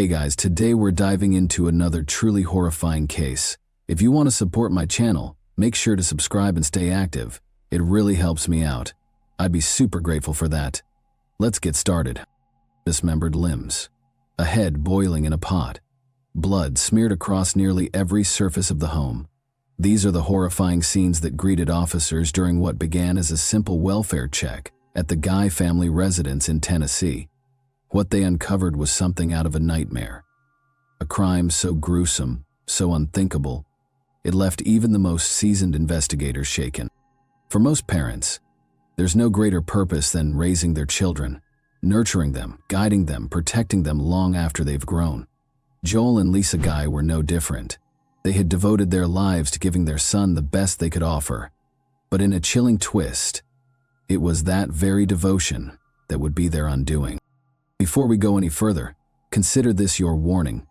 Hey guys, today we're diving into another truly horrifying case. If you want to support my channel, make sure to subscribe and stay active. It really helps me out. I'd be super grateful for that. Let's get started. Dismembered limbs. A head boiling in a pot. Blood smeared across nearly every surface of the home. These are the horrifying scenes that greeted officers during what began as a simple welfare check at the Guy family residence in Tennessee. What they uncovered was something out of a nightmare. A crime so gruesome, so unthinkable, it left even the most seasoned investigators shaken. For most parents, there's no greater purpose than raising their children, nurturing them, guiding them, protecting them long after they've grown. Joel and Lisa Guy were no different. They had devoted their lives to giving their son the best they could offer. But in a chilling twist, it was that very devotion that would be their undoing. Before we go any further, consider this your warning.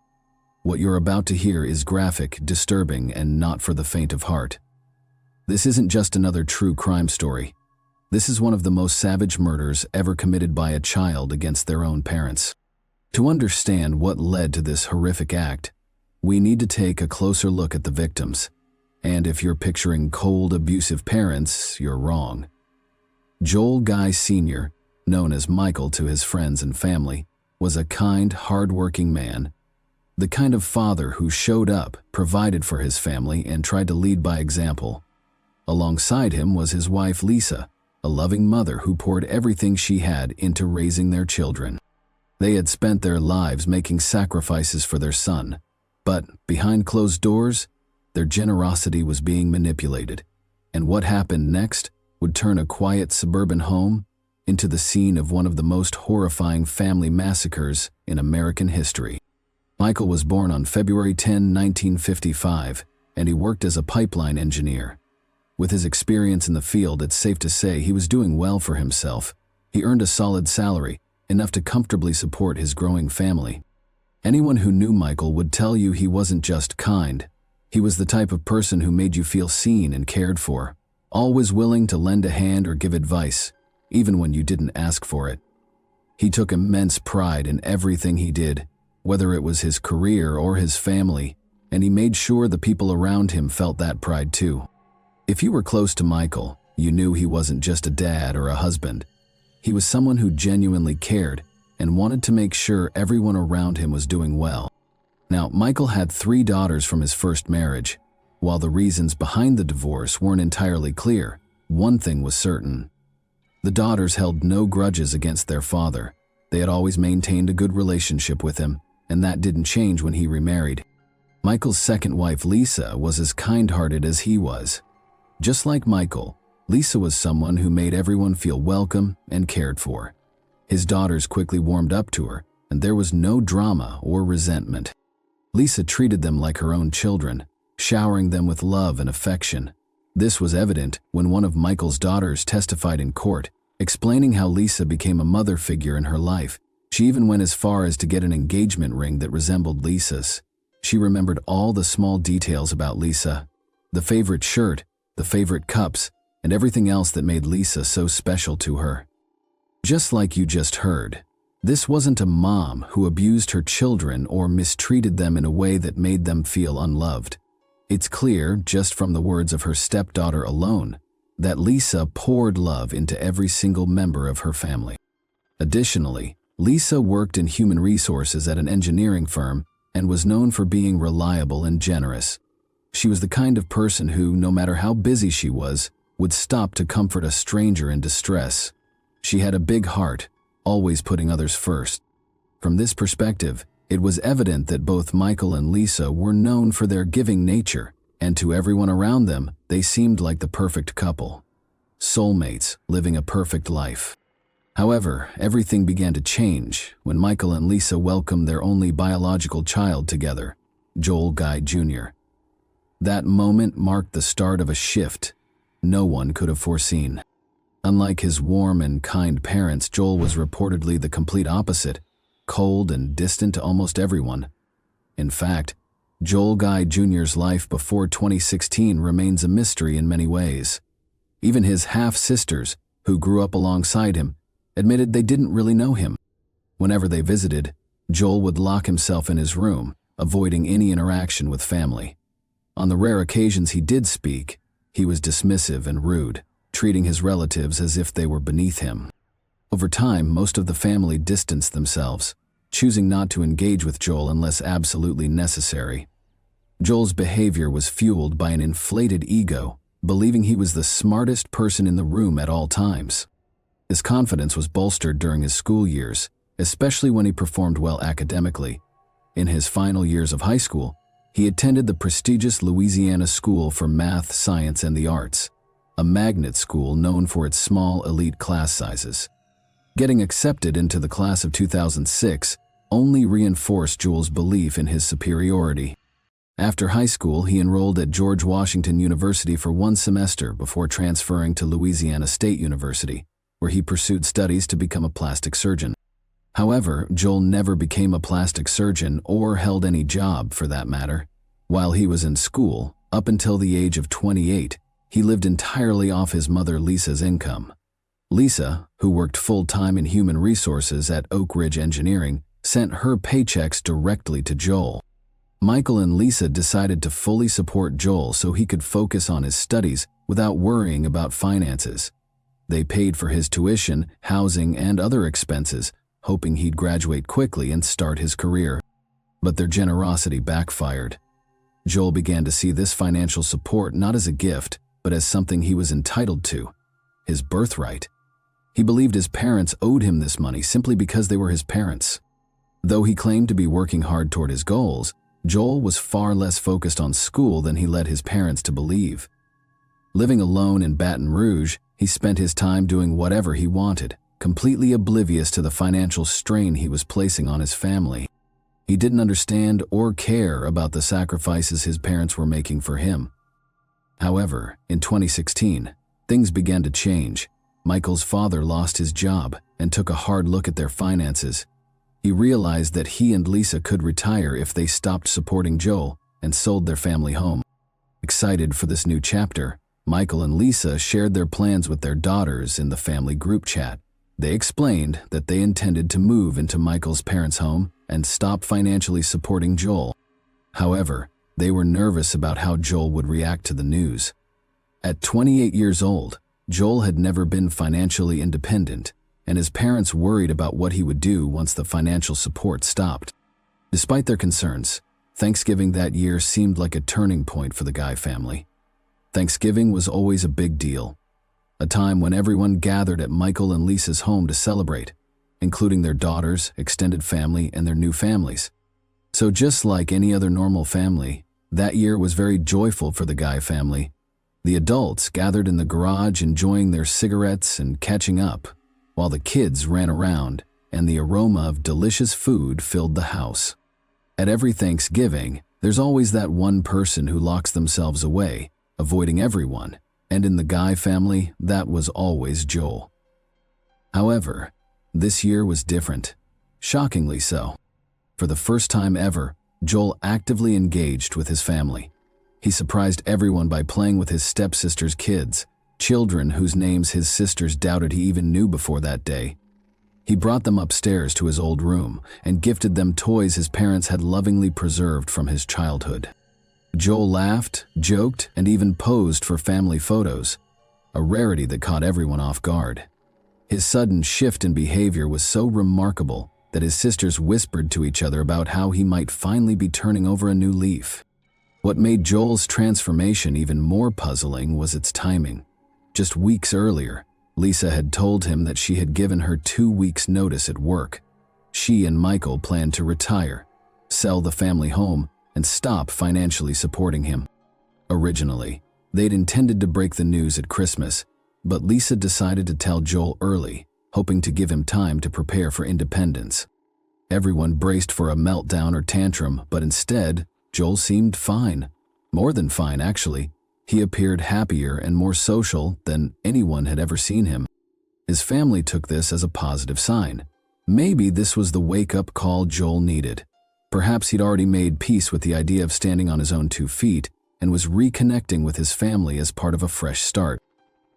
What you're about to hear is graphic, disturbing, and not for the faint of heart. This isn't just another true crime story. This is one of the most savage murders ever committed by a child against their own parents. To understand what led to this horrific act, we need to take a closer look at the victims. And if you're picturing cold, abusive parents, you're wrong. Joel Guy Sr., known as Michael to his friends and family, was a kind, hard-working man. The kind of father who showed up, provided for his family, and tried to lead by example. Alongside him was his wife Lisa, a loving mother who poured everything she had into raising their children. They had spent their lives making sacrifices for their son, but behind closed doors, their generosity was being manipulated, and what happened next would turn a quiet suburban home into the scene of one of the most horrifying family massacres in American history. Michael was born on February 10, 1955, and he worked as a pipeline engineer. With his experience in the field, it's safe to say he was doing well for himself. He earned a solid salary, enough to comfortably support his growing family. Anyone who knew Michael would tell you he wasn't just kind. He was the type of person who made you feel seen and cared for, always willing to lend a hand or give advice, even when you didn't ask for it. He took immense pride in everything he did, whether it was his career or his family, and he made sure the people around him felt that pride too. If you were close to Michael, you knew he wasn't just a dad or a husband. He was someone who genuinely cared and wanted to make sure everyone around him was doing well. Now, Michael had 3 daughters from his first marriage. While the reasons behind the divorce weren't entirely clear, one thing was certain. The daughters held no grudges against their father. They had always maintained a good relationship with him, and that didn't change when he remarried. Michael's second wife, Lisa, was as kind-hearted as he was. Just like Michael, Lisa was someone who made everyone feel welcome and cared for. His daughters quickly warmed up to her, and there was no drama or resentment. Lisa treated them like her own children, showering them with love and affection. This was evident when one of Michael's daughters testified in court, explaining how Lisa became a mother figure in her life. She even went as far as to get an engagement ring that resembled Lisa's. She remembered all the small details about Lisa, the favorite shirt, the favorite cups, and everything else that made Lisa so special to her. Just like you just heard, this wasn't a mom who abused her children or mistreated them in a way that made them feel unloved. It's clear, just from the words of her stepdaughter alone, that Lisa poured love into every single member of her family. Additionally, Lisa worked in human resources at an engineering firm and was known for being reliable and generous. She was the kind of person who, no matter how busy she was, would stop to comfort a stranger in distress. She had a big heart, always putting others first. From this perspective, it was evident that both Michael and Lisa were known for their giving nature, and to everyone around them, they seemed like the perfect couple. Soulmates living a perfect life. However, everything began to change when Michael and Lisa welcomed their only biological child together, Joel Guy Jr. That moment marked the start of a shift no one could have foreseen. Unlike his warm and kind parents, Joel was reportedly the complete opposite, cold and distant to almost everyone. In fact, Joel Guy Jr.'s life before 2016 remains a mystery in many ways. Even his half-sisters, who grew up alongside him, admitted they didn't really know him. Whenever they visited, Joel would lock himself in his room, avoiding any interaction with family. On the rare occasions he did speak, he was dismissive and rude, treating his relatives as if they were beneath him. Over time, most of the family distanced themselves, choosing not to engage with Joel unless absolutely necessary. Joel's behavior was fueled by an inflated ego, believing he was the smartest person in the room at all times. His confidence was bolstered during his school years, especially when he performed well academically. In his final years of high school, he attended the prestigious Louisiana School for Math, Science, and the Arts, a magnet school known for its small elite class sizes. Getting accepted into the class of 2006 only reinforced Joel's belief in his superiority. After high school, he enrolled at George Washington University for 1 semester before transferring to Louisiana State University, where he pursued studies to become a plastic surgeon. However, Joel never became a plastic surgeon or held any job for that matter. While he was in school, up until the age of 28, he lived entirely off his mother Lisa's income. Lisa, who worked full-time in human resources at Oak Ridge Engineering, sent her paychecks directly to Joel. Michael and Lisa decided to fully support Joel so he could focus on his studies without worrying about finances. They paid for his tuition, housing, and other expenses, hoping he'd graduate quickly and start his career. But their generosity backfired. Joel began to see this financial support not as a gift, but as something he was entitled to, his birthright. He believed his parents owed him this money simply because they were his parents. Though he claimed to be working hard toward his goals, Joel was far less focused on school than he led his parents to believe. Living alone in Baton Rouge, he spent his time doing whatever he wanted, completely oblivious to the financial strain he was placing on his family. He didn't understand or care about the sacrifices his parents were making for him. However, in 2016, things began to change. Michael's father lost his job and took a hard look at their finances. He realized that he and Lisa could retire if they stopped supporting Joel and sold their family home. Excited for this new chapter, Michael and Lisa shared their plans with their daughters in the family group chat. They explained that they intended to move into Michael's parents' home and stop financially supporting Joel. However, they were nervous about how Joel would react to the news. At 28 years old, Joel had never been financially independent, and his parents worried about what he would do once the financial support stopped. Despite their concerns, Thanksgiving that year seemed like a turning point for the Guy family. Thanksgiving was always a big deal, a time when everyone gathered at Michael and Lisa's home to celebrate, including their daughters, extended family, and their new families. So just like any other normal family, that year was very joyful for the Guy family. The adults gathered in the garage enjoying their cigarettes and catching up, while the kids ran around and the aroma of delicious food filled the house. At every Thanksgiving, there's always that one person who locks themselves away, avoiding everyone, and in the Guy family, that was always Joel. However, this year was different, shockingly so. For the first time ever, Joel actively engaged with his family. He surprised everyone by playing with his stepsister's kids, children whose names his sisters doubted he even knew before that day. He brought them upstairs to his old room and gifted them toys his parents had lovingly preserved from his childhood. Joel laughed, joked, and even posed for family photos, a rarity that caught everyone off guard. His sudden shift in behavior was so remarkable that his sisters whispered to each other about how he might finally be turning over a new leaf. What made Joel's transformation even more puzzling was its timing. Just weeks earlier, Lisa had told him that she had given her 2 weeks' notice at work. She and Michael planned to retire, sell the family home, and stop financially supporting him. Originally, they'd intended to break the news at Christmas, but Lisa decided to tell Joel early, hoping to give him time to prepare for independence. Everyone braced for a meltdown or tantrum, but instead, Joel seemed fine. More than fine, actually. He appeared happier and more social than anyone had ever seen him. His family took this as a positive sign. Maybe this was the wake-up call Joel needed. Perhaps he'd already made peace with the idea of standing on his own 2 feet and was reconnecting with his family as part of a fresh start.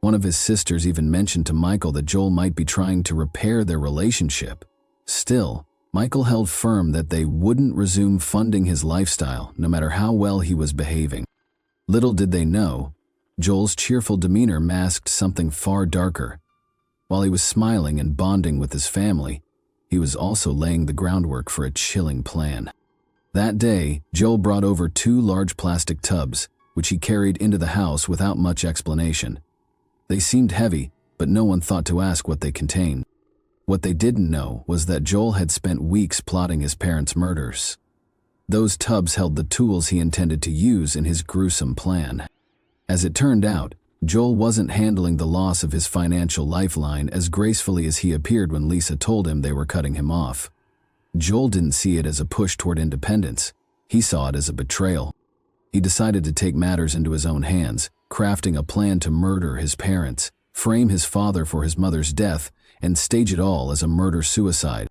One of his sisters even mentioned to Michael that Joel might be trying to repair their relationship. Still, Michael held firm that they wouldn't resume funding his lifestyle no matter how well he was behaving. Little did they know, Joel's cheerful demeanor masked something far darker. While he was smiling and bonding with his family, he was also laying the groundwork for a chilling plan. That day, Joel brought over 2 large plastic tubs, which he carried into the house without much explanation. They seemed heavy, but no one thought to ask what they contained. What they didn't know was that Joel had spent weeks plotting his parents' murders. Those tubs held the tools he intended to use in his gruesome plan. As it turned out, Joel wasn't handling the loss of his financial lifeline as gracefully as he appeared when Lisa told him they were cutting him off. Joel didn't see it as a push toward independence. He saw it as a betrayal. He decided to take matters into his own hands, crafting a plan to murder his parents, frame his father for his mother's death, and stage it all as a murder-suicide.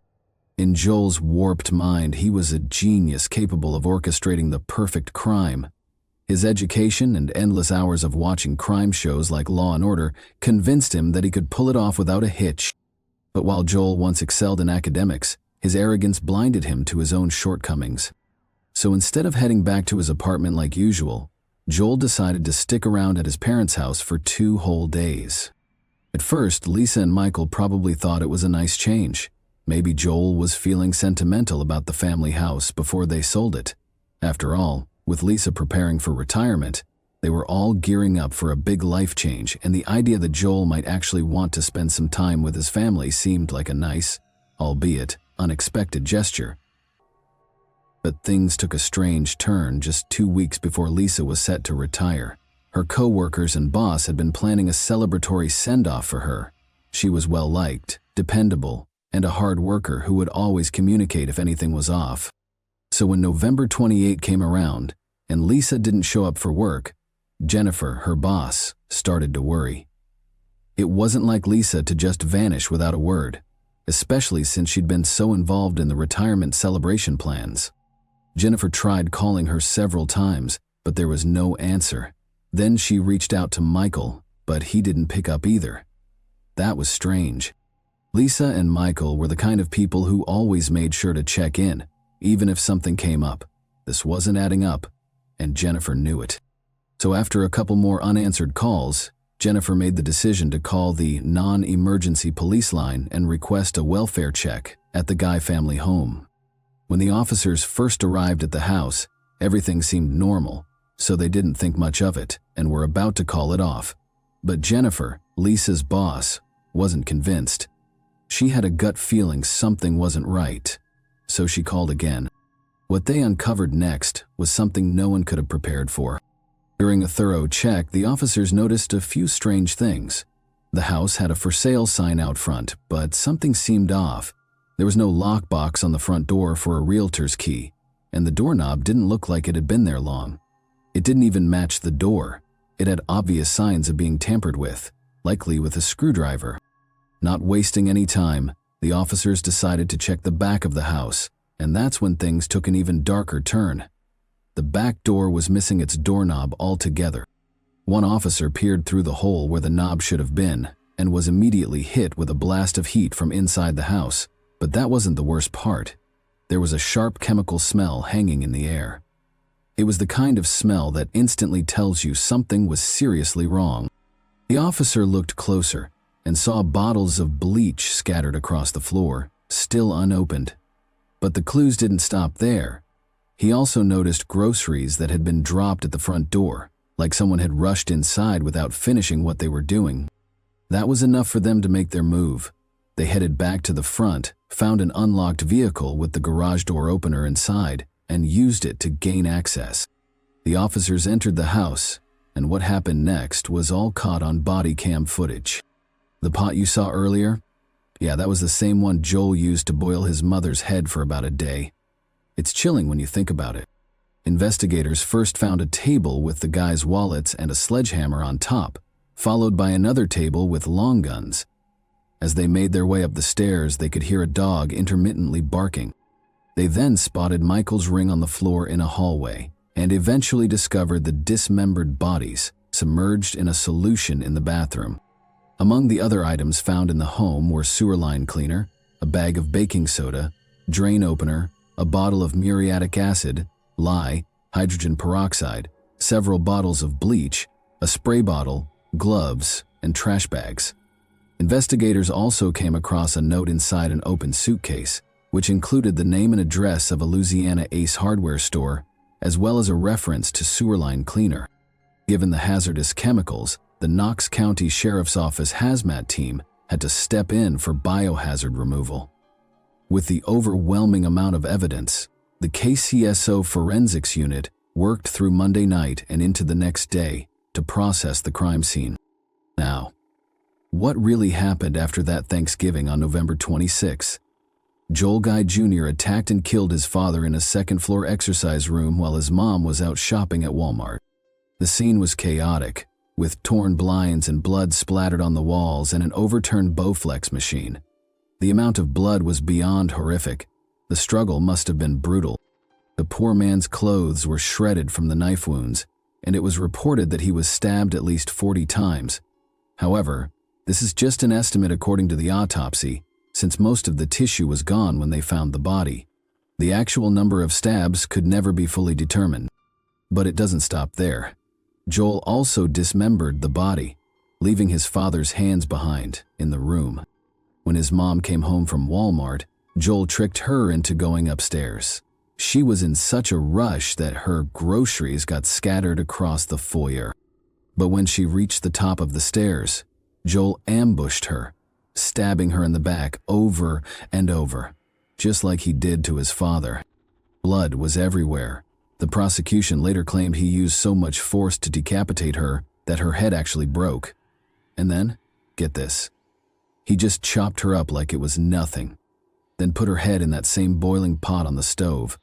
In Joel's warped mind, he was a genius capable of orchestrating the perfect crime. His education and endless hours of watching crime shows like Law & Order convinced him that he could pull it off without a hitch. But while Joel once excelled in academics, his arrogance blinded him to his own shortcomings. So instead of heading back to his apartment like usual, Joel decided to stick around at his parents' house for 2 whole days. At first, Lisa and Michael probably thought it was a nice change. Maybe Joel was feeling sentimental about the family house before they sold it. After all, with Lisa preparing for retirement, they were all gearing up for a big life change, and the idea that Joel might actually want to spend some time with his family seemed like a nice, albeit unexpected gesture. But things took a strange turn just 2 weeks before Lisa was set to retire. Her co-workers and boss had been planning a celebratory send-off for her. She was well-liked, dependable, and a hard worker who would always communicate if anything was off. So when November 28 came around, and Lisa didn't show up for work, Jennifer, her boss, started to worry. It wasn't like Lisa to just vanish without a word, especially since she'd been so involved in the retirement celebration plans. Jennifer tried calling her several times, but there was no answer. Then she reached out to Michael, but he didn't pick up either. That was strange. Lisa and Michael were the kind of people who always made sure to check in, even if something came up. This wasn't adding up, and Jennifer knew it. So after a couple more unanswered calls, Jennifer made the decision to call the non-emergency police line and request a welfare check at the Guy family home. When the officers first arrived at the house, everything seemed normal, so they didn't think much of it and were about to call it off. But Jennifer, Lisa's boss, wasn't convinced. She had a gut feeling something wasn't right, so she called again. What they uncovered next was something no one could have prepared for. During a thorough check, the officers noticed a few strange things. The house had a for sale sign out front, but something seemed off. There was no lockbox on the front door for a realtor's key, and the doorknob didn't look like it had been there long. It didn't even match the door. It had obvious signs of being tampered with, likely with a screwdriver. Not wasting any time, the officers decided to check the back of the house, and that's when things took an even darker turn. The back door was missing its doorknob altogether. One officer peered through the hole where the knob should have been and was immediately hit with a blast of heat from inside the house. But that wasn't the worst part. There was a sharp chemical smell hanging in the air. It was the kind of smell that instantly tells you something was seriously wrong. The officer looked closer and saw bottles of bleach scattered across the floor, still unopened. But the clues didn't stop there. He also noticed groceries that had been dropped at the front door, like someone had rushed inside without finishing what they were doing. That was enough for them to make their move. They headed back to the front, found an unlocked vehicle with the garage door opener inside, and used it to gain access. The officers entered the house, and what happened next was all caught on body cam footage. The pot you saw earlier? Yeah, that was the same one Joel used to boil his mother's head for about a day. It's chilling when you think about it. Investigators first found a table with the guy's wallets and a sledgehammer on top, followed by another table with long guns. As they made their way up the stairs, they could hear a dog intermittently barking. They then spotted Michael's ring on the floor in a hallway and eventually discovered the dismembered bodies submerged in a solution in the bathroom. Among the other items found in the home were sewer line cleaner, a bag of baking soda, drain opener, a bottle of muriatic acid, lye, hydrogen peroxide, several bottles of bleach, a spray bottle, gloves, and trash bags. Investigators also came across a note inside an open suitcase, which included the name and address of a Louisiana Ace hardware store, as well as a reference to sewer line cleaner. Given the hazardous chemicals, the Knox County Sheriff's Office hazmat team had to step in for biohazard removal. With the overwhelming amount of evidence, the KCSO Forensics Unit worked through Monday night and into the next day to process the crime scene. Now, what really happened after that Thanksgiving on November 26? Joel Guy Jr. attacked and killed his father in a second-floor exercise room while his mom was out shopping at Walmart. The scene was chaotic, with torn blinds and blood splattered on the walls and an overturned Bowflex machine. The amount of blood was beyond horrific. The struggle must have been brutal. The poor man's clothes were shredded from the knife wounds, and it was reported that he was stabbed at least 40 times. However, this is just an estimate according to the autopsy, since most of the tissue was gone when they found the body. The actual number of stabs could never be fully determined. But it doesn't stop there. Joel also dismembered the body, leaving his father's hands behind in the room. When his mom came home from Walmart, Joel tricked her into going upstairs. She was in such a rush that her groceries got scattered across the foyer. But when she reached the top of the stairs, Joel ambushed her, stabbing her in the back over and over, just like he did to his father. Blood was everywhere. The prosecution later claimed he used so much force to decapitate her that her head actually broke. And then, get this, he just chopped her up like it was nothing, then put her head in that same boiling pot on the stove.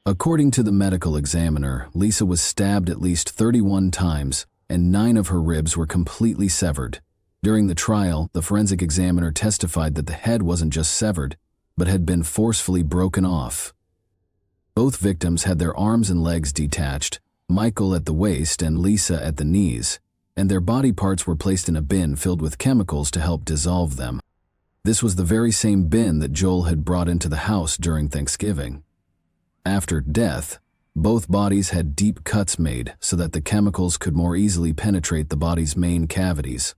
According to the medical examiner, Lisa was stabbed at least 31 times, and 9 of her ribs were completely severed. During the trial, the forensic examiner testified that the head wasn't just severed, but had been forcefully broken off. Both victims had their arms and legs detached, Michael at the waist and Lisa at the knees, and their body parts were placed in a bin filled with chemicals to help dissolve them. This was the very same bin that Joel had brought into the house during Thanksgiving. After death, both bodies had deep cuts made so that the chemicals could more easily penetrate the body's main cavities.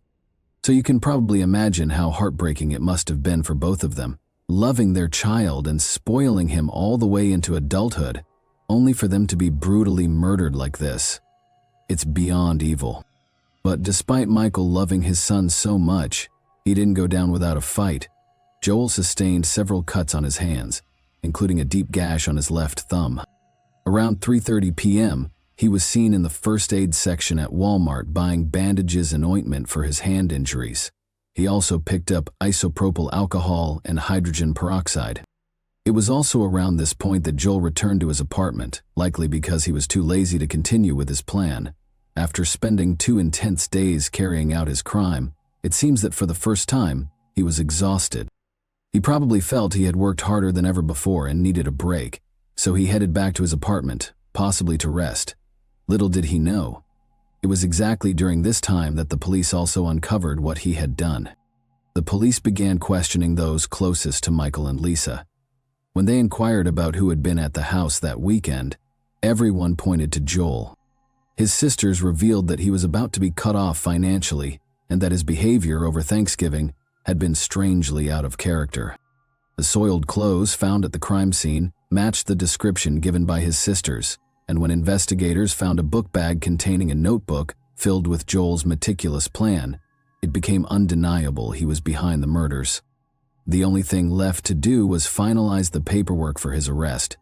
So you can probably imagine how heartbreaking it must have been for both of them, loving their child and spoiling him all the way into adulthood, only for them to be brutally murdered like this. It's beyond evil. But despite Michael loving his son so much, he didn't go down without a fight. Joel sustained several cuts on his hands, including a deep gash on his left thumb. Around 3:30 p.m., he was seen in the first aid section at Walmart buying bandages and ointment for his hand injuries. He also picked up isopropyl alcohol and hydrogen peroxide. It was also around this point that Joel returned to his apartment, likely because he was too lazy to continue with his plan. After spending 2 intense days carrying out his crime, it seems that for the first time, he was exhausted. He probably felt he had worked harder than ever before and needed a break, so he headed back to his apartment, possibly to rest. Little did he know, it was exactly during this time that the police also uncovered what he had done. The police began questioning those closest to Michael and Lisa. When they inquired about who had been at the house that weekend, everyone pointed to Joel. His sisters revealed that he was about to be cut off financially and that his behavior over Thanksgiving had been strangely out of character. The soiled clothes found at the crime scene matched the description given by his sisters, and when investigators found a book bag containing a notebook filled with Joel's meticulous plan, it became undeniable he was behind the murders. The only thing left to do was finalize the paperwork for his arrest.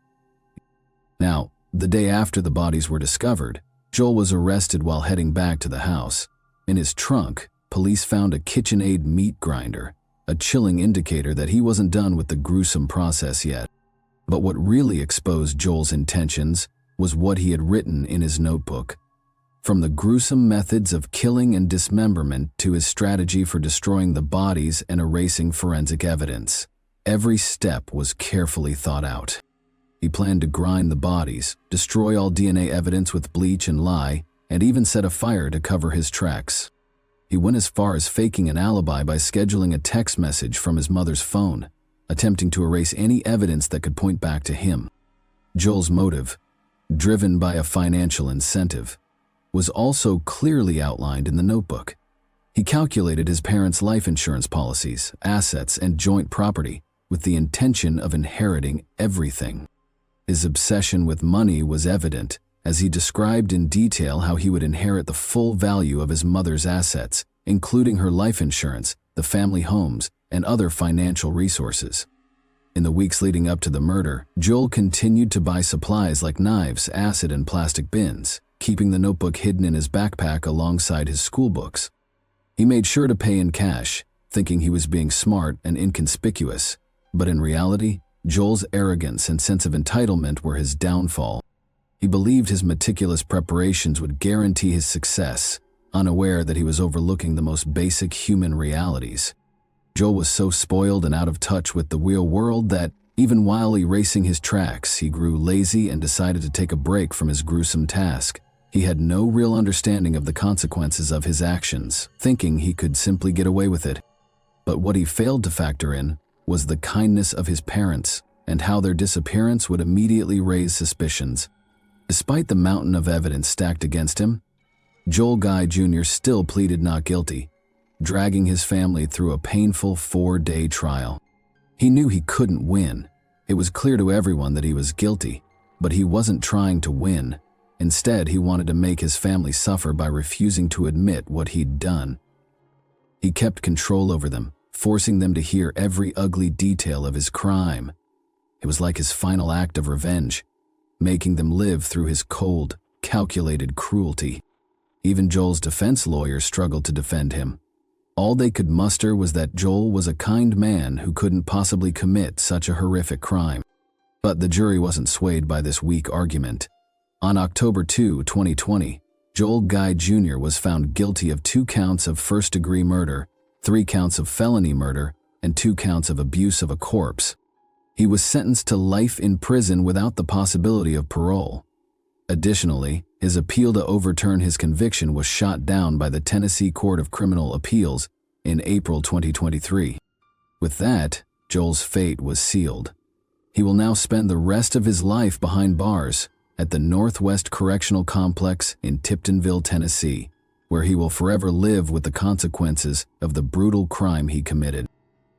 Now, the day after the bodies were discovered, Joel was arrested while heading back to the house. In his trunk, police found a KitchenAid meat grinder, a chilling indicator that he wasn't done with the gruesome process yet. But what really exposed Joel's intentions was what he had written in his notebook. From the gruesome methods of killing and dismemberment to his strategy for destroying the bodies and erasing forensic evidence, every step was carefully thought out. He planned to grind the bodies, destroy all DNA evidence with bleach and lye, and even set a fire to cover his tracks. He went as far as faking an alibi by scheduling a text message from his mother's phone, attempting to erase any evidence that could point back to him. Joel's motive, driven by a financial incentive, was also clearly outlined in the notebook. He calculated his parents' life insurance policies, assets, and joint property with the intention of inheriting everything. His obsession with money was evident, as he described in detail how he would inherit the full value of his mother's assets, including her life insurance, the family homes, and other financial resources. In the weeks leading up to the murder, Joel continued to buy supplies like knives, acid, and plastic bins, keeping the notebook hidden in his backpack alongside his school books. He made sure to pay in cash, thinking he was being smart and inconspicuous, but in reality, Joel's arrogance and sense of entitlement were his downfall. He believed his meticulous preparations would guarantee his success, unaware that he was overlooking the most basic human realities. Joel was so spoiled and out of touch with the real world that, even while erasing his tracks, he grew lazy and decided to take a break from his gruesome task. He had no real understanding of the consequences of his actions, thinking he could simply get away with it. But what he failed to factor in was the kindness of his parents and how their disappearance would immediately raise suspicions. Despite the mountain of evidence stacked against him, Joel Guy Jr. still pleaded not guilty, dragging his family through a painful 4-day trial. He knew he couldn't win. It was clear to everyone that he was guilty, but he wasn't trying to win. Instead, he wanted to make his family suffer by refusing to admit what he'd done. He kept control over them, forcing them to hear every ugly detail of his crime. It was like his final act of revenge, making them live through his cold, calculated cruelty. Even Joel's defense lawyers struggled to defend him. All they could muster was that Joel was a kind man who couldn't possibly commit such a horrific crime. But the jury wasn't swayed by this weak argument. On October 2, 2020, Joel Guy Jr. was found guilty of 2 counts of first-degree murder, 3 counts of felony murder, and 2 counts of abuse of a corpse. He was sentenced to life in prison without the possibility of parole. Additionally, his appeal to overturn his conviction was shot down by the Tennessee Court of Criminal Appeals in April 2023. With that, Joel's fate was sealed. He will now spend the rest of his life behind bars at the Northwest Correctional Complex in Tiptonville, Tennessee, where he will forever live with the consequences of the brutal crime he committed.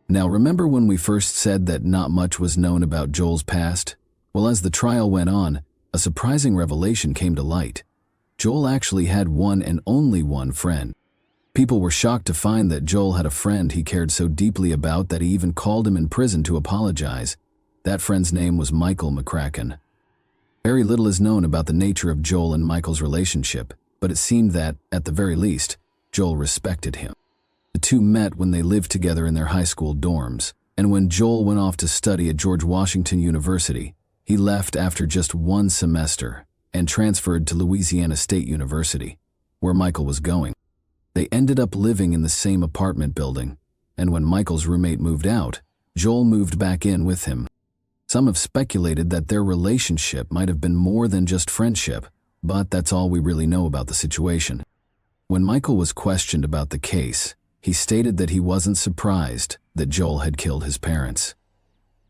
Now, remember when we first said that not much was known about Joel's past? Well, as the trial went on, a surprising revelation came to light. Joel actually had one and only one friend. People were shocked to find that Joel had a friend he cared so deeply about that he even called him in prison to apologize. That friend's name was Michael McCracken. Very little is known about the nature of Joel and Michael's relationship, but it seemed that, at the very least, Joel respected him. The two met when they lived together in their high school dorms, and when Joel went off to study at George Washington University, he left after just 1 semester and transferred to Louisiana State University, where Michael was going. They ended up living in the same apartment building, and when Michael's roommate moved out, Joel moved back in with him. Some have speculated that their relationship might have been more than just friendship, but that's all we really know about the situation. When Michael was questioned about the case, he stated that he wasn't surprised that Joel had killed his parents.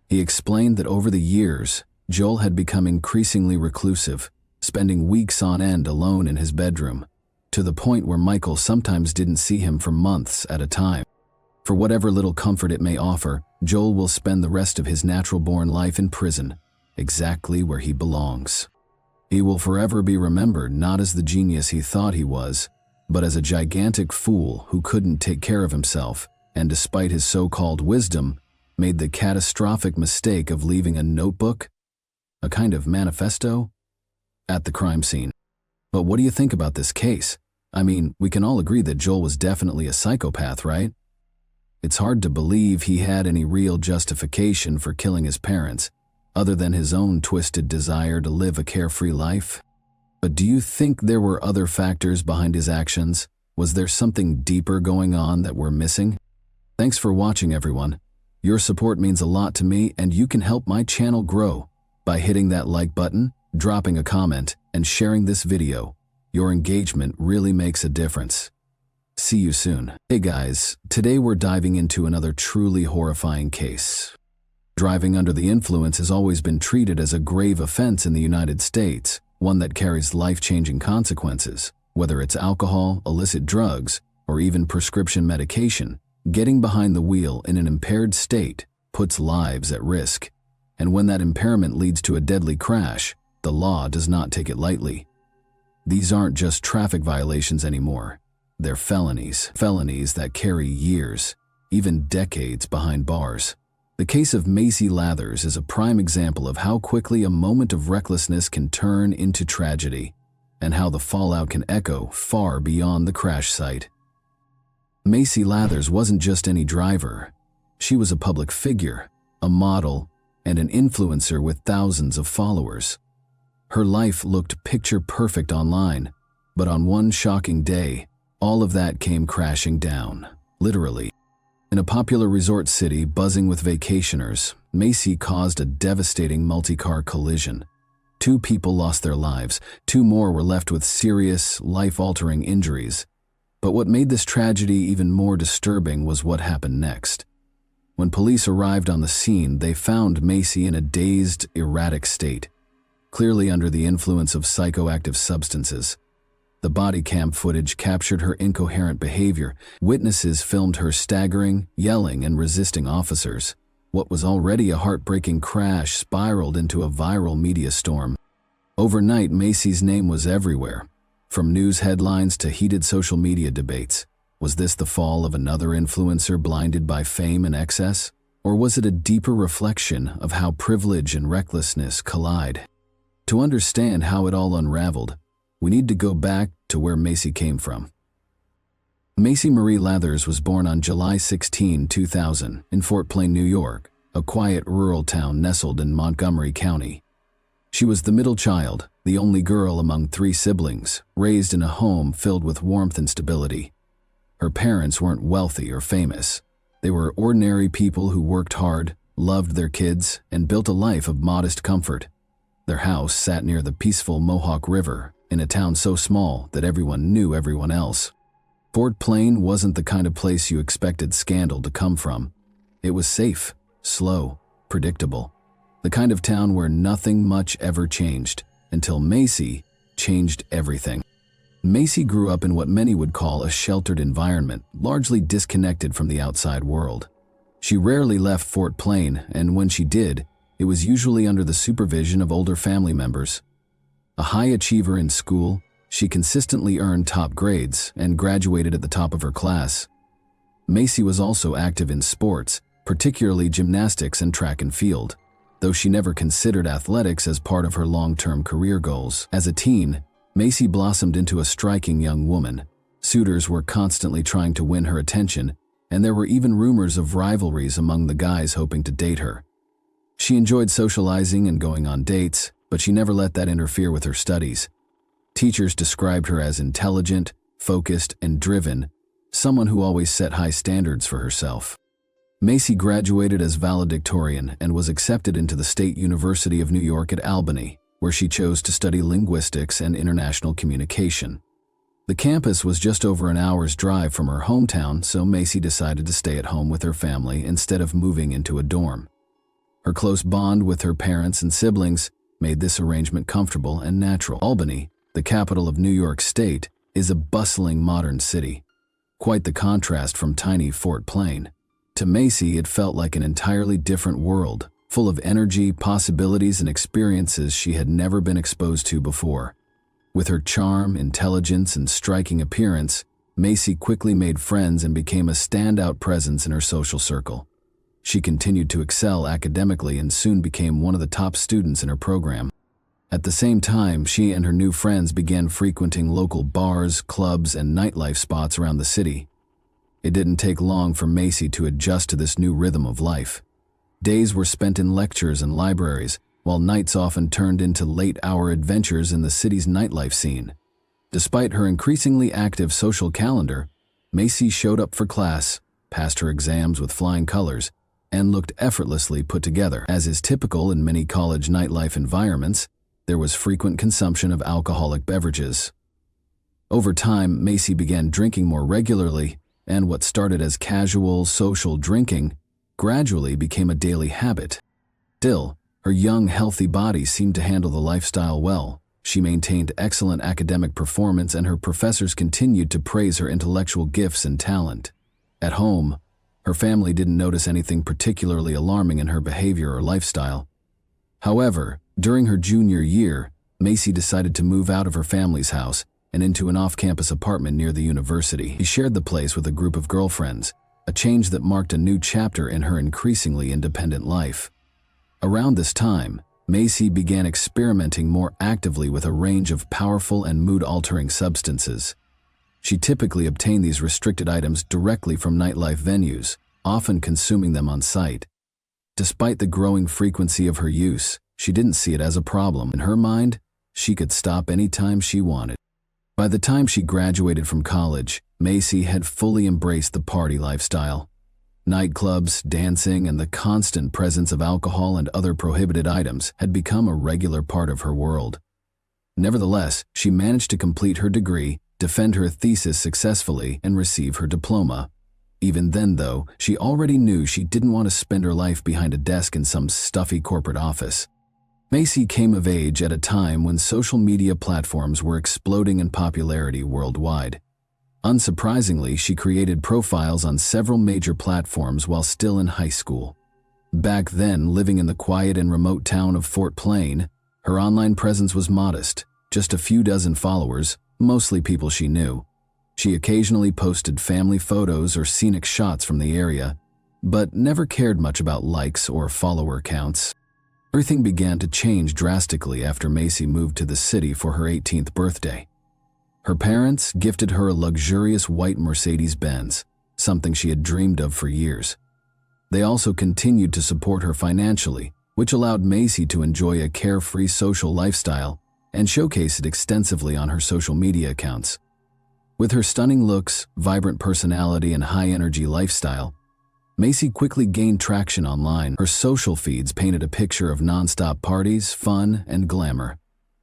He explained that over the years, Joel had become increasingly reclusive, spending weeks on end alone in his bedroom, to the point where Michael sometimes didn't see him for months at a time. For whatever little comfort it may offer, Joel will spend the rest of his natural-born life in prison, exactly where he belongs. He will forever be remembered not as the genius he thought he was, but as a gigantic fool who couldn't take care of himself, and despite his so-called wisdom, made the catastrophic mistake of leaving a notebook, a kind of manifesto, at the crime scene. But what do you think about this case? I mean, we can all agree that Joel was definitely a psychopath, right? It's hard to believe he had any real justification for killing his parents, other than his own twisted desire to live a carefree life. But do you think there were other factors behind his actions? Was there something deeper going on that we're missing? Thanks for watching, everyone. Your support means a lot to me, and you can help my channel grow by hitting that like button, dropping a comment, and sharing this video. Your engagement really makes a difference. See you soon. Hey guys, today we're diving into another truly horrifying case. Driving under the influence has always been treated as a grave offense in the United States, one that carries life-changing consequences. Whether it's alcohol, illicit drugs, or even prescription medication, getting behind the wheel in an impaired state puts lives at risk. And when that impairment leads to a deadly crash, the law does not take it lightly. These aren't just traffic violations anymore. They're felonies that carry years, even decades behind bars. The case of Macy Lathers is a prime example of how quickly a moment of recklessness can turn into tragedy, and how the fallout can echo far beyond the crash site. Macy Lathers wasn't just any driver. She was a public figure, a model, and an influencer with thousands of followers. Her life looked picture-perfect online, but on one shocking day, all of that came crashing down, literally. In a popular resort city buzzing with vacationers, Macy caused a devastating multi-car collision. 2 people lost their lives, 2 more were left with serious, life-altering injuries. But what made this tragedy even more disturbing was what happened next. When police arrived on the scene, they found Macy in a dazed, erratic state, clearly under the influence of psychoactive substances. The body cam footage captured her incoherent behavior. Witnesses filmed her staggering, yelling, and resisting officers. What was already a heartbreaking crash spiraled into a viral media storm. Overnight, Macy's name was everywhere, from news headlines to heated social media debates. Was this the fall of another influencer blinded by fame and excess? Or was it a deeper reflection of how privilege and recklessness collide? To understand how it all unraveled, we need to go back to where Macy came from. Macy Marie Lathers was born on July 16, 2000, in Fort Plain, New York, a quiet rural town nestled in Montgomery County. She was the middle child, the only girl among 3 siblings, raised in a home filled with warmth and stability. Her parents weren't wealthy or famous. They were ordinary people who worked hard, loved their kids, and built a life of modest comfort. Their house sat near the peaceful Mohawk River, in a town so small that everyone knew everyone else. Fort Plain wasn't the kind of place you expected scandal to come from. It was safe, slow, predictable. The kind of town where nothing much ever changed, until Macy changed everything. Macy grew up in what many would call a sheltered environment, largely disconnected from the outside world. She rarely left Fort Plain, and when she did, it was usually under the supervision of older family members. A high achiever in school, she consistently earned top grades and graduated at the top of her class. Macy was also active in sports, particularly gymnastics and track and field, though she never considered athletics as part of her long-term career goals. As a teen, Macy blossomed into a striking young woman. Suitors were constantly trying to win her attention, and there were even rumors of rivalries among the guys hoping to date her. She enjoyed socializing and going on dates, but she never let that interfere with her studies. Teachers described her as intelligent, focused, and driven, someone who always set high standards for herself. Macy graduated as valedictorian and was accepted into the State University of New York at Albany, where she chose to study linguistics and international communication. The campus was just over an hour's drive from her hometown, so Macy decided to stay at home with her family instead of moving into a dorm. Her close bond with her parents and siblings made this arrangement comfortable and natural. Albany, the capital of New York State, is a bustling modern city. Quite the contrast from tiny Fort Plain. To Macy, it felt like an entirely different world, full of energy, possibilities, and experiences she had never been exposed to before. With her charm, intelligence, and striking appearance, Macy quickly made friends and became a standout presence in her social circle. She continued to excel academically and soon became one of the top students in her program. At the same time, she and her new friends began frequenting local bars, clubs, and nightlife spots around the city. It didn't take long for Macy to adjust to this new rhythm of life. Days were spent in lectures and libraries, while nights often turned into late-hour adventures in the city's nightlife scene. Despite her increasingly active social calendar, Macy showed up for class, passed her exams with flying colors, and looked effortlessly put together. As is typical in many college nightlife environments, there was frequent consumption of alcoholic beverages. Over time, Macy began drinking more regularly, and what started as casual, social drinking gradually became a daily habit. Still, her young, healthy body seemed to handle the lifestyle well. She maintained excellent academic performance, and her professors continued to praise her intellectual gifts and talent. At home, her family didn't notice anything particularly alarming in her behavior or lifestyle. However, during her junior year, Macy decided to move out of her family's house and into an off-campus apartment near the university. She shared the place with a group of girlfriends, a change that marked a new chapter in her increasingly independent life. Around this time, Macy began experimenting more actively with a range of powerful and mood-altering substances. She typically obtained these restricted items directly from nightlife venues, often consuming them on site. Despite the growing frequency of her use, she didn't see it as a problem. In her mind, she could stop anytime she wanted. By the time she graduated from college, Macy had fully embraced the party lifestyle. Nightclubs, dancing, and the constant presence of alcohol and other prohibited items had become a regular part of her world. Nevertheless, she managed to complete her degree, defend her thesis successfully, and receive her diploma. Even then, though, she already knew she didn't want to spend her life behind a desk in some stuffy corporate office. Macy came of age at a time when social media platforms were exploding in popularity worldwide. Unsurprisingly, she created profiles on several major platforms while still in high school. Back then, living in the quiet and remote town of Fort Plain, her online presence was modest, just a few dozen followers, mostly people she knew. She occasionally posted family photos or scenic shots from the area, but never cared much about likes or follower counts. Everything began to change drastically after Macy moved to the city for her 18th birthday. Her parents gifted her a luxurious white Mercedes-Benz, something she had dreamed of for years. They also continued to support her financially, which allowed Macy to enjoy a carefree social lifestyle and showcase it extensively on her social media accounts. With her stunning looks, vibrant personality, and high-energy lifestyle, Macy quickly gained traction online. Her social feeds painted a picture of nonstop parties, fun, and glamour.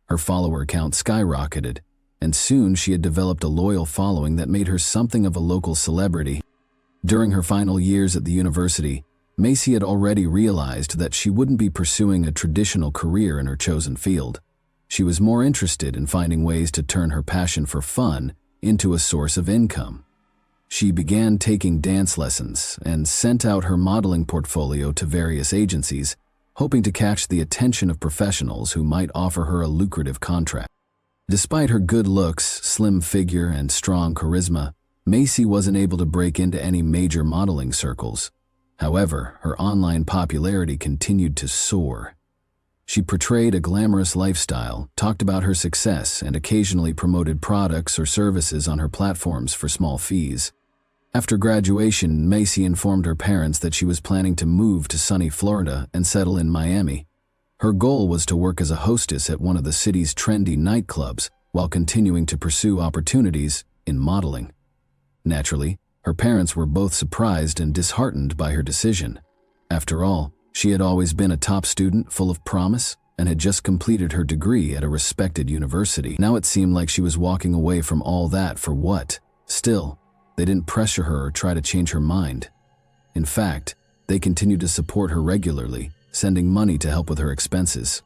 Her follower count skyrocketed, and soon she had developed a loyal following that made her something of a local celebrity. During her final years at the university, Macy had already realized that she wouldn't be pursuing a traditional career in her chosen field. She was more interested in finding ways to turn her passion for fun into a source of income. She began taking dance lessons and sent out her modeling portfolio to various agencies, hoping to catch the attention of professionals who might offer her a lucrative contract. Despite her good looks, slim figure, and strong charisma, Macy wasn't able to break into any major modeling circles. However, her online popularity continued to soar. She portrayed a glamorous lifestyle, talked about her success, and occasionally promoted products or services on her platforms for small fees. After graduation, Macy informed her parents that she was planning to move to sunny Florida and settle in Miami. Her goal was to work as a hostess at one of the city's trendy nightclubs while continuing to pursue opportunities in modeling. Naturally, her parents were both surprised and disheartened by her decision. After all, she had always been a top student full of promise and had just completed her degree at a respected university. Now it seemed like she was walking away from all that for what? Still, they didn't pressure her or try to change her mind. In fact, they continued to support her regularly, sending money to help with her expenses.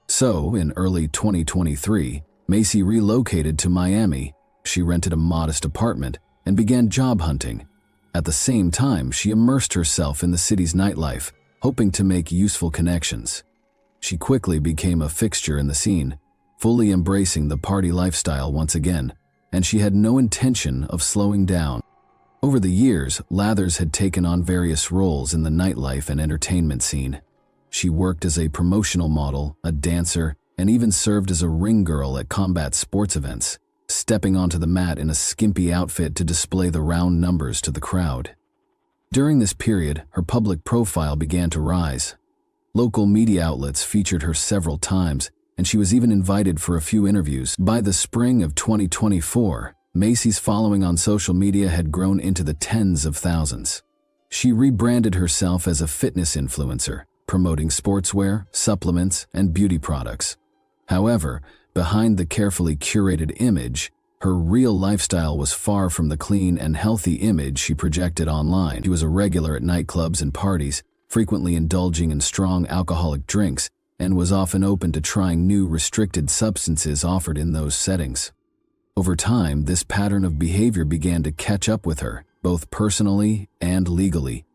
So, in early 2023, Macy relocated to Miami. She rented a modest apartment and began job hunting. At the same time, she immersed herself in the city's nightlife, hoping to make useful connections. She quickly became a fixture in the scene, fully embracing the party lifestyle once again, and she had no intention of slowing down. Over the years, Lathers had taken on various roles in the nightlife and entertainment scene. She worked as a promotional model, a dancer, and even served as a ring girl at combat sports events, stepping onto the mat in a skimpy outfit to display the round numbers to the crowd. During this period, her public profile began to rise. Local media outlets featured her several times, and she was even invited for a few interviews. By the spring of 2024, Macy's following on social media had grown into the tens of thousands. She rebranded herself as a fitness influencer, promoting sportswear, supplements, and beauty products. However, behind the carefully curated image, her real lifestyle was far from the clean and healthy image she projected online. She was a regular at nightclubs and parties, frequently indulging in strong alcoholic drinks, and was often open to trying new restricted substances offered in those settings. Over time, this pattern of behavior began to catch up with her, both personally and legally.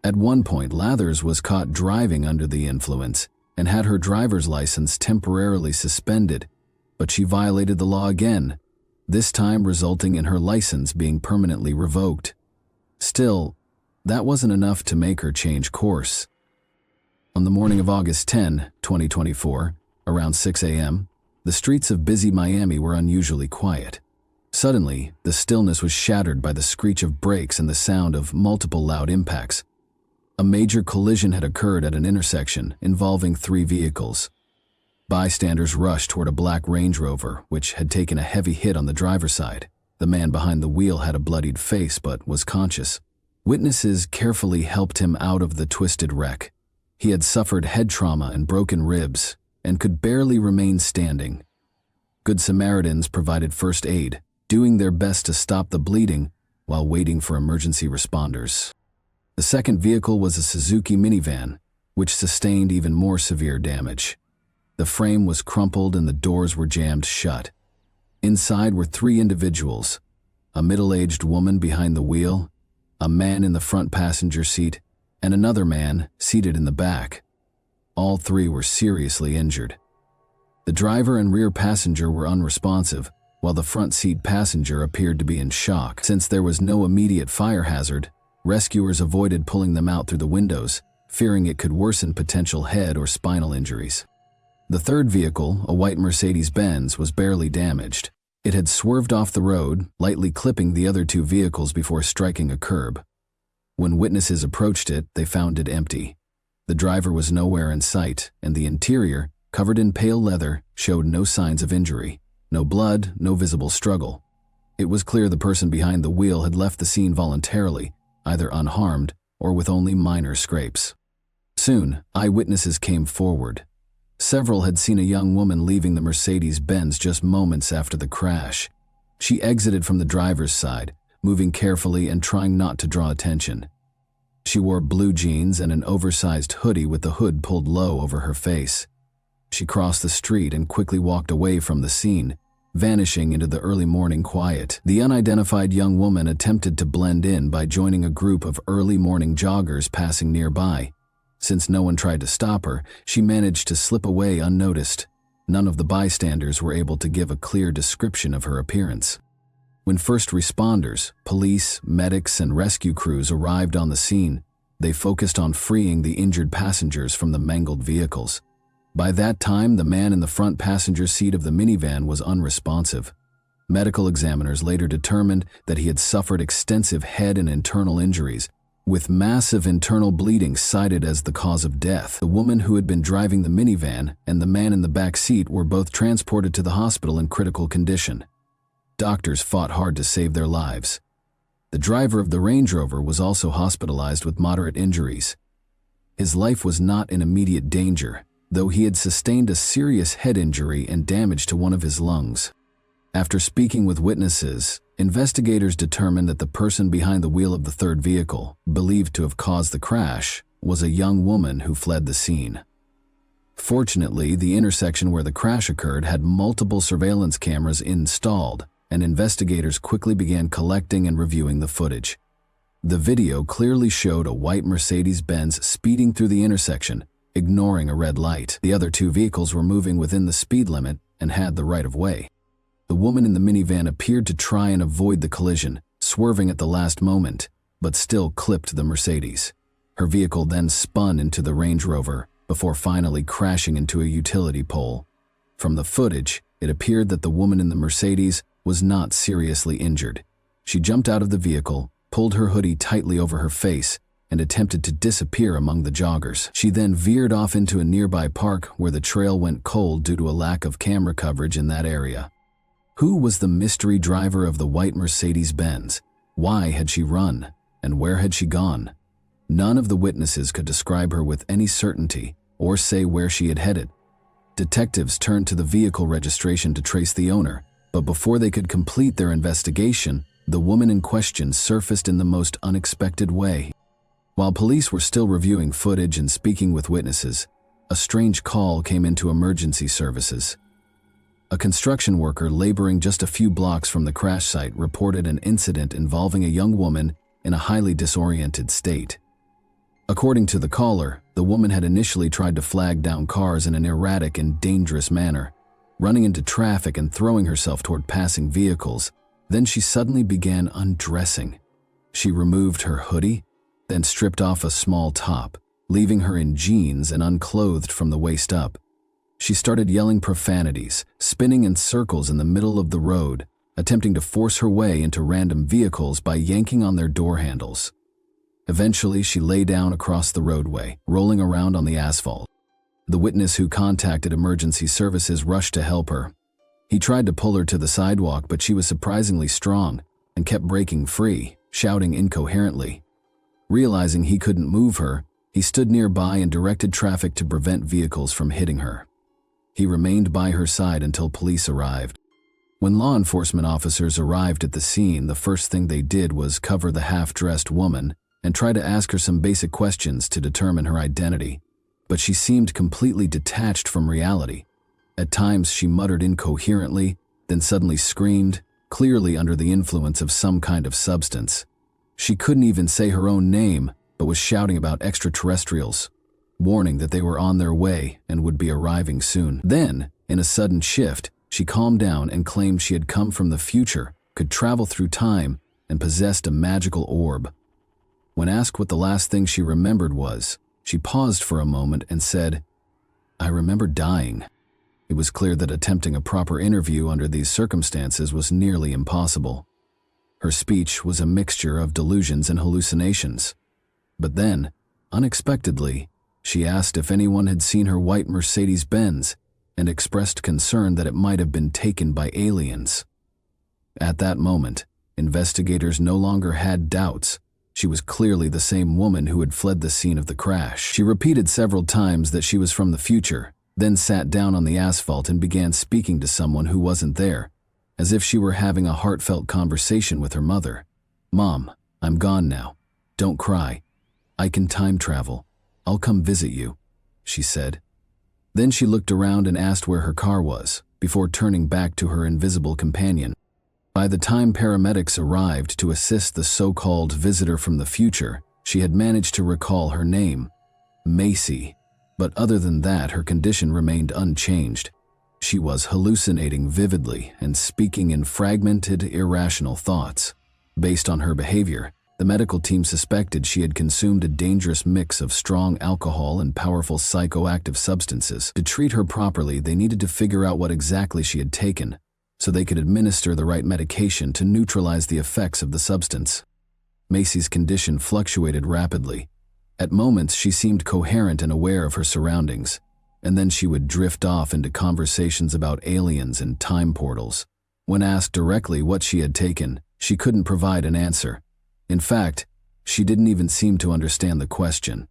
At one point, Lathers was caught driving under the influence and had her driver's license temporarily suspended, but she violated the law again, this time resulting in her license being permanently revoked. Still, that wasn't enough to make her change course. On the morning of August 10, 2024, around 6 a.m., the streets of busy Miami were unusually quiet. Suddenly, the stillness was shattered by the screech of brakes and the sound of multiple loud impacts. A major collision had occurred at an intersection involving 3 vehicles. Bystanders rushed toward a black Range Rover, which had taken a heavy hit on the driver's side. The man behind the wheel had a bloodied face but was conscious. Witnesses carefully helped him out of the twisted wreck. He had suffered head trauma and broken ribs, and could barely remain standing. Good Samaritans provided first aid, doing their best to stop the bleeding while waiting for emergency responders. The second vehicle was a Suzuki minivan, which sustained even more severe damage. The frame was crumpled and the doors were jammed shut. Inside were 3 individuals: a middle-aged woman behind the wheel, a man in the front passenger seat, and another man seated in the back. All 3 were seriously injured. The driver and rear passenger were unresponsive, while the front seat passenger appeared to be in shock. Since there was no immediate fire hazard, rescuers avoided pulling them out through the windows, fearing it could worsen potential head or spinal injuries. The third vehicle, a white Mercedes-Benz, was barely damaged. It had swerved off the road, lightly clipping the other 2 vehicles before striking a curb. When witnesses approached it, they found it empty. The driver was nowhere in sight, and the interior, covered in pale leather, showed no signs of injury. No blood, no visible struggle. It was clear the person behind the wheel had left the scene voluntarily, either unharmed or with only minor scrapes. Soon, eyewitnesses came forward. Several had seen a young woman leaving the Mercedes-Benz just moments after the crash. She exited from the driver's side, moving carefully and trying not to draw attention. She wore blue jeans and an oversized hoodie with the hood pulled low over her face. She crossed the street and quickly walked away from the scene, vanishing into the early morning quiet. The unidentified young woman attempted to blend in by joining a group of early morning joggers passing nearby. Since no one tried to stop her, she managed to slip away unnoticed. None of the bystanders were able to give a clear description of her appearance. When first responders, police, medics, and rescue crews arrived on the scene, they focused on freeing the injured passengers from the mangled vehicles. By that time, the man in the front passenger seat of the minivan was unresponsive. Medical examiners later determined that he had suffered extensive head and internal injuries, with massive internal bleeding cited as the cause of death. The woman who had been driving the minivan and the man in the back seat were both transported to the hospital in critical condition. Doctors fought hard to save their lives. The driver of the Range Rover was also hospitalized with moderate injuries. His life was not in immediate danger, though he had sustained a serious head injury and damage to one of his lungs. After speaking with witnesses, investigators determined that the person behind the wheel of the third vehicle, believed to have caused the crash, was a young woman who fled the scene. Fortunately, the intersection where the crash occurred had multiple surveillance cameras installed, and investigators quickly began collecting and reviewing the footage. The video clearly showed a white Mercedes-Benz speeding through the intersection, ignoring a red light. The other 2 vehicles were moving within the speed limit and had the right of way. The woman in the minivan appeared to try and avoid the collision, swerving at the last moment, but still clipped the Mercedes. Her vehicle then spun into the Range Rover before finally crashing into a utility pole. From the footage, it appeared that the woman in the Mercedes was not seriously injured. She jumped out of the vehicle, pulled her hoodie tightly over her face, and attempted to disappear among the joggers. She then veered off into a nearby park where the trail went cold due to a lack of camera coverage in that area. Who was the mystery driver of the white Mercedes-Benz? Why had she run? And where had she gone? None of the witnesses could describe her with any certainty or say where she had headed. Detectives turned to the vehicle registration to trace the owner, but before they could complete their investigation, the woman in question surfaced in the most unexpected way. While police were still reviewing footage and speaking with witnesses, a strange call came into emergency services. A construction worker laboring just a few blocks from the crash site reported an incident involving a young woman in a highly disoriented state. According to the caller, the woman had initially tried to flag down cars in an erratic and dangerous manner, running into traffic and throwing herself toward passing vehicles. Then she suddenly began undressing. She removed her hoodie, then stripped off a small top, leaving her in jeans and unclothed from the waist up. She started yelling profanities, spinning in circles in the middle of the road, attempting to force her way into random vehicles by yanking on their door handles. Eventually, she lay down across the roadway, rolling around on the asphalt. The witness who contacted emergency services rushed to help her. He tried to pull her to the sidewalk, but she was surprisingly strong and kept breaking free, shouting incoherently. Realizing he couldn't move her, he stood nearby and directed traffic to prevent vehicles from hitting her. He remained by her side until police arrived. When law enforcement officers arrived at the scene, the first thing they did was cover the half-dressed woman and try to ask her some basic questions to determine her identity. But she seemed completely detached from reality. At times she muttered incoherently, then suddenly screamed, clearly under the influence of some kind of substance. She couldn't even say her own name, but was shouting about extraterrestrials, warning that they were on their way and would be arriving soon. Then, in a sudden shift, she calmed down and claimed she had come from the future, could travel through time, and possessed a magical orb. When asked what the last thing she remembered was, she paused for a moment and said, "I remember dying." It was clear that attempting a proper interview under these circumstances was nearly impossible. Her speech was a mixture of delusions and hallucinations. But then, unexpectedly, she asked if anyone had seen her white Mercedes-Benz and expressed concern that it might have been taken by aliens. At that moment, investigators no longer had doubts. She was clearly the same woman who had fled the scene of the crash. She repeated several times that she was from the future, then sat down on the asphalt and began speaking to someone who wasn't there, as if she were having a heartfelt conversation with her mother. "Mom, I'm gone now. Don't cry. I can time travel. I'll come visit you," she said. Then she looked around and asked where her car was, before turning back to her invisible companion. By the time paramedics arrived to assist the so-called visitor from the future, she had managed to recall her name, Macy. But other than that, her condition remained unchanged. She was hallucinating vividly and speaking in fragmented, irrational thoughts. Based on her behavior, the medical team suspected she had consumed a dangerous mix of strong alcohol and powerful psychoactive substances. To treat her properly, they needed to figure out what exactly she had taken, so they could administer the right medication to neutralize the effects of the substance. Macy's condition fluctuated rapidly. At moments, she seemed coherent and aware of her surroundings, and then she would drift off into conversations about aliens and time portals. When asked directly what she had taken, she couldn't provide an answer. In fact, she didn't even seem to understand the question.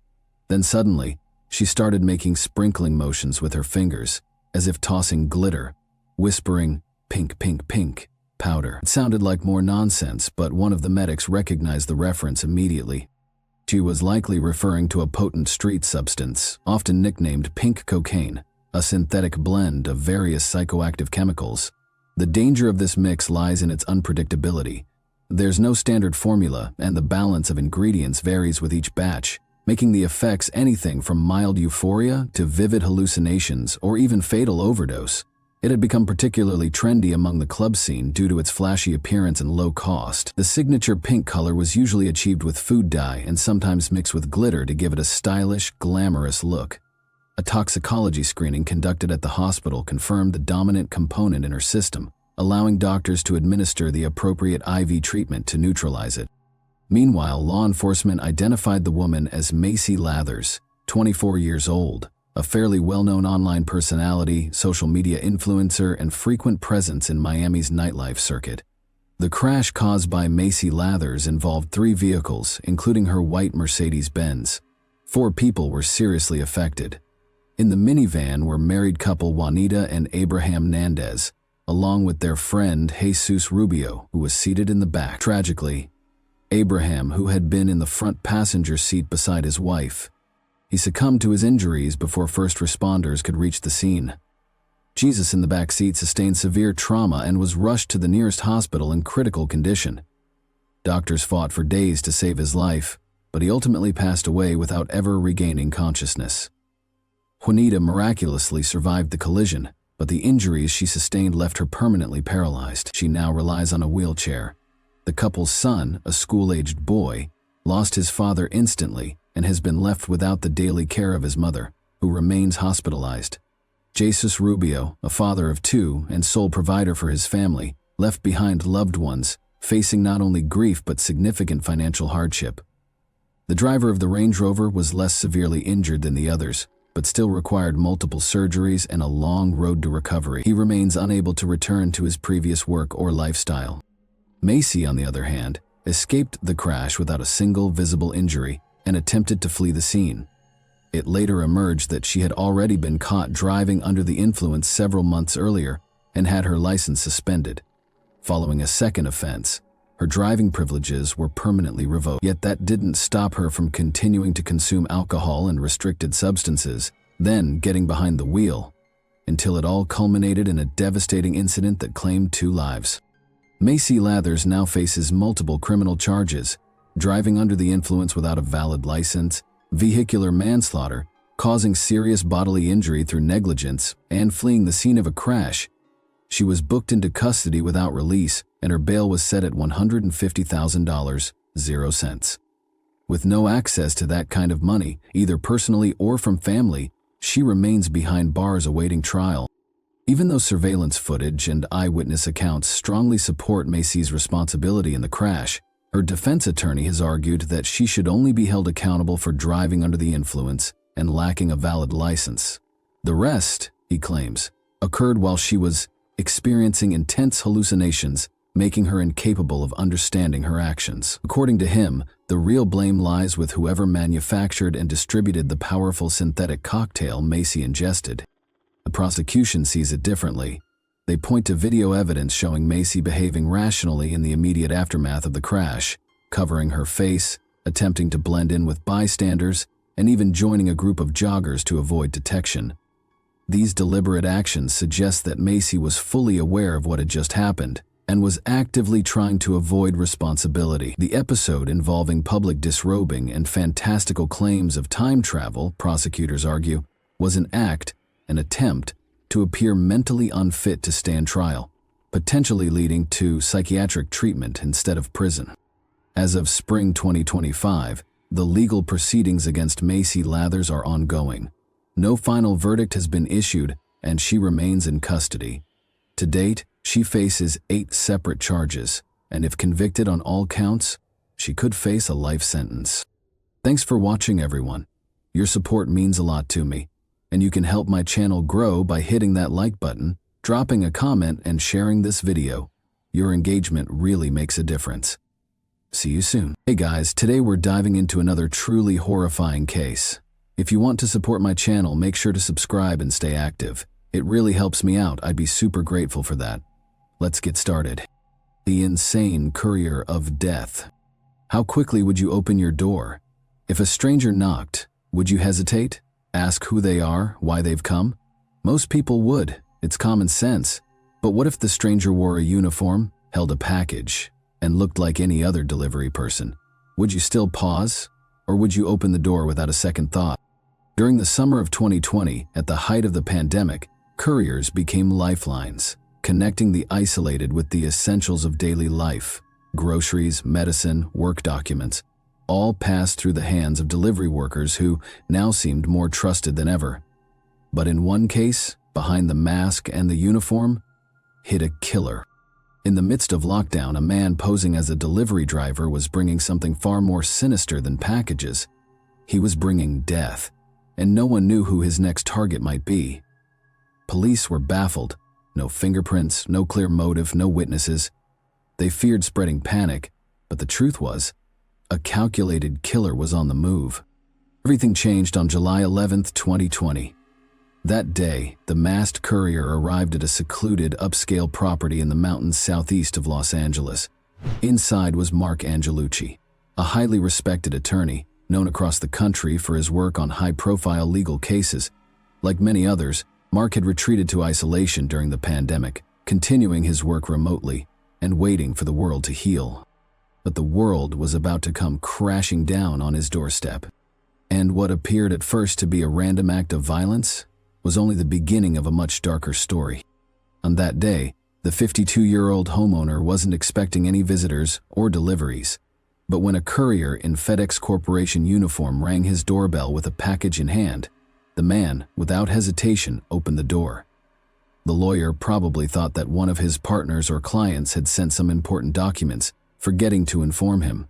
Then suddenly, she started making sprinkling motions with her fingers, as if tossing glitter, whispering, "Pink, pink, pink, powder." It sounded like more nonsense, but one of the medics recognized the reference immediately. She was likely referring to a potent street substance, often nicknamed pink cocaine, a synthetic blend of various psychoactive chemicals. The danger of this mix lies in its unpredictability. There's no standard formula, and the balance of ingredients varies with each batch, making the effects anything from mild euphoria to vivid hallucinations or even fatal overdose. It had become particularly trendy among the club scene due to its flashy appearance and low cost. The signature pink color was usually achieved with food dye and sometimes mixed with glitter to give it a stylish, glamorous look. A toxicology screening conducted at the hospital confirmed the dominant component in her system, allowing doctors to administer the appropriate IV treatment to neutralize it. Meanwhile, law enforcement identified the woman as Macy Lathers, 24 years old, a fairly well-known online personality, social media influencer, and frequent presence in Miami's nightlife circuit. The crash caused by Macy Lathers involved 3 vehicles, including her white Mercedes-Benz. 4 people were seriously affected. In the minivan were married couple Juanita and Abraham Nandez, along with their friend Jesus Rubio, who was seated in the back. Tragically, Abraham, who had been in the front passenger seat beside his wife. He succumbed to his injuries before first responders could reach the scene. Jesus, in the back seat, sustained severe trauma and was rushed to the nearest hospital in critical condition. Doctors fought for days to save his life, but he ultimately passed away without ever regaining consciousness. Juanita miraculously survived the collision, but the injuries she sustained left her permanently paralyzed. She now relies on a wheelchair. The couple's son, a school-aged boy, lost his father instantly and has been left without the daily care of his mother, who remains hospitalized. Jesus Rubio, a father of two and sole provider for his family, left behind loved ones, facing not only grief but significant financial hardship. The driver of the Range Rover was less severely injured than the others, but still required multiple surgeries and a long road to recovery. He remains unable to return to his previous work or lifestyle. Macy, on the other hand, escaped the crash without a single visible injury and attempted to flee the scene. It later emerged that she had already been caught driving under the influence several months earlier and had her license suspended. Following a second offense, her driving privileges were permanently revoked. Yet that didn't stop her from continuing to consume alcohol and restricted substances, then getting behind the wheel, until it all culminated in a devastating incident that claimed 2 lives. Macy Lathers now faces multiple criminal charges: driving under the influence without a valid license, vehicular manslaughter, causing serious bodily injury through negligence, and fleeing the scene of a crash. She was booked into custody without release, and her bail was set at $150,000, 0 cents. With no access to that kind of money, either personally or from family, she remains behind bars awaiting trial. Even though surveillance footage and eyewitness accounts strongly support Macy's responsibility in the crash, her defense attorney has argued that she should only be held accountable for driving under the influence and lacking a valid license. The rest, he claims, occurred while she was experiencing intense hallucinations, making her incapable of understanding her actions. According to him, the real blame lies with whoever manufactured and distributed the powerful synthetic cocktail Macy ingested. The prosecution sees it differently. They point to video evidence showing Macy behaving rationally in the immediate aftermath of the crash, covering her face, attempting to blend in with bystanders, and even joining a group of joggers to avoid detection. These deliberate actions suggest that Macy was fully aware of what had just happened and was actively trying to avoid responsibility. The episode, involving public disrobing and fantastical claims of time travel, prosecutors argue, was an attempt to appear mentally unfit to stand trial, potentially leading to psychiatric treatment instead of prison. As of spring 2025, the legal proceedings against Macy Lathers are ongoing. No final verdict has been issued, and she remains in custody. To date, she faces 8 separate charges, and if convicted on all counts, she could face a life sentence. Thanks for watching, everyone. Your support means a lot to me, and you can help my channel grow by hitting that like button, dropping a comment, and sharing this video. Your engagement really makes a difference. See you soon. Hey guys, today we're diving into another truly horrifying case. If you want to support my channel, make sure to subscribe and stay active. It really helps me out. I'd be super grateful for that. Let's get started. The insane courier of death. How quickly would you open your door? If a stranger knocked, would you hesitate? Ask who they are, why they've come? Most people would. It's common sense. But what if the stranger wore a uniform, held a package, and looked like any other delivery person? Would you still pause? Or would you open the door without a second thought? During the summer of 2020, at the height of the pandemic, couriers became lifelines, connecting the isolated with the essentials of daily life. Groceries, medicine, work documents, all passed through the hands of delivery workers who now seemed more trusted than ever. But in one case, behind the mask and the uniform, hid a killer. In the midst of lockdown, a man posing as a delivery driver was bringing something far more sinister than packages. He was bringing death, and no one knew who his next target might be. Police were baffled. No fingerprints, no clear motive, no witnesses. They feared spreading panic, but the truth was, a calculated killer was on the move. Everything changed on July 11th, 2020. That day, the masked courier arrived at a secluded, upscale property in the mountains southeast of Los Angeles. Inside was Mark Angelucci, a highly respected attorney, known across the country for his work on high-profile legal cases. Like many others, Mark had retreated to isolation during the pandemic, continuing his work remotely and waiting for the world to heal. But the world was about to come crashing down on his doorstep. And what appeared at first to be a random act of violence was only the beginning of a much darker story. On that day, the 52-year-old homeowner wasn't expecting any visitors or deliveries. But when a courier in FedEx Corporation uniform rang his doorbell with a package in hand, the man, without hesitation, opened the door. The lawyer probably thought that one of his partners or clients had sent some important documents, forgetting to inform him.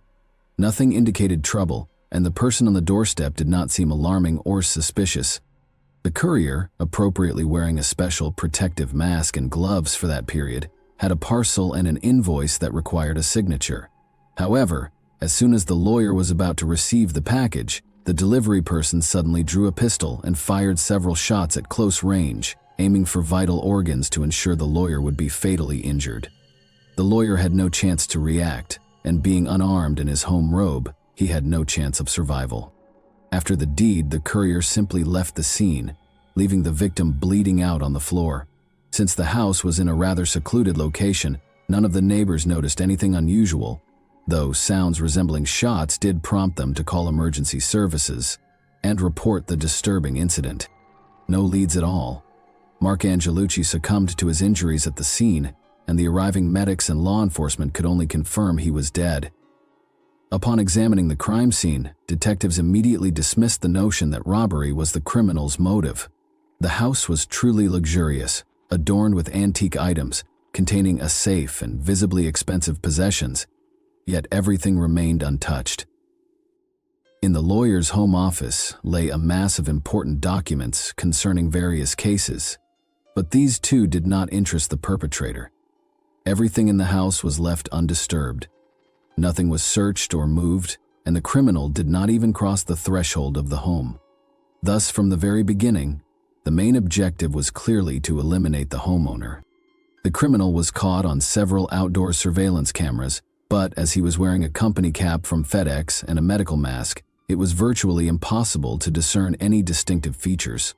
Nothing indicated trouble, and the person on the doorstep did not seem alarming or suspicious. The courier, appropriately wearing a special protective mask and gloves for that period, had a parcel and an invoice that required a signature. However, as soon as the lawyer was about to receive the package, the delivery person suddenly drew a pistol and fired several shots at close range, aiming for vital organs to ensure the lawyer would be fatally injured. The lawyer had no chance to react, and being unarmed in his home robe, he had no chance of survival. After the deed, the courier simply left the scene, leaving the victim bleeding out on the floor. Since the house was in a rather secluded location, none of the neighbors noticed anything unusual, though sounds resembling shots did prompt them to call emergency services and report the disturbing incident. No leads at all. Mark Angelucci succumbed to his injuries at the scene, and the arriving medics and law enforcement could only confirm he was dead. Upon examining the crime scene, detectives immediately dismissed the notion that robbery was the criminal's motive. The house was truly luxurious, adorned with antique items, containing a safe and visibly expensive possessions, yet everything remained untouched. In the lawyer's home office lay a mass of important documents concerning various cases, but these too did not interest the perpetrator. Everything in the house was left undisturbed. Nothing was searched or moved, and the criminal did not even cross the threshold of the home. Thus, from the very beginning, the main objective was clearly to eliminate the homeowner. The criminal was caught on several outdoor surveillance cameras, but as he was wearing a company cap from FedEx and a medical mask, it was virtually impossible to discern any distinctive features.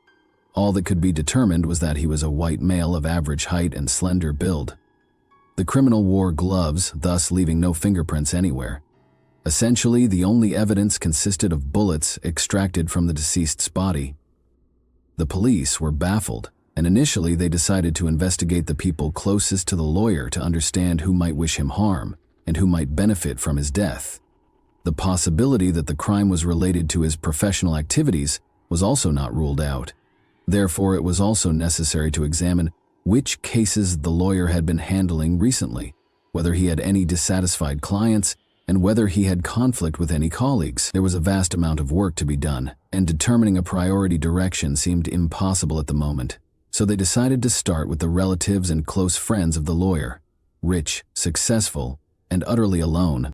All that could be determined was that he was a white male of average height and slender build. The criminal wore gloves, thus leaving no fingerprints anywhere. Essentially, the only evidence consisted of bullets extracted from the deceased's body. The police were baffled, and initially they decided to investigate the people closest to the lawyer to understand who might wish him harm and who might benefit from his death. The possibility that the crime was related to his professional activities was also not ruled out. Therefore, it was also necessary to examine which cases the lawyer had been handling recently, whether he had any dissatisfied clients, and whether he had conflict with any colleagues. There was a vast amount of work to be done, and determining a priority direction seemed impossible at the moment. So they decided to start with the relatives and close friends of the lawyer, rich, successful, and utterly alone.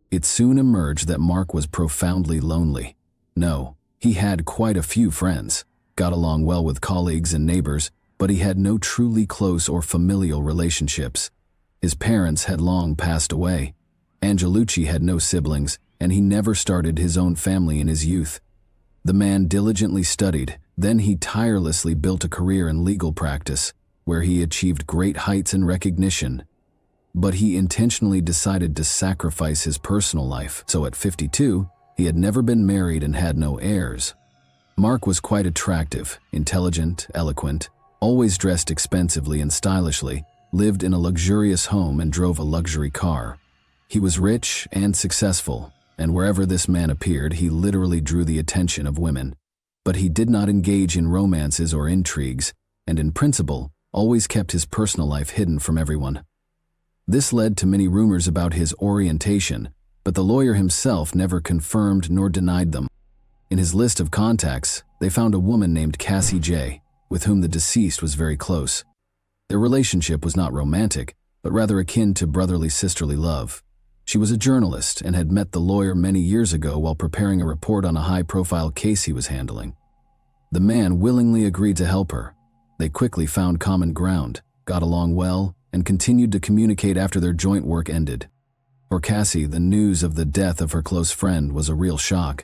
It soon emerged that Mark was profoundly lonely. No, he had quite a few friends, got along well with colleagues and neighbors, but he had no truly close or familial relationships. His parents had long passed away. Angelucci had no siblings, and he never started his own family in his youth. The man diligently studied, then he tirelessly built a career in legal practice, where he achieved great heights and recognition. But he intentionally decided to sacrifice his personal life, so at 52, he had never been married and had no heirs. Mark was quite attractive, intelligent, eloquent, always dressed expensively and stylishly, lived in a luxurious home and drove a luxury car. He was rich and successful, and wherever this man appeared, he literally drew the attention of women. But he did not engage in romances or intrigues, and in principle, always kept his personal life hidden from everyone. This led to many rumors about his orientation, but the lawyer himself never confirmed nor denied them. In his list of contacts, they found a woman named Cassie J., with whom the deceased was very close. Their relationship was not romantic, but rather akin to brotherly sisterly love. She was a journalist and had met the lawyer many years ago while preparing a report on a high-profile case he was handling. The man willingly agreed to help her. They quickly found common ground, got along well, and continued to communicate after their joint work ended. For Cassie, the news of the death of her close friend was a real shock.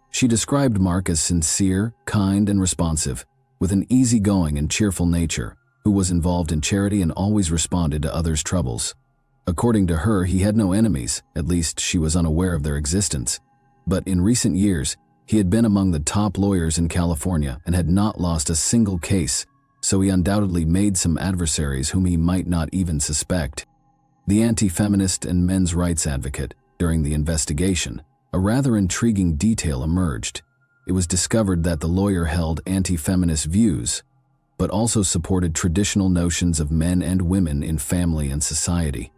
She described Mark as sincere, kind, and responsive, with an easygoing and cheerful nature, who was involved in charity and always responded to others' troubles. According to her, he had no enemies, at least she was unaware of their existence. But in recent years, he had been among the top lawyers in California and had not lost a single case, so he undoubtedly made some adversaries whom he might not even suspect. The anti-feminist and men's rights advocate, during the investigation, a rather intriguing detail emerged. It was discovered that the lawyer held anti-feminist views, but also supported traditional notions of men and women in family and society.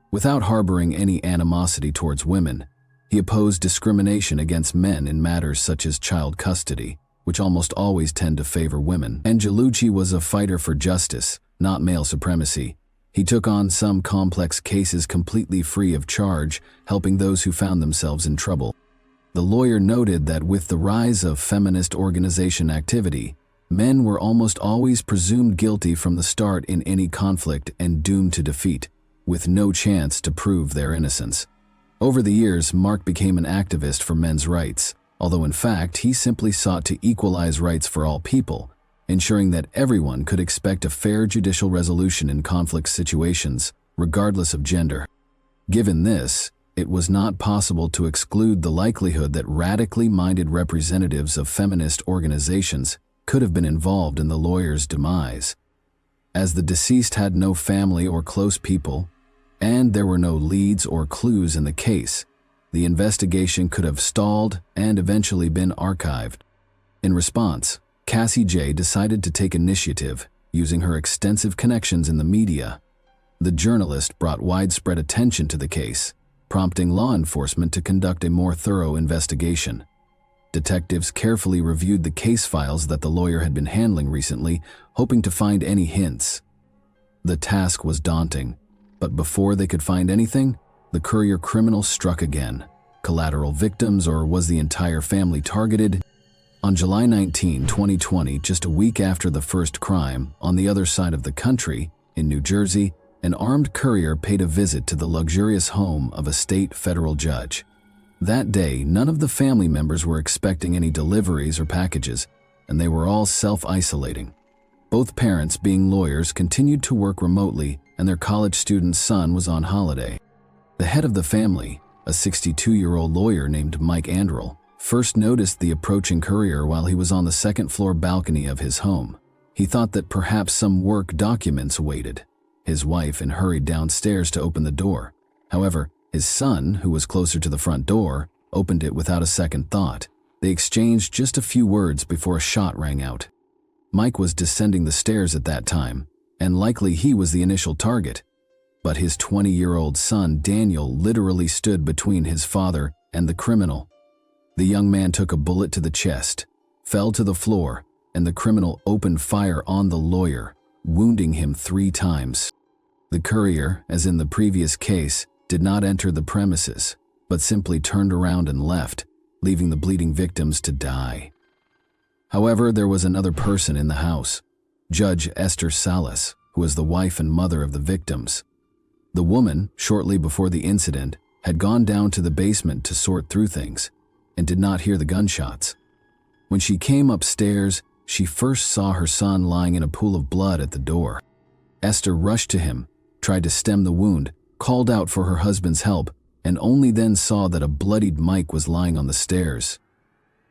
Without harboring any animosity towards women, he opposed discrimination against men in matters such as child custody, which almost always tend to favor women. Angelucci was a fighter for justice, not male supremacy. He took on some complex cases completely free of charge, helping those who found themselves in trouble. The lawyer noted that with the rise of feminist organization activity, men were almost always presumed guilty from the start in any conflict and doomed to defeat, with no chance to prove their innocence. Over the years, Mark became an activist for men's rights, although in fact he simply sought to equalize rights for all people, ensuring that everyone could expect a fair judicial resolution in conflict situations, regardless of gender. Given this, it was not possible to exclude the likelihood that radically minded representatives of feminist organizations could have been involved in the lawyer's demise. As the deceased had no family or close people, and there were no leads or clues in the case, the investigation could have stalled and eventually been archived. In response, Cassie J. decided to take initiative, using her extensive connections in the media. The journalist brought widespread attention to the case, prompting law enforcement to conduct a more thorough investigation. Detectives carefully reviewed the case files that the lawyer had been handling recently, hoping to find any hints. The task was daunting, but before they could find anything, the courier criminal struck again. Collateral victims, or was the entire family targeted? On July 19, 2020, just a week after the first crime, on the other side of the country, in New Jersey, an armed courier paid a visit to the luxurious home of a state federal judge. That day, none of the family members were expecting any deliveries or packages, and they were all self-isolating. Both parents, being lawyers, continued to work remotely, and their college student son was on holiday. The head of the family, a 62-year-old lawyer named Mike Anderl, first noticed the approaching courier while he was on the second-floor balcony of his home. He thought that perhaps some work documents awaited his wife and hurried downstairs to open the door. However, his son, who was closer to the front door, opened it without a second thought. They exchanged just a few words before a shot rang out. Mike was descending the stairs at that time, and likely he was the initial target. But his 20-year-old son, Daniel, literally stood between his father and the criminal. The young man took a bullet to the chest, fell to the floor, and the criminal opened fire on the lawyer, wounding him 3 times. The courier, as in the previous case, did not enter the premises, but simply turned around and left, leaving the bleeding victims to die. However, there was another person in the house, Judge Esther Salas, who was the wife and mother of the victims. The woman, shortly before the incident, had gone down to the basement to sort through things and did not hear the gunshots. When she came upstairs, she first saw her son lying in a pool of blood at the door. Esther rushed to him, tried to stem the wound, called out for her husband's help, and only then saw that a bloodied Mike was lying on the stairs.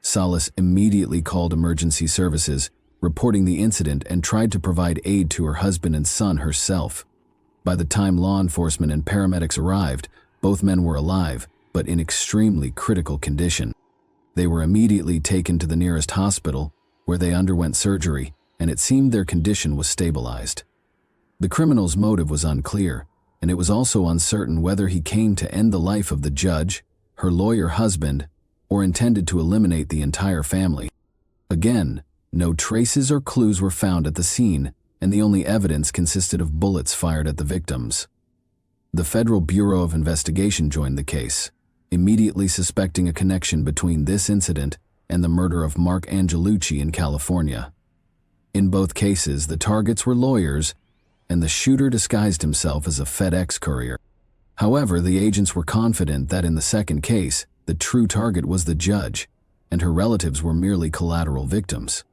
Salas immediately called emergency services, reporting the incident, and tried to provide aid to her husband and son herself. By the time law enforcement and paramedics arrived, both men were alive, but in extremely critical condition. They were immediately taken to the nearest hospital, where they underwent surgery, and it seemed their condition was stabilized. The criminal's motive was unclear, and it was also uncertain whether he came to end the life of the judge, her lawyer husband, or intended to eliminate the entire family. Again, no traces or clues were found at the scene, and the only evidence consisted of bullets fired at the victims. The Federal Bureau of Investigation joined the case, immediately suspecting a connection between this incident and the murder of Mark Angelucci in California. In both cases, the targets were lawyers, and the shooter disguised himself as a FedEx courier. However, the agents were confident that in the second case, the true target was the judge, and her relatives were merely collateral victims.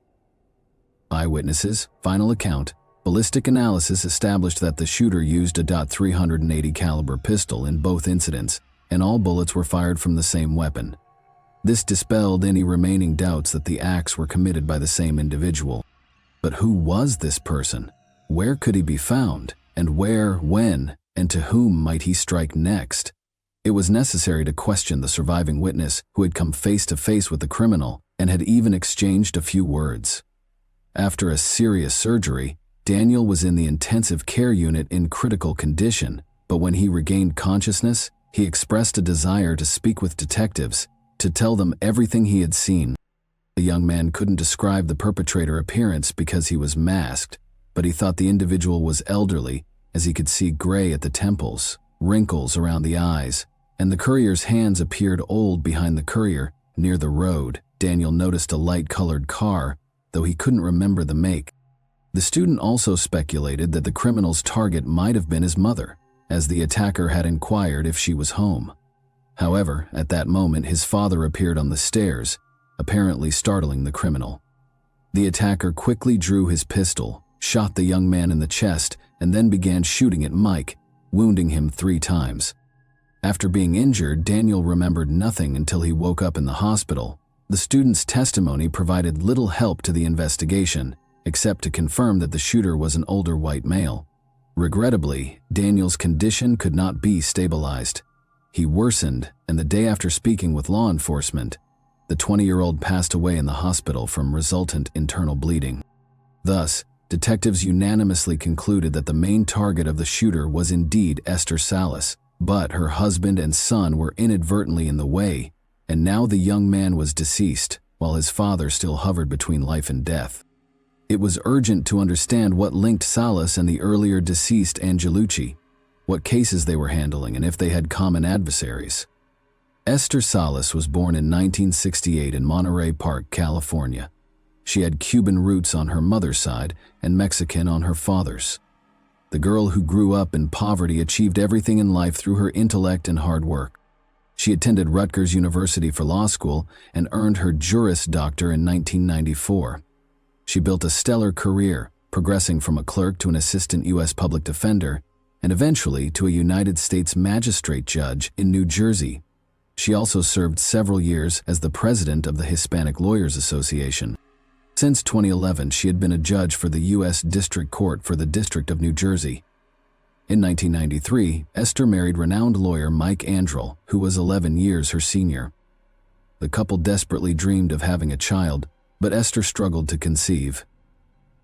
Eyewitnesses, final account, ballistic analysis established that the shooter used a .380 caliber pistol in both incidents, and all bullets were fired from the same weapon. This dispelled any remaining doubts that the acts were committed by the same individual. But who was this person? Where could he be found? And where, when, and to whom might he strike next? It was necessary to question the surviving witness who had come face to face with the criminal and had even exchanged a few words. After a serious surgery, Daniel was in the intensive care unit in critical condition, but when he regained consciousness, he expressed a desire to speak with detectives, to tell them everything he had seen. The young man couldn't describe the perpetrator appearance because he was masked, but he thought the individual was elderly, as he could see gray at the temples, wrinkles around the eyes, and the courier's hands appeared old behind the courier. Near the road, Daniel noticed a light-colored car, though he couldn't remember the make. The student also speculated that the criminal's target might have been his mother, as the attacker had inquired if she was home. However, at that moment his father appeared on the stairs, apparently startling the criminal. The attacker quickly drew his pistol, shot the young man in the chest, and then began shooting at Mike, wounding him 3 times. After being injured, Daniel remembered nothing until he woke up in the hospital. The student's testimony provided little help to the investigation, except to confirm that the shooter was an older white male. Regrettably, Daniel's condition could not be stabilized. He worsened, and the day after speaking with law enforcement, the 20-year-old passed away in the hospital from resultant internal bleeding. Thus, detectives unanimously concluded that the main target of the shooter was indeed Esther Salas, but her husband and son were inadvertently in the way, and now the young man was deceased, while his father still hovered between life and death. It was urgent to understand what linked Salas and the earlier deceased Angelucci, what cases they were handling, and if they had common adversaries. Esther Salas was born in 1968 in Monterey Park, California. She had Cuban roots on her mother's side and Mexican on her father's. The girl who grew up in poverty achieved everything in life through her intellect and hard work. She attended Rutgers University for law school and earned her Juris Doctor in 1994. She built a stellar career, progressing from a clerk to an assistant U.S. public defender, and eventually to a United States magistrate judge in New Jersey. She also served several years as the president of the Hispanic Lawyers Association. Since 2011, she had been a judge for the U.S. District Court for the District of New Jersey. In 1993, Esther married renowned lawyer Mike Andrel, who was 11 years her senior. The couple desperately dreamed of having a child, but Esther struggled to conceive.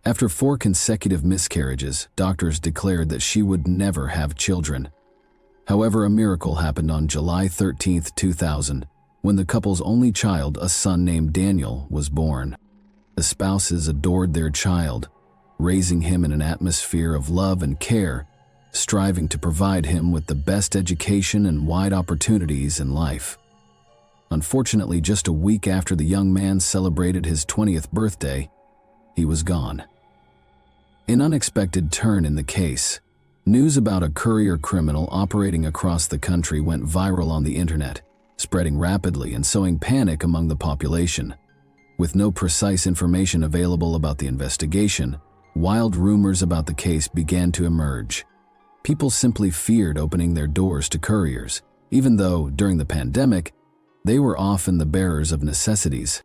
After 4 consecutive miscarriages, doctors declared that she would never have children. However, a miracle happened on July 13, 2000, when the couple's only child, a son named Daniel, was born. The spouses adored their child, raising him in an atmosphere of love and care, striving to provide him with the best education and wide opportunities in life. Unfortunately, just a week after the young man celebrated his 20th birthday, he was gone. An unexpected turn in the case. News about a courier criminal operating across the country went viral on the internet, spreading rapidly and sowing panic among the population. With no precise information available about the investigation, wild rumors about the case began to emerge. People simply feared opening their doors to couriers, even though, during the pandemic, they were often the bearers of necessities.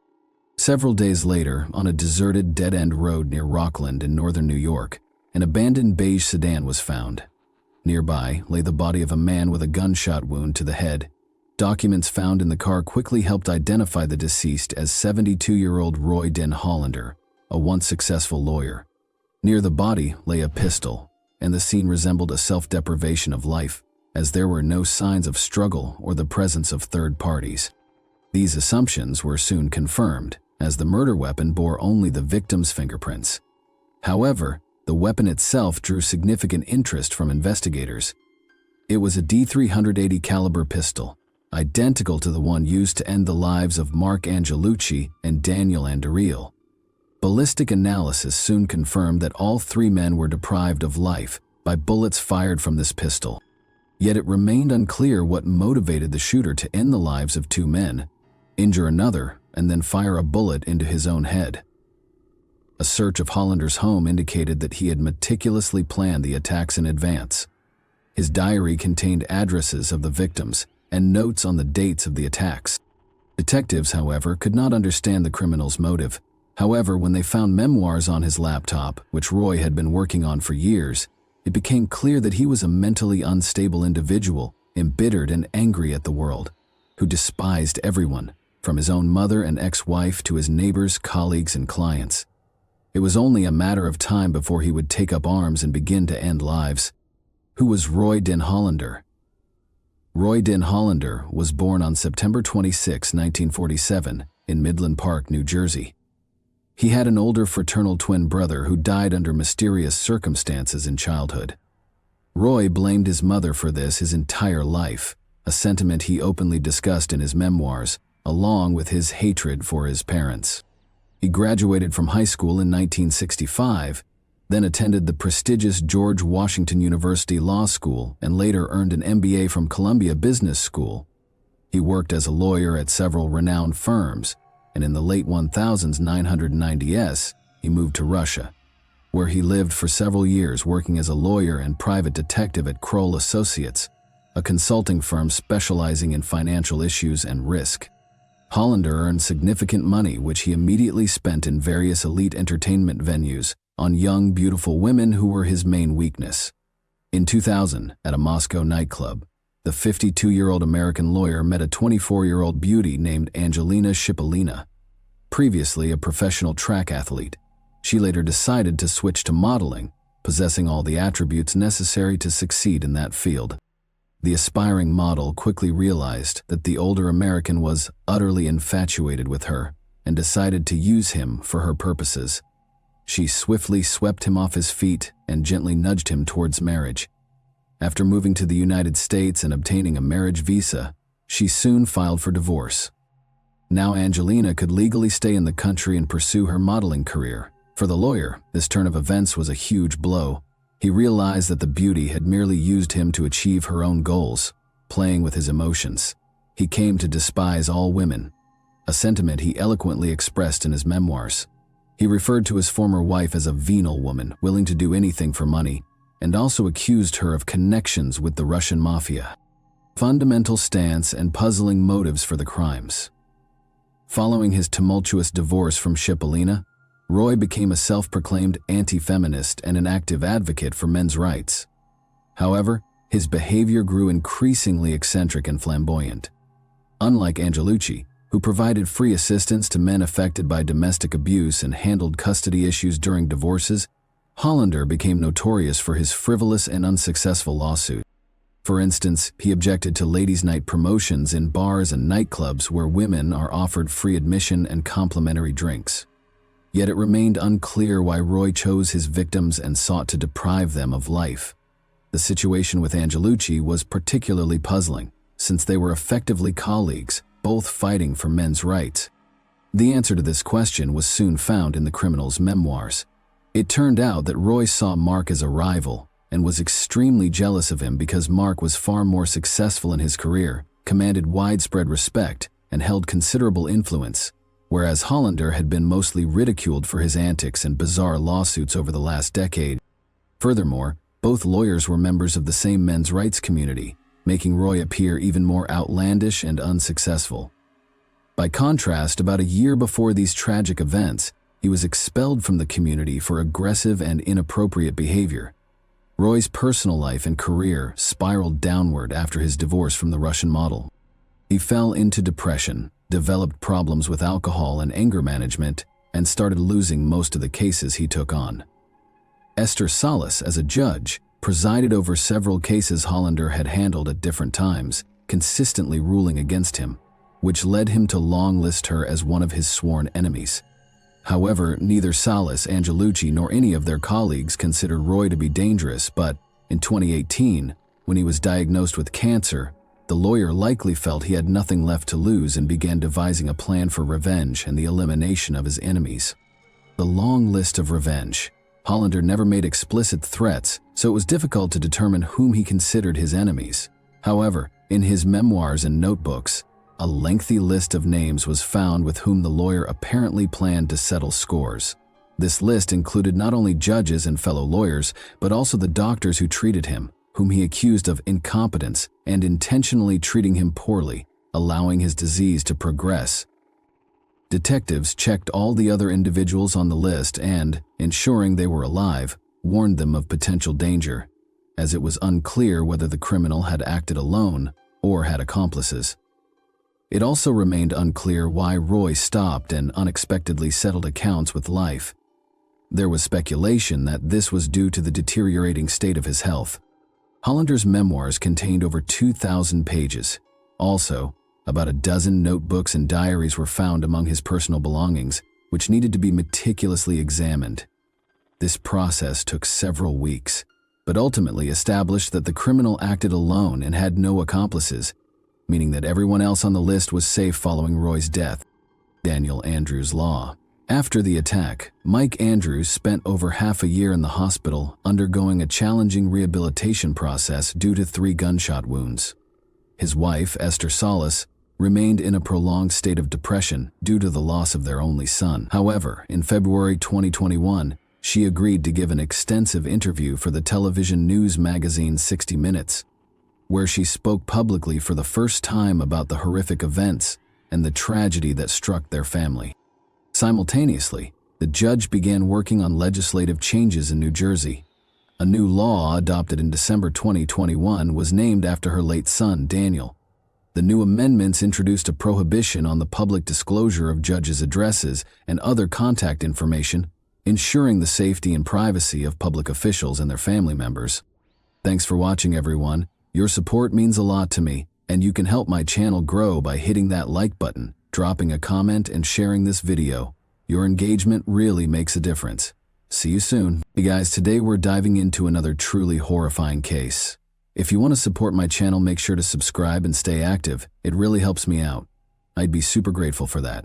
Several days later, on a deserted dead-end road near Rockland in northern New York, an abandoned beige sedan was found. Nearby lay the body of a man with a gunshot wound to the head. Documents found in the car quickly helped identify the deceased as 72-year-old Roy Den Hollander, a once successful lawyer. Near the body lay a pistol, and the scene resembled a self-deprivation of life, as there were no signs of struggle or the presence of third parties. These assumptions were soon confirmed, as the murder weapon bore only the victim's fingerprints. However, the weapon itself drew significant interest from investigators. It was a .380 caliber pistol, identical to the one used to end the lives of Mark Angelucci and Daniel Andariel. Ballistic analysis soon confirmed that all 3 men were deprived of life by bullets fired from this pistol. Yet it remained unclear what motivated the shooter to end the lives of 2 men, injure another, and then fire a bullet into his own head. A search of Hollander's home indicated that he had meticulously planned the attacks in advance. His diary contained addresses of the victims and notes on the dates of the attacks. Detectives, however, could not understand the criminal's motive. However, when they found memoirs on his laptop, which Roy had been working on for years, it became clear that he was a mentally unstable individual, embittered and angry at the world, who despised everyone, from his own mother and ex-wife to his neighbors, colleagues, and clients. It was only a matter of time before he would take up arms and begin to end lives. Who was Roy den Hollander? Roy den Hollander was born on September 26, 1947, in Midland Park, New Jersey. He had an older fraternal twin brother who died under mysterious circumstances in childhood. Roy blamed his mother for this his entire life, a sentiment he openly discussed in his memoirs, along with his hatred for his parents. He graduated from high school in 1965, then attended the prestigious George Washington University Law School and later earned an MBA from Columbia Business School. He worked as a lawyer at several renowned firms, and in the late 1990s, he moved to Russia, where he lived for several years working as a lawyer and private detective at Kroll Associates, a consulting firm specializing in financial issues and risk. Hollander earned significant money, which he immediately spent in various elite entertainment venues on young, beautiful women who were his main weakness. In 2000, at a Moscow nightclub, the 52-year-old American lawyer met a 24-year-old beauty named Angelina Shipolina. Previously a professional track athlete, she later decided to switch to modeling, possessing all the attributes necessary to succeed in that field. The aspiring model quickly realized that the older American was utterly infatuated with her and decided to use him for her purposes. She swiftly swept him off his feet and gently nudged him towards marriage. After moving to the United States and obtaining a marriage visa, she soon filed for divorce. Now Angelina could legally stay in the country and pursue her modeling career. For the lawyer, this turn of events was a huge blow. He realized that the beauty had merely used him to achieve her own goals, playing with his emotions. He came to despise all women, a sentiment he eloquently expressed in his memoirs. He referred to his former wife as a venal woman, willing to do anything for money, and also accused her of connections with the Russian mafia. Fundamental stance and puzzling motives for the crimes. Following his tumultuous divorce from Shipolina, Roy became a self-proclaimed anti-feminist and an active advocate for men's rights. However, his behavior grew increasingly eccentric and flamboyant. Unlike Angelucci, who provided free assistance to men affected by domestic abuse and handled custody issues during divorces, Hollander became notorious for his frivolous and unsuccessful lawsuits. For instance, he objected to ladies' night promotions in bars and nightclubs where women are offered free admission and complimentary drinks. Yet it remained unclear why Roy chose his victims and sought to deprive them of life. The situation with Angelucci was particularly puzzling, since they were effectively colleagues, both fighting for men's rights. The answer to this question was soon found in the criminal's memoirs. It turned out that Roy saw Mark as a rival and was extremely jealous of him because Mark was far more successful in his career, commanded widespread respect, and held considerable influence, whereas Hollander had been mostly ridiculed for his antics and bizarre lawsuits over the last decade. Furthermore, both lawyers were members of the same men's rights community, making Roy appear even more outlandish and unsuccessful. By contrast, about a year before these tragic events, he was expelled from the community for aggressive and inappropriate behavior. Roy's personal life and career spiraled downward after his divorce from the Russian model. He fell into depression, developed problems with alcohol and anger management, and started losing most of the cases he took on. Esther Salas, as a judge, presided over several cases Hollander had handled at different times, consistently ruling against him, which led him to long-list her as one of his sworn enemies. However, neither Salas, Angelucci, nor any of their colleagues considered Roy to be dangerous, but in 2018, when he was diagnosed with cancer, the lawyer likely felt he had nothing left to lose and began devising a plan for revenge and the elimination of his enemies. The long list of revenge. Hollander never made explicit threats, so it was difficult to determine whom he considered his enemies. However, in his memoirs and notebooks, a lengthy list of names was found with whom the lawyer apparently planned to settle scores. This list included not only judges and fellow lawyers, but also the doctors who treated him, whom he accused of incompetence and intentionally treating him poorly, allowing his disease to progress. Detectives checked all the other individuals on the list and, ensuring they were alive, warned them of potential danger, as it was unclear whether the criminal had acted alone or had accomplices. It also remained unclear why Roy stopped and unexpectedly settled accounts with life. There was speculation that this was due to the deteriorating state of his health. Hollander's memoirs contained over 2,000 pages. Also, about a dozen notebooks and diaries were found among his personal belongings, which needed to be meticulously examined. This process took several weeks, but ultimately established that the criminal acted alone and had no accomplices, meaning that everyone else on the list was safe following Roy's death. Daniel Andrews Law. After the attack, Mike Andrews spent over half a year in the hospital undergoing a challenging rehabilitation process due to 3 gunshot wounds. His wife, Esther Salas, remained in a prolonged state of depression due to the loss of their only son. However, in February 2021, she agreed to give an extensive interview for the television news magazine 60 Minutes, where she spoke publicly for the first time about the horrific events and the tragedy that struck their family. Simultaneously, the judge began working on legislative changes in New Jersey. A new law adopted in December 2021 was named after her late son, Daniel. The new amendments introduced a prohibition on the public disclosure of judges' addresses and other contact information, ensuring the safety and privacy of public officials and their family members. Thanks for watching, everyone. Your support means a lot to me, and you can help my channel grow by hitting that like button, dropping a comment, and sharing this video. Your engagement really makes a difference. See you soon. Hey guys, today we're diving into another truly horrifying case. If you want to support my channel, make sure to subscribe and stay active. It really helps me out. I'd be super grateful for that.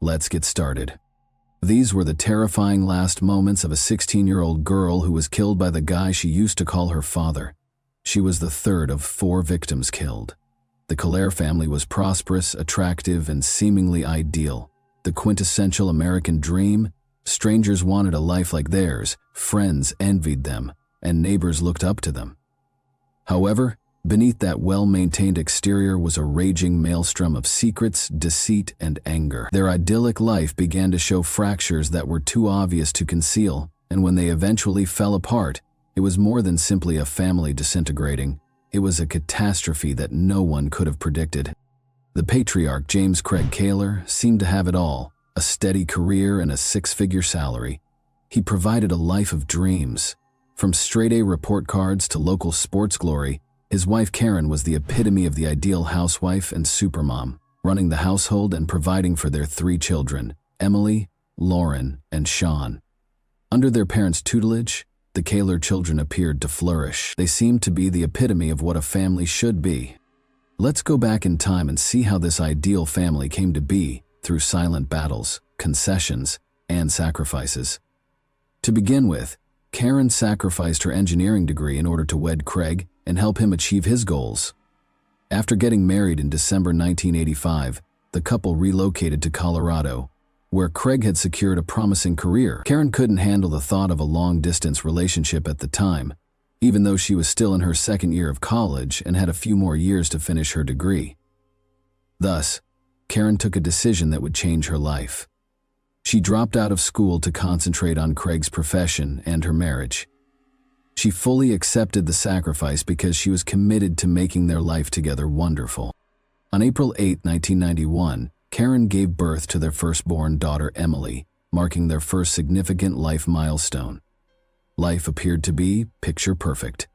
Let's get started. These were the terrifying last moments of a 16-year-old girl who was killed by the guy she used to call her father. She was the third of 4 victims killed. The Colaire family was prosperous, attractive, and seemingly ideal. The quintessential American dream. Strangers wanted a life like theirs, friends envied them, and neighbors looked up to them. However, beneath that well-maintained exterior was a raging maelstrom of secrets, deceit, and anger. Their idyllic life began to show fractures that were too obvious to conceal, and when they eventually fell apart, it was more than simply a family disintegrating. It was a catastrophe that no one could have predicted. The patriarch, James Craig Kaler, seemed to have it all: a steady career and a 6-figure salary. He provided a life of dreams. From straight-A report cards to local sports glory, his wife Karen was the epitome of the ideal housewife and supermom, running the household and providing for their 3 children, Emily, Lauren, and Sean. Under their parents' tutelage, the Kaler children appeared to flourish. They seemed to be the epitome of what a family should be. Let's go back in time and see how this ideal family came to be through silent battles, concessions, and sacrifices. To begin with, Karen sacrificed her engineering degree in order to wed Craig and help him achieve his goals. After getting married in December 1985, the couple relocated to Colorado, where Craig had secured a promising career. Karen couldn't handle the thought of a long-distance relationship at the time, even though she was still in her 2nd year of college and had a few more years to finish her degree. Thus, Karen took a decision that would change her life. She dropped out of school to concentrate on Craig's profession and her marriage. She fully accepted the sacrifice because she was committed to making their life together wonderful. On April 8, 1991, Karen gave birth to their firstborn daughter, Emily, marking their first significant life milestone. Life appeared to be picture perfect.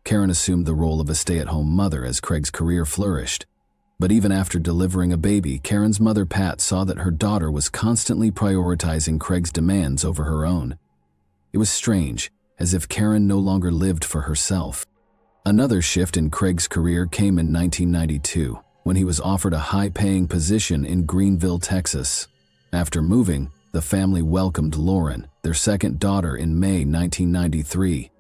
Karen assumed the role of a stay-at-home mother as Craig's career flourished. But even after delivering a baby, Karen's mother, Pat, saw that her daughter was constantly prioritizing Craig's demands over her own. It was strange, as if Karen no longer lived for herself. Another shift in Craig's career came in 1992, when he was offered a high-paying position in Greenville, Texas. After moving, the family welcomed Lauren, their second daughter, in May 1993.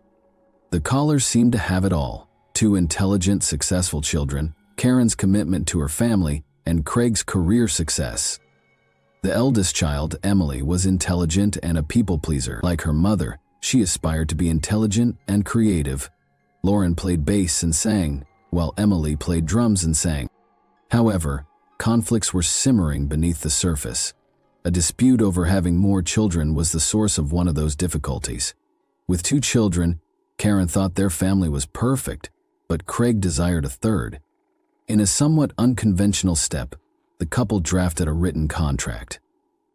The Collars seemed to have it all: two intelligent, successful children, Karen's commitment to her family, and Craig's career success. The eldest child, Emily, was intelligent and a people pleaser. Like her mother, she aspired to be intelligent and creative. Lauren played bass and sang, while Emily played drums and sang. However, conflicts were simmering beneath the surface. A dispute over having more children was the source of one of those difficulties. With two children, Karen thought their family was perfect, but Craig desired a third. In a somewhat unconventional step, the couple drafted a written contract.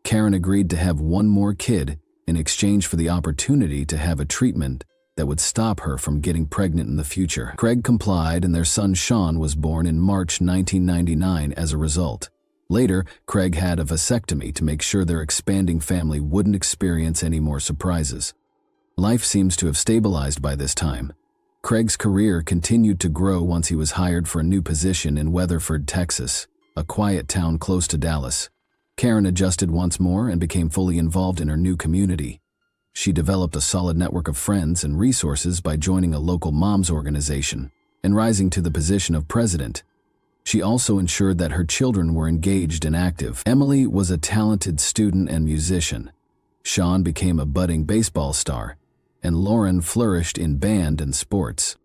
Karen agreed to have one more kid in exchange for the opportunity to have a treatment that would stop her from getting pregnant in the future. Craig complied, and their son Sean was born in March 1999 as a result. Later, Craig had a vasectomy to make sure their expanding family wouldn't experience any more surprises. Life seems to have stabilized by this time. Craig's career continued to grow once he was hired for a new position in Weatherford, Texas, a quiet town close to Dallas. Karen adjusted once more and became fully involved in her new community. She developed a solid network of friends and resources by joining a local moms organization and rising to the position of president. She also ensured that her children were engaged and active. Emily was a talented student and musician. Sean became a budding baseball star, and Lauren flourished in band and sports.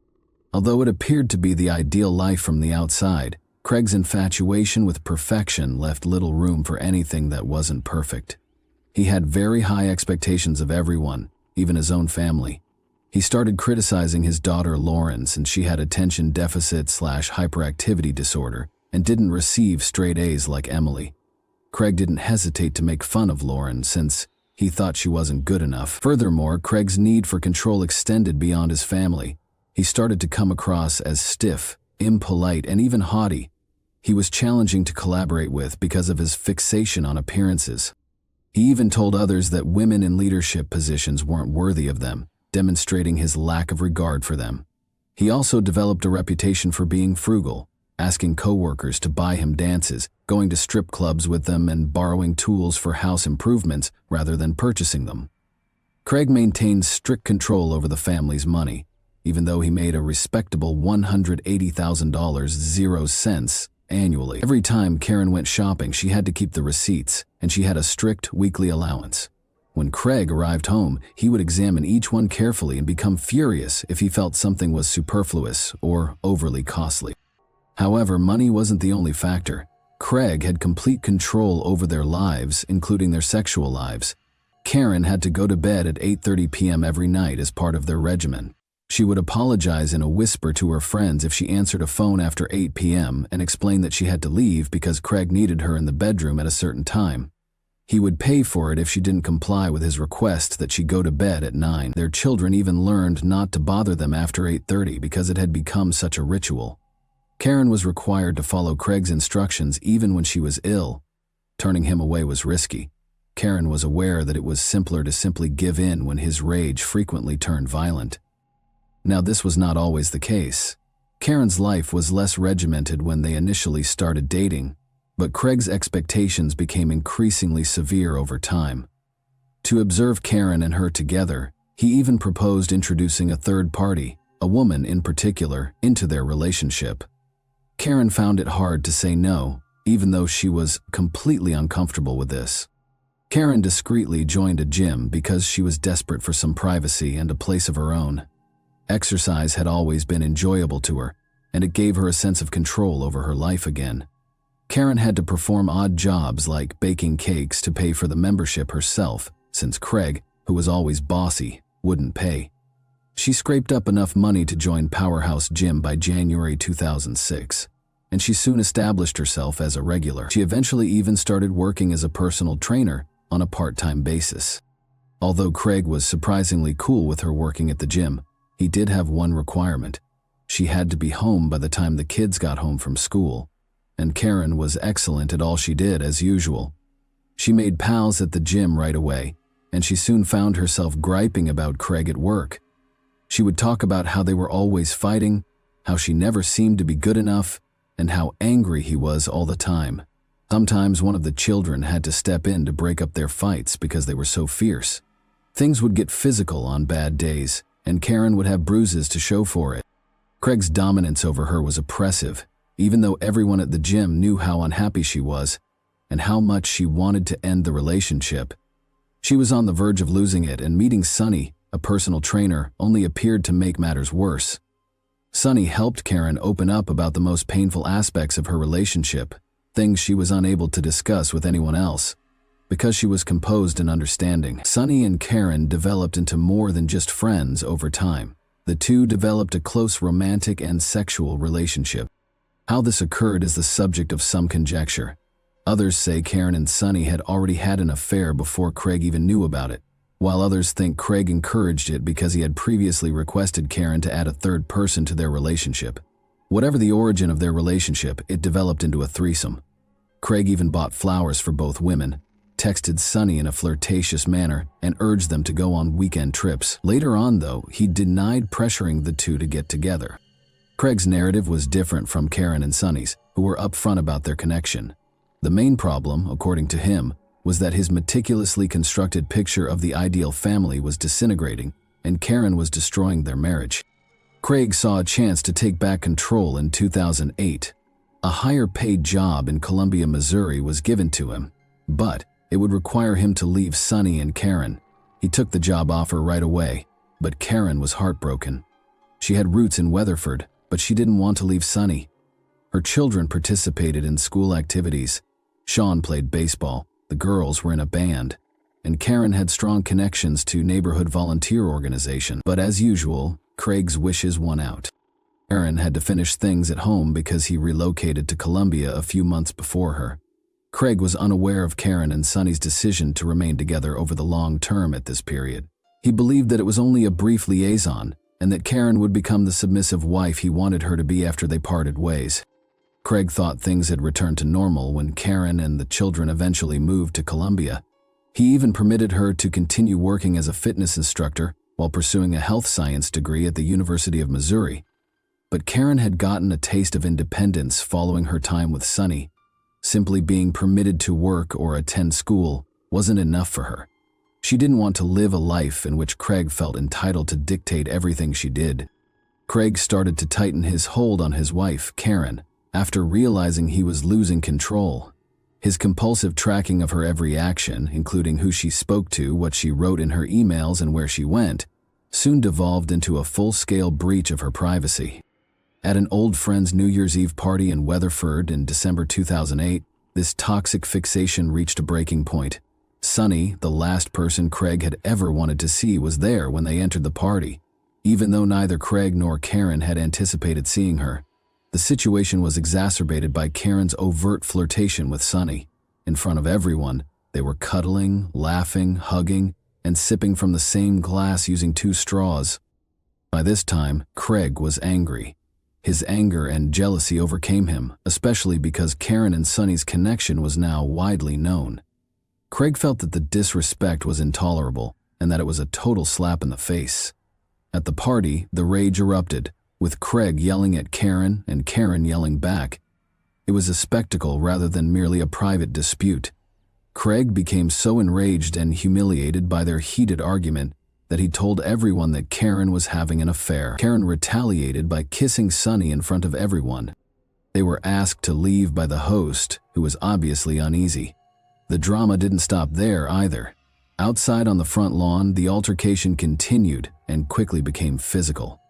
Although it appeared to be the ideal life from the outside, Craig's infatuation with perfection left little room for anything that wasn't perfect. He had very high expectations of everyone, even his own family. He started criticizing his daughter Lauren since she had attention deficit/hyperactivity disorder and didn't receive straight A's like Emily. Craig didn't hesitate to make fun of Lauren since he thought she wasn't good enough. Furthermore, Craig's need for control extended beyond his family. He started to come across as stiff, impolite, and even haughty. He was challenging to collaborate with because of his fixation on appearances. He even told others that women in leadership positions weren't worthy of them, demonstrating his lack of regard for them. He also developed a reputation for being frugal, asking coworkers to buy him dances, going to strip clubs with them, and borrowing tools for house improvements rather than purchasing them. Craig maintained strict control over the family's money, even though he made a respectable $180,000 annually. Every time Karen went shopping, she had to keep the receipts, and she had a strict weekly allowance. When Craig arrived home, he would examine each one carefully and become furious if he felt something was superfluous or overly costly. However, money wasn't the only factor. Craig had complete control over their lives, including their sexual lives. Karen had to go to bed at 8:30 p.m. every night as part of their regimen. She would apologize in a whisper to her friends if she answered a phone after 8 p.m. and explain that she had to leave because Craig needed her in the bedroom at a certain time. He would pay for it if she didn't comply with his request that she go to bed at 9. Their children even learned not to bother them after 8:30 because it had become such a ritual. Karen was required to follow Craig's instructions even when she was ill. Turning him away was risky. Karen was aware that it was simpler to simply give in when his rage frequently turned violent. Now, this was not always the case. Karen's life was less regimented when they initially started dating, but Craig's expectations became increasingly severe over time. To observe Karen and her together, he even proposed introducing a third party, a woman in particular, into their relationship. Karen found it hard to say no, even though she was completely uncomfortable with this. Karen discreetly joined a gym because she was desperate for some privacy and a place of her own. Exercise had always been enjoyable to her, and it gave her a sense of control over her life again. Karen had to perform odd jobs like baking cakes to pay for the membership herself, since Craig, who was always bossy, wouldn't pay. She scraped up enough money to join Powerhouse Gym by January 2006, and she soon established herself as a regular. She eventually even started working as a personal trainer on a part-time basis. Although Craig was surprisingly cool with her working at the gym, he did have one requirement. She had to be home by the time the kids got home from school, and Karen was excellent at all she did as usual. She made pals at the gym right away, and she soon found herself griping about Craig at work. She would talk about how they were always fighting, how she never seemed to be good enough, and how angry he was all the time. Sometimes one of the children had to step in to break up their fights because they were so fierce. Things would get physical on bad days, and Karen would have bruises to show for it. Craig's dominance over her was oppressive, even though everyone at the gym knew how unhappy she was and how much she wanted to end the relationship. She was on the verge of losing it, and meeting Sunny, a personal trainer, only appeared to make matters worse. Sunny helped Karen open up about the most painful aspects of her relationship, things she was unable to discuss with anyone else. Because she was composed and understanding, Sunny and Karen developed into more than just friends over time. The two developed a close romantic and sexual relationship. How this occurred is the subject of some conjecture. Others say Karen and Sunny had already had an affair before Craig even knew about it, while others think Craig encouraged it because he had previously requested Karen to add a third person to their relationship. Whatever the origin of their relationship, it developed into a threesome. Craig even bought flowers for both women, texted Sunny in a flirtatious manner, and urged them to go on weekend trips. Later on, though, he denied pressuring the two to get together. Craig's narrative was different from Karen and Sunny's, who were upfront about their connection. The main problem, according to him, was that his meticulously constructed picture of the ideal family was disintegrating, and Karen was destroying their marriage. Craig saw a chance to take back control in 2008. A higher-paid job in Columbia, Missouri was given to him, but it would require him to leave Sunny and Karen. He took the job offer right away, but Karen was heartbroken. She had roots in Weatherford, but she didn't want to leave Sunny. Her children participated in school activities. Sean played baseball, the girls were in a band, and Karen had strong connections to neighborhood volunteer organization. But as usual, Craig's wishes won out. Karen had to finish things at home because he relocated to Columbia a few months before her. Craig was unaware of Karen and Sunny's decision to remain together over the long term at this period. He believed that it was only a brief liaison, and that Karen would become the submissive wife he wanted her to be after they parted ways. Craig thought things had returned to normal when Karen and the children eventually moved to Columbia. He even permitted her to continue working as a fitness instructor while pursuing a health science degree at the University of Missouri. But Karen had gotten a taste of independence following her time with Sunny. Simply being permitted to work or attend school wasn't enough for her. She didn't want to live a life in which Craig felt entitled to dictate everything she did. Craig started to tighten his hold on his wife, Karen, after realizing he was losing control. His compulsive tracking of her every action, including who she spoke to, what she wrote in her emails, and where she went, soon devolved into a full-scale breach of her privacy. At an old friend's New Year's Eve party in Weatherford in December 2008, this toxic fixation reached a breaking point. Sunny, the last person Craig had ever wanted to see, was there when they entered the party, even though neither Craig nor Karen had anticipated seeing her. The situation was exacerbated by Karen's overt flirtation with Sunny. In front of everyone, they were cuddling, laughing, hugging, and sipping from the same glass using 2 straws. By this time, Craig was angry. His anger and jealousy overcame him, especially because Karen and Sunny's connection was now widely known. Craig felt that the disrespect was intolerable and that it was a total slap in the face. At the party, the rage erupted, with Craig yelling at Karen and Karen yelling back. It was a spectacle rather than merely a private dispute. Craig became so enraged and humiliated by their heated argument that he told everyone that Karen was having an affair. Karen retaliated by kissing Sunny in front of everyone. They were asked to leave by the host, who was obviously uneasy. The drama didn't stop there either. Outside on the front lawn, the altercation continued and quickly became physical.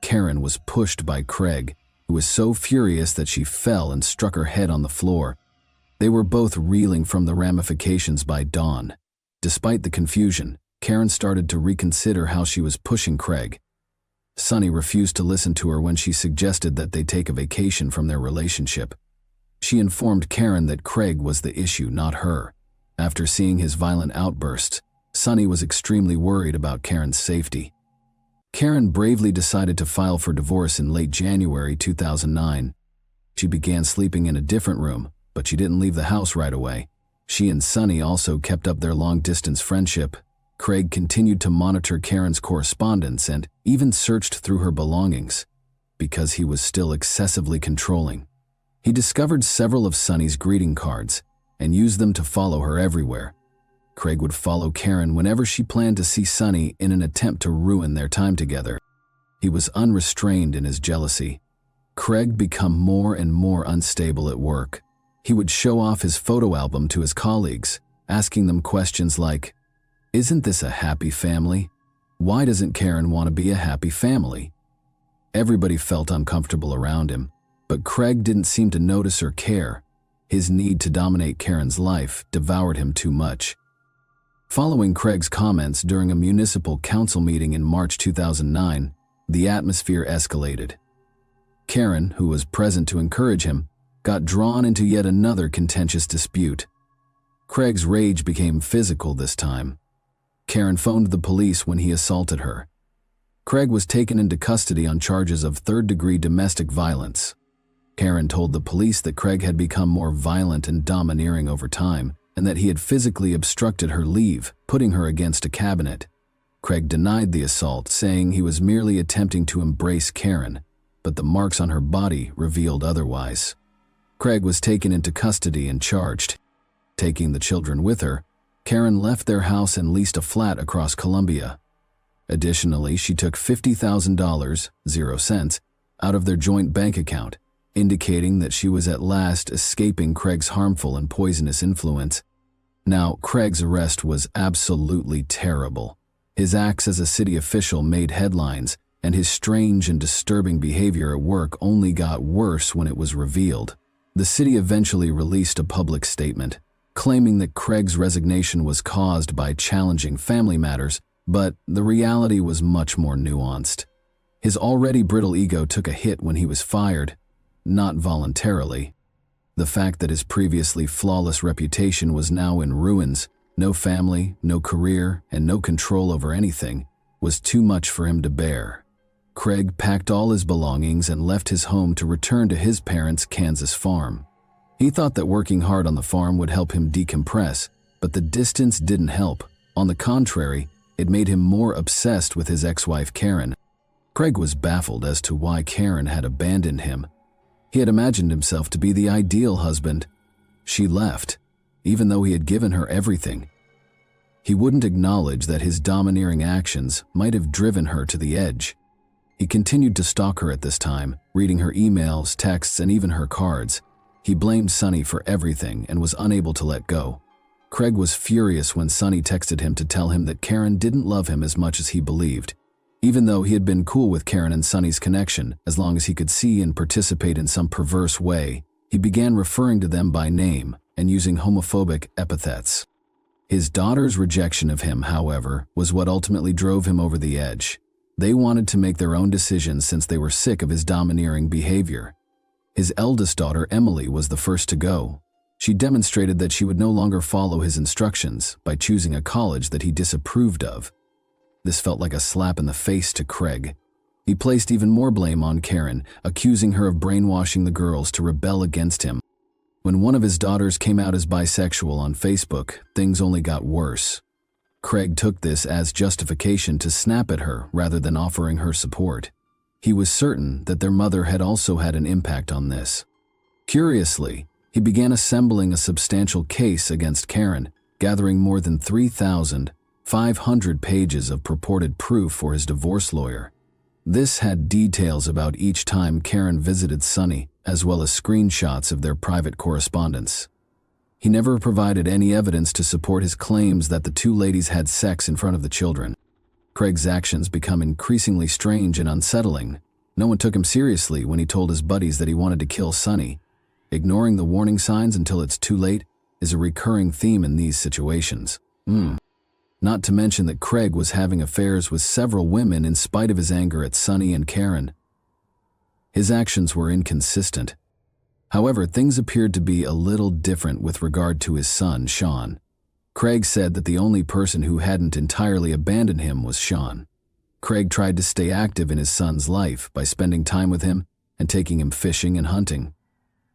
Karen was pushed by Craig, who was so furious that she fell and struck her head on the floor. They were both reeling from the ramifications by dawn. Despite the confusion, Karen started to reconsider how she was pushing Craig. Sunny refused to listen to her when she suggested that they take a vacation from their relationship. She informed Karen that Craig was the issue, not her. After seeing his violent outbursts, Sunny was extremely worried about Karen's safety. Karen bravely decided to file for divorce in late January 2009. She began sleeping in a different room, but she didn't leave the house right away. She and Sunny also kept up their long-distance friendship. Craig continued to monitor Karen's correspondence and even searched through her belongings, because he was still excessively controlling. He discovered several of Sunny's greeting cards, and used them to follow her everywhere. Craig would follow Karen whenever she planned to see Sonny in an attempt to ruin their time together. He was unrestrained in his jealousy. Craig became more and more unstable at work. He would show off his photo album to his colleagues, asking them questions like, "Isn't this a happy family? Why doesn't Karen want to be a happy family?" Everybody felt uncomfortable around him, but Craig didn't seem to notice or care. His need to dominate Karen's life devoured him too much. Following Craig's comments during a municipal council meeting in March 2009, the atmosphere escalated. Karen, who was present to encourage him, got drawn into yet another contentious dispute. Craig's rage became physical this time. Karen phoned the police when he assaulted her. Craig was taken into custody on charges of third-degree domestic violence. Karen told the police that Craig had become more violent and domineering over time, and that he had physically obstructed her leave, putting her against a cabinet. Craig denied the assault, saying he was merely attempting to embrace Karen, but the marks on her body revealed otherwise. Craig was taken into custody and charged. Taking the children with her, Karen left their house and leased a flat across Columbia. Additionally, she took $50,000, 0 cents, out of their joint bank account, indicating that she was at last escaping Craig's harmful and poisonous influence. Now, Craig's arrest was absolutely terrible. His acts as a city official made headlines, and his strange and disturbing behavior at work only got worse when it was revealed. The city eventually released a public statement, claiming that Craig's resignation was caused by challenging family matters, but the reality was much more nuanced. His already brittle ego took a hit when he was fired, not voluntarily. The fact that his previously flawless reputation was now in ruins, no family, no career, and no control over anything, was too much for him to bear. Craig packed all his belongings and left his home to return to his parents' Kansas farm. He thought that working hard on the farm would help him decompress, but the distance didn't help. On the contrary, it made him more obsessed with his ex-wife Karen. Craig was baffled as to why Karen had abandoned him. He had imagined himself to be the ideal husband. She left, even though he had given her everything. He wouldn't acknowledge that his domineering actions might have driven her to the edge. He continued to stalk her at this time, reading her emails, texts, and even her cards. He blamed Sonny for everything and was unable to let go. Craig was furious when Sonny texted him to tell him that Karen didn't love him as much as he believed. Even though he had been cool with Karen and Sonny's connection, as long as he could see and participate in some perverse way, he began referring to them by name and using homophobic epithets. His daughter's rejection of him, however, was what ultimately drove him over the edge. They wanted to make their own decisions since they were sick of his domineering behavior. His eldest daughter, Emily, was the first to go. She demonstrated that she would no longer follow his instructions by choosing a college that he disapproved of. This felt like a slap in the face to Craig. He placed even more blame on Karen, accusing her of brainwashing the girls to rebel against him. When one of his daughters came out as bisexual on Facebook, things only got worse. Craig took this as justification to snap at her rather than offering her support. He was certain that their mother had also had an impact on this. Curiously, he began assembling a substantial case against Karen, gathering more than 3,500 pages of purported proof for his divorce lawyer. This had details about each time Karen visited Sonny, as well as screenshots of their private correspondence. He never provided any evidence to support his claims that the two ladies had sex in front of the children. Craig's actions become increasingly strange and unsettling. No one took him seriously when he told his buddies that he wanted to kill Sonny. Ignoring the warning signs until it's too late is a recurring theme in these situations. Not to mention that Craig was having affairs with several women in spite of his anger at Sonny and Karen. His actions were inconsistent. However, things appeared to be a little different with regard to his son, Sean. Craig said that the only person who hadn't entirely abandoned him was Sean. Craig tried to stay active in his son's life by spending time with him and taking him fishing and hunting.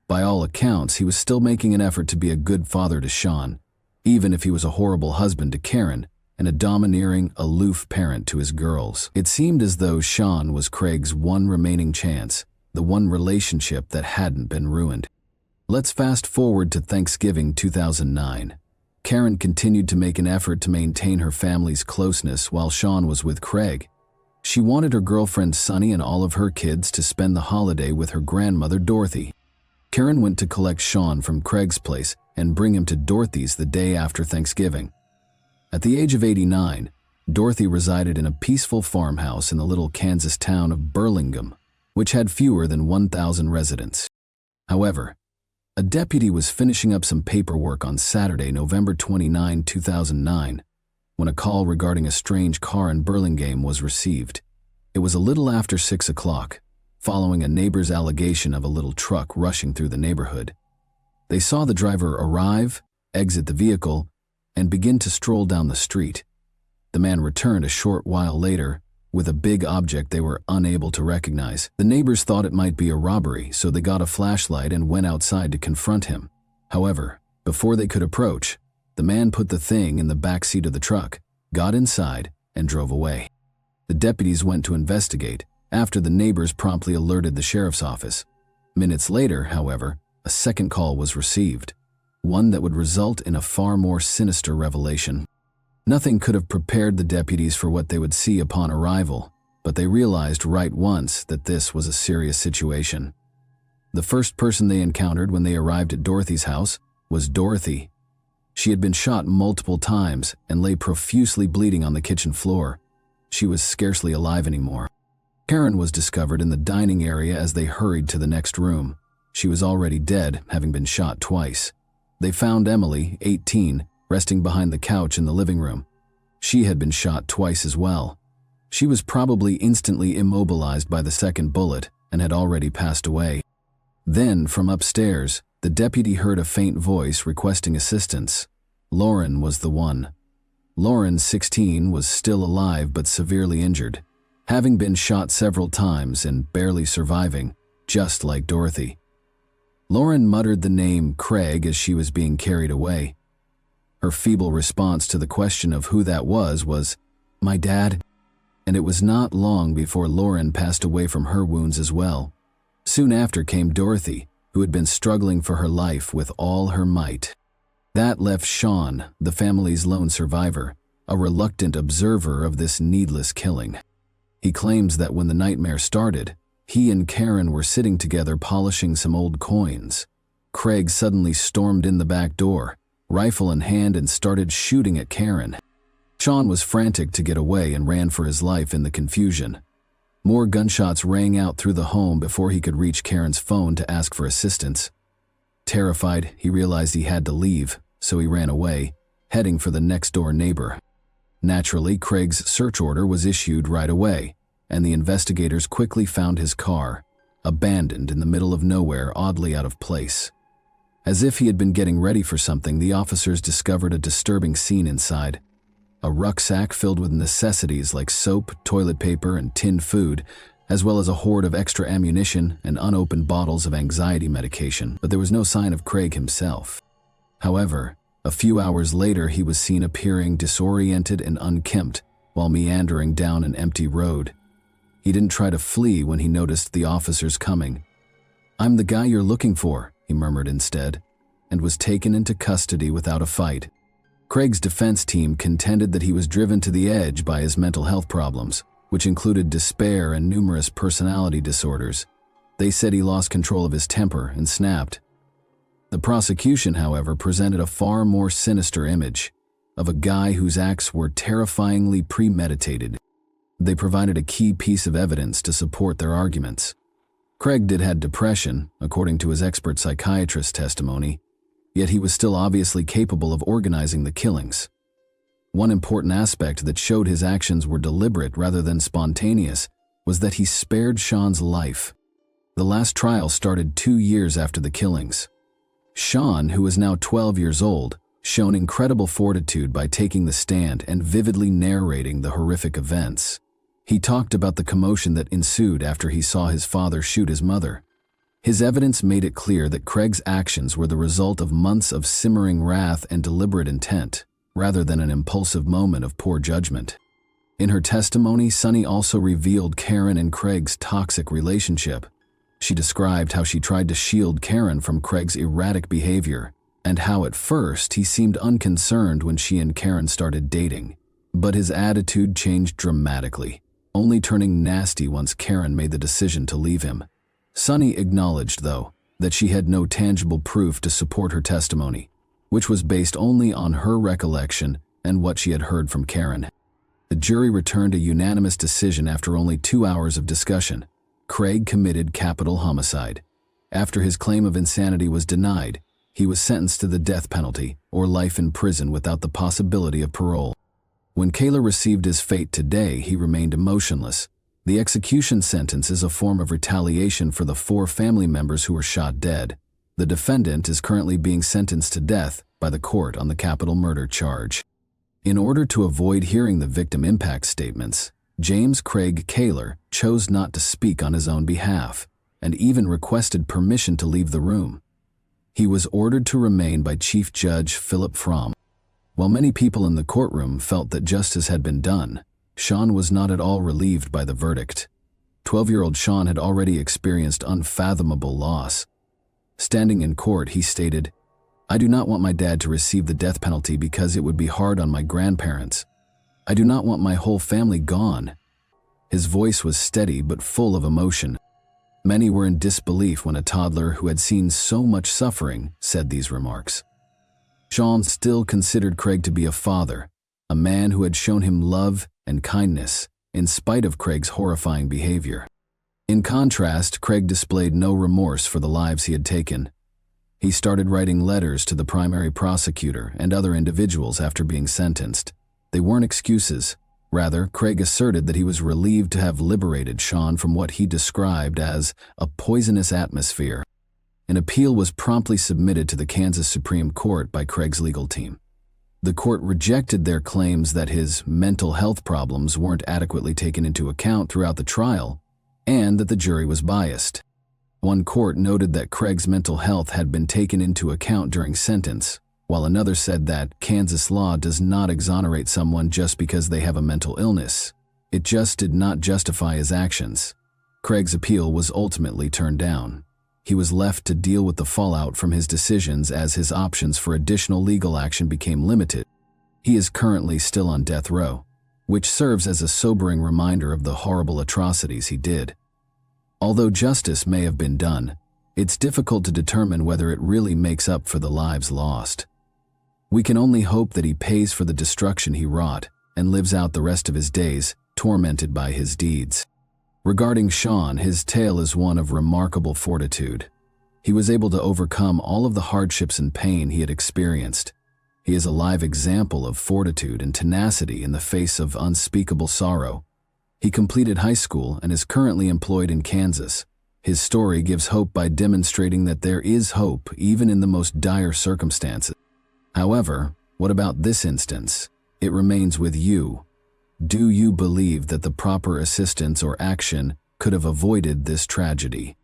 By all accounts, he was still making an effort to be a good father to Sean, even if he was a horrible husband to Karen and a domineering, aloof parent to his girls. It seemed as though Sean was Craig's one remaining chance, the one relationship that hadn't been ruined. Let's fast forward to Thanksgiving 2009. Karen continued to make an effort to maintain her family's closeness while Sean was with Craig. She wanted her girlfriend Sunny and all of her kids to spend the holiday with her grandmother Dorothy. Karen went to collect Sean from Craig's place and bring him to Dorothy's the day after Thanksgiving. At the age of 89, Dorothy resided in a peaceful farmhouse in the little Kansas town of Burlingame, which had fewer than 1,000 residents. However, a deputy was finishing up some paperwork on Saturday, November 29, 2009, when a call regarding a strange car in Burlingame was received. It was a little after 6 o'clock, following a neighbor's allegation of a little truck rushing through the neighborhood. They saw the driver arrive, exit the vehicle, and begin to stroll down the street. The man returned a short while later with a big object they were unable to recognize. The neighbors thought it might be a robbery, so they got a flashlight and went outside to confront him. However, before they could approach, the man put the thing in the back seat of the truck, got inside, and drove away. The deputies went to investigate after the neighbors promptly alerted the sheriff's office. Minutes later, however, a second call was received, one that would result in a far more sinister revelation. Nothing could have prepared the deputies for what they would see upon arrival, but they realized right once that this was a serious situation. The first person they encountered when they arrived at Dorothy's house was Dorothy. She had been shot multiple times and lay profusely bleeding on the kitchen floor. She was scarcely alive anymore. Karen was discovered in the dining area as they hurried to the next room. She was already dead, having been shot twice. They found Emily, 18, resting behind the couch in the living room. She had been shot twice as well. She was probably instantly immobilized by the second bullet and had already passed away. Then, from upstairs, the deputy heard a faint voice requesting assistance. Lauren was the one. Lauren, 16, was still alive but severely injured, having been shot several times and barely surviving, just like Dorothy. Lauren muttered the name Craig as she was being carried away. Her feeble response to the question of who that was, "My dad," and it was not long before Lauren passed away from her wounds as well. Soon after came Dorothy, who had been struggling for her life with all her might. That left Sean, the family's lone survivor, a reluctant observer of this needless killing. He claims that when the nightmare started, he and Karen were sitting together polishing some old coins. Craig suddenly stormed in the back door, rifle in hand, and started shooting at Karen. Sean was frantic to get away and ran for his life in the confusion. More gunshots rang out through the home before he could reach Karen's phone to ask for assistance. Terrified, he realized he had to leave, so he ran away, heading for the next-door neighbor. Naturally, Craig's search order was issued right away, and the investigators quickly found his car, abandoned in the middle of nowhere, oddly out of place. As if he had been getting ready for something, the officers discovered a disturbing scene inside. A rucksack filled with necessities like soap, toilet paper, and tinned food, as well as a hoard of extra ammunition and unopened bottles of anxiety medication, but there was no sign of Craig himself. However, a few hours later he was seen appearing disoriented and unkempt while meandering down an empty road. He didn't try to flee when he noticed the officers coming. "I'm the guy you're looking for," he murmured instead, and was taken into custody without a fight. Craig's defense team contended that he was driven to the edge by his mental health problems, which included despair and numerous personality disorders. They said he lost control of his temper and snapped. The prosecution, however, presented a far more sinister image of a guy whose acts were terrifyingly premeditated. They provided a key piece of evidence to support their arguments. Craig had depression, according to his expert psychiatrist's testimony, yet he was still obviously capable of organizing the killings. One important aspect that showed his actions were deliberate rather than spontaneous was that he spared Sean's life. The last trial started 2 years after the killings. Sean, who was now 12 years old, showed incredible fortitude by taking the stand and vividly narrating the horrific events. He talked about the commotion that ensued after he saw his father shoot his mother. His evidence made it clear that Craig's actions were the result of months of simmering wrath and deliberate intent, rather than an impulsive moment of poor judgment. In her testimony, Sunny also revealed Karen and Craig's toxic relationship. She described how she tried to shield Karen from Craig's erratic behavior, and how at first he seemed unconcerned when she and Karen started dating. But his attitude changed dramatically, only turning nasty once Karen made the decision to leave him. Sunny acknowledged, though, that she had no tangible proof to support her testimony, which was based only on her recollection and what she had heard from Karen. The jury returned a unanimous decision after only 2 hours of discussion. Craig committed capital homicide. After his claim of insanity was denied, he was sentenced to the death penalty or life in prison without the possibility of parole. When Kayla received his fate today, he remained emotionless. The execution sentence is a form of retaliation for the 4 family members who were shot dead. The defendant is currently being sentenced to death by the court on the capital murder charge. In order to avoid hearing the victim impact statements, James Craig Kaler chose not to speak on his own behalf, and even requested permission to leave the room. He was ordered to remain by Chief Judge Philip Fromm. While many people in the courtroom felt that justice had been done, Sean was not at all relieved by the verdict. 12-year-old Sean had already experienced unfathomable loss. Standing in court, he stated, "I do not want my dad to receive the death penalty because it would be hard on my grandparents. I do not want my whole family gone." His voice was steady but full of emotion. Many were in disbelief when a toddler who had seen so much suffering said these remarks. Sean still considered Craig to be a father, a man who had shown him love and kindness, in spite of Craig's horrifying behavior. In contrast, Craig displayed no remorse for the lives he had taken. He started writing letters to the primary prosecutor and other individuals after being sentenced. They weren't excuses. Rather, Craig asserted that he was relieved to have liberated Sean from what he described as a poisonous atmosphere. An appeal was promptly submitted to the Kansas Supreme Court by Craig's legal team. The court rejected their claims that his mental health problems weren't adequately taken into account throughout the trial, and that the jury was biased. One court noted that Craig's mental health had been taken into account during sentence, while another said that Kansas law does not exonerate someone just because they have a mental illness. It just did not justify his actions. Craig's appeal was ultimately turned down. He was left to deal with the fallout from his decisions as his options for additional legal action became limited. He is currently still on death row, which serves as a sobering reminder of the horrible atrocities he did. Although justice may have been done, it's difficult to determine whether it really makes up for the lives lost. We can only hope that he pays for the destruction he wrought and lives out the rest of his days tormented by his deeds. Regarding Sean, his tale is one of remarkable fortitude. He was able to overcome all of the hardships and pain he had experienced. He is a live example of fortitude and tenacity in the face of unspeakable sorrow. He completed high school and is currently employed in Kansas. His story gives hope by demonstrating that there is hope even in the most dire circumstances. However, what about this instance? It remains with you. Do you believe that the proper assistance or action could have avoided this tragedy?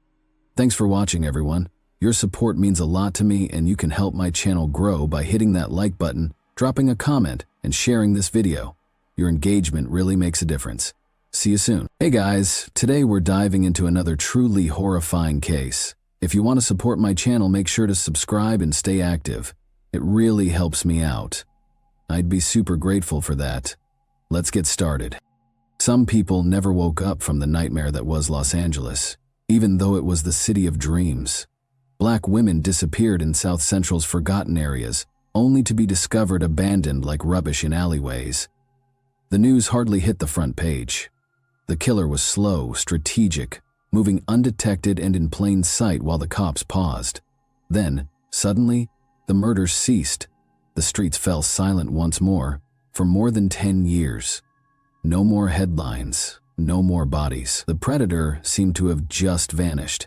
Thanks for watching, everyone. Your support means a lot to me, and you can help my channel grow by hitting that like button, dropping a comment, and sharing this video. Your engagement really makes a difference. See you soon. Hey guys, today we're diving into another truly horrifying case. If you want to support my channel, make sure to subscribe and stay active. It really helps me out. I'd be super grateful for that. Let's get started. Some people never woke up from the nightmare that was Los Angeles, even though it was the city of dreams. Black women disappeared in South Central's forgotten areas, only to be discovered abandoned like rubbish in alleyways. The news hardly hit the front page. The killer was slow, strategic, moving undetected and in plain sight while the cops paused. Then, suddenly, the murders ceased. The streets fell silent once more, for more than 10 years. No more headlines, no more bodies. The predator seemed to have just vanished.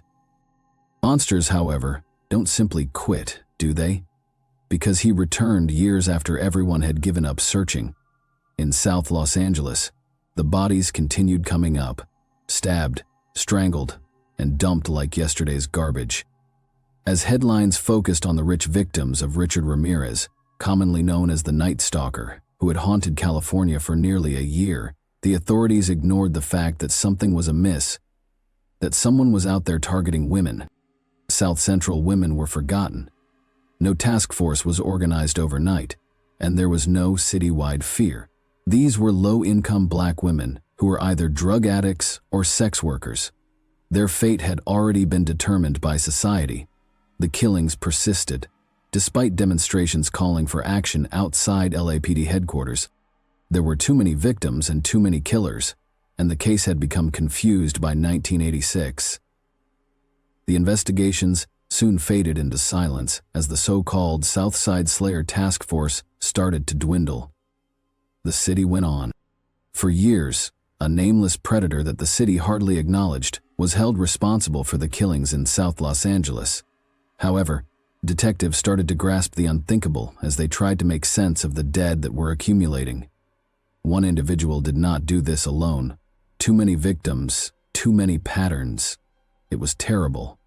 Monsters, however, don't simply quit, do they? Because he returned years after everyone had given up searching. In South Los Angeles, the bodies continued coming up, stabbed, strangled, and dumped like yesterday's garbage. As headlines focused on the rich victims of Richard Ramirez, commonly known as the Night Stalker, who had haunted California for nearly a year, the authorities ignored the fact that something was amiss. that someone was out there targeting women. South Central women were forgotten. No task force was organized overnight, and there was no citywide fear. These were low-income black women who were either drug addicts or sex workers. Their fate had already been determined by society. The killings persisted, despite demonstrations calling for action outside LAPD headquarters. There were too many victims and too many killers, and the case had become confused by 1986. The investigations soon faded into silence as the so-called Southside Slayer Task Force started to dwindle. The city went on. For years, a nameless predator that the city hardly acknowledged was held responsible for the killings in South Los Angeles. However, detectives started to grasp the unthinkable as they tried to make sense of the dead that were accumulating. One individual did not do this alone. Too many victims, too many patterns. It was terrible.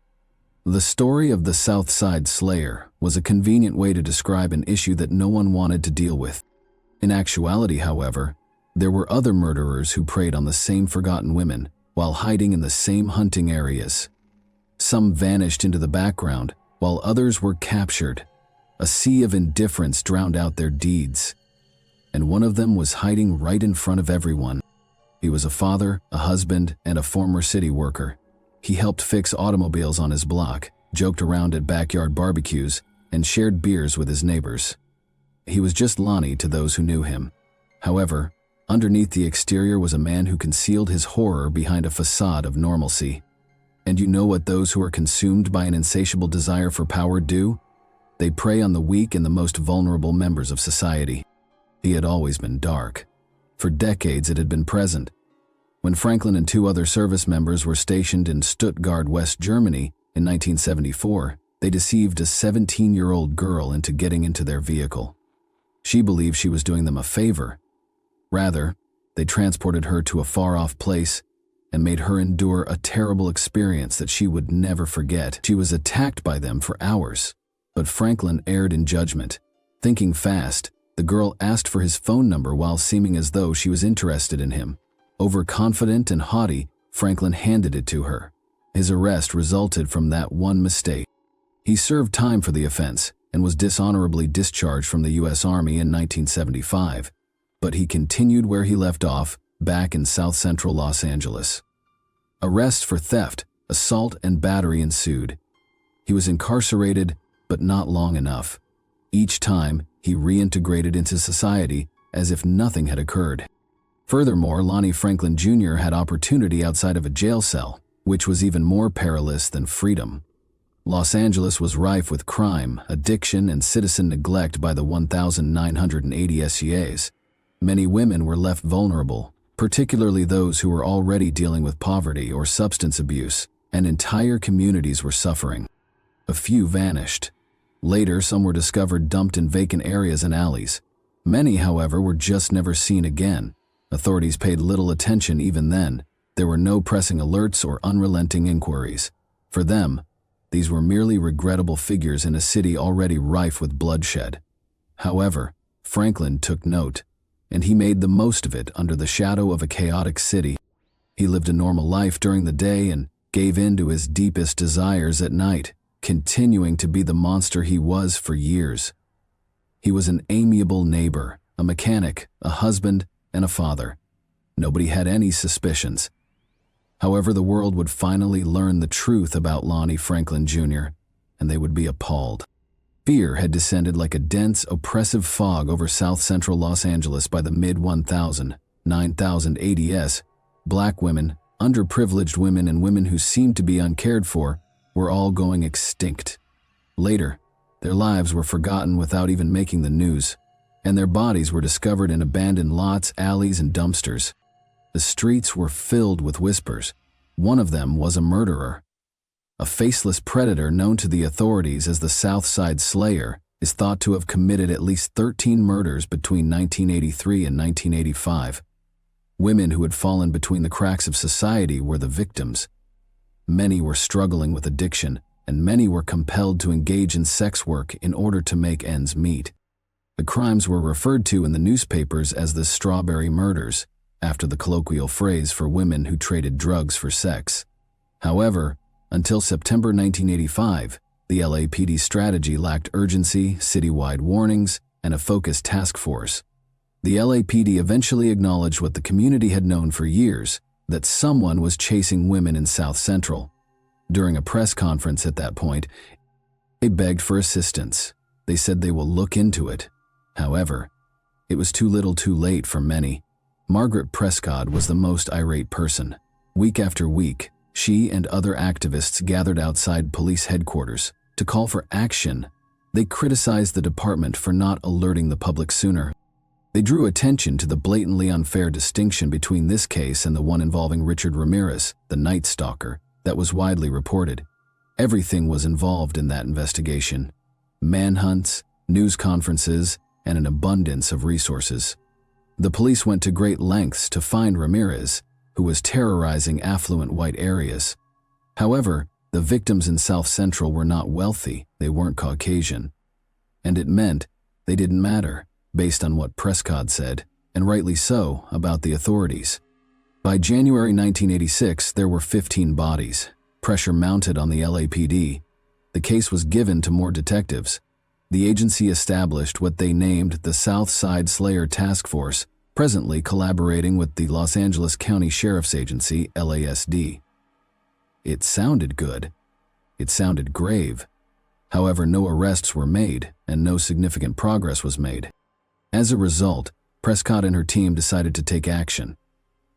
The story of the Southside Slayer was a convenient way to describe an issue that no one wanted to deal with. In actuality, however, there were other murderers who preyed on the same forgotten women while hiding in the same hunting areas. Some vanished into the background, while others were captured. A sea of indifference drowned out their deeds. And one of them was hiding right in front of everyone. He was a father, a husband, and a former city worker. He helped fix automobiles on his block, joked around at backyard barbecues, and shared beers with his neighbors. He was just Lonnie to those who knew him. However, underneath the exterior was a man who concealed his horror behind a facade of normalcy. And you know what those who are consumed by an insatiable desire for power do? They prey on the weak and the most vulnerable members of society. He had always been dark. For decades it had been present. When Franklin and two other service members were stationed in Stuttgart, West Germany in 1974, they deceived a 17-year-old girl into getting into their vehicle. She believed she was doing them a favor. Rather, they transported her to a far-off place and made her endure a terrible experience that she would never forget. She was attacked by them for hours, but Franklin erred in judgment. Thinking fast, the girl asked for his phone number while seeming as though she was interested in him. Overconfident and haughty, Franklin handed it to her. His arrest resulted from that one mistake. He served time for the offense and was dishonorably discharged from the U.S. Army in 1975, but he continued where he left off, back in South Central Los Angeles. Arrests for theft, assault, and battery ensued. He was incarcerated, but not long enough. Each time, he reintegrated into society as if nothing had occurred. Furthermore, Lonnie Franklin Jr. had opportunity outside of a jail cell, which was even more perilous than freedom. Los Angeles was rife with crime, addiction, and citizen neglect by the 1,980 SCAs. Many women were left vulnerable, particularly those who were already dealing with poverty or substance abuse, and entire communities were suffering. A few vanished. Later, some were discovered dumped in vacant areas and alleys. Many, however, were just never seen again. Authorities paid little attention even then. There were no pressing alerts or unrelenting inquiries. For them, these were merely regrettable figures in a city already rife with bloodshed. However, Franklin took note, and he made the most of it under the shadow of a chaotic city. He lived a normal life during the day and gave in to his deepest desires at night, continuing to be the monster he was for years. He was an amiable neighbor, a mechanic, a husband, and a father. Nobody had any suspicions. However, the world would finally learn the truth about Lonnie Franklin Jr., and they would be appalled. Fear had descended like a dense, oppressive fog over South Central Los Angeles by the mid-1000s. 9,000 ADS. Black women, underprivileged women, and women who seemed to be uncared for were all going extinct. Later, their lives were forgotten without even making the news, and their bodies were discovered in abandoned lots, alleys, and dumpsters. The streets were filled with whispers. One of them was a murderer. A faceless predator known to the authorities as the Southside Slayer is thought to have committed at least 13 murders between 1983 and 1985. Women who had fallen between the cracks of society were the victims. Many were struggling with addiction, and many were compelled to engage in sex work in order to make ends meet. The crimes were referred to in the newspapers as the Strawberry Murders, after the colloquial phrase for women who traded drugs for sex. However, until September 1985, the LAPD strategy lacked urgency, citywide warnings, and a focused task force. The LAPD eventually acknowledged what the community had known for years, that someone was chasing women in South Central. During a press conference at that point, they begged for assistance. They said they will look into it. However, it was too little too late for many. Margaret Prescott was the most irate person. Week after week, she and other activists gathered outside police headquarters to call for action. They criticized the department for not alerting the public sooner. They drew attention to the blatantly unfair distinction between this case and the one involving Richard Ramirez, the Night Stalker, that was widely reported. Everything was involved in that investigation: manhunts, news conferences, and an abundance of resources. The police went to great lengths to find Ramirez, who was terrorizing affluent white areas. However, the victims in South Central were not wealthy, they weren't Caucasian. And it meant they didn't matter, based on what Prescott said, and rightly so, about the authorities. By January 1986, there were 15 bodies. Pressure mounted on the LAPD. The case was given to more detectives. The agency established what they named the South Side Slayer Task Force, presently collaborating with the Los Angeles County Sheriff's Agency, LASD. It sounded good. It sounded grave. However, no arrests were made, and no significant progress was made. As a result, Prescott and her team decided to take action.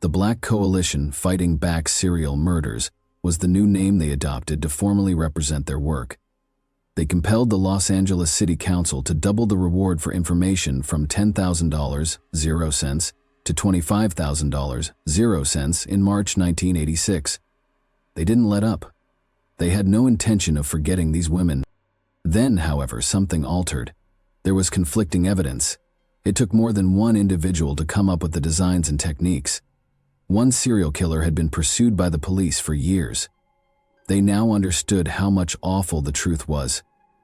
The Black Coalition Fighting Back Serial Murders was the new name they adopted to formally represent their work. They compelled the Los Angeles City Council to double the reward for information from $10,000, 0 cents, to $25,000, 0 cents in March 1986. They didn't let up. They had no intention of forgetting these women. Then, however, something altered. There was conflicting evidence. It took more than one individual to come up with the designs and techniques. One serial killer had been pursued by the police for years. They now understood how much awful the truth was.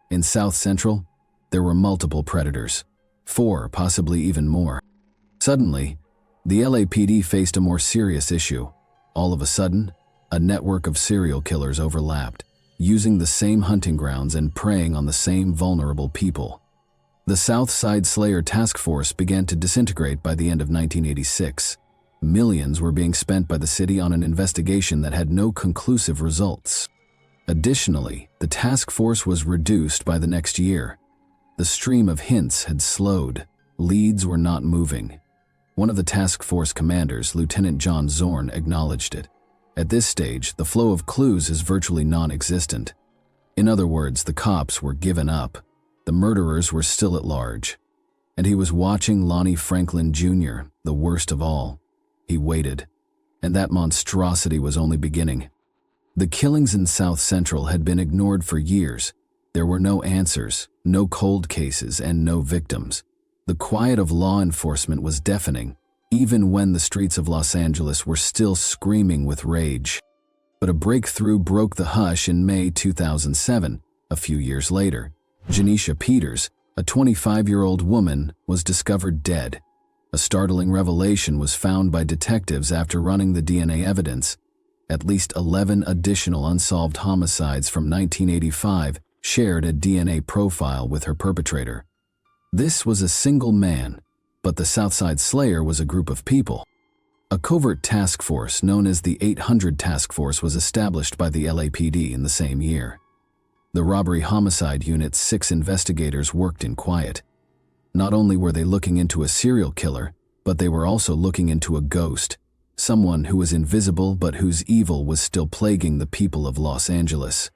In South Central, there were multiple predators. 4, possibly even more. Suddenly, the LAPD faced a more serious issue. All of a sudden, a network of serial killers overlapped, using the same hunting grounds and preying on the same vulnerable people. The South Side Slayer Task Force began to disintegrate by the end of 1986. Millions were being spent by the city on an investigation that had no conclusive results. Additionally, the task force was reduced by the next year. The stream of hints had slowed. Leads were not moving. One of the task force commanders, Lieutenant John Zorn, acknowledged it. At this stage, the flow of clues is virtually non-existent. In other words, the cops were given up. The murderers were still at large. And he was watching Lonnie Franklin Jr., the worst of all. He waited. And that monstrosity was only beginning. The killings in South Central had been ignored for years. There were no answers, no cold cases, and no victims. The quiet of law enforcement was deafening, even when the streets of Los Angeles were still screaming with rage. But a breakthrough broke the hush in May 2007. A few years later, Janisha Peters, a 25-year-old woman, was discovered dead. A startling revelation was found by detectives after running the DNA evidence. At least 11 additional unsolved homicides from 1985 shared a DNA profile with her perpetrator. This was a single man, but the Southside Slayer was a group of people. A covert task force known as the 800 Task Force was established by the LAPD in the same year. The robbery homicide unit's 6 investigators worked in quiet. Not only were they looking into a serial killer, but they were also looking into a ghost, someone who was invisible but whose evil was still plaguing the people of Los Angeles.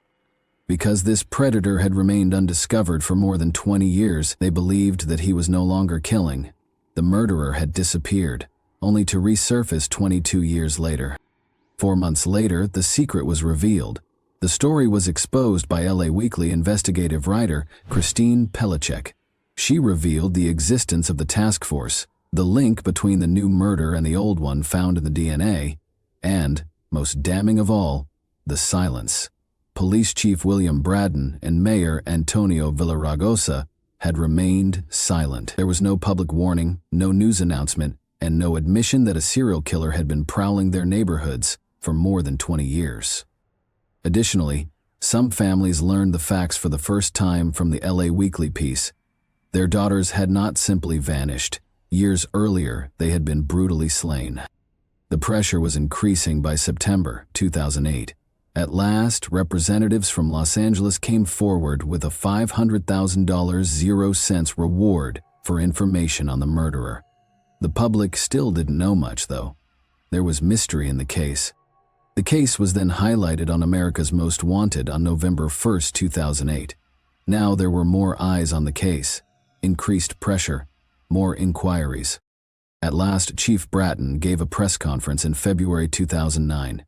Because this predator had remained undiscovered for more than 20 years, they believed that he was no longer killing. The murderer had disappeared, only to resurface 22 years later. 4 months later, the secret was revealed. The story was exposed by LA Weekly investigative writer Christine Pellicek. She revealed the existence of the task force, the link between the new murder and the old one found in the DNA, and, most damning of all, the silence. Police Chief William Braden and Mayor Antonio Villaraigosa had remained silent. There was no public warning, no news announcement, and no admission that a serial killer had been prowling their neighborhoods for more than 20 years. Additionally, some families learned the facts for the first time from the LA Weekly piece. Their daughters had not simply vanished. Years earlier, they had been brutally slain. The pressure was increasing by September 2008. At last, representatives from Los Angeles came forward with a $500,000 0 reward for information on the murderer. The public still didn't know much, though. There was mystery in the case. The case was then highlighted on America's Most Wanted on November 1, 2008. Now there were more eyes on the case, increased pressure, more inquiries. At last, Chief Bratton gave a press conference in February 2009.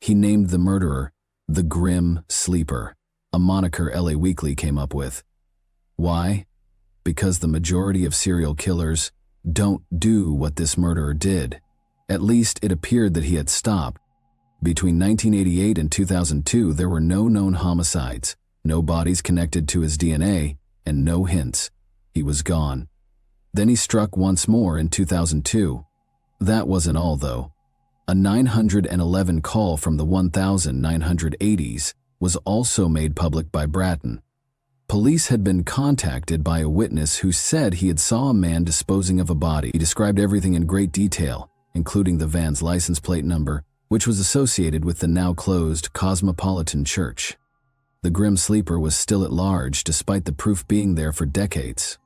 He named the murderer the Grim Sleeper, a moniker LA Weekly came up with. Why? Because the majority of serial killers don't do what this murderer did. At least it appeared that he had stopped. Between 1988 and 2002, there were no known homicides, no bodies connected to his DNA, and no hints. He was gone. Then he struck once more in 2002. That wasn't all, though. A 911 call from the 1980s was also made public by Bratton. Police had been contacted by a witness who said he had saw a man disposing of a body. He described everything in great detail, including the van's license plate number, which was associated with the now-closed Cosmopolitan Church. The Grim Sleeper was still at large despite the proof being there for decades.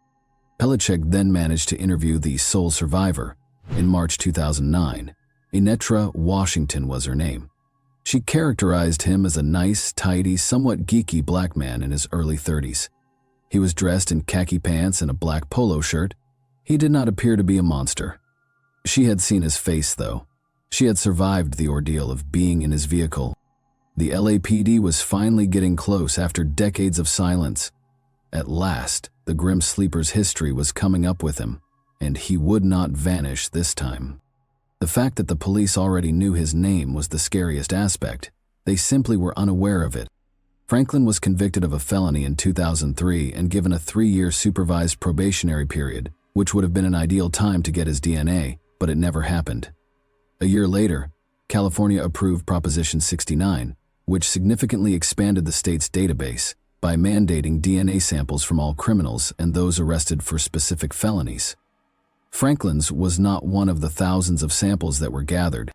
Pelichek then managed to interview the sole survivor. In March 2009, Inetra Washington was her name. She characterized him as a nice, tidy, somewhat geeky black man in his early 30s. He was dressed in khaki pants and a black polo shirt. He did not appear to be a monster. She had seen his face, though. She had survived the ordeal of being in his vehicle. The LAPD was finally getting close after decades of silence. At last, the Grim Sleeper's history was coming up with him, and he would not vanish this time. The fact that the police already knew his name was the scariest aspect. They simply were unaware of it. Franklin was convicted of a felony in 2003 and given a 3-year supervised probationary period, which would have been an ideal time to get his DNA, but it never happened. A year later, California approved Proposition 69, which significantly expanded the state's database by mandating DNA samples from all criminals and those arrested for specific felonies. Franklin's was not one of the thousands of samples that were gathered.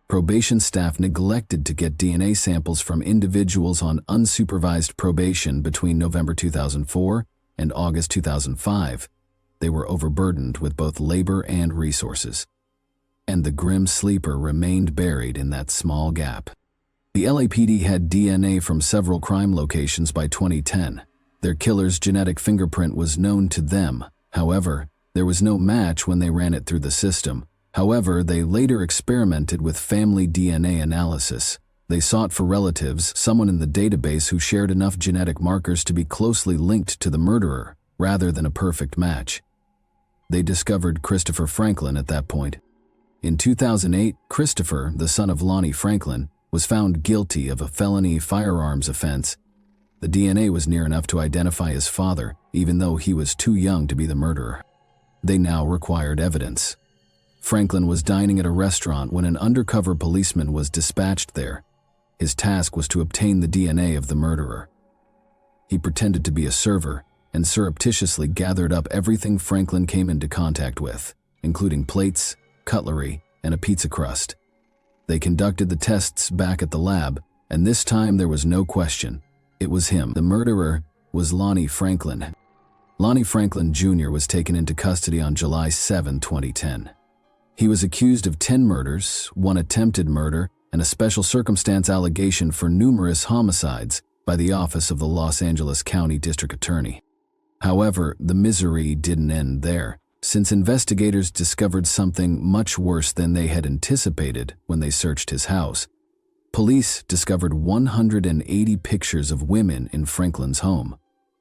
Probation staff neglected to get DNA samples from individuals on unsupervised probation between November 2004 and August 2005. They were overburdened with both labor and resources. And the Grim Sleeper remained buried in that small gap. The LAPD had DNA from several crime locations by 2010. Their killer's genetic fingerprint was known to them. However, there was no match when they ran it through the system. However, they later experimented with family DNA analysis. They sought for relatives, someone in the database who shared enough genetic markers to be closely linked to the murderer, rather than a perfect match. They discovered Christopher Franklin at that point. In 2008, Christopher, the son of Lonnie Franklin, was found guilty of a felony firearms offense. The DNA was near enough to identify his father, even though he was too young to be the murderer. They now required evidence. Franklin was dining at a restaurant when an undercover policeman was dispatched there. His task was to obtain the DNA of the murderer. He pretended to be a server and surreptitiously gathered up everything Franklin came into contact with, including plates, cutlery, and a pizza crust. They conducted the tests back at the lab, and this time there was no question. It was him. The murderer was Lonnie Franklin. Lonnie Franklin Jr. was taken into custody on July 7, 2010. He was accused of 10 murders, 1 attempted murder, and a special circumstance allegation for numerous homicides by the Office of the Los Angeles County District Attorney. However, the misery didn't end there, since investigators discovered something much worse than they had anticipated when they searched his house. Police discovered 180 pictures of women in Franklin's home,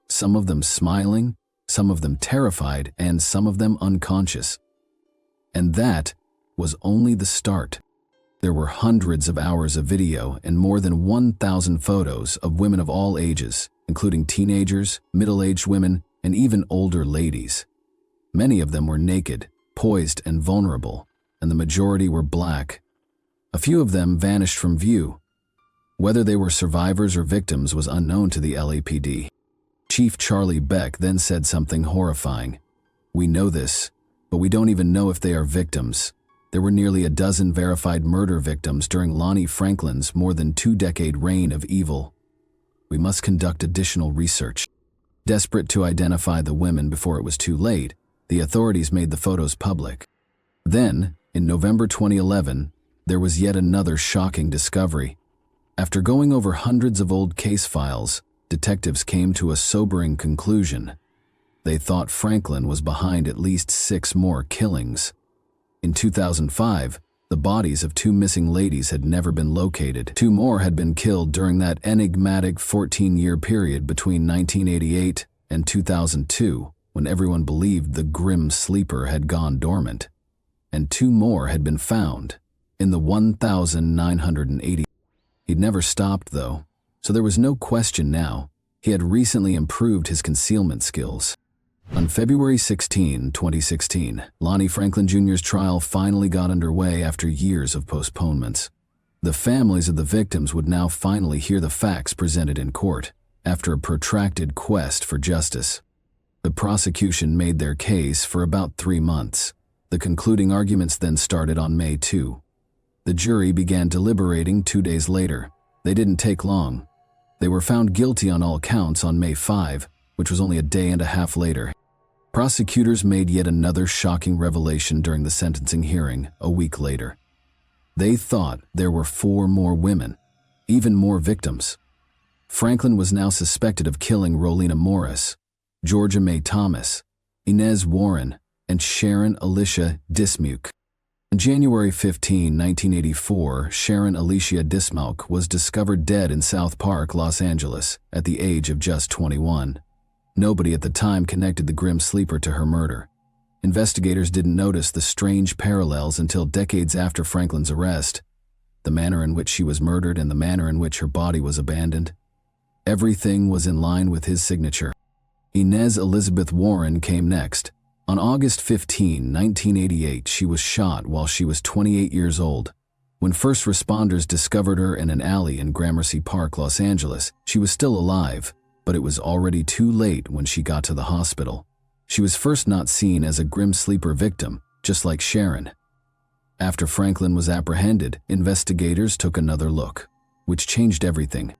some of them smiling, some of them terrified, and some of them unconscious. And that was only the start. There were hundreds of hours of video and more than 1,000 photos of women of all ages, including teenagers, middle-aged women, and even older ladies. Many of them were naked, poised, and vulnerable, and the majority were black. A few of them vanished from view. Whether they were survivors or victims was unknown to the LAPD. Chief Charlie Beck then said something horrifying. "We know this, but we don't even know if they are victims. There were nearly a dozen verified murder victims during Lonnie Franklin's more than 2-decade reign of evil. We must conduct additional research." Desperate to identify the women before it was too late, the authorities made the photos public. Then, in November 2011, there was yet another shocking discovery. After going over hundreds of old case files, detectives came to a sobering conclusion. They thought Franklin was behind at least 6 more killings. In 2005, the bodies of 2 missing ladies had never been located. 2 more had been killed during that enigmatic 14-year period between 1988 and 2002, when everyone believed the grim sleeper had gone dormant. And 2 more had been found, in the 1,980. He'd never stopped, though, so there was no question now. He had recently improved his concealment skills. On February 16, 2016, Lonnie Franklin Jr.'s trial finally got underway after years of postponements. The families of the victims would now finally hear the facts presented in court, after a protracted quest for justice. The prosecution made their case for about 3 months. The concluding arguments then started on May 2. The jury began deliberating 2 days later. They didn't take long. They were found guilty on all counts on May 5, which was only a day and a half later. Prosecutors made yet another shocking revelation during the sentencing hearing a week later. They thought there were 4 more women, even more victims. Franklin was now suspected of killing Rolina Morris, Georgia Mae Thomas, Inez Warren, and Sharon Alicia Dismuke. On January 15, 1984, Sharon Alicia Dismuke was discovered dead in South Park, Los Angeles, at the age of just 21. Nobody at the time connected the grim sleeper to her murder. Investigators didn't notice the strange parallels until decades after Franklin's arrest. The manner in which she was murdered and the manner in which her body was abandoned. Everything was in line with his signature. Inez Elizabeth Warren came next. On August 15, 1988, she was shot while she was 28 years old. When first responders discovered her in an alley in Gramercy Park, Los Angeles, she was still alive, but it was already too late when she got to the hospital. She was first not seen as a grim sleeper victim, just like Sharon. After Franklin was apprehended, investigators took another look, which changed everything.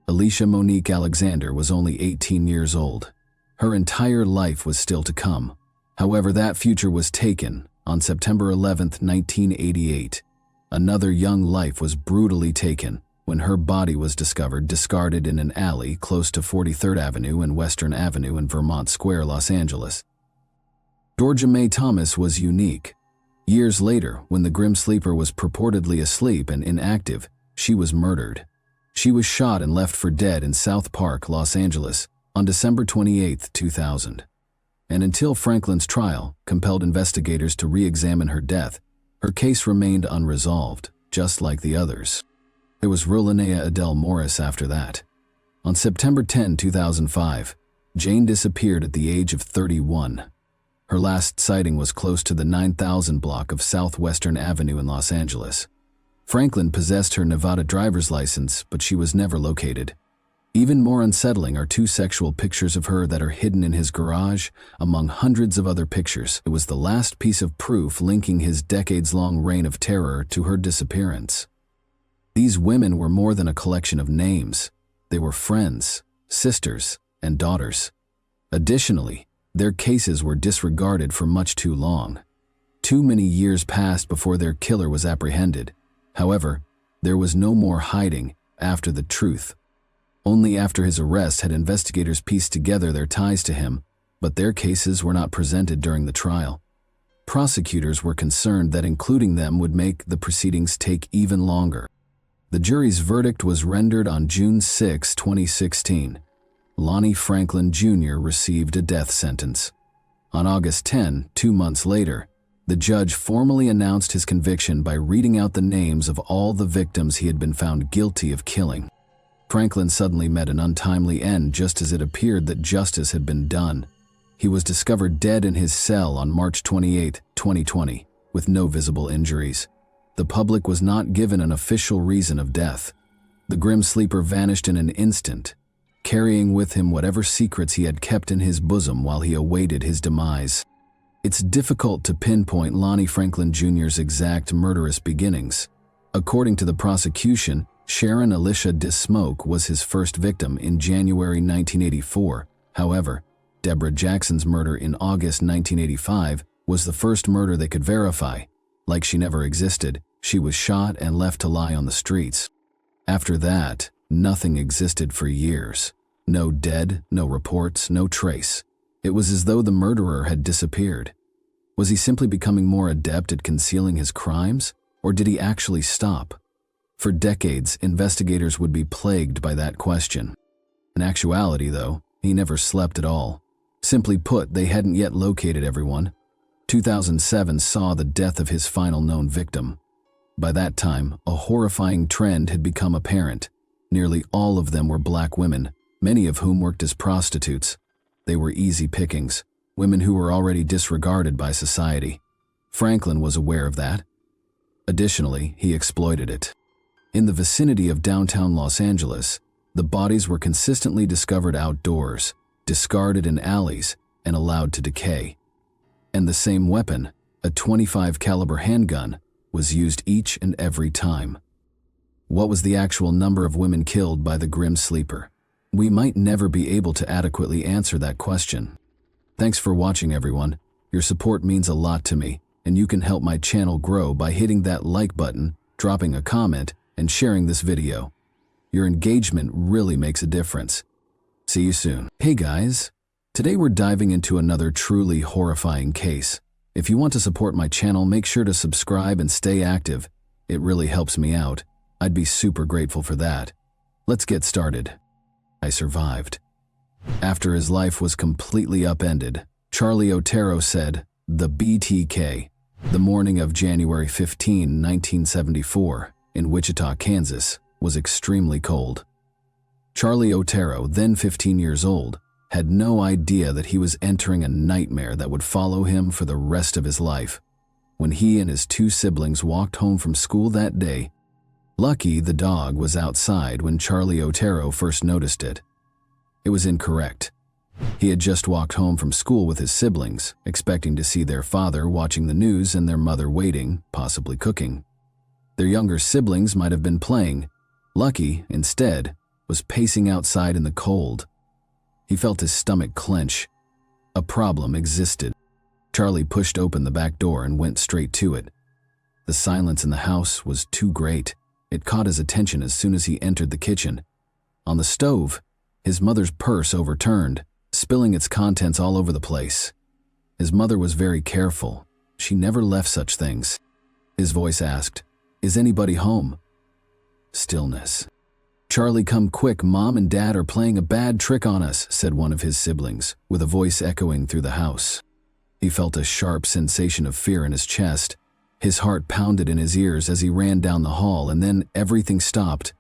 Alicia Monique Alexander was only 18 years old. Her entire life was still to come. However, that future was taken on September 11, 1988. Another young life was brutally taken when her body was discovered discarded in an alley close to 43rd Avenue and Western Avenue in Vermont Square, Los Angeles. Georgia Mae Thomas was unique. Years later, when the grim sleeper was purportedly asleep and inactive, she was murdered. She was shot and left for dead in South Park, Los Angeles, on December 28, 2000. And until Franklin's trial compelled investigators to re-examine her death, her case remained unresolved, just like the others. There was Rolinea Adele Morris after that. On September 10, 2005, Jane disappeared at the age of 31. Her last sighting was close to the 9000 block of Southwestern Avenue in Los Angeles. Franklin possessed her Nevada driver's license, but she was never located. Even more unsettling are 2 sexual pictures of her that are hidden in his garage, among hundreds of other pictures. It was the last piece of proof linking his decades-long reign of terror to her disappearance. These women were more than a collection of names. They were friends, sisters, and daughters. Additionally, their cases were disregarded for much too long. Too many years passed before their killer was apprehended. However, there was no more hiding after the truth. Only after his arrest had investigators pieced together their ties to him, but their cases were not presented during the trial. Prosecutors were concerned that including them would make the proceedings take even longer. The jury's verdict was rendered on June 6, 2016. Lonnie Franklin Jr. received a death sentence. On August 10, 2 months later, the judge formally announced his conviction by reading out the names of all the victims he had been found guilty of killing. Franklin suddenly met an untimely end just as it appeared that justice had been done. He was discovered dead in his cell on March 28, 2020, with no visible injuries. The public was not given an official reason of death. The grim sleeper vanished in an instant, carrying with him whatever secrets he had kept in his bosom while he awaited his demise. It's difficult to pinpoint Lonnie Franklin Jr.'s exact murderous beginnings. According to the prosecution, Sharon Alicia DeSmoke was his first victim in January 1984. However, Deborah Jackson's murder in August 1985 was the first murder they could verify. Like she never existed, she was shot and left to lie on the streets. After that, nothing existed for years. No dead, no reports, no trace. It was as though the murderer had disappeared. Was he simply becoming more adept at concealing his crimes, or did he actually stop? For decades, investigators would be plagued by that question. In actuality, though, he never slept at all. Simply put, they hadn't yet located everyone. 2007 saw the death of his final known victim. By that time, a horrifying trend had become apparent. Nearly all of them were black women, many of whom worked as prostitutes. They were easy pickings, women who were already disregarded by society. Franklin was aware of that. Additionally, he exploited it. In the vicinity of downtown Los Angeles, the bodies were consistently discovered outdoors, discarded in alleys, and allowed to decay. And the same weapon, a .25 caliber handgun, was used each and every time. What was the actual number of women killed by the grim sleeper? We might never be able to adequately answer that question. Thanks for watching, everyone. Your support means a lot to me, and you can help my channel grow by hitting that like button, dropping a comment, and sharing this video. Your engagement really makes a difference. See you soon. Hey guys, today we're diving into another truly horrifying case. If you want to support my channel, make sure to subscribe and stay active. It really helps me out. I'd be super grateful for that. Let's get started. I survived. After his life was completely upended, Charlie Otero said, "The BTK, the morning of January 15, 1974, in Wichita, Kansas, was extremely cold." Charlie Otero, then 15 years old, had no idea that he was entering a nightmare that would follow him for the rest of his life. When he and his two siblings walked home from school that day, Lucky, the dog, was outside when Charlie Otero first noticed it. It was incorrect. He had just walked home from school with his siblings, expecting to see their father watching the news and their mother waiting, possibly cooking. Their younger siblings might have been playing. Lucky, instead, was pacing outside in the cold. He felt his stomach clench. A problem existed. Charlie pushed open the back door and went straight to it. The silence in the house was too great. It caught his attention as soon as he entered the kitchen. On the stove, his mother's purse overturned, spilling its contents all over the place. His mother was very careful. She never left such things. His voice asked, "Is anybody home?" Stillness. "Charlie, come quick, Mom and Dad are playing a bad trick on us," said one of his siblings, with a voice echoing through the house. He felt a sharp sensation of fear in his chest. His heart pounded in his ears as he ran down the hall, and then everything stopped.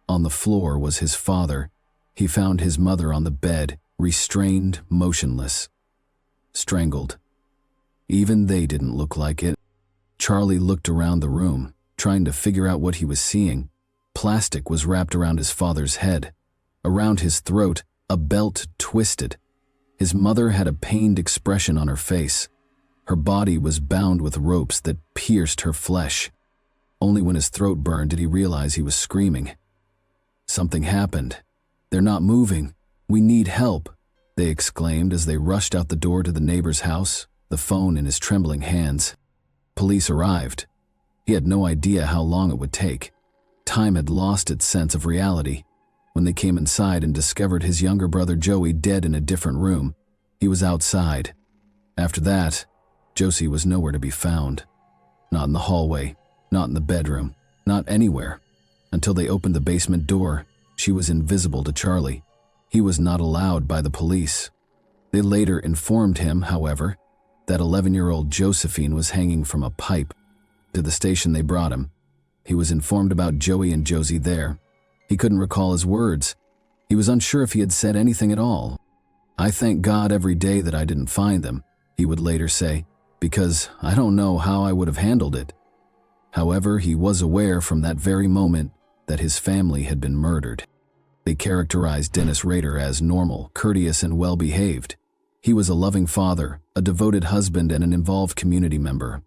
On the floor was his father. He found his mother on the bed, restrained, motionless, strangled. Even they didn't look like it. Charlie looked around the room, trying to figure out what he was seeing. Plastic was wrapped around his father's head. Around his throat, a belt twisted. His mother had a pained expression on her face. Her body was bound with ropes that pierced her flesh. Only when his throat burned did he realize he was screaming. "Something happened. They're not moving. We need help," they exclaimed as they rushed out the door to the neighbor's house, the phone in his trembling hands. Police arrived. He had no idea how long it would take. Time had lost its sense of reality. When they came inside and discovered his younger brother Joey dead in a different room, he was outside. After that, Josie was nowhere to be found. Not in the hallway, not in the bedroom, not anywhere. Until they opened the basement door, she was invisible to Charlie. He was not allowed by the police. They later informed him, however, that 11-year-old Josephine was hanging from a pipe. To the station they brought him. He was informed about Joey and Josie there. He couldn't recall his words. He was unsure if he had said anything at all. "I thank God every day that I didn't find them," he would later say, "because I don't know how I would have handled it." However, he was aware from that very moment that his family had been murdered. They characterized Dennis Rader as normal, courteous, and well-behaved. He was a loving father, a devoted husband, and an involved community member.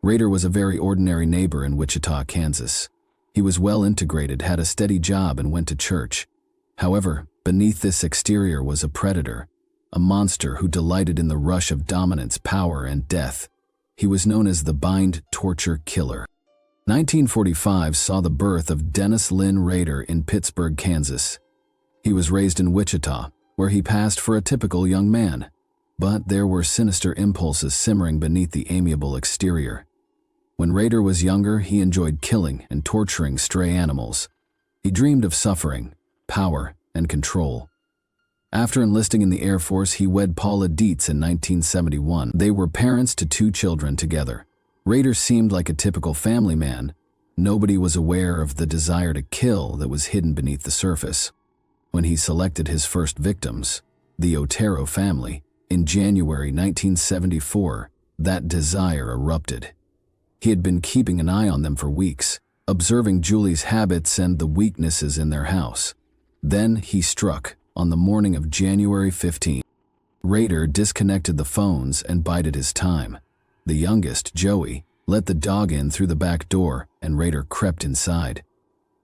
Rader was a very ordinary neighbor in Wichita, Kansas. He was well integrated, had a steady job, and went to church. However, beneath this exterior was a predator, a monster who delighted in the rush of dominance, power, and death. He was known as the Bind Torture Killer. 1945 saw the birth of Dennis Lynn Rader in Pittsburgh, Kansas. He was raised in Wichita, where he passed for a typical young man. But there were sinister impulses simmering beneath the amiable exterior. When Rader was younger, he enjoyed killing and torturing stray animals. He dreamed of suffering, power, and control. After enlisting in the Air Force, he wed Paula Dietz in 1971. They were parents to 2 children together. Rader seemed like a typical family man. Nobody was aware of the desire to kill that was hidden beneath the surface. When he selected his first victims, the Otero family, in January 1974, that desire erupted. He had been keeping an eye on them for weeks, observing Julie's habits and the weaknesses in their house. Then he struck on the morning of January 15. Rader disconnected the phones and bided his time. The youngest, Joey, let the dog in through the back door, and Rader crept inside.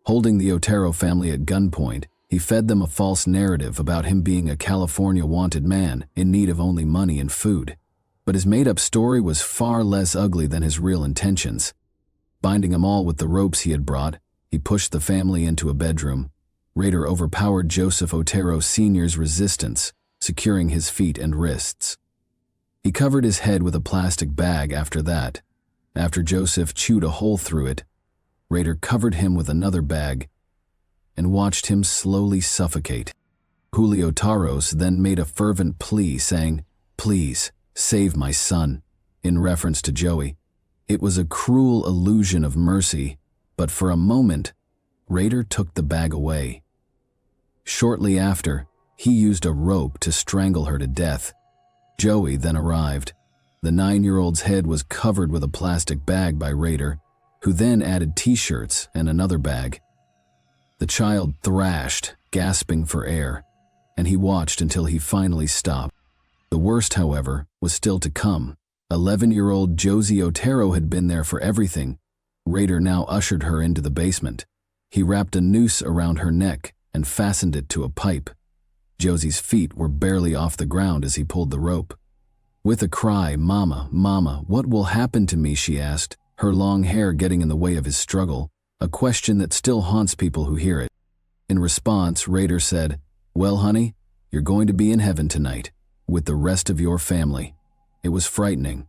Holding the Otero family at gunpoint, he fed them a false narrative about him being a California wanted man in need of only money and food. But his made-up story was far less ugly than his real intentions. Binding them all with the ropes he had brought, he pushed the family into a bedroom. Rader overpowered Joseph Otero Sr.'s resistance, securing his feet and wrists. He covered his head with a plastic bag after that. After Joseph chewed a hole through it, Rader covered him with another bag and watched him slowly suffocate. Julio Taros then made a fervent plea saying, "Please, save my son," in reference to Joey. It was a cruel illusion of mercy, but for a moment, Rader took the bag away. Shortly after, he used a rope to strangle her to death. Joey then arrived. The 9-year-old's head was covered with a plastic bag by Rader, who then added t-shirts and another bag. The child thrashed, gasping for air, and he watched until he finally stopped. The worst, however, was still to come. 11-year-old Josie Otero had been there for everything. Rader now ushered her into the basement. He wrapped a noose around her neck and fastened it to a pipe. Josie's feet were barely off the ground as he pulled the rope. With a cry, "Mama, Mama, what will happen to me?" she asked, her long hair getting in the way of his struggle, a question that still haunts people who hear it. In response, Rader said, "Well, honey, you're going to be in heaven tonight, with the rest of your family." It was frightening.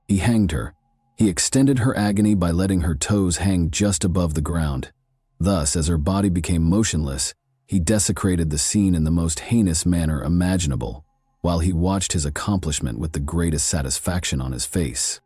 He hanged her. He extended her agony by letting her toes hang just above the ground. Thus, as her body became motionless, he desecrated the scene in the most heinous manner imaginable, while he watched his accomplishment with the greatest satisfaction on his face.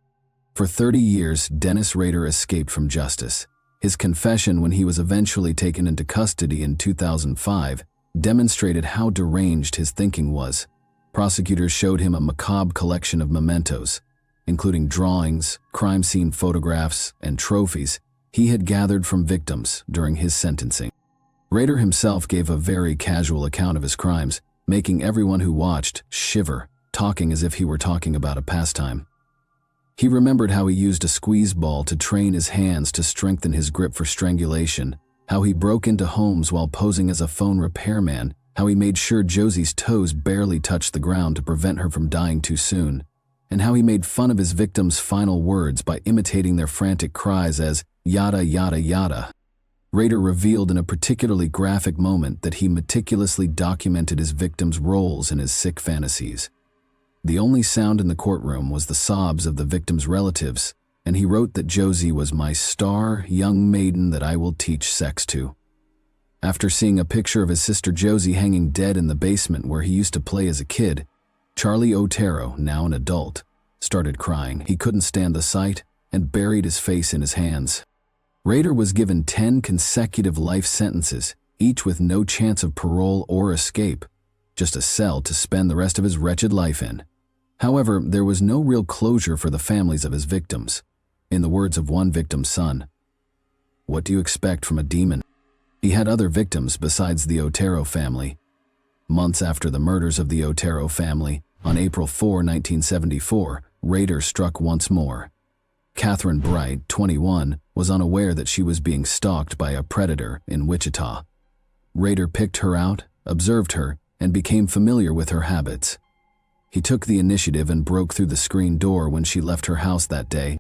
For 30 years, Dennis Rader escaped from justice. His confession, when he was eventually taken into custody in 2005, demonstrated how deranged his thinking was. Prosecutors showed him a macabre collection of mementos, including drawings, crime scene photographs, and trophies he had gathered from victims during his sentencing. Rader himself gave a very casual account of his crimes, making everyone who watched shiver, talking as if he were talking about a pastime. He remembered how he used a squeeze ball to train his hands to strengthen his grip for strangulation, how he broke into homes while posing as a phone repairman, how he made sure Josie's toes barely touched the ground to prevent her from dying too soon, and how he made fun of his victims' final words by imitating their frantic cries as "yada yada yada." Rader revealed in a particularly graphic moment that he meticulously documented his victims' roles in his sick fantasies. The only sound in the courtroom was the sobs of the victims' relatives, and he wrote that Josie was my star young maiden that I will teach sex to. After seeing a picture of his sister Josie hanging dead in the basement where he used to play as a kid, Charlie Otero, now an adult, started crying. He couldn't stand the sight and buried his face in his hands. Rader was given 10 consecutive life sentences, each with no chance of parole or escape, just a cell to spend the rest of his wretched life in. However, there was no real closure for the families of his victims. In the words of one victim's son, "What do you expect from a demon?" He had other victims besides the Otero family. Months after the murders of the Otero family, on April 4, 1974, Rader struck once more. Catherine Bright, 21, was unaware that she was being stalked by a predator in Wichita. Rader picked her out, observed her, and became familiar with her habits. He took the initiative and broke through the screen door when she left her house that day.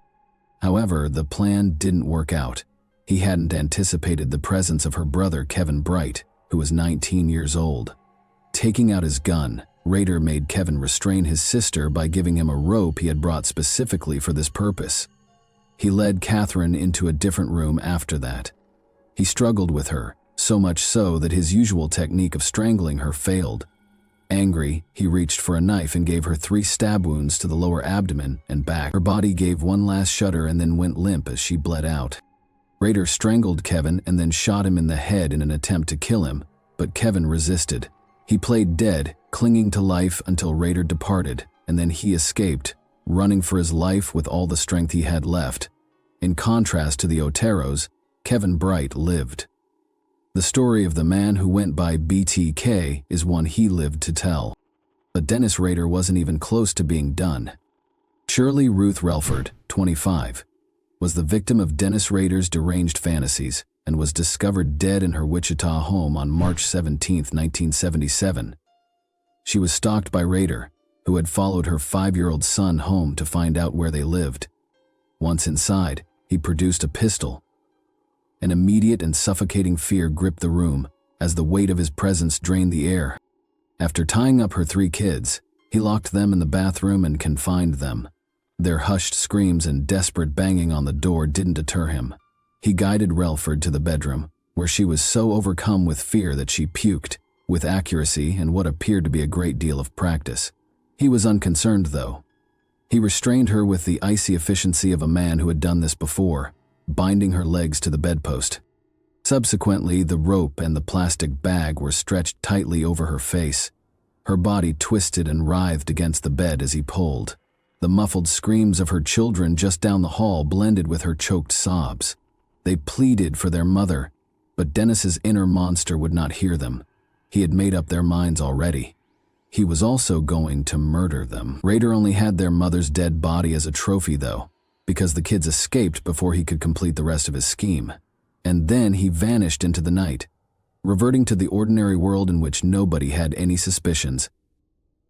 However, the plan didn't work out. He hadn't anticipated the presence of her brother Kevin Bright, who was 19 years old. Taking out his gun, Rader made Kevin restrain his sister by giving him a rope he had brought specifically for this purpose. He led Catherine into a different room after that. He struggled with her, so much so that his usual technique of strangling her failed. Angry, he reached for a knife and gave her 3 stab wounds to the lower abdomen and back. Her body gave one last shudder and then went limp as she bled out. Rader strangled Kevin and then shot him in the head in an attempt to kill him, but Kevin resisted. He played dead, clinging to life until Rader departed, and then he escaped, running for his life with all the strength he had left. In contrast to the Oteros, Kevin Bright lived. The story of the man who went by BTK is one he lived to tell. But Dennis Rader wasn't even close to being done. Shirley Ruth Relford, 25, was the victim of Dennis Rader's deranged fantasies and was discovered dead in her Wichita home on March 17, 1977. She was stalked by Rader, who had followed her 5-year-old son home to find out where they lived. Once inside, he produced a pistol. An immediate and suffocating fear gripped the room as the weight of his presence drained the air. After tying up her 3 kids, he locked them in the bathroom and confined them. Their hushed screams and desperate banging on the door didn't deter him. He guided Relford to the bedroom, where she was so overcome with fear that she puked, with accuracy and what appeared to be a great deal of practice. He was unconcerned, though. He restrained her with the icy efficiency of a man who had done this before, binding her legs to the bedpost. Subsequently, the rope and the plastic bag were stretched tightly over her face. Her body twisted and writhed against the bed as he pulled. The muffled screams of her children just down the hall blended with her choked sobs. They pleaded for their mother, but Dennis's inner monster would not hear them. He had made up their minds already. He was also going to murder them. Rader only had their mother's dead body as a trophy, though, because the kids escaped before he could complete the rest of his scheme. And then he vanished into the night, reverting to the ordinary world in which nobody had any suspicions.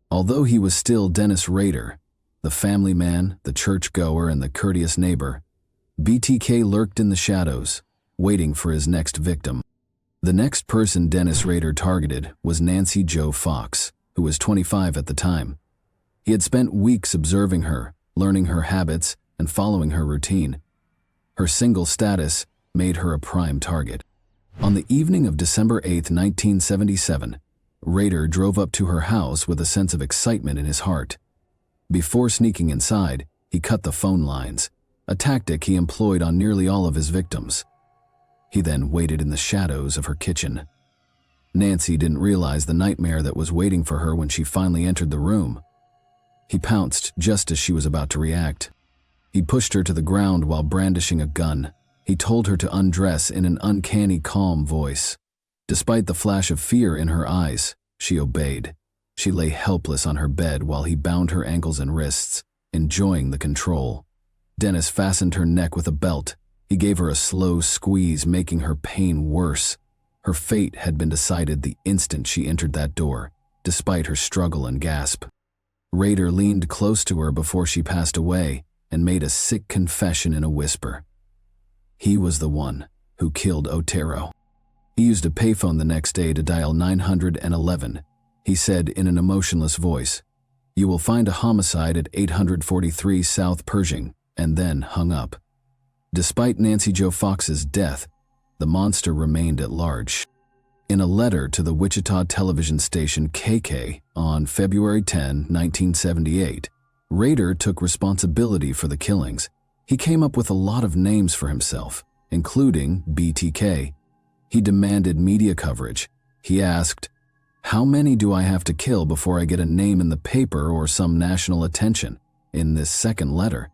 Although he was still Dennis Rader, the family man, the churchgoer, and the courteous neighbor, BTK lurked in the shadows, waiting for his next victim. The next person Dennis Rader targeted was Nancy Jo Fox, who was 25 at the time. He had spent weeks observing her, learning her habits, and following her routine. Her single status made her a prime target. On the evening of December 8, 1977, Rader drove up to her house with a sense of excitement in his heart. Before sneaking inside, he cut the phone lines, a tactic he employed on nearly all of his victims. He then waited in the shadows of her kitchen. Nancy didn't realize the nightmare that was waiting for her when she finally entered the room. He pounced just as she was about to react. He pushed her to the ground while brandishing a gun. He told her to undress in an uncanny calm voice. Despite the flash of fear in her eyes, she obeyed. She lay helpless on her bed while he bound her ankles and wrists, enjoying the control. Dennis fastened her neck with a belt. He gave her a slow squeeze, making her pain worse. Her fate had been decided the instant she entered that door, despite her struggle and gasp. Rader leaned close to her before she passed away and made a sick confession in a whisper. He was the one who killed Otero. He used a payphone the next day to dial 911. He said in an emotionless voice, "You will find a homicide at 843 South Pershing," and then hung up. Despite Nancy Jo Fox's death, the monster remained at large. In a letter to the Wichita television station KK on February 10, 1978, Rader took responsibility for the killings. He came up with a lot of names for himself, including BTK. He demanded media coverage. He asked, "How many do I have to kill before I get a name in the paper or some national attention?" in this second letter.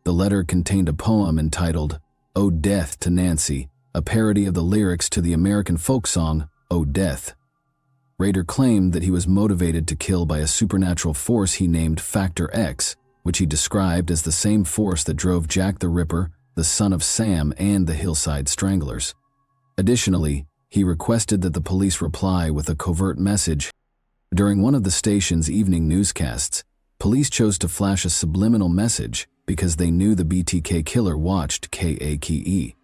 The letter contained a poem entitled, "Ode Death to Nancy, a parody of the lyrics to the American folk song, "Oh Death." Rader claimed that he was motivated to kill by a supernatural force he named Factor X, which he described as the same force that drove Jack the Ripper, the Son of Sam, and the Hillside Stranglers. Additionally, he requested that the police reply with a covert message. During one of the station's evening newscasts, police chose to flash a subliminal message because they knew the BTK killer watched KAKE.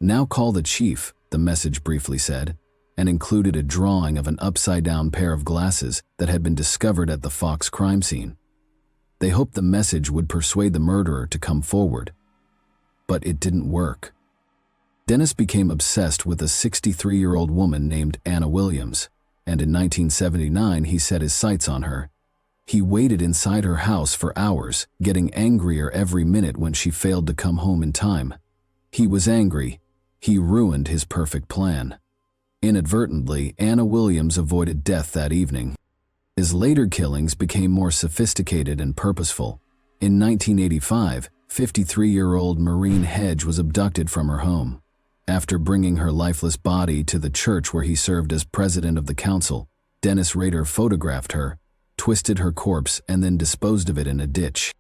"Now call the chief," the message briefly said, and included a drawing of an upside-down pair of glasses that had been discovered at the Fox crime scene. They hoped the message would persuade the murderer to come forward. But it didn't work. Dennis became obsessed with a 63-year-old woman named Anna Williams, and in 1979 he set his sights on her. He waited inside her house for hours, getting angrier every minute when she failed to come home in time. He was angry. He ruined his perfect plan. Inadvertently, Anna Williams avoided death that evening. His later killings became more sophisticated and purposeful. In 1985, 53-year-old Maureen Hedge was abducted from her home. After bringing her lifeless body to the church where he served as president of the council, Dennis Rader photographed her, twisted her corpse, and then disposed of it in a ditch.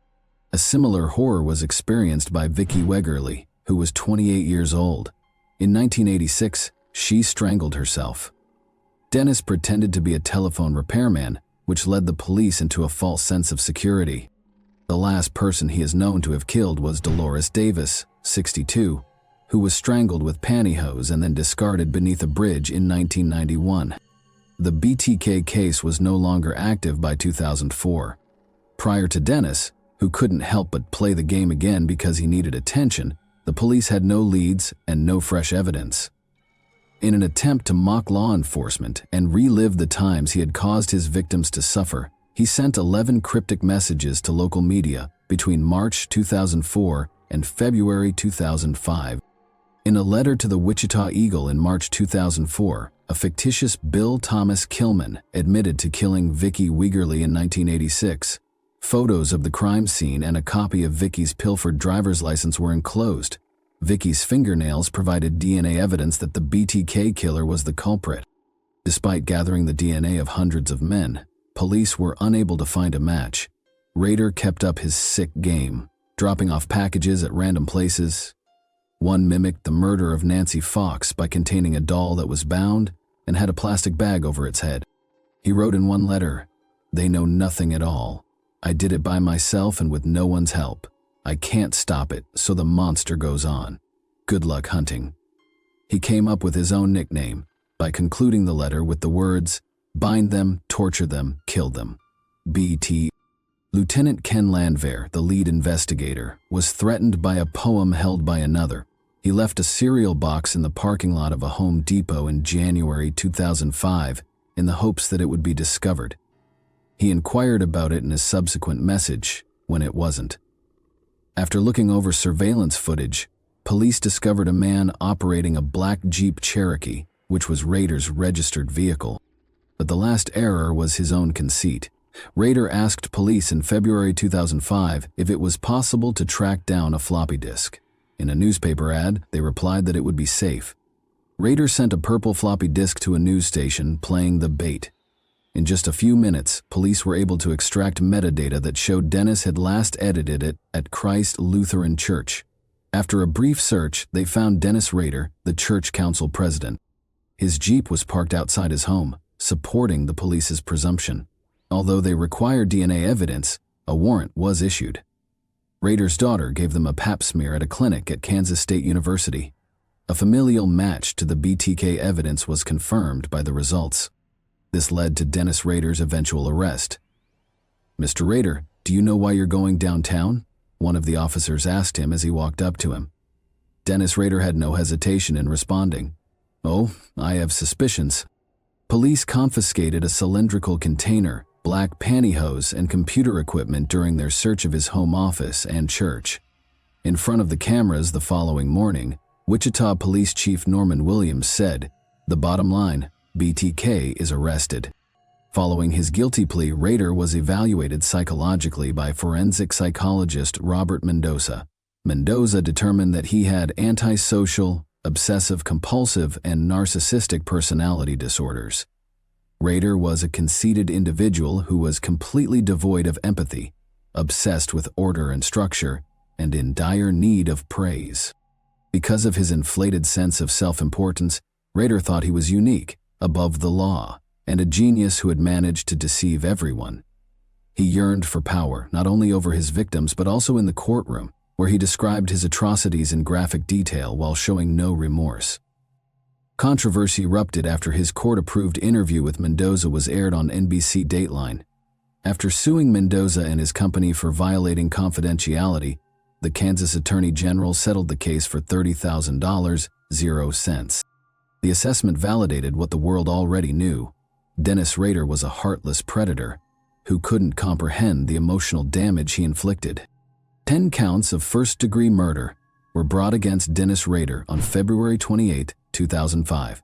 A similar horror was experienced by Vicky Wegerle, who was 28 years old. In 1986, she strangled herself. Dennis pretended to be a telephone repairman, which led the police into a false sense of security. The last person he is known to have killed was Dolores Davis, 62, who was strangled with pantyhose and then discarded beneath a bridge in 1991. The BTK case was no longer active by 2004. Prior to Dennis, who couldn't help but play the game again because he needed attention, the police had no leads and no fresh evidence. In an attempt to mock law enforcement and relive the times he had caused his victims to suffer, he sent 11 cryptic messages to local media between March 2004 and February 2005. In a letter to the Wichita Eagle in March 2004, a fictitious Bill Thomas Kilman admitted to killing Vicky Wegerle in 1986. Photos of the crime scene and a copy of Vicky's pilfered driver's license were enclosed. Vicky's fingernails provided DNA evidence that the BTK killer was the culprit. Despite gathering the DNA of hundreds of men, police were unable to find a match. Rader kept up his sick game, dropping off packages at random places. One mimicked the murder of Nancy Fox by containing a doll that was bound and had a plastic bag over its head. He wrote in one letter, "They know nothing at all. I did it by myself and with no one's help. I can't stop it, so the monster goes on. Good luck hunting." He came up with his own nickname by concluding the letter with the words, "Bind them, torture them, kill them. BT." Lieutenant Ken Landwehr, the lead investigator, was threatened by a poem held by another. He left a cereal box in the parking lot of a Home Depot in January 2005 in the hopes that it would be discovered. He inquired about it in his subsequent message when it wasn't. After looking over surveillance footage, police discovered a man operating a black Jeep Cherokee, which was Rader's registered vehicle. But the last error was his own conceit. Rader asked police in February 2005 if it was possible to track down a floppy disk. In a newspaper ad, they replied that it would be safe. Rader sent a purple floppy disk to a news station playing The Bait. In just a few minutes, police were able to extract metadata that showed Dennis had last edited it at Christ Lutheran Church. After a brief search, they found Dennis Rader, the church council president. His Jeep was parked outside his home, supporting the police's presumption. Although they required DNA evidence, a warrant was issued. Rader's daughter gave them a pap smear at a clinic at Kansas State University. A familial match to the BTK evidence was confirmed by the results. This led to Dennis Rader's eventual arrest. "Mr. Rader, do you know why you're going downtown?" one of the officers asked him as he walked up to him. Dennis Rader had no hesitation in responding. "Oh, I have suspicions." Police confiscated a cylindrical container, black pantyhose, and computer equipment during their search of his home office and church. In front of the cameras the following morning, Wichita Police Chief Norman Williams said, "The bottom line, BTK is arrested." Following his guilty plea, Rader was evaluated psychologically by forensic psychologist Robert Mendoza. Mendoza determined that he had antisocial, obsessive-compulsive, and narcissistic personality disorders. Rader was a conceited individual who was completely devoid of empathy, obsessed with order and structure, and in dire need of praise. Because of his inflated sense of self-importance, Rader thought he was unique, above the law, and a genius who had managed to deceive everyone. He yearned for power, not only over his victims but also in the courtroom, where he described his atrocities in graphic detail while showing no remorse. Controversy erupted after his court-approved interview with Mendoza was aired on NBC Dateline. After suing Mendoza and his company for violating confidentiality, the Kansas Attorney General settled the case for $30,000, 0 cents. The assessment validated what the world already knew. Dennis Rader was a heartless predator who couldn't comprehend the emotional damage he inflicted. 10 counts of first-degree murder were brought against Dennis Rader on February 28, 2005.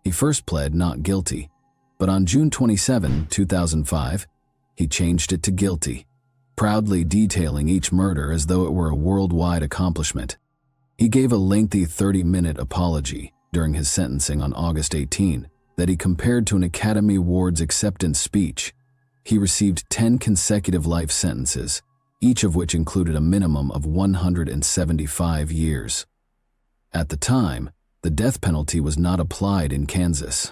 He first pled not guilty, but on June 27, 2005, he changed it to guilty, proudly detailing each murder as though it were a worldwide accomplishment. He gave a lengthy 30-minute apology during his sentencing on August 18 that he compared to an Academy Awards acceptance speech. He received 10 consecutive life sentences, each of which included a minimum of 175 years. At the time, the death penalty was not applied in Kansas.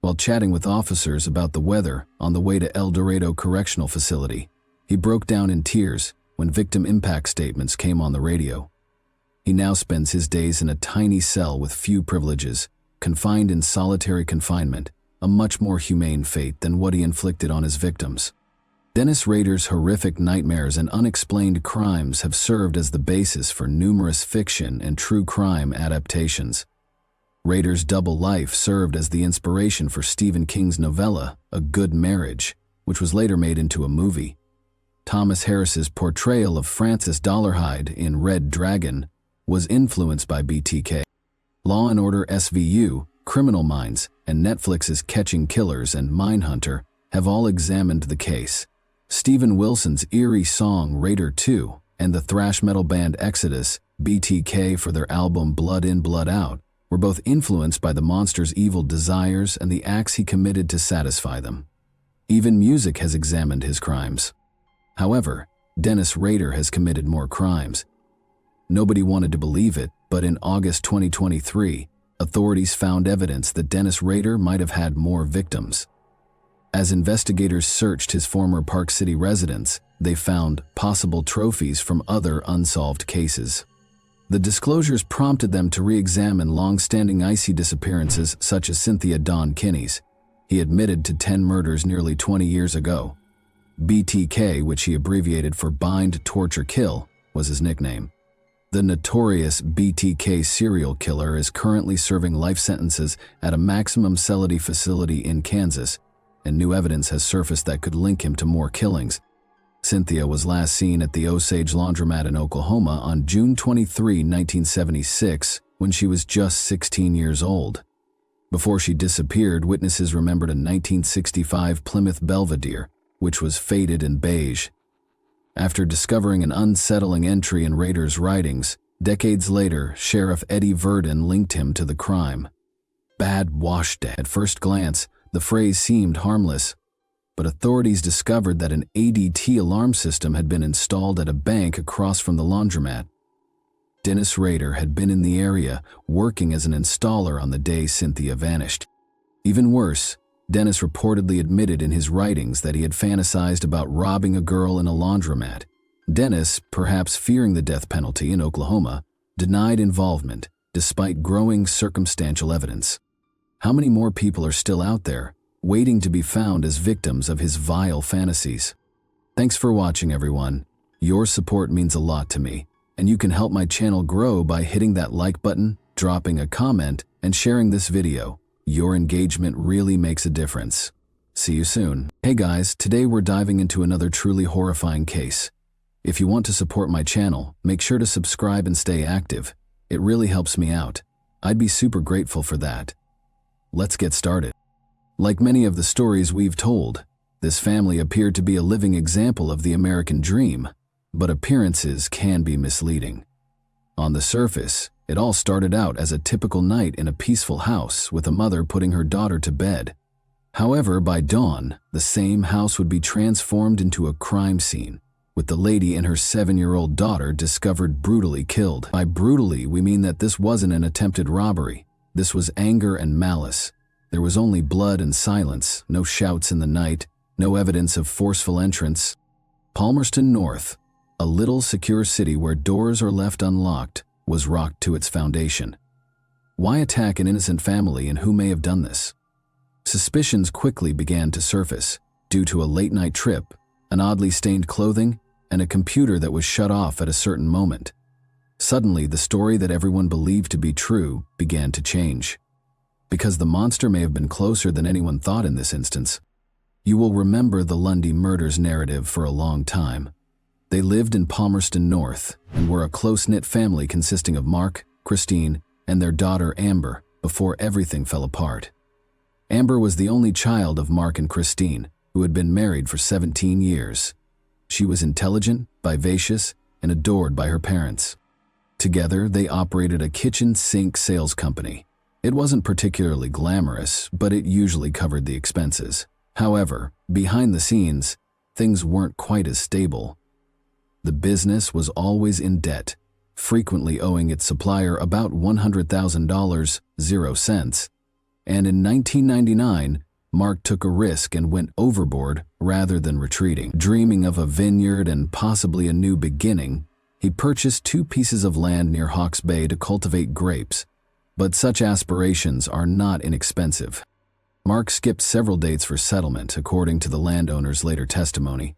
While chatting with officers about the weather on the way to El Dorado Correctional Facility, he broke down in tears when victim impact statements came on the radio. He now spends his days in a tiny cell with few privileges, confined in solitary confinement, a much more humane fate than what he inflicted on his victims. Dennis Rader's horrific nightmares and unexplained crimes have served as the basis for numerous fiction and true crime adaptations. Rader's double life served as the inspiration for Stephen King's novella, A Good Marriage, which was later made into a movie. Thomas Harris's portrayal of Francis Dollarhide in Red Dragon was influenced by BTK. Law & Order SVU, Criminal Minds, and Netflix's Catching Killers and Mindhunter have all examined the case. Steven Wilson's eerie song Rader 2 and the thrash metal band Exodus, BTK, for their album Blood In, Blood Out, were both influenced by the monster's evil desires and the acts he committed to satisfy them. Even music has examined his crimes. However, Dennis Rader has committed more crimes. Nobody wanted to believe it, but in August 2023, authorities found evidence that Dennis Rader might have had more victims. As investigators searched his former Park City residence, they found possible trophies from other unsolved cases. The disclosures prompted them to re-examine long-standing icy disappearances such as Cynthia Dawn Kinney's. He admitted to 10 murders nearly 20 years ago. BTK, which he abbreviated for Bind, Torture, Kill, was his nickname. The notorious BTK serial killer is currently serving life sentences at a maximum security facility in Kansas, and new evidence has surfaced that could link him to more killings. Cynthia was last seen at the Osage Laundromat in Oklahoma on June 23, 1976, when she was just 16 years old. Before she disappeared, witnesses remembered a 1965 Plymouth Belvedere, which was faded and beige. After discovering an unsettling entry in Rader's writings, decades later, Sheriff Eddie Verdon linked him to the crime. Bad wash day. At first glance, the phrase seemed harmless, but authorities discovered that an ADT alarm system had been installed at a bank across from the laundromat. Dennis Rader had been in the area, working as an installer on the day Cynthia vanished. Even worse, Dennis reportedly admitted in his writings that he had fantasized about robbing a girl in a laundromat. Dennis, perhaps fearing the death penalty in Oklahoma, denied involvement, despite growing circumstantial evidence. How many more people are still out there, waiting to be found as victims of his vile fantasies? Thanks for watching, everyone. Your support means a lot to me, and you can help my channel grow by hitting that like button, dropping a comment, and sharing this video. Your engagement really makes a difference. See you soon. Hey guys, today we're diving into another truly horrifying case. If you want to support my channel, make sure to subscribe and stay active. It really helps me out. I'd be super grateful for that. Let's get started. Like many of the stories we've told, this family appeared to be a living example of the American dream, but appearances can be misleading. On the surface, It all started out as a typical night in a peaceful house with a mother putting her daughter to bed. However, by dawn, the same house would be transformed into a crime scene, with the lady and her 7-year-old daughter discovered brutally killed. By brutally, we mean that this wasn't an attempted robbery. This was anger and malice. There was only blood and silence, no shouts in the night, no evidence of forceful entrance. Palmerston North, a little secure city where doors are left unlocked, was rocked to its foundation. Why attack an innocent family, and who may have done this? Suspicions quickly began to surface due to a late-night trip, an oddly stained clothing, and a computer that was shut off at a certain moment. Suddenly, the story that everyone believed to be true began to change. Because the monster may have been closer than anyone thought in this instance. You will remember the Lundy murders narrative for a long time. They lived in Palmerston North and were a close-knit family consisting of Mark, Christine, and their daughter Amber before everything fell apart. Amber was the only child of Mark and Christine, who had been married for 17 years. She was intelligent, vivacious, and adored by her parents. Together, they operated a kitchen sink sales company. It wasn't particularly glamorous, but it usually covered the expenses. However, behind the scenes, things weren't quite as stable. The business was always in debt, frequently owing its supplier about $100,000, 0 cents. And in 1999, Mark took a risk and went overboard rather than retreating. Dreaming of a vineyard and possibly a new beginning, he purchased 2 pieces of land near Hawke's Bay to cultivate grapes. But such aspirations are not inexpensive. Mark skipped several dates for settlement, according to the landowner's later testimony.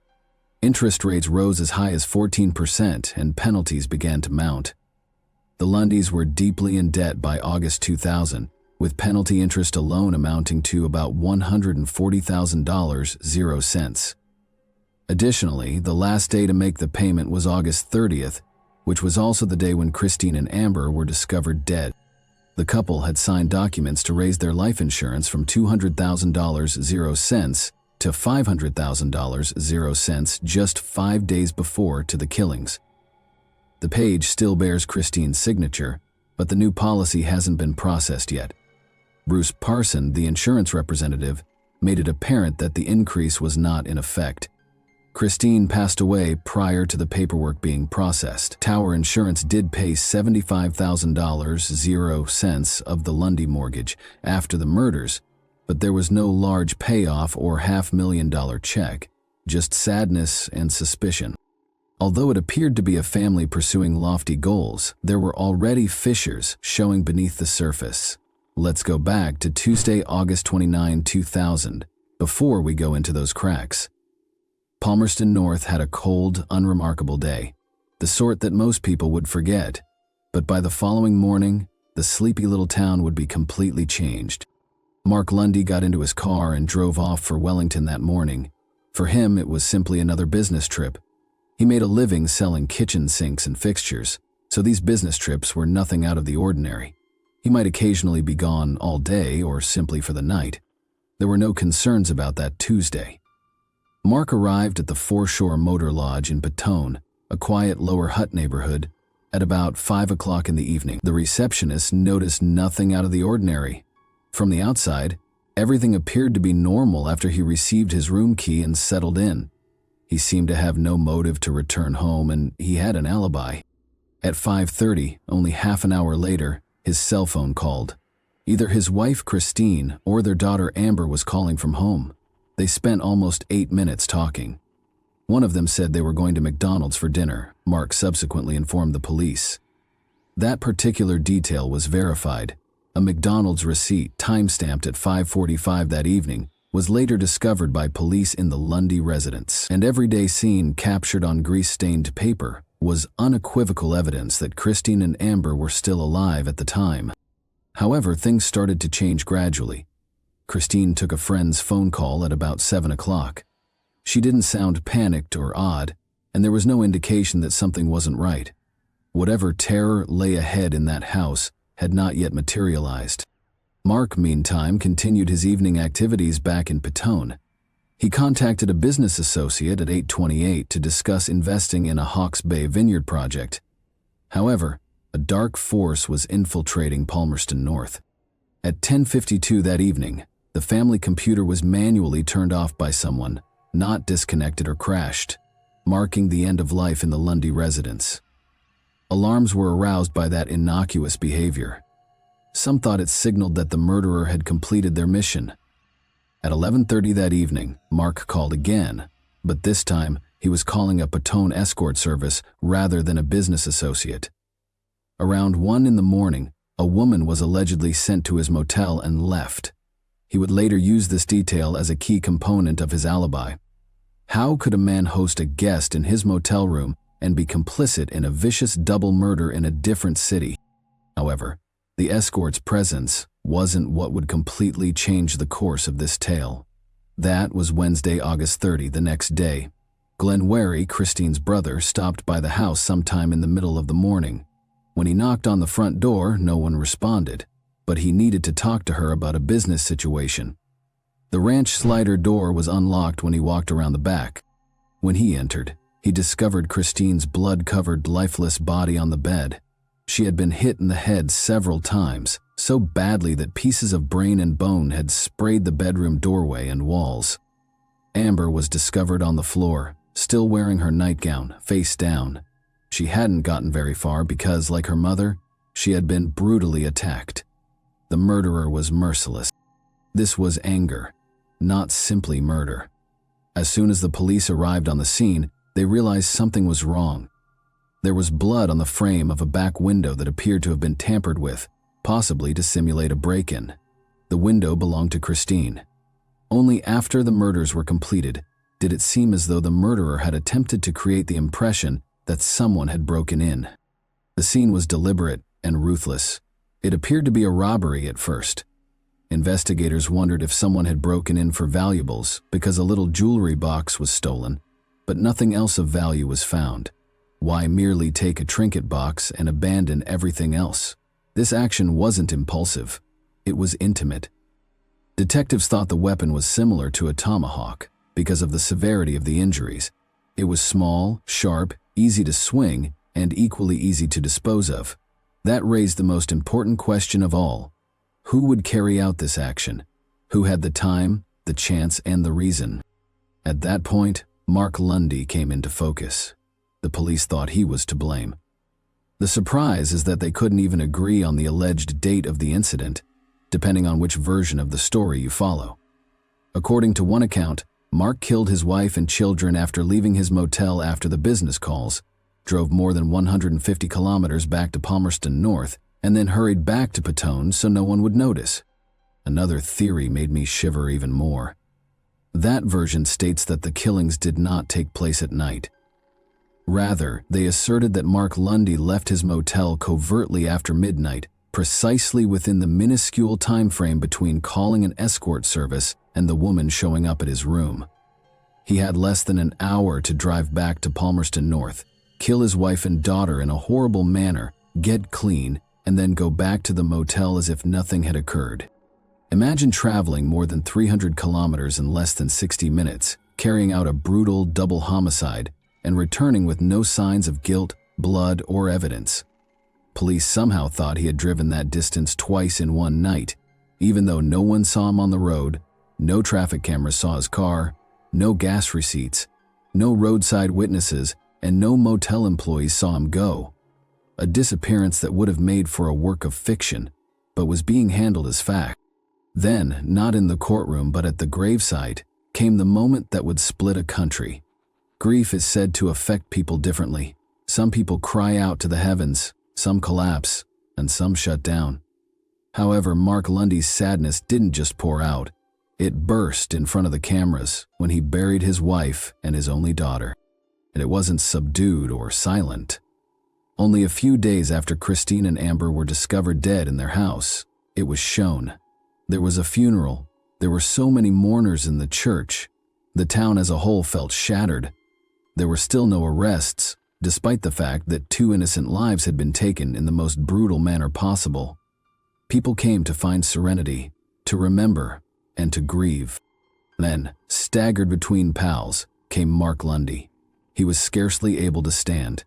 Interest rates rose as high as 14% and penalties began to mount. The Lundys were deeply in debt by August 2000, with penalty interest alone amounting to about $140,000, 0 cents. Additionally, the last day to make the payment was August 30th, which was also the day when Christine and Amber were discovered dead. The couple had signed documents to raise their life insurance from $200,000, 0 cents to $500,000, 0 cents just 5 days before to the killings. The page still bears Christine's signature, but the new policy hasn't been processed yet. Bruce Parson, the insurance representative, made it apparent that the increase was not in effect. Christine passed away prior to the paperwork being processed. Tower Insurance did pay $75,000, 0 cents of the Lundy mortgage after the murders, but there was no large payoff or $500,000 check, just sadness and suspicion. Although it appeared to be a family pursuing lofty goals, there were already fissures showing beneath the surface. Let's go back to Tuesday, August 29, 2000, before we go into those cracks. Palmerston North had a cold, unremarkable day, the sort that most people would forget, but by the following morning, the sleepy little town would be completely changed. Mark Lundy got into his car and drove off for Wellington that morning. For him, it was simply another business trip. He made a living selling kitchen sinks and fixtures, so these business trips were nothing out of the ordinary. He might occasionally be gone all day or simply for the night. There were no concerns about that Tuesday. Mark arrived at the Foreshore Motor Lodge in Petone, a quiet lower hut neighborhood, at about 5 o'clock in the evening. The receptionist noticed nothing out of the ordinary. From the outside, everything appeared to be normal after he received his room key and settled in. He seemed to have no motive to return home, and he had an alibi. At 5:30, only half an hour later, his cell phone called. Either his wife Christine or their daughter Amber was calling from home. They spent almost 8 minutes talking. One of them said they were going to McDonald's for dinner. Mark subsequently informed the police. That particular detail was verified. A McDonald's receipt, time-stamped at 5:45 that evening, was later discovered by police in the Lundy residence. An everyday scene captured on grease-stained paper was unequivocal evidence that Christine and Amber were still alive at the time. However, things started to change gradually. Christine took a friend's phone call at about 7 o'clock. She didn't sound panicked or odd, and there was no indication that something wasn't right. Whatever terror lay ahead in that house had not yet materialized. Mark, meantime, continued his evening activities back in Petone. He contacted a business associate at 8:28 to discuss investing in a Hawke's Bay vineyard project. However, A dark force was infiltrating Palmerston North. At 10:52 that evening, the family computer was manually turned off by someone, not disconnected or crashed, marking the end of life in the Lundy residence. Alarms were aroused by that innocuous behavior. Some thought it signaled that the murderer had completed their mission. At 11:30 that evening, Mark called again, but this time he was calling a Petone escort service rather than a business associate. Around 1 in the morning, a woman was allegedly sent to his motel and left. He would later use this detail as a key component of his alibi. How could a man host a guest in his motel room and be complicit in a vicious double murder in a different city? However, the escort's presence wasn't what would completely change the course of this tale. That was Wednesday, August 30, the next day. Glenn Wary, Christine's brother, stopped by the house sometime in the middle of the morning. When he knocked on the front door, no one responded, but he needed to talk to her about a business situation. The ranch slider door was unlocked when he walked around the back. When he entered, he discovered Christine's blood-covered, lifeless body on the bed. She had been hit in the head several times, so badly that pieces of brain and bone had sprayed the bedroom doorway and walls. Amber was discovered on the floor, still wearing her nightgown, face down. She hadn't gotten very far because, like her mother, she had been brutally attacked. The murderer was merciless. This was anger, not simply murder. As soon as the police arrived on the scene, they realized something was wrong. There was blood on the frame of a back window that appeared to have been tampered with, possibly to simulate a break-in. The window belonged to Christine. Only after the murders were completed did it seem as though the murderer had attempted to create the impression that someone had broken in. The scene was deliberate and ruthless. It appeared to be a robbery at first. Investigators wondered if someone had broken in for valuables because a little jewelry box was stolen, but nothing else of value was found. Why merely take a trinket box and abandon everything else? This action wasn't impulsive. It was intimate. Detectives thought the weapon was similar to a tomahawk because of the severity of the injuries. It was small, sharp, easy to swing, and equally easy to dispose of. That raised the most important question of all. Who would carry out this action? Who had the time, the chance, and the reason? At that point, Mark Lundy came into focus. The police thought he was to blame. The surprise is that they couldn't even agree on the alleged date of the incident, depending on which version of the story you follow. According to one account, Mark killed his wife and children after leaving his motel after the business calls, drove more than 150 kilometers back to Palmerston North, and then hurried back to Petone so no one would notice. Another theory made me shiver even more. That version states that the killings did not take place at night. Rather, they asserted that Mark Lundy left his motel covertly after midnight, precisely within the minuscule time frame between calling an escort service and the woman showing up at his room. He had less than an hour to drive back to Palmerston North, kill his wife and daughter in a horrible manner, get clean, and then go back to the motel as if nothing had occurred. Imagine traveling more than 300 kilometers in less than 60 minutes, carrying out a brutal double homicide, and returning with no signs of guilt, blood, or evidence. Police somehow thought he had driven that distance twice in one night, even though no one saw him on the road, no traffic cameras saw his car, no gas receipts, no roadside witnesses, and no motel employees saw him go. A disappearance that would have made for a work of fiction, but was being handled as fact. Then, not in the courtroom but at the gravesite, came the moment that would split a country. Grief is said to affect people differently. Some people cry out to the heavens, some collapse, and some shut down. However, Mark Lundy's sadness didn't just pour out. It burst in front of the cameras when he buried his wife and his only daughter. And it wasn't subdued or silent. Only a few days after Christine and Amber were discovered dead in their house, it was shown. There was a funeral. There were so many mourners in the church. The town as a whole felt shattered. There were still no arrests, despite the fact that 2 innocent lives had been taken in the most brutal manner possible. People came to find serenity, to remember, and to grieve. Then, staggered between pals, came Mark Lundy. He was scarcely able to stand.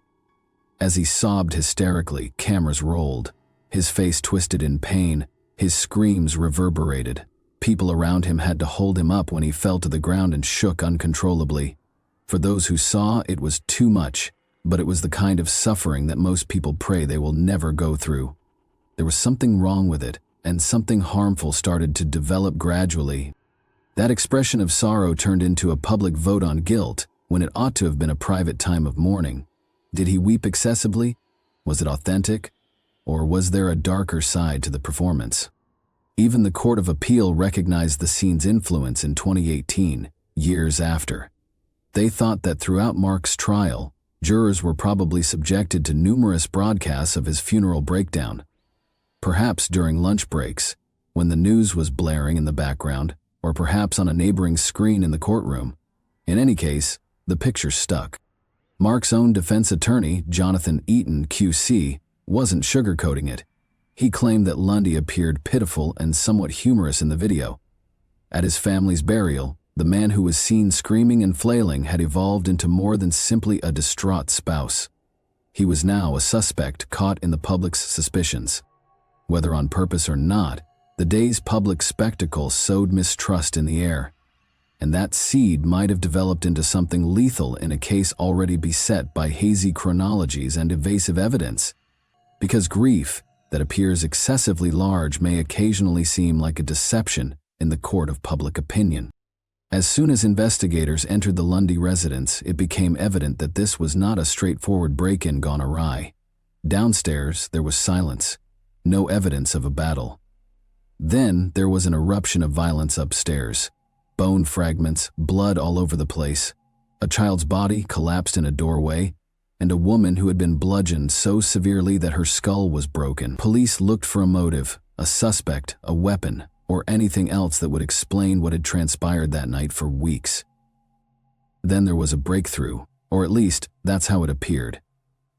As he sobbed hysterically, cameras rolled. His face twisted in pain, his screams reverberated. People around him had to hold him up when he fell to the ground and shook uncontrollably. For those who saw, it was too much, but it was the kind of suffering that most people pray they will never go through. There was something wrong with it, and something harmful started to develop gradually. That expression of sorrow turned into a public vote on guilt when it ought to have been a private time of mourning. Did he weep excessively? Was it authentic? Or was there a darker side to the performance? Even the Court of Appeal recognized the scene's influence in 2018, years after. They thought that throughout Mark's trial, jurors were probably subjected to numerous broadcasts of his funeral breakdown. Perhaps during lunch breaks, when the news was blaring in the background, or perhaps on a neighboring screen in the courtroom. In any case, the picture stuck. Mark's own defense attorney, Jonathan Eaton, QC, wasn't sugarcoating it. He claimed that Lundy appeared pitiful and somewhat humorous in the video. At his family's burial, the man who was seen screaming and flailing had evolved into more than simply a distraught spouse. He was now a suspect caught in the public's suspicions. Whether on purpose or not, the day's public spectacle sowed mistrust in the air. And that seed might have developed into something lethal in a case already beset by hazy chronologies and evasive evidence. Because grief that appears excessively large may occasionally seem like a deception in the court of public opinion. As soon as investigators entered the Lundy residence, it became evident that this was not a straightforward break-in gone awry. Downstairs, there was silence, no evidence of a battle. Then there was an eruption of violence upstairs. Bone fragments, blood all over the place. A child's body collapsed in a doorway, and a woman who had been bludgeoned so severely that her skull was broken. Police looked for a motive, a suspect, a weapon, or anything else that would explain what had transpired that night for weeks. Then there was a breakthrough, or at least that's how it appeared.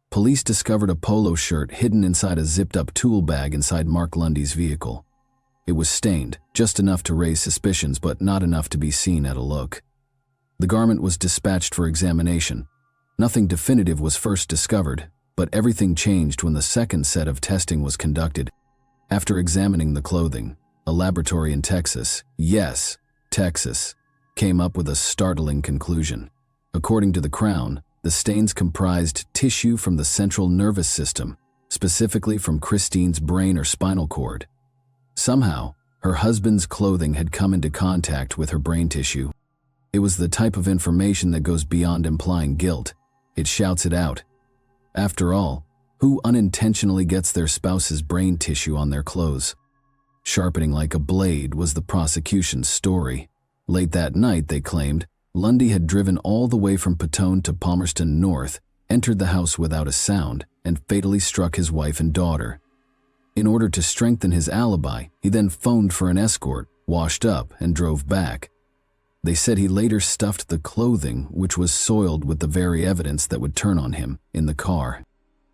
Police discovered a polo shirt hidden inside a zipped-up tool bag inside Mark Lundy's vehicle. It was stained, just enough to raise suspicions but not enough to be seen at a look. The garment was dispatched for examination. Nothing definitive was first discovered, but everything changed when the second set of testing was conducted. After examining the clothing, a laboratory in Texas, yes, Texas, came up with a startling conclusion. According to the Crown, the stains comprised tissue from the central nervous system, specifically from Christine's brain or spinal cord. Somehow, her husband's clothing had come into contact with her brain tissue. It was the type of information that goes beyond implying guilt. It shouts it out. After all, who unintentionally gets their spouse's brain tissue on their clothes? Sharpening like a blade was the prosecution's story. Late that night, they claimed, Lundy had driven all the way from Petone to Palmerston North, entered the house without a sound, and fatally struck his wife and daughter. In order to strengthen his alibi, he then phoned for an escort, washed up, and drove back. They said he later stuffed the clothing, which was soiled with the very evidence that would turn on him, in the car.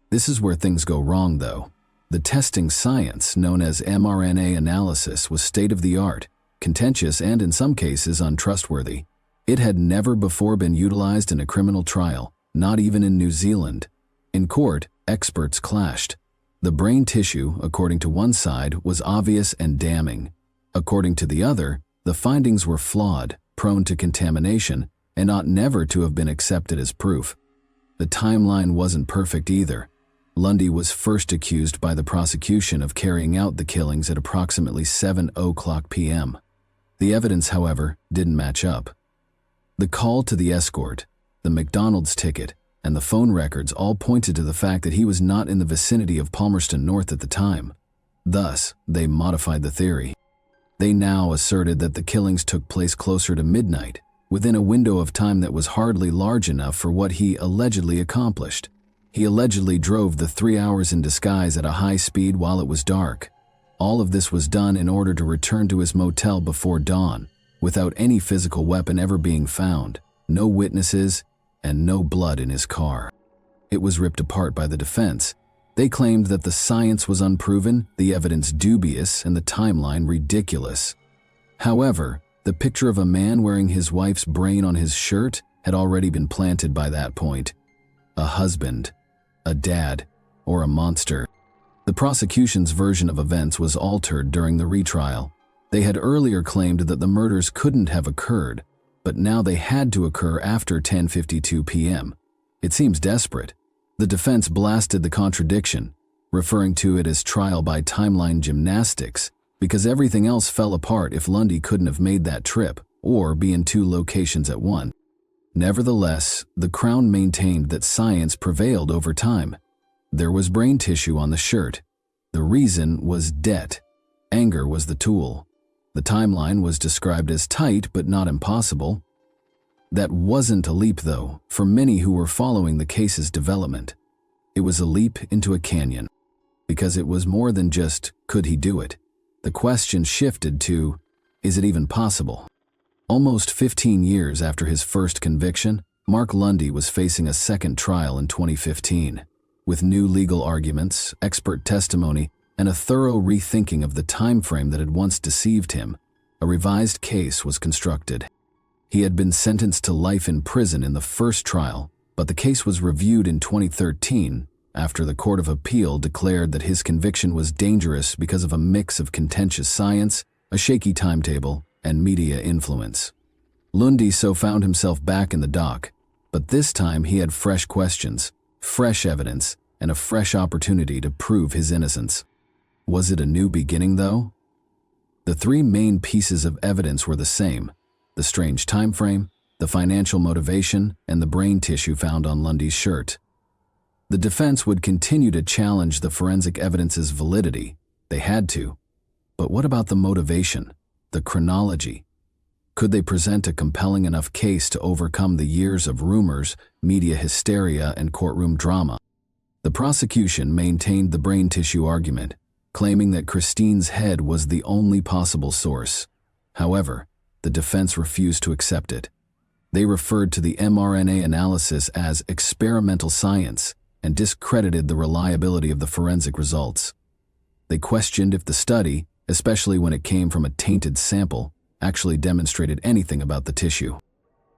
This is where things go wrong, though. The testing science, known as mRNA analysis, was state-of-the-art, contentious, and in some cases untrustworthy. It had never before been utilized in a criminal trial, not even in New Zealand. In court, experts clashed. The brain tissue, according to one side, was obvious and damning. According to the other, the findings were flawed, prone to contamination, and ought never to have been accepted as proof. The timeline wasn't perfect either. Lundy was first accused by the prosecution of carrying out the killings at approximately 7:00 p.m. The evidence, however, didn't match up. The call to the escort, the McDonald's ticket, and the phone records all pointed to the fact that he was not in the vicinity of Palmerston North at the time. Thus, they modified the theory. They now asserted that the killings took place closer to midnight, within a window of time that was hardly large enough for what he allegedly accomplished. He allegedly drove the 3 hours in disguise at a high speed while it was dark. All of this was done in order to return to his motel before dawn, without any physical weapon ever being found, no witnesses, and no blood in his car. It was ripped apart by the defense. They claimed that the science was unproven, the evidence dubious, and the timeline ridiculous. However, the picture of a man wearing his wife's brain on his shirt had already been planted by that point. A husband, a dad, or a monster. The prosecution's version of events was altered during the retrial. They had earlier claimed that the murders couldn't have occurred, but now they had to occur after 10:52 p.m. It seems desperate. The defense blasted the contradiction, referring to it as trial by timeline gymnastics, because everything else fell apart if Lundy couldn't have made that trip or be in two locations at once. Nevertheless, the Crown maintained that science prevailed over time. There was brain tissue on the shirt. The reason was debt. Anger was the tool. The timeline was described as tight but not impossible. That wasn't a leap, though, for many who were following the case's development. It was a leap into a canyon. Because it was more than just, could he do it? The question shifted to, is it even possible? Almost 15 years after his first conviction, Mark Lundy was facing a second trial in 2015. With new legal arguments, expert testimony, and a thorough rethinking of the time frame that had once deceived him, a revised case was constructed. He had been sentenced to life in prison in the first trial, but the case was reviewed in 2013 after the Court of Appeal declared that his conviction was dangerous because of a mix of contentious science, a shaky timetable, and media influence. Lundy so found himself back in the dock, but this time he had fresh questions, fresh evidence, and a fresh opportunity to prove his innocence. Was it a new beginning, though? The three main pieces of evidence were the same: the strange time frame, the financial motivation, and the brain tissue found on Lundy's shirt. The defense would continue to challenge the forensic evidence's validity. They had to. But what about the motivation, the chronology? Could they present a compelling enough case to overcome the years of rumors, media hysteria, and courtroom drama? The prosecution maintained the brain tissue argument, claiming that Christine's head was the only possible source. However, the defense refused to accept it. They referred to the mRNA analysis as experimental science and discredited the reliability of the forensic results. They questioned if the study, especially when it came from a tainted sample, actually demonstrated anything about the tissue.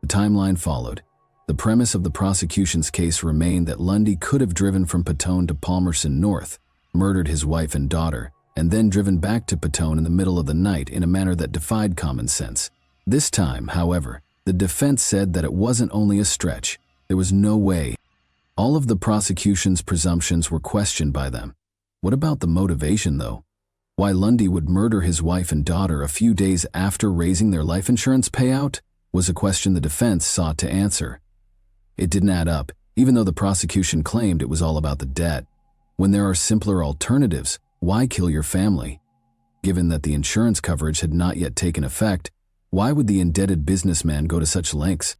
The timeline followed. The premise of the prosecution's case remained that Lundy could have driven from Petone to Palmerston North, murdered his wife and daughter, and then driven back to Petone in the middle of the night in a manner that defied common sense. This time, however, the defense said that it wasn't only a stretch. There was no way. All of the prosecution's presumptions were questioned by them. What about the motivation, though? Why Lundy would murder his wife and daughter a few days after raising their life insurance payout was a question the defense sought to answer. It didn't add up, even though the prosecution claimed it was all about the debt. When there are simpler alternatives, why kill your family? Given that the insurance coverage had not yet taken effect, why would the indebted businessman go to such lengths?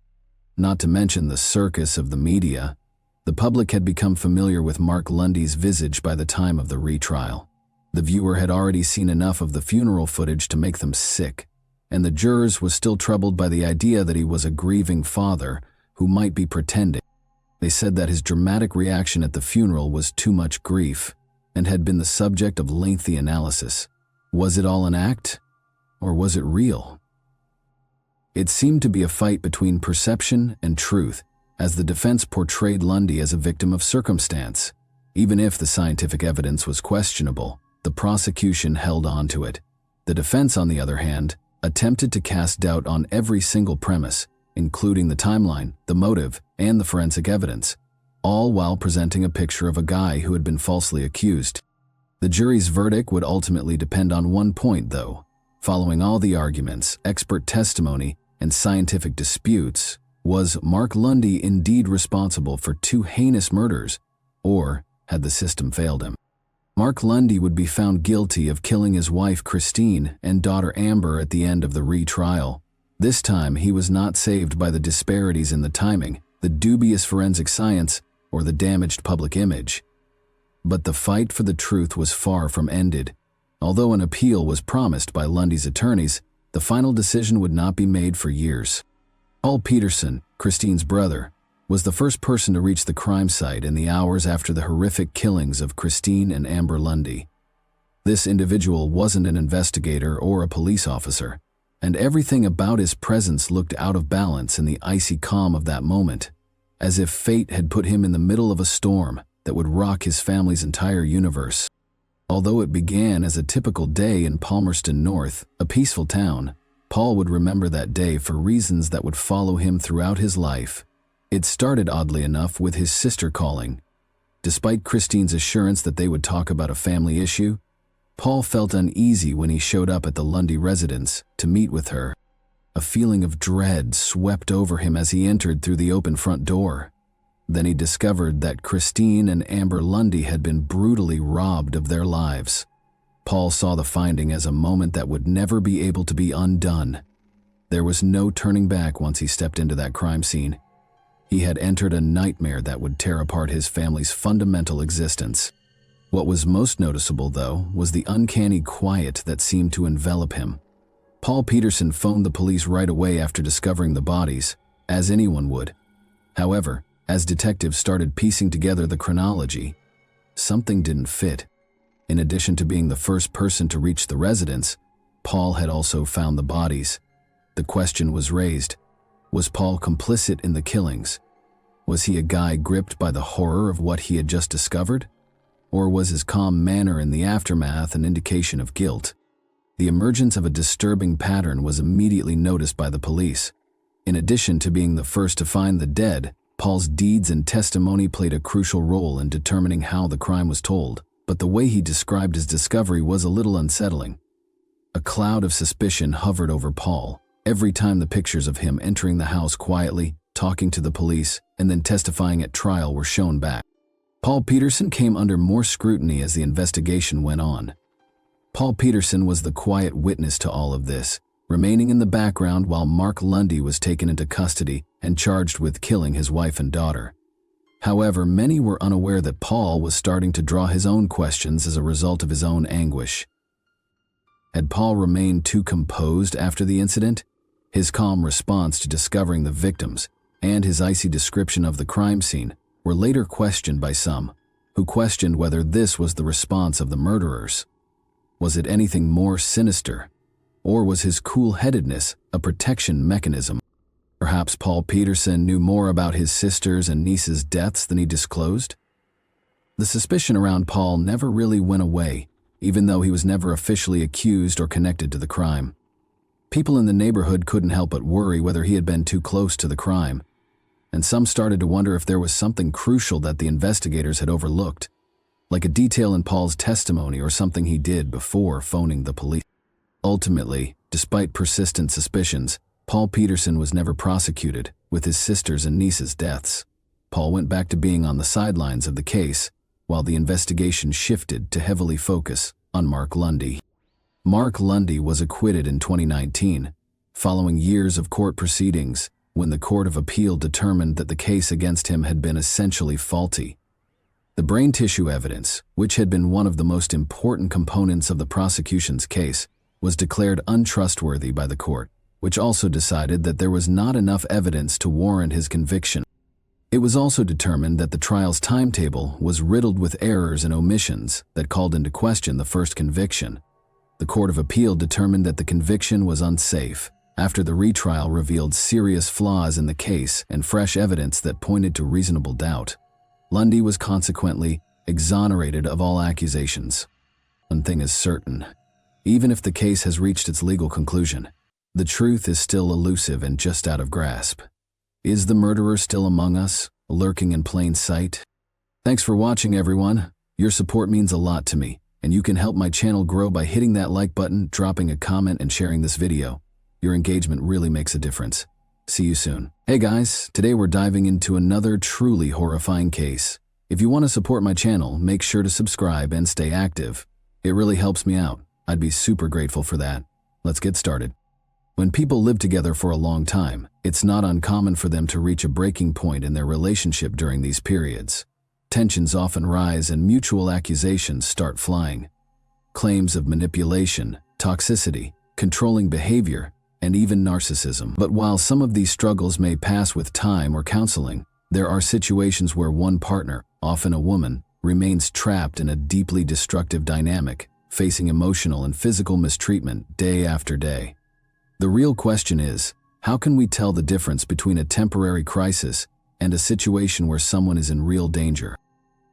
Not to mention the circus of the media. The public had become familiar with Mark Lundy's visage by the time of the retrial. The viewer had already seen enough of the funeral footage to make them sick, and the jurors was still troubled by the idea that he was a grieving father who might be pretending. They said that his dramatic reaction at the funeral was too much grief and had been the subject of lengthy analysis. Was it all an act, or was it real? It seemed to be a fight between perception and truth, as the defense portrayed Lundy as a victim of circumstance. Even if the scientific evidence was questionable, the prosecution held on to it. The defense, on the other hand, attempted to cast doubt on every single premise, including the timeline, the motive, and the forensic evidence, all while presenting a picture of a guy who had been falsely accused. The jury's verdict would ultimately depend on one point, though. Following all the arguments, expert testimony, and scientific disputes, was Mark Lundy indeed responsible for two heinous murders, or had the system failed him? Mark Lundy would be found guilty of killing his wife Christine and daughter Amber at the end of the retrial. This time, he was not saved by the disparities in the timing, the dubious forensic science, or the damaged public image. But the fight for the truth was far from ended. Although an appeal was promised by Lundy's attorneys, the final decision would not be made for years. Paul Peterson, Christine's brother, was the first person to reach the crime site in the hours after the horrific killings of Christine and Amber Lundy. This individual wasn't an investigator or a police officer, and everything about his presence looked out of balance in the icy calm of that moment, as if fate had put him in the middle of a storm, that would rock his family's entire universe. Although it began as a typical day in Palmerston North, a peaceful town, Paul would remember that day for reasons that would follow him throughout his life. It started, oddly enough, with his sister calling. Despite Christine's assurance that they would talk about a family issue, Paul felt uneasy when he showed up at the Lundy residence to meet with her. A feeling of dread swept over him as he entered through the open front door. Then he discovered that Christine and Amber Lundy had been brutally robbed of their lives. Paul saw the finding as a moment that would never be able to be undone. There was no turning back once he stepped into that crime scene. He had entered a nightmare that would tear apart his family's fundamental existence. What was most noticeable, though, was the uncanny quiet that seemed to envelop him. Paul Peterson phoned the police right away after discovering the bodies, as anyone would. However, as detectives started piecing together the chronology, something didn't fit. In addition to being the first person to reach the residence, Paul had also found the bodies. The question was raised: was Paul complicit in the killings? Was he a guy gripped by the horror of what he had just discovered? Or was his calm manner in the aftermath an indication of guilt? The emergence of a disturbing pattern was immediately noticed by the police. In addition to being the first to find the dead, Paul's deeds and testimony played a crucial role in determining how the crime was told, but the way he described his discovery was a little unsettling. A cloud of suspicion hovered over Paul every time the pictures of him entering the house quietly, talking to the police, and then testifying at trial were shown back. Paul Peterson came under more scrutiny as the investigation went on. Paul Peterson was the quiet witness to all of this, remaining in the background while Mark Lundy was taken into custody and charged with killing his wife and daughter. However, many were unaware that Paul was starting to draw his own questions as a result of his own anguish. Had Paul remained too composed after the incident? His calm response to discovering the victims and his icy description of the crime scene were later questioned by some, who questioned whether this was the response of the murderers. Was it anything more sinister? Or was his cool-headedness a protection mechanism? Perhaps Paul Peterson knew more about his sister's and niece's deaths than he disclosed? The suspicion around Paul never really went away, even though he was never officially accused or connected to the crime. People in the neighborhood couldn't help but worry whether he had been too close to the crime, and some started to wonder if there was something crucial that the investigators had overlooked, like a detail in Paul's testimony or something he did before phoning the police. Ultimately, despite persistent suspicions, Paul Peterson was never prosecuted with his sister's and niece's deaths. Paul went back to being on the sidelines of the case, while the investigation shifted to heavily focus on Mark Lundy. Mark Lundy was acquitted in 2019, following years of court proceedings, when the Court of Appeal determined that the case against him had been essentially faulty. The brain tissue evidence, which had been one of the most important components of the prosecution's case, was declared untrustworthy by the court, which also decided that there was not enough evidence to warrant his conviction. It was also determined that the trial's timetable was riddled with errors and omissions that called into question the first conviction. The Court of Appeal determined that the conviction was unsafe after the retrial revealed serious flaws in the case and fresh evidence that pointed to reasonable doubt. Lundy was consequently exonerated of all accusations. One thing is certain: even if the case has reached its legal conclusion, the truth is still elusive and just out of grasp. Is the murderer still among us, lurking in plain sight? Thanks for watching, everyone. Your support means a lot to me, and you can help my channel grow by hitting that like button, dropping a comment, and sharing this video. Your engagement really makes a difference. See you soon. Hey guys, today we're diving into another truly horrifying case. If you want to support my channel, make sure to subscribe and stay active. It really helps me out. I'd be super grateful for that. Let's get started. When people live together for a long time, it's not uncommon for them to reach a breaking point in their relationship during these periods. Tensions often rise and mutual accusations start flying. Claims of manipulation, toxicity, controlling behavior, and even narcissism. But while some of these struggles may pass with time or counseling, there are situations where one partner, often a woman, remains trapped in a deeply destructive dynamic, facing emotional and physical mistreatment day after day. The real question is, how can we tell the difference between a temporary crisis and a situation where someone is in real danger?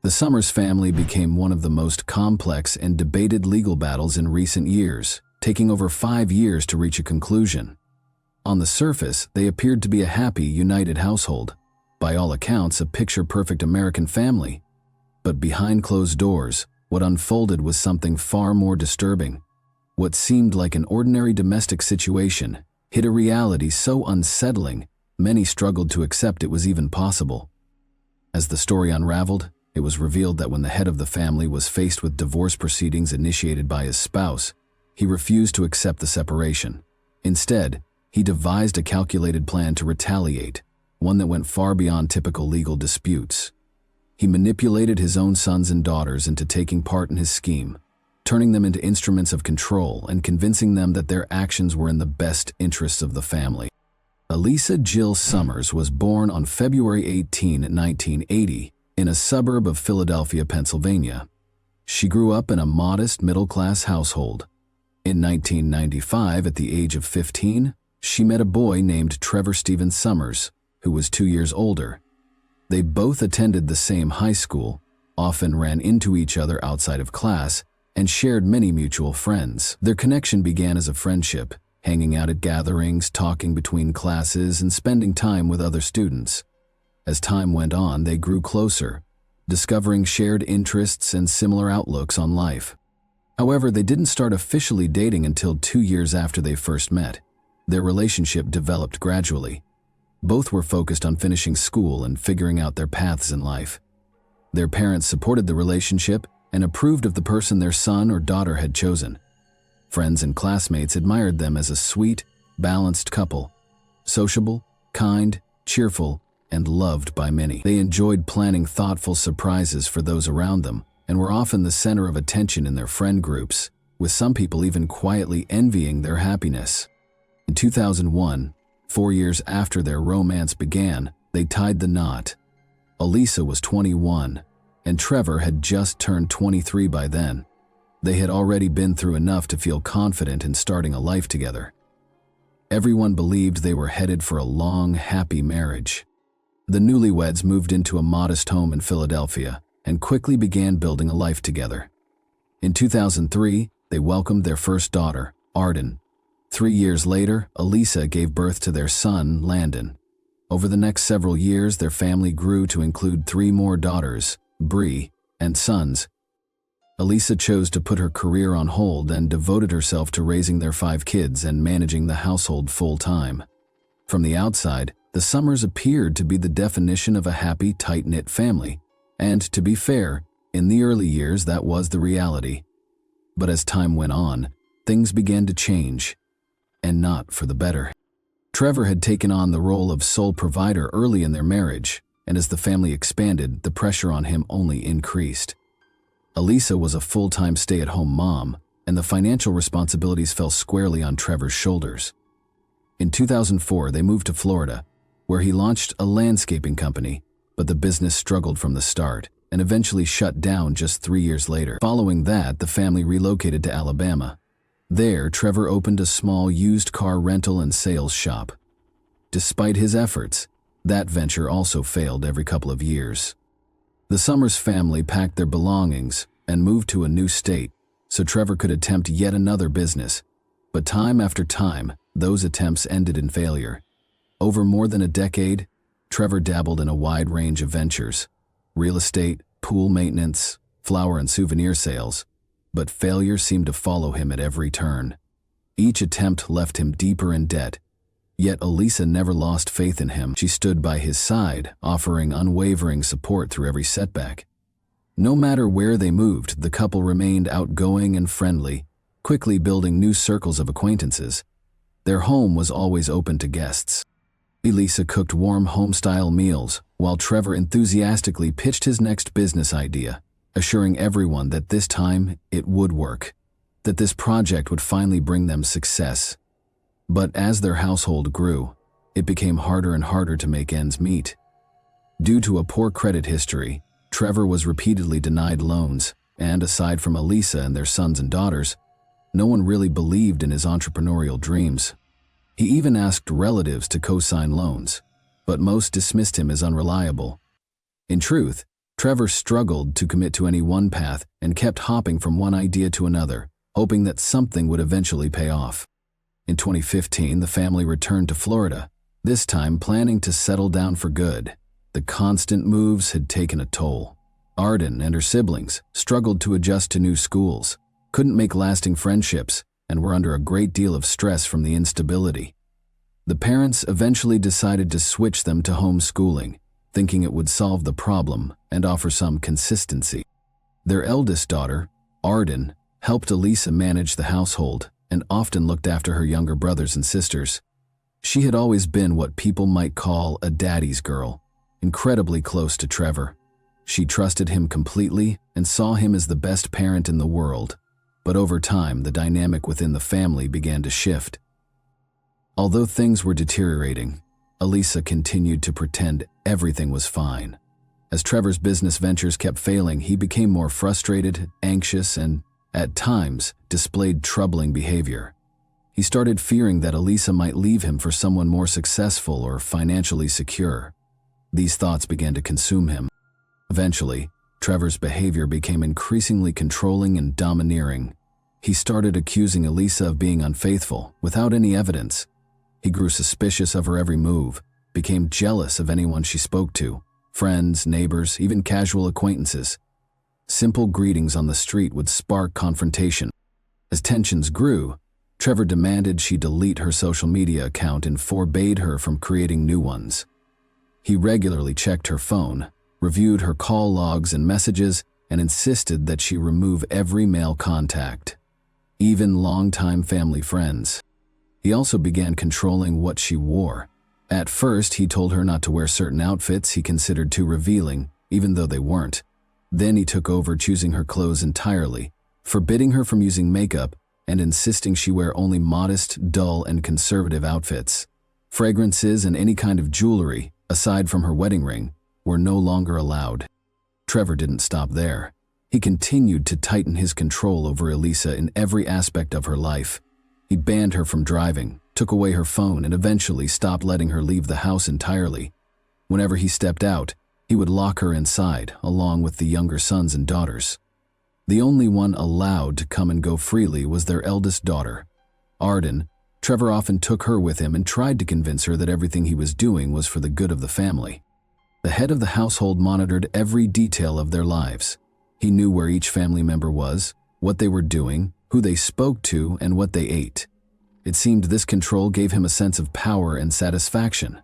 The Summers family became one of the most complex and debated legal battles in recent years, taking over 5 years to reach a conclusion. On the surface, they appeared to be a happy, united household, by all accounts a picture-perfect American family. But behind closed doors, what unfolded was something far more disturbing. What seemed like an ordinary domestic situation hid a reality so unsettling, many struggled to accept it was even possible. As the story unraveled, it was revealed that when the head of the family was faced with divorce proceedings initiated by his spouse, he refused to accept the separation. Instead, he devised a calculated plan to retaliate, one that went far beyond typical legal disputes. He manipulated his own sons and daughters into taking part in his scheme, turning them into instruments of control and convincing them that their actions were in the best interests of the family. Elisa Jill Summers was born on February 18, 1980, in a suburb of Philadelphia, Pennsylvania. She grew up in a modest middle-class household. In 1995, at the age of 15, she met a boy named Trevor Stephen Summers, who was 2 years older. They both attended the same high school, often ran into each other outside of class, and shared many mutual friends. Their connection began as a friendship, hanging out at gatherings, talking between classes, and spending time with other students. As time went on, they grew closer, discovering shared interests and similar outlooks on life. However, they didn't start officially dating until 2 years after they first met. Their relationship developed gradually. Both were focused on finishing school and figuring out their paths in life. Their parents supported the relationship and approved of the person their son or daughter had chosen. Friends and classmates admired them as a sweet, balanced couple, sociable, kind, cheerful, and loved by many. They enjoyed planning thoughtful surprises for those around them and were often the center of attention in their friend groups, with some people even quietly envying their happiness. In 2001, 4 years after their romance began, they tied the knot. Elisa was 21, and Trevor had just turned 23 by then. They had already been through enough to feel confident in starting a life together. Everyone believed they were headed for a long, happy marriage. The newlyweds moved into a modest home in Philadelphia and quickly began building a life together. In 2003, they welcomed their first daughter, Arden. 3 years later, Elisa gave birth to their son, Landon. Over the next several years, their family grew to include 3 more daughters, Bree, and sons. Elisa chose to put her career on hold and devoted herself to raising their 5 kids and managing the household full-time. From the outside, the Summers appeared to be the definition of a happy, tight-knit family. And to be fair, in the early years, that was the reality. But as time went on, things began to change. And not for the better. Trevor had taken on the role of sole provider early in their marriage, and as the family expanded, the pressure on him only increased. Elisa was a full-time stay-at-home mom, and the financial responsibilities fell squarely on Trevor's shoulders. In 2004, they moved to Florida, where he launched a landscaping company, but the business struggled from the start and eventually shut down just 3 years later. Following that, the family relocated to Alabama. There, Trevor opened a small used car rental and sales shop. Despite his efforts, that venture also failed every couple of years. The Summers family packed their belongings and moved to a new state so Trevor could attempt yet another business. But time after time, those attempts ended in failure. Over more than a decade, Trevor dabbled in a wide range of ventures: real estate, pool maintenance, flower and souvenir sales. But failure seemed to follow him at every turn. Each attempt left him deeper in debt. Yet Elisa never lost faith in him. She stood by his side, offering unwavering support through every setback. No matter where they moved, the couple remained outgoing and friendly, quickly building new circles of acquaintances. Their home was always open to guests. Elisa cooked warm home-style meals, while Trevor enthusiastically pitched his next business idea, assuring everyone that this time it would work, that this project would finally bring them success. But as their household grew, it became harder and harder to make ends meet. Due to a poor credit history, Trevor was repeatedly denied loans, and aside from Elisa and their sons and daughters, no one really believed in his entrepreneurial dreams. He even asked relatives to co-sign loans, but most dismissed him as unreliable. In truth, Trevor struggled to commit to any one path and kept hopping from one idea to another, hoping that something would eventually pay off. In 2015, the family returned to Florida, this time planning to settle down for good. The constant moves had taken a toll. Arden and her siblings struggled to adjust to new schools, couldn't make lasting friendships, and were under a great deal of stress from the instability. The parents eventually decided to switch them to homeschooling, thinking it would solve the problem and offer some consistency. Their eldest daughter, Arden, helped Elisa manage the household and often looked after her younger brothers and sisters. She had always been what people might call a daddy's girl, incredibly close to Trevor. She trusted him completely and saw him as the best parent in the world, but over time the dynamic within the family began to shift. Although things were deteriorating, Elisa continued to pretend everything was fine. As Trevor's business ventures kept failing, he became more frustrated, anxious, and, at times, displayed troubling behavior. He started fearing that Elisa might leave him for someone more successful or financially secure. These thoughts began to consume him. Eventually, Trevor's behavior became increasingly controlling and domineering. He started accusing Elisa of being unfaithful without any evidence. He grew suspicious of her every move, became jealous of anyone she spoke to, friends, neighbors, even casual acquaintances. Simple greetings on the street would spark confrontation. As tensions grew, Trevor demanded she delete her social media account and forbade her from creating new ones. He regularly checked her phone, reviewed her call logs and messages, and insisted that she remove every male contact, even longtime family friends. He also began controlling what she wore. At first, he told her not to wear certain outfits he considered too revealing, even though they weren't. Then he took over choosing her clothes entirely, forbidding her from using makeup and insisting she wear only modest, dull, and conservative outfits. Fragrances and any kind of jewelry, aside from her wedding ring, were no longer allowed. Trevor didn't stop there. He continued to tighten his control over Elisa in every aspect of her life. He banned her from driving, took away her phone, and eventually stopped letting her leave the house entirely. Whenever he stepped out, he would lock her inside, along with the younger sons and daughters. The only one allowed to come and go freely was their eldest daughter, Arden. Trevor often took her with him and tried to convince her that everything he was doing was for the good of the family. The head of the household monitored every detail of their lives. He knew where each family member was, what they were doing, who they spoke to, and what they ate. It seemed this control gave him a sense of power and satisfaction.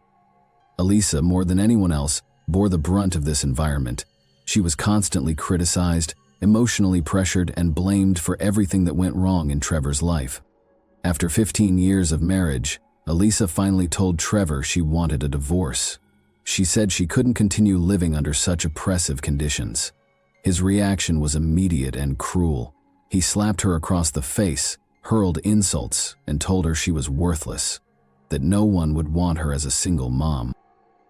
Elisa, more than anyone else, bore the brunt of this environment. She was constantly criticized, emotionally pressured, and blamed for everything that went wrong in Trevor's life. After 15 years of marriage, Elisa finally told Trevor she wanted a divorce. She said she couldn't continue living under such oppressive conditions. His reaction was immediate and cruel. He slapped her across the face, hurled insults, and told her she was worthless, that no one would want her as a single mom.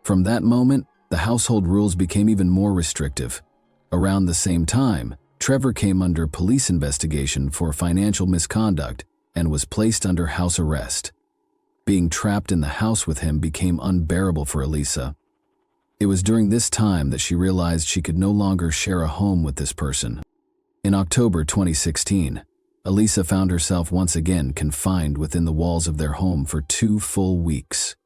From that moment, the household rules became even more restrictive. Around the same time, Trevor came under police investigation for financial misconduct and was placed under house arrest. Being trapped in the house with him became unbearable for Elisa. It was during this time that she realized she could no longer share a home with this person. In October 2016, Elisa found herself once again confined within the walls of their home for 2 full weeks.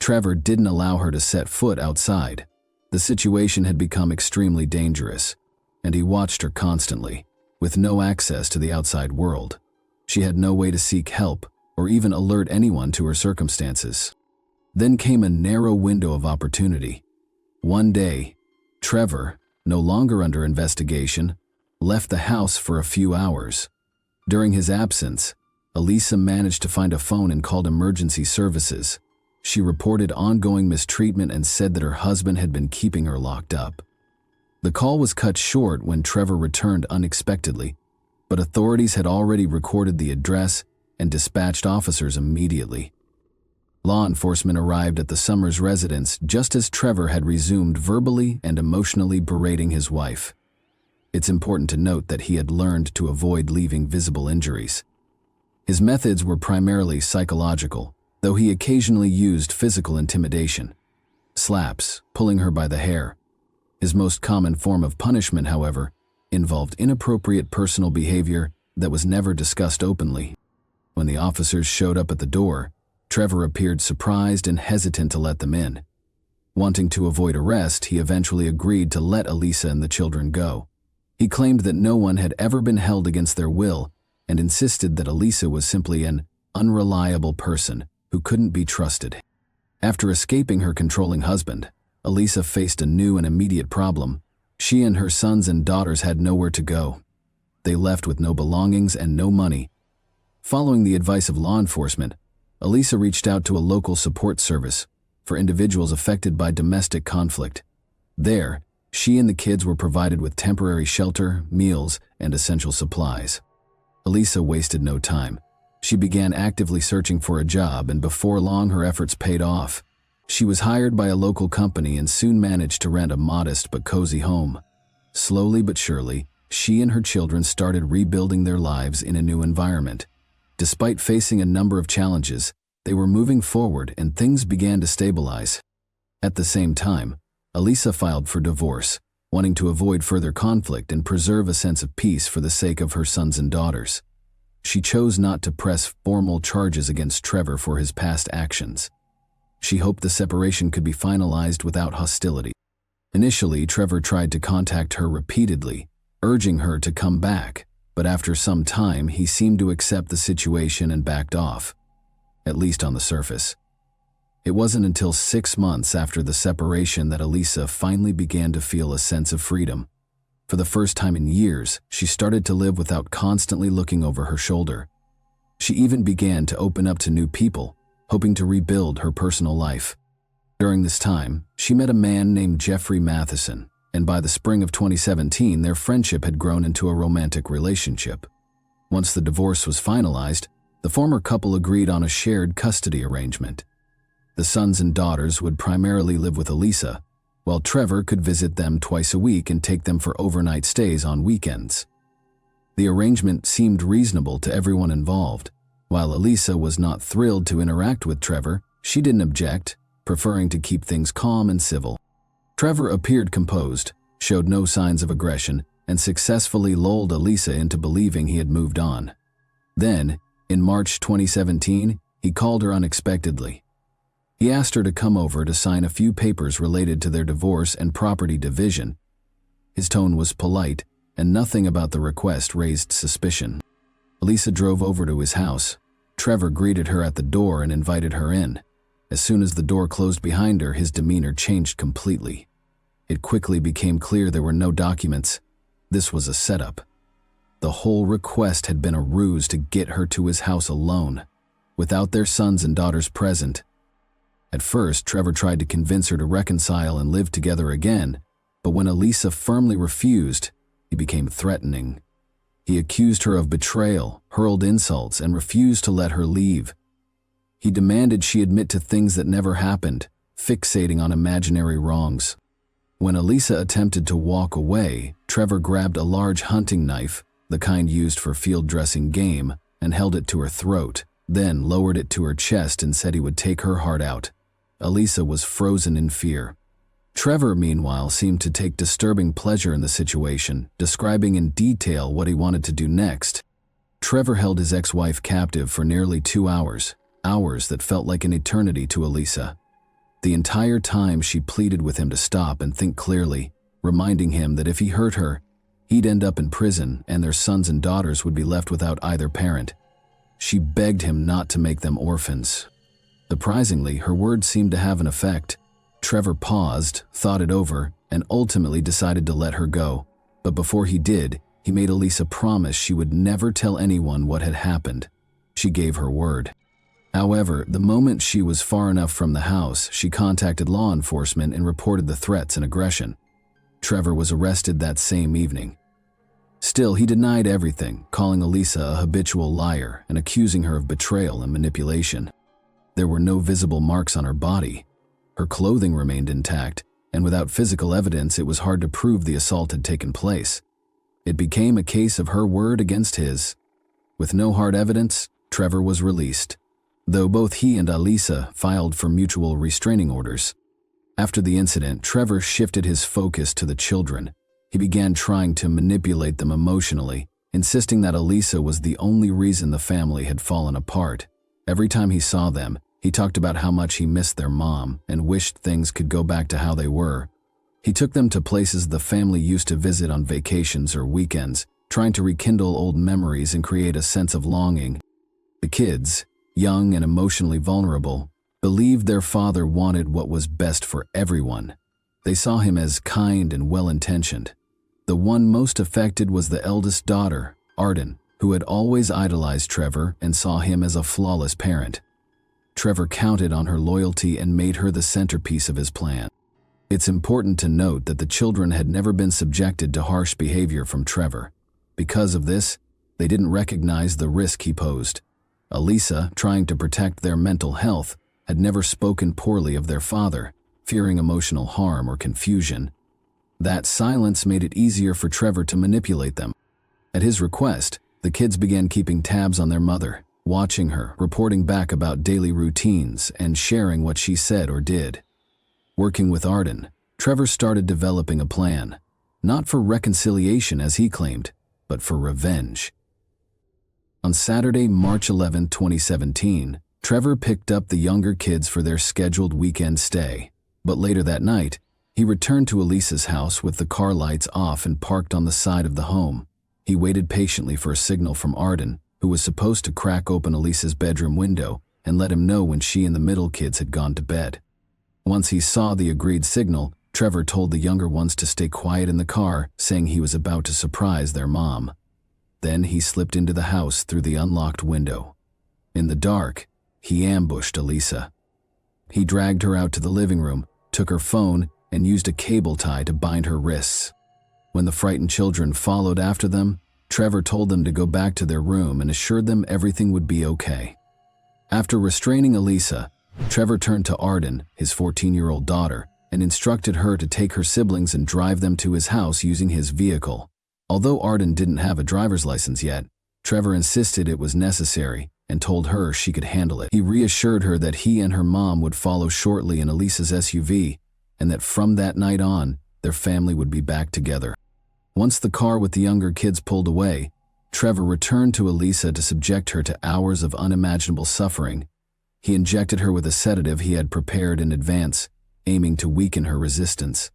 Trevor didn't allow her to set foot outside. The situation had become extremely dangerous, and he watched her constantly, with no access to the outside world. She had no way to seek help or even alert anyone to her circumstances. Then came a narrow window of opportunity. One day, Trevor, no longer under investigation, left the house for a few hours. During his absence, Elisa managed to find a phone and called emergency services. She reported ongoing mistreatment and said that her husband had been keeping her locked up. The call was cut short when Trevor returned unexpectedly, but authorities had already recorded the address and dispatched officers immediately. Law enforcement arrived at the Summers residence just as Trevor had resumed verbally and emotionally berating his wife. It's important to note that he had learned to avoid leaving visible injuries. His methods were primarily psychological, though he occasionally used physical intimidation. Slaps, pulling her by the hair, His most common form of punishment, however, involved inappropriate personal behavior that was never discussed openly. When the officers showed up at the door, Trevor appeared surprised and hesitant to let them in. Wanting to avoid arrest, he eventually agreed to let Elisa and the children go. He claimed that no one had ever been held against their will and insisted that Elisa was simply an unreliable person who couldn't be trusted. After escaping her controlling husband, Elisa faced a new and immediate problem. She and her sons and daughters had nowhere to go. They left with no belongings and no money. Following the advice of law enforcement, Elisa reached out to a local support service for individuals affected by domestic conflict. There, she and the kids were provided with temporary shelter, meals, and essential supplies. Elisa wasted no time. She began actively searching for a job, and before long her efforts paid off. She was hired by a local company and soon managed to rent a modest but cozy home. Slowly but surely, she and her children started rebuilding their lives in a new environment. Despite facing a number of challenges, they were moving forward and things began to stabilize. At the same time, Elisa filed for divorce, wanting to avoid further conflict and preserve a sense of peace for the sake of her sons and daughters. She chose not to press formal charges against Trevor for his past actions. She hoped the separation could be finalized without hostility. Initially, Trevor tried to contact her repeatedly, urging her to come back, but after some time he seemed to accept the situation and backed off, at least on the surface. It wasn't until 6 months after the separation that Elisa finally began to feel a sense of freedom. For the first time in years, she started to live without constantly looking over her shoulder. She even began to open up to new people, hoping to rebuild her personal life. During this time, she met a man named Jeffrey Matheson, and by the spring of 2017, their friendship had grown into a romantic relationship. Once the divorce was finalized, the former couple agreed on a shared custody arrangement. The sons and daughters would primarily live with Elisa, while Trevor could visit them twice a week and take them for overnight stays on weekends. The arrangement seemed reasonable to everyone involved. While Elisa was not thrilled to interact with Trevor, she didn't object, preferring to keep things calm and civil. Trevor appeared composed, showed no signs of aggression, and successfully lulled Elisa into believing he had moved on. Then, in March 2017, he called her unexpectedly. He asked her to come over to sign a few papers related to their divorce and property division. His tone was polite, and nothing about the request raised suspicion. Elisa drove over to his house. Trevor greeted her at the door and invited her in. As soon as the door closed behind her, his demeanor changed completely. It quickly became clear there were no documents. This was a setup. The whole request had been a ruse to get her to his house alone, without their sons and daughters present. At first, Trevor tried to convince her to reconcile and live together again, but when Elisa firmly refused, he became threatening. He accused her of betrayal, hurled insults, and refused to let her leave. He demanded she admit to things that never happened, fixating on imaginary wrongs. When Elisa attempted to walk away, Trevor grabbed a large hunting knife, the kind used for field dressing game, and held it to her throat, then lowered it to her chest and said he would take her heart out. Elisa was frozen in fear. Trevor, meanwhile, seemed to take disturbing pleasure in the situation, describing in detail what he wanted to do next. Trevor held his ex-wife captive for nearly 2 hours, hours that felt like an eternity to Elisa. The entire time she pleaded with him to stop and think clearly, reminding him that if he hurt her, he'd end up in prison and their sons and daughters would be left without either parent. She begged him not to make them orphans. Surprisingly, her words seemed to have an effect. Trevor paused, thought it over, and ultimately decided to let her go. But before he did, he made Elisa promise she would never tell anyone what had happened. She gave her word. However, the moment she was far enough from the house, she contacted law enforcement and reported the threats and aggression. Trevor was arrested that same evening. Still, he denied everything, calling Elisa a habitual liar and accusing her of betrayal and manipulation. There were no visible marks on her body. Her clothing remained intact, and without physical evidence, it was hard to prove the assault had taken place. It became a case of her word against his. With no hard evidence, Trevor was released, though both he and Elisa filed for mutual restraining orders. After the incident, Trevor shifted his focus to the children. He began trying to manipulate them emotionally, insisting that Elisa was the only reason the family had fallen apart. Every time he saw them, he talked about how much he missed their mom and wished things could go back to how they were. He took them to places the family used to visit on vacations or weekends, trying to rekindle old memories and create a sense of longing. The kids, young and emotionally vulnerable, believed their father wanted what was best for everyone. They saw him as kind and well-intentioned. The one most affected was the eldest daughter, Arden, who had always idolized Trevor and saw him as a flawless parent. Trevor counted on her loyalty and made her the centerpiece of his plan. It's important to note that the children had never been subjected to harsh behavior from Trevor. Because of this, they didn't recognize the risk he posed. Elisa, trying to protect their mental health, had never spoken poorly of their father, fearing emotional harm or confusion. That silence made it easier for Trevor to manipulate them. At his request, the kids began keeping tabs on their mother, watching her, reporting back about daily routines, and sharing what she said or did. Working with Arden, Trevor started developing a plan, not for reconciliation as he claimed, but for revenge. On Saturday, March 11, 2017, Trevor picked up the younger kids for their scheduled weekend stay, but later that night, he returned to Elisa's house with the car lights off and parked on the side of the home. He waited patiently for a signal from Arden, who was supposed to crack open Elisa's bedroom window and let him know when she and the middle kids had gone to bed. Once he saw the agreed signal, Trevor told the younger ones to stay quiet in the car, saying he was about to surprise their mom. Then he slipped into the house through the unlocked window. In the dark, he ambushed Elisa. He dragged her out to the living room, took her phone, and used a cable tie to bind her wrists. When the frightened children followed after them, Trevor told them to go back to their room and assured them everything would be okay. After restraining Elisa, Trevor turned to Arden, his 14-year-old daughter, and instructed her to take her siblings and drive them to his house using his vehicle. Although Arden didn't have a driver's license yet, Trevor insisted it was necessary and told her she could handle it. He reassured her that he and her mom would follow shortly in Elisa's SUV, and that from that night on, their family would be back together. Once the car with the younger kids pulled away, Trevor returned to Elisa to subject her to hours of unimaginable suffering. He injected her with a sedative he had prepared in advance, aiming to weaken her resistance.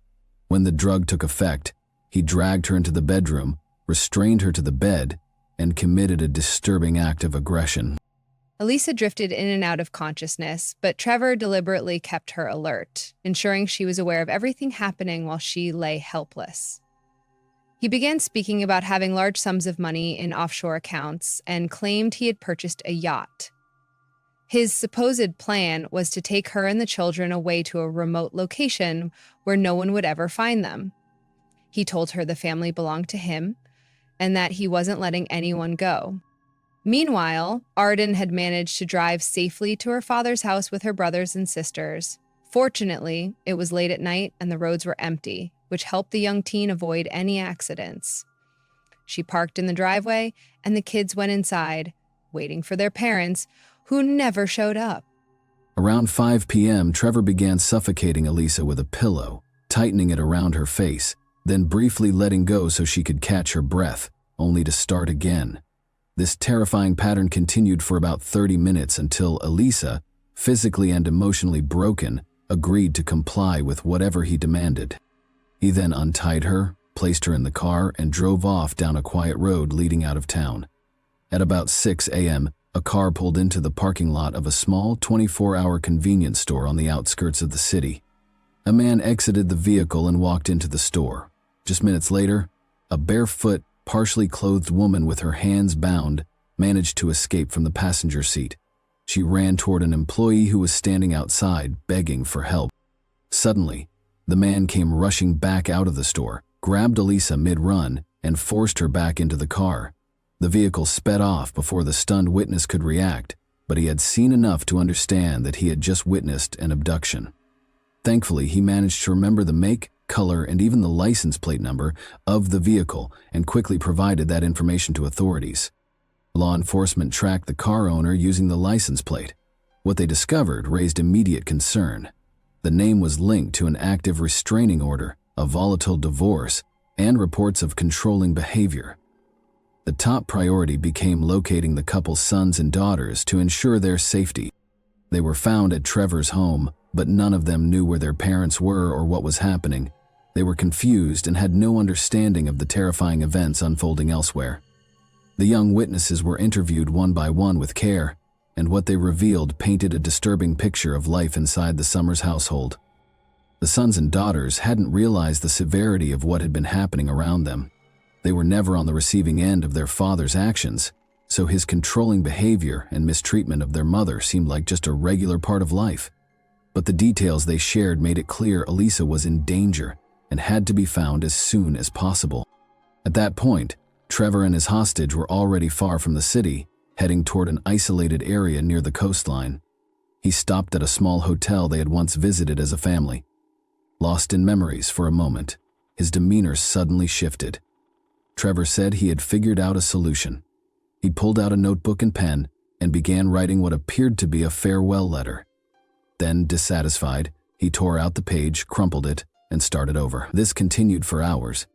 When the drug took effect, he dragged her into the bedroom, restrained her to the bed, and committed a disturbing act of aggression. Elisa drifted in and out of consciousness, but Trevor deliberately kept her alert, ensuring she was aware of everything happening while she lay helpless. He began speaking about having large sums of money in offshore accounts and claimed he had purchased a yacht. His supposed plan was to take her and the children away to a remote location where no one would ever find them. He told her the family belonged to him and that he wasn't letting anyone go. Meanwhile, Arden had managed to drive safely to her father's house with her brothers and sisters. Fortunately, it was late at night and the roads were empty, which helped the young teen avoid any accidents. She parked in the driveway and the kids went inside, waiting for their parents, who never showed up. Around 5 p.m., Trevor began suffocating Elisa with a pillow, tightening it around her face, then briefly letting go so she could catch her breath, only to start again. This terrifying pattern continued for about 30 minutes until Elisa, physically and emotionally broken, agreed to comply with whatever he demanded. He then untied her, placed her in the car, and drove off down a quiet road leading out of town. At about 6 a.m., a car pulled into the parking lot of a small 24-hour convenience store on the outskirts of the city. A man exited the vehicle and walked into the store. Just minutes later, a barefoot, partially clothed woman with her hands bound managed to escape from the passenger seat. She ran toward an employee who was standing outside, begging for help. Suddenly, the man came rushing back out of the store, grabbed Elisa mid-run, and forced her back into the car. The vehicle sped off before the stunned witness could react, but he had seen enough to understand that he had just witnessed an abduction. Thankfully, he managed to remember the make, color, and even the license plate number of the vehicle and quickly provided that information to authorities. Law enforcement tracked the car owner using the license plate. What they discovered raised immediate concern. The name was linked to an active restraining order, a volatile divorce, and reports of controlling behavior. The top priority became locating the couple's sons and daughters to ensure their safety. They were found at Trevor's home, but none of them knew where their parents were or what was happening. They were confused and had no understanding of the terrifying events unfolding elsewhere. The young witnesses were interviewed one by one with care, and what they revealed painted a disturbing picture of life inside the Summers household. The sons and daughters hadn't realized the severity of what had been happening around them. They were never on the receiving end of their father's actions, so his controlling behavior and mistreatment of their mother seemed like just a regular part of life. But the details they shared made it clear Elisa was in danger and had to be found as soon as possible. At that point, Trevor and his hostage were already far from the city, heading toward an isolated area near the coastline. He stopped at a small hotel they had once visited as a family. Lost in memories for a moment, his demeanor suddenly shifted. Trevor said he had figured out a solution. He pulled out a notebook and pen and began writing what appeared to be a farewell letter. Then, dissatisfied, he tore out the page, crumpled it, and started over. This continued for hours.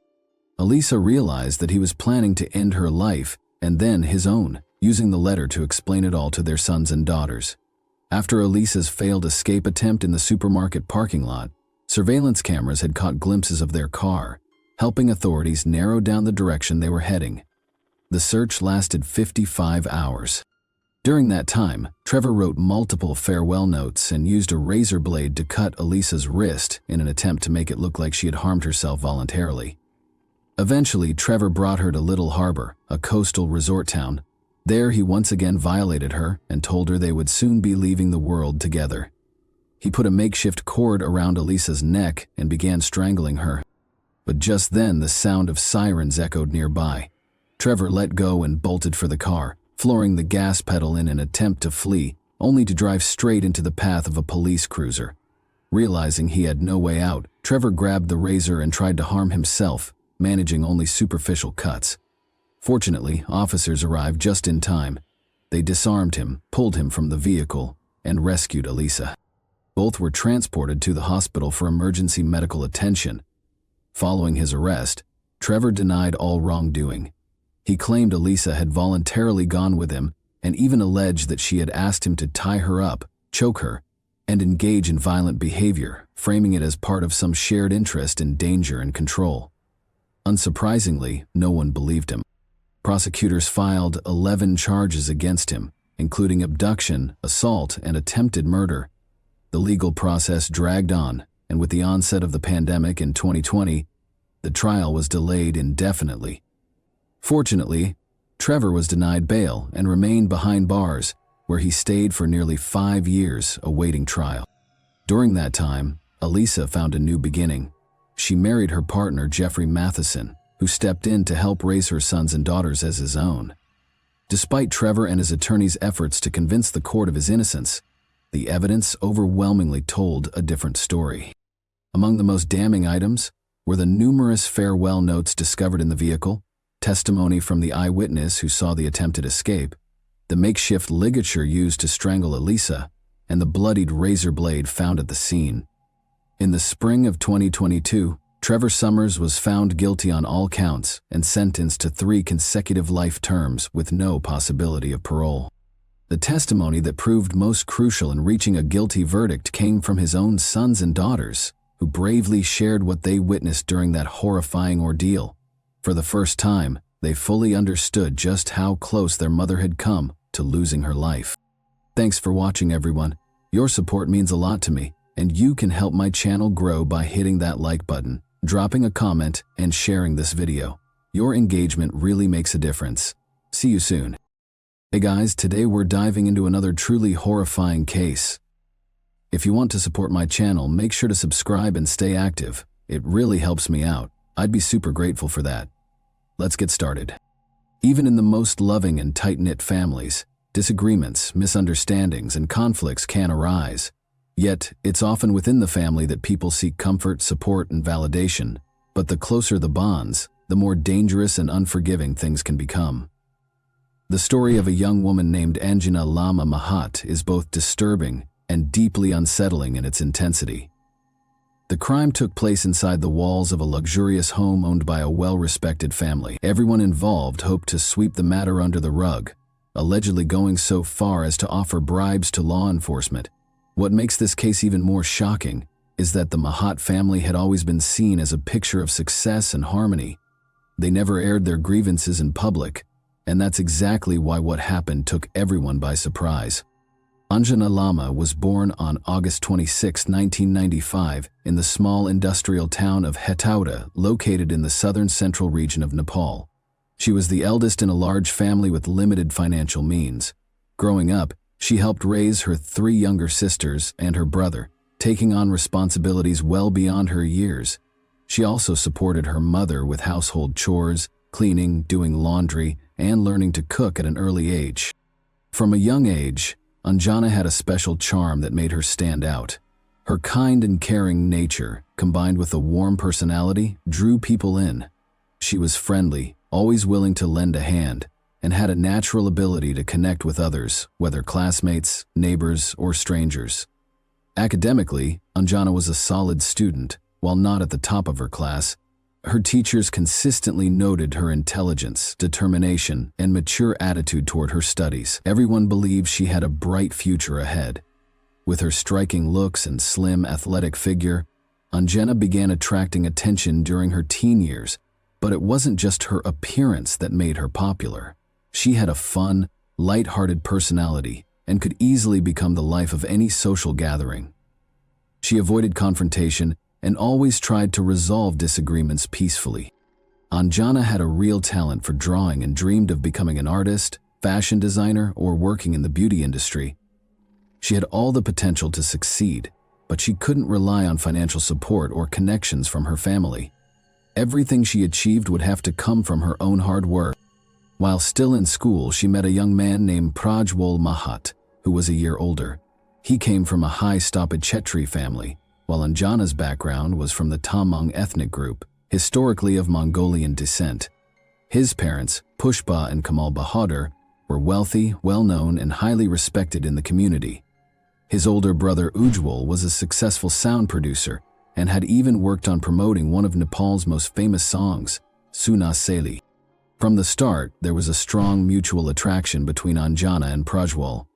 Elisa realized that he was planning to end her life and then his own, using the letter to explain it all to their sons and daughters. After Elisa's failed escape attempt in the supermarket parking lot, surveillance cameras had caught glimpses of their car, helping authorities narrow down the direction they were heading. The search lasted 55 hours. During that time, Trevor wrote multiple farewell notes and used a razor blade to cut Elisa's wrist in an attempt to make it look like she had harmed herself voluntarily. Eventually, Trevor brought her to Little Harbor, a coastal resort town. There, he once again violated her and told her they would soon be leaving the world together. He put a makeshift cord around Elisa's neck and began strangling her. But just then, the sound of sirens echoed nearby. Trevor let go and bolted for the car, flooring the gas pedal in an attempt to flee, only to drive straight into the path of a police cruiser. Realizing he had no way out, Trevor grabbed the razor and tried to harm himself, managing only superficial cuts. Fortunately, officers arrived just in time. They disarmed him, pulled him from the vehicle, and rescued Elisa. Both were transported to the hospital for emergency medical attention. Following his arrest, Trevor denied all wrongdoing. He claimed Elisa had voluntarily gone with him and even alleged that she had asked him to tie her up, choke her, and engage in violent behavior, framing it as part of some shared interest in danger and control. Unsurprisingly, no one believed him. Prosecutors filed 11 charges against him, including abduction, assault, and attempted murder. The legal process dragged on, and with the onset of the pandemic in 2020, the trial was delayed indefinitely. Fortunately, Trevor was denied bail and remained behind bars, where he stayed for nearly 5 years awaiting trial. During that time, Elisa found a new beginning. She married her partner, Jeffrey Matheson, who stepped in to help raise her sons and daughters as his own. Despite Trevor and his attorney's efforts to convince the court of his innocence, the evidence overwhelmingly told a different story. Among the most damning items were the numerous farewell notes discovered in the vehicle, testimony from the eyewitness who saw the attempted escape, the makeshift ligature used to strangle Elisa, and the bloodied razor blade found at the scene. In the spring of 2022, Trevor Summers was found guilty on all counts and sentenced to 3 consecutive life terms with no possibility of parole. The testimony that proved most crucial in reaching a guilty verdict came from his own sons and daughters, who bravely shared what they witnessed during that horrifying ordeal. For the first time, they fully understood just how close their mother had come to losing her life. Thanks for watching, everyone. Your support means a lot to me, and you can help my channel grow by hitting that like button, dropping a comment, and sharing this video. Your engagement really makes a difference. See you soon. Hey guys, today we're diving into another truly horrifying case. If you want to support my channel, make sure to subscribe and stay active. It really helps me out. I'd be super grateful for that. Let's get started. Even in the most loving and tight-knit families, disagreements, misunderstandings, and conflicts can arise. Yet, it's often within the family that people seek comfort, support, and validation. But the closer the bonds, the more dangerous and unforgiving things can become. The story of a young woman named Anjana Lama Mahat is both disturbing and deeply unsettling in its intensity. The crime took place inside the walls of a luxurious home owned by a well-respected family. Everyone involved hoped to sweep the matter under the rug, allegedly going so far as to offer bribes to law enforcement. What makes this case even more shocking is that the Mahat family had always been seen as a picture of success and harmony. They never aired their grievances in public, and that's exactly why what happened took everyone by surprise. Anjana Lama was born on August 26, 1995, in the small industrial town of Hetauda, located in the southern central region of Nepal. She was the eldest in a large family with limited financial means. Growing up, she helped raise her 3 younger sisters and her brother, taking on responsibilities well beyond her years. She also supported her mother with household chores, cleaning, doing laundry, and learning to cook at an early age. From a young age, Anjana had a special charm that made her stand out. Her kind and caring nature, combined with a warm personality, drew people in. She was friendly, always willing to lend a hand, and had a natural ability to connect with others, whether classmates, neighbors, or strangers. Academically, Anjana was a solid student. While not at the top of her class, her teachers consistently noted her intelligence, determination, and mature attitude toward her studies. Everyone believed she had a bright future ahead. With her striking looks and slim, athletic figure, Anjana began attracting attention during her teen years, but it wasn't just her appearance that made her popular. She had a fun, light-hearted personality and could easily become the life of any social gathering. She avoided confrontation and always tried to resolve disagreements peacefully. Anjana had a real talent for drawing and dreamed of becoming an artist, fashion designer, or working in the beauty industry. She had all the potential to succeed, but she couldn't rely on financial support or connections from her family. Everything she achieved would have to come from her own hard work. While still in school, she met a young man named Prajwal Mahat, who was a year older. He came from a high-stopped Chetri family, while Anjana's background was from the Tamang ethnic group, historically of Mongolian descent. His parents, Pushpa and Kamal Bahadur, were wealthy, well-known, and highly respected in the community. His older brother Ujjwal was a successful sound producer and had even worked on promoting one of Nepal's most famous songs, Suna Seli. From the start, there was a strong mutual attraction between Anjana and Prajwal.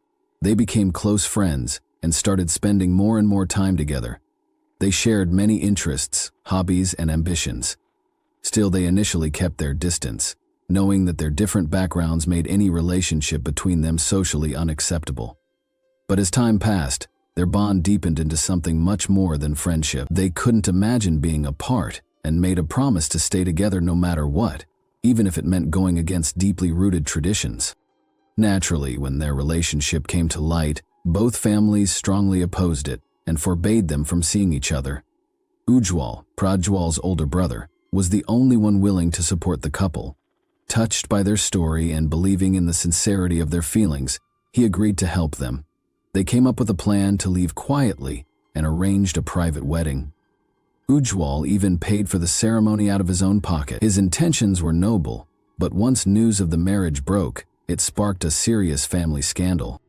They became close friends and started spending more and more time together. They shared many interests, hobbies, and ambitions. Still, they initially kept their distance, knowing that their different backgrounds made any relationship between them socially unacceptable. But as time passed, their bond deepened into something much more than friendship. They couldn't imagine being apart and made a promise to stay together no matter what, even if it meant going against deeply rooted traditions. Naturally, when their relationship came to light, both families strongly opposed it and forbade them from seeing each other. Ujjwal, Prajwal's older brother, was the only one willing to support the couple. Touched by their story and believing in the sincerity of their feelings, he agreed to help them. They came up with a plan to leave quietly and arranged a private wedding. Ujjwal even paid for the ceremony out of his own pocket. His intentions were noble, but once news of the marriage broke, it sparked a serious family scandal.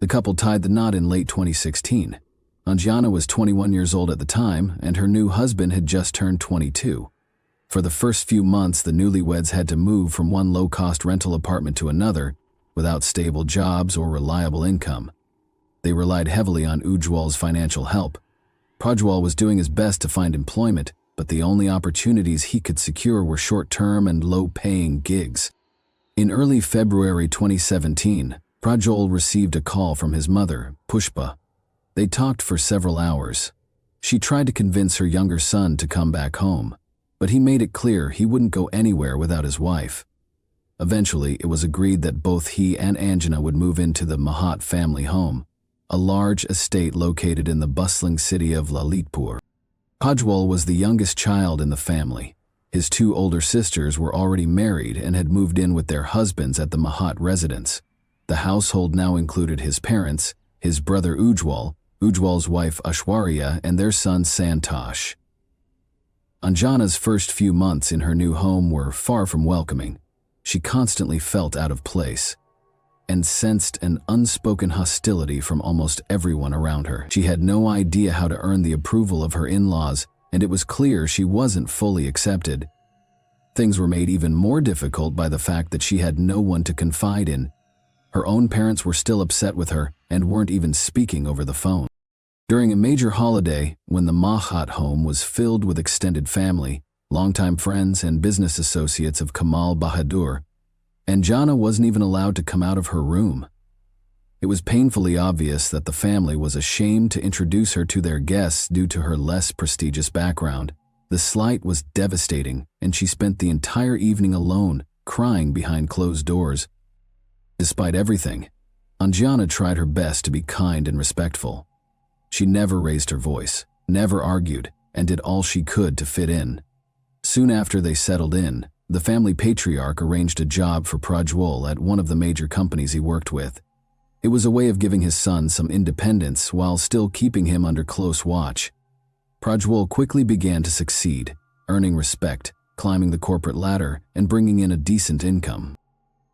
The couple tied the knot in late 2016. Anjana was 21 years old at the time, and her new husband had just turned 22. For the first few months, the newlyweds had to move from one low-cost rental apartment to another, without stable jobs or reliable income. They relied heavily on Ujjwal's financial help. Prajwal was doing his best to find employment, but the only opportunities he could secure were short-term and low-paying gigs. In early February 2017, Prajwal received a call from his mother, Pushpa. They talked for several hours. She tried to convince her younger son to come back home, but he made it clear he wouldn't go anywhere without his wife. Eventually, it was agreed that both he and Anjana would move into the Mahat family home, a large estate located in the bustling city of Lalitpur. Prajwal was the youngest child in the family. His 2 older sisters were already married and had moved in with their husbands at the Mahat residence. The household now included his parents, his brother Ujjwal, Ujjwal's wife Ashwarya, and their son Santosh. Anjana's first few months in her new home were far from welcoming. She constantly felt out of place. and sensed an unspoken hostility from almost everyone around her. She had no idea how to earn the approval of her in-laws, and it was clear she wasn't fully accepted. Things were made even more difficult by the fact that she had no one to confide in. Her own parents were still upset with her and weren't even speaking over the phone. During a major holiday, when the Mahat home was filled with extended family, longtime friends and business associates of Kamal Bahadur, Anjana wasn't even allowed to come out of her room. It was painfully obvious that the family was ashamed to introduce her to their guests due to her less prestigious background. The slight was devastating, and she spent the entire evening alone, crying behind closed doors. Despite everything, Anjana tried her best to be kind and respectful. She never raised her voice, never argued, and did all she could to fit in. Soon after they settled in, the family patriarch arranged a job for Prajwal at one of the major companies he worked with. It was a way of giving his son some independence while still keeping him under close watch. Prajwal quickly began to succeed, earning respect, climbing the corporate ladder, and bringing in a decent income.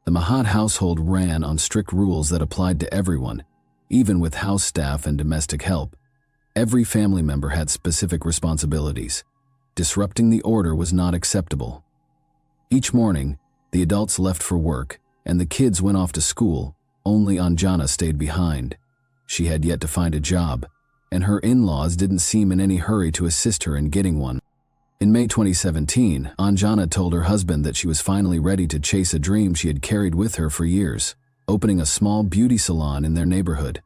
The Mahat household ran on strict rules that applied to everyone, even with house staff and domestic help. Every family member had specific responsibilities. Disrupting the order was not acceptable. Each morning, the adults left for work, and the kids went off to school. Only Anjana stayed behind. She had yet to find a job, and her in-laws didn't seem in any hurry to assist her in getting one. In May 2017, Anjana told her husband that she was finally ready to chase a dream she had carried with her for years, opening a small beauty salon in their neighborhood.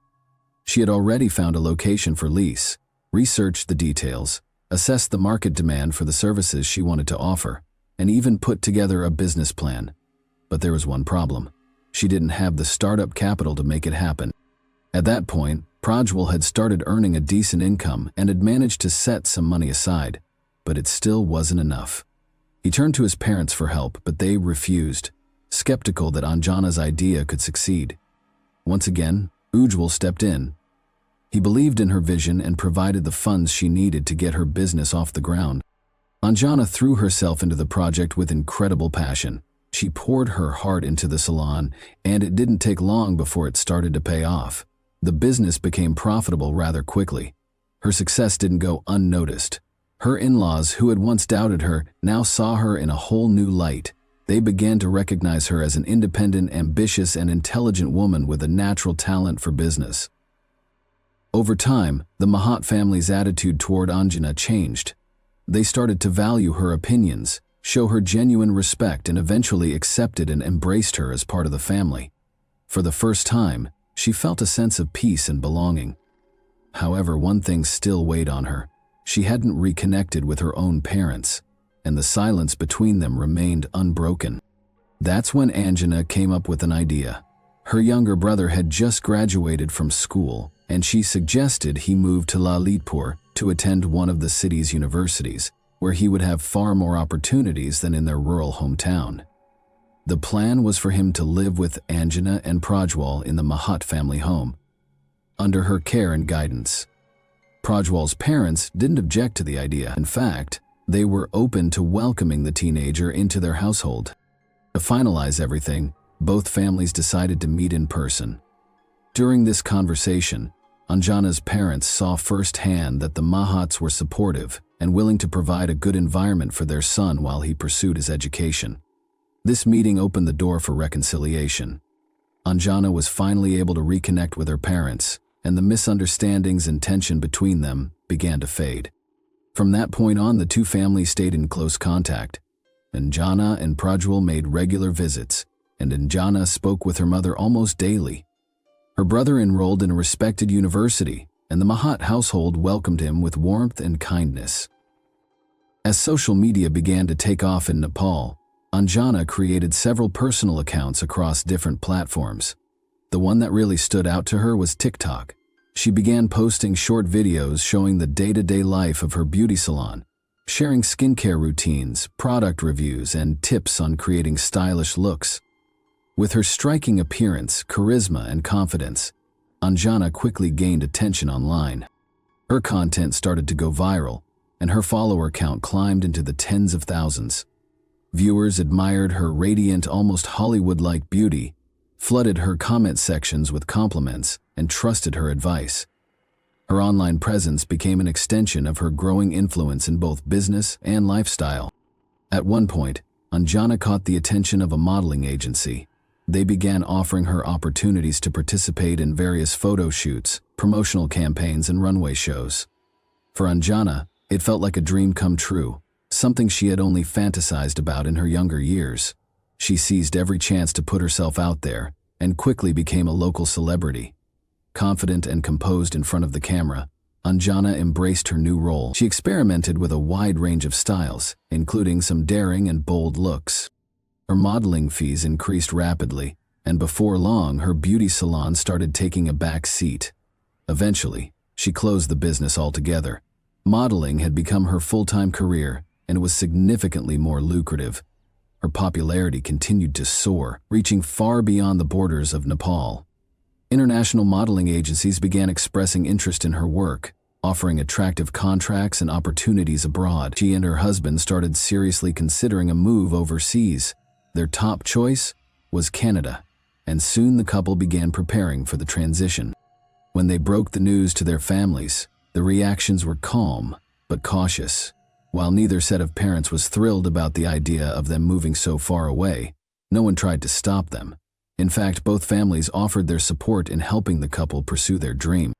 She had already found a location for lease, researched the details, assessed the market demand for the services she wanted to offer, and even put together a business plan. But there was one problem. She didn't have the startup capital to make it happen. At that point, Prajwal had started earning a decent income and had managed to set some money aside, but it still wasn't enough. He turned to his parents for help, but they refused, skeptical that Anjana's idea could succeed. Once again, Ujjwal stepped in. He believed in her vision and provided the funds she needed to get her business off the ground. Anjana threw herself into the project with incredible passion. She poured her heart into the salon, and it didn't take long before it started to pay off. The business became profitable rather quickly. Her success didn't go unnoticed. Her in-laws, who had once doubted her, now saw her in a whole new light. They began to recognize her as an independent, ambitious, and intelligent woman with a natural talent for business. Over time, the Mahat family's attitude toward Anjana changed. They started to value her opinions, show her genuine respect, and eventually accepted and embraced her as part of the family. For the first time, she felt a sense of peace and belonging. However, one thing still weighed on her. She hadn't reconnected with her own parents, and the silence between them remained unbroken. That's when Anjana came up with an idea. Her younger brother had just graduated from school, and she suggested he move to Lalitpur to attend one of the city's universities, where he would have far more opportunities than in their rural hometown. The plan was for him to live with Anjana and Prajwal in the Mahat family home, under her care and guidance. Prajwal's parents didn't object to the idea. In fact, they were open to welcoming the teenager into their household. To finalize everything, both families decided to meet in person. During this conversation, Anjana's parents saw firsthand that the Mahats were supportive and willing to provide a good environment for their son while he pursued his education. This meeting opened the door for reconciliation. Anjana was finally able to reconnect with her parents, and the misunderstandings and tension between them began to fade. From that point on, the two families stayed in close contact. Anjana and Prajwal made regular visits, and Anjana spoke with her mother almost daily. Her brother enrolled in a respected university, and the Mahat household welcomed him with warmth and kindness. As social media began to take off in Nepal, Anjana created several personal accounts across different platforms. The one that really stood out to her was TikTok. She began posting short videos showing the day-to-day life of her beauty salon, sharing skincare routines, product reviews, and tips on creating stylish looks. With her striking appearance, charisma, and confidence, Anjana quickly gained attention online. Her content started to go viral, and her follower count climbed into the tens of thousands. Viewers admired her radiant, almost Hollywood-like beauty, flooded her comment sections with compliments, and trusted her advice. Her online presence became an extension of her growing influence in both business and lifestyle. At one point, Anjana caught the attention of a modeling agency. They began offering her opportunities to participate in various photo shoots, promotional campaigns, and runway shows. For Anjana, it felt like a dream come true, something she had only fantasized about in her younger years. She seized every chance to put herself out there and quickly became a local celebrity. Confident and composed in front of the camera, Anjana embraced her new role. She experimented with a wide range of styles, including some daring and bold looks. Her modeling fees increased rapidly, and before long, her beauty salon started taking a back seat. Eventually, she closed the business altogether. Modeling had become her full-time career, and it was significantly more lucrative. Her popularity continued to soar, reaching far beyond the borders of Nepal. International modeling agencies began expressing interest in her work, offering attractive contracts and opportunities abroad. She and her husband started seriously considering a move overseas. Their top choice was Canada, and soon the couple began preparing for the transition. When they broke the news to their families, the reactions were calm but cautious. While neither set of parents was thrilled about the idea of them moving so far away, no one tried to stop them. In fact, both families offered their support in helping the couple pursue their dream.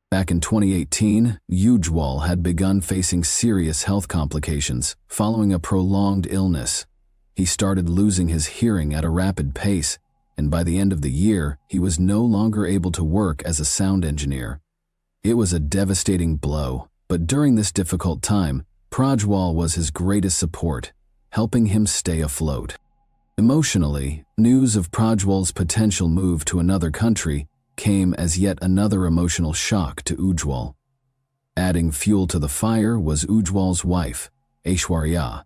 Back in 2018, Ujwal had begun facing serious health complications following a prolonged illness. He started losing his hearing at a rapid pace, and by the end of the year, he was no longer able to work as a sound engineer. It was a devastating blow, but during this difficult time, Prajwal was his greatest support, helping him stay afloat. Emotionally, news of Prajwal's potential move to another country came as yet another emotional shock to Ujwal. Adding fuel to the fire was Ujwal's wife, Aishwarya.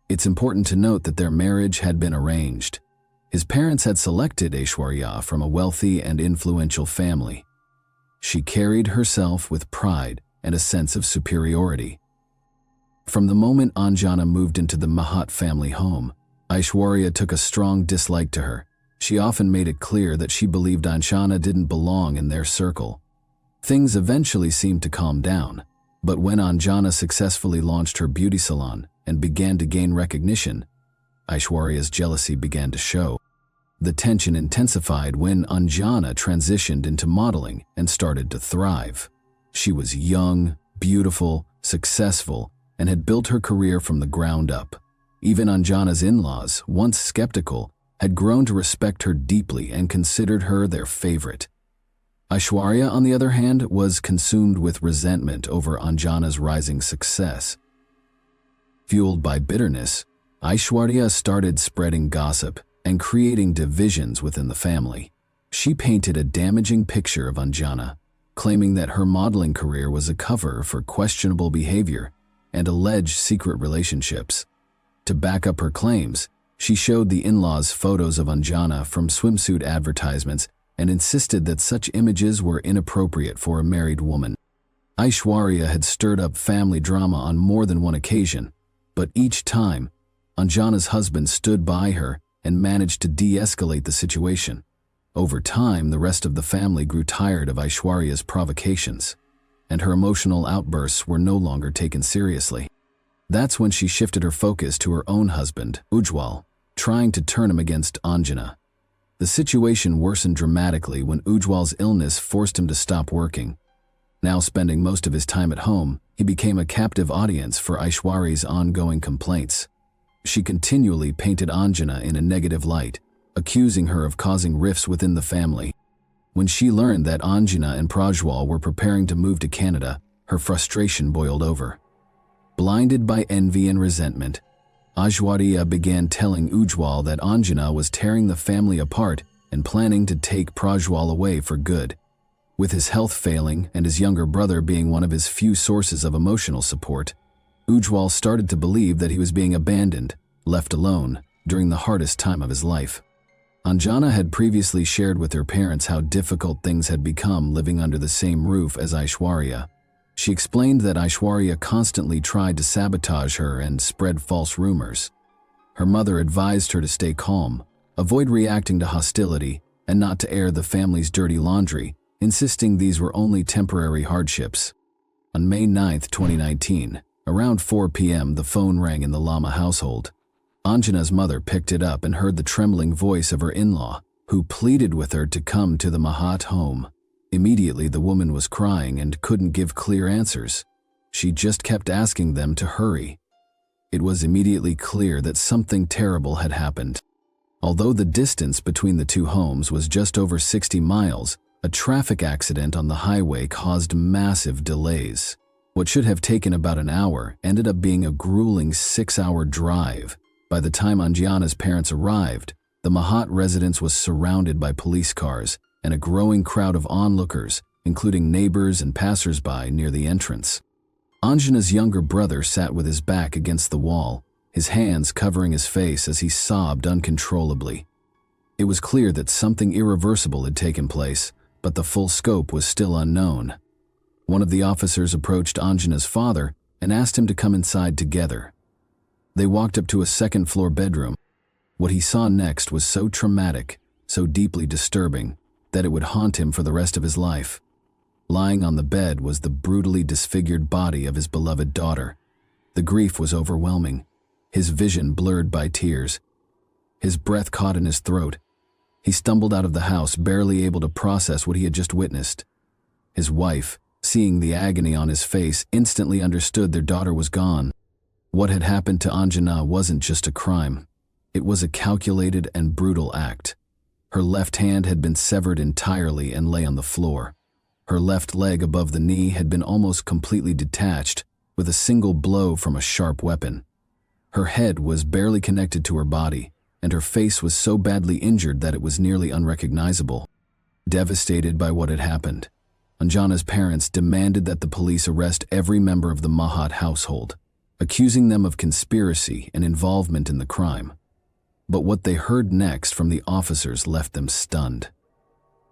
It's important to note that their marriage had been arranged. His parents had selected Aishwarya from a wealthy and influential family. She carried herself with pride and a sense of superiority. From the moment Anjana moved into the Mahat family home, Aishwarya took a strong dislike to her. She often made it clear that she believed Anjana didn't belong in their circle. Things eventually seemed to calm down, but when Anjana successfully launched her beauty salon and began to gain recognition, Aishwarya's jealousy began to show. The tension intensified when Anjana transitioned into modeling and started to thrive. She was young, beautiful, successful, and had built her career from the ground up. Even Anjana's in-laws, once skeptical, had grown to respect her deeply and considered her their favorite. Aishwarya, on the other hand, was consumed with resentment over Anjana's rising success. Fueled by bitterness, Aishwarya started spreading gossip and creating divisions within the family. She painted a damaging picture of Anjana, claiming that her modeling career was a cover for questionable behavior and alleged secret relationships. To back up her claims, she showed the in-laws photos of Anjana from swimsuit advertisements and insisted that such images were inappropriate for a married woman. Aishwarya had stirred up family drama on more than one occasion, but each time, Anjana's husband stood by her and managed to de-escalate the situation. Over time, the rest of the family grew tired of Aishwarya's provocations, and her emotional outbursts were no longer taken seriously. That's when she shifted her focus to her own husband, Ujwal, trying to turn him against Anjana. The situation worsened dramatically when Ujwal's illness forced him to stop working. Now spending most of his time at home, he became a captive audience for Aishwarya's ongoing complaints. She continually painted Anjana in a negative light, accusing her of causing rifts within the family. When she learned that Anjana and Prajwal were preparing to move to Canada, her frustration boiled over. Blinded by envy and resentment, Aishwarya began telling Ujwal that Anjana was tearing the family apart and planning to take Prajwal away for good. With his health failing and his younger brother being one of his few sources of emotional support, Ujwal started to believe that he was being abandoned, left alone, during the hardest time of his life. Anjana had previously shared with her parents how difficult things had become living under the same roof as Aishwarya. She explained that Aishwarya constantly tried to sabotage her and spread false rumors. Her mother advised her to stay calm, avoid reacting to hostility, and not to air the family's dirty laundry, insisting these were only temporary hardships. On May 9, 2019, around 4 p.m., the phone rang in the Lama household. Anjana's mother picked it up and heard the trembling voice of her in-law, who pleaded with her to come to the Mahat home. Immediately, the woman was crying and couldn't give clear answers. She just kept asking them to hurry. It was immediately clear that something terrible had happened. Although the distance between the two homes was just over 60 miles, a traffic accident on the highway caused massive delays. What should have taken about an hour ended up being a grueling 6-hour drive. By the time Anjana's parents arrived, the Mahat residence was surrounded by police cars and a growing crowd of onlookers, including neighbors and passersby near the entrance. Anjana's younger brother sat with his back against the wall, his hands covering his face as he sobbed uncontrollably. It was clear that something irreversible had taken place, but the full scope was still unknown. One of the officers approached Anjana's father and asked him to come inside together. They walked up to a second-floor bedroom. What he saw next was so traumatic, so deeply disturbing, that it would haunt him for the rest of his life. Lying on the bed was the brutally disfigured body of his beloved daughter. The grief was overwhelming, his vision blurred by tears. His breath caught in his throat. He stumbled out of the house, barely able to process what he had just witnessed. His wife, seeing the agony on his face, instantly understood their daughter was gone. What had happened to Anjana wasn't just a crime. It was a calculated and brutal act. Her left hand had been severed entirely and lay on the floor. Her left leg above the knee had been almost completely detached with a single blow from a sharp weapon. Her head was barely connected to her body, and her face was so badly injured that it was nearly unrecognizable. Devastated by what had happened, Anjana's parents demanded that the police arrest every member of the Mahat household, accusing them of conspiracy and involvement in the crime. But what they heard next from the officers left them stunned.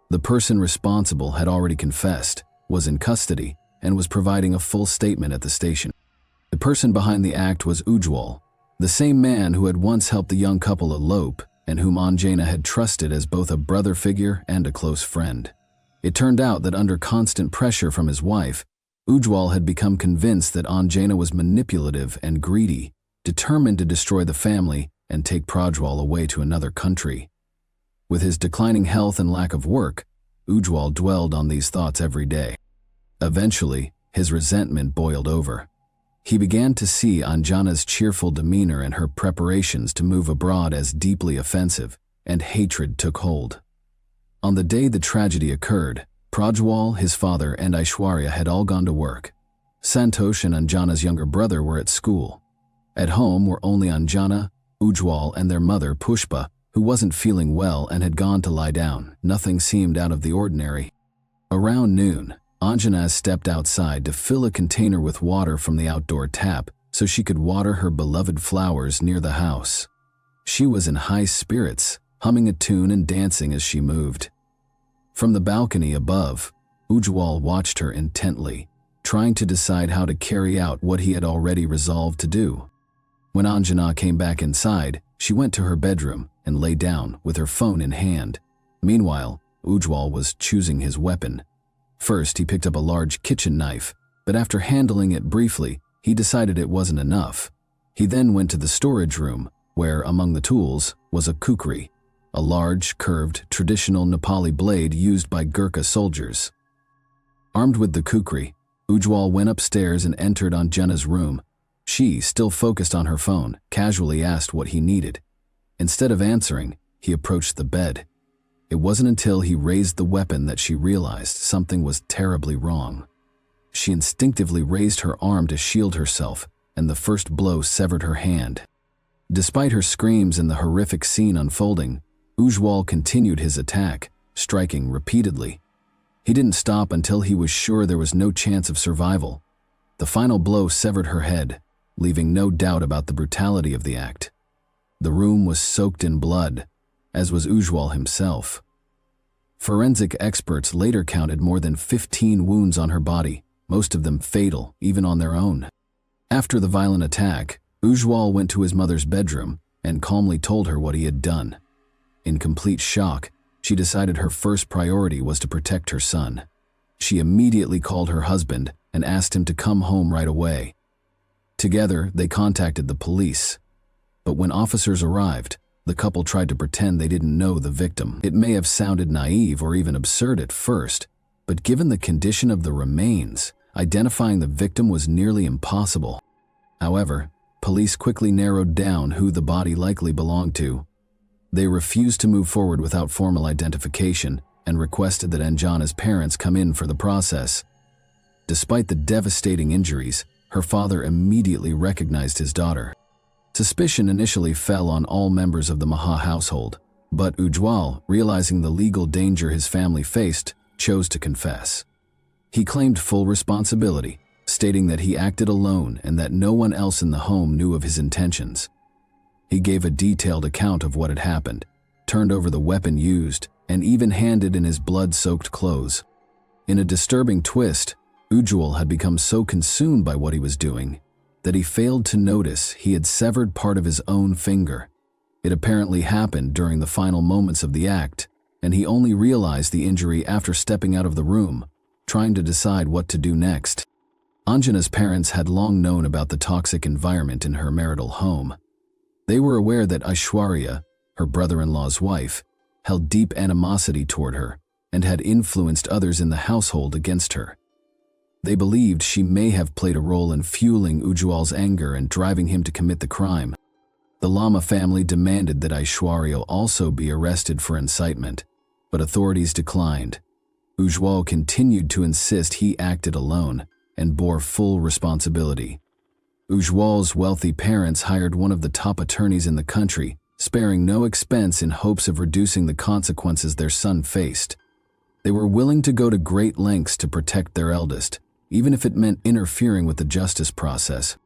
The person responsible had already confessed, was in custody, and was providing a full statement at the station. The person behind the act was Ujwal, the same man who had once helped the young couple elope and whom Anjana had trusted as both a brother figure and a close friend. It turned out that under constant pressure from his wife, Ujwal had become convinced that Anjana was manipulative and greedy, determined to destroy the family and take Prajwal away to another country. With his declining health and lack of work, Ujwal dwelled on these thoughts every day. Eventually, his resentment boiled over. He began to see Anjana's cheerful demeanor and her preparations to move abroad as deeply offensive, and hatred took hold. On the day the tragedy occurred, Prajwal, his father, and Aishwarya had all gone to work. Santosh and Anjana's younger brother were at school. At home were only Anjana, Ujwal, and their mother, Pushpa, who wasn't feeling well and had gone to lie down. Nothing seemed out of the ordinary. Around noon, Anjana stepped outside to fill a container with water from the outdoor tap so she could water her beloved flowers near the house. She was in high spirits, humming a tune and dancing as she moved. From the balcony above, Ujwal watched her intently, trying to decide how to carry out what he had already resolved to do. When Anjana came back inside, she went to her bedroom and lay down with her phone in hand. Meanwhile, Ujwal was choosing his weapon. First, he picked up a large kitchen knife, but after handling it briefly, he decided it wasn't enough. He then went to the storage room, where, among the tools, was a kukri, a large, curved, traditional Nepali blade used by Gurkha soldiers. Armed with the kukri, Ujwal went upstairs and entered Anjana's room. She, still focused on her phone, casually asked what he needed. Instead of answering, he approached the bed. It wasn't until he raised the weapon that she realized something was terribly wrong. She instinctively raised her arm to shield herself, and the first blow severed her hand. Despite her screams and the horrific scene unfolding, Ujwal continued his attack, striking repeatedly. He didn't stop until he was sure there was no chance of survival. The final blow severed her head, leaving no doubt about the brutality of the act. The room was soaked in blood, as was Ujwal himself. Forensic experts later counted more than 15 wounds on her body, most of them fatal, even on their own. After the violent attack, Ujwal went to his mother's bedroom and calmly told her what he had done. In complete shock, she decided her first priority was to protect her son. She immediately called her husband and asked him to come home right away. Together, they contacted the police. But when officers arrived, the couple tried to pretend they didn't know the victim. It may have sounded naive or even absurd at first, but given the condition of the remains, identifying the victim was nearly impossible. However, police quickly narrowed down who the body likely belonged to. They refused to move forward without formal identification and requested that Anjana's parents come in for the process. Despite the devastating injuries, her father immediately recognized his daughter. Suspicion initially fell on all members of the Maha household, but Ujwal, realizing the legal danger his family faced, chose to confess. He claimed full responsibility, stating that he acted alone and that no one else in the home knew of his intentions. He gave a detailed account of what had happened, turned over the weapon used, and even handed in his blood-soaked clothes. In a disturbing twist, Ujwal had become so consumed by what he was doing that he failed to notice he had severed part of his own finger. It apparently happened during the final moments of the act, and he only realized the injury after stepping out of the room, trying to decide what to do next. Anjana's parents had long known about the toxic environment in her marital home. They were aware that Aishwarya, her brother-in-law's wife, held deep animosity toward her and had influenced others in the household against her. They believed she may have played a role in fueling Ujwal's anger and driving him to commit the crime. The Lama family demanded that Aishwarya also be arrested for incitement, but authorities declined. Ujwal continued to insist he acted alone and bore full responsibility. Ujwal's wealthy parents hired one of the top attorneys in the country, sparing no expense in hopes of reducing the consequences their son faced. They were willing to go to great lengths to protect their eldest, even if it meant interfering with the justice process.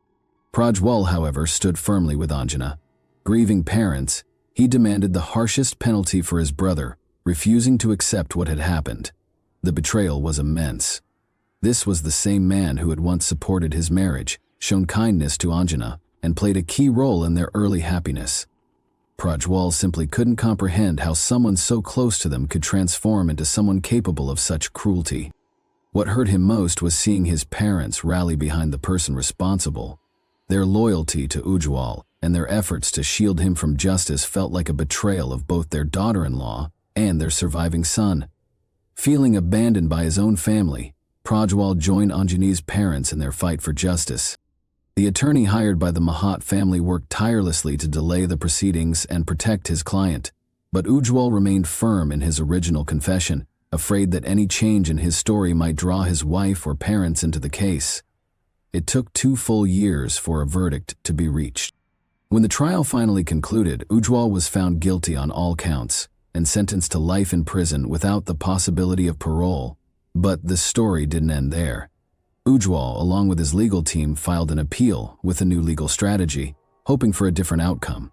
Prajwal, however, stood firmly with Anjana. Grieving parents, he demanded the harshest penalty for his brother, refusing to accept what had happened. The betrayal was immense. This was the same man who had once supported his marriage, shown kindness to Anjana, and played a key role in their early happiness. Prajwal simply couldn't comprehend how someone so close to them could transform into someone capable of such cruelty. What hurt him most was seeing his parents rally behind the person responsible. Their loyalty to Ujwal and their efforts to shield him from justice felt like a betrayal of both their daughter-in-law and their surviving son. Feeling abandoned by his own family, Prajwal joined Anjani's parents in their fight for justice. The attorney hired by the Mahat family worked tirelessly to delay the proceedings and protect his client, but Ujwal remained firm in his original confession, afraid that any change in his story might draw his wife or parents into the case. It took 2 full years for a verdict to be reached. When the trial finally concluded, Ujwal was found guilty on all counts and sentenced to life in prison without the possibility of parole. But the story didn't end there. Ujwal, along with his legal team, filed an appeal with a new legal strategy, hoping for a different outcome.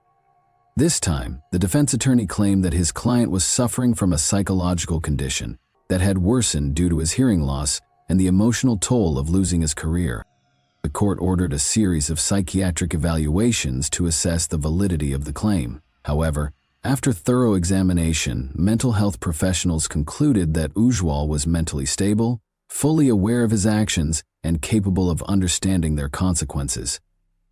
This time, the defense attorney claimed that his client was suffering from a psychological condition that had worsened due to his hearing loss and the emotional toll of losing his career. The court ordered a series of psychiatric evaluations to assess the validity of the claim. However, after thorough examination, mental health professionals concluded that Ujwal was mentally stable, fully aware of his actions, and capable of understanding their consequences.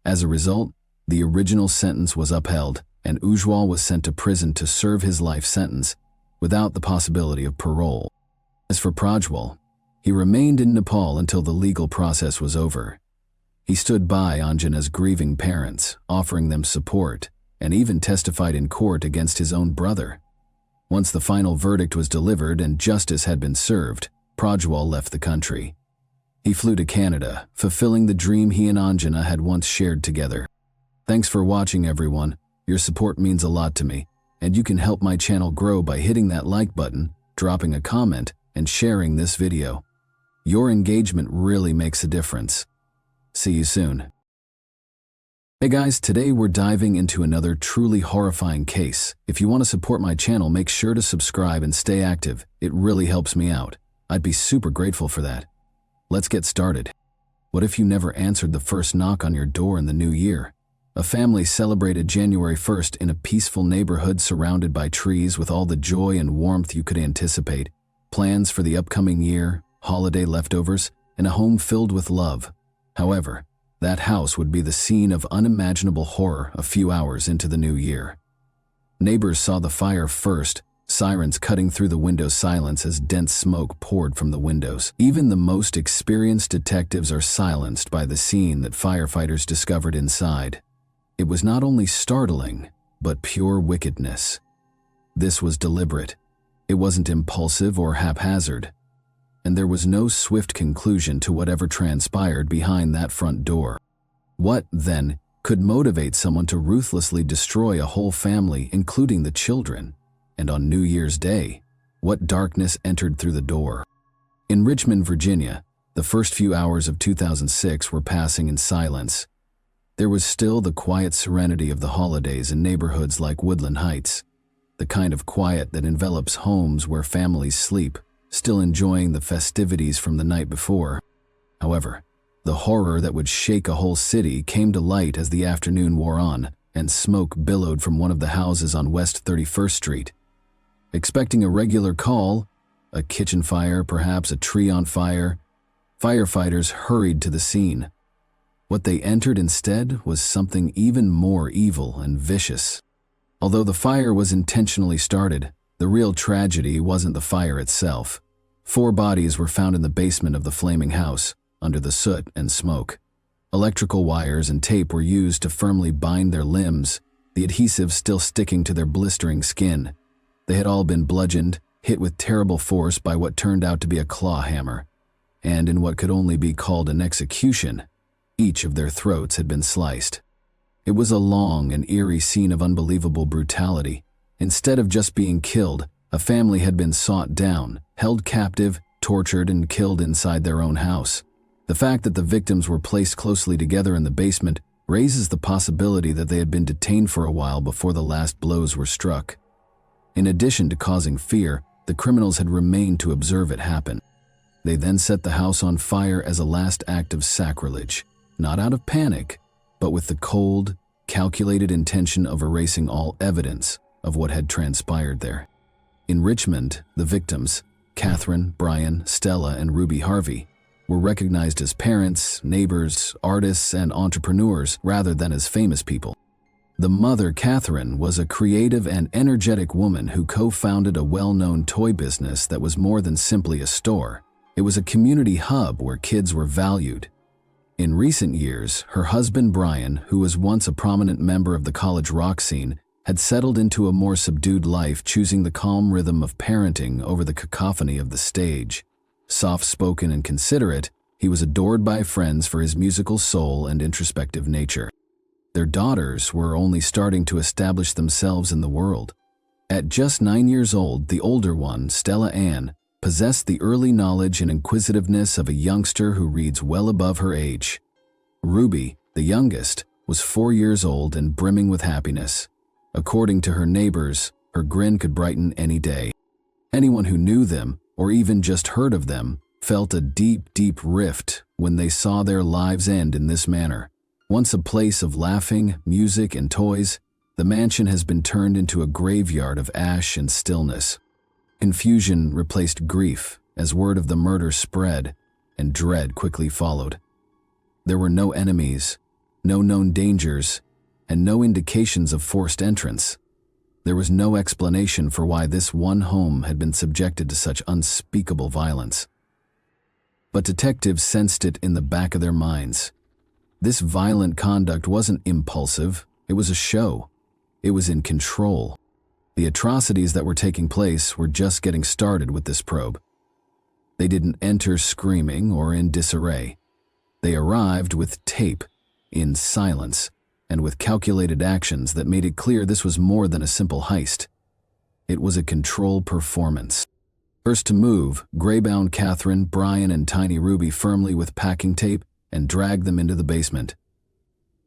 As a result, the original sentence was upheld, and Ujwal was sent to prison to serve his life sentence, without the possibility of parole. As for Prajwal, he remained in Nepal until the legal process was over. He stood by Anjana's grieving parents, offering them support, and even testified in court against his own brother. Once the final verdict was delivered and justice had been served, Prajwal left the country. He flew to Canada, fulfilling the dream he and Anjana had once shared together. Thanks for watching, everyone. Your support means a lot to me, and you can help my channel grow by hitting that like button, dropping a comment, and sharing this video. Your engagement really makes a difference. See you soon. Hey guys, today we're diving into another truly horrifying case. If you want to support my channel, make sure to subscribe and stay active. It really helps me out. I'd be super grateful for that. Let's get started. What if you never answered the first knock on your door in the new year? A family celebrated January 1st in a peaceful neighborhood surrounded by trees with all the joy and warmth you could anticipate, plans for the upcoming year, holiday leftovers, and a home filled with love. However, that house would be the scene of unimaginable horror a few hours into the new year. Neighbors saw the fire first, sirens cutting through the window silence as dense smoke poured from the windows. Even the most experienced detectives are silenced by the scene that firefighters discovered inside. It was not only startling, but pure wickedness. This was deliberate. It wasn't impulsive or haphazard. And there was no swift conclusion to whatever transpired behind that front door. What, then, could motivate someone to ruthlessly destroy a whole family, including the children? And on New Year's Day, what darkness entered through the door? In Richmond, Virginia, the first few hours of 2006 were passing in silence. There was still the quiet serenity of the holidays in neighborhoods like Woodland Heights, the kind of quiet that envelops homes where families sleep, still enjoying the festivities from the night before. However, the horror that would shake a whole city came to light as the afternoon wore on and smoke billowed from one of the houses on West 31st Street. Expecting a regular call, a kitchen fire, perhaps a tree on fire, firefighters hurried to the scene. What they entered instead was something even more evil and vicious. Although the fire was intentionally started, the real tragedy wasn't the fire itself. 4 bodies were found in the basement of the flaming house, under the soot and smoke. Electrical wires and tape were used to firmly bind their limbs, the adhesive still sticking to their blistering skin. They had all been bludgeoned, hit with terrible force by what turned out to be a claw hammer, and in what could only be called an execution, each of their throats had been sliced. It was a long and eerie scene of unbelievable brutality. Instead of just being killed, a family had been sought down, held captive, tortured, and killed inside their own house. The fact that the victims were placed closely together in the basement raises the possibility that they had been detained for a while before the last blows were struck. In addition to causing fear, the criminals had remained to observe it happen. They then set the house on fire as a last act of sacrilege, not out of panic, but with the cold, calculated intention of erasing all evidence of what had transpired there. In Richmond, the victims, Catherine, Brian, Stella, and Ruby Harvey, were recognized as parents, neighbors, artists, and entrepreneurs rather than as famous people. The mother, Catherine, was a creative and energetic woman who co-founded a well-known toy business that was more than simply a store. It was a community hub where kids were valued. In recent years, her husband Brian, who was once a prominent member of the college rock scene, had settled into a more subdued life, choosing the calm rhythm of parenting over the cacophony of the stage. Soft-spoken and considerate, he was adored by friends for his musical soul and introspective nature. Their daughters were only starting to establish themselves in the world. At just 9 years old, the older one, Stella Ann, possessed the early knowledge and inquisitiveness of a youngster who reads well above her age. Ruby, the youngest, was 4 years old and brimming with happiness. According to her neighbors, her grin could brighten any day. Anyone who knew them, or even just heard of them, felt a deep, deep rift when they saw their lives end in this manner. Once a place of laughing, music, and toys, the mansion has been turned into a graveyard of ash and stillness. Confusion replaced grief as word of the murder spread, and dread quickly followed. There were no enemies, no known dangers, and no indications of forced entrance. There was no explanation for why this one home had been subjected to such unspeakable violence. But detectives sensed it in the back of their minds. This violent conduct wasn't impulsive, it was a show. It was in control. The atrocities that were taking place were just getting started with this probe. They didn't enter screaming or in disarray. They arrived with tape, in silence, and with calculated actions that made it clear this was more than a simple heist. It was a controlled performance. First to move, gray-bound Catherine, Brian, and tiny Ruby firmly with packing tape and dragged them into the basement.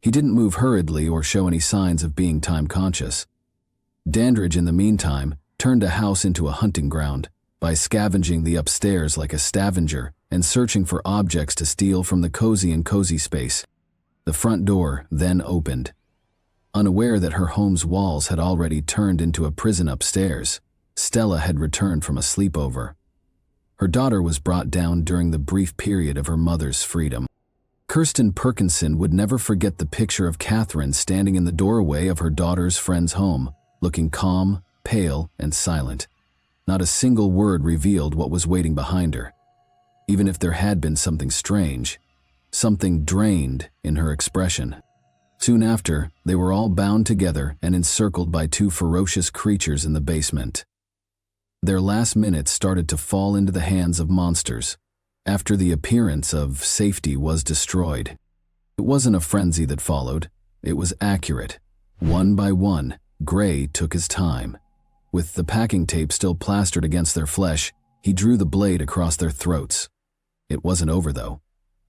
He didn't move hurriedly or show any signs of being time-conscious. Dandridge, in the meantime, turned the house into a hunting ground by scavenging the upstairs like a scavenger and searching for objects to steal from the cozy space. The front door then opened, Unaware that her home's walls had already turned into a prison upstairs, Stella had returned from a sleepover. Her daughter was brought down during the brief period of her mother's freedom. Kirsten Perkinson would never forget the picture of Catherine standing in the doorway of her daughter's friend's home, looking calm, pale, and silent. Not a single word revealed what was waiting behind her. Even if there had been something strange, something drained in her expression. Soon after, they were all bound together and encircled by two ferocious creatures in the basement. Their last minutes started to fall into the hands of monsters, after the appearance of safety was destroyed. It wasn't a frenzy that followed, it was accurate. One by one, Gray took his time. With the packing tape still plastered against their flesh, he drew the blade across their throats. It wasn't over, though.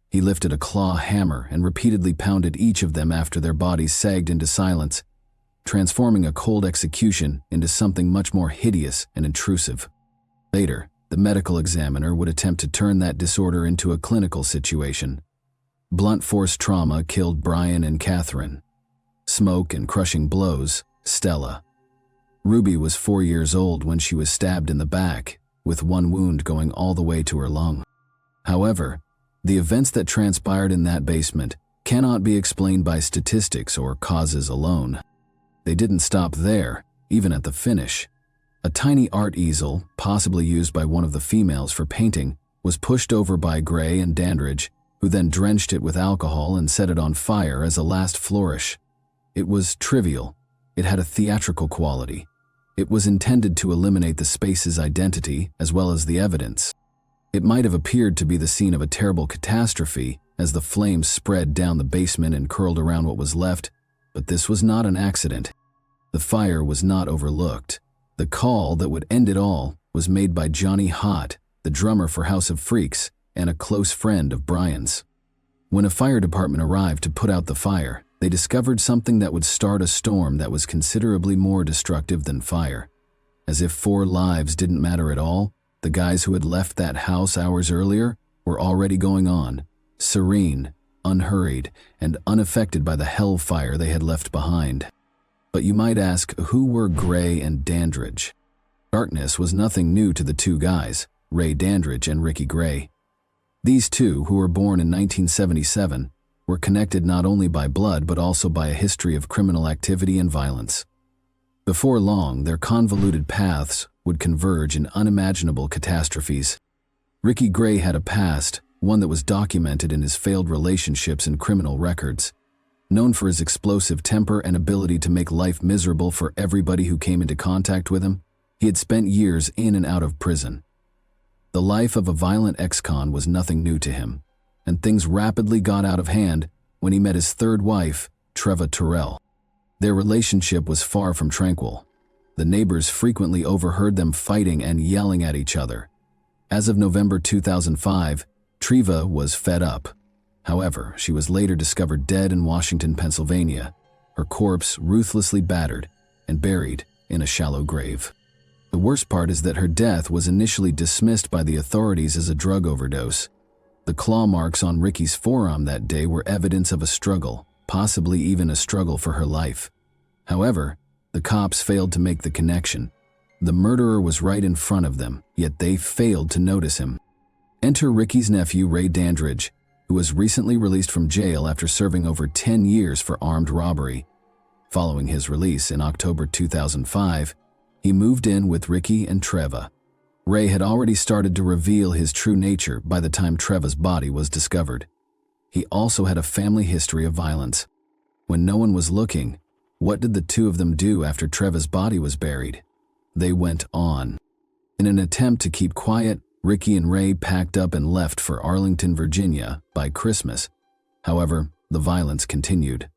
He lifted a claw hammer and repeatedly pounded each of them after their bodies sagged into silence, transforming a cold execution into something much more hideous and intrusive. Later, the medical examiner would attempt to turn that disorder into a clinical situation. Blunt force trauma killed Brian and Catherine. Smoke and crushing blows, Stella. Ruby was 4 years old when she was stabbed in the back, with one wound going all the way to her lung. However, the events that transpired in that basement cannot be explained by statistics or causes alone. They didn't stop there, even at the finish. A tiny art easel, possibly used by one of the females for painting, was pushed over by Gray and Dandridge, who then drenched it with alcohol and set it on fire as a last flourish. It was trivial. It had a theatrical quality. It was intended to eliminate the space's identity as well as the evidence. It might have appeared to be the scene of a terrible catastrophe as the flames spread down the basement and curled around what was left, but this was not an accident. The fire was not overlooked. The call that would end it all was made by Johnny Hott, the drummer for House of Freaks and a close friend of Brian's. When a fire department arrived to put out the fire, they discovered something that would start a storm that was considerably more destructive than fire. As if 4 lives didn't matter at all, the guys who had left that house hours earlier were already going on, serene, unhurried, and unaffected by the hellfire they had left behind. But you might ask, who were Gray and Dandridge? Darkness was nothing new to the two guys, Ray Dandridge and Ricky Gray. These two, who were born in 1977, were connected not only by blood but also by a history of criminal activity and violence. Before long, their convoluted paths would converge in unimaginable catastrophes. Ricky Gray had a past, one that was documented in his failed relationships and criminal records. Known for his explosive temper and ability to make life miserable for everybody who came into contact with him, he had spent years in and out of prison. The life of a violent ex-con was nothing new to him, and things rapidly got out of hand when he met his third wife, Treva Terrell. Their relationship was far from tranquil. The neighbors frequently overheard them fighting and yelling at each other. As of November 2005, Treva was fed up. However, she was later discovered dead in Washington, Pennsylvania, her corpse ruthlessly battered and buried in a shallow grave. The worst part is that her death was initially dismissed by the authorities as a drug overdose. The claw marks on Ricky's forearm that day were evidence of a struggle, possibly even a struggle for her life. However, the cops failed to make the connection. The murderer was right in front of them, yet they failed to notice him. Enter Ricky's nephew, Ray Dandridge, who was recently released from jail after serving over 10 years for armed robbery. Following his release in October 2005, he moved in with Ricky and Treva. Ray had already started to reveal his true nature by the time Treva's body was discovered. He also had a family history of violence. When no one was looking, what did the two of them do after Treva's body was buried? They went on. In an attempt to keep quiet, Ricky and Ray packed up and left for Arlington, Virginia by Christmas. However, the violence continued.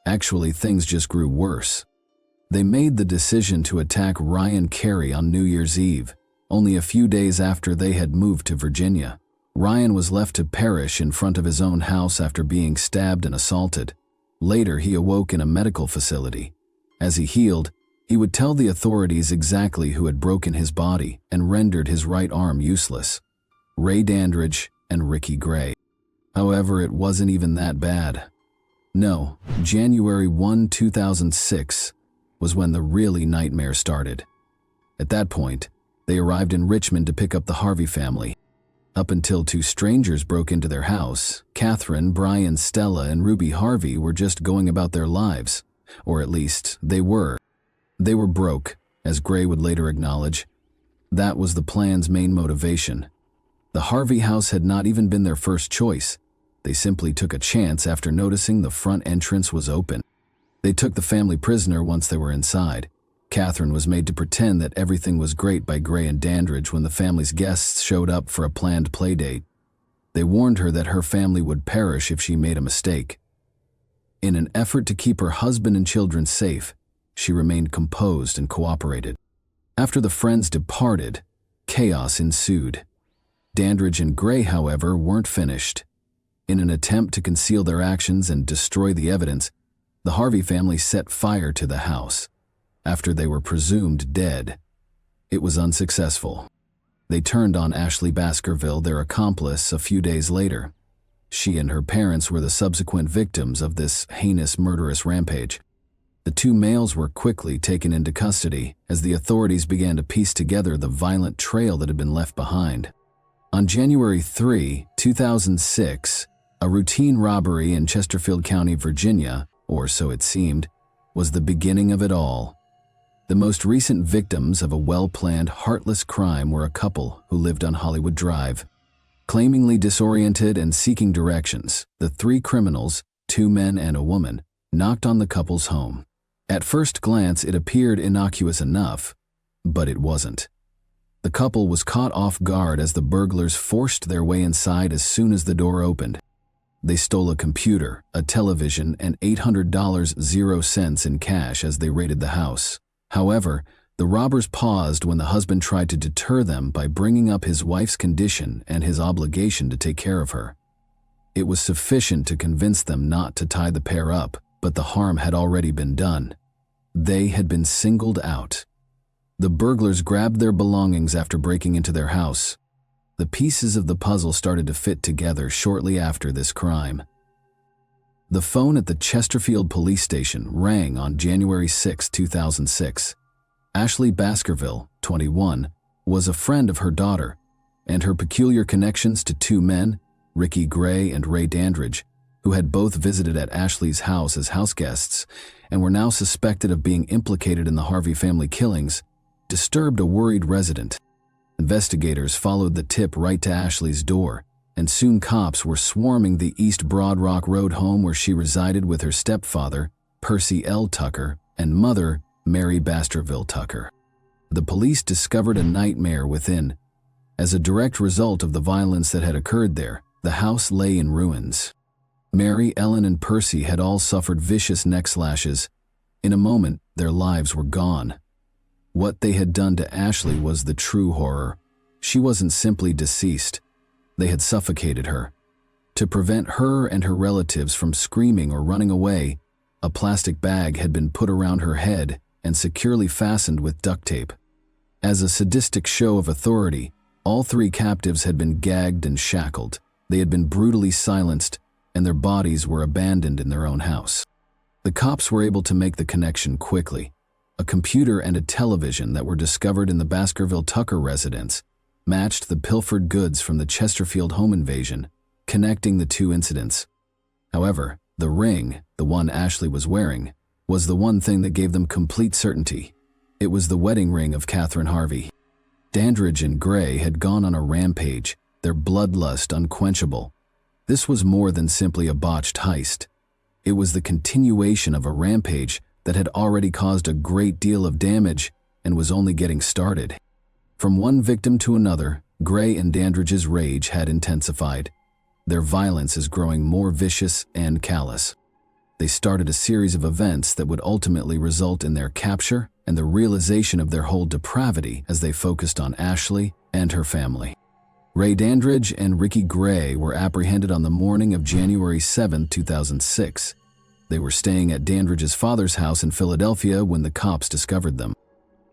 Actually, things just grew worse. They made the decision to attack Ryan Carey on New Year's Eve, only a few days after they had moved to Virginia. Ryan was left to perish in front of his own house after being stabbed and assaulted. Later, he awoke in a medical facility. As he healed, he would tell the authorities exactly who had broken his body and rendered his right arm useless: Ray Dandridge and Ricky Gray. However, it wasn't even that bad. No, January 2006 was when the really nightmare started. At that point, they arrived in Richmond to pick up the Harvey family. Up until two strangers broke into their house, Catherine, Brian, Stella, and Ruby Harvey were just going about their lives. Or at least, they were. They were broke, as Gray would later acknowledge. That was the plan's main motivation. The Harvey house had not even been their first choice. They simply took a chance after noticing the front entrance was open. They took the family prisoner once they were inside. Catherine was made to pretend that everything was great by Gray and Dandridge when the family's guests showed up for a planned playdate. They warned her that her family would perish if she made a mistake. In an effort to keep her husband and children safe, she remained composed and cooperated. After the friends departed, chaos ensued. Dandridge and Gray, however, weren't finished. In an attempt to conceal their actions and destroy the evidence, the Harvey family set fire to the house. After they were presumed dead, it was unsuccessful. They turned on Ashley Baskerville, their accomplice, a few days later. She and her parents were the subsequent victims of this heinous, murderous rampage. The two males were quickly taken into custody as the authorities began to piece together the violent trail that had been left behind. On January 3, 2006, a routine robbery in Chesterfield County, Virginia, or so it seemed, was the beginning of it all. The most recent victims of a well-planned, heartless crime were a couple who lived on Hollywood Drive. Claimingly disoriented and seeking directions, the three criminals, two men and a woman, knocked on the couple's home. At first glance, it appeared innocuous enough, but it wasn't. The couple was caught off guard as the burglars forced their way inside as soon as the door opened. They stole a computer, a television, and $800.00 in cash as they raided the house. However, the robbers paused when the husband tried to deter them by bringing up his wife's condition and his obligation to take care of her. It was sufficient to convince them not to tie the pair up, but the harm had already been done. They had been singled out. The burglars grabbed their belongings after breaking into their house. The pieces of the puzzle started to fit together shortly after this crime. The phone at the Chesterfield police station rang on January 6, 2006. Ashley Baskerville, 21, was a friend of her daughter, and her peculiar connections to two men, Ricky Gray and Ray Dandridge, who had both visited at Ashley's house as houseguests and were now suspected of being implicated in the Harvey family killings, disturbed a worried resident. Investigators followed the tip right to Ashley's door, and soon cops were swarming the East Broad Rock Road home where she resided with her stepfather, Percy L. Tucker, and mother, Mary Baskerville Tucker. The police discovered a nightmare within. As a direct result of the violence that had occurred there, the house lay in ruins. Mary, Ellen, and Percy had all suffered vicious neck slashes. In a moment, their lives were gone. What they had done to Ashley was the true horror. She wasn't simply deceased. They had suffocated her. To prevent her and her relatives from screaming or running away, a plastic bag had been put around her head and securely fastened with duct tape. As a sadistic show of authority, all three captives had been gagged and shackled. They had been brutally silenced, and their bodies were abandoned in their own house. The cops were able to make the connection quickly. A computer and a television that were discovered in the Baskerville Tucker residence matched the pilfered goods from the Chesterfield home invasion, connecting the two incidents. However, the ring, the one Ashley was wearing, was the one thing that gave them complete certainty. It was the wedding ring of Catherine Harvey. Dandridge and Gray had gone on a rampage, their bloodlust unquenchable. This was more than simply a botched heist. It was the continuation of a rampage that had already caused a great deal of damage and was only getting started. From one victim to another, Gray and Dandridge's rage had intensified. Their violence is growing more vicious and callous. They started a series of events that would ultimately result in their capture and the realization of their whole depravity as they focused on Ashley and her family. Ray Dandridge and Ricky Gray were apprehended on the morning of January 7, 2006. They were staying at Dandridge's father's house in Philadelphia when the cops discovered them.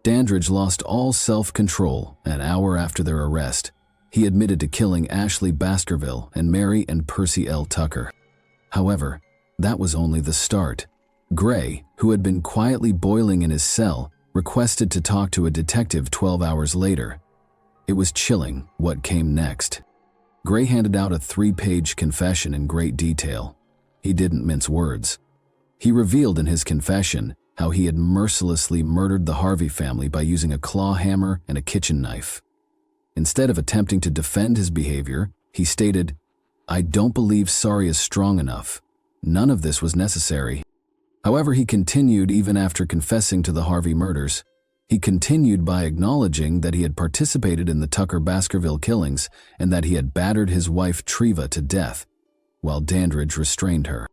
Dandridge lost all self-control an hour after their arrest. He admitted to killing Ashley Baskerville and Mary and Percy L. Tucker. However, that was only the start. Gray, who had been quietly boiling in his cell, requested to talk to a detective 12 hours later. It was chilling what came next. Gray handed out a 3-page confession in great detail. He didn't mince words. He revealed in his confession how he had mercilessly murdered the Harvey family by using a claw hammer and a kitchen knife. Instead of attempting to defend his behavior, he stated, "I don't believe sorry is strong enough. None of this was necessary." However, he continued even after confessing to the Harvey murders. He continued by acknowledging that he had participated in the Tucker Baskerville killings and that he had battered his wife Treva to death, while Dandridge restrained her.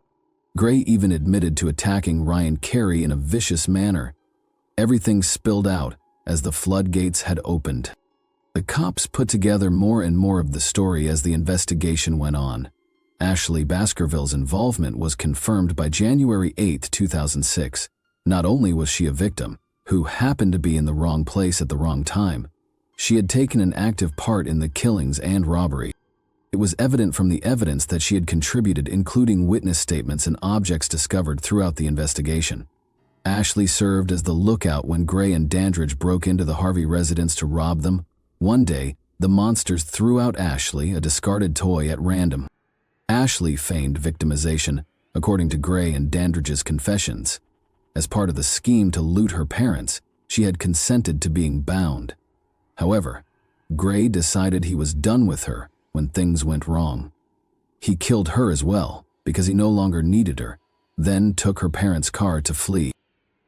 Gray even admitted to attacking Ryan Carey in a vicious manner. Everything spilled out as the floodgates had opened. The cops put together more and more of the story as the investigation went on. Ashley Baskerville's involvement was confirmed by January 8, 2006. Not only was she a victim, who happened to be in the wrong place at the wrong time, she had taken an active part in the killings and robbery. It was evident from the evidence that she had contributed, including witness statements and objects discovered throughout the investigation. Ashley served as the lookout when Gray and Dandridge broke into the Harvey residence to rob them. One day, the monsters threw out Ashley, a discarded toy, at random. Ashley feigned victimization, according to Gray and Dandridge's confessions. As part of the scheme to loot her parents, she had consented to being bound. However, Gray decided he was done with her when things went wrong. He killed her as well because he no longer needed her, then took her parents' car to flee.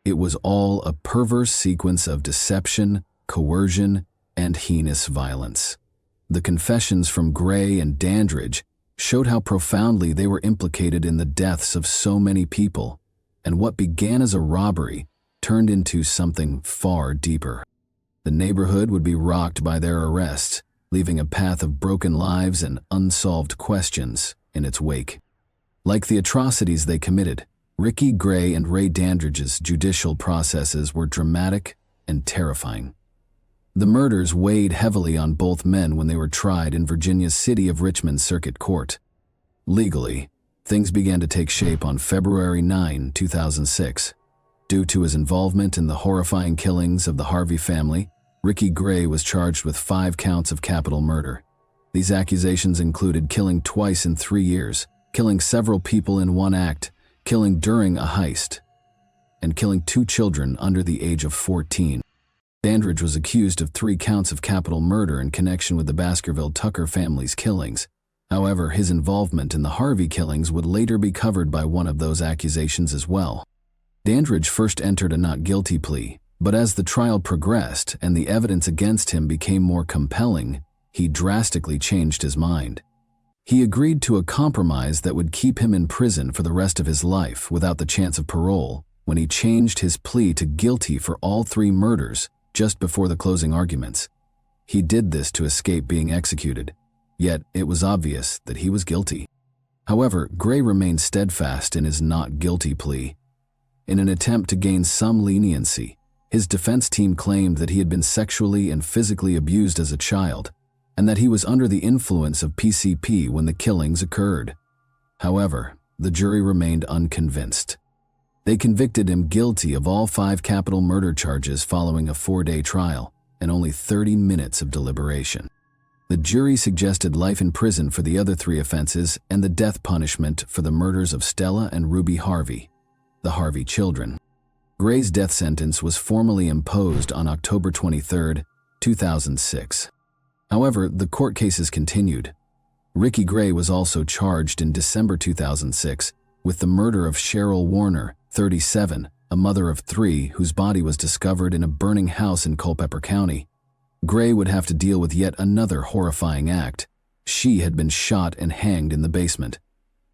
It was all a perverse sequence of deception, coercion, and heinous violence. The confessions from Gray and Dandridge showed how profoundly they were implicated in the deaths of so many people, and what began as a robbery turned into something far deeper. The neighborhood would be rocked by their arrests, leaving a path of broken lives and unsolved questions in its wake. Like the atrocities they committed, Ricky Gray and Ray Dandridge's judicial processes were dramatic and terrifying. The murders weighed heavily on both men when they were tried in Virginia's City of Richmond Circuit Court. Legally, things began to take shape on February 9, 2006. Due to his involvement in the horrifying killings of the Harvey family, Ricky Gray was charged with 5 counts of capital murder. These accusations included killing twice in 3 years, killing several people in one act, killing during a heist, and killing 2 children under the age of 14. Dandridge was accused of 3 counts of capital murder in connection with the Baskerville Tucker family's killings. However, his involvement in the Harvey killings would later be covered by one of those accusations as well. Dandridge first entered a not guilty plea, but as the trial progressed and the evidence against him became more compelling, he drastically changed his mind. He agreed to a compromise that would keep him in prison for the rest of his life without the chance of parole when he changed his plea to guilty for all 3 murders just before the closing arguments. He did this to escape being executed, yet it was obvious that he was guilty. However, Gray remained steadfast in his not guilty plea. In an attempt to gain some leniency, his defense team claimed that he had been sexually and physically abused as a child, and that he was under the influence of PCP when the killings occurred. However, the jury remained unconvinced. They convicted him guilty of all 5 capital murder charges following a 4-day trial and only 30 minutes of deliberation. The jury suggested life in prison for the other 3 offenses and the death punishment for the murders of Stella and Ruby Harvey, the Harvey children. Gray's death sentence was formally imposed on October 23, 2006. However, the court cases continued. Ricky Gray was also charged in December 2006 with the murder of Cheryl Warner, 37, a mother of 3 whose body was discovered in a burning house in Culpeper County. Gray would have to deal with yet another horrifying act. She had been shot and hanged in the basement.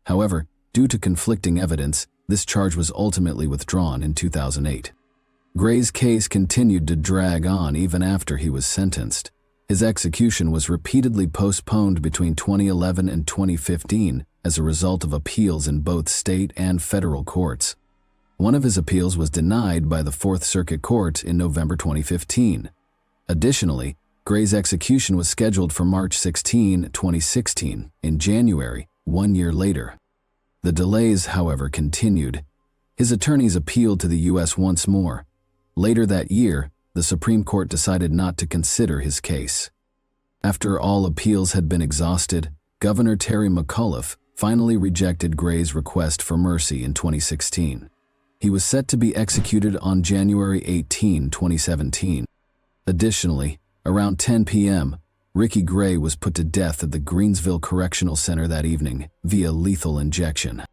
However, due to conflicting evidence, this charge was ultimately withdrawn in 2008. Gray's case continued to drag on even after he was sentenced. His execution was repeatedly postponed between 2011 and 2015 as a result of appeals in both state and federal courts. One of his appeals was denied by the 4th Circuit Court in November 2015. Additionally, Gray's execution was scheduled for March 16, 2016, in January, 1 year later. The delays, however, continued. His attorneys appealed to the U.S. once more. Later that year, the Supreme Court decided not to consider his case. After all appeals had been exhausted, Governor Terry McAuliffe finally rejected Gray's request for mercy in 2016. He was set to be executed on January 18, 2017. Additionally, around 10 p.m., Ricky Gray was put to death at the Greensville Correctional Center that evening via lethal injection.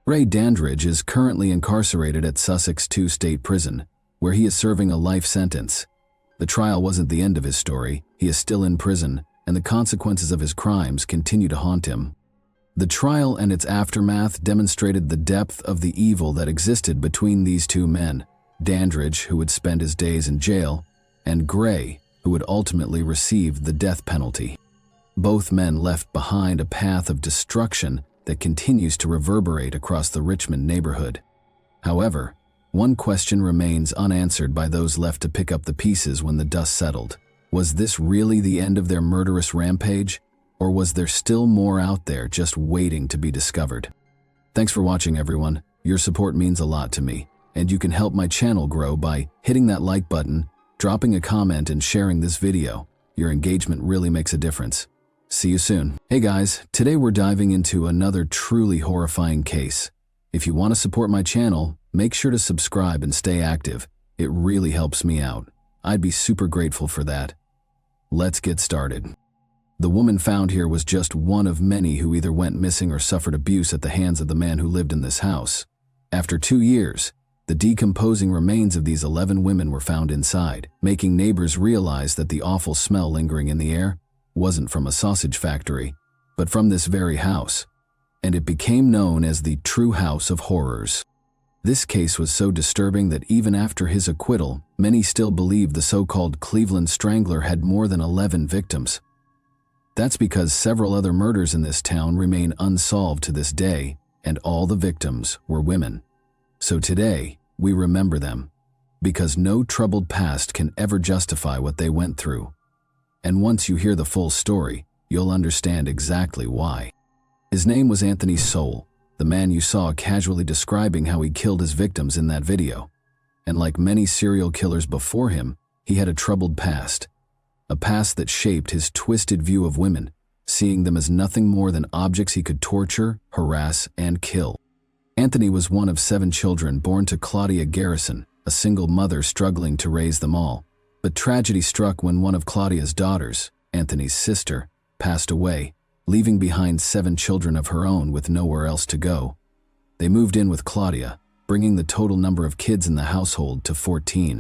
Ray Dandridge is currently incarcerated at Sussex 2 State Prison, where he is serving a life sentence. The trial wasn't the end of his story. He is still in prison, and the consequences of his crimes continue to haunt him. The trial and its aftermath demonstrated the depth of the evil that existed between these two men, Dandridge, who would spend his days in jail, and Gray, who would ultimately receive the death penalty. Both men left behind a path of destruction that continues to reverberate across the Richmond neighborhood. However, one question remains unanswered by those left to pick up the pieces when the dust settled. Was this really the end of their murderous rampage, or was there still more out there just waiting to be discovered? Thanks for watching, everyone. Your support means a lot to me, and you can help my channel grow by hitting that like button, dropping a comment, and sharing this video. Your engagement really makes a difference. See you soon. Hey guys, today we're diving into another truly horrifying case. If you want to support my channel, make sure to subscribe and stay active. It really helps me out. I'd be super grateful for that. Let's get started. The woman found here was just one of many who either went missing or suffered abuse at the hands of the man who lived in this house. After 2 years, the decomposing remains of these 11 women were found inside, making neighbors realize that the awful smell lingering in the air wasn't from a sausage factory, but from this very house, and it became known as the True House of Horrors. This case was so disturbing that even after his acquittal, many still believe the so-called Cleveland Strangler had more than 11 victims. That's because several other murders in this town remain unsolved to this day, and all the victims were women. So today, we remember them, because no troubled past can ever justify what they went through. And once you hear the full story, you'll understand exactly why. His name was Anthony Sowell, the man you saw casually describing how he killed his victims in that video. And like many serial killers before him, he had a troubled past. A past that shaped his twisted view of women, seeing them as nothing more than objects he could torture, harass, and kill. Anthony was one of 7 children born to Claudia Garrison, a single mother struggling to raise them all. But tragedy struck when one of Claudia's daughters, Anthony's sister, passed away, leaving behind 7 children of her own with nowhere else to go. They moved in with Claudia, bringing the total number of kids in the household to 14.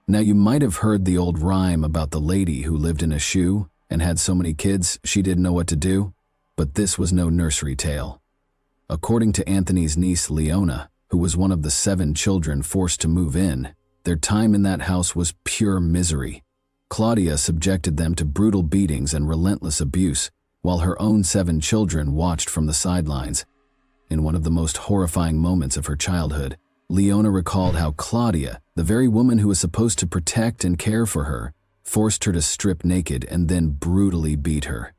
Now you might have heard the old rhyme about the lady who lived in a shoe and had so many kids she didn't know what to do, but this was no nursery tale. According to Anthony's niece Leona, who was one of the 7 children forced to move in, their time in that house was pure misery. Claudia subjected them to brutal beatings and relentless abuse, while her own 7 children watched from the sidelines. In one of the most horrifying moments of her childhood, Leona recalled how Claudia, the very woman who was supposed to protect and care for her, forced her to strip naked and then brutally beat her.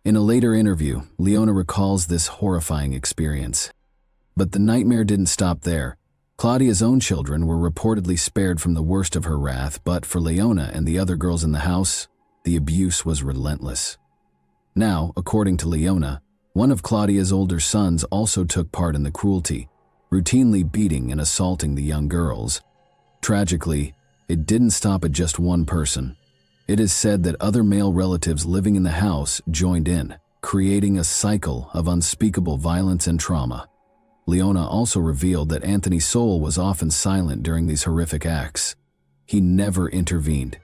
In a later interview, Leona recalls this horrifying experience. But the nightmare didn't stop there. Claudia's own children were reportedly spared from the worst of her wrath, but for Leona and the other girls in the house, the abuse was relentless. Now, according to Leona, one of Claudia's older sons also took part in the cruelty, routinely beating and assaulting the young girls. Tragically, it didn't stop at just one person. It is said that other male relatives living in the house joined in, creating a cycle of unspeakable violence and trauma. Leona also revealed that Anthony Sowell was often silent during these horrific acts. He never intervened.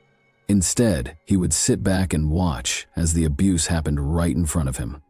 Instead, he would sit back and watch as the abuse happened right in front of him.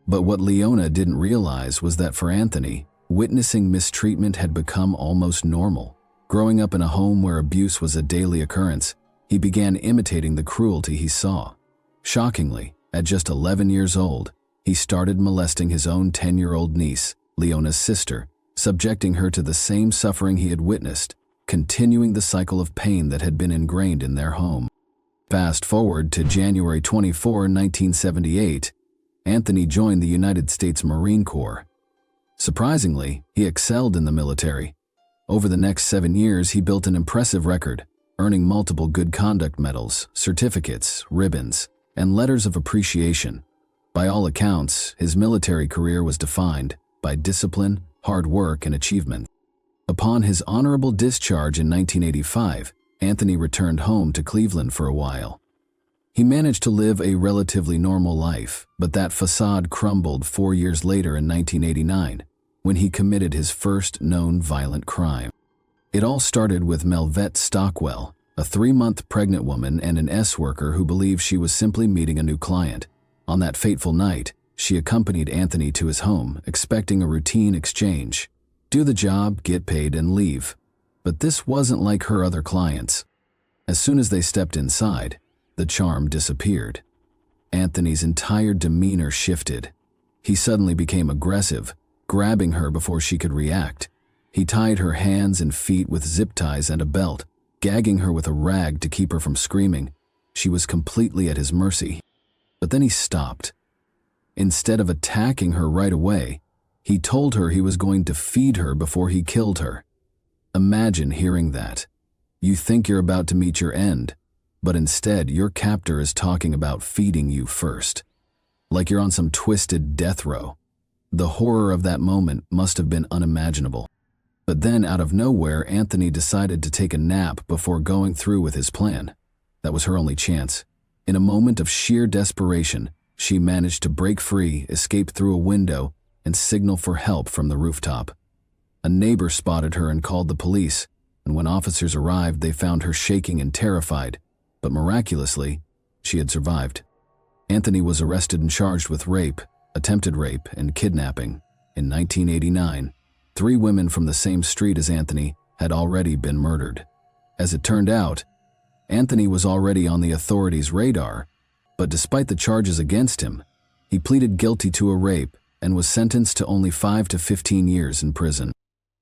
But what Leona didn't realize was that for Anthony, witnessing mistreatment had become almost normal. Growing up in a home where abuse was a daily occurrence, he began imitating the cruelty he saw. Shockingly, at just 11 years old, he started molesting his own 10-year-old niece, Leona's sister, subjecting her to the same suffering he had witnessed, continuing the cycle of pain that had been ingrained in their home. Fast forward to January 24, 1978, Anthony joined the United States Marine Corps. Surprisingly, he excelled in the military. Over the next 7 years, he built an impressive record, earning multiple good conduct medals, certificates, ribbons, and letters of appreciation. By all accounts, his military career was defined by discipline, hard work, and achievement. Upon his honorable discharge in 1985, Anthony returned home to Cleveland for a while. He managed to live a relatively normal life, but that facade crumbled 4 years later in 1989, when he committed his first known violent crime. It all started with Melvette Stockwell, a 3-month pregnant woman and an S-worker who believed she was simply meeting a new client. On that fateful night, she accompanied Anthony to his home, expecting a routine exchange. Do the job, get paid, and leave. But this wasn't like her other clients. As soon as they stepped inside, the charm disappeared. Anthony's entire demeanor shifted. He suddenly became aggressive, grabbing her before she could react. He tied her hands and feet with zip ties and a belt, gagging her with a rag to keep her from screaming. She was completely at his mercy. But then he stopped. Instead of attacking her right away, he told her he was going to feed her before he killed her. Imagine hearing that. You think you're about to meet your end, but instead your captor is talking about feeding you first. Like you're on some twisted death row. The horror of that moment must have been unimaginable. But then, out of nowhere, Anthony decided to take a nap before going through with his plan. That was her only chance. In a moment of sheer desperation, she managed to break free, escape through a window, and signal for help from the rooftop. A neighbor spotted her and called the police, and when officers arrived, they found her shaking and terrified. But miraculously, she had survived. Anthony was arrested and charged with rape, attempted rape, and kidnapping. In 1989, 3 women from the same street as Anthony had already been murdered. As it turned out, Anthony was already on the authorities' radar, but despite the charges against him, he pleaded guilty to a rape and was sentenced to only 5 to 15 years in prison.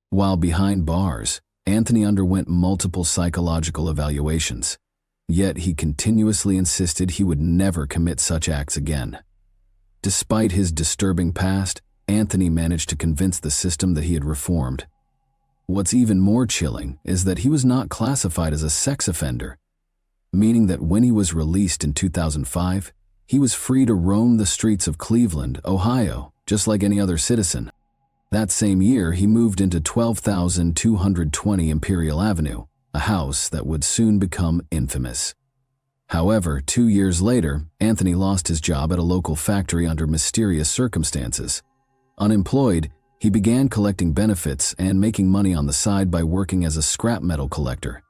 While behind bars, Anthony underwent multiple psychological evaluations, yet he continuously insisted he would never commit such acts again. Despite his disturbing past, Anthony managed to convince the system that he had reformed. What's even more chilling is that he was not classified as a sex offender, meaning that when he was released in 2005, he was free to roam the streets of Cleveland, Ohio, just like any other citizen. That same year, he moved into 12,220 Imperial Avenue, a house that would soon become infamous. However, 2 years later, Anthony lost his job at a local factory under mysterious circumstances. Unemployed, he began collecting benefits and making money on the side by working as a scrap metal collector.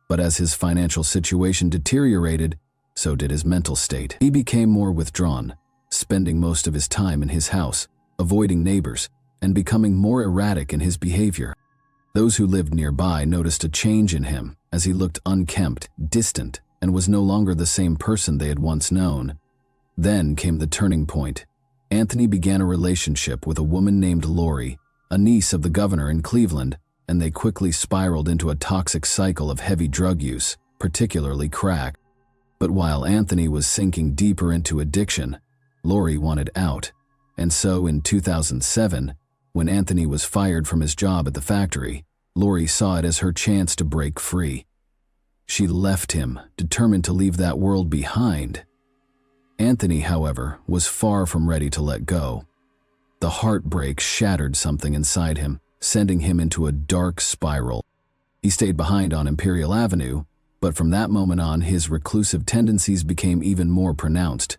But as his financial situation deteriorated, so did his mental state. He became more withdrawn, spending most of his time in his house, avoiding neighbors, and becoming more erratic in his behavior. Those who lived nearby noticed a change in him as he looked unkempt, distant, and was no longer the same person they had once known. Then came the turning point. Anthony began a relationship with a woman named Lori, a niece of the governor in Cleveland, and they quickly spiraled into a toxic cycle of heavy drug use, particularly crack. But while Anthony was sinking deeper into addiction, Lori wanted out. And so in 2007, when Anthony was fired from his job at the factory, Lori saw it as her chance to break free. She left him, determined to leave that world behind. Anthony, however, was far from ready to let go. The heartbreak shattered something inside him, sending him into a dark spiral. He stayed behind on Imperial Avenue, but from that moment on, his reclusive tendencies became even more pronounced.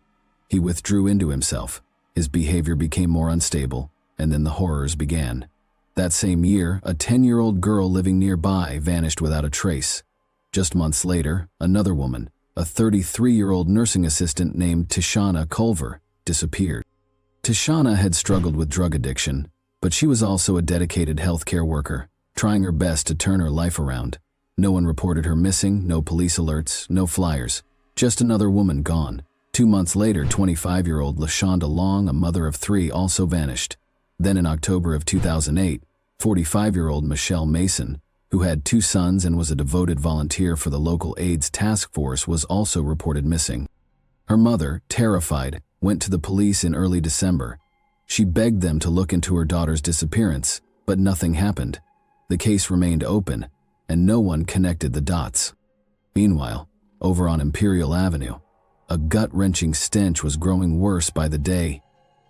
He withdrew into himself, his behavior became more unstable, and then the horrors began. That same year, a 10-year-old girl living nearby vanished without a trace. Just months later, another woman, a 33-year-old nursing assistant named Tishana Culver, disappeared. Tishana had struggled with drug addiction, but she was also a dedicated healthcare worker, trying her best to turn her life around. No one reported her missing, no police alerts, no flyers, just another woman gone. 2 months later, 25-year-old LaShonda Long, a mother of 3, also vanished. Then in October of 2008, 45-year-old Michelle Mason, who had 2 sons and was a devoted volunteer for the local AIDS task force, was also reported missing. Her mother, terrified, went to the police in early December. She begged them to look into her daughter's disappearance, but nothing happened. The case remained open, and no one connected the dots. Meanwhile, over on Imperial Avenue, a gut-wrenching stench was growing worse by the day.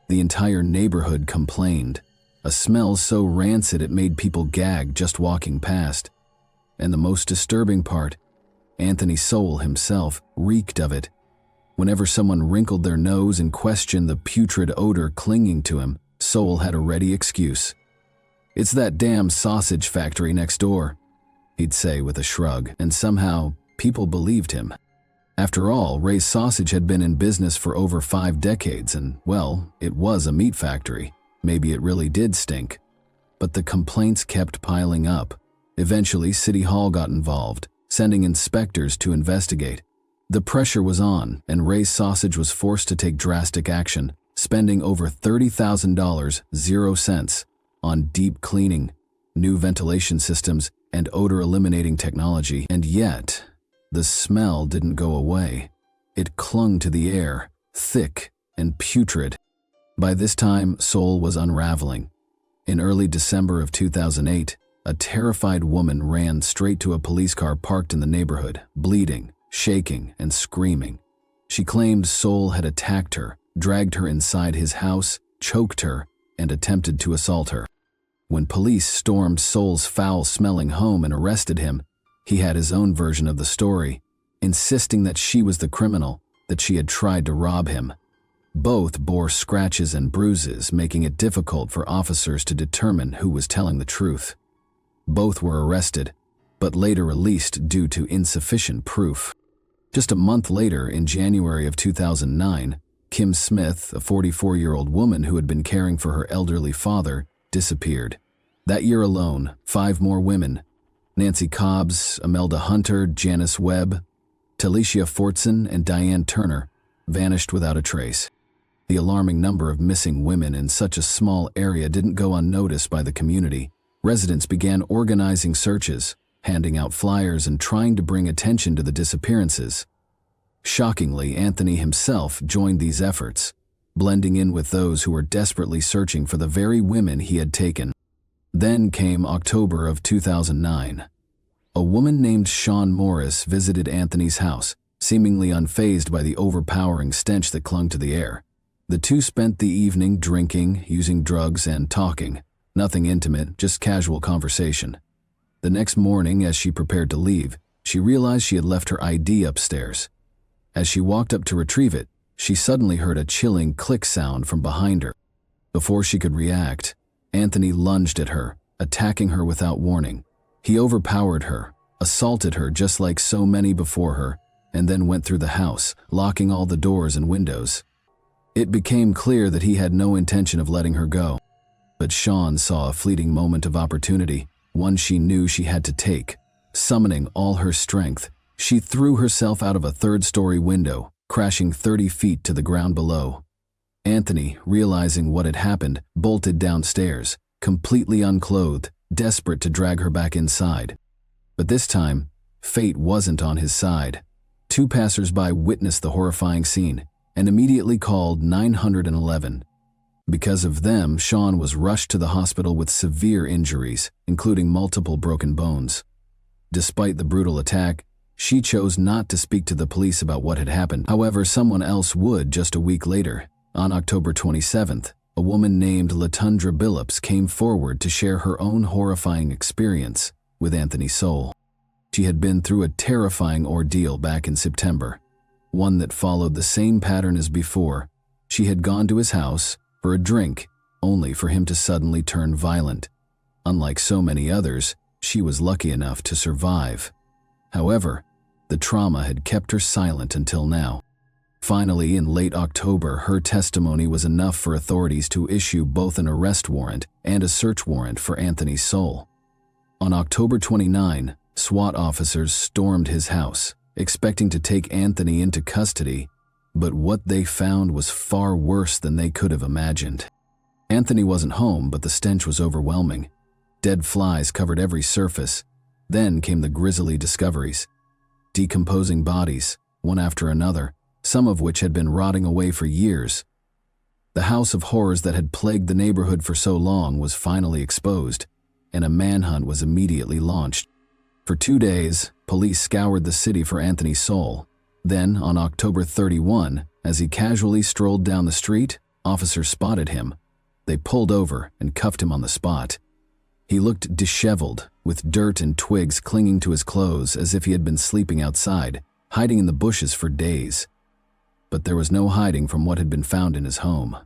The entire neighborhood complained, a smell so rancid it made people gag just walking past. And the most disturbing part, Anthony Sowell himself reeked of it. Whenever someone wrinkled their nose and questioned the putrid odor clinging to him, Sowell had a ready excuse. "It's that damn sausage factory next door," he'd say with a shrug, and somehow people believed him. After all, Ray's Sausage had been in business for over 5 decades and, well, it was a meat factory. Maybe it really did stink. But the complaints kept piling up. Eventually, City Hall got involved, sending inspectors to investigate. The pressure was on, and Ray's Sausage was forced to take drastic action, spending over $30,000, 0 cents, on deep cleaning, new ventilation systems, and odor-eliminating technology. And yet, the smell didn't go away. It clung to the air, thick and putrid. By this time, Sowell was unraveling. In early December of 2008, a terrified woman ran straight to a police car parked in the neighborhood, bleeding, shaking, and screaming. She claimed Sowell had attacked her, dragged her inside his house, choked her, and attempted to assault her. When police stormed Sowell's foul-smelling home and arrested him, he had his own version of the story, insisting that she was the criminal, that she had tried to rob him. Both bore scratches and bruises, making it difficult for officers to determine who was telling the truth. Both were arrested, but later released due to insufficient proof. Just a month later, in January of 2009, Kim Smith, a 44-year-old woman who had been caring for her elderly father, disappeared. That year alone, 5 more women, Nancy Cobbs, Imelda Hunter, Janice Webb, Talicia Fortson, and Diane Turner, vanished without a trace. The alarming number of missing women in such a small area didn't go unnoticed by the community. Residents began organizing searches, handing out flyers, and trying to bring attention to the disappearances. Shockingly, Anthony himself joined these efforts, blending in with those who were desperately searching for the very women he had taken. Then came October of 2009. A woman named Shawn Morris visited Anthony's house, seemingly unfazed by the overpowering stench that clung to the air. The two spent the evening drinking, using drugs, and talking. Nothing intimate, just casual conversation. The next morning, as she prepared to leave, she realized she had left her ID upstairs. As she walked up to retrieve it, she suddenly heard a chilling click sound from behind her. Before she could react, Anthony lunged at her, attacking her without warning. He overpowered her, assaulted her just like so many before her, and then went through the house, locking all the doors and windows. It became clear that he had no intention of letting her go. But Shawn saw a fleeting moment of opportunity, one she knew she had to take. Summoning all her strength, she threw herself out of a 3rd-story window, crashing 30 feet to the ground below. Anthony, realizing what had happened, bolted downstairs, completely unclothed, desperate to drag her back inside. But this time, fate wasn't on his side. 2 passers-by witnessed the horrifying scene and immediately called 911. Because of them, Shawn was rushed to the hospital with severe injuries, including multiple broken bones. Despite the brutal attack, she chose not to speak to the police about what had happened. However, someone else would just a week later. On October 27th, a woman named Latundra Billups came forward to share her own horrifying experience with Anthony Sowell. She had been through a terrifying ordeal back in September, one that followed the same pattern as before. She had gone to his house for a drink, only for him to suddenly turn violent. Unlike so many others, she was lucky enough to survive. However, the trauma had kept her silent until now. Finally, in late October, her testimony was enough for authorities to issue both an arrest warrant and a search warrant for Anthony Sowell. On October 29, SWAT officers stormed his house, expecting to take Anthony into custody, but what they found was far worse than they could have imagined. Anthony wasn't home, but the stench was overwhelming. Dead flies covered every surface. Then came the grisly discoveries. Decomposing bodies, one after another, some of which had been rotting away for years. The house of horrors that had plagued the neighborhood for so long was finally exposed, and a manhunt was immediately launched. For 2 days, police scoured the city for Anthony's soul. Then, on October 31, as he casually strolled down the street, officers spotted him. They pulled over and cuffed him on the spot. He looked disheveled, with dirt and twigs clinging to his clothes as if he had been sleeping outside, hiding in the bushes for days. But there was no hiding from what had been found in his home.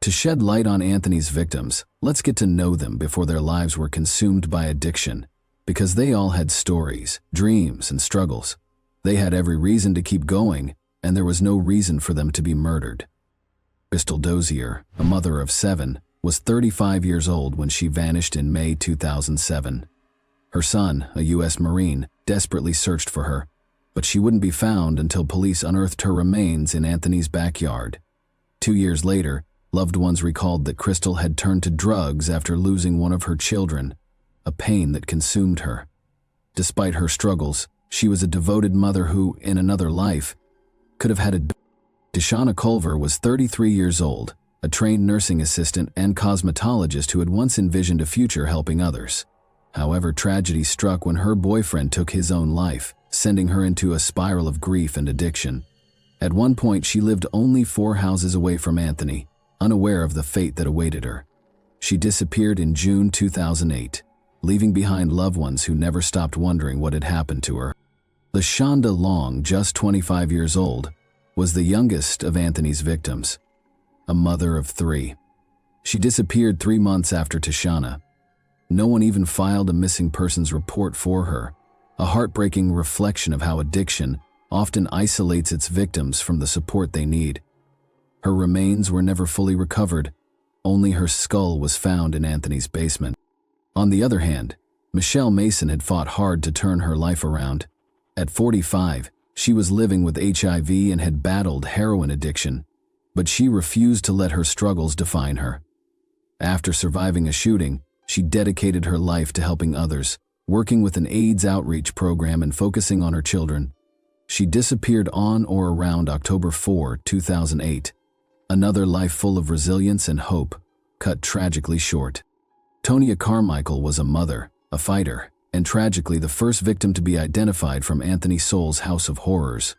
To shed light on Anthony's victims, let's get to know them before their lives were consumed by addiction, because they all had stories, dreams, and struggles. They had every reason to keep going, and there was no reason for them to be murdered. Crystal Dozier, a mother of 7, was 35 years old when she vanished in May 2007. Her son, a U.S. Marine, desperately searched for her, but she wouldn't be found until police unearthed her remains in Anthony's backyard. 2 years later, loved ones recalled that Crystal had turned to drugs after losing one of her children, a pain that consumed her. Despite her struggles, she was a devoted mother who, in another life, could have had a... Deshauna Culver was 33 years old, a trained nursing assistant and cosmetologist who had once envisioned a future helping others. However, tragedy struck when her boyfriend took his own life, sending her into a spiral of grief and addiction. At one point, she lived only 4 houses away from Anthony, unaware of the fate that awaited her. She disappeared in June 2008, leaving behind loved ones who never stopped wondering what had happened to her. LaShonda Long, just 25 years old, was the youngest of Anthony's victims, a mother of 3. She disappeared 3 months after Tashana. No one even filed a missing persons report for her, a heartbreaking reflection of how addiction often isolates its victims from the support they need. Her remains were never fully recovered. Only her skull was found in Anthony's basement. On the other hand, Michelle Mason had fought hard to turn her life around. At 45, she was living with HIV and had battled heroin addiction, but she refused to let her struggles define her. After surviving a shooting, she dedicated her life to helping others, working with an AIDS outreach program and focusing on her children. She disappeared on or around October 4, 2008. Another life full of resilience and hope, cut tragically short. Tonya Carmichael was a mother, a fighter, and tragically the first victim to be identified from Anthony Soul's house of horrors.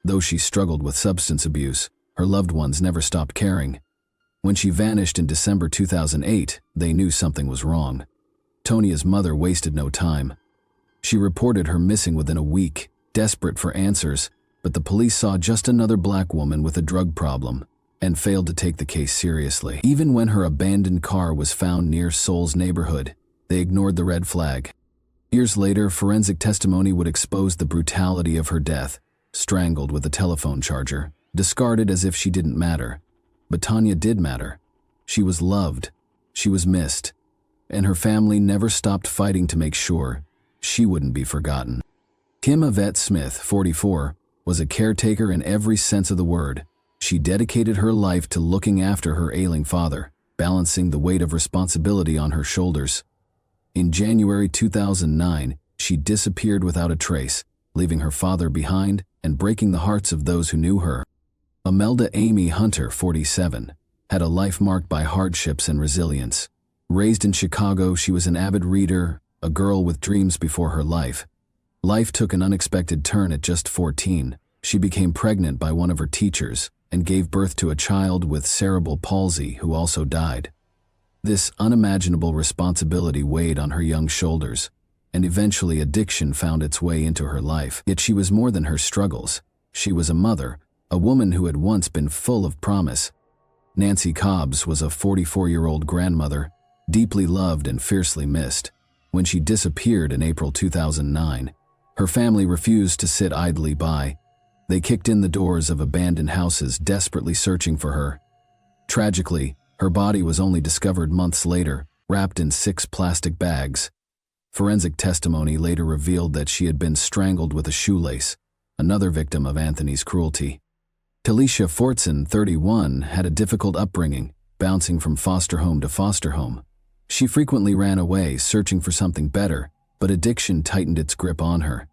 Though she struggled with substance abuse, her loved ones never stopped caring. When she vanished in December 2008, they knew something was wrong. Tonya's mother wasted no time. She reported her missing within a week, desperate for answers, but the police saw just another black woman with a drug problem and failed to take the case seriously. Even when her abandoned car was found near Soul's neighborhood, they ignored the red flag. Years later, forensic testimony would expose the brutality of her death, strangled with a telephone charger, discarded as if she didn't matter. But Tonya did matter. She was loved, she was missed, and her family never stopped fighting to make sure she wouldn't be forgotten. Kim Yvette Smith, 44, was a caretaker in every sense of the word. She dedicated her life to looking after her ailing father, balancing the weight of responsibility on her shoulders. In January 2009, she disappeared without a trace, leaving her father behind and breaking the hearts of those who knew her. Imelda Amy Hunter, 47, had a life marked by hardships and resilience. Raised in Chicago, she was an avid reader, a girl with dreams before her life. Life took an unexpected turn at just 14. She became pregnant by one of her teachers and gave birth to a child with cerebral palsy who also died. This unimaginable responsibility weighed on her young shoulders, and eventually addiction found its way into her life. Yet she was more than her struggles. She was a mother, a woman who had once been full of promise. Nancy Cobbs was a 44-year-old grandmother, deeply loved and fiercely missed. When she disappeared in April 2009, her family refused to sit idly by. They kicked in the doors of abandoned houses, desperately searching for her. Tragically, her body was only discovered months later, wrapped in 6 plastic bags. Forensic testimony later revealed that she had been strangled with a shoelace, another victim of Anthony's cruelty. Talisha Fortson, 31, had a difficult upbringing, bouncing from foster home to foster home. She frequently ran away, searching for something better, but addiction tightened its grip on her.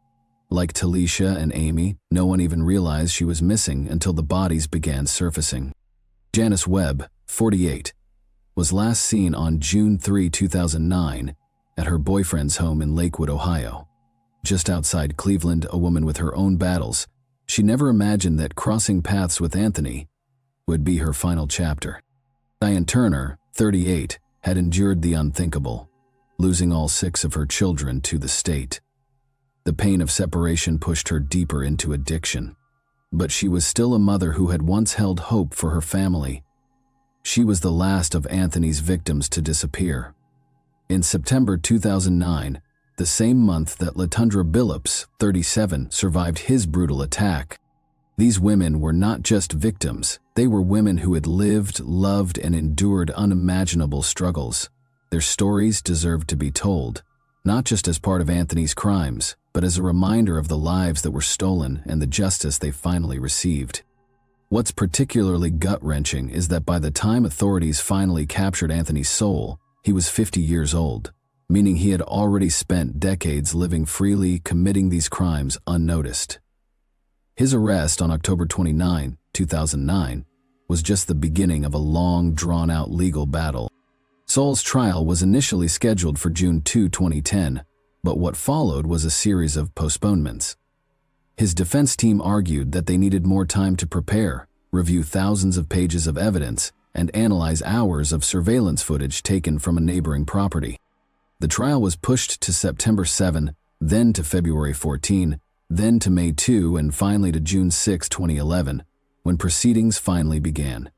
Like Talisha and Amy, no one even realized she was missing until the bodies began surfacing. Janice Webb, 48, was last seen on June 3, 2009, at her boyfriend's home in Lakewood, Ohio. Just outside Cleveland, a woman with her own battles, she never imagined that crossing paths with Anthony would be her final chapter. Diane Turner, 38, had endured the unthinkable, losing all 6 of her children to the state. The pain of separation pushed her deeper into addiction, but she was still a mother who had once held hope for her family. She was the last of Anthony's victims to disappear. In September 2009, the same month that Latundra Billups, 37, survived his brutal attack. These women were not just victims, they were women who had lived, loved, and endured unimaginable struggles. Their stories deserved to be told, not just as part of Anthony's crimes, but as a reminder of the lives that were stolen and the justice they finally received. What's particularly gut-wrenching is that by the time authorities finally captured Anthony's soul, he was 50 years old, meaning he had already spent decades living freely, committing these crimes unnoticed. His arrest on October 29, 2009, was just the beginning of a long, drawn-out legal battle. Soul's trial was initially scheduled for June 2, 2010, but what followed was a series of postponements. His defense team argued that they needed more time to prepare, review thousands of pages of evidence, and analyze hours of surveillance footage taken from a neighboring property. The trial was pushed to September 7, then to February 14, then to May 2, and finally to June 6, 2011, when proceedings finally began.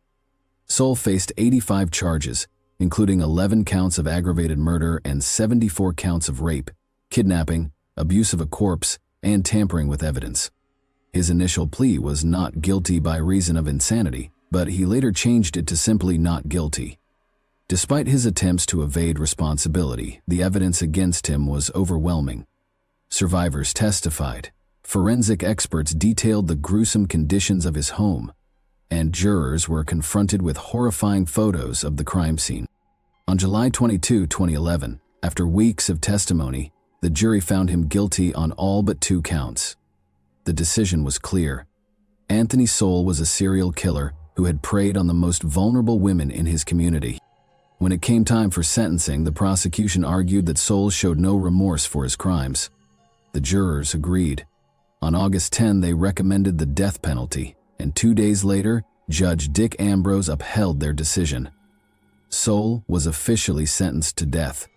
Soul faced 85 charges, including 11 counts of aggravated murder and 74 counts of rape, kidnapping, abuse of a corpse, and tampering with evidence. His initial plea was not guilty by reason of insanity, but he later changed it to simply not guilty. Despite his attempts to evade responsibility, the evidence against him was overwhelming. Survivors testified, forensic experts detailed the gruesome conditions of his home, and jurors were confronted with horrifying photos of the crime scene. On July 22, 2011, after weeks of testimony, the jury found him guilty on all but 2 counts. The decision was clear. Anthony Soul was a serial killer who had preyed on the most vulnerable women in his community. When it came time for sentencing, the prosecution argued that Soul showed no remorse for his crimes. The jurors agreed. On August 10, they recommended the death penalty, and 2 days later, Judge Dick Ambrose upheld their decision. Soul was officially sentenced to death.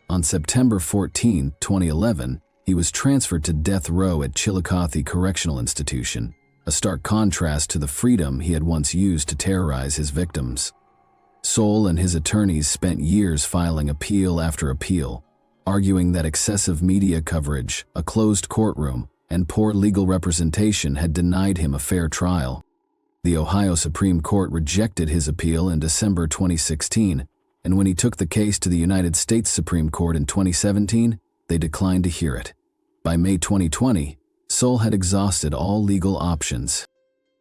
On September 14, 2011, he was transferred to death row at Chillicothe Correctional Institution, a stark contrast to the freedom he had once used to terrorize his victims. Soul and his attorneys spent years filing appeal after appeal, arguing that excessive media coverage, a closed courtroom, and poor legal representation had denied him a fair trial. The Ohio Supreme Court rejected his appeal in December 2016, and when he took the case to the United States Supreme Court in 2017, they declined to hear it. By May 2020, Soul had exhausted all legal options.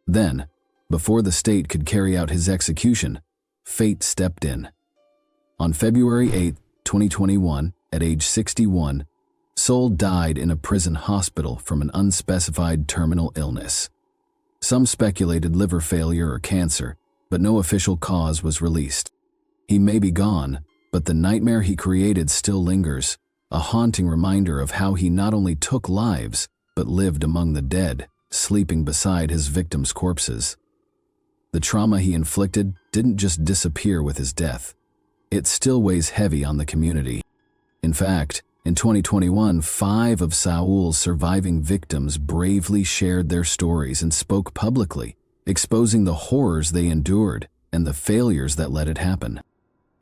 Then, before the state could carry out his execution, fate stepped in. On February 8, 2021, at age 61, Soul died in a prison hospital from an unspecified terminal illness. Some speculated liver failure or cancer, but no official cause was released. He may be gone, but the nightmare he created still lingers, a haunting reminder of how he not only took lives, but lived among the dead, sleeping beside his victims' corpses. The trauma he inflicted didn't just disappear with his death. It still weighs heavy on the community. In fact, in 2021, 5 of Saul's surviving victims bravely shared their stories and spoke publicly, exposing the horrors they endured and the failures that let it happen.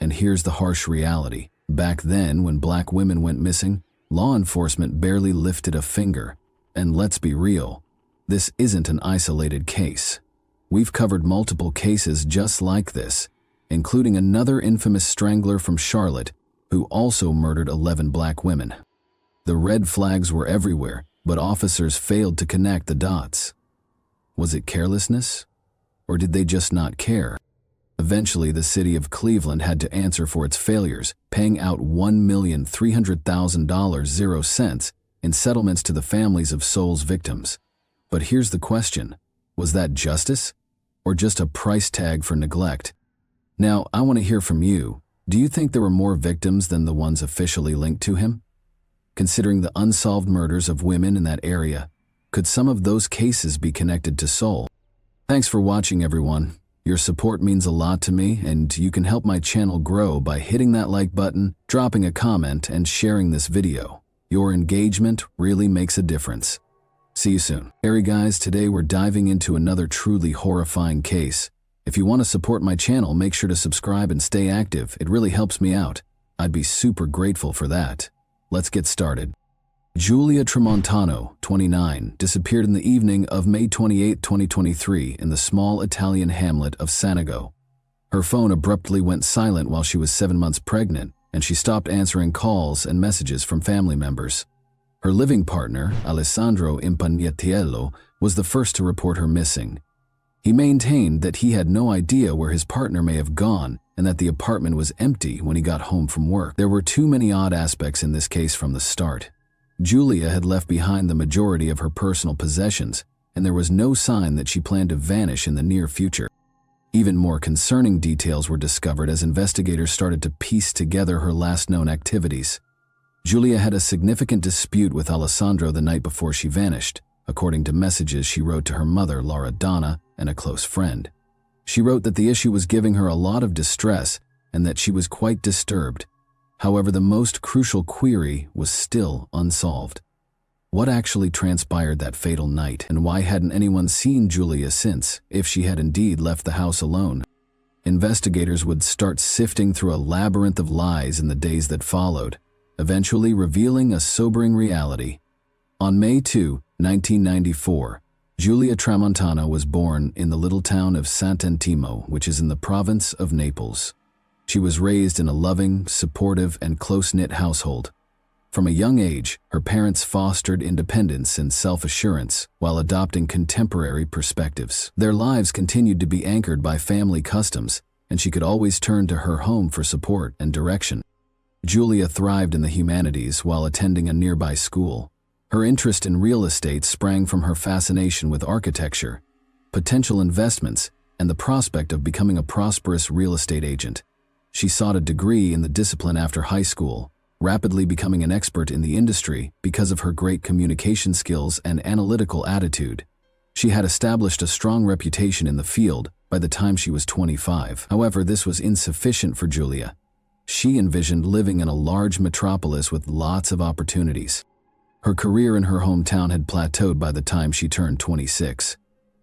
And here's the harsh reality. Back then, when Black women went missing, law enforcement barely lifted a finger. And let's be real, this isn't an isolated case. We've covered multiple cases just like this, including another infamous strangler from Charlotte who also murdered 11 Black women. The red flags were everywhere, but officers failed to connect the dots. Was it carelessness? Or did they just not care? Eventually, the city of Cleveland had to answer for its failures, paying out $1,300,000 0 cents in settlements to the families of Soul's victims. But here's the question: was that justice? or just a price tag for neglect? Now, I want to hear from you. Do you think there were more victims than the ones officially linked to him? Considering the unsolved murders of women in that area, could some of those cases be connected to Seoul? Thanks for watching, everyone. Your support means a lot to me, and you can help my channel grow by hitting that like button, dropping a comment, and sharing this video. Your engagement really makes a difference. See you soon. Hey guys, today we're diving into another truly horrifying case. If you want to support my channel, make sure to subscribe and stay active. It really helps me out. I'd be super grateful for that. Let's get started. Giulia Tramontano, 29, disappeared in the evening of May 28, 2023 in the small Italian hamlet of Sanago. Her phone abruptly went silent while she was 7 months pregnant, and she stopped answering calls and messages from family members. Her living partner, Alessandro Impagnatiello, was the first to report her missing. He maintained that he had no idea where his partner may have gone and that the apartment was empty when he got home from work. There were too many odd aspects in this case from the start. Giulia had left behind the majority of her personal possessions, and there was no sign that she planned to vanish in the near future. Even more concerning details were discovered as investigators started to piece together her last known activities. Giulia had a significant dispute with Alessandro the night before she vanished, according to messages she wrote to her mother, Laura Donna, and a close friend. She wrote that the issue was giving her a lot of distress and that she was quite disturbed. However, the most crucial query was still unsolved. What actually transpired that fatal night, and why hadn't anyone seen Giulia since, if she had indeed left the house alone? Investigators would start sifting through a labyrinth of lies in the days that followed, eventually revealing a sobering reality. On May 2, 1994, Giulia Tramontano was born in the little town of Sant'Antimo, which is in the province of Naples. She was raised in a loving, supportive, and close-knit household. From a young age, her parents fostered independence and self-assurance while adopting contemporary perspectives. Their lives continued to be anchored by family customs, and she could always turn to her home for support and direction. Giulia thrived in the humanities while attending a nearby school. Her interest in real estate sprang from her fascination with architecture, potential investments, and the prospect of becoming a prosperous real estate agent. She sought a degree in the discipline after high school, rapidly becoming an expert in the industry because of her great communication skills and analytical attitude. She had established a strong reputation in the field by the time she was 25. However, this was insufficient for Giulia. She envisioned living in a large metropolis with lots of opportunities. Her career in her hometown had plateaued by the time she turned 26.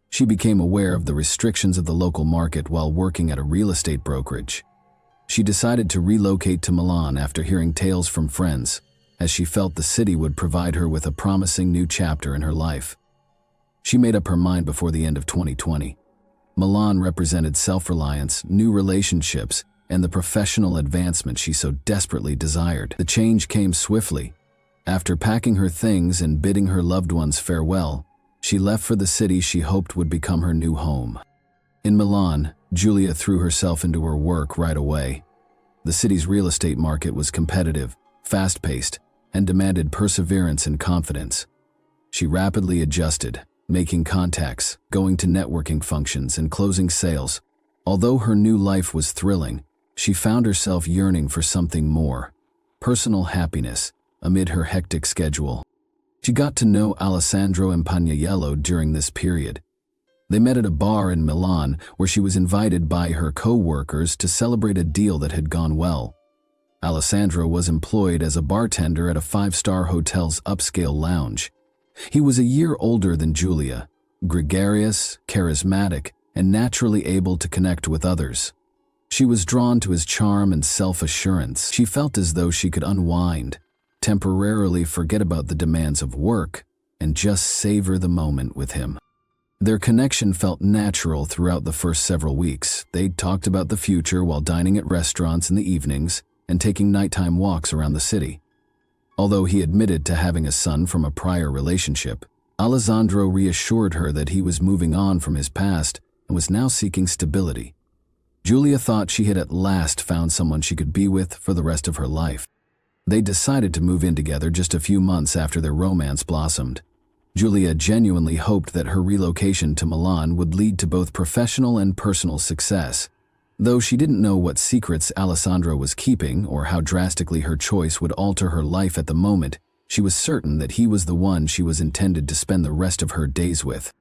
She became aware of the restrictions of the local market while working at a real estate brokerage. She decided to relocate to Milan after hearing tales from friends, as she felt the city would provide her with a promising new chapter in her life. She made up her mind before the end of 2020. Milan represented self-reliance, new relationships, and the professional advancement she so desperately desired. The change came swiftly. After packing her things and bidding her loved ones farewell, she left for the city she hoped would become her new home. In Milan, Giulia threw herself into her work right away. The city's real estate market was competitive, fast-paced, and demanded perseverance and confidence. She rapidly adjusted, making contacts, going to networking functions, and closing sales. Although her new life was thrilling, she found herself yearning for something more: personal happiness amid her hectic schedule. She got to know Alessandro Impagnatiello during this period. They met at a bar in Milan where she was invited by her co-workers to celebrate a deal that had gone well. Alessandro was employed as a bartender at a 5-star hotel's upscale lounge. He was a year older than Giulia, gregarious, charismatic, and naturally able to connect with others. She was drawn to his charm and self-assurance. She felt as though she could unwind, temporarily forget about the demands of work, and just savor the moment with him. Their connection felt natural throughout the first several weeks. They'd talked about the future while dining at restaurants in the evenings and taking nighttime walks around the city. Although he admitted to having a son from a prior relationship, Alessandro reassured her that he was moving on from his past and was now seeking stability. Giulia thought she had at last found someone she could be with for the rest of her life. They decided to move in together just a few months after their romance blossomed. Giulia genuinely hoped that her relocation to Milan would lead to both professional and personal success. Though she didn't know what secrets Alessandro was keeping or how drastically her choice would alter her life at the moment, she was certain that he was the one she was intended to spend the rest of her days with.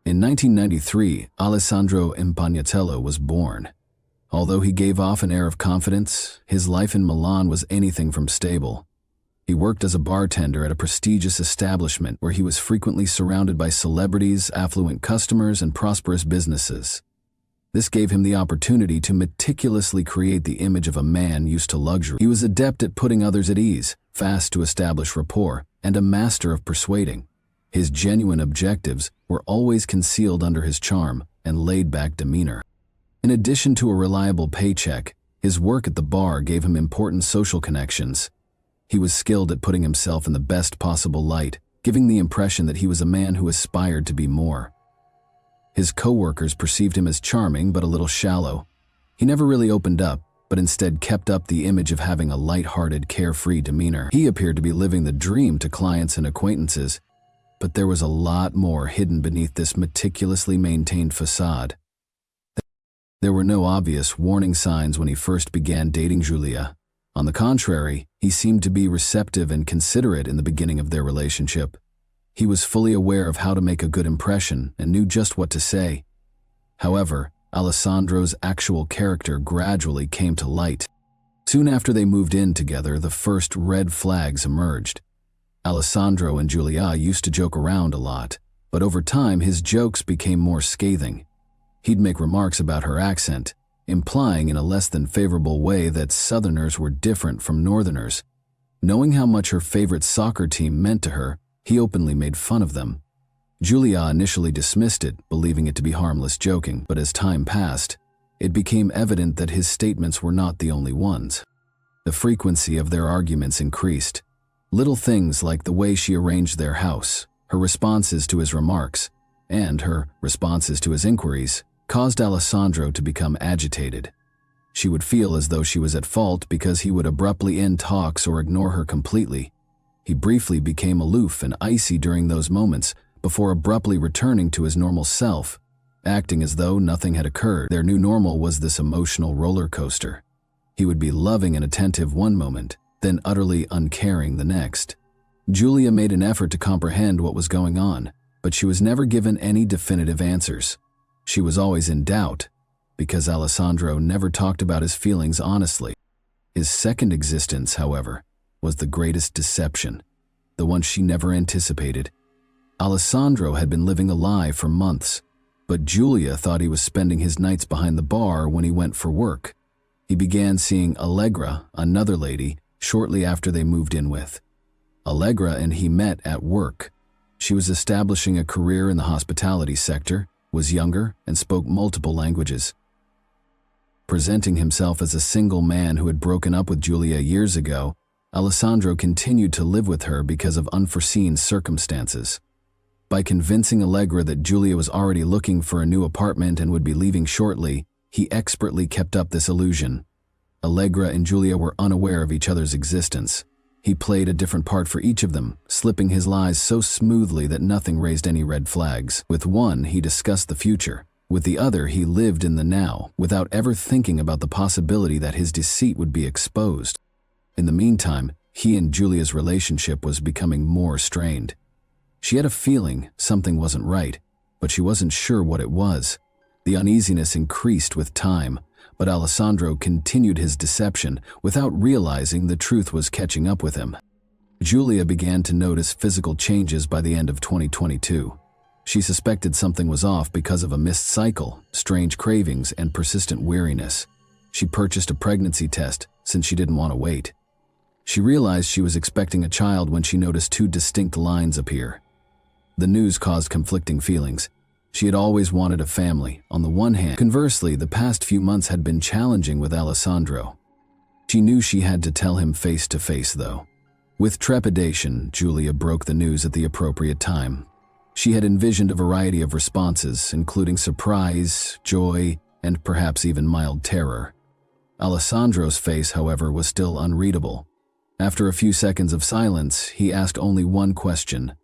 In 1993, Alessandro Impagnatello was born. Although he gave off an air of confidence, his life in Milan was anything from stable. He worked as a bartender at a prestigious establishment where he was frequently surrounded by celebrities, affluent customers, and prosperous businesses. This gave him the opportunity to meticulously create the image of a man used to luxury. He was adept at putting others at ease, fast to establish rapport, and a master of persuading. His genuine objectives were always concealed under his charm and laid-back demeanor. In addition to a reliable paycheck, his work at the bar gave him important social connections. He was skilled at putting himself in the best possible light, giving the impression that he was a man who aspired to be more. His co-workers perceived him as charming but a little shallow. He never really opened up, but instead kept up the image of having a light-hearted, carefree demeanor. He appeared to be living the dream to clients and acquaintances, but there was a lot more hidden beneath this meticulously maintained facade. There were no obvious warning signs when he first began dating Giulia. On the contrary, he seemed to be receptive and considerate in the beginning of their relationship. He was fully aware of how to make a good impression and knew just what to say. However, Alessandro's actual character gradually came to light. Soon after they moved in together, the first red flags emerged. Alessandro and Giulia used to joke around a lot, but over time his jokes became more scathing. He'd make remarks about her accent, implying in a less than favorable way that Southerners were different from Northerners. Knowing how much her favorite soccer team meant to her, he openly made fun of them. Giulia initially dismissed it, believing it to be harmless joking, but as time passed, it became evident that his statements were not the only ones. The frequency of their arguments increased. Little things like the way she arranged their house, her responses to his remarks, and her responses to his inquiries caused Alessandro to become agitated. She would feel as though she was at fault because he would abruptly end talks or ignore her completely. He briefly became aloof and icy during those moments before abruptly returning to his normal self, acting as though nothing had occurred. Their new normal was this emotional roller coaster. He would be loving and attentive one moment, then utterly uncaring the next. Giulia made an effort to comprehend what was going on, but she was never given any definitive answers. She was always in doubt, because Alessandro never talked about his feelings honestly. His second existence, however, was the greatest deception, the one she never anticipated. Alessandro had been living a lie for months, but Giulia thought he was spending his nights behind the bar when he went for work. He began seeing Allegra, another lady, shortly after they moved in with. Allegra and he met at work. She was establishing a career in the hospitality sector, was younger, and spoke multiple languages. Presenting himself as a single man who had broken up with Giulia years ago, Alessandro continued to live with her because of unforeseen circumstances. By convincing Allegra that Giulia was already looking for a new apartment and would be leaving shortly, he expertly kept up this illusion. Allegra and Giulia were unaware of each other's existence. He played a different part for each of them, slipping his lies so smoothly that nothing raised any red flags. With one, he discussed the future. With the other, he lived in the now, without ever thinking about the possibility that his deceit would be exposed. In the meantime, he and Giulia's relationship was becoming more strained. She had a feeling something wasn't right, but she wasn't sure what it was. The uneasiness increased with time, but Alessandro continued his deception without realizing the truth was catching up with him. Giulia began to notice physical changes by the end of 2022. She suspected something was off because of a missed cycle, strange cravings, and persistent weariness. She purchased a pregnancy test since she didn't want to wait. She realized she was expecting a child when she noticed two distinct lines appear. The news caused conflicting feelings. She had always wanted a family, on the one hand. Conversely, the past few months had been challenging with Alessandro. She knew she had to tell him face to face, though. With trepidation, Giulia broke the news at the appropriate time. She had envisioned a variety of responses, including surprise, joy, and perhaps even mild terror. Alessandro's face, however, was still unreadable. After a few seconds of silence, he asked only one question.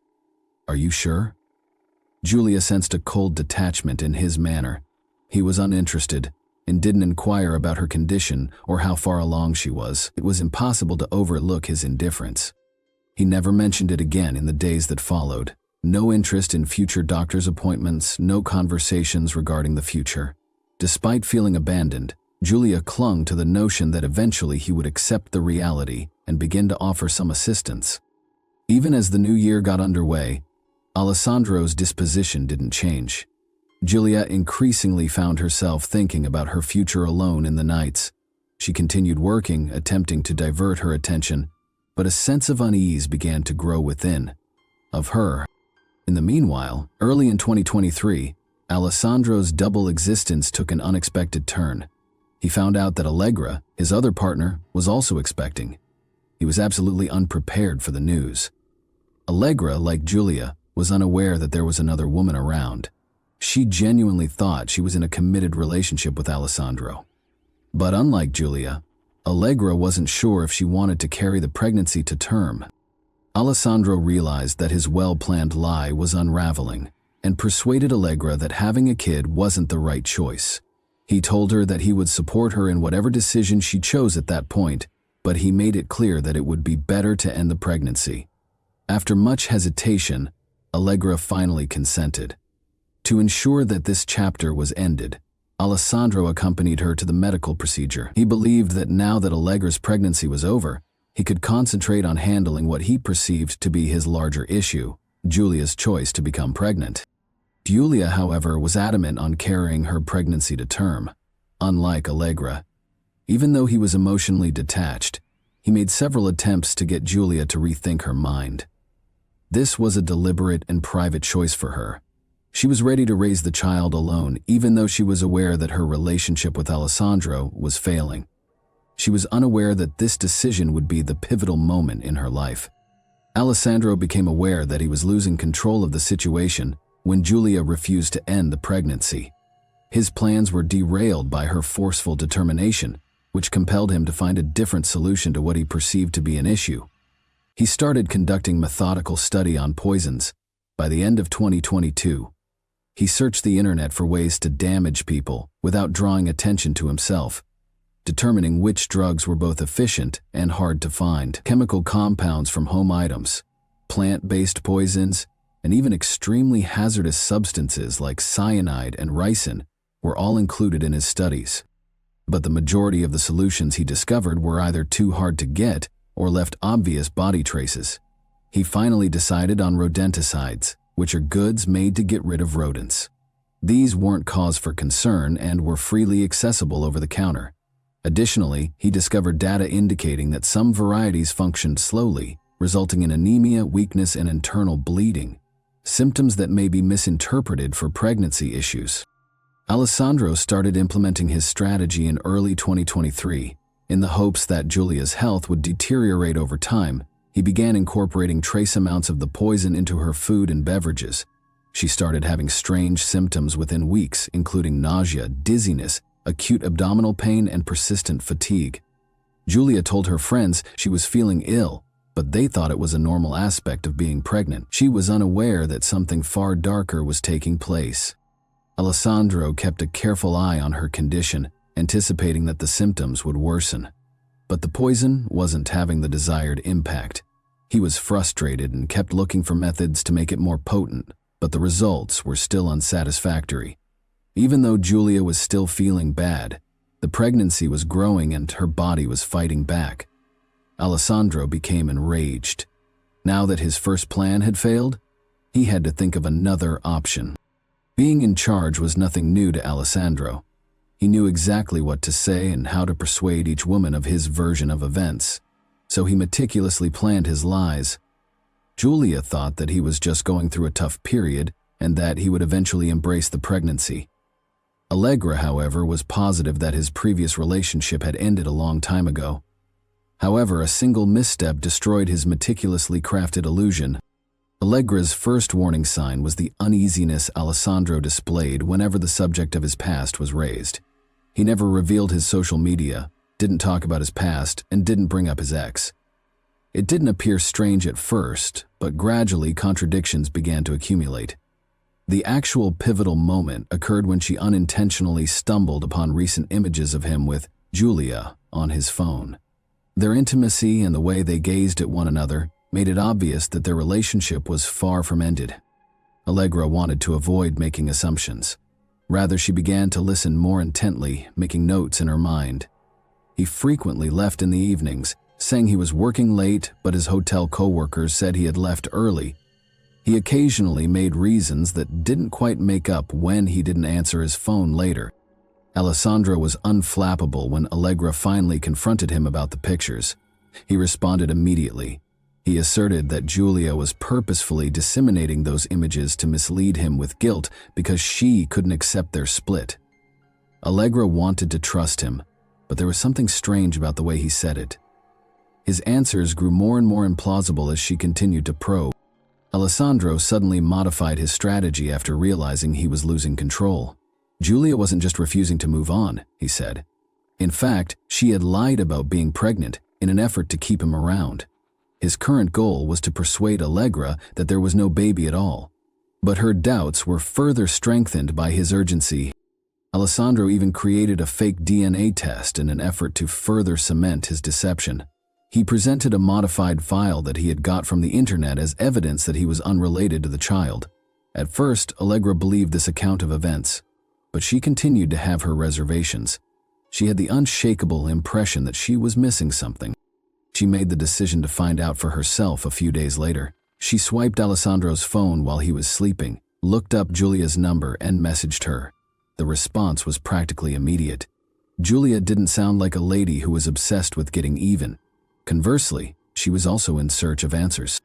"Are you sure?" Julia sensed a cold detachment in his manner. He was uninterested and didn't inquire about her condition or how far along she was. It was impossible to overlook his indifference. He never mentioned it again in the days that followed. No interest in future doctor's appointments, no conversations regarding the future. Despite feeling abandoned, Julia clung to the notion that eventually he would accept the reality and begin to offer some assistance. Even as the new year got underway, Alessandro's disposition didn't change. Julia increasingly found herself thinking about her future alone in the nights. She continued working, attempting to divert her attention, but a sense of unease began to grow within. Of her. In the meanwhile, early in 2023, Alessandro's double existence took an unexpected turn. He found out that Allegra, his other partner, was also expecting. He was absolutely unprepared for the news. Allegra, like Julia, was unaware that there was another woman around. She genuinely thought she was in a committed relationship with Alessandro. But unlike Julia, Allegra wasn't sure if she wanted to carry the pregnancy to term. Alessandro realized that his well-planned lie was unraveling and persuaded Allegra that having a kid wasn't the right choice. He told her that he would support her in whatever decision she chose at that point, but he made it clear that it would be better to end the pregnancy. After much hesitation, Allegra finally consented. To ensure that this chapter was ended, Alessandro accompanied her to the medical procedure. He believed that now that Allegra's pregnancy was over, he could concentrate on handling what he perceived to be his larger issue, Julia's choice to become pregnant. Julia, however, was adamant on carrying her pregnancy to term. Unlike Allegra, even though he was emotionally detached, he made several attempts to get Julia to rethink her mind. This was a deliberate and private choice for her. She was ready to raise the child alone, even though she was aware that her relationship with Alessandro was failing. She was unaware that this decision would be the pivotal moment in her life. Alessandro became aware that he was losing control of the situation when Julia refused to end the pregnancy. His plans were derailed by her forceful determination, which compelled him to find a different solution to what he perceived to be an issue. He started conducting methodical study on poisons. By the end of 2022, he searched the internet for ways to damage people without drawing attention to himself, determining which drugs were both efficient and hard to find. Chemical compounds from home items, plant-based poisons, and even extremely hazardous substances like cyanide and ricin were all included in his studies. But the majority of the solutions he discovered were either too hard to get or left obvious body traces. He finally decided on rodenticides, which are goods made to get rid of rodents. These weren't cause for concern and were freely accessible over the counter. Additionally, he discovered data indicating that some varieties functioned slowly, resulting in anemia, weakness, and internal bleeding, symptoms that may be misinterpreted for pregnancy issues. Alessandro started implementing his strategy in early 2023. In the hopes that Julia's health would deteriorate over time, he began incorporating trace amounts of the poison into her food and beverages. She started having strange symptoms within weeks, including nausea, dizziness, acute abdominal pain, and persistent fatigue. Julia told her friends she was feeling ill, but they thought it was a normal aspect of being pregnant. She was unaware that something far darker was taking place. Alessandro kept a careful eye on her condition, anticipating that the symptoms would worsen. But the poison wasn't having the desired impact. He was frustrated and kept looking for methods to make it more potent, but the results were still unsatisfactory. Even though Julia was still feeling bad, the pregnancy was growing and her body was fighting back. Alessandro became enraged. Now that his first plan had failed, he had to think of another option. Being in charge was nothing new to Alessandro. He knew exactly what to say and how to persuade each woman of his version of events, so he meticulously planned his lies. Julia thought that he was just going through a tough period and that he would eventually embrace the pregnancy. Allegra, however, was positive that his previous relationship had ended a long time ago. However, a single misstep destroyed his meticulously crafted illusion. Allegra's first warning sign was the uneasiness Alessandro displayed whenever the subject of his past was raised. He never revealed his social media, didn't talk about his past, and didn't bring up his ex. It didn't appear strange at first, but gradually contradictions began to accumulate. The actual pivotal moment occurred when she unintentionally stumbled upon recent images of him with Julia on his phone. Their intimacy and the way they gazed at one another made it obvious that their relationship was far from ended. Allegra wanted to avoid making assumptions. Rather, she began to listen more intently, making notes in her mind. He frequently left in the evenings, saying he was working late, but his hotel coworkers said he had left early. He occasionally made reasons that didn't quite make up when he didn't answer his phone later. Alessandro was unflappable when Allegra finally confronted him about the pictures. He responded immediately. He asserted that Julia was purposefully disseminating those images to mislead him with guilt because she couldn't accept their split. Allegra wanted to trust him, but there was something strange about the way he said it. His answers grew more and more implausible as she continued to probe. Alessandro suddenly modified his strategy after realizing he was losing control. Julia wasn't just refusing to move on, he said. In fact, she had lied about being pregnant in an effort to keep him around. His current goal was to persuade Allegra that there was no baby at all. But her doubts were further strengthened by his urgency. Alessandro even created a fake DNA test in an effort to further cement his deception. He presented a modified file that he had got from the internet as evidence that he was unrelated to the child. At first, Allegra believed this account of events, but she continued to have her reservations. She had the unshakable impression that she was missing something. She made the decision to find out for herself a few days later. She swiped Alessandro's phone while he was sleeping, looked up Julia's number, and messaged her. The response was practically immediate. Julia didn't sound like a lady who was obsessed with getting even. Conversely, she was also in search of answers.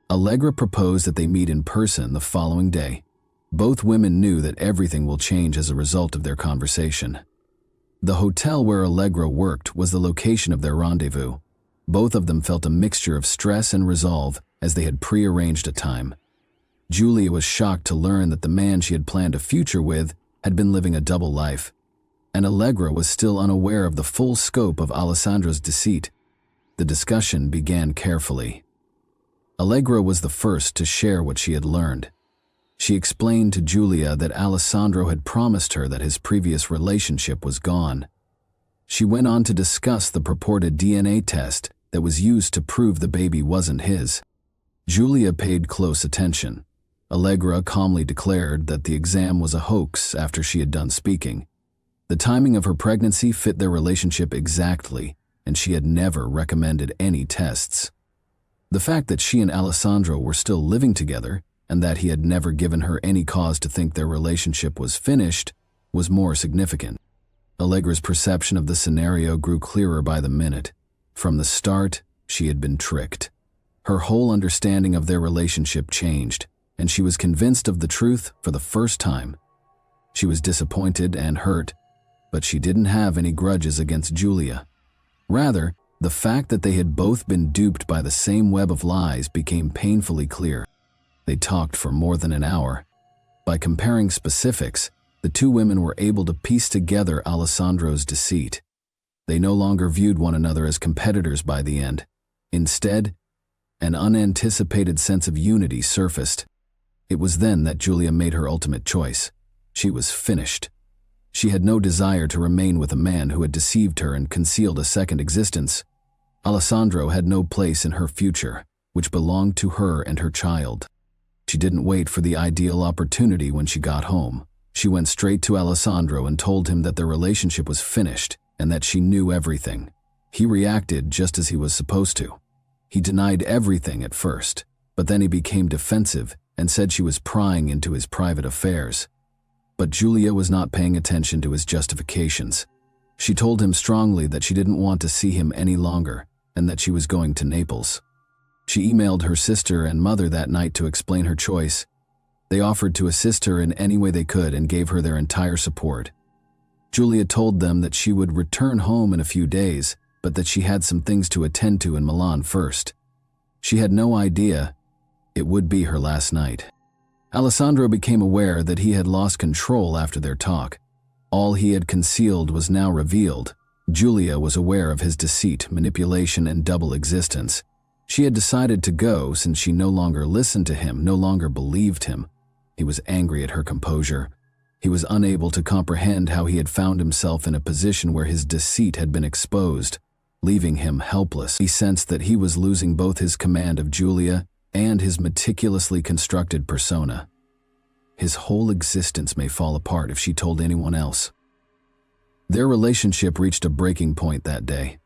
Allegra proposed that they meet in person the following day. Both women knew that everything will change as a result of their conversation. The hotel where Allegra worked was the location of their rendezvous. Both of them felt a mixture of stress and resolve as they had prearranged a time. Julia was shocked to learn that the man she had planned a future with had been living a double life, and Allegra was still unaware of the full scope of Alessandro's deceit. The discussion began carefully. Allegra was the first to share what she had learned. She explained to Julia that Alessandro had promised her that his previous relationship was gone. She went on to discuss the purported DNA test that was used to prove the baby wasn't his. Julia paid close attention. Allegra calmly declared that the exam was a hoax after she had done speaking. The timing of her pregnancy fit their relationship exactly, and she had never recommended any tests. The fact that she and Alessandro were still living together and that he had never given her any cause to think their relationship was finished was more significant. Allegra's perception of the scenario grew clearer by the minute. From the start, she had been tricked. Her whole understanding of their relationship changed, and she was convinced of the truth for the first time. She was disappointed and hurt, but she didn't have any grudges against Julia. Rather, the fact that they had both been duped by the same web of lies became painfully clear. They talked for more than an hour. By comparing specifics, the two women were able to piece together Alessandro's deceit. They no longer viewed one another as competitors by the end. Instead, an unanticipated sense of unity surfaced. It was then that Julia made her ultimate choice. She was finished. She had no desire to remain with a man who had deceived her and concealed a second existence. Alessandro had no place in her future, which belonged to her and her child. She didn't wait for the ideal opportunity when she got home. She went straight to Alessandro and told him that their relationship was finished and that she knew everything. He reacted just as he was supposed to. He denied everything at first, but then he became defensive and said she was prying into his private affairs. But Julia was not paying attention to his justifications. She told him strongly that she didn't want to see him any longer and that she was going to Naples. She emailed her sister and mother that night to explain her choice. They offered to assist her in any way they could and gave her their entire support. Julia told them that she would return home in a few days, but that she had some things to attend to in Milan first. She had no idea it would be her last night. Alessandro became aware that he had lost control after their talk. All he had concealed was now revealed. Julia was aware of his deceit, manipulation, and double existence. She had decided to go since she no longer listened to him, no longer believed him. He was angry at her composure. He was unable to comprehend how he had found himself in a position where his deceit had been exposed, leaving him helpless. He sensed that he was losing both his command of Julia and his meticulously constructed persona. His whole existence may fall apart if she told anyone else. Their relationship reached a breaking point that day.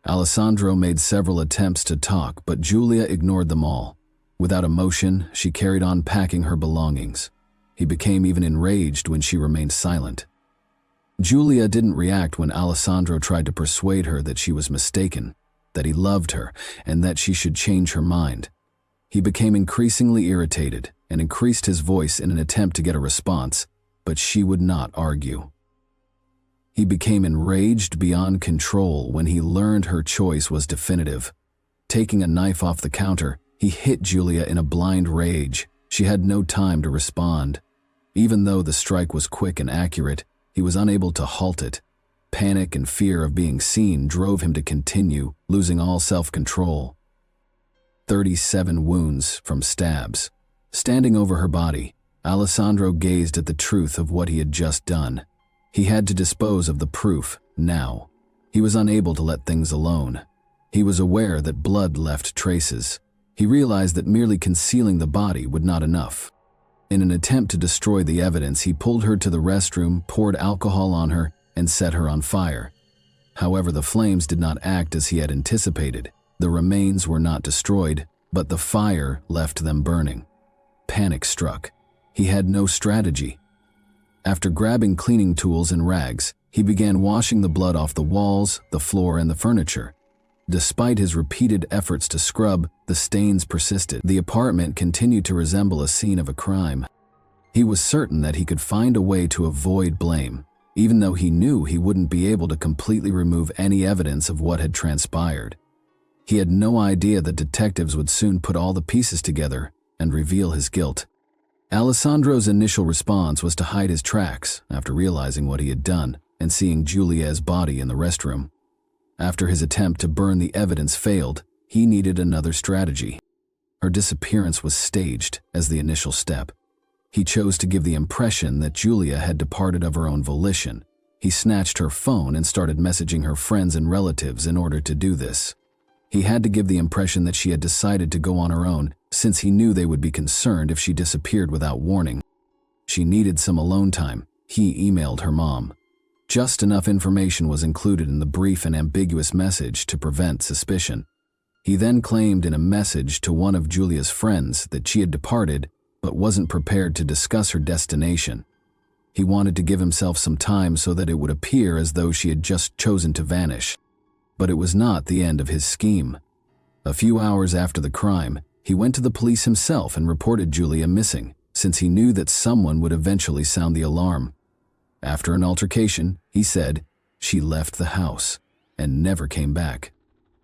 Alessandro made several attempts to talk, but Julia ignored them all. Without emotion, she carried on packing her belongings. He became even enraged when she remained silent. Julia didn't react when Alessandro tried to persuade her that she was mistaken, that he loved her, and that she should change her mind. He became increasingly irritated and increased his voice in an attempt to get a response, but she would not argue. He became enraged beyond control when he learned her choice was definitive. Taking a knife off the counter, he hit Julia in a blind rage. She had no time to respond. Even though the strike was quick and accurate, he was unable to halt it. Panic and fear of being seen drove him to continue, losing all self-control. 37 wounds from stabs. Standing over her body, Alessandro gazed at the truth of what he had just done. He had to dispose of the proof now. He was unable to let things alone. He was aware that blood left traces. He realized that merely concealing the body would not enough. In an attempt to destroy the evidence, he pulled her to the restroom, poured alcohol on her, and set her on fire. However, the flames did not act as he had anticipated. The remains were not destroyed, but the fire left them burning. Panic struck. He had no strategy. After grabbing cleaning tools and rags, he began washing the blood off the walls, the floor, and the furniture. Despite his repeated efforts to scrub, the stains persisted. The apartment continued to resemble a scene of a crime. He was certain that he could find a way to avoid blame, even though he knew he wouldn't be able to completely remove any evidence of what had transpired. He had no idea that detectives would soon put all the pieces together and reveal his guilt. Alessandro's initial response was to hide his tracks after realizing what he had done and seeing Julia's body in the restroom. After his attempt to burn the evidence failed, he needed another strategy. Her disappearance was staged as the initial step. He chose to give the impression that Julia had departed of her own volition. He snatched her phone and started messaging her friends and relatives in order to do this. He had to give the impression that she had decided to go on her own, since he knew they would be concerned if she disappeared without warning. She needed some alone time. He emailed her mom. Just enough information was included in the brief and ambiguous message to prevent suspicion. He then claimed in a message to one of Julia's friends that she had departed but wasn't prepared to discuss her destination. He wanted to give himself some time so that it would appear as though she had just chosen to vanish. But it was not the end of his scheme. A few hours after the crime, he went to the police himself and reported Julia missing, since he knew that someone would eventually sound the alarm. After an altercation, he said, she left the house and never came back.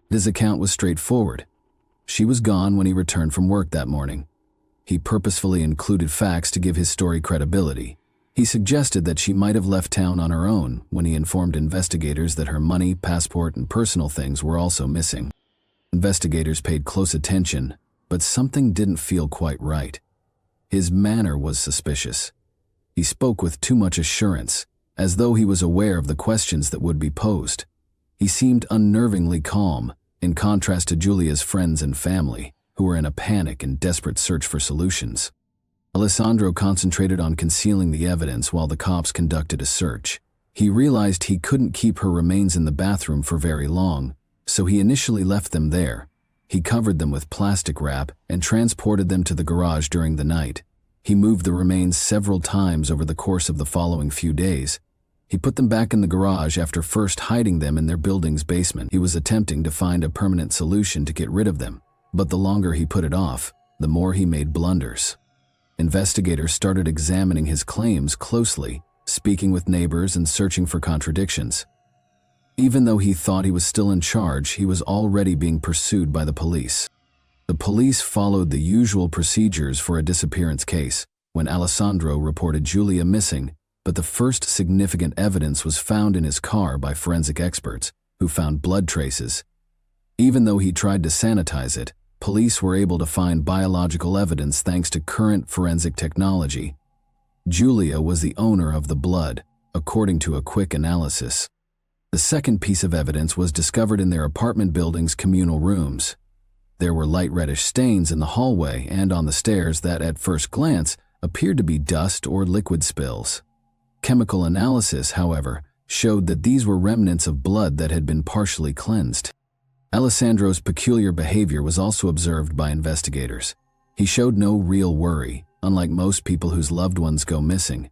His account was straightforward. She was gone when he returned from work that morning. He purposefully included facts to give his story credibility. He suggested that she might have left town on her own when he informed investigators that her money, passport, and personal things were also missing. Investigators paid close attention, but something didn't feel quite right. His manner was suspicious. He spoke with too much assurance, as though he was aware of the questions that would be posed. He seemed unnervingly calm, in contrast to Julia's friends and family, who were in a panic and desperate search for solutions. Alessandro concentrated on concealing the evidence while the cops conducted a search. He realized he couldn't keep her remains in the bathroom for very long, so he initially left them there. He covered them with plastic wrap and transported them to the garage during the night. He moved the remains several times over the course of the following few days. He put them back in the garage after first hiding them in their building's basement. He was attempting to find a permanent solution to get rid of them, but the longer he put it off, the more he made blunders. Investigators started examining his claims closely, speaking with neighbors and searching for contradictions. Even though he thought he was still in charge, he was already being pursued by the police. The police followed the usual procedures for a disappearance case when Alessandro reported Julia missing, but the first significant evidence was found in his car by forensic experts, who found blood traces. Even though he tried to sanitize it, police were able to find biological evidence thanks to current forensic technology. Julia was the owner of the blood, according to a quick analysis. The second piece of evidence was discovered in their apartment building's communal rooms. There were light reddish stains in the hallway and on the stairs that, at first glance, appeared to be dust or liquid spills. Chemical analysis, however, showed that these were remnants of blood that had been partially cleansed. Alessandro's peculiar behavior was also observed by investigators. He showed no real worry, unlike most people whose loved ones go missing.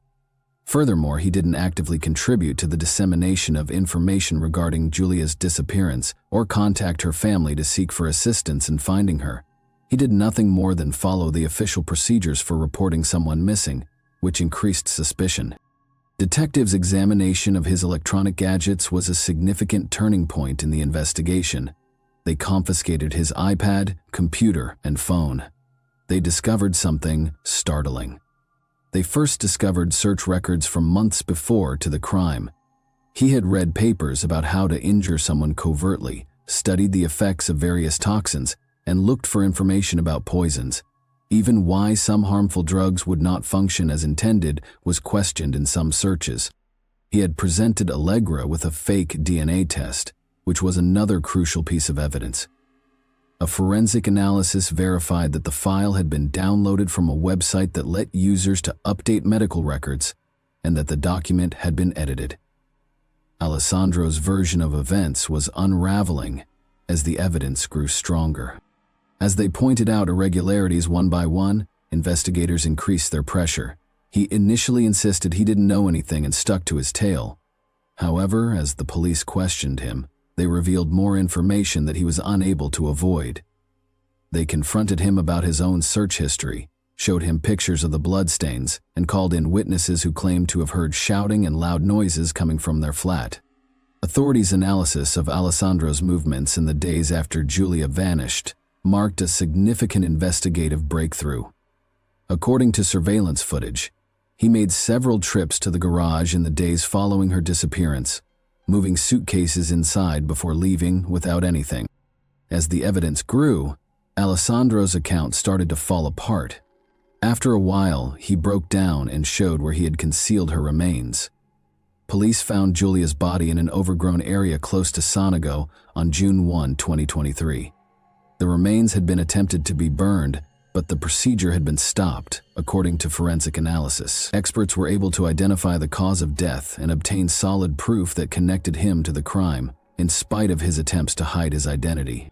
Furthermore, he didn't actively contribute to the dissemination of information regarding Julia's disappearance or contact her family to seek for assistance in finding her. He did nothing more than follow the official procedures for reporting someone missing, which increased suspicion. Detectives' examination of his electronic gadgets was a significant turning point in the investigation. They confiscated his iPad, computer, and phone. They discovered something startling. They first discovered search records from months before to the crime. He had read papers about how to injure someone covertly, studied the effects of various toxins, and looked for information about poisons. Even why some harmful drugs would not function as intended was questioned in some searches. He had presented Allegra with a fake DNA test, which was another crucial piece of evidence. A forensic analysis verified that the file had been downloaded from a website that let users to update medical records, and that the document had been edited. Alessandro's version of events was unraveling as the evidence grew stronger. As they pointed out irregularities one by one, investigators increased their pressure. He initially insisted he didn't know anything and stuck to his tale. However, as the police questioned him, they revealed more information that he was unable to avoid. They confronted him about his own search history, showed him pictures of the bloodstains, and called in witnesses who claimed to have heard shouting and loud noises coming from their flat. Authorities' analysis of Alessandro's movements in the days after Julia vanished marked a significant investigative breakthrough. According to surveillance footage, he made several trips to the garage in the days following her disappearance, moving suitcases inside before leaving without anything. As the evidence grew, Alessandro's account started to fall apart. After a while, he broke down and showed where he had concealed her remains. Police found Julia's body in an overgrown area close to Sonego on June 1, 2023. The remains had been attempted to be burned, but the procedure had been stopped, according to forensic analysis. Experts were able to identify the cause of death and obtain solid proof that connected him to the crime, in spite of his attempts to hide his identity.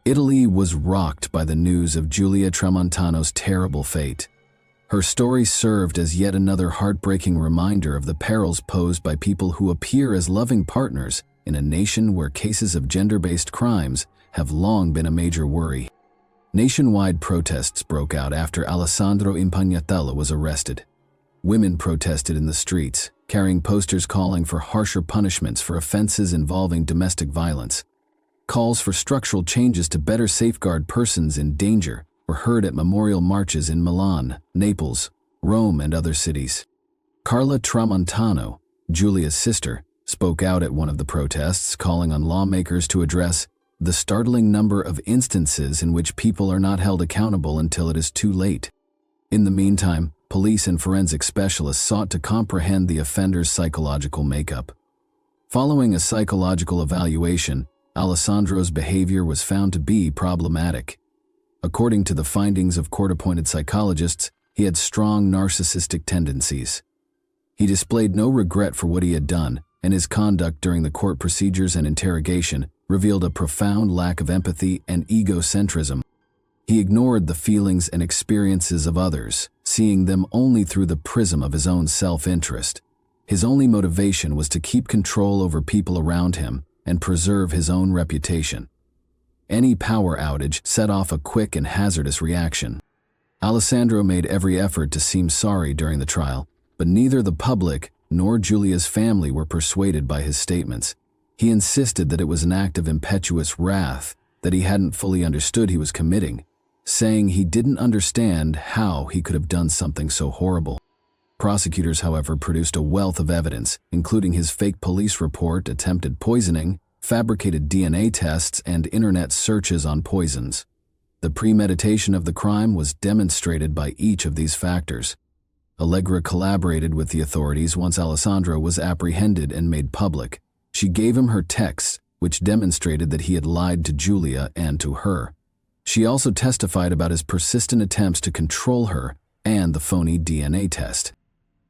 Italy was rocked by the news of Giulia Tramontano's terrible fate. Her story served as yet another heartbreaking reminder of the perils posed by people who appear as loving partners in a nation where cases of gender-based crimes have long been a major worry. Nationwide protests broke out after Alessandro Impagnatella was arrested. Women protested in the streets, carrying posters calling for harsher punishments for offenses involving domestic violence. Calls for structural changes to better safeguard persons in danger were heard at memorial marches in Milan, Naples, Rome, and other cities. Carla Tramontano, Giulia's sister, spoke out at one of the protests, calling on lawmakers to address the startling number of instances in which people are not held accountable until it is too late. In the meantime, police and forensic specialists sought to comprehend the offender's psychological makeup. Following a psychological evaluation, Alessandro's behavior was found to be problematic. According to the findings of court-appointed psychologists, he had strong narcissistic tendencies. He displayed no regret for what he had done, and his conduct during the court procedures and interrogation revealed a profound lack of empathy and egocentrism. He ignored the feelings and experiences of others, seeing them only through the prism of his own self-interest. His only motivation was to keep control over people around him and preserve his own reputation. Any power outage set off a quick and hazardous reaction. Alessandro made every effort to seem sorry during the trial, but neither the public nor Giulia's family were persuaded by his statements. He insisted that it was an act of impetuous wrath that he hadn't fully understood he was committing, saying he didn't understand how he could have done something so horrible. Prosecutors, however, produced a wealth of evidence, including his fake police report, attempted poisoning, fabricated DNA tests, and internet searches on poisons. The premeditation of the crime was demonstrated by each of these factors. Allegra collaborated with the authorities once Alessandro was apprehended and made public. She gave him her texts, which demonstrated that he had lied to Giulia and to her. She also testified about his persistent attempts to control her and the phony DNA test.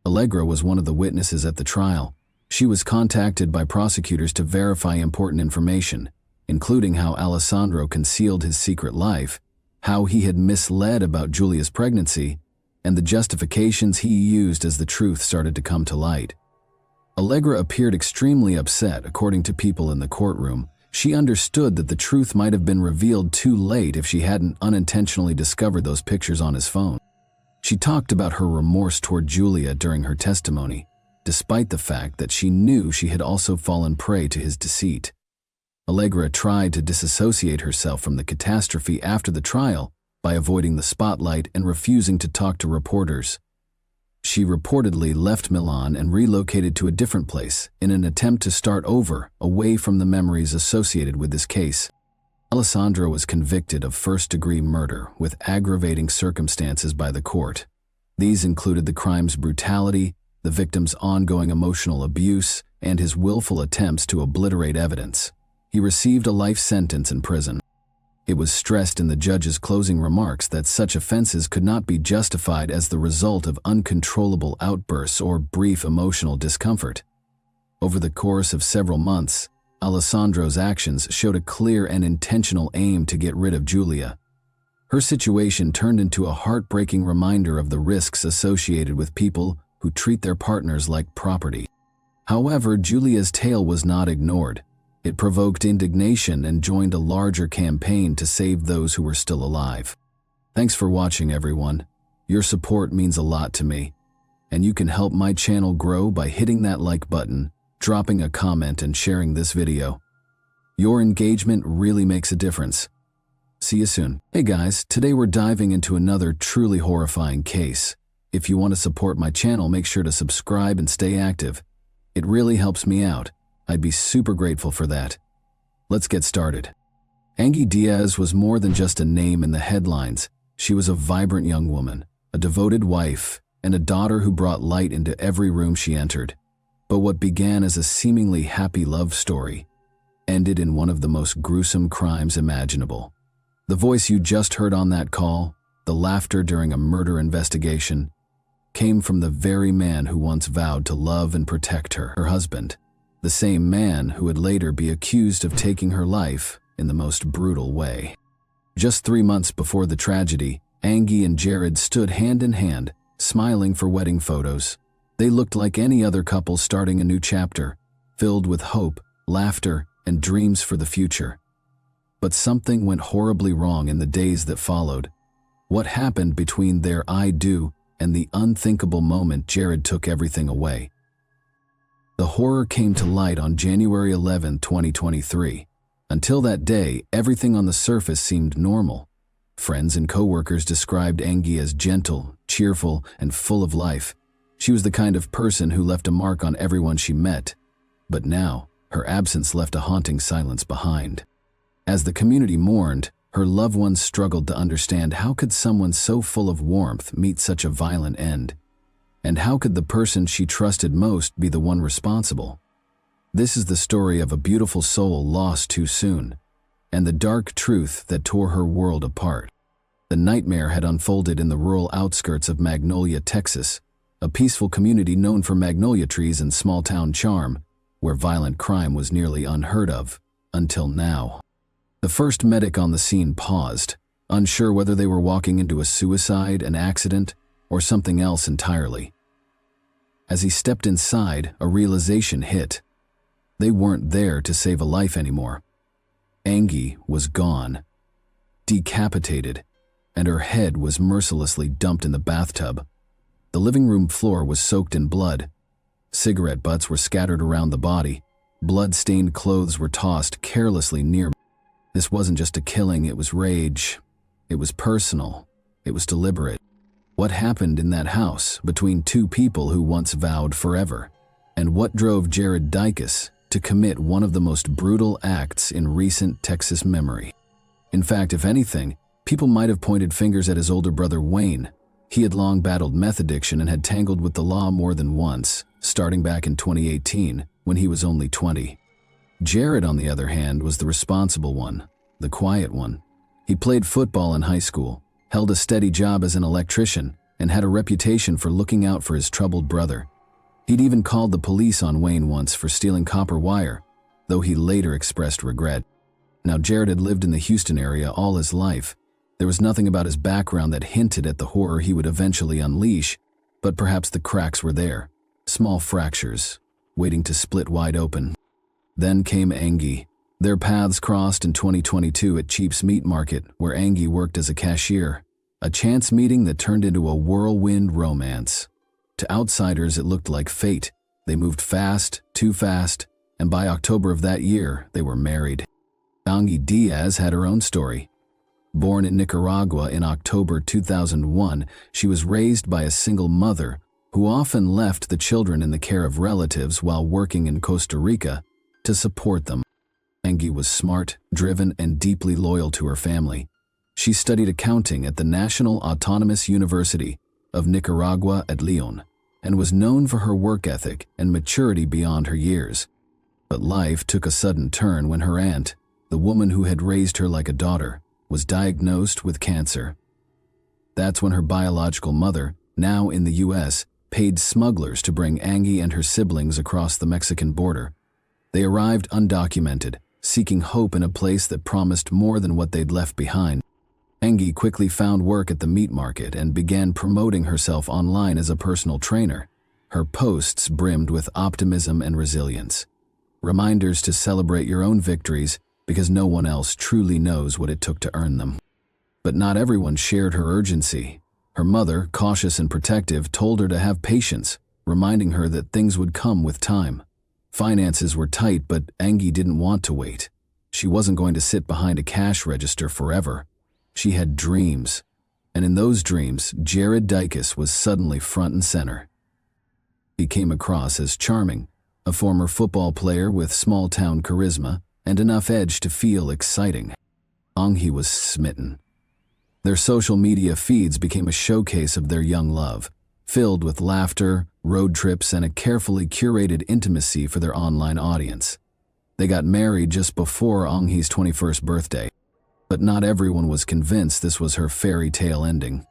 Allegra was one of the witnesses at the trial. She was contacted by prosecutors to verify important information, including how Alessandro concealed his secret life, how he had misled about Giulia's pregnancy, and the justifications he used as the truth started to come to light. Allegra appeared extremely upset, according to people in the courtroom. She understood that the truth might have been revealed too late if she hadn't unintentionally discovered those pictures on his phone. She talked about her remorse toward Giulia during her testimony, despite the fact that she knew she had also fallen prey to his deceit. Allegra tried to disassociate herself from the catastrophe after the trial by avoiding the spotlight and refusing to talk to reporters. She reportedly left Milan and relocated to a different place in an attempt to start over, away from the memories associated with this case. Alessandro was convicted of first-degree murder with aggravating circumstances by the court. These included the crime's brutality, the victim's ongoing emotional abuse, and his willful attempts to obliterate evidence. He received a life sentence in prison. It was stressed in the judge's closing remarks that such offenses could not be justified as the result of uncontrollable outbursts or brief emotional discomfort. Over the course of several months, Alessandro's actions showed a clear and intentional aim to get rid of Giulia. Her situation turned into a heartbreaking reminder of the risks associated with people who treat their partners like property. However, Giulia's tale was not ignored. It provoked indignation and joined a larger campaign to save those who were still alive. Thanks for watching, everyone. Your support means a lot to me, and you can help my channel grow by hitting that like button, dropping a comment, and sharing this video. Your engagement really makes a difference. See you soon. Hey guys, today we're diving into another truly horrifying case. If you want to support my channel, make sure to subscribe and stay active. It really helps me out. I'd be super grateful for that. Let's get started. Angie Diaz was more than just a name in the headlines. She was a vibrant young woman, a devoted wife, and a daughter who brought light into every room she entered. But what began as a seemingly happy love story ended in one of the most gruesome crimes imaginable. The voice you just heard on that call, the laughter during a murder investigation, came from the very man who once vowed to love and protect her husband. The same man who would later be accused of taking her life in the most brutal way. Just 3 months before the tragedy, Angie and Jared stood hand in hand, smiling for wedding photos. They looked like any other couple starting a new chapter, filled with hope, laughter, and dreams for the future. But something went horribly wrong in the days that followed. What happened between their "I do" and the unthinkable moment Jared took everything away? The horror came to light on January 11, 2023. Until that day, everything on the surface seemed normal. Friends and coworkers described Angie as gentle, cheerful, and full of life. She was the kind of person who left a mark on everyone she met. But now, her absence left a haunting silence behind. As the community mourned, her loved ones struggled to understand how could someone so full of warmth meet such a violent end. And how could the person she trusted most be the one responsible? This is the story of a beautiful soul lost too soon, and the dark truth that tore her world apart. The nightmare had unfolded in the rural outskirts of Magnolia, Texas, a peaceful community known for magnolia trees and small-town charm, where violent crime was nearly unheard of, until now. The first medic on the scene paused, unsure whether they were walking into a suicide, an accident, or something else entirely. As he stepped inside, a realization hit. They weren't there to save a life anymore. Angie was gone, decapitated, and her head was mercilessly dumped in the bathtub. The living room floor was soaked in blood. Cigarette butts were scattered around the body. Blood-stained clothes were tossed carelessly near. This wasn't just a killing, it was rage. It was personal. It was deliberate. What happened in that house between two people who once vowed forever? And what drove Jared Dicus to commit one of the most brutal acts in recent Texas memory. In fact, if anything, people might have pointed fingers at his older brother Wayne. He had long battled meth addiction and had tangled with the law more than once, starting back in 2018 when he was only 20. Jared, on the other hand, was the responsible one, the quiet one. He played football in high school, held a steady job as an electrician, and had a reputation for looking out for his troubled brother. He'd even called the police on Wayne once for stealing copper wire, though he later expressed regret. Now, Jared had lived in the Houston area all his life. There was nothing about his background that hinted at the horror he would eventually unleash, but perhaps the cracks were there, small fractures, waiting to split wide open. Then came Angie. Their paths crossed in 2022 at Cheap's Meat Market, where Angie worked as a cashier. A chance meeting that turned into a whirlwind romance. To outsiders, it looked like fate. They moved fast, too fast, and by October of that year, they were married. Angie Diaz had her own story. Born in Nicaragua in October 2001, she was raised by a single mother who often left the children in the care of relatives while working in Costa Rica to support them. Angie was smart, driven, and deeply loyal to her family. She studied accounting at the National Autonomous University of Nicaragua at León and was known for her work ethic and maturity beyond her years. But life took a sudden turn when her aunt, the woman who had raised her like a daughter, was diagnosed with cancer. That's when her biological mother, now in the U.S., paid smugglers to bring Angie and her siblings across the Mexican border. They arrived undocumented, seeking hope in a place that promised more than what they'd left behind. Angie quickly found work at the meat market and began promoting herself online as a personal trainer. Her posts brimmed with optimism and resilience. Reminders to celebrate your own victories because no one else truly knows what it took to earn them. But not everyone shared her urgency. Her mother, cautious and protective, told her to have patience, reminding her that things would come with time. Finances were tight, but Angie didn't want to wait. She wasn't going to sit behind a cash register forever. She had dreams, and in those dreams, Jared Dicus was suddenly front and center. He came across as charming, a former football player with small-town charisma and enough edge to feel exciting. Angie was smitten. Their social media feeds became a showcase of their young love, filled with laughter, road trips, and a carefully curated intimacy for their online audience. They got married just before Angie's 21st birthday. But not everyone was convinced this was her fairy tale ending.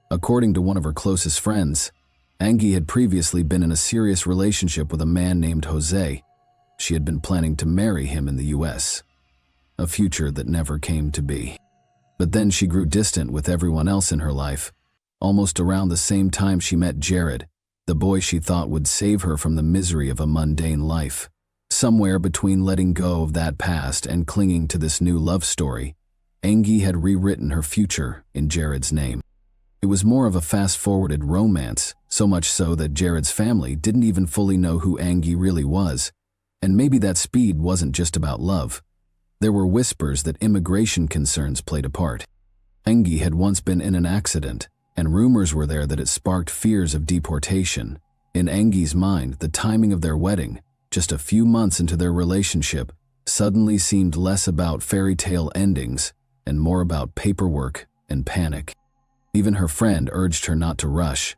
According to one of her closest friends, Angie had previously been in a serious relationship with a man named Jose. She had been planning to marry him in the U.S., a future that never came to be. But then she grew distant with everyone else in her life, almost around the same time she met Jared, the boy she thought would save her from the misery of a mundane life. Somewhere between letting go of that past and clinging to this new love story, Angie had rewritten her future in Jared's name. It was more of a fast-forwarded romance, so much so that Jared's family didn't even fully know who Angie really was. And maybe that speed wasn't just about love. There were whispers that immigration concerns played a part. Angie had once been in an accident, and rumors were there that it sparked fears of deportation. In Angie's mind, the timing of their wedding, just a few months into their relationship, suddenly seemed less about fairy tale endings and more about paperwork and panic. Even her friend urged her not to rush,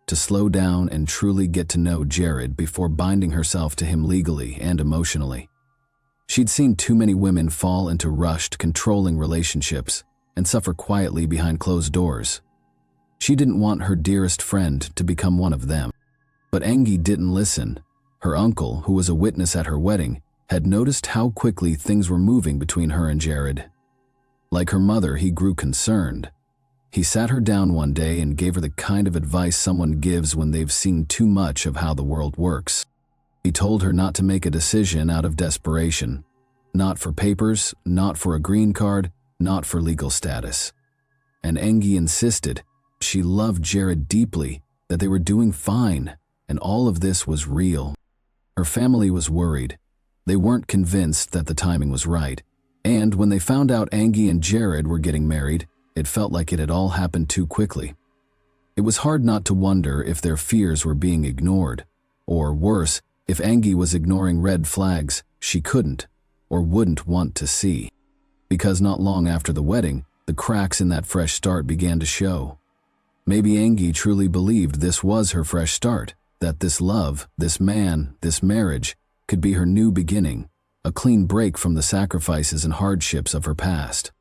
to slow down and truly get to know Jared before binding herself to him legally and emotionally. She'd seen too many women fall into rushed, controlling relationships and suffer quietly behind closed doors. She didn't want her dearest friend to become one of them. But Angie didn't listen. Her uncle, who was a witness at her wedding, had noticed how quickly things were moving between her and Jared. Like her mother, he grew concerned. He sat her down one day and gave her the kind of advice someone gives when they've seen too much of how the world works. He told her not to make a decision out of desperation. Not for papers, not for a green card, not for legal status. And Angie insisted. She loved Jared deeply, that they were doing fine, and all of this was real. Her family was worried. They weren't convinced that the timing was right. And when they found out Angie and Jared were getting married, it felt like it had all happened too quickly. It was hard not to wonder if their fears were being ignored, or worse, If Angie was ignoring red flags she couldn't or wouldn't want to see. Because not long after the wedding, the cracks in that fresh start began to show. Maybe Angie truly believed this was her fresh start, that this love, this man, this marriage could be her new beginning, a clean break from the sacrifices and hardships of her past.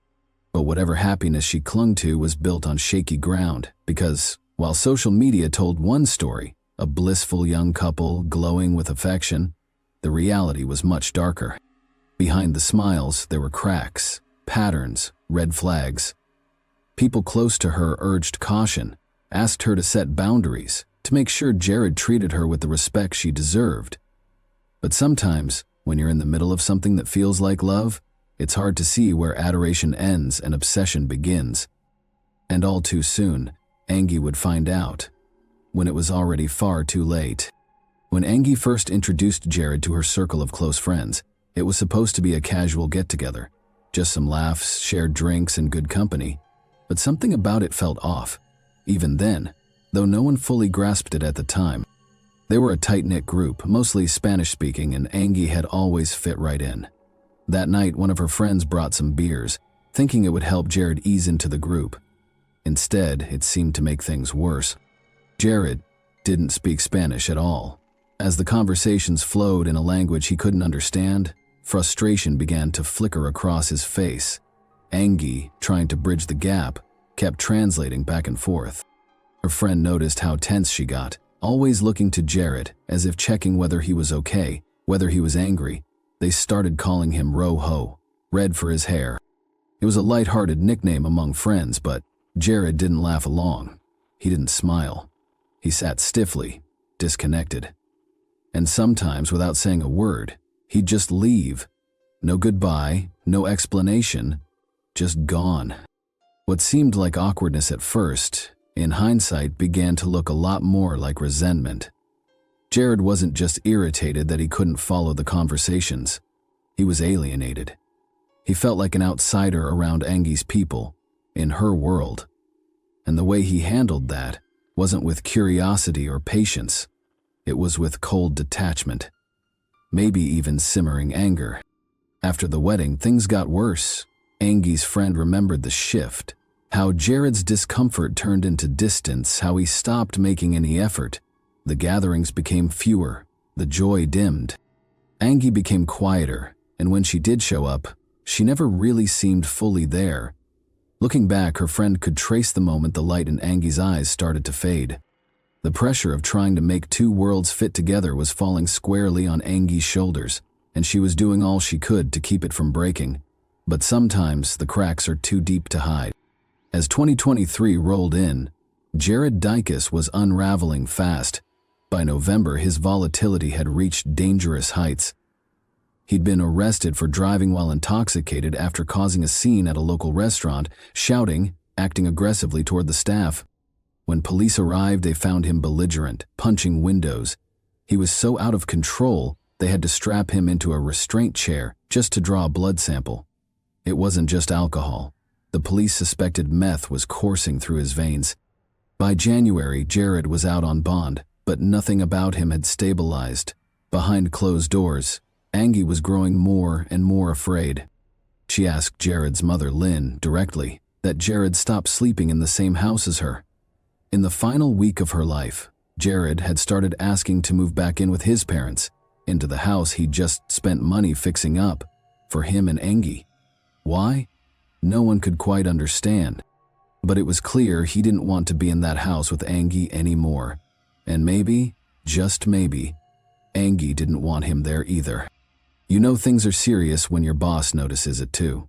But whatever happiness she clung to was built on shaky ground, because while social media told one story, a blissful young couple glowing with affection, the reality was much darker. Behind the smiles, there were cracks, patterns, red flags. People close to her urged caution, asked her to set boundaries, to make sure Jared treated her with the respect she deserved. But sometimes, when you're in the middle of something that feels like love, it's hard to see where adoration ends and obsession begins. And all too soon, Angie would find out, when it was already far too late. When Angie first introduced Jared to her circle of close friends, it was supposed to be a casual get-together, just some laughs, shared drinks, and good company. But something about it felt off, even then, though no one fully grasped it at the time. They were a tight-knit group, mostly Spanish-speaking, and Angie had always fit right in. That night, one of her friends brought some beers, thinking it would help Jared ease into the group. Instead, it seemed to make things worse. Jared didn't speak Spanish at all. As the conversations flowed in a language he couldn't understand, frustration began to flicker across his face. Angie, trying to bridge the gap, kept translating back and forth. Her friend noticed how tense she got, always looking to Jared as if checking whether he was okay, whether he was angry. They started calling him Rojo, red for his hair. It was a light-hearted nickname among friends, but Jared didn't laugh along. He didn't smile. He sat stiffly, disconnected. And sometimes, without saying a word, he'd just leave. No goodbye, no explanation, just gone. What seemed like awkwardness at first, in hindsight, began to look a lot more like resentment. Jared wasn't just irritated that he couldn't follow the conversations. He was alienated. He felt like an outsider around Angie's people, in her world. And the way he handled that wasn't with curiosity or patience. It was with cold detachment, maybe even simmering anger. After the wedding, things got worse. Angie's friend remembered the shift, how Jared's discomfort turned into distance, how he stopped making any effort. The gatherings became fewer, the joy dimmed. Angie became quieter, and when she did show up, she never really seemed fully there. Looking back, her friend could trace the moment the light in Angie's eyes started to fade. The pressure of trying to make two worlds fit together was falling squarely on Angie's shoulders, and she was doing all she could to keep it from breaking. But sometimes the cracks are too deep to hide. As 2023 rolled in, Jared Dicus was unraveling fast. By November, his volatility had reached dangerous heights. He'd been arrested for driving while intoxicated after causing a scene at a local restaurant, shouting, acting aggressively toward the staff. When police arrived, they found him belligerent, punching windows. He was so out of control, they had to strap him into a restraint chair just to draw a blood sample. It wasn't just alcohol. The police suspected meth was coursing through his veins. By January, Jared was out on bond, but nothing about him had stabilized. Behind closed doors, Angie was growing more and more afraid. She asked Jared's mother, Lynn, directly, that Jared stop sleeping in the same house as her. In the final week of her life, Jared had started asking to move back in with his parents, into the house he'd just spent money fixing up, for him and Angie. Why? No one could quite understand. But it was clear he didn't want to be in that house with Angie anymore. And maybe, just maybe, Angie didn't want him there either. You know things are serious when your boss notices it too.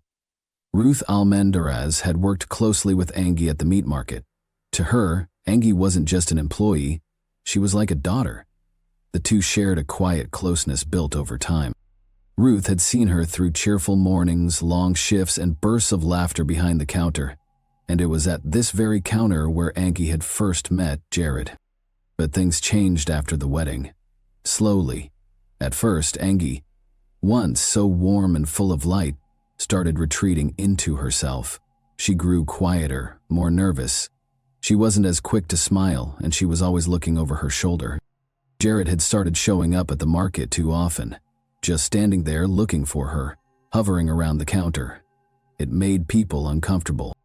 Ruth Almendarez had worked closely with Angie at the meat market. To her, Angie wasn't just an employee, she was like a daughter. The two shared a quiet closeness built over time. Ruth had seen her through cheerful mornings, long shifts, and bursts of laughter behind the counter. And it was at this very counter where Angie had first met Jared. But things changed after the wedding. Slowly. At first, Angie, once so warm and full of light, started retreating into herself. She grew quieter, more nervous. She wasn't as quick to smile, and she was always looking over her shoulder. Jared had started showing up at the market too often, just standing there looking for her, hovering around the counter. It made people uncomfortable.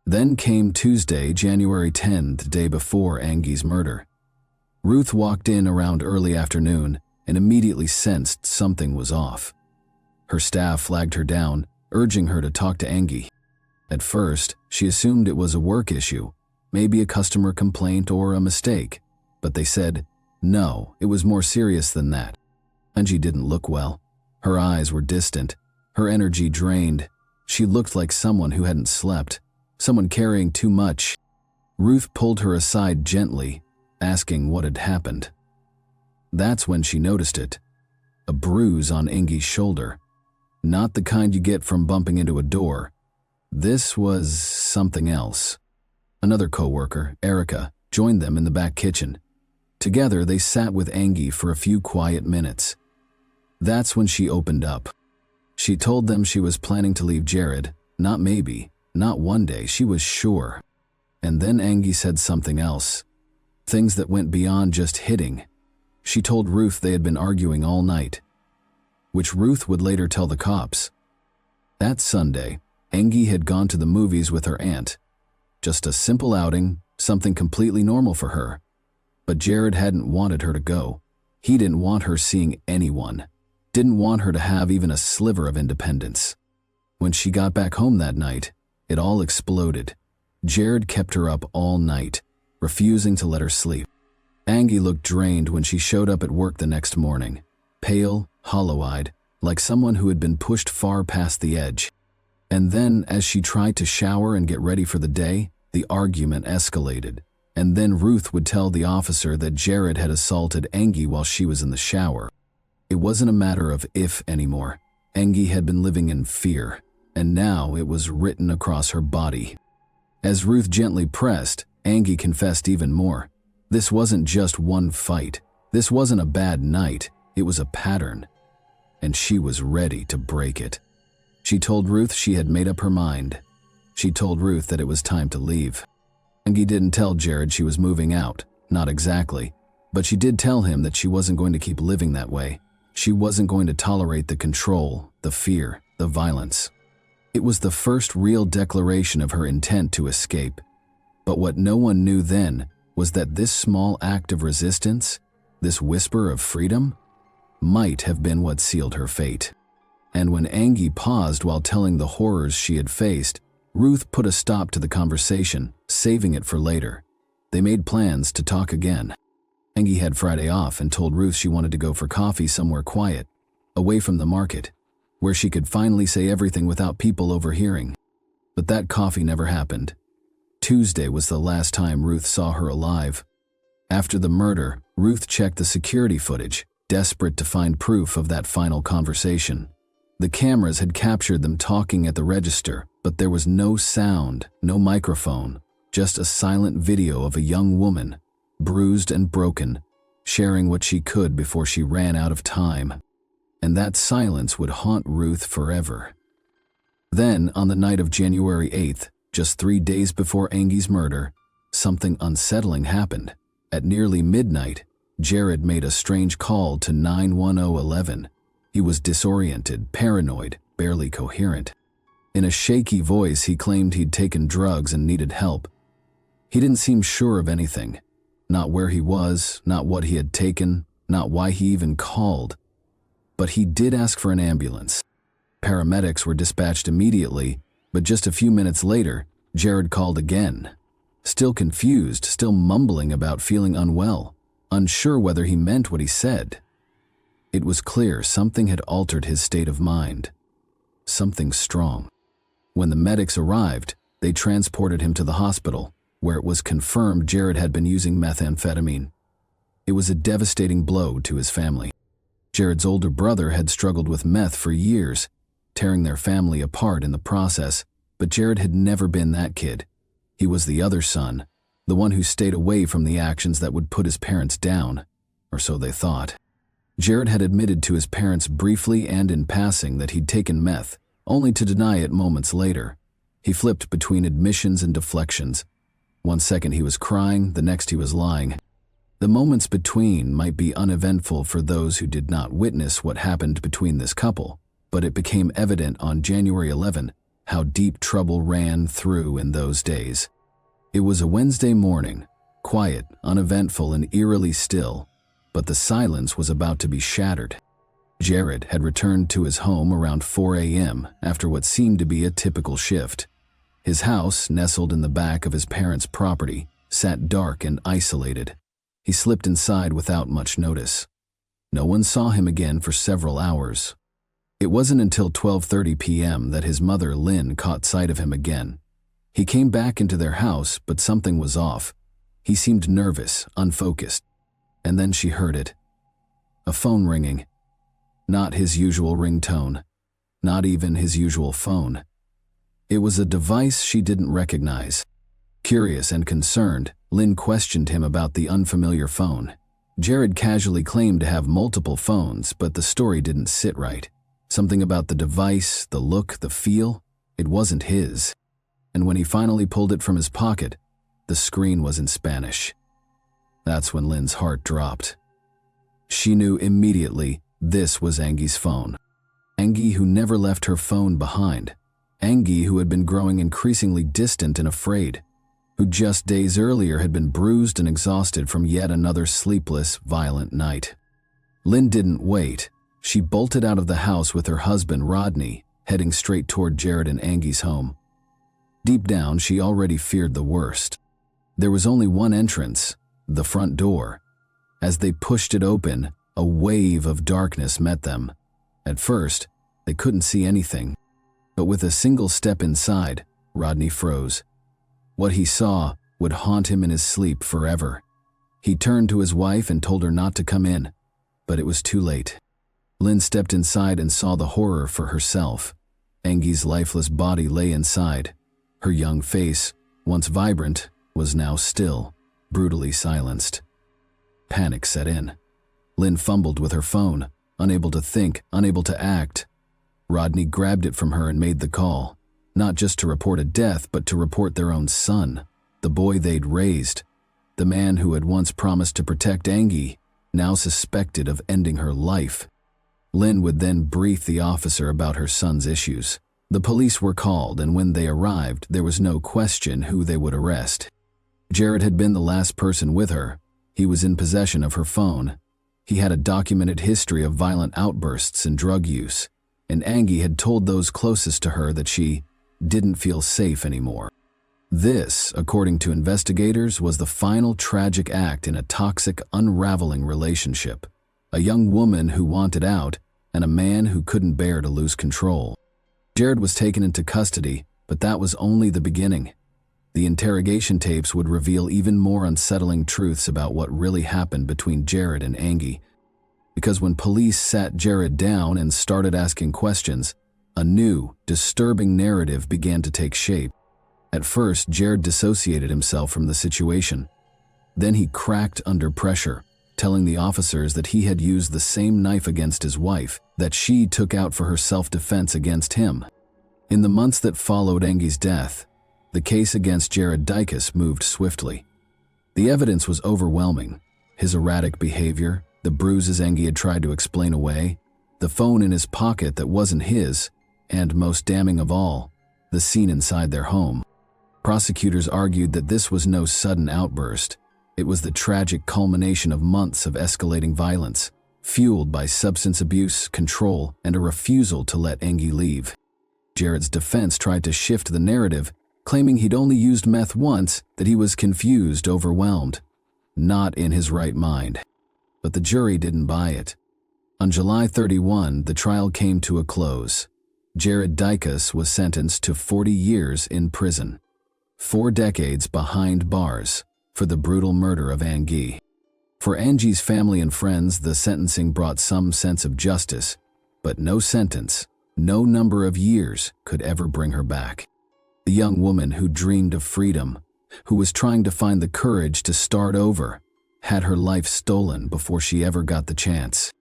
Then came Tuesday, January 10th, the day before Angie's murder. Ruth walked in around early afternoon and immediately sensed something was off. Her staff flagged her down, urging her to talk to Angie. At first, she assumed it was a work issue, maybe a customer complaint or a mistake, but they said, no, it was more serious than that. Angie didn't look well. Her eyes were distant, her energy drained. She looked like someone who hadn't slept, someone carrying too much. Ruth pulled her aside gently, asking what had happened. That's when she noticed it. A bruise on Angie's shoulder. Not the kind you get from bumping into a door. This was something else. Another coworker, Erica, joined them in the back kitchen. Together, they sat with Angie for a few quiet minutes. That's when she opened up. She told them she was planning to leave Jared, not maybe, not one day, she was sure. And then Angie said something else. Things that went beyond just hitting. She told Ruth they had been arguing all night, which Ruth would later tell the cops. That Sunday, Angie had gone to the movies with her aunt. Just a simple outing, something completely normal for her. But Jared hadn't wanted her to go. He didn't want her seeing anyone. Didn't want her to have even a sliver of independence. When she got back home that night, it all exploded. Jared kept her up all night, refusing to let her sleep. Angie looked drained when she showed up at work the next morning, pale, hollow-eyed, like someone who had been pushed far past the edge. And then, as she tried to shower and get ready for the day, the argument escalated. And then Ruth would tell the officer that Jared had assaulted Angie while she was in the shower. It wasn't a matter of if anymore. Angie had been living in fear, and now it was written across her body. As Ruth gently pressed, Angie confessed even more. This wasn't just one fight. This wasn't a bad night. It was a pattern. And she was ready to break it. She told Ruth she had made up her mind. She told Ruth that it was time to leave. Angie didn't tell Jared she was moving out, not exactly, but she did tell him that she wasn't going to keep living that way. She wasn't going to tolerate the control, the fear, the violence. It was the first real declaration of her intent to escape. But what no one knew then was that this small act of resistance, this whisper of freedom, might have been what sealed her fate. And when Angie paused while telling the horrors she had faced, Ruth put a stop to the conversation, saving it for later. They made plans to talk again. Angie had Friday off and told Ruth she wanted to go for coffee somewhere quiet, away from the market, where she could finally say everything without people overhearing. But that coffee never happened. Tuesday was the last time Ruth saw her alive. After the murder, Ruth checked the security footage, desperate to find proof of that final conversation. The cameras had captured them talking at the register, but there was no sound, no microphone, just a silent video of a young woman, bruised and broken, sharing what she could before she ran out of time. And that silence would haunt Ruth forever. Then, on the night of January 8th, just 3 days before Angie's murder, something unsettling happened. At nearly midnight, Jared made a strange call to 91011. He was disoriented, paranoid, barely coherent. In a shaky voice, he claimed he'd taken drugs and needed help. He didn't seem sure of anything. Not where he was, not what he had taken, not why he even called. But he did ask for an ambulance. Paramedics were dispatched immediately, but just a few minutes later, Jared called again. Still confused, still mumbling about feeling unwell, unsure whether he meant what he said. It was clear something had altered his state of mind. Something strong. When the medics arrived, they transported him to the hospital, where it was confirmed Jared had been using methamphetamine. It was a devastating blow to his family. Jared's older brother had struggled with meth for years, tearing their family apart in the process, but Jared had never been that kid. He was the other son, the one who stayed away from the actions that would put his parents down, or so they thought. Jared had admitted to his parents briefly and in passing that he'd taken meth, only to deny it moments later. He flipped between admissions and deflections. One second he was crying, the next he was lying. The moments between might be uneventful for those who did not witness what happened between this couple, but it became evident on January 11 how deep trouble ran through in those days. It was a Wednesday morning, quiet, uneventful, and eerily still, but the silence was about to be shattered. Jared had returned to his home around 4 a.m. after what seemed to be a typical shift. His house, nestled in the back of his parents' property, sat dark and isolated. He slipped inside without much notice. No one saw him again for several hours. It wasn't until 12:30 p.m. that his mother, Lynn, caught sight of him again. He came back into their house, but something was off. He seemed nervous, unfocused. And then she heard it. A phone ringing. Not his usual ringtone. Not even his usual phone. It was a device she didn't recognize. Curious and concerned, Lynn questioned him about the unfamiliar phone. Jared casually claimed to have multiple phones, but the story didn't sit right. Something about the device, the look, the feel, it wasn't his. And when he finally pulled it from his pocket, the screen was in Spanish. That's when Lynn's heart dropped. She knew immediately this was Angie's phone. Angie, who never left her phone behind. Angie, who had been growing increasingly distant and afraid. Who just days earlier had been bruised and exhausted from yet another sleepless, violent night. Lynn didn't wait. She bolted out of the house with her husband, Rodney, heading straight toward Jared and Angie's home. Deep down, she already feared the worst. There was only one entrance, the front door. As they pushed it open, a wave of darkness met them. At first, they couldn't see anything. But with a single step inside, Rodney froze. What he saw would haunt him in his sleep forever. He turned to his wife and told her not to come in, but it was too late. Lynn stepped inside and saw the horror for herself. Angie's lifeless body lay inside. Her young face, once vibrant, was now still, brutally silenced. Panic set in. Lynn fumbled with her phone, unable to think, unable to act. Rodney grabbed it from her and made the call, not just to report a death, but to report their own son, the boy they'd raised, the man who had once promised to protect Angie, now suspected of ending her life. Lynn would then brief the officer about her son's issues. The police were called, and when they arrived, there was no question who they would arrest. Jared had been the last person with her. He was in possession of her phone. He had a documented history of violent outbursts and drug use, and Angie had told those closest to her that she didn't feel safe anymore. This, according to investigators, was the final tragic act in a toxic, unraveling relationship. A young woman who wanted out, and a man who couldn't bear to lose control. Jared was taken into custody, but that was only the beginning. The interrogation tapes would reveal even more unsettling truths about what really happened between Jared and Angie. Because when police sat Jared down and started asking questions, a new, disturbing narrative began to take shape. At first, Jared dissociated himself from the situation. Then he cracked under pressure, telling the officers that he had used the same knife against his wife that she took out for her self-defense against him. In the months that followed Angie's death, the case against Jared Dicus moved swiftly. The evidence was overwhelming. His erratic behavior, the bruises Angie had tried to explain away, the phone in his pocket that wasn't his, and most damning of all, the scene inside their home. Prosecutors argued that this was no sudden outburst. It was the tragic culmination of months of escalating violence, fueled by substance abuse, control, and a refusal to let Angie leave. Jared's defense tried to shift the narrative, claiming he'd only used meth once, that he was confused, overwhelmed, not in his right mind. But the jury didn't buy it. On July 31, the trial came to a close. Jared Dicus was sentenced to 40 years in prison, 4 decades behind bars, for the brutal murder of Angie. For Angie's family and friends, the sentencing brought some sense of justice, but no sentence, no number of years could ever bring her back. The young woman who dreamed of freedom, who was trying to find the courage to start over, had her life stolen before she ever got the chance.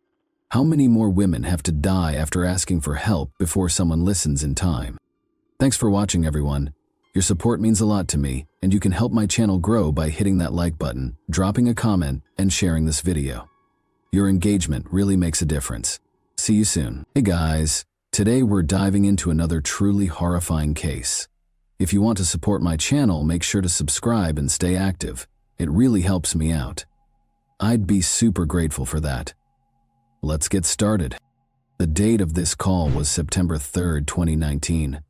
How many more women have to die after asking for help before someone listens in time? Thanks for watching, everyone. Your support means a lot to me, and you can help my channel grow by hitting that like button, dropping a comment, and sharing this video. Your engagement really makes a difference. See you soon. Hey guys, today we're diving into another truly horrifying case. If you want to support my channel, make sure to subscribe and stay active. It really helps me out. I'd be super grateful for that. Let's get started. The date of this call was September 3rd, 2019.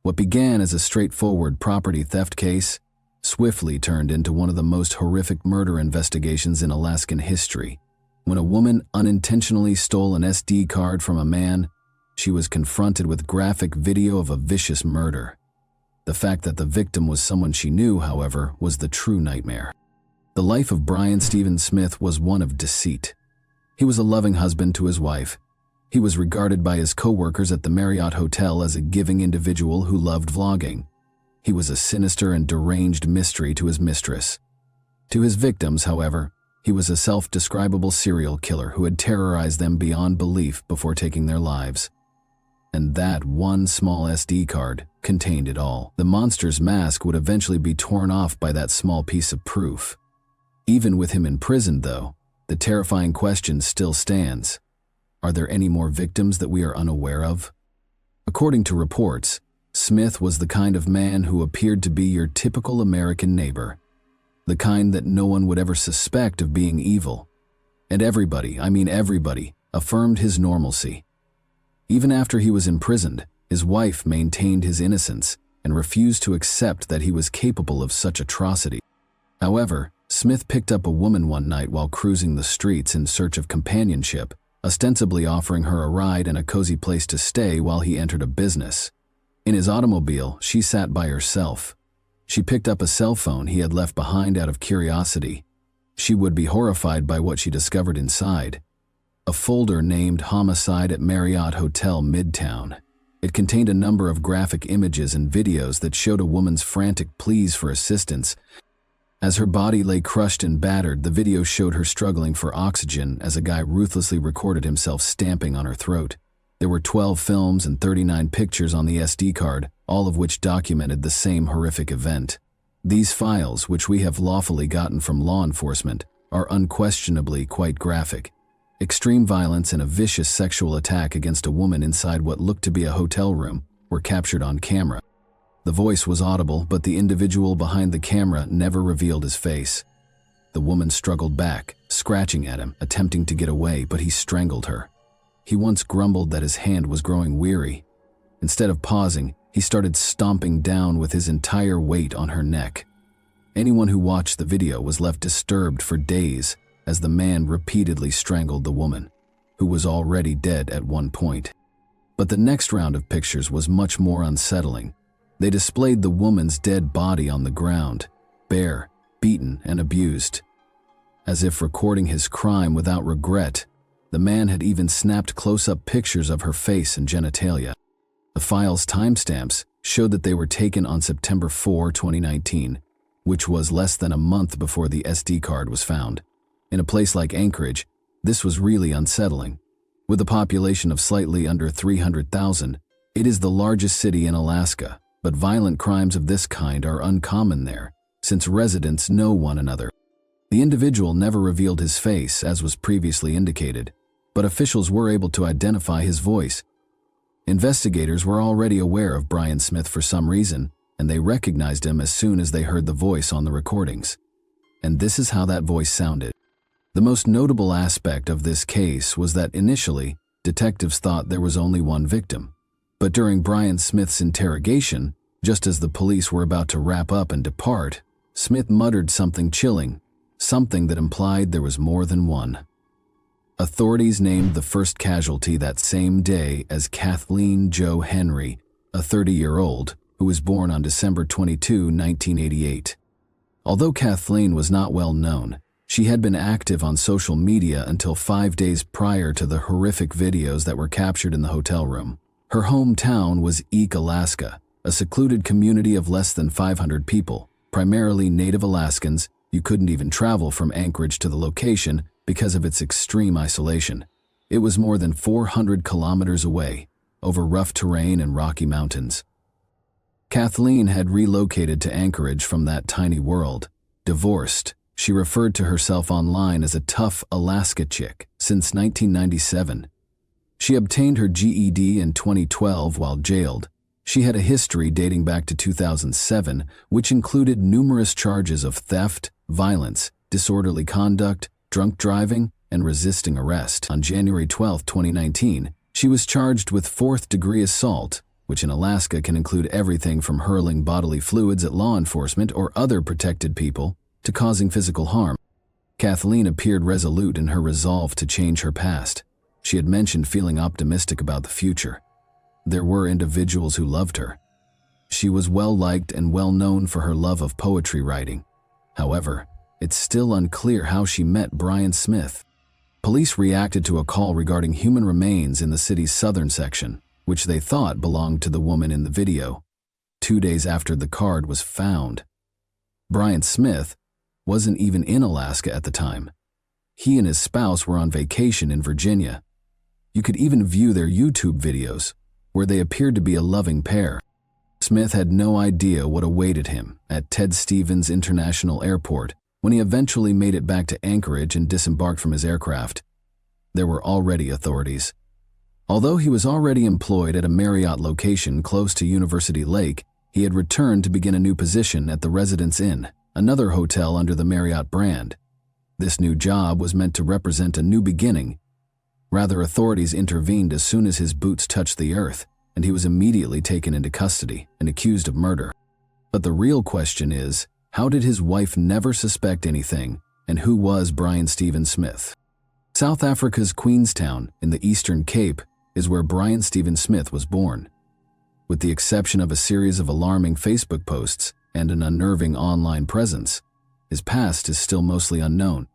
What began as a straightforward property theft case swiftly turned into one of the most horrific murder investigations in Alaskan history. When a woman unintentionally stole an SD card from a man, she was confronted with graphic video of a vicious murder. The fact that the victim was someone she knew, however, was the true nightmare. The life of Brian Stephen Smith was one of deceit. He was a loving husband to his wife. He was regarded by his co-workers at the Marriott Hotel as a giving individual who loved vlogging. He was a sinister and deranged mystery to his mistress. To his victims, however, he was a self-describable serial killer who had terrorized them beyond belief before taking their lives. And that one small SD card contained it all. The monster's mask would eventually be torn off by that small piece of proof. Even with him imprisoned, though, the terrifying question still stands. Are there any more victims that we are unaware of? According to reports, Smith was the kind of man who appeared to be your typical American neighbor. The kind that no one would ever suspect of being evil. And everybody, affirmed his normalcy. Even after he was imprisoned, his wife maintained his innocence and refused to accept that he was capable of such atrocity. However, Smith picked up a woman one night while cruising the streets in search of companionship, ostensibly offering her a ride and a cozy place to stay while he entered a business. In his automobile, she sat by herself. She picked up a cell phone he had left behind out of curiosity. She would be horrified by what she discovered inside. A folder named Homicide at Marriott Hotel Midtown. It contained a number of graphic images and videos that showed a woman's frantic pleas for assistance. As her body lay crushed and battered, the video showed her struggling for oxygen as a guy ruthlessly recorded himself stamping on her throat. There were 12 films and 39 pictures on the SD card, all of which documented the same horrific event. These files, which we have lawfully gotten from law enforcement, are unquestionably quite graphic. Extreme violence and a vicious sexual attack against a woman inside what looked to be a hotel room were captured on camera. The voice was audible, but the individual behind the camera never revealed his face. The woman struggled back, scratching at him, attempting to get away, but he strangled her. He once grumbled that his hand was growing weary. Instead of pausing, he started stomping down with his entire weight on her neck. Anyone who watched the video was left disturbed for days as the man repeatedly strangled the woman, who was already dead at one point. But the next round of pictures was much more unsettling. They displayed the woman's dead body on the ground, bare, beaten, and abused. As if recording his crime without regret, the man had even snapped close-up pictures of her face and genitalia. The file's timestamps showed that they were taken on September 4, 2019, which was less than a month before the SD card was found. In a place like Anchorage, this was really unsettling. With a population of slightly under 300,000, it is the largest city in Alaska. But violent crimes of this kind are uncommon there, since residents know one another. The individual never revealed his face, as was previously indicated, but officials were able to identify his voice. Investigators were already aware of Brian Smith for some reason, and they recognized him as soon as they heard the voice on the recordings. And this is how that voice sounded. The most notable aspect of this case was that initially, detectives thought there was only one victim. But during Brian Smith's interrogation, just as the police were about to wrap up and depart, Smith muttered something chilling, something that implied there was more than one. Authorities named the first casualty that same day as Kathleen Jo Henry, a 30-year-old, who was born on December 22, 1988. Although Kathleen was not well known, she had been active on social media until 5 days prior to the horrific videos that were captured in the hotel room. Her hometown was Eek, Alaska, a secluded community of less than 500 people, primarily Native Alaskans. You couldn't even travel from Anchorage to the location because of its extreme isolation. It was more than 400 kilometers away, over rough terrain and rocky mountains. Kathleen had relocated to Anchorage from that tiny world. Divorced, she referred to herself online as a tough Alaska chick since 1997. She obtained her GED in 2012 while jailed. She had a history dating back to 2007, which included numerous charges of theft, violence, disorderly conduct, drunk driving, and resisting arrest. On January 12, 2019, she was charged with fourth-degree assault, which in Alaska can include everything from hurling bodily fluids at law enforcement or other protected people to causing physical harm. Kathleen appeared resolute in her resolve to change her past. She had mentioned feeling optimistic about the future. There were individuals who loved her. She was well-liked and well-known for her love of poetry writing. However, it's still unclear how she met Brian Smith. Police reacted to a call regarding human remains in the city's southern section, which they thought belonged to the woman in the video. 2 days after the card was found, Brian Smith wasn't even in Alaska at the time. He and his spouse were on vacation in Virginia. You could even view their YouTube videos, where they appeared to be a loving pair. Smith had no idea what awaited him at Ted Stevens International Airport when he eventually made it back to Anchorage and disembarked from his aircraft. There were already authorities. Although he was already employed at a Marriott location close to University Lake, he had returned to begin a new position at the Residence Inn, another hotel under the Marriott brand. This new job was meant to represent a new beginning. Rather, authorities intervened as soon as his boots touched the earth, and he was immediately taken into custody and accused of murder. But the real question is, how did his wife never suspect anything, and who was Brian Stephen Smith? South Africa's Queenstown, in the Eastern Cape, is where Brian Stephen Smith was born. With the exception of a series of alarming Facebook posts and an unnerving online presence, his past is still mostly unknown.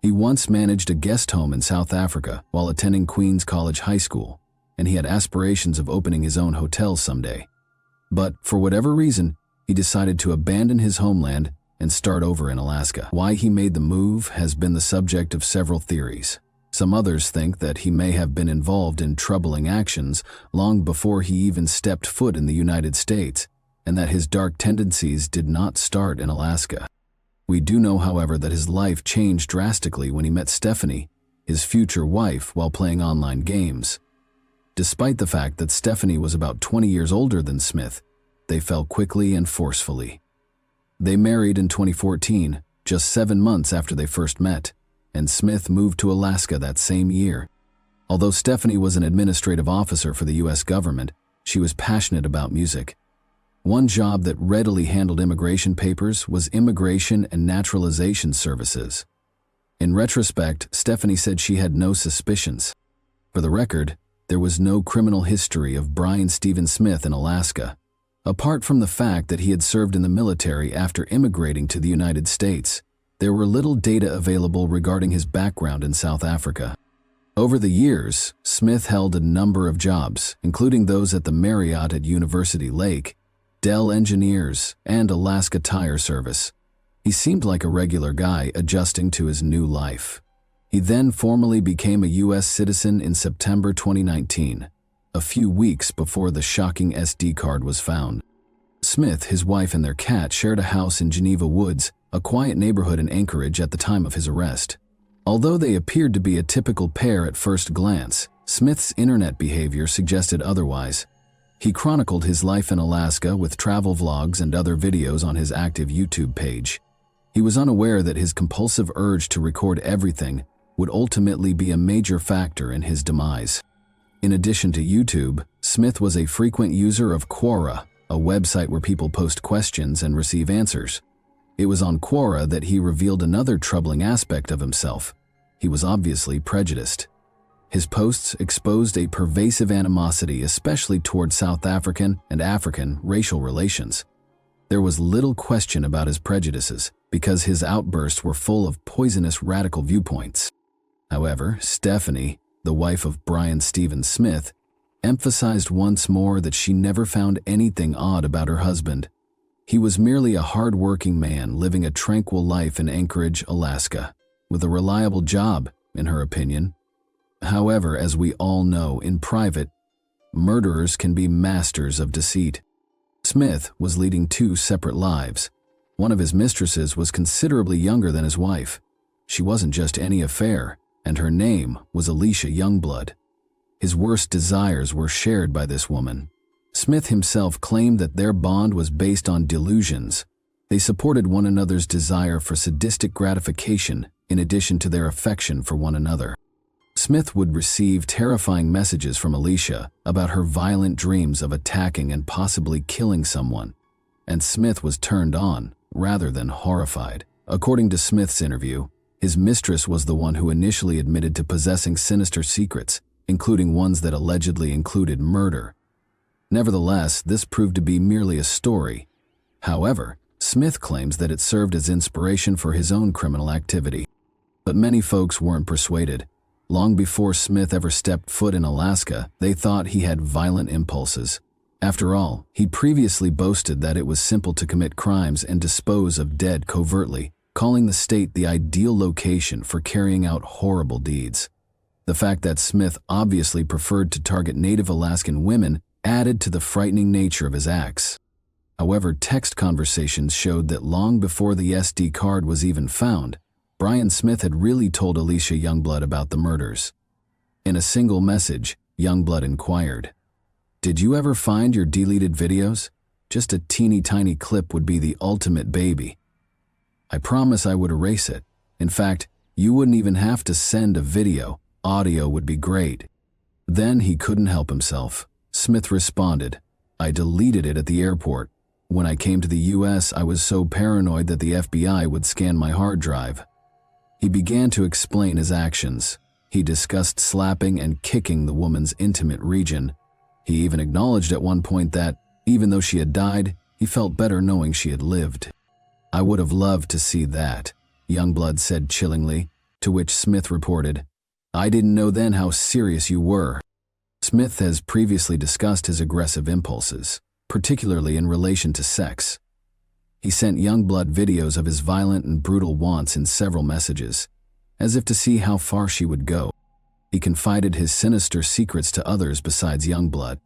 He once managed a guest home in South Africa while attending Queen's College High School, and he had aspirations of opening his own hotel someday. But for whatever reason, he decided to abandon his homeland and start over in Alaska. Why he made the move has been the subject of several theories. Some others think that he may have been involved in troubling actions long before he even stepped foot in the United States, and that his dark tendencies did not start in Alaska. We do know, however, that his life changed drastically when he met Stephanie, his future wife, while playing online games. Despite the fact that Stephanie was about 20 years older than Smith, they fell quickly and forcefully. They married in 2014, just 7 months after they first met, and Smith moved to Alaska that same year. Although Stephanie was an administrative officer for the U.S. government, she was passionate about music. One job that readily handled immigration papers was immigration and naturalization services. In retrospect, Stephanie said she had no suspicions. For the record, there was no criminal history of Brian Stephen Smith in Alaska, apart from the fact that he had served in the military after immigrating to the United States. There were little data available regarding his background in South Africa. Over the years, Smith held a number of jobs, including those at the Marriott at University Lake, Dell Engineers, and Alaska Tire Service. He seemed like a regular guy adjusting to his new life. He then formally became a U.S. citizen in September 2019, a few weeks before the shocking SD card was found. Smith, his wife, and their cat shared a house in Geneva Woods, a quiet neighborhood in Anchorage at the time of his arrest. Although they appeared to be a typical pair at first glance, Smith's internet behavior suggested otherwise. He chronicled his life in Alaska with travel vlogs and other videos on his active YouTube page. He was unaware that his compulsive urge to record everything would ultimately be a major factor in his demise. In addition to YouTube, Smith was a frequent user of Quora, a website where people post questions and receive answers. It was on Quora that he revealed another troubling aspect of himself. He was obviously prejudiced. His posts exposed a pervasive animosity, especially toward South African and African racial relations. There was little question about his prejudices, because his outbursts were full of poisonous radical viewpoints. However, Stephanie, the wife of Brian Stephen Smith, emphasized once more that she never found anything odd about her husband. He was merely a hard-working man living a tranquil life in Anchorage, Alaska, with a reliable job, in her opinion. However, as we all know, in private, murderers can be masters of deceit. Smith was leading two separate lives. One of his mistresses was considerably younger than his wife. She wasn't just any affair, and her name was Alicia Youngblood. His worst desires were shared by this woman. Smith himself claimed that their bond was based on delusions. They supported one another's desire for sadistic gratification in addition to their affection for one another. Smith would receive terrifying messages from Alicia about her violent dreams of attacking and possibly killing someone, and Smith was turned on rather than horrified. According to Smith's interview, his mistress was the one who initially admitted to possessing sinister secrets, including ones that allegedly included murder. Nevertheless, this proved to be merely a story. However, Smith claims that it served as inspiration for his own criminal activity. But many folks weren't persuaded. Long before Smith ever stepped foot in Alaska, they thought he had violent impulses. After all, he previously boasted that it was simple to commit crimes and dispose of dead covertly, calling the state the ideal location for carrying out horrible deeds. The fact that Smith obviously preferred to target Native Alaskan women added to the frightening nature of his acts. However, text conversations showed that long before the SD card was even found, Brian Smith had really told Alicia Youngblood about the murders. In a single message, Youngblood inquired, "Did you ever find your deleted videos? Just a teeny tiny clip would be the ultimate baby. I promise I would erase it. In fact, you wouldn't even have to send a video. Audio would be great." Then he couldn't help himself. Smith responded, "I deleted it at the airport. When I came to the US, I was so paranoid that the FBI would scan my hard drive." He began to explain his actions. He discussed slapping and kicking the woman's intimate region. He even acknowledged at one point that, even though she had died, he felt better knowing she had lived. "I would have loved to see that," Youngblood said chillingly, to which Smith reported, "I didn't know then how serious you were." Smith has previously discussed his aggressive impulses, particularly in relation to sex. He sent Youngblood videos of his violent and brutal wants in several messages, as if to see how far she would go. He confided his sinister secrets to others besides Youngblood.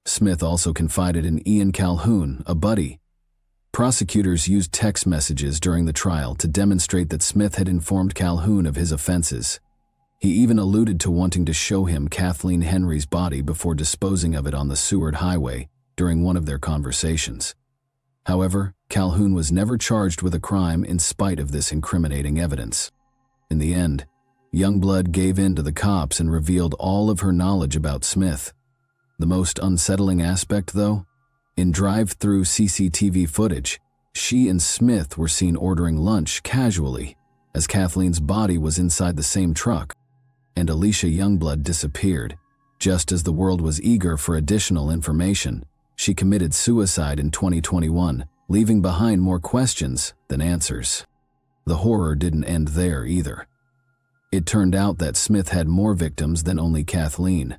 Smith also confided in Ian Calhoun, a buddy. Prosecutors used text messages during the trial to demonstrate that Smith had informed Calhoun of his offenses. He even alluded to wanting to show him Kathleen Henry's body before disposing of it on the Seward Highway during one of their conversations. However, Calhoun was never charged with a crime in spite of this incriminating evidence. In the end, Youngblood gave in to the cops and revealed all of her knowledge about Smith. The most unsettling aspect, though? In drive-through CCTV footage, she and Smith were seen ordering lunch casually, as Kathleen's body was inside the same truck, and Alicia Youngblood disappeared. Just as the world was eager for additional information, she committed suicide in 2021, leaving behind more questions than answers. The horror didn't end there either. It turned out that Smith had more victims than only Kathleen.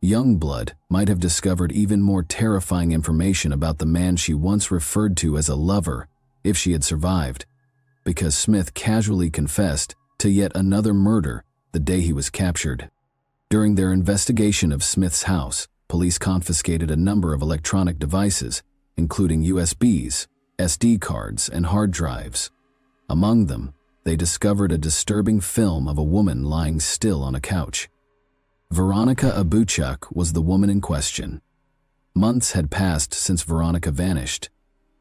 Youngblood might have discovered even more terrifying information about the man she once referred to as a lover if she had survived, because Smith casually confessed to yet another murder the day he was captured. During their investigation of Smith's house, police confiscated a number of electronic devices, including USBs, SD cards, and hard drives. Among them, they discovered a disturbing film of a woman lying still on a couch. Veronica Abuchuk was the woman in question. Months had passed since Veronica vanished.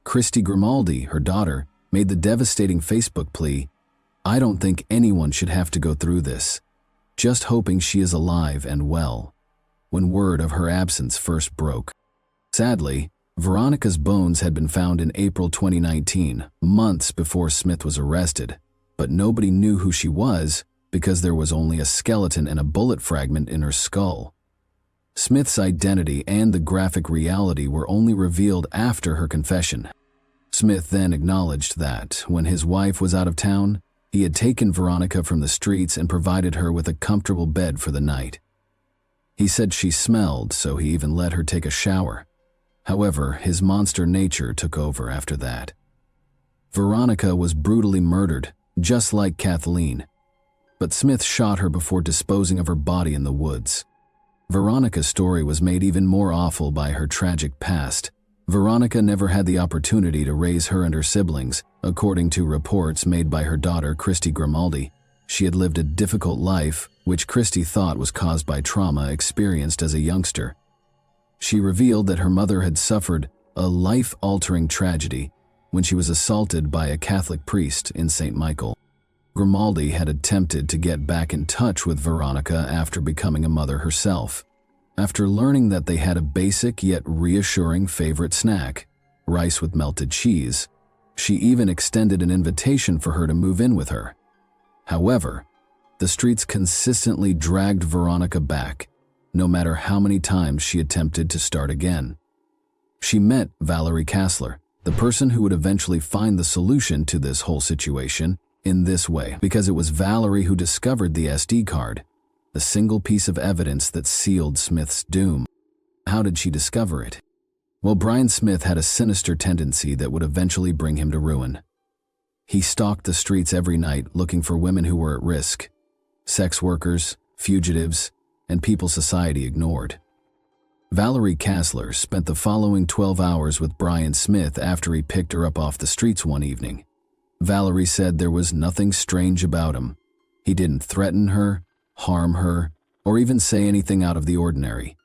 Christy Grimaldi, her daughter, made the devastating Facebook plea, "I don't think anyone should have to go through this. Just hoping she is alive and well," when word of her absence first broke. Sadly, Veronica's bones had been found in April 2019, months before Smith was arrested, but nobody knew who she was because there was only a skeleton and a bullet fragment in her skull. Smith's identity and the graphic reality were only revealed after her confession. Smith then acknowledged that, when his wife was out of town, he had taken Veronica from the streets and provided her with a comfortable bed for the night. He said she smelled, so he even let her take a shower. However, his monster nature took over after that. Veronica was brutally murdered, just like Kathleen, but Smith shot her before disposing of her body in the woods. Veronica's story was made even more awful by her tragic past. Veronica never had the opportunity to raise her and her siblings, according to reports made by her daughter, Christy Grimaldi. She had lived a difficult life, which Christy thought was caused by trauma experienced as a youngster. She revealed that her mother had suffered a life-altering tragedy when she was assaulted by a Catholic priest in St. Michael. Grimaldi had attempted to get back in touch with Veronica after becoming a mother herself. After learning that they had a basic yet reassuring favorite snack, rice with melted cheese, she even extended an invitation for her to move in with her. However, the streets consistently dragged Veronica back, no matter how many times she attempted to start again. She met Valerie Kassler, the person who would eventually find the solution to this whole situation, in this way, because it was Valerie who discovered the SD card, the single piece of evidence that sealed Smith's doom. How did she discover it? Well, Brian Smith had a sinister tendency that would eventually bring him to ruin. He stalked the streets every night looking for women who were at risk, sex workers, fugitives, and people society ignored. Valerie Kassler spent the following 12 hours with Brian Smith after he picked her up off the streets one evening. Valerie said there was nothing strange about him. He didn't threaten her, harm her, or even say anything out of the ordinary.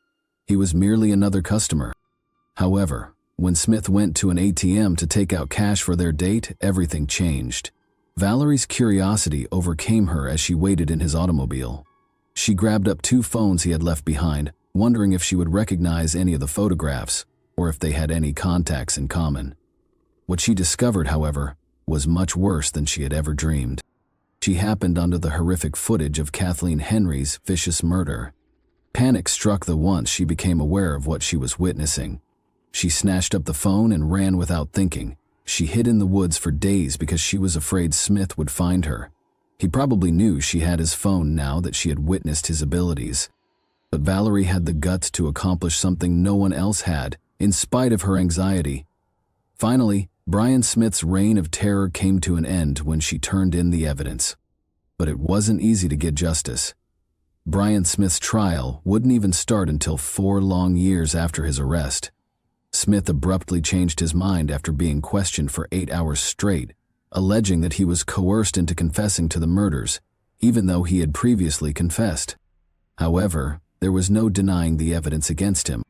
He was merely another customer. However, when Smith went to an ATM to take out cash for their date, everything changed. Valerie's curiosity overcame her as she waited in his automobile. She grabbed up 2 phones he had left behind, wondering if she would recognize any of the photographs or if they had any contacts in common. What she discovered, however, was much worse than she had ever dreamed. She happened onto the horrific footage of Kathleen Henry's vicious murder. Panic struck the once she became aware of what she was witnessing. She snatched up the phone and ran without thinking. She hid in the woods for days because she was afraid Smith would find her. He probably knew she had his phone now that she had witnessed his abilities. But Valerie had the guts to accomplish something no one else had, in spite of her anxiety. Finally, Brian Smith's reign of terror came to an end when she turned in the evidence. But it wasn't easy to get justice. Brian Smith's trial wouldn't even start until 4 long years after his arrest. Smith abruptly changed his mind after being questioned for 8 hours straight, alleging that he was coerced into confessing to the murders, even though he had previously confessed. However, there was no denying the evidence against him.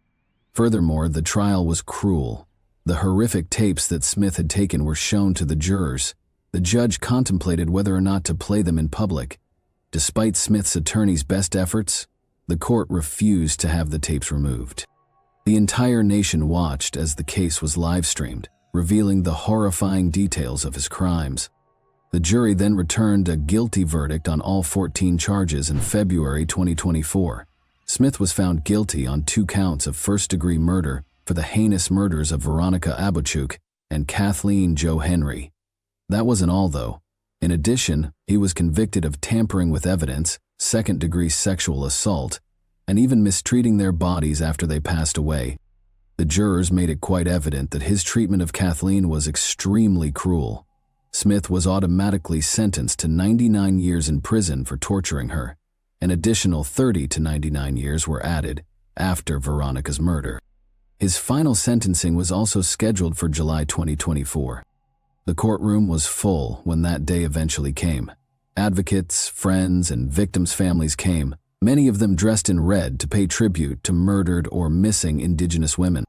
Furthermore, the trial was cruel. The horrific tapes that Smith had taken were shown to the jurors. The judge contemplated whether or not to play them in public. Despite Smith's attorney's best efforts, the court refused to have the tapes removed. The entire nation watched as the case was live-streamed, revealing the horrifying details of his crimes. The jury then returned a guilty verdict on all 14 charges in February 2024. Smith was found guilty on 2 counts of first-degree murder for the heinous murders of Veronica Abochuk and Kathleen Jo Henry. That wasn't all, though. In addition, he was convicted of tampering with evidence, second-degree sexual assault, and even mistreating their bodies after they passed away. The jurors made it quite evident that his treatment of Kathleen was extremely cruel. Smith was automatically sentenced to 99 years in prison for torturing her. An additional 30 to 99 years were added after Veronica's murder. His final sentencing was also scheduled for July 2024. The courtroom was full when that day eventually came. Advocates, friends, and victims' families came, many of them dressed in red to pay tribute to murdered or missing Indigenous women.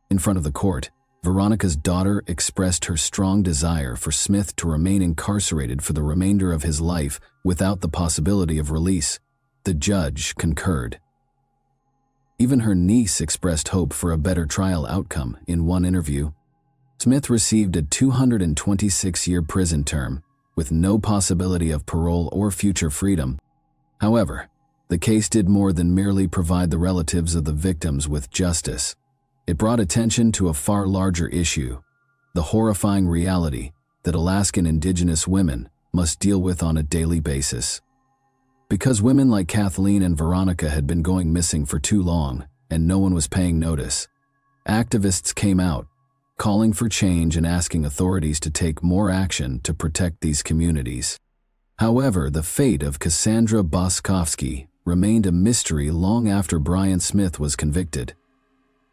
In front of the court, Veronica's daughter expressed her strong desire for Smith to remain incarcerated for the remainder of his life without the possibility of release. The judge concurred. Even her niece expressed hope for a better trial outcome in one interview. Smith received a 226-year prison term with no possibility of parole or future freedom. However, the case did more than merely provide the relatives of the victims with justice. It brought attention to a far larger issue, the horrifying reality that Alaskan Indigenous women must deal with on a daily basis. Because women like Kathleen and Veronica had been going missing for too long and no one was paying notice, activists came out, calling for change and asking authorities to take more action to protect these communities. However, the fate of Cassandra Boskovsky remained a mystery long after Brian Smith was convicted.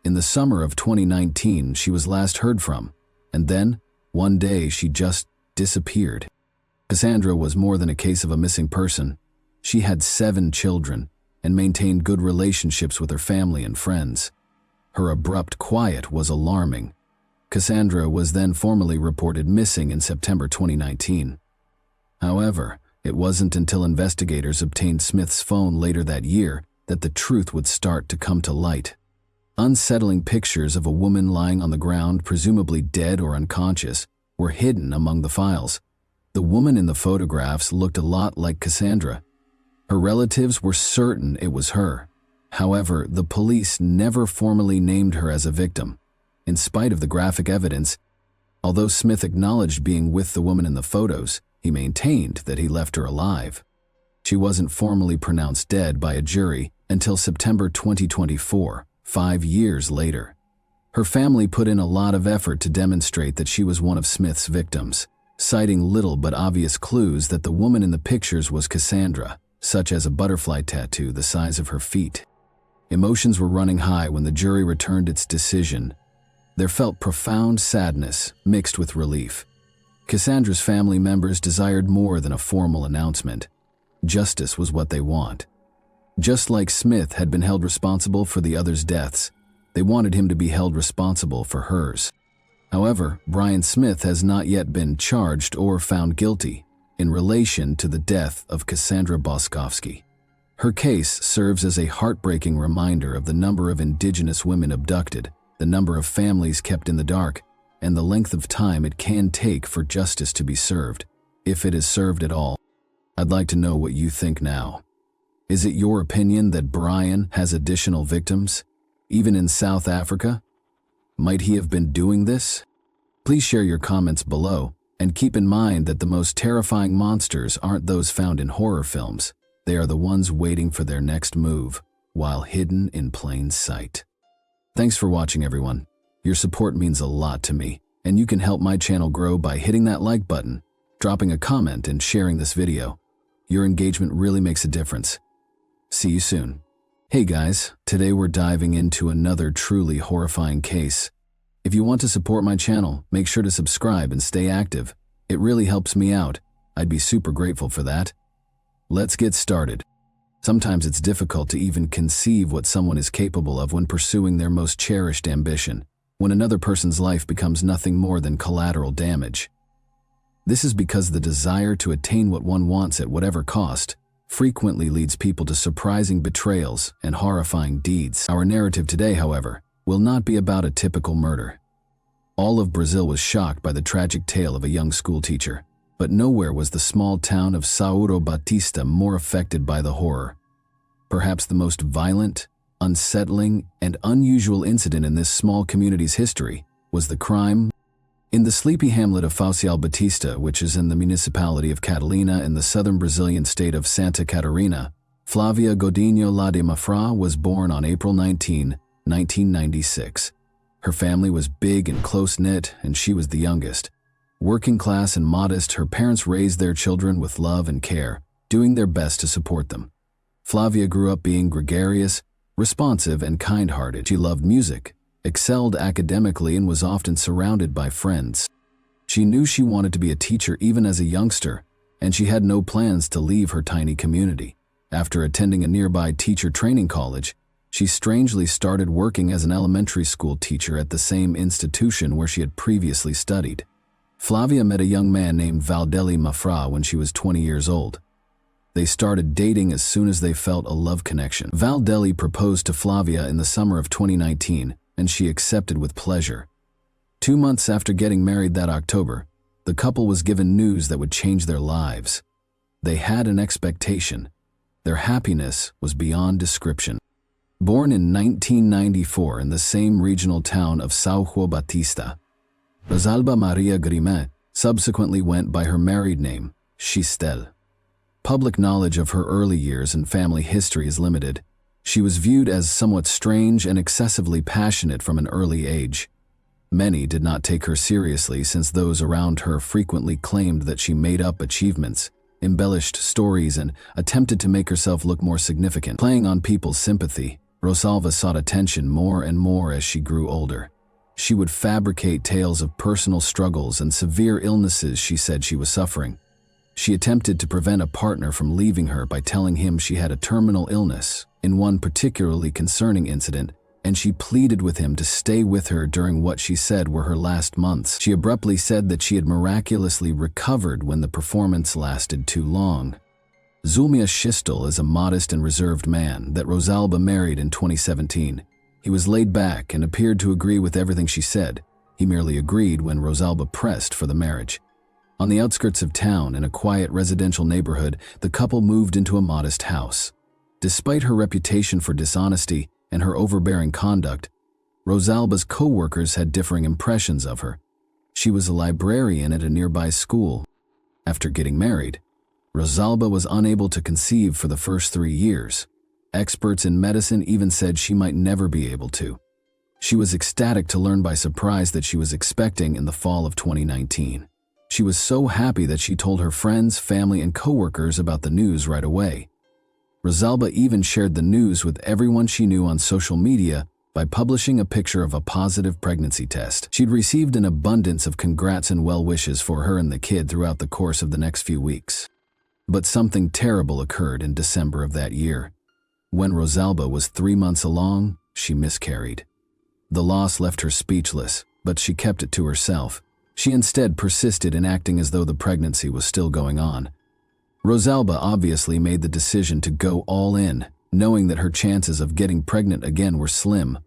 In the summer of 2019, she was last heard from, and then, one day, she just disappeared. Cassandra was more than a case of a missing person. She had 7 children and maintained good relationships with her family and friends. Her abrupt quiet was alarming. Cassandra was then formally reported missing in September 2019. However, it wasn't until investigators obtained Smith's phone later that year that the truth would start to come to light. Unsettling pictures of a woman lying on the ground, presumably dead or unconscious, were hidden among the files. The woman in the photographs looked a lot like Cassandra. Her relatives were certain it was her. However, the police never formally named her as a victim. In spite of the graphic evidence, although Smith acknowledged being with the woman in the photos, he maintained that he left her alive. She wasn't formally pronounced dead by a jury until September 2024, 5 years later. Her family put in a lot of effort to demonstrate that she was one of Smith's victims, citing little but obvious clues that the woman in the pictures was Cassandra, such as a butterfly tattoo the size of her feet. Emotions were running high when the jury returned its decision. There felt profound sadness mixed with relief. Cassandra's family members desired more than a formal announcement. Justice was what they want. Just like Smith had been held responsible for the others' deaths, they wanted him to be held responsible for hers. However, Brian Smith has not yet been charged or found guilty in relation to the death of Cassandra Boskovsky. Her case serves as a heartbreaking reminder of the number of Indigenous women abducted, the number of families kept in the dark, and the length of time it can take for justice to be served, if it is served at all. I'd like to know what you think now. Is it your opinion that Brian has additional victims, even in South Africa? Might he have been doing this? Please share your comments below, and keep in mind that the most terrifying monsters aren't those found in horror films. They are the ones waiting for their next move, while hidden in plain sight. Thanks for watching, everyone. Your support means a lot to me, and you can help my channel grow by hitting that like button, dropping a comment, and sharing this video. Your engagement really makes a difference. See you soon. Hey guys, today we're diving into another truly horrifying case. If you want to support my channel, make sure to subscribe and stay active. It really helps me out. I'd be super grateful for that. Let's get started. Sometimes it's difficult to even conceive what someone is capable of when pursuing their most cherished ambition, when another person's life becomes nothing more than collateral damage. This is because the desire to attain what one wants at whatever cost frequently leads people to surprising betrayals and horrifying deeds. Our narrative today, however, will not be about a typical murder. All of Brazil was shocked by the tragic tale of a young schoolteacher, but nowhere was the small town of São Batista more affected by the horror. Perhaps the most violent, unsettling, and unusual incident in this small community's history was the crime in the sleepy hamlet of São Batista, which is in the municipality of Catalina in the southern Brazilian state of Santa Catarina. Flávia Godinho Lá de Mafra was born on April 19, 1996. Her family was big and close-knit, and she was the youngest. Working class and modest, her parents raised their children with love and care, doing their best to support them. Flavia grew up being gregarious, responsive, and kind-hearted. She loved music, excelled academically, and was often surrounded by friends. She knew she wanted to be a teacher even as a youngster, and she had no plans to leave her tiny community. After attending a nearby teacher training college, she strangely started working as an elementary school teacher at the same institution where she had previously studied. Flavia met a young man named Valdeli Mafra when she was 20 years old. They started dating as soon as they felt a love connection. Valdeli proposed to Flavia in the summer of 2019, and she accepted with pleasure. 2 months after getting married that October, the couple was given news that would change their lives. They had an expectation. Their happiness was beyond description. Born in 1994 in the same regional town of São Batista, Rosalba Maria Grimet subsequently went by her married name, Chistel. Public knowledge of her early years and family history is limited. She was viewed as somewhat strange and excessively passionate from an early age. Many did not take her seriously since those around her frequently claimed that she made up achievements, embellished stories, and attempted to make herself look more significant. Playing on people's sympathy, Rosalba sought attention more and more as she grew older. She would fabricate tales of personal struggles and severe illnesses she said she was suffering. She attempted to prevent a partner from leaving her by telling him she had a terminal illness in one particularly concerning incident, and she pleaded with him to stay with her during what she said were her last months. She abruptly said that she had miraculously recovered when the performance lasted too long. Zulmia Shistel is a modest and reserved man that Rosalba married in 2017. He was laid back and appeared to agree with everything she said. He merely agreed when Rosalba pressed for the marriage. On the outskirts of town, in a quiet residential neighborhood, the couple moved into a modest house. Despite her reputation for dishonesty and her overbearing conduct, Rosalba's co-workers had differing impressions of her. She was a librarian at a nearby school. After getting married, Rosalba was unable to conceive for the first 3 years. Experts in medicine even said she might never be able to. She was ecstatic to learn by surprise that she was expecting in the fall of 2019. She was so happy that she told her friends, family, and coworkers about the news right away. Rosalba even shared the news with everyone she knew on social media by publishing a picture of a positive pregnancy test. She'd received an abundance of congrats and well wishes for her and the kid throughout the course of the next few weeks. But something terrible occurred in December of that year. When Rosalba was 3 months along, she miscarried. The loss left her speechless, but she kept it to herself. She instead persisted in acting as though the pregnancy was still going on. Rosalba obviously made the decision to go all in, knowing that her chances of getting pregnant again were slim.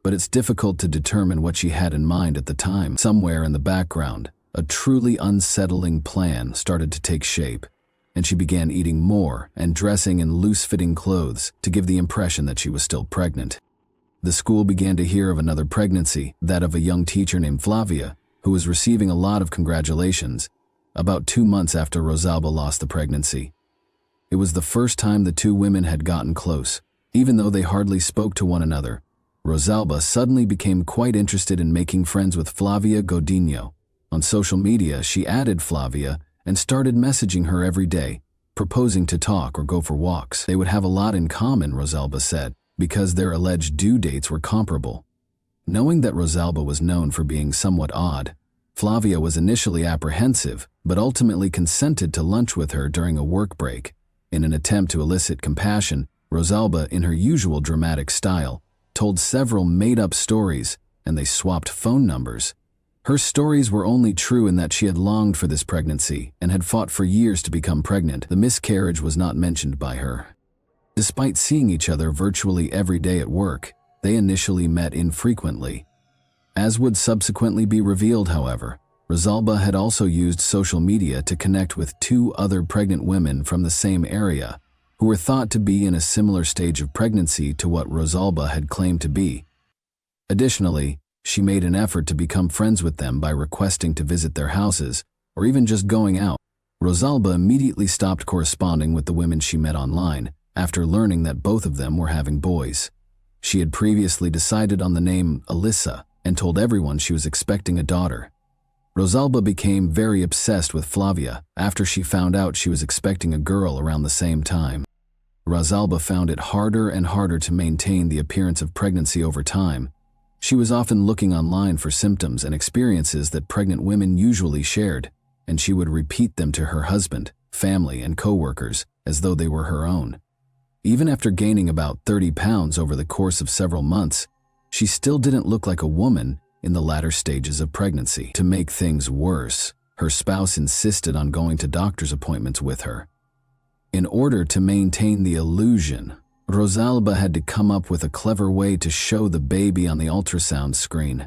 But it's difficult to determine what she had in mind at the time. Somewhere in the background, a truly unsettling plan started to take shape, and she began eating more and dressing in loose-fitting clothes to give the impression that she was still pregnant. The school began to hear of another pregnancy, that of a young teacher named Flavia, who was receiving a lot of congratulations, about 2 months after Rosalba lost the pregnancy. It was the first time the two women had gotten close. Even though they hardly spoke to one another, Rosalba suddenly became quite interested in making friends with Flavia Godinho. On social media, she added Flavia and started messaging her every day, proposing to talk or go for walks. They would have a lot in common, Rosalba said, because their alleged due dates were comparable. Knowing that Rosalba was known for being somewhat odd, Flavia was initially apprehensive, but ultimately consented to lunch with her during a work break. In an attempt to elicit compassion, Rosalba, in her usual dramatic style, told several made-up stories, and they swapped phone numbers. Her stories were only true in that she had longed for this pregnancy and had fought for years to become pregnant. The miscarriage was not mentioned by her. Despite seeing each other virtually every day at work, they initially met infrequently. As would subsequently be revealed, however, Rosalba had also used social media to connect with 2 other pregnant women from the same area, who were thought to be in a similar stage of pregnancy to what Rosalba had claimed to be. Additionally, she made an effort to become friends with them by requesting to visit their houses, or even just going out. Rosalba immediately stopped corresponding with the women she met online after learning that both of them were having boys. She had previously decided on the name Alyssa and told everyone she was expecting a daughter. Rosalba became very obsessed with Flavia after she found out she was expecting a girl around the same time. Rosalba found it harder and harder to maintain the appearance of pregnancy over time. She was often looking online for symptoms and experiences that pregnant women usually shared, and she would repeat them to her husband, family, and co-workers as though they were her own. Even after gaining about 30 pounds over the course of several months, she still didn't look like a woman in the latter stages of pregnancy. To make things worse, her spouse insisted on going to doctor's appointments with her. In order to maintain the illusion, Rosalba had to come up with a clever way to show the baby on the ultrasound screen.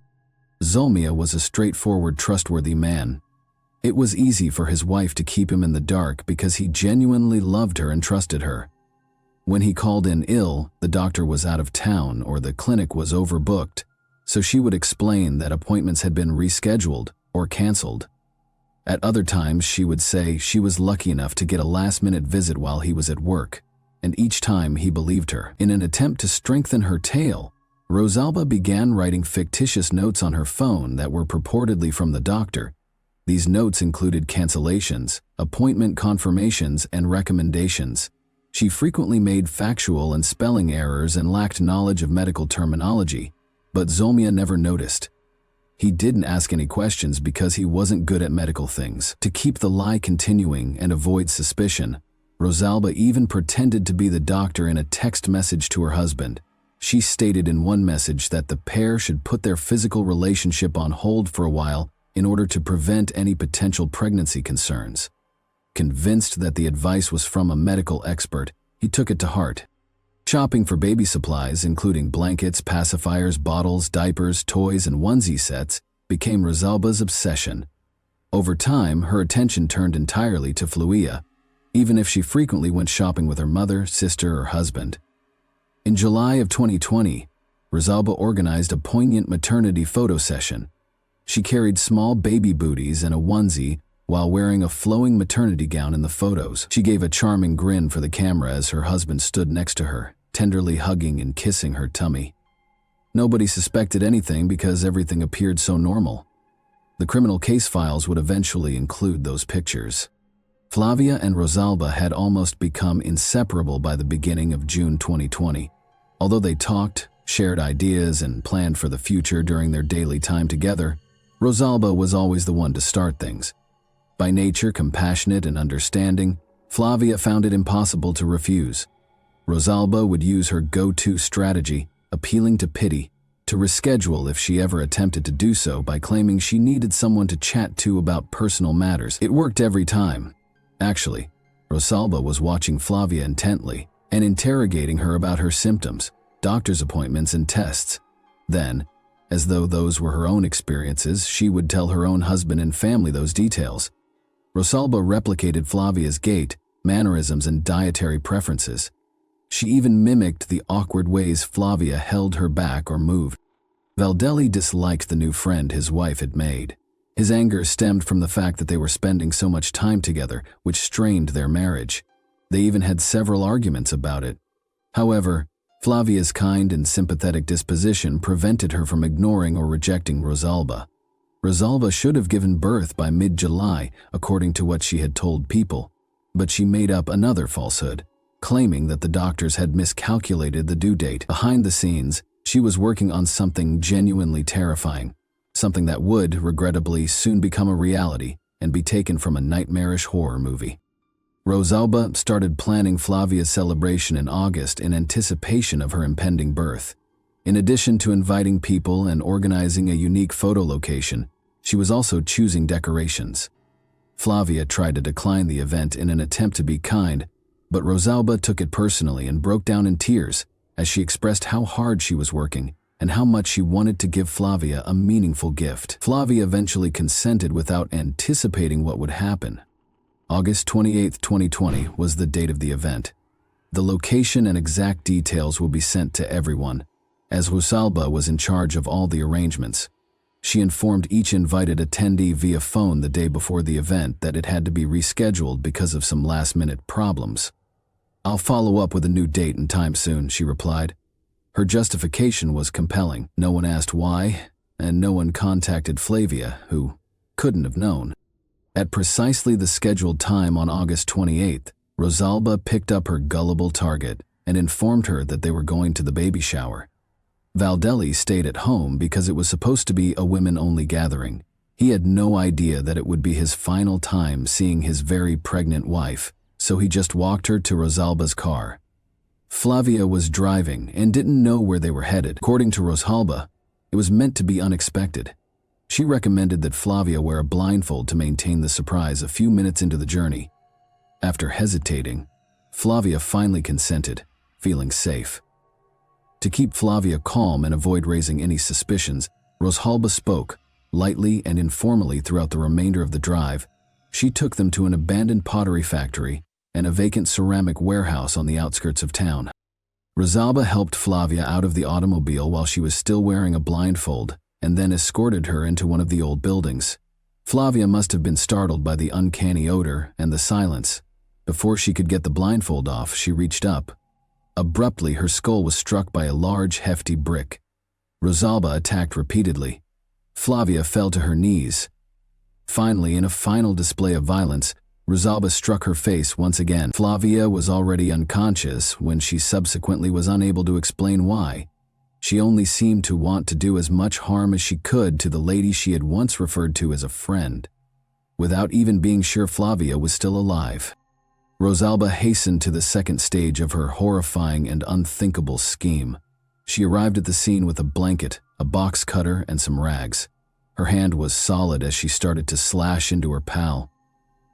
Zulmia was a straightforward, trustworthy man. It was easy for his wife to keep him in the dark because he genuinely loved her and trusted her. When he called in ill, the doctor was out of town or the clinic was overbooked, so she would explain that appointments had been rescheduled or canceled. At other times, she would say she was lucky enough to get a last-minute visit while he was at work, and each time he believed her. In an attempt to strengthen her tale, Rosalba began writing fictitious notes on her phone that were purportedly from the doctor. These notes included cancellations, appointment confirmations, and recommendations. She frequently made factual and spelling errors and lacked knowledge of medical terminology, but Zolmia never noticed. He didn't ask any questions because he wasn't good at medical things. To keep the lie continuing and avoid suspicion, Rosalba even pretended to be the doctor in a text message to her husband. She stated in one message that the pair should put their physical relationship on hold for a while in order to prevent any potential pregnancy concerns. Convinced that the advice was from a medical expert, he took it to heart. Shopping for baby supplies, including blankets, pacifiers, bottles, diapers, toys, and onesie sets, became Rosalba's obsession. Over time, her attention turned entirely to Fluia, even if she frequently went shopping with her mother, sister, or husband. In July of 2020, Rosalba organized a poignant maternity photo session. She carried small baby booties and a onesie while wearing a flowing maternity gown in the photos. She gave a charming grin for the camera as her husband stood next to her, tenderly hugging and kissing her tummy. Nobody suspected anything because everything appeared so normal. The criminal case files would eventually include those pictures. Flavia and Rosalba had almost become inseparable by the beginning of June 2020. Although they talked, shared ideas, and planned for the future during their daily time together, Rosalba was always the one to start things. By nature compassionate and understanding, Flavia found it impossible to refuse. Rosalba would use her go-to strategy, appealing to pity, to reschedule if she ever attempted to do so by claiming she needed someone to chat to about personal matters. It worked every time. Actually, Rosalba was watching Flavia intently and interrogating her about her symptoms, doctor's appointments, and tests. Then, as though those were her own experiences, she would tell her own husband and family those details. Rosalba replicated Flavia's gait, mannerisms, and dietary preferences. She even mimicked the awkward ways Flavia held her back or moved. Valdelli disliked the new friend his wife had made. His anger stemmed from the fact that they were spending so much time together, which strained their marriage. They even had several arguments about it. However, Flavia's kind and sympathetic disposition prevented her from ignoring or rejecting Rosalba. Rosalba should have given birth by mid-July, according to what she had told people, but she made up another falsehood, claiming that the doctors had miscalculated the due date. Behind the scenes, she was working on something genuinely terrifying, something that would, regrettably, soon become a reality and be taken from a nightmarish horror movie. Rosalba started planning Flavia's celebration in August in anticipation of her impending birth. In addition to inviting people and organizing a unique photo location, she was also choosing decorations. Flavia tried to decline the event in an attempt to be kind, but Rosalba took it personally and broke down in tears as she expressed how hard she was working and how much she wanted to give Flavia a meaningful gift. Flavia eventually consented without anticipating what would happen. August 28, 2020 was the date of the event. The location and exact details will be sent to everyone, as Rosalba was in charge of all the arrangements. She informed each invited attendee via phone the day before the event that it had to be rescheduled because of some last-minute problems. "I'll follow up with a new date and time soon," she replied. Her justification was compelling. No one asked why, and no one contacted Flavia, who couldn't have known. At precisely the scheduled time on August 28th, Rosalba picked up her gullible target and informed her that they were going to the baby shower. Valdelli stayed at home because it was supposed to be a women-only gathering. He had no idea that it would be his final time seeing his very pregnant wife, so he just walked her to Rosalba's car. Flavia was driving and didn't know where they were headed. According to Rosalba, it was meant to be unexpected. She recommended that Flavia wear a blindfold to maintain the surprise a few minutes into the journey. After hesitating, Flavia finally consented, feeling safe. To keep Flavia calm and avoid raising any suspicions, Rosalba spoke, lightly and informally throughout the remainder of the drive. She took them to an abandoned pottery factory and a vacant ceramic warehouse on the outskirts of town. Rosalba helped Flavia out of the automobile while she was still wearing a blindfold and then escorted her into one of the old buildings. Flavia must have been startled by the uncanny odor and the silence. Before she could get the blindfold off, she reached up. Abruptly, her skull was struck by a large, hefty brick. Rosalba attacked repeatedly. Flavia fell to her knees. Finally, in a final display of violence, Rosalba struck her face once again. Flavia was already unconscious when she subsequently was unable to explain why. She only seemed to want to do as much harm as she could to the lady she had once referred to as a friend, without even being sure Flavia was still alive. Rosalba hastened to the second stage of her horrifying and unthinkable scheme. She arrived at the scene with a blanket, a box cutter, and some rags. Her hand was solid as she started to slash into her pal.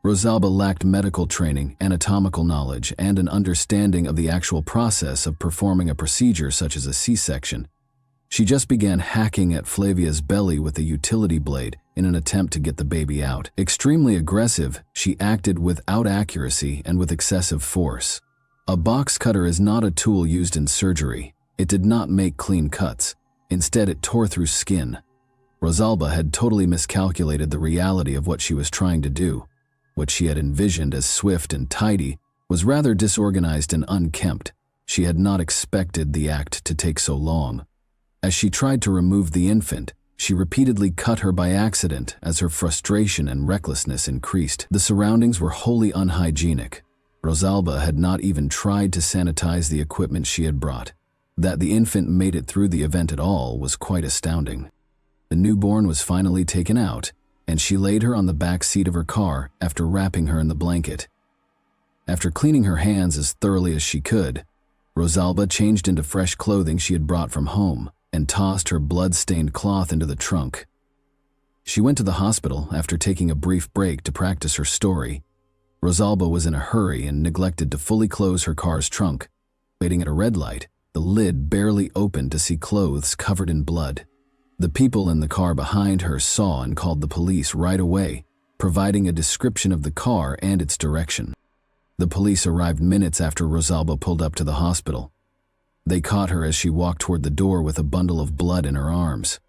Rosalba lacked medical training, anatomical knowledge, and an understanding of the actual process of performing a procedure such as a C-section. She just began hacking at Flavia's belly with a utility blade in an attempt to get the baby out. Extremely aggressive, she acted without accuracy and with excessive force. A box cutter is not a tool used in surgery. It did not make clean cuts. Instead, it tore through skin. Rosalba had totally miscalculated the reality of what she was trying to do. What she had envisioned as swift and tidy was rather disorganized and unkempt. She had not expected the act to take so long. As she tried to remove the infant, she repeatedly cut her by accident as her frustration and recklessness increased. The surroundings were wholly unhygienic. Rosalba had not even tried to sanitize the equipment she had brought. That the infant made it through the event at all was quite astounding. The newborn was finally taken out, and she laid her on the back seat of her car after wrapping her in the blanket. After cleaning her hands as thoroughly as she could, Rosalba changed into fresh clothing she had brought from home and tossed her blood-stained cloth into the trunk. She went to the hospital after taking a brief break to practice her story. Rosalba was in a hurry and neglected to fully close her car's trunk. Waiting at a red light, the lid barely opened to see clothes covered in blood. The people in the car behind her saw and called the police right away, providing a description of the car and its direction. The police arrived minutes after Rosalba pulled up to the hospital. They caught her as she walked toward the door with a bundle of blood in her arms.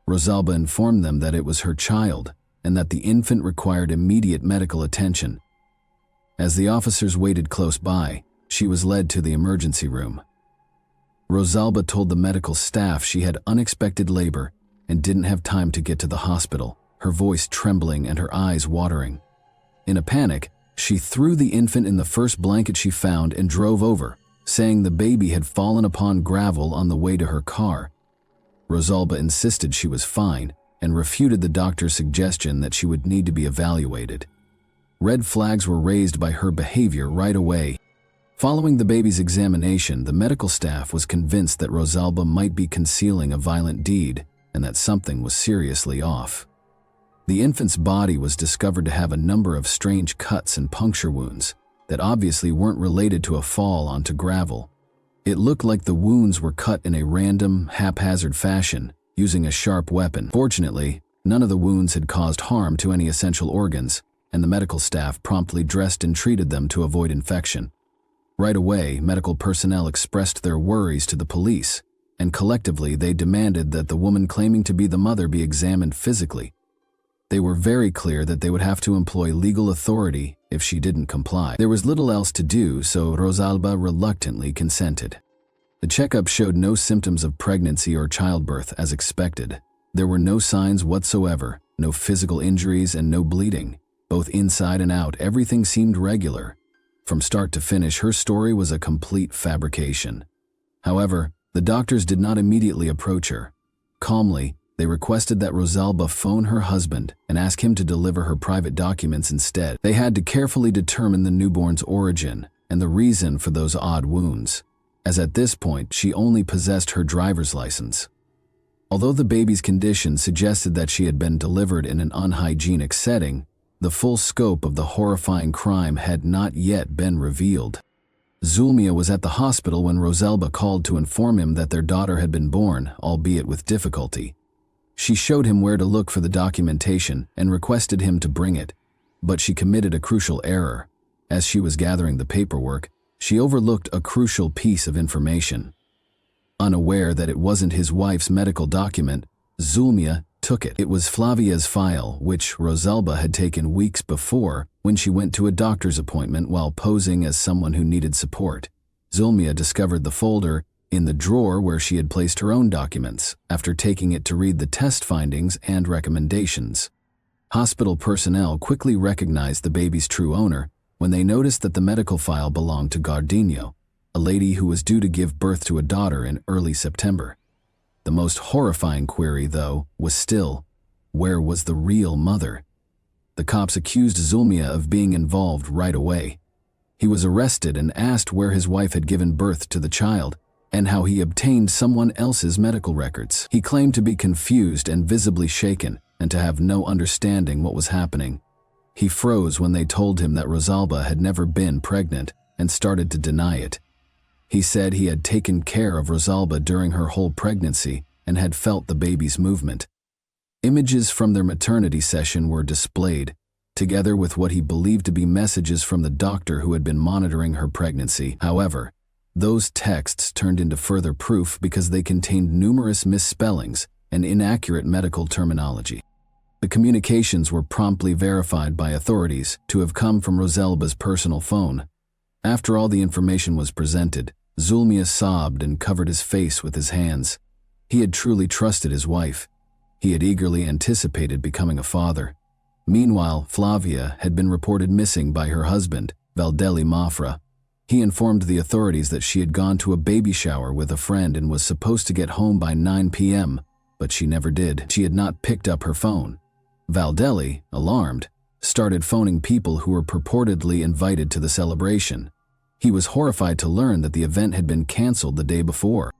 Rosalba informed them that it was her child and that the infant required immediate medical attention. As the officers waited close by, she was led to the emergency room. Rosalba told the medical staff she had unexpected labor and didn't have time to get to the hospital, her voice trembling and her eyes watering. In a panic, she threw the infant in the first blanket she found and drove over, saying the baby had fallen upon gravel on the way to her car. Rosalba insisted she was fine and refuted the doctor's suggestion that she would need to be evaluated. Red flags were raised by her behavior right away. Following the baby's examination, the medical staff was convinced that Rosalba might be concealing a violent deed and that something was seriously off. The infant's body was discovered to have a number of strange cuts and puncture wounds that obviously weren't related to a fall onto gravel. It looked like the wounds were cut in a random, haphazard fashion, using a sharp weapon. Fortunately, none of the wounds had caused harm to any essential organs, and the medical staff promptly dressed and treated them to avoid infection. Right away, medical personnel expressed their worries to the police, and collectively they demanded that the woman claiming to be the mother be examined physically. They were very clear that they would have to employ legal authority if she didn't comply. There was little else to do, so Rosalba reluctantly consented. The checkup showed no symptoms of pregnancy or childbirth as expected. There were no signs whatsoever, no physical injuries and no bleeding. Both inside and out, everything seemed regular. From start to finish, her story was a complete fabrication. However, the doctors did not immediately approach her. Calmly, they requested that Rosalba phone her husband and ask him to deliver her private documents instead. They had to carefully determine the newborn's origin and the reason for those odd wounds, as at this point she only possessed her driver's license. Although the baby's condition suggested that she had been delivered in an unhygienic setting, the full scope of the horrifying crime had not yet been revealed. Zulmia was at the hospital when Rosalba called to inform him that their daughter had been born, albeit with difficulty. She showed him where to look for the documentation and requested him to bring it, but she committed a crucial error. As she was gathering the paperwork, she overlooked a crucial piece of information. Unaware that it wasn't his wife's medical document, Zulmia took it. It was Flavia's file, which Rosalba had taken weeks before when she went to a doctor's appointment while posing as someone who needed support. Zulmia discovered the folder in the drawer where she had placed her own documents after taking it to read the test findings and recommendations. Hospital personnel quickly recognized the baby's true owner when they noticed that the medical file belonged to Gardino, a lady who was due to give birth to a daughter in early September. The most horrifying query, though, was still, where was the real mother? The cops accused Zulmia of being involved right away. He was arrested and asked where his wife had given birth to the child and how he obtained someone else's medical records. He claimed to be confused and visibly shaken and to have no understanding what was happening. He froze when they told him that Rosalba had never been pregnant and started to deny it. He said he had taken care of Rosalba during her whole pregnancy and had felt the baby's movement. Images from their maternity session were displayed, together with what he believed to be messages from the doctor who had been monitoring her pregnancy. However, those texts turned into further proof because they contained numerous misspellings and inaccurate medical terminology. The communications were promptly verified by authorities to have come from Rosalba's personal phone. After all the information was presented, Zulmia sobbed and covered his face with his hands. He had truly trusted his wife. He had eagerly anticipated becoming a father. Meanwhile, Flavia had been reported missing by her husband, Valdelli Mafra. He informed the authorities that she had gone to a baby shower with a friend and was supposed to get home by 9 p.m., but she never did. She had not picked up her phone. Valdelli, alarmed, started phoning people who were purportedly invited to the celebration. He was horrified to learn that the event had been canceled the day before.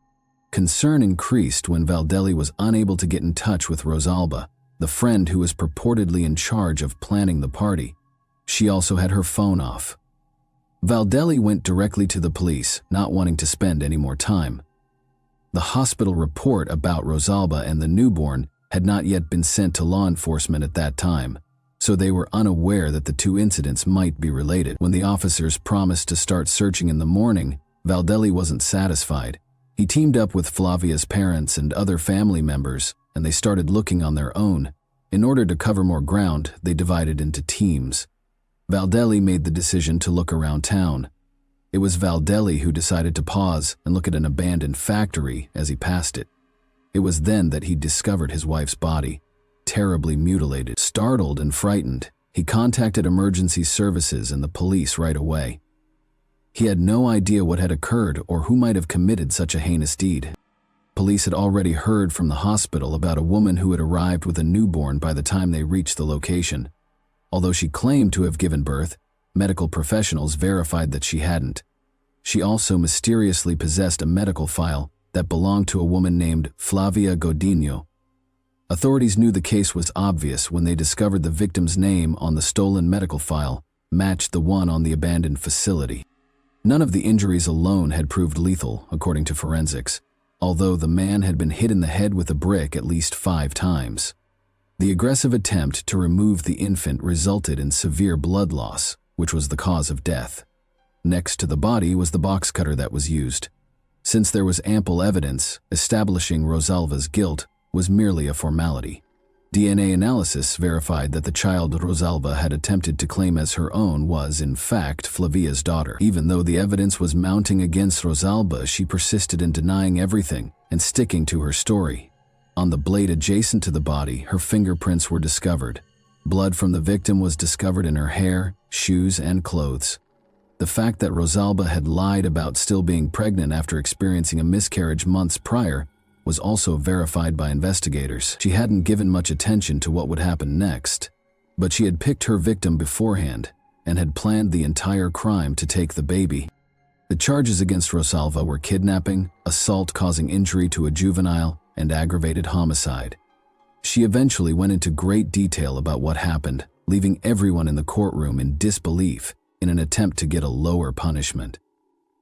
Concern increased when Valdelli was unable to get in touch with Rosalba, the friend who was purportedly in charge of planning the party. She also had her phone off. Valdelli went directly to the police, not wanting to spend any more time. The hospital report about Rosalba and the newborn had not yet been sent to law enforcement at that time, so they were unaware that the two incidents might be related. When the officers promised to start searching in the morning, Valdelli wasn't satisfied. He teamed up with Flavia's parents and other family members, and they started looking on their own. In order to cover more ground, they divided into teams. Valdelli made the decision to look around town. It was Valdelli who decided to pause and look at an abandoned factory as he passed it. It was then that he discovered his wife's body, terribly mutilated. Startled and frightened, he contacted emergency services and the police right away. He had no idea what had occurred or who might have committed such a heinous deed. Police had already heard from the hospital about a woman who had arrived with a newborn by the time they reached the location. Although she claimed to have given birth, medical professionals verified that she hadn't. She also mysteriously possessed a medical file that belonged to a woman named Flavia Godinho. Authorities knew the case was obvious when they discovered the victim's name on the stolen medical file matched the one on the abandoned facility. None of the injuries alone had proved lethal, according to forensics, although the man had been hit in the head with a brick at least 5 times. The aggressive attempt to remove the infant resulted in severe blood loss, which was the cause of death. Next to the body was the box cutter that was used. Since there was ample evidence, establishing Rosalba's guilt was merely a formality. DNA analysis verified that the child Rosalba had attempted to claim as her own was, in fact, Flavia's daughter. Even though the evidence was mounting against Rosalba, she persisted in denying everything and sticking to her story. On the blade adjacent to the body, her fingerprints were discovered. Blood from the victim was discovered in her hair, shoes, and clothes. The fact that Rosalba had lied about still being pregnant after experiencing a miscarriage months prior was also verified by investigators. She hadn't given much attention to what would happen next, but she had picked her victim beforehand and had planned the entire crime to take the baby. The charges against Rosalba were kidnapping, assault causing injury to a juvenile, and aggravated homicide. She eventually went into great detail about what happened, leaving everyone in the courtroom in disbelief in an attempt to get a lower punishment.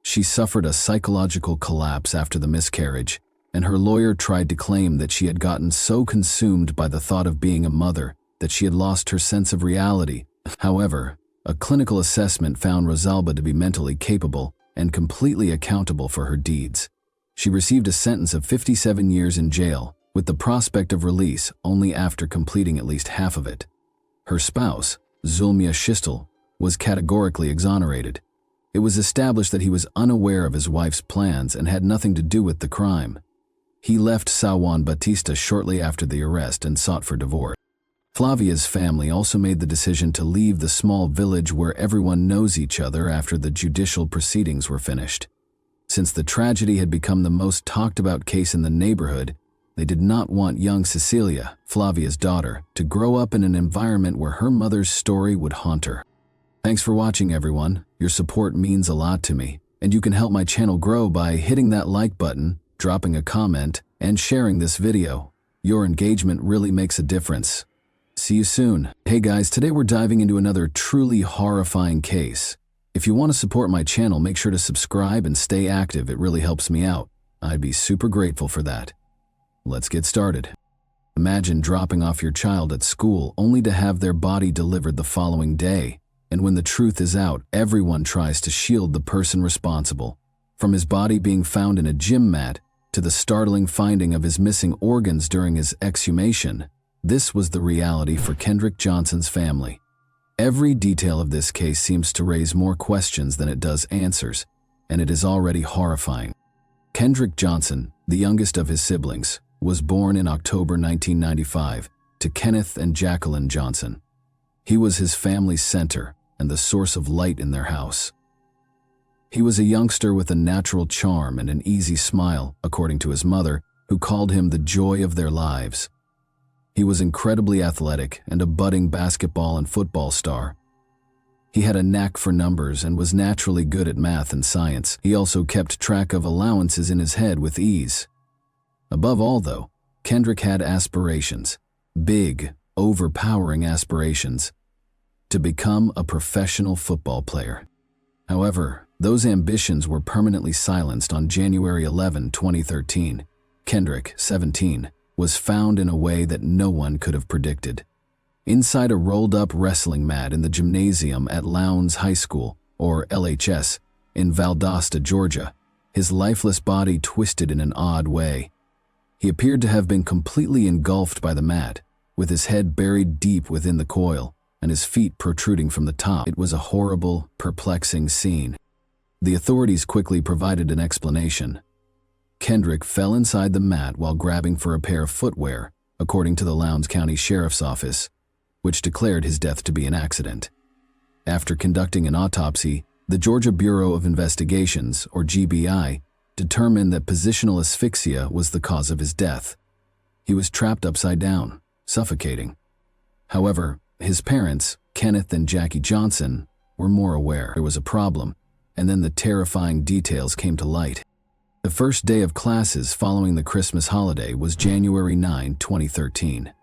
She suffered a psychological collapse after the miscarriage, and her lawyer tried to claim that she had gotten so consumed by the thought of being a mother that she had lost her sense of reality. However, a clinical assessment found Rosalba to be mentally capable and completely accountable for her deeds. She received a sentence of 57 years in jail, with the prospect of release only after completing at least half of it. Her spouse, Zulmia Schistel, was categorically exonerated. It was established that he was unaware of his wife's plans and had nothing to do with the crime. He left São Juan Batista shortly after the arrest and sought for divorce. Flavia's family also made the decision to leave the small village where everyone knows each other after the judicial proceedings were finished. Since the tragedy had become the most talked about case in the neighborhood, they did not want young Cecilia, Flavia's daughter, to grow up in an environment where her mother's story would haunt her. Thanks for watching, everyone. Your support means a lot to me, and you can help my channel grow by hitting that like button, dropping a comment, and sharing this video. Your engagement really makes a difference. See you soon. Hey guys, today we're diving into another truly horrifying case. If you want to support my channel, make sure to subscribe and stay active. It really helps me out. I'd be super grateful for that. Let's get started. Imagine dropping off your child at school only to have their body delivered the following day. And when the truth is out, everyone tries to shield the person responsible. From his body being found in a gym mat to the startling finding of his missing organs during his exhumation, this was the reality for Kendrick Johnson's family. Every detail of this case seems to raise more questions than it does answers, and it is already horrifying. Kendrick Johnson, the youngest of his siblings, was born in October 1995 to Kenneth and Jacqueline Johnson. He was his family's center and the source of light in their house. He was a youngster with a natural charm and an easy smile, according to his mother, who called him the joy of their lives. He was incredibly athletic and a budding basketball and football star. He had a knack for numbers and was naturally good at math and science. He also kept track of allowances in his head with ease. Above all, though, Kendrick had aspirations, big, overpowering aspirations, to become a professional football player. However, those ambitions were permanently silenced on January 11, 2013. Kendrick, 17, was found in a way that no one could have predicted. Inside a rolled-up wrestling mat in the gymnasium at Lowndes High School, or LHS, in Valdosta, Georgia, his lifeless body twisted in an odd way. He appeared to have been completely engulfed by the mat, with his head buried deep within the coil and his feet protruding from the top. It was a horrible, perplexing scene. The authorities quickly provided an explanation. Kendrick fell inside the mat while grabbing for a pair of footwear, according to the Lowndes County Sheriff's Office, which declared his death to be an accident. After conducting an autopsy, the Georgia Bureau of Investigations, or GBI, determined that positional asphyxia was the cause of his death. He was trapped upside down, suffocating. However, his parents, Kenneth and Jackie Johnson, were more aware there was a problem, and then the terrifying details came to light. The first day of classes following the Christmas holiday was January 9, 2013.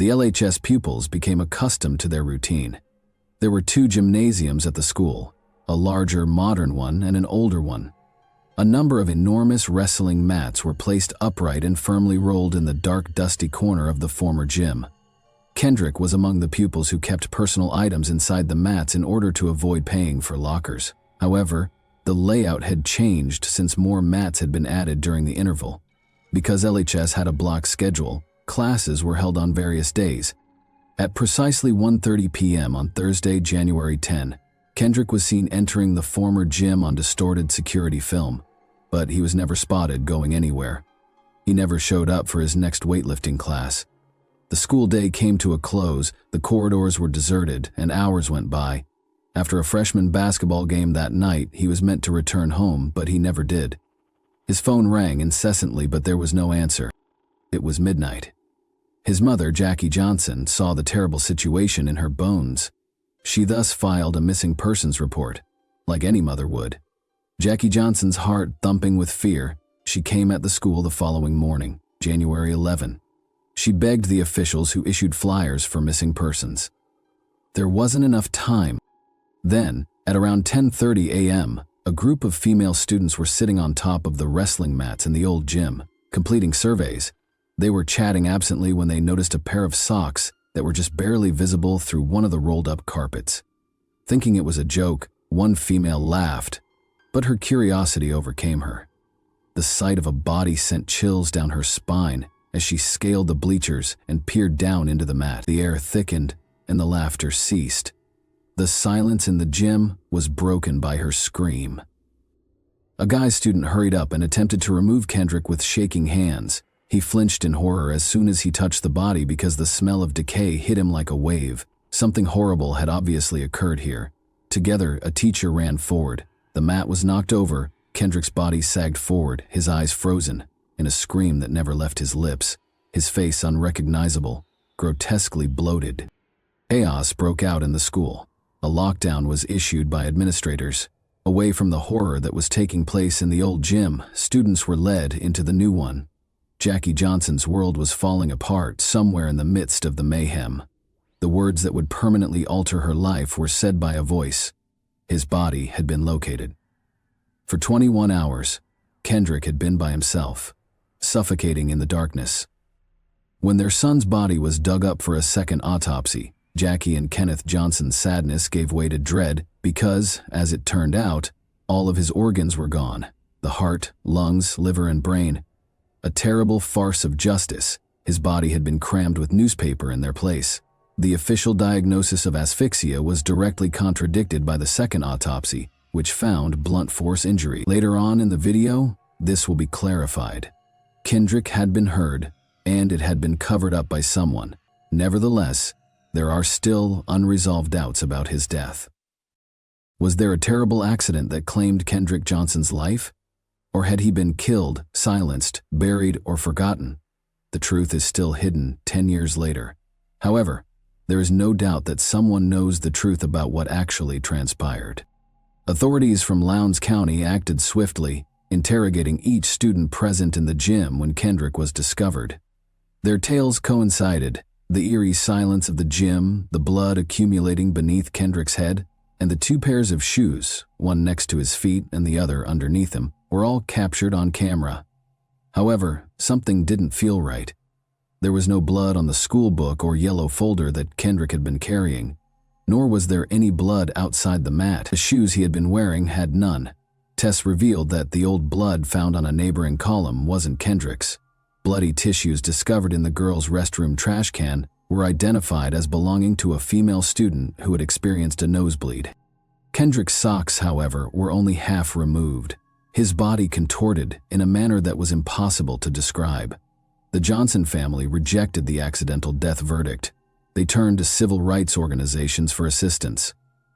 The LHS pupils became accustomed to their routine. There were two gymnasiums at the school, a larger modern one and an older one. A number of enormous wrestling mats were placed upright and firmly rolled in the dark, dusty corner of the former gym. Kendrick was among the pupils who kept personal items inside the mats in order to avoid paying for lockers. However, the layout had changed since more mats had been added during the interval. Because LHS had a block schedule, classes were held on various days. At precisely 1:30 p.m. on Thursday, January 10, Kendrick was seen entering the former gym on distorted security film, but he was never spotted going anywhere. He never showed up for his next weightlifting class. The school day came to a close, the corridors were deserted, and hours went by. After a freshman basketball game that night, he was meant to return home, but he never did. His phone rang incessantly, but there was no answer. It was midnight. His mother, Jackie Johnson, saw the terrible situation in her bones. She thus filed a missing persons report, like any mother would. Jackie Johnson's heart thumping with fear, she came at the school the following morning, January 11. She begged the officials who issued flyers for missing persons. There wasn't enough time. Then, at around 10:30 a.m., a group of female students were sitting on top of the wrestling mats in the old gym, completing surveys. They were chatting absently when they noticed a pair of socks that were just barely visible through one of the rolled-up carpets. Thinking it was a joke, one female laughed, but her curiosity overcame her. The sight of a body sent chills down her spine as she scaled the bleachers and peered down into the mat. The air thickened and the laughter ceased. The silence in the gym was broken by her scream. A guy student hurried up and attempted to remove Kendrick with shaking hands. He flinched in horror as soon as he touched the body because the smell of decay hit him like a wave. Something horrible had obviously occurred here. Together, a teacher ran forward. The mat was knocked over. Kendrick's body sagged forward, his eyes frozen, in a scream that never left his lips, his face unrecognizable, grotesquely bloated. Chaos broke out in the school. A lockdown was issued by administrators. Away from the horror that was taking place in the old gym, students were led into the new one. Jackie Johnson's world was falling apart somewhere in the midst of the mayhem. The words that would permanently alter her life were said by a voice. His body had been located. For 21 hours, Kendrick had been by himself, suffocating in the darkness. When their son's body was dug up for a second autopsy, Jackie and Kenneth Johnson's sadness gave way to dread because, as it turned out, all of his organs were gone: the heart, lungs, liver, and brain. A terrible farce of justice. His body had been crammed with newspaper in their place. The official diagnosis of asphyxia was directly contradicted by the second autopsy, which found blunt force injury. Later on in the video, this will be clarified. Kendrick had been heard, and it had been covered up by someone. Nevertheless, there are still unresolved doubts about his death. Was there a terrible accident that claimed Kendrick Johnson's life? Or had he been killed, silenced, buried, or forgotten? The truth is still hidden 10 years later. However, there is no doubt that someone knows the truth about what actually transpired. Authorities from Lowndes County acted swiftly, interrogating each student present in the gym when Kendrick was discovered. Their tales coincided: the eerie silence of the gym, the blood accumulating beneath Kendrick's head, and the two pairs of shoes, one next to his feet and the other underneath him, were all captured on camera. However, something didn't feel right. There was no blood on the school book or yellow folder that Kendrick had been carrying, nor was there any blood outside the mat. The shoes he had been wearing had none. Tests revealed that the old blood found on a neighboring column wasn't Kendrick's. Bloody tissues discovered in the girls' restroom trash can were identified as belonging to a female student who had experienced a nosebleed. Kendrick's socks, however, were only half removed, his body contorted in a manner that was impossible to describe. The Johnson family rejected the accidental death verdict. They turned to civil rights organizations for assistance.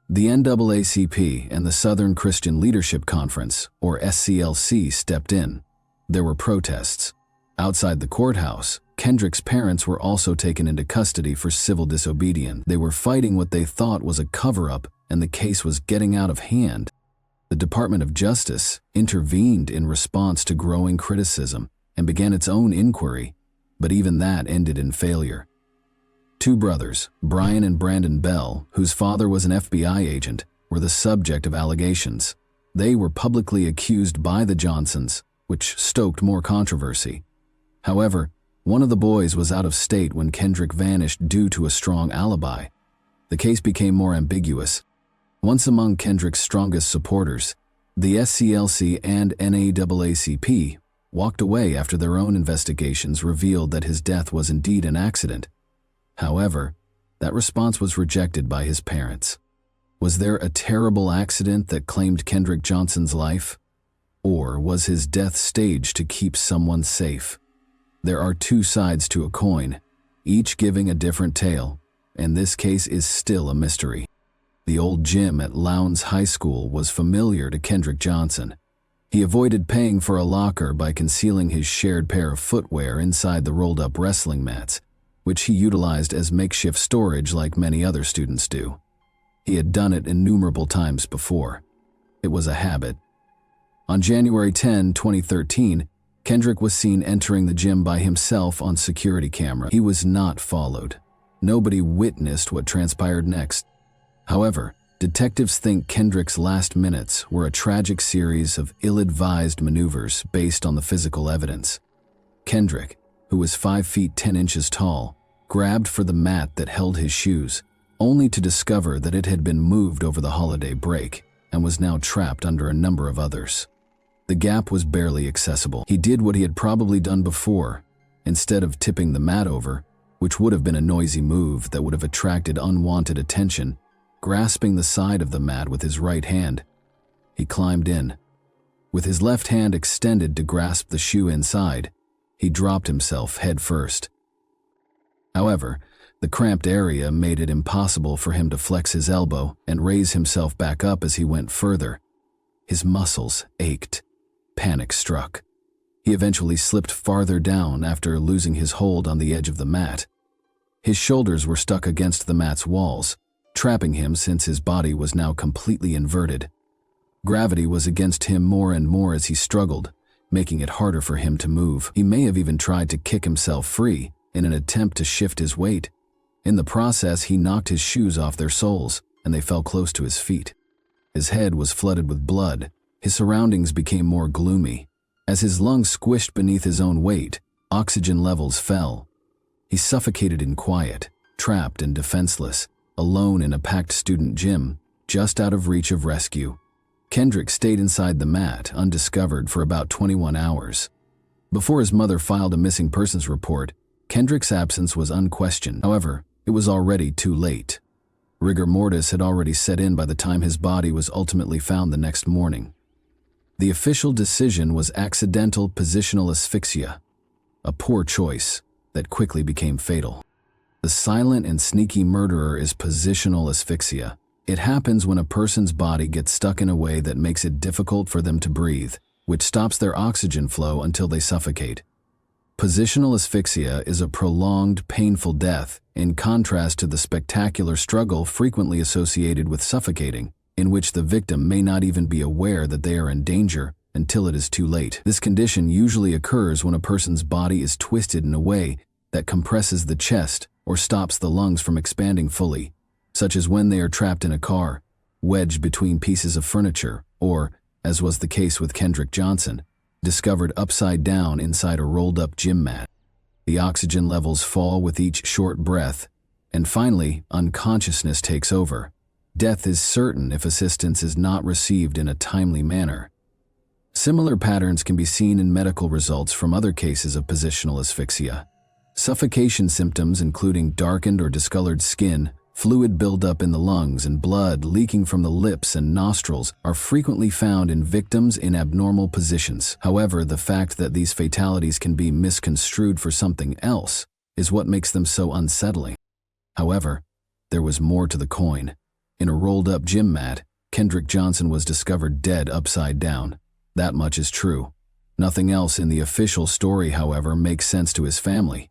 The NAACP and the Southern Christian Leadership Conference, or SCLC, stepped in. There were protests. Outside the courthouse, Kendrick's parents were also taken into custody for civil disobedience. They were fighting what they thought was a cover-up, and the case was getting out of hand. The Department of Justice intervened in response to growing criticism and began its own inquiry, but even that ended in failure. Two brothers, Brian and Brandon Bell, whose father was an FBI agent, were the subject of allegations. They were publicly accused by the Johnsons, which stoked more controversy. However, one of the boys was out of state when Kendrick vanished due to a strong alibi. The case became more ambiguous. Once among Kendrick's strongest supporters, the SCLC and NAACP walked away after their own investigations revealed that his death was indeed an accident. However, that response was rejected by his parents. Was there a terrible accident that claimed Kendrick Johnson's life? Or was his death staged to keep someone safe? There are two sides to a coin, each giving a different tale, and this case is still a mystery. The old gym at Lowndes High School was familiar to Kendrick Johnson. He avoided paying for a locker by concealing his shared pair of footwear inside the rolled-up wrestling mats, which he utilized as makeshift storage like many other students do. He had done it innumerable times before. It was a habit. On January 10, 2013, Kendrick was seen entering the gym by himself on security camera. He was not followed. Nobody witnessed what transpired next. However, detectives think Kendrick's last minutes were a tragic series of ill-advised maneuvers based on the physical evidence. Kendrick, who was 5 feet 10 inches tall, grabbed for the mat that held his shoes, only to discover that it had been moved over the holiday break and was now trapped under a number of others. The gap was barely accessible. He did what he had probably done before. Instead of tipping the mat over, which would have been a noisy move that would have attracted unwanted attention, grasping the side of the mat with his right hand, he climbed in. With his left hand extended to grasp the shoe inside, he dropped himself head first. However, the cramped area made it impossible for him to flex his elbow and raise himself back up as he went further. His muscles ached. Panic struck. He eventually slipped farther down after losing his hold on the edge of the mat. His shoulders were stuck against the mat's walls, trapping him since his body was now completely inverted. Gravity was against him more and more as he struggled, making it harder for him to move. He may have even tried to kick himself free in an attempt to shift his weight. In the process, he knocked his shoes off their soles, and they fell close to his feet. His head was flooded with blood. His surroundings became more gloomy. As his lungs squished beneath his own weight, oxygen levels fell. He suffocated in quiet, trapped and defenseless, alone in a packed student gym, just out of reach of rescue. Kendrick stayed inside the mat, undiscovered, for about 21 hours. Before his mother filed a missing persons report, Kendrick's absence was unquestioned. However, it was already too late. Rigor mortis had already set in by the time his body was ultimately found the next morning. The official decision was accidental positional asphyxia, a poor choice that quickly became fatal. The silent and sneaky murderer is positional asphyxia. It happens when a person's body gets stuck in a way that makes it difficult for them to breathe, which stops their oxygen flow until they suffocate. Positional asphyxia is a prolonged, painful death, in contrast to the spectacular struggle frequently associated with suffocating, in which the victim may not even be aware that they are in danger until it is too late. This condition usually occurs when a person's body is twisted in a way that compresses the chest or stops the lungs from expanding fully, such as when they are trapped in a car, wedged between pieces of furniture, or, as was the case with Kendrick Johnson, discovered upside down inside a rolled-up gym mat. The oxygen levels fall with each short breath, and finally, unconsciousness takes over. Death is certain if assistance is not received in a timely manner. Similar patterns can be seen in medical results from other cases of positional asphyxia. Suffocation symptoms including darkened or discolored skin, fluid buildup in the lungs, and blood leaking from the lips and nostrils are frequently found in victims in abnormal positions. However, the fact that these fatalities can be misconstrued for something else is what makes them so unsettling. However, there was more to the coin. In a rolled-up gym mat, Kendrick Johnson was discovered dead upside down. That much is true. Nothing else in the official story, however, makes sense to his family.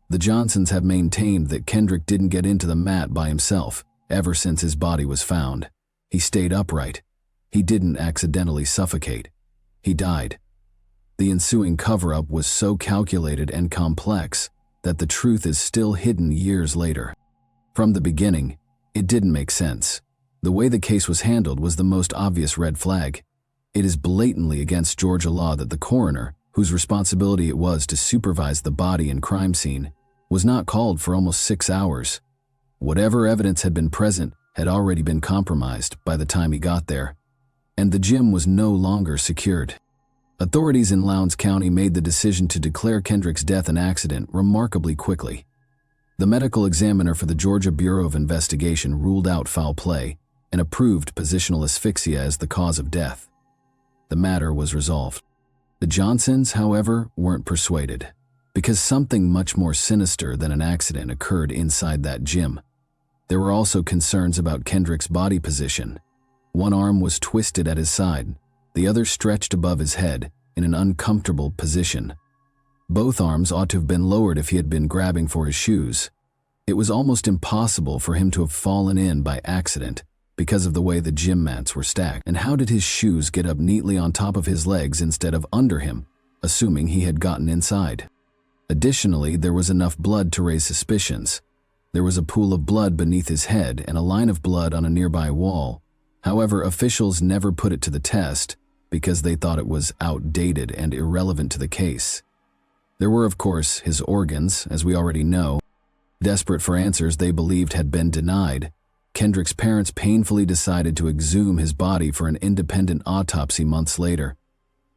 The Johnsons have maintained that Kendrick didn't get into the mat by himself ever since his body was found. He stayed upright. He didn't accidentally suffocate. He died. The ensuing cover-up was so calculated and complex that the truth is still hidden years later. From the beginning, it didn't make sense. The way the case was handled was the most obvious red flag. It is blatantly against Georgia law that the coroner, whose responsibility it was to supervise the body and crime scene, was not called for almost 6 hours. Whatever evidence had been present had already been compromised by the time he got there, and the gym was no longer secured. Authorities in Lowndes County made the decision to declare Kendrick's death an accident remarkably quickly. The medical examiner for the Georgia Bureau of Investigation ruled out foul play and approved positional asphyxia as the cause of death. The matter was resolved. The Johnsons, however, weren't persuaded, because something much more sinister than an accident occurred inside that gym. There were also concerns about Kendrick's body position. One arm was twisted at his side, the other stretched above his head in an uncomfortable position. Both arms ought to have been lowered if he had been grabbing for his shoes. It was almost impossible for him to have fallen in by accident because of the way the gym mats were stacked. And how did his shoes get up neatly on top of his legs instead of under him, assuming he had gotten inside? Additionally, there was enough blood to raise suspicions. There was a pool of blood beneath his head and a line of blood on a nearby wall. However, officials never put it to the test because they thought it was outdated and irrelevant to the case. There were, of course, his organs, as we already know. Desperate for answers they believed had been denied, Kendrick's parents painfully decided to exhume his body for an independent autopsy months later.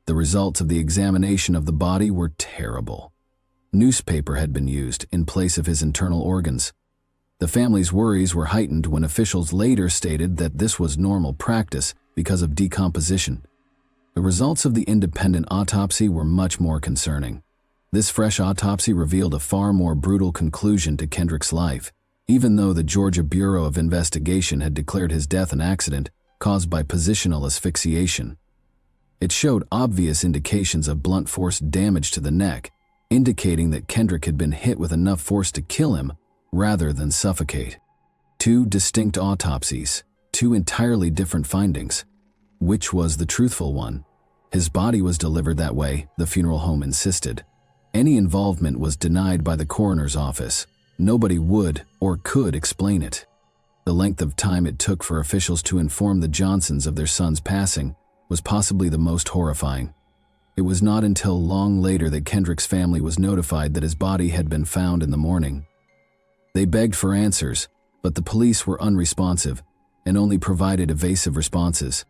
The results of the examination of the body were terrible. Newspaper had been used in place of his internal organs. The family's worries were heightened when officials later stated that this was normal practice because of decomposition. The results of the independent autopsy were much more concerning. This fresh autopsy revealed a far more brutal conclusion to Kendrick's life, even though the Georgia Bureau of Investigation had declared his death an accident caused by positional asphyxiation. It showed obvious indications of blunt force damage to the neck, indicating that Kendrick had been hit with enough force to kill him rather than suffocate. Two distinct autopsies, two entirely different findings. Which was the truthful one? His body was delivered that way, the funeral home insisted. Any involvement was denied by the coroner's office. Nobody would or could explain it. The length of time it took for officials to inform the Johnsons of their son's passing was possibly the most horrifying. It was not until long later that Kendrick's family was notified that his body had been found in the morning. They begged for answers, but the police were unresponsive and only provided evasive responses.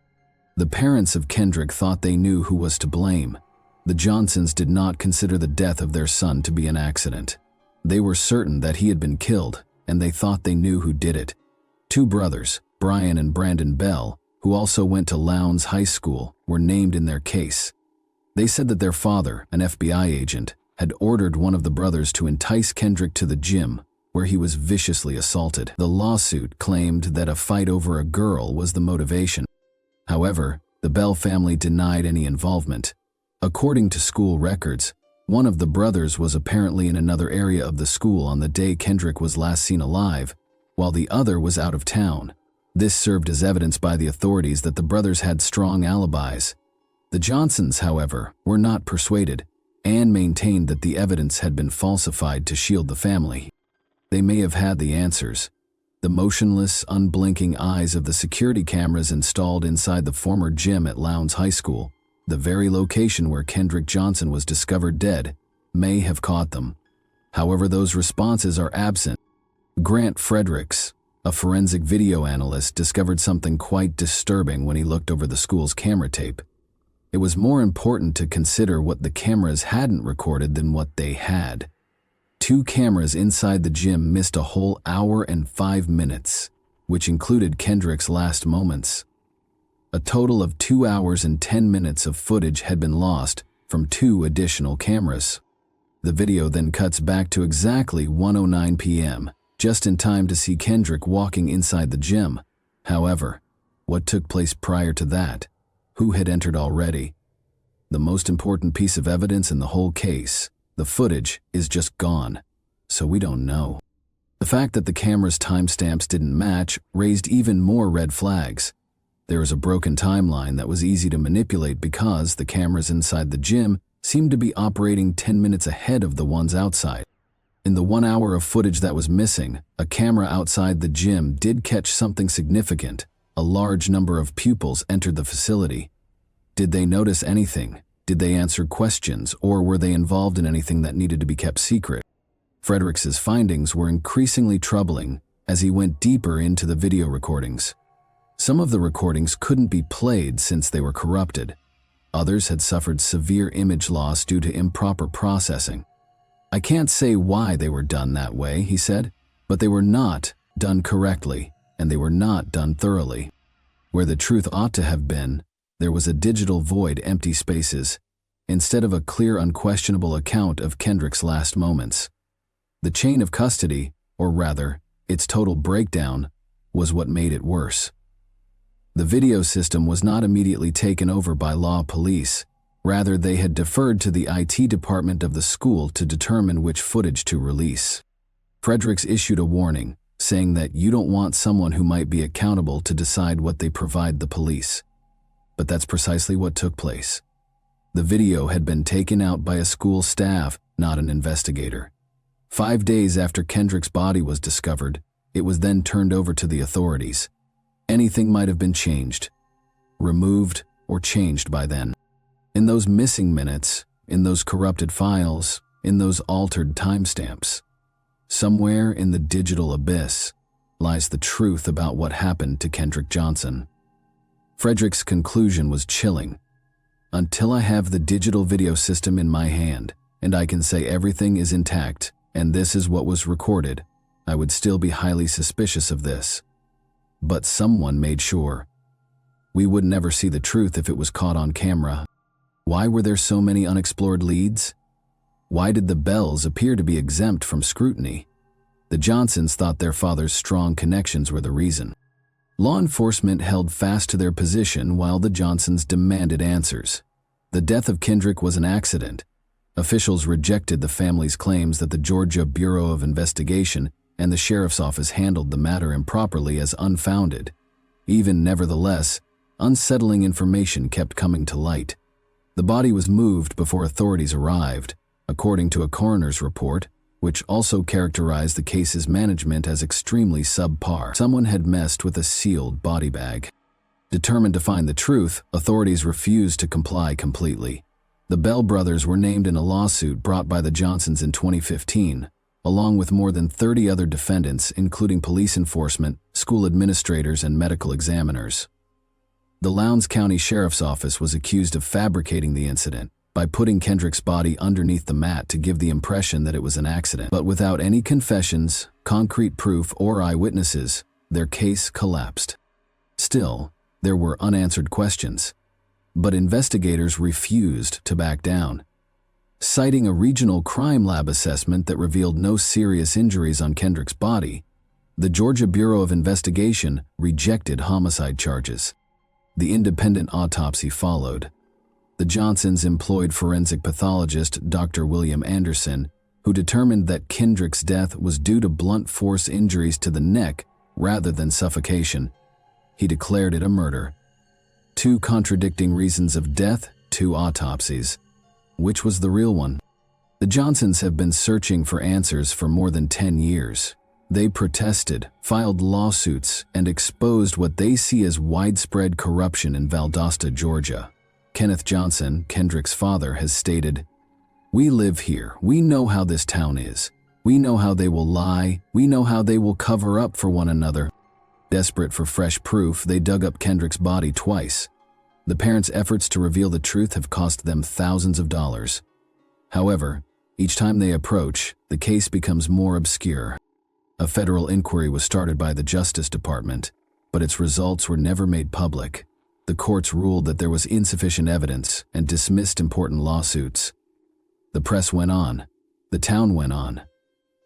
The parents of Kendrick thought they knew who was to blame. The Johnsons did not consider the death of their son to be an accident. They were certain that he had been killed, and they thought they knew who did it. Two brothers, Brian and Brandon Bell, who also went to Lowndes High School, were named in their case. They said that their father, an FBI agent, had ordered one of the brothers to entice Kendrick to the gym, where he was viciously assaulted. The lawsuit claimed that a fight over a girl was the motivation. However, the Bell family denied any involvement. According to school records, one of the brothers was apparently in another area of the school on the day Kendrick was last seen alive, while the other was out of town. This served as evidence by the authorities that the brothers had strong alibis. The Johnsons, however, were not persuaded and maintained that the evidence had been falsified to shield the family. They may have had the answers. The motionless, unblinking eyes of the security cameras installed inside the former gym at Lowndes High School, the very location where Kendrick Johnson was discovered dead, may have caught them. However, those responses are absent. Grant Fredericks, a forensic video analyst, discovered something quite disturbing when he looked over the school's camera tape. It was more important to consider what the cameras hadn't recorded than what they had. Two cameras inside the gym missed a whole hour and 5 minutes, which included Kendrick's last moments. A total of 2 hours and 10 minutes of footage had been lost from two additional cameras. The video then cuts back to exactly 1:09 p.m., just in time to see Kendrick walking inside the gym. However, what took place prior to that? Who had entered already? The most important piece of evidence in the whole case, the footage, is just gone, so we don't know. The fact that the camera's timestamps didn't match raised even more red flags. There was a broken timeline that was easy to manipulate because the cameras inside the gym seemed to be operating 10 minutes ahead of the ones outside. In the 1 hour of footage that was missing, a camera outside the gym did catch something significant. A large number of pupils entered the facility. Did they notice anything? Did they answer questions, or were they involved in anything that needed to be kept secret? Fredericks' findings were increasingly troubling as he went deeper into the video recordings. Some of the recordings couldn't be played since they were corrupted. Others had suffered severe image loss due to improper processing. "I can't say why they were done that way," he said, "but they were not done correctly, and they were not done thoroughly. Where the truth ought to have been, there was a digital void, empty spaces, instead of a clear, unquestionable account of Kendrick's last moments. The chain of custody, or rather, its total breakdown, was what made it worse. The video system was not immediately taken over by law police. Rather, they had deferred to the IT department of the school to determine which footage to release. Fredericks issued a warning, saying that you don't want someone who might be accountable to decide what they provide the police. But that's precisely what took place. The video had been taken out by a school staff, not an investigator. 5 days after Kendrick's body was discovered, it was then turned over to the authorities. Anything might have been changed, removed, or changed by then. In those missing minutes, in those corrupted files, in those altered timestamps, somewhere in the digital abyss lies the truth about what happened to Kendrick Johnson. Frederick's conclusion was chilling. Until I have the digital video system in my hand, and I can say everything is intact, and this is what was recorded, I would still be highly suspicious of this. But someone made sure. We would never see the truth if it was caught on camera. Why were there so many unexplored leads? Why did the Bells appear to be exempt from scrutiny? The Johnsons thought their father's strong connections were the reason. Law enforcement held fast to their position while the Johnsons demanded answers. The death of Kendrick was an accident. Officials rejected the family's claims that the Georgia Bureau of Investigation and the sheriff's office handled the matter improperly as unfounded. Nevertheless, unsettling information kept coming to light. The body was moved before authorities arrived, according to a coroner's report, which also characterized the case's management as extremely subpar. Someone had messed with a sealed body bag. Determined to find the truth, authorities refused to comply completely. The Bell brothers were named in a lawsuit brought by the Johnsons in 2015, along with more than 30 other defendants, including police enforcement, school administrators, and medical examiners. The Lowndes County Sheriff's Office was accused of fabricating the incident by putting Kendrick's body underneath the mat to give the impression that it was an accident. But without any confessions, concrete proof, or eyewitnesses, their case collapsed. Still, there were unanswered questions. But investigators refused to back down. Citing a regional crime lab assessment that revealed no serious injuries on Kendrick's body, the Georgia Bureau of Investigation rejected homicide charges. The independent autopsy followed. The Johnsons employed forensic pathologist Dr. William Anderson, who determined that Kendrick's death was due to blunt force injuries to the neck rather than suffocation. He declared it a murder. 2 contradicting reasons of death, 2 autopsies. Which was the real one? The Johnsons have been searching for answers for more than 10 years. They protested, filed lawsuits, and exposed what they see as widespread corruption in Valdosta, Georgia. Kenneth Johnson, Kendrick's father, has stated, "We live here. We know how this town is. We know how they will lie. We know how they will cover up for one another." Desperate for fresh proof, they dug up Kendrick's body twice. The parents' efforts to reveal the truth have cost them thousands of dollars. However, each time they approach, the case becomes more obscure. A federal inquiry was started by the Justice Department, but its results were never made public. The courts ruled that there was insufficient evidence and dismissed important lawsuits. The press went on. The town went on.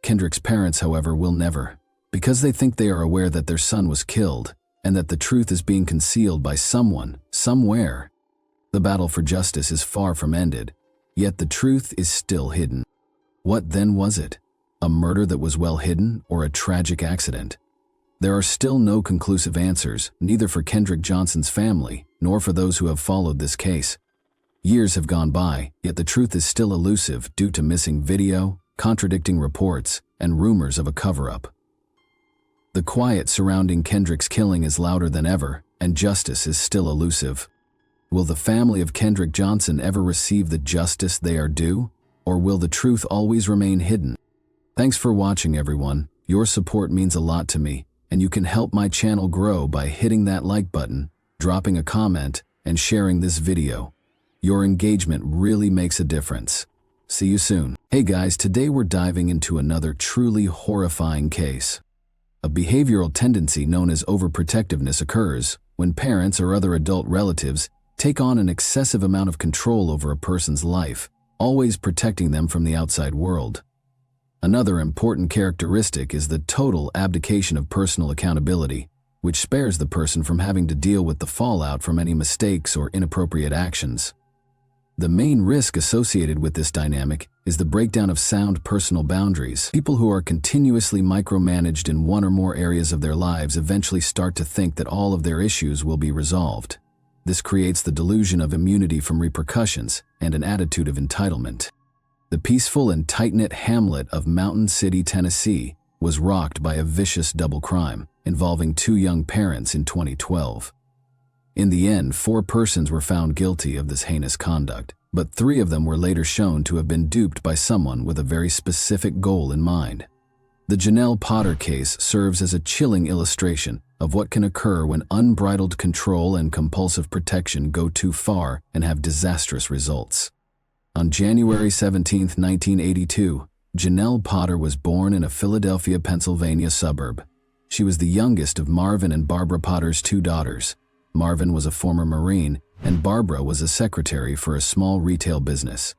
Kendrick's parents, however, will never, because they think they are aware that their son was killed and that the truth is being concealed by someone, somewhere. The battle for justice is far from ended, yet the truth is still hidden. What then was it? A murder that was well hidden, or a tragic accident? There are still no conclusive answers, neither for Kendrick Johnson's family, nor for those who have followed this case. Years have gone by, yet the truth is still elusive due to missing video, contradicting reports, and rumors of a cover-up. The quiet surrounding Kendrick's killing is louder than ever, and justice is still elusive. Will the family of Kendrick Johnson ever receive the justice they are due, or will the truth always remain hidden? Thanks for watching, everyone. Your support means a lot to me, and you can help my channel grow by hitting that like button, dropping a comment, and sharing this video. Your engagement really makes a difference. See you soon. Hey guys, today we're diving into another truly horrifying case. A behavioral tendency known as overprotectiveness occurs when parents or other adult relatives take on an excessive amount of control over a person's life, always protecting them from the outside world. Another important characteristic is the total abdication of personal accountability, which spares the person from having to deal with the fallout from any mistakes or inappropriate actions. The main risk associated with this dynamic is the breakdown of sound personal boundaries. People who are continuously micromanaged in one or more areas of their lives eventually start to think that all of their issues will be resolved. This creates the delusion of immunity from repercussions and an attitude of entitlement. The peaceful and tight-knit hamlet of Mountain City, Tennessee, was rocked by a vicious double crime involving 2 young parents in 2012. In the end, 4 persons were found guilty of this heinous conduct, but 3 of them were later shown to have been duped by someone with a very specific goal in mind. The Janelle Potter case serves as a chilling illustration of what can occur when unbridled control and compulsive protection go too far and have disastrous results. On January 17, 1982, Janelle Potter was born in a Philadelphia, Pennsylvania suburb. She was the youngest of Marvin and Barbara Potter's 2 daughters. Marvin was a former Marine, and Barbara was a secretary for a small retail business.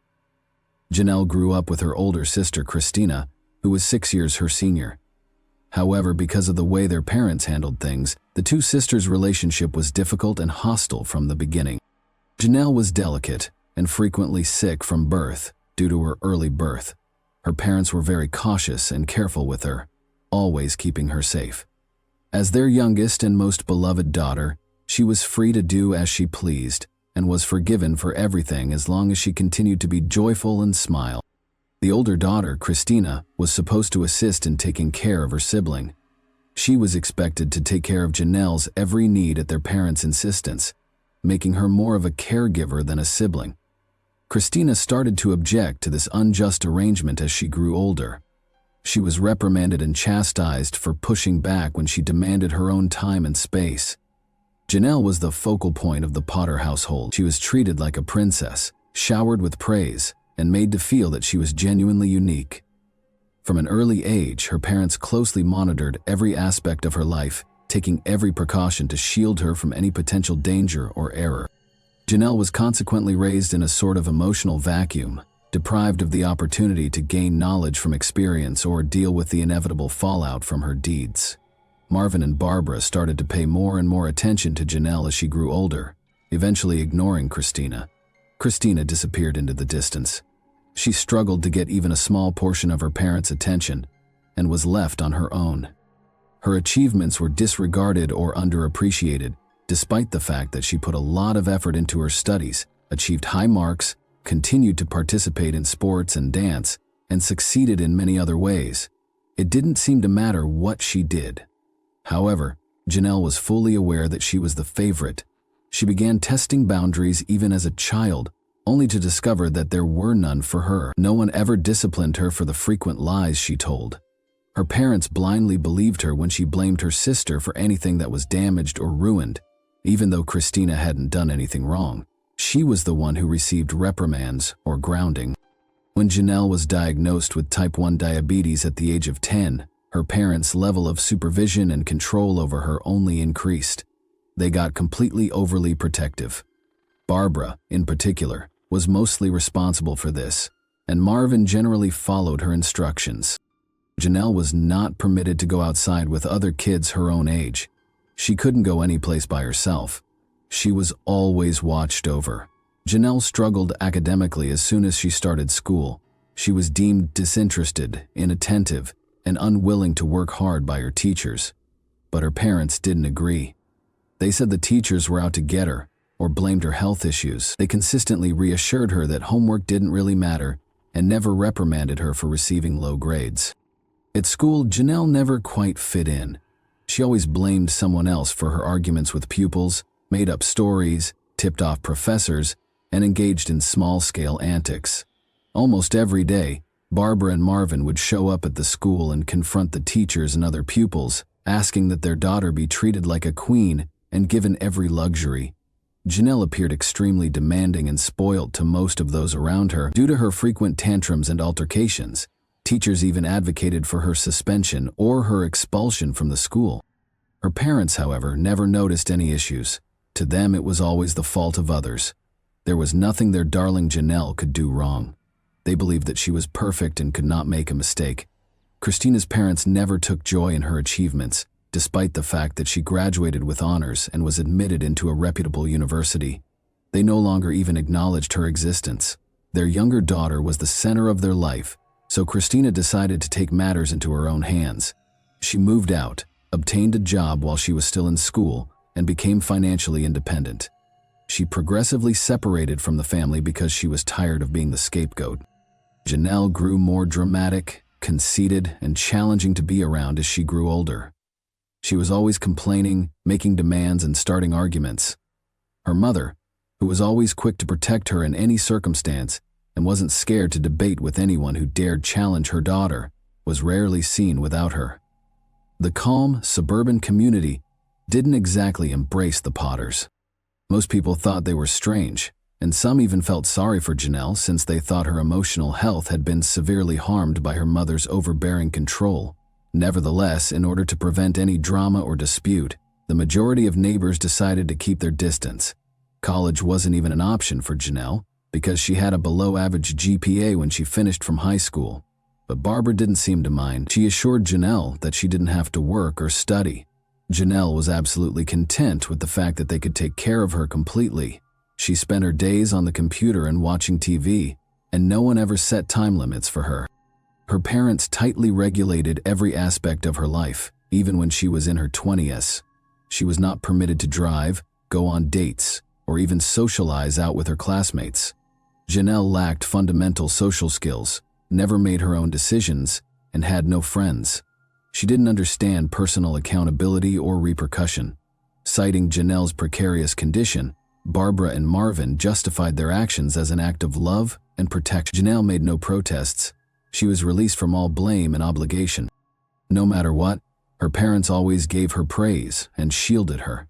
Janelle grew up with her older sister Christina, who was 6 years her senior. However, because of the way their parents handled things, the two sisters' relationship was difficult and hostile from the beginning. Janelle was delicate and frequently sick from birth due to her early birth. Her parents were very cautious and careful with her, always keeping her safe. As their youngest and most beloved daughter, she was free to do as she pleased and was forgiven for everything as long as she continued to be joyful and smile. The older daughter, Christina, was supposed to assist in taking care of her sibling. She was expected to take care of Janelle's every need at their parents' insistence, making her more of a caregiver than a sibling. Christina started to object to this unjust arrangement as she grew older. She was reprimanded and chastised for pushing back when she demanded her own time and space. Janelle was the focal point of the Potter household. She was treated like a princess, showered with praise, and made to feel that she was genuinely unique. From an early age, her parents closely monitored every aspect of her life, taking every precaution to shield her from any potential danger or error. Janelle was consequently raised in a sort of emotional vacuum, deprived of the opportunity to gain knowledge from experience or deal with the inevitable fallout from her deeds. Marvin and Barbara started to pay more and more attention to Janelle as she grew older, eventually ignoring Christina. Christina disappeared into the distance. She struggled to get even a small portion of her parents' attention and was left on her own. Her achievements were disregarded or underappreciated, despite the fact that she put a lot of effort into her studies, achieved high marks, continued to participate in sports and dance, and succeeded in many other ways. It didn't seem to matter what she did. However, Janelle was fully aware that she was the favorite. She began testing boundaries even as a child, only to discover that there were none for her. No one ever disciplined her for the frequent lies she told. Her parents blindly believed her when she blamed her sister for anything that was damaged or ruined, even though Christina hadn't done anything wrong. She was the one who received reprimands or grounding. When Janelle was diagnosed with type 1 diabetes at the age of 10, her parents' level of supervision and control over her only increased. They got completely overly protective. Barbara, in particular, was mostly responsible for this, and Marvin generally followed her instructions. Janelle was not permitted to go outside with other kids her own age. She couldn't go anyplace by herself. She was always watched over. Janelle struggled academically as soon as she started school. She was deemed disinterested, inattentive, and unwilling to work hard by her teachers. But her parents didn't agree. They said the teachers were out to get her, or blamed her health issues. They consistently reassured her that homework didn't really matter, and never reprimanded her for receiving low grades. At school, Janelle never quite fit in. She always blamed someone else for her arguments with pupils, made up stories, tipped off professors, and engaged in small-scale antics. Almost every day, Barbara and Marvin would show up at the school and confront the teachers and other pupils, asking that their daughter be treated like a queen and given every luxury. Janelle appeared extremely demanding and spoiled to most of those around her due to her frequent tantrums and altercations. Teachers even advocated for her suspension or her expulsion from the school. Her parents, however, never noticed any issues. To them, it was always the fault of others. There was nothing their darling Janelle could do wrong. They believed that she was perfect and could not make a mistake. Christina's parents never took joy in her achievements, despite the fact that she graduated with honors and was admitted into a reputable university. They no longer even acknowledged her existence. Their younger daughter was the center of their life, so Christina decided to take matters into her own hands. She moved out, obtained a job while she was still in school, and became financially independent. She progressively separated from the family because she was tired of being the scapegoat. Janelle grew more dramatic, conceited, and challenging to be around as she grew older. She was always complaining, making demands, and starting arguments. Her mother, who was always quick to protect her in any circumstance and wasn't scared to debate with anyone who dared challenge her daughter, was rarely seen without her. The calm, suburban community didn't exactly embrace the Potters. Most people thought they were strange, and some even felt sorry for Janelle since they thought her emotional health had been severely harmed by her mother's overbearing control. Nevertheless, in order to prevent any drama or dispute, the majority of neighbors decided to keep their distance. College wasn't even an option for Janelle, because she had a below-average GPA when she finished from high school. But Barbara didn't seem to mind. She assured Janelle that she didn't have to work or study. Janelle was absolutely content with the fact that they could take care of her completely. She spent her days on the computer and watching TV, and no one ever set time limits for her. Her parents tightly regulated every aspect of her life, even when she was in her 20s. She was not permitted to drive, go on dates, or even socialize out with her classmates. Janelle lacked fundamental social skills, never made her own decisions, and had no friends. She didn't understand personal accountability or repercussion. Citing Janelle's precarious condition, Barbara and Marvin justified their actions as an act of love and protection. Janelle made no protests. She was released from all blame and obligation. No matter what, her parents always gave her praise and shielded her.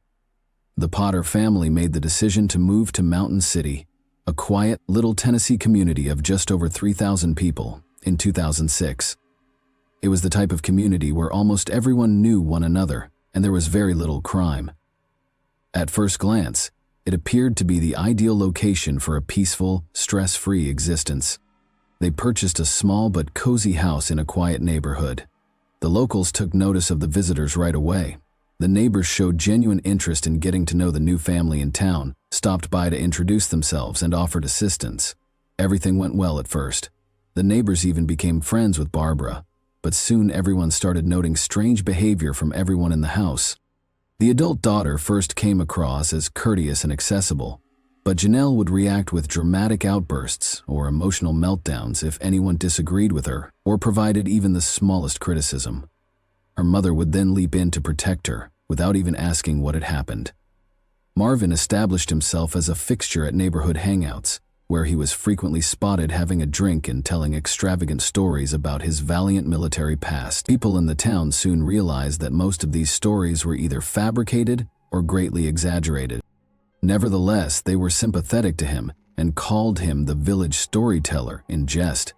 The Potter family made the decision to move to Mountain City, a quiet, little Tennessee community of just over 3,000 people, in 2006. It was the type of community where almost everyone knew one another, and there was very little crime. At first glance, it appeared to be the ideal location for a peaceful, stress-free existence. They purchased a small but cozy house in a quiet neighborhood. The locals took notice of the visitors right away. The neighbors showed genuine interest in getting to know the new family in town, stopped by to introduce themselves and offered assistance. Everything went well at first. The neighbors even became friends with Barbara, but soon everyone started noting strange behavior from everyone in the house. The adult daughter first came across as courteous and accessible, but Janelle would react with dramatic outbursts or emotional meltdowns if anyone disagreed with her or provided even the smallest criticism. Her mother would then leap in to protect her, without even asking what had happened. Marvin established himself as a fixture at neighborhood hangouts, where he was frequently spotted having a drink and telling extravagant stories about his valiant military past. People in the town soon realized that most of these stories were either fabricated or greatly exaggerated. Nevertheless, they were sympathetic to him and called him the village storyteller in jest.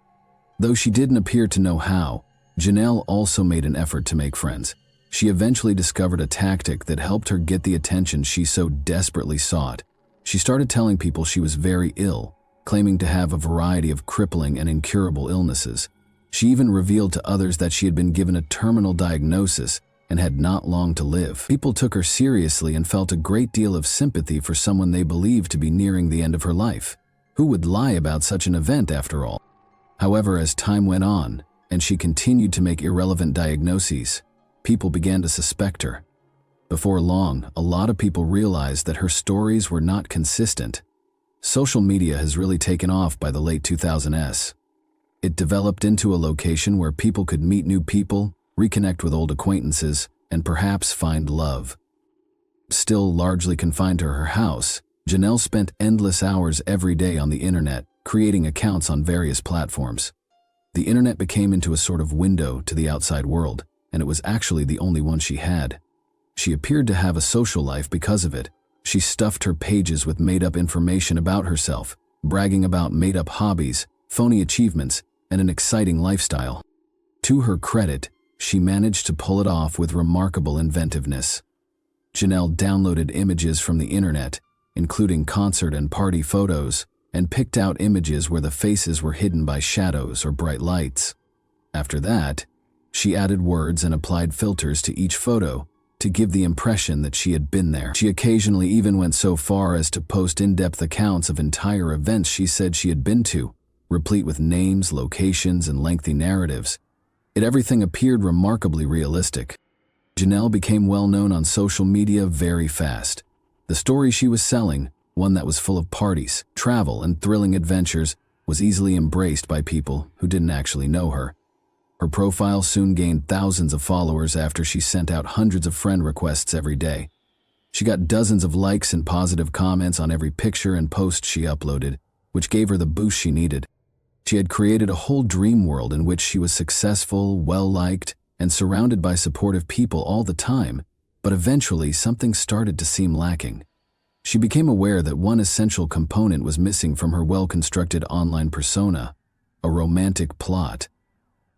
Though she didn't appear to know how, Janelle also made an effort to make friends. She eventually discovered a tactic that helped her get the attention she so desperately sought. She started telling people she was very ill, claiming to have a variety of crippling and incurable illnesses. She even revealed to others that she had been given a terminal diagnosis and had not long to live. People took her seriously and felt a great deal of sympathy for someone they believed to be nearing the end of her life. Who would lie about such an event after all? However, as time went on, and she continued to make irrelevant diagnoses, people began to suspect her. Before long, a lot of people realized that her stories were not consistent. Social media has really taken off by the late 2000s. It developed into a location where people could meet new people, reconnect with old acquaintances, and perhaps find love. Still largely confined to her house, Janelle spent endless hours every day on the internet, creating accounts on various platforms. The internet became into a sort of window to the outside world, and it was actually the only one she had. She appeared to have a social life because of it. She stuffed her pages with made-up information about herself, bragging about made-up hobbies, phony achievements, and an exciting lifestyle. To her credit, she managed to pull it off with remarkable inventiveness. Janelle downloaded images from the internet, including concert and party photos, and picked out images where the faces were hidden by shadows or bright lights. After that, she added words and applied filters to each photo to give the impression that she had been there. She occasionally even went so far as to post in-depth accounts of entire events she said she had been to, replete with names, locations, and lengthy narratives. Everything appeared remarkably realistic. Janelle became well known on social media very fast. The story she was selling, one that was full of parties, travel, and thrilling adventures, was easily embraced by people who didn't actually know her. Her profile soon gained thousands of followers after she sent out hundreds of friend requests every day. She got dozens of likes and positive comments on every picture and post she uploaded, which gave her the boost she needed. She had created a whole dream world in which she was successful, well-liked, and surrounded by supportive people all the time, but eventually something started to seem lacking. She became aware that one essential component was missing from her well-constructed online persona: a romantic plot.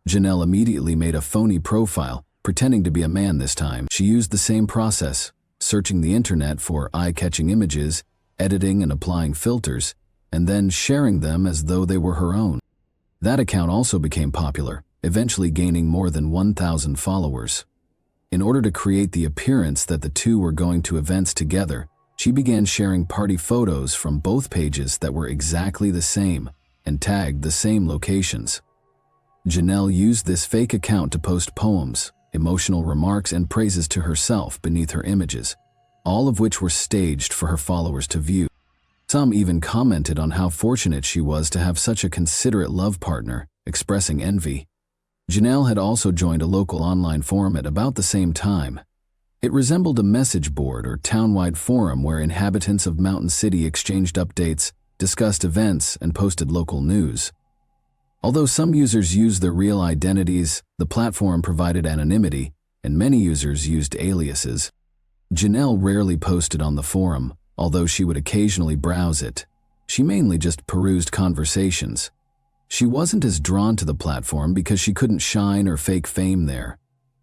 Janelle immediately made a phony profile, pretending to be a man this time. She used the same process, searching the internet for eye-catching images, editing and applying filters, and then sharing them as though they were her own. That account also became popular, eventually gaining more than 1,000 followers. In order to create the appearance that the two were going to events together, she began sharing party photos from both pages that were exactly the same and tagged the same locations. Janelle used this fake account to post poems, emotional remarks, and praises to herself beneath her images, all of which were staged for her followers to view. Some even commented on how fortunate she was to have such a considerate love partner, expressing envy. Janelle had also joined a local online forum at about the same time. It resembled a message board or town-wide forum where inhabitants of Mountain City exchanged updates, discussed events, and posted local news. Although some users used their real identities, the platform provided anonymity, and many users used aliases. Janelle rarely posted on the forum, although she would occasionally browse it. She mainly just perused conversations. She wasn't as drawn to the platform because she couldn't shine or fake fame there.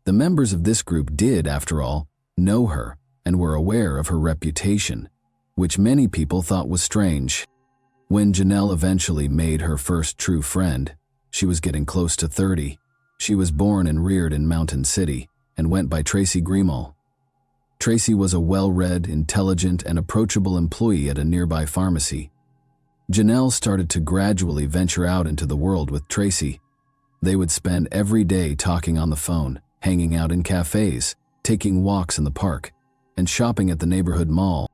The members of this group did, after all, know her and were aware of her reputation, which many people thought was strange. When Janelle eventually made her first true friend, she was getting close to 30. She was born and reared in Mountain City and went by Tracy Grimo. Tracy was a well-read, intelligent, and approachable employee at a nearby pharmacy. Janelle started to gradually venture out into the world with Tracy. They would spend every day talking on the phone, hanging out in cafes, taking walks in the park, and shopping at the neighborhood mall.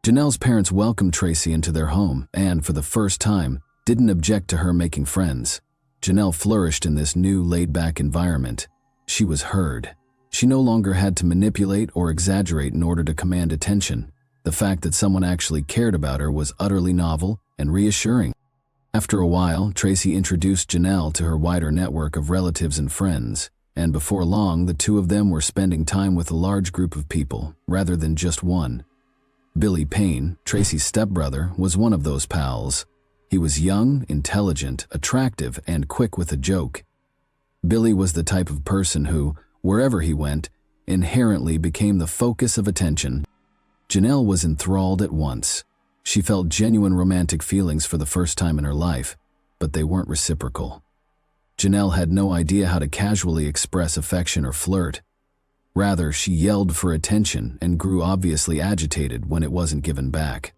Janelle's parents welcomed Tracy into their home and, for the first time, didn't object to her making friends. Janelle flourished in this new, laid-back environment. She was heard. She no longer had to manipulate or exaggerate in order to command attention. The fact that someone actually cared about her was utterly novel and reassuring. After a while, Tracy introduced Janelle to her wider network of relatives and friends, and before long, the two of them were spending time with a large group of people, rather than just one. Billy Payne, Tracy's stepbrother, was one of those pals. He was young, intelligent, attractive, and quick with a joke. Billy was the type of person who, wherever he went, inherently became the focus of attention. Janelle was enthralled at once. She felt genuine romantic feelings for the first time in her life, but they weren't reciprocal. Janelle had no idea how to casually express affection or flirt. Rather, she yelled for attention and grew obviously agitated when it wasn't given back.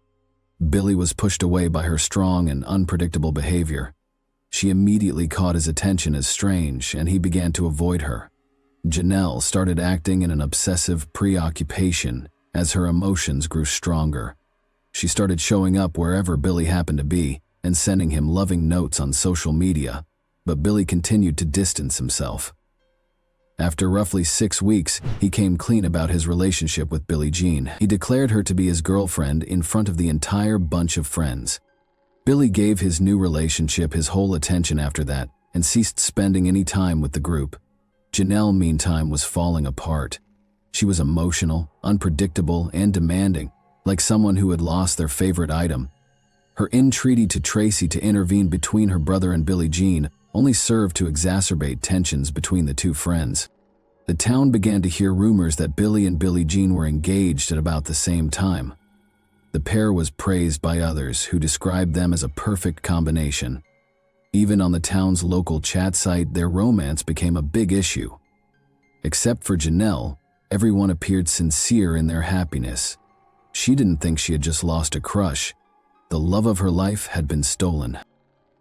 Billy was pushed away by her strong and unpredictable behavior. She immediately caught his attention as strange, and he began to avoid her. Janelle started acting in an obsessive preoccupation as her emotions grew stronger. She started showing up wherever Billy happened to be and sending him loving notes on social media, but Billy continued to distance himself. After roughly 6 weeks, he came clean about his relationship with Billie Jean. He declared her to be his girlfriend in front of the entire bunch of friends. Billy gave his new relationship his whole attention after that and ceased spending any time with the group. Janelle, meantime, was falling apart. She was emotional, unpredictable, and demanding, like someone who had lost their favorite item. Her entreaty to Tracy to intervene between her brother and Billie Jean only served to exacerbate tensions between the two friends. The town began to hear rumors that Billy and Billie Jean were engaged at about the same time. The pair was praised by others who described them as a perfect combination. Even on the town's local chat site, their romance became a big issue. Except for Janelle, everyone appeared sincere in their happiness. She didn't think she had just lost a crush. The love of her life had been stolen.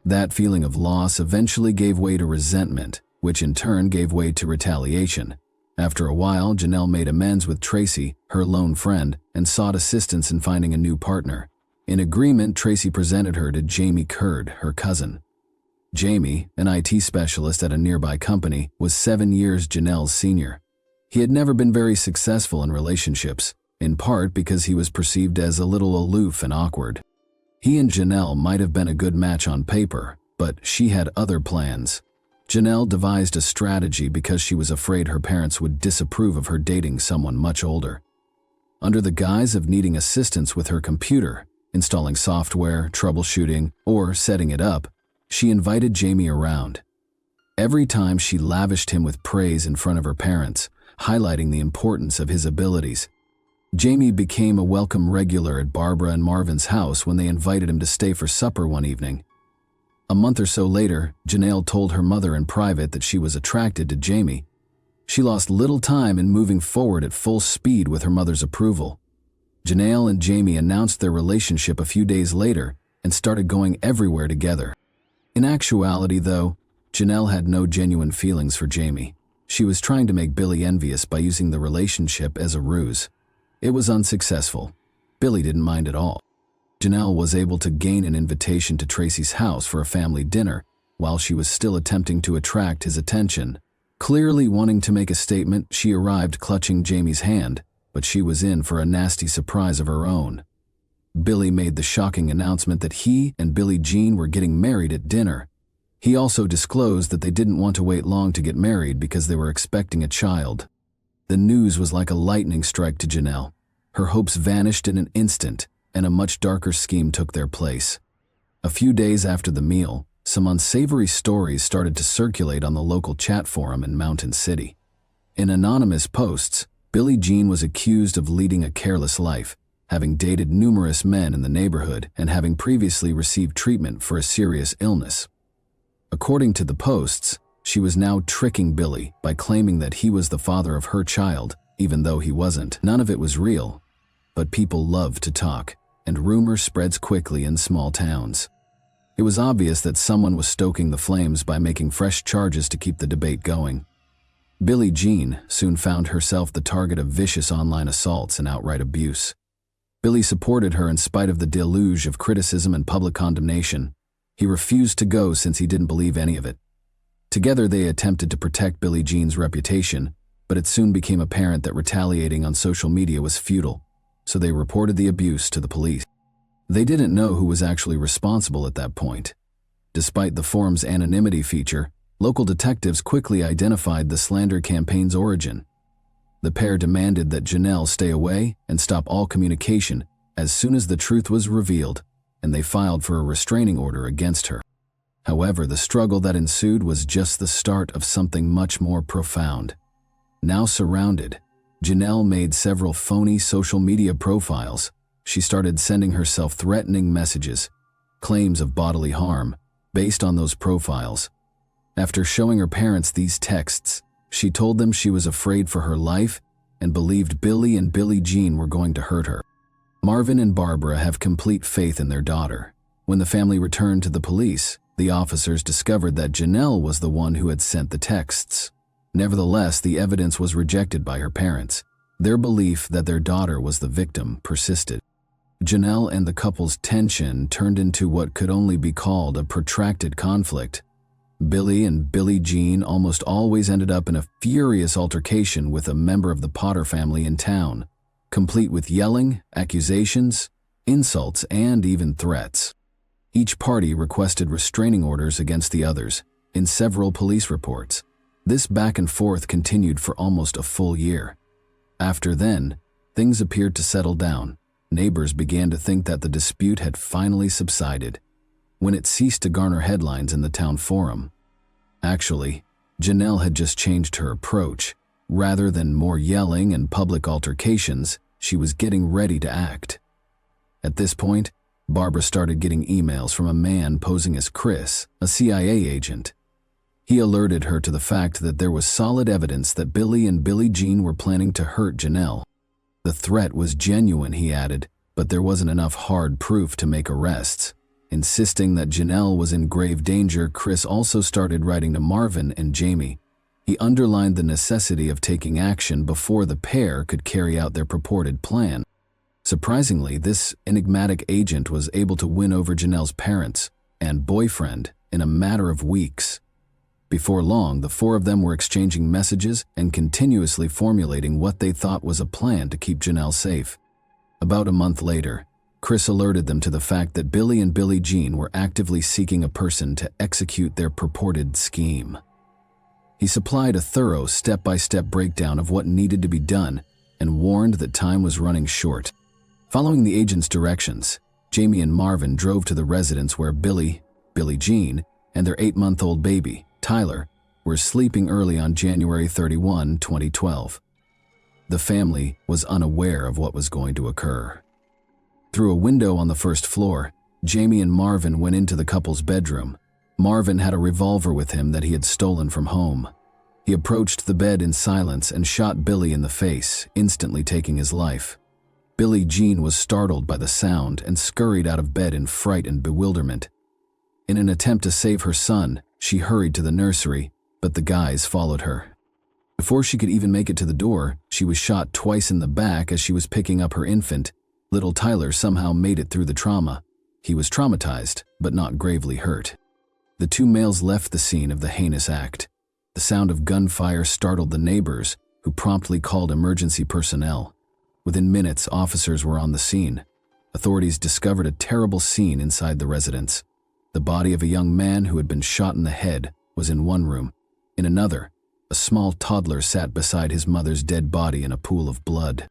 That feeling of loss eventually gave way to resentment, which in turn gave way to retaliation. After a while, Janelle made amends with Tracy, her lone friend, and sought assistance in finding a new partner. In agreement, Tracy presented her to Jamie Curd, her cousin. Jamie, an IT specialist at a nearby company, was 7 years Janelle's senior. He had never been very successful in relationships, in part because he was perceived as a little aloof and awkward. He and Janelle might have been a good match on paper, but she had other plans. Janelle devised a strategy because she was afraid her parents would disapprove of her dating someone much older. Under the guise of needing assistance with her computer, installing software, troubleshooting, or setting it up, she invited Jamie around. Every time she lavished him with praise in front of her parents, highlighting the importance of his abilities. Jamie became a welcome regular at Barbara and Marvin's house when they invited him to stay for supper one evening. A month or so later, Janelle told her mother in private that she was attracted to Jamie. She lost little time in moving forward at full speed with her mother's approval. Janelle and Jamie announced their relationship a few days later and started going everywhere together. In actuality, though, Janelle had no genuine feelings for Jamie. She was trying to make Billy envious by using the relationship as a ruse. It was unsuccessful. Billy didn't mind at all. Janelle was able to gain an invitation to Tracy's house for a family dinner while she was still attempting to attract his attention. Clearly wanting to make a statement, she arrived clutching Jamie's hand, but she was in for a nasty surprise of her own. Billy made the shocking announcement that he and Billie Jean were getting married at dinner. He also disclosed that they didn't want to wait long to get married because they were expecting a child. The news was like a lightning strike to Janelle. Her hopes vanished in an instant, and a much darker scheme took their place. A few days after the meal, some unsavory stories started to circulate on the local chat forum in Mountain City. In anonymous posts, Billie Jean was accused of leading a careless life, having dated numerous men in the neighborhood and having previously received treatment for a serious illness. According to the posts, she was now tricking Billy by claiming that he was the father of her child, even though he wasn't. None of it was real, but people love to talk, and rumor spreads quickly in small towns. It was obvious that someone was stoking the flames by making fresh charges to keep the debate going. Billie Jean soon found herself the target of vicious online assaults and outright abuse. Billy supported her in spite of the deluge of criticism and public condemnation. He refused to go since he didn't believe any of it. Together they attempted to protect Billie Jean's reputation, but it soon became apparent that retaliating on social media was futile, so they reported the abuse to the police. They didn't know who was actually responsible at that point. Despite the forum's anonymity feature, local detectives quickly identified the slander campaign's origin. The pair demanded that Janelle stay away and stop all communication as soon as the truth was revealed, and they filed for a restraining order against her. However, the struggle that ensued was just the start of something much more profound. Now surrounded, Janelle made several phony social media profiles. She started sending herself threatening messages, claims of bodily harm, based on those profiles. After showing her parents these texts, she told them she was afraid for her life and believed Billy and Billie Jean were going to hurt her. Marvin and Barbara have complete faith in their daughter. When the family returned to the police, the officers discovered that Janelle was the one who had sent the texts. Nevertheless, the evidence was rejected by her parents. Their belief that their daughter was the victim persisted. Janelle and the couple's tension turned into what could only be called a protracted conflict. Billy and Billie Jean almost always ended up in a furious altercation with a member of the Potter family in town, complete with yelling, accusations, insults, and even threats. Each party requested restraining orders against the others in several police reports. This back and forth continued for almost a full year. After then, things appeared to settle down. Neighbors began to think that the dispute had finally subsided, when it ceased to garner headlines in the town forum. Actually, Janelle had just changed her approach. Rather than more yelling and public altercations, she was getting ready to act. At this point, Barbara started getting emails from a man posing as Chris, a CIA agent. He alerted her to the fact that there was solid evidence that Billy and Billie Jean were planning to hurt Janelle. The threat was genuine, he added, but there wasn't enough hard proof to make arrests. Insisting that Janelle was in grave danger, Chris also started writing to Marvin and Jamie. He underlined the necessity of taking action before the pair could carry out their purported plan. Surprisingly, this enigmatic agent was able to win over Janelle's parents and boyfriend in a matter of weeks. Before long, the four of them were exchanging messages and continuously formulating what they thought was a plan to keep Janelle safe. About a month later, Chris alerted them to the fact that Billy and Billie Jean were actively seeking a person to execute their purported scheme. He supplied a thorough step-by-step breakdown of what needed to be done and warned that time was running short. Following the agent's directions, Jamie and Marvin drove to the residence where Billie Jean, and their 8-month-old baby, Tyler, were sleeping early on January 31, 2012. The family was unaware of what was going to occur. Through a window on the first floor, Jamie and Marvin went into the couple's bedroom. Marvin had a revolver with him that he had stolen from home. He approached the bed in silence and shot Billy in the face, instantly taking his life. Billie Jean was startled by the sound and scurried out of bed in fright and bewilderment. In an attempt to save her son, she hurried to the nursery, but the guys followed her. Before she could even make it to the door, she was shot twice in the back as she was picking up her infant. Little Tyler somehow made it through the trauma. He was traumatized, but not gravely hurt. The two males left the scene of the heinous act. The sound of gunfire startled the neighbors, who promptly called emergency personnel. Within minutes, officers were on the scene. Authorities discovered a terrible scene inside the residence. The body of a young man who had been shot in the head was in one room. In another, a small toddler sat beside his mother's dead body in a pool of blood.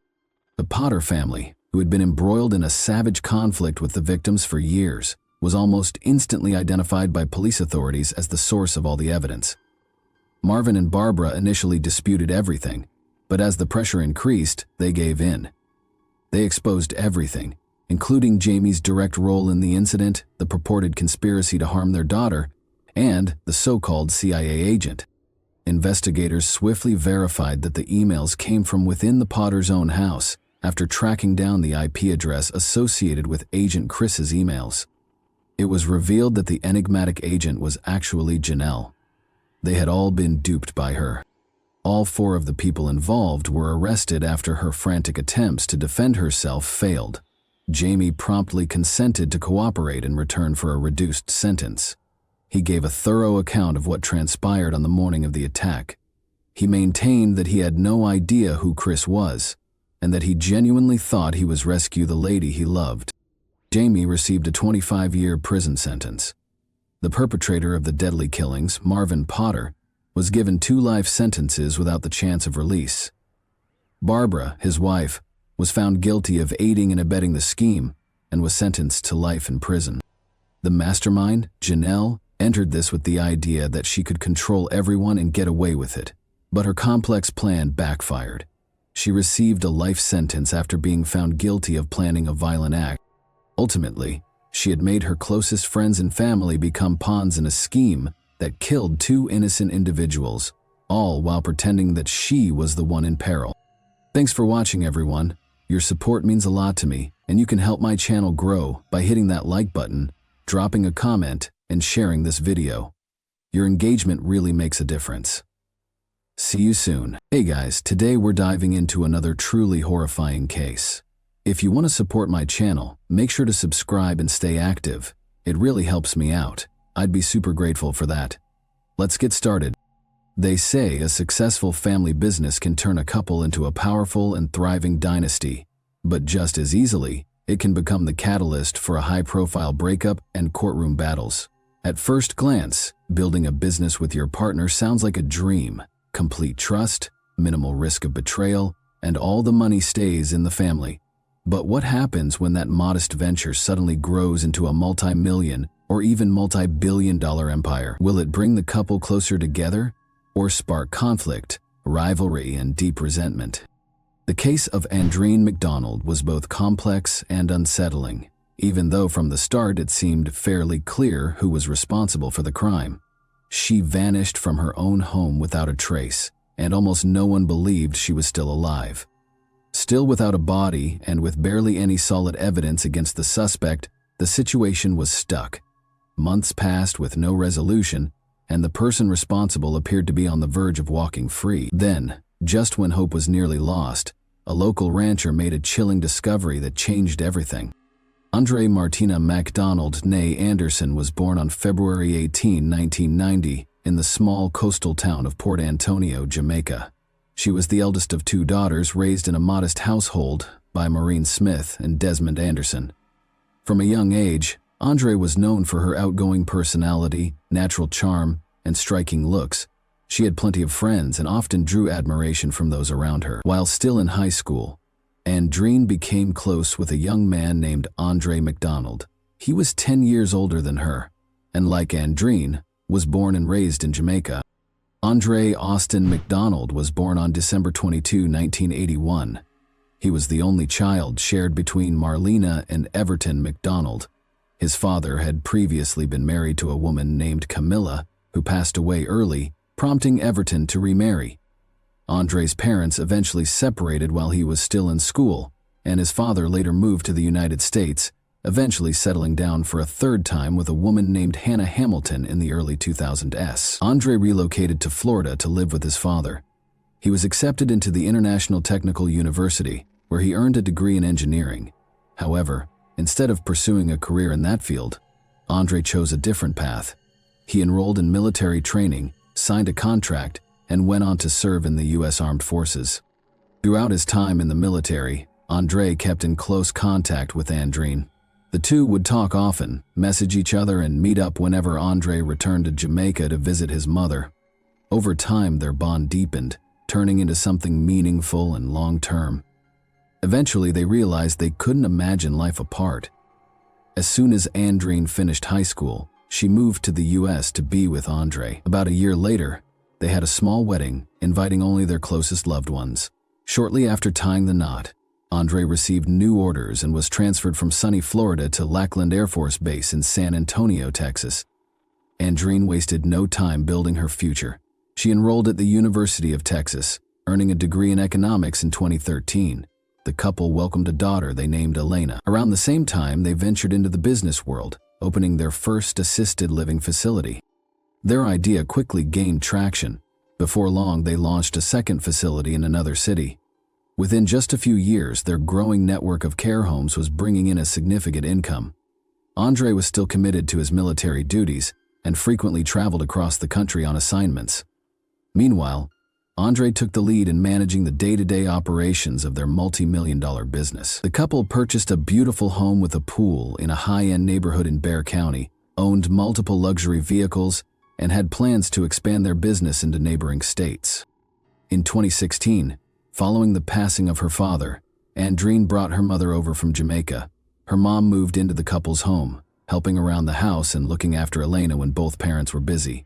The Potter family, who had been embroiled in a savage conflict with the victims for years, was almost instantly identified by police authorities as the source of all the evidence. Marvin and Barbara initially disputed everything, but as the pressure increased, they gave in. They exposed everything, including Jamie's direct role in the incident, the purported conspiracy to harm their daughter, and the so-called CIA agent. Investigators swiftly verified that the emails came from within the Potter's own house after tracking down the IP address associated with Agent Chris's emails. It was revealed that the enigmatic agent was actually Janelle. They had all been duped by her. All four of the people involved were arrested after her frantic attempts to defend herself failed. Jamie promptly consented to cooperate in return for a reduced sentence. He gave a thorough account of what transpired on the morning of the attack. He maintained that he had no idea who Chris was, and that he genuinely thought he was rescue the lady he loved. Jamie received a 25-year prison sentence. The perpetrator of the deadly killings, Marvin Potter, was given 2 life sentences without the chance of release. Barbara, his wife, was found guilty of aiding and abetting the scheme and was sentenced to life in prison. The mastermind, Janelle, entered this with the idea that she could control everyone and get away with it, but her complex plan backfired. She received a life sentence after being found guilty of planning a violent act. Ultimately, she had made her closest friends and family become pawns in a scheme that killed 2 innocent individuals, all while pretending that she was the one in peril. Thanks for watching, everyone. Your support means a lot to me, and you can help my channel grow by hitting that like button, dropping a comment, and sharing this video. Your engagement really makes a difference. See you soon. Hey guys, today we're diving into another truly horrifying case. If you want to support my channel, make sure to subscribe and stay active. It really helps me out. I'd be super grateful for that. Let's get started. They say a successful family business can turn a couple into a powerful and thriving dynasty, but just as easily, it can become the catalyst for a high-profile breakup and courtroom battles. At first glance, building a business with your partner sounds like a dream. Complete trust, minimal risk of betrayal, and all the money stays in the family. But what happens when that modest venture suddenly grows into a multi-million or even multi-billion-dollar empire? Will it bring the couple closer together or spark conflict, rivalry, and deep resentment? The case of Andreen McDonald was both complex and unsettling, even though from the start it seemed fairly clear who was responsible for the crime. She vanished from her own home without a trace, and almost no one believed she was still alive. Still without a body and with barely any solid evidence against the suspect, the situation was stuck. Months passed with no resolution, and the person responsible appeared to be on the verge of walking free. Then, just when hope was nearly lost, a local rancher made a chilling discovery that changed everything. Andre Martina MacDonald née Anderson was born on February 18, 1990, in the small coastal town of Port Antonio, Jamaica. She was the eldest of 2 daughters raised in a modest household by Maureen Smith and Desmond Anderson. From a young age, Andre was known for her outgoing personality, natural charm, and striking looks. She had plenty of friends and often drew admiration from those around her. While still in high school, Andreen became close with a young man named Andre McDonald. He was 10 years older than her, and like Andreen, was born and raised in Jamaica. Andre Austin McDonald was born on December 22, 1981. He was the only child shared between Marlena and Everton McDonald. His father had previously been married to a woman named Camilla, who passed away early, prompting Everton to remarry. Andre's parents eventually separated while he was still in school, and his father later moved to the United States, eventually settling down for a third time with a woman named Hannah Hamilton in the early 2000s. Andre relocated to Florida to live with his father. He was accepted into the International Technical University, where he earned a degree in engineering. However, instead of pursuing a career in that field, Andre chose a different path. He enrolled in military training, signed a contract, and went on to serve in the U.S. Armed Forces. Throughout his time in the military, Andre kept in close contact with Andreen. The two would talk often, message each other, and meet up whenever Andre returned to Jamaica to visit his mother. Over time, their bond deepened, turning into something meaningful and long-term. Eventually, they realized they couldn't imagine life apart. As soon as Andreen finished high school, she moved to the U.S. to be with Andre. About a year later, they had a small wedding, inviting only their closest loved ones. Shortly after tying the knot, Andre received new orders and was transferred from sunny Florida to Lackland Air Force Base in San Antonio, Texas. Andreen wasted no time building her future. She enrolled at the University of Texas, earning a degree in economics in 2013. The couple welcomed a daughter they named Elena. Around the same time, they ventured into the business world, opening their first assisted living facility. Their idea quickly gained traction. Before long, they launched a second facility in another city. Within just a few years, their growing network of care homes was bringing in a significant income. Andre was still committed to his military duties and frequently traveled across the country on assignments. Meanwhile, Andre took the lead in managing the day-to-day operations of their multi-million-dollar business. The couple purchased a beautiful home with a pool in a high-end neighborhood in Bexar County, owned multiple luxury vehicles, and had plans to expand their business into neighboring states. In 2016, following the passing of her father, Andreen brought her mother over from Jamaica. Her mom moved into the couple's home, helping around the house and looking after Elena when both parents were busy.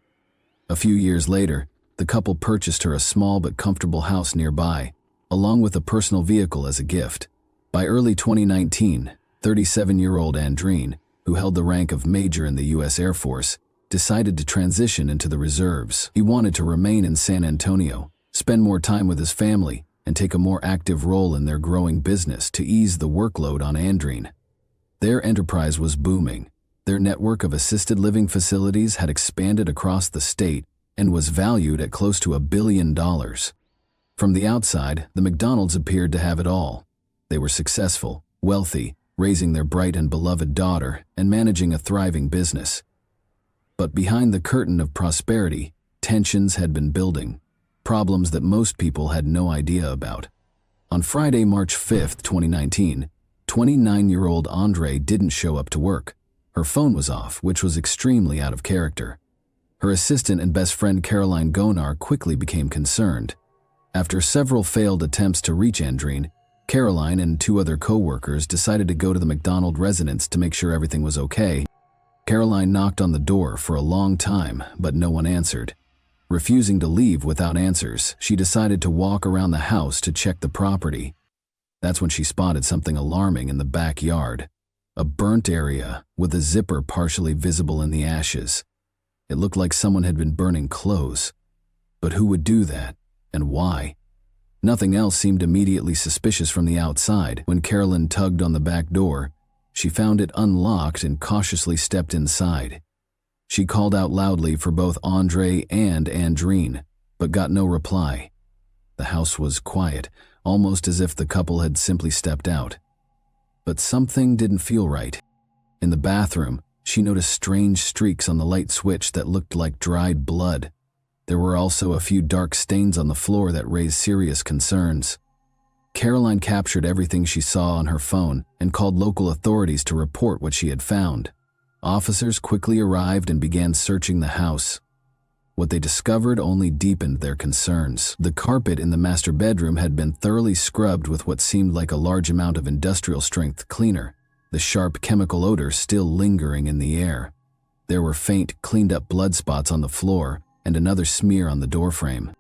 A few years later, the couple purchased her a small but comfortable house nearby, along with a personal vehicle as a gift. By early 2019, 37-year-old Andreen, who held the rank of major in the U.S. Air Force, decided to transition into the reserves. He wanted to remain in San Antonio, spend more time with his family, and take a more active role in their growing business to ease the workload on Andreen. Their enterprise was booming. Their network of assisted living facilities had expanded across the state and was valued at close to $1 billion. From the outside, the McDonalds appeared to have it all. They were successful, wealthy, raising their bright and beloved daughter, and managing a thriving business. But behind the curtain of prosperity, tensions had been building, problems that most people had no idea about. On Friday, March 5, 2019, 29-year-old Andre didn't show up to work. Her phone was off, which was extremely out of character. Her assistant and best friend Caroline Gonar quickly became concerned. After several failed attempts to reach Andreen, Caroline and two other co-workers decided to go to the McDonald residence to make sure everything was okay. Caroline knocked on the door for a long time, but no one answered. Refusing to leave without answers, she decided to walk around the house to check the property. That's when she spotted something alarming in the backyard. A burnt area with a zipper partially visible in the ashes. It looked like someone had been burning clothes. But who would do that, and why? Nothing else seemed immediately suspicious from the outside. When Carolyn tugged on the back door, she found it unlocked and cautiously stepped inside. She called out loudly for both Andre and Andreen, but got no reply. The house was quiet, almost as if the couple had simply stepped out. But something didn't feel right. In the bathroom, she noticed strange streaks on the light switch that looked like dried blood. There were also a few dark stains on the floor that raised serious concerns. Caroline captured everything she saw on her phone and called local authorities to report what she had found. Officers quickly arrived and began searching the house. What they discovered only deepened their concerns. The carpet in the master bedroom had been thoroughly scrubbed with what seemed like a large amount of industrial-strength cleaner, the sharp chemical odor still lingering in the air. There were faint, cleaned-up blood spots on the floor, and another smear on the doorframe.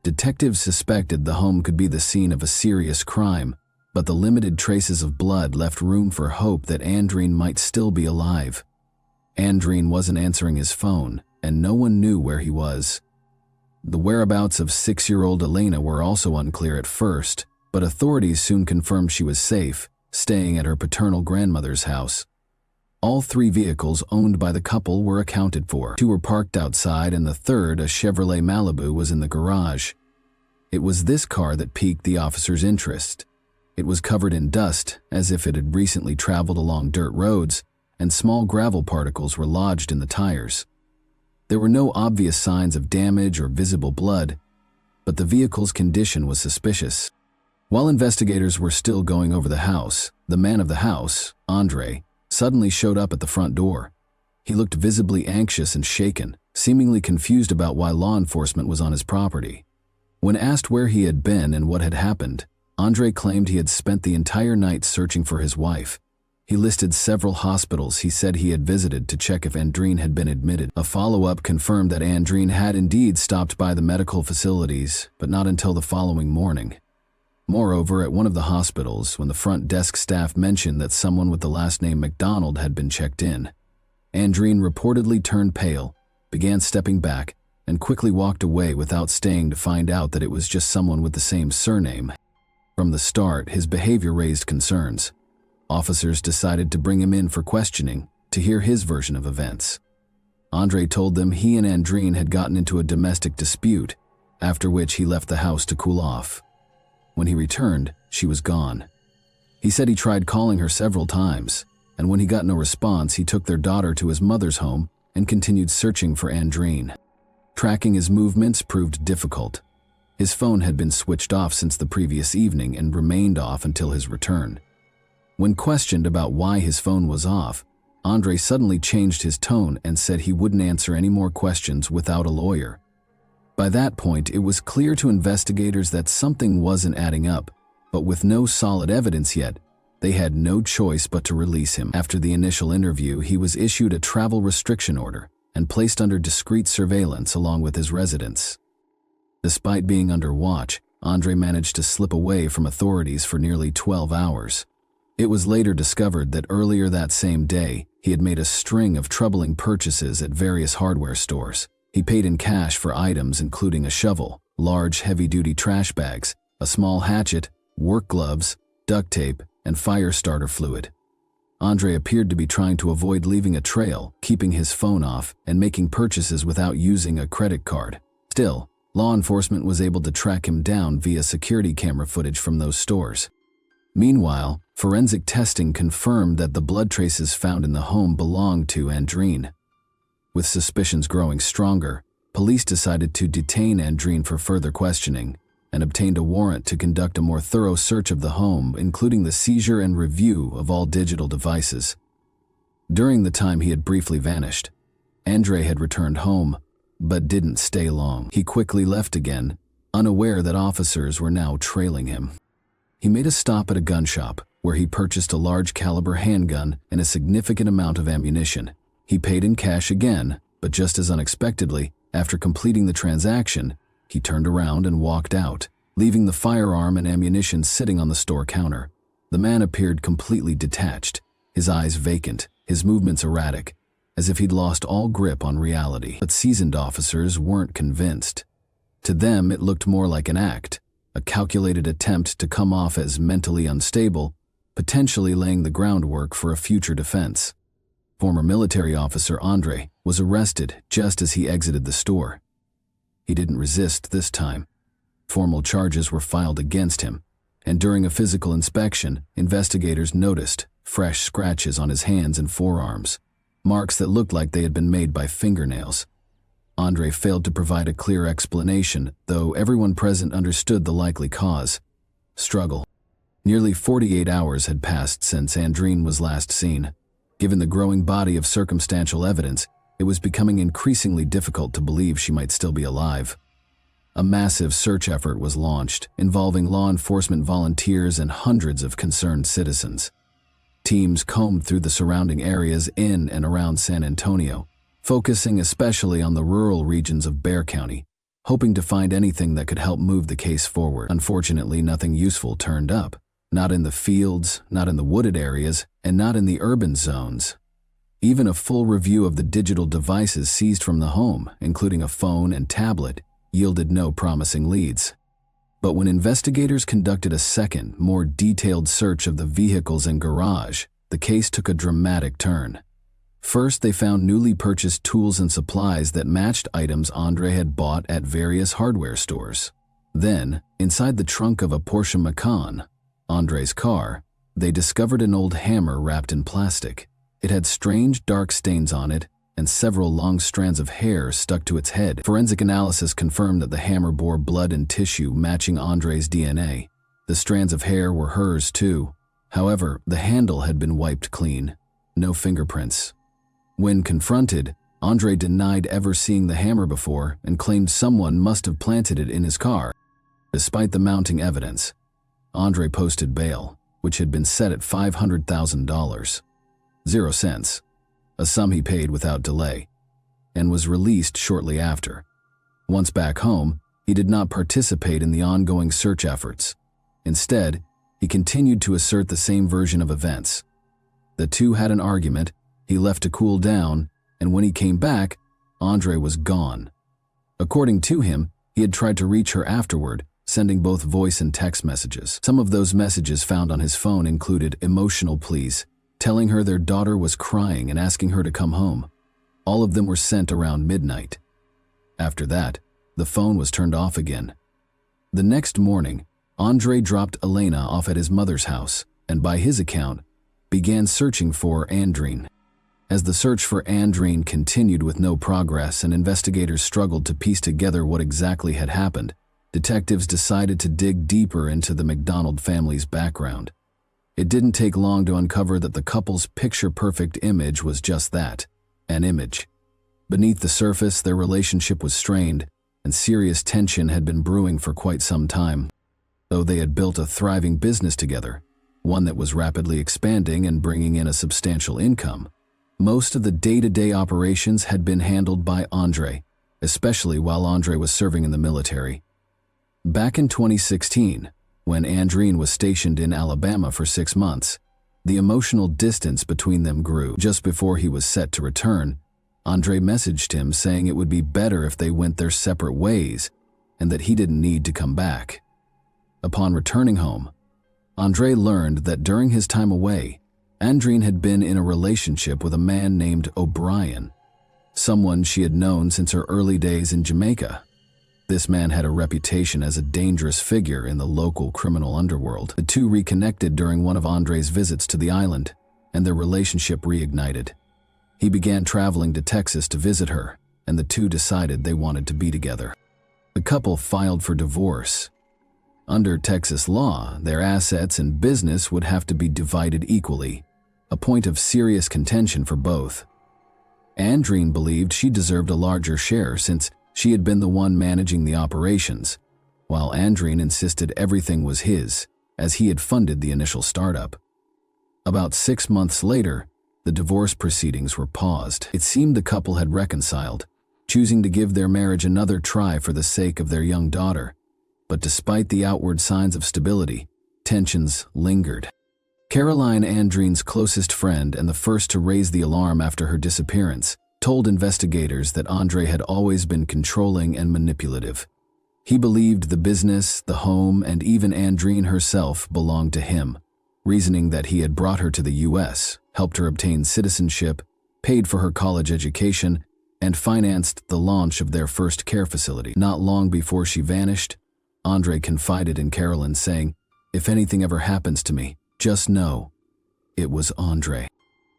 Detectives suspected the home could be the scene of a serious crime, but the limited traces of blood left room for hope that Andreen might still be alive. Andreen wasn't answering his phone, and no one knew where he was. The whereabouts of 6-year-old Elena were also unclear at first, but authorities soon confirmed she was safe, staying at her paternal grandmother's house. All 3 vehicles owned by the couple were accounted for. 2 were parked outside, and the third, a Chevrolet Malibu, was in the garage. It was this car that piqued the officers' interest. It was covered in dust, as if it had recently traveled along dirt roads, and small gravel particles were lodged in the tires. There were no obvious signs of damage or visible blood, but the vehicle's condition was suspicious. While investigators were still going over the house, the man of the house, Andre, suddenly showed up at the front door. He looked visibly anxious and shaken, seemingly confused about why law enforcement was on his property. When asked where he had been and what had happened, Andre claimed he had spent the entire night searching for his wife. He listed several hospitals he said he had visited to check if Andreen had been admitted. A follow-up confirmed that Andreen had indeed stopped by the medical facilities, but not until the following morning. Moreover, at one of the hospitals, when the front desk staff mentioned that someone with the last name McDonald had been checked in, Andreen reportedly turned pale, began stepping back, and quickly walked away without staying to find out that it was just someone with the same surname. From the start, his behavior raised concerns. Officers decided to bring him in for questioning to hear his version of events. Andre told them he and Andreen had gotten into a domestic dispute, after which he left the house to cool off. When he returned, she was gone. He said he tried calling her several times, and when he got no response, he took their daughter to his mother's home and continued searching for Andreen. Tracking his movements proved difficult. His phone had been switched off since the previous evening and remained off until his return. When questioned about why his phone was off, Andre suddenly changed his tone and said he wouldn't answer any more questions without a lawyer. By that point, it was clear to investigators that something wasn't adding up, but with no solid evidence yet, they had no choice but to release him. After the initial interview, he was issued a travel restriction order and placed under discreet surveillance along with his residents. Despite being under watch, Andre managed to slip away from authorities for nearly 12 hours. It was later discovered that earlier that same day, he had made a string of troubling purchases at various hardware stores. He paid in cash for items including a shovel, large heavy-duty trash bags, a small hatchet, work gloves, duct tape, and fire starter fluid. Andre appeared to be trying to avoid leaving a trail, keeping his phone off, and making purchases without using a credit card. Still, law enforcement was able to track him down via security camera footage from those stores. Meanwhile, forensic testing confirmed that the blood traces found in the home belonged to Andreen. With suspicions growing stronger, police decided to detain Andreen for further questioning and obtained a warrant to conduct a more thorough search of the home, including the seizure and review of all digital devices. During the time he had briefly vanished, Andre had returned home, but didn't stay long. He quickly left again, unaware that officers were now trailing him. He made a stop at a gun shop, where he purchased a large caliber handgun and a significant amount of ammunition. He paid in cash again, but just as unexpectedly, after completing the transaction, he turned around and walked out, leaving the firearm and ammunition sitting on the store counter. The man appeared completely detached, his eyes vacant, his movements erratic, as if he'd lost all grip on reality. But seasoned officers weren't convinced. To them, it looked more like an act, a calculated attempt to come off as mentally unstable, potentially laying the groundwork for a future defense. Former military officer Andre was arrested just as he exited the store. He didn't resist this time. Formal charges were filed against him, and during a physical inspection, investigators noticed fresh scratches on his hands and forearms, marks that looked like they had been made by fingernails. Andre failed to provide a clear explanation, though everyone present understood the likely cause: struggle. Nearly 48 hours had passed since Andreen was last seen. Given the growing body of circumstantial evidence, it was becoming increasingly difficult to believe she might still be alive. A massive search effort was launched, involving law enforcement volunteers and hundreds of concerned citizens. Teams combed through the surrounding areas in and around San Antonio, focusing especially on the rural regions of Bexar County, hoping to find anything that could help move the case forward. Unfortunately, nothing useful turned up. Not in the fields, not in the wooded areas, and not in the urban zones. Even a full review of the digital devices seized from the home, including a phone and tablet, yielded no promising leads. But when investigators conducted a second, more detailed search of the vehicles and garage, the case took a dramatic turn. First, they found newly purchased tools and supplies that matched items Andre had bought at various hardware stores. Then, inside the trunk of a Porsche Macan, Andre's car, they discovered an old hammer wrapped in plastic. It had strange dark stains on it, and several long strands of hair stuck to its head. Forensic analysis confirmed that the hammer bore blood and tissue matching Andre's DNA. The strands of hair were hers too. However, the handle had been wiped clean. No fingerprints. When confronted, Andre denied ever seeing the hammer before and claimed someone must have planted it in his car. Despite the mounting evidence, Andre posted bail, which had been set at $500,000, 0 cents, a sum he paid without delay, and was released shortly after. Once back home, he did not participate in the ongoing search efforts. Instead, he continued to assert the same version of events. The two had an argument, he left to cool down, and when he came back, Andre was gone. According to him, he had tried to reach her afterward, sending both voice and text messages. Some of those messages found on his phone included emotional pleas, telling her their daughter was crying and asking her to come home. All of them were sent around midnight. After that, the phone was turned off again. The next morning, Andre dropped Elena off at his mother's house and, by his account, began searching for Andrine. As the search for Andrine continued with no progress and investigators struggled to piece together what exactly had happened, detectives decided to dig deeper into the McDonald family's background. It didn't take long to uncover that the couple's picture-perfect image was just that, an image. Beneath the surface, their relationship was strained, and serious tension had been brewing for quite some time. Though they had built a thriving business together, one that was rapidly expanding and bringing in a substantial income, most of the day-to-day operations had been handled by Andre, especially while Andre was serving in the military. Back in 2016, when Andrine was stationed in Alabama for 6 months, the emotional distance between them grew. Just before he was set to return, Andre messaged him saying it would be better if they went their separate ways and that he didn't need to come back. Upon returning home, Andre learned that during his time away, Andrine had been in a relationship with a man named O'Brien, someone she had known since her early days in Jamaica. This man had a reputation as a dangerous figure in the local criminal underworld. The two reconnected during one of Andre's visits to the island, and their relationship reignited. He began traveling to Texas to visit her, and the two decided they wanted to be together. The couple filed for divorce. Under Texas law, their assets and business would have to be divided equally, a point of serious contention for both. Andrine believed she deserved a larger share since she had been the one managing the operations, while Andrine insisted everything was his, as he had funded the initial startup. About 6 months later, the divorce proceedings were paused. It seemed the couple had reconciled, choosing to give their marriage another try for the sake of their young daughter. But despite the outward signs of stability, tensions lingered. Caroline, Andrine's closest friend and the first to raise the alarm after her disappearance, told investigators that Andre had always been controlling and manipulative. He believed the business, the home, and even Andrine herself belonged to him, reasoning that he had brought her to the U.S., helped her obtain citizenship, paid for her college education, and financed the launch of their first care facility. Not long before she vanished, Andre confided in Caroline, saying, "If anything ever happens to me, just know it was Andre."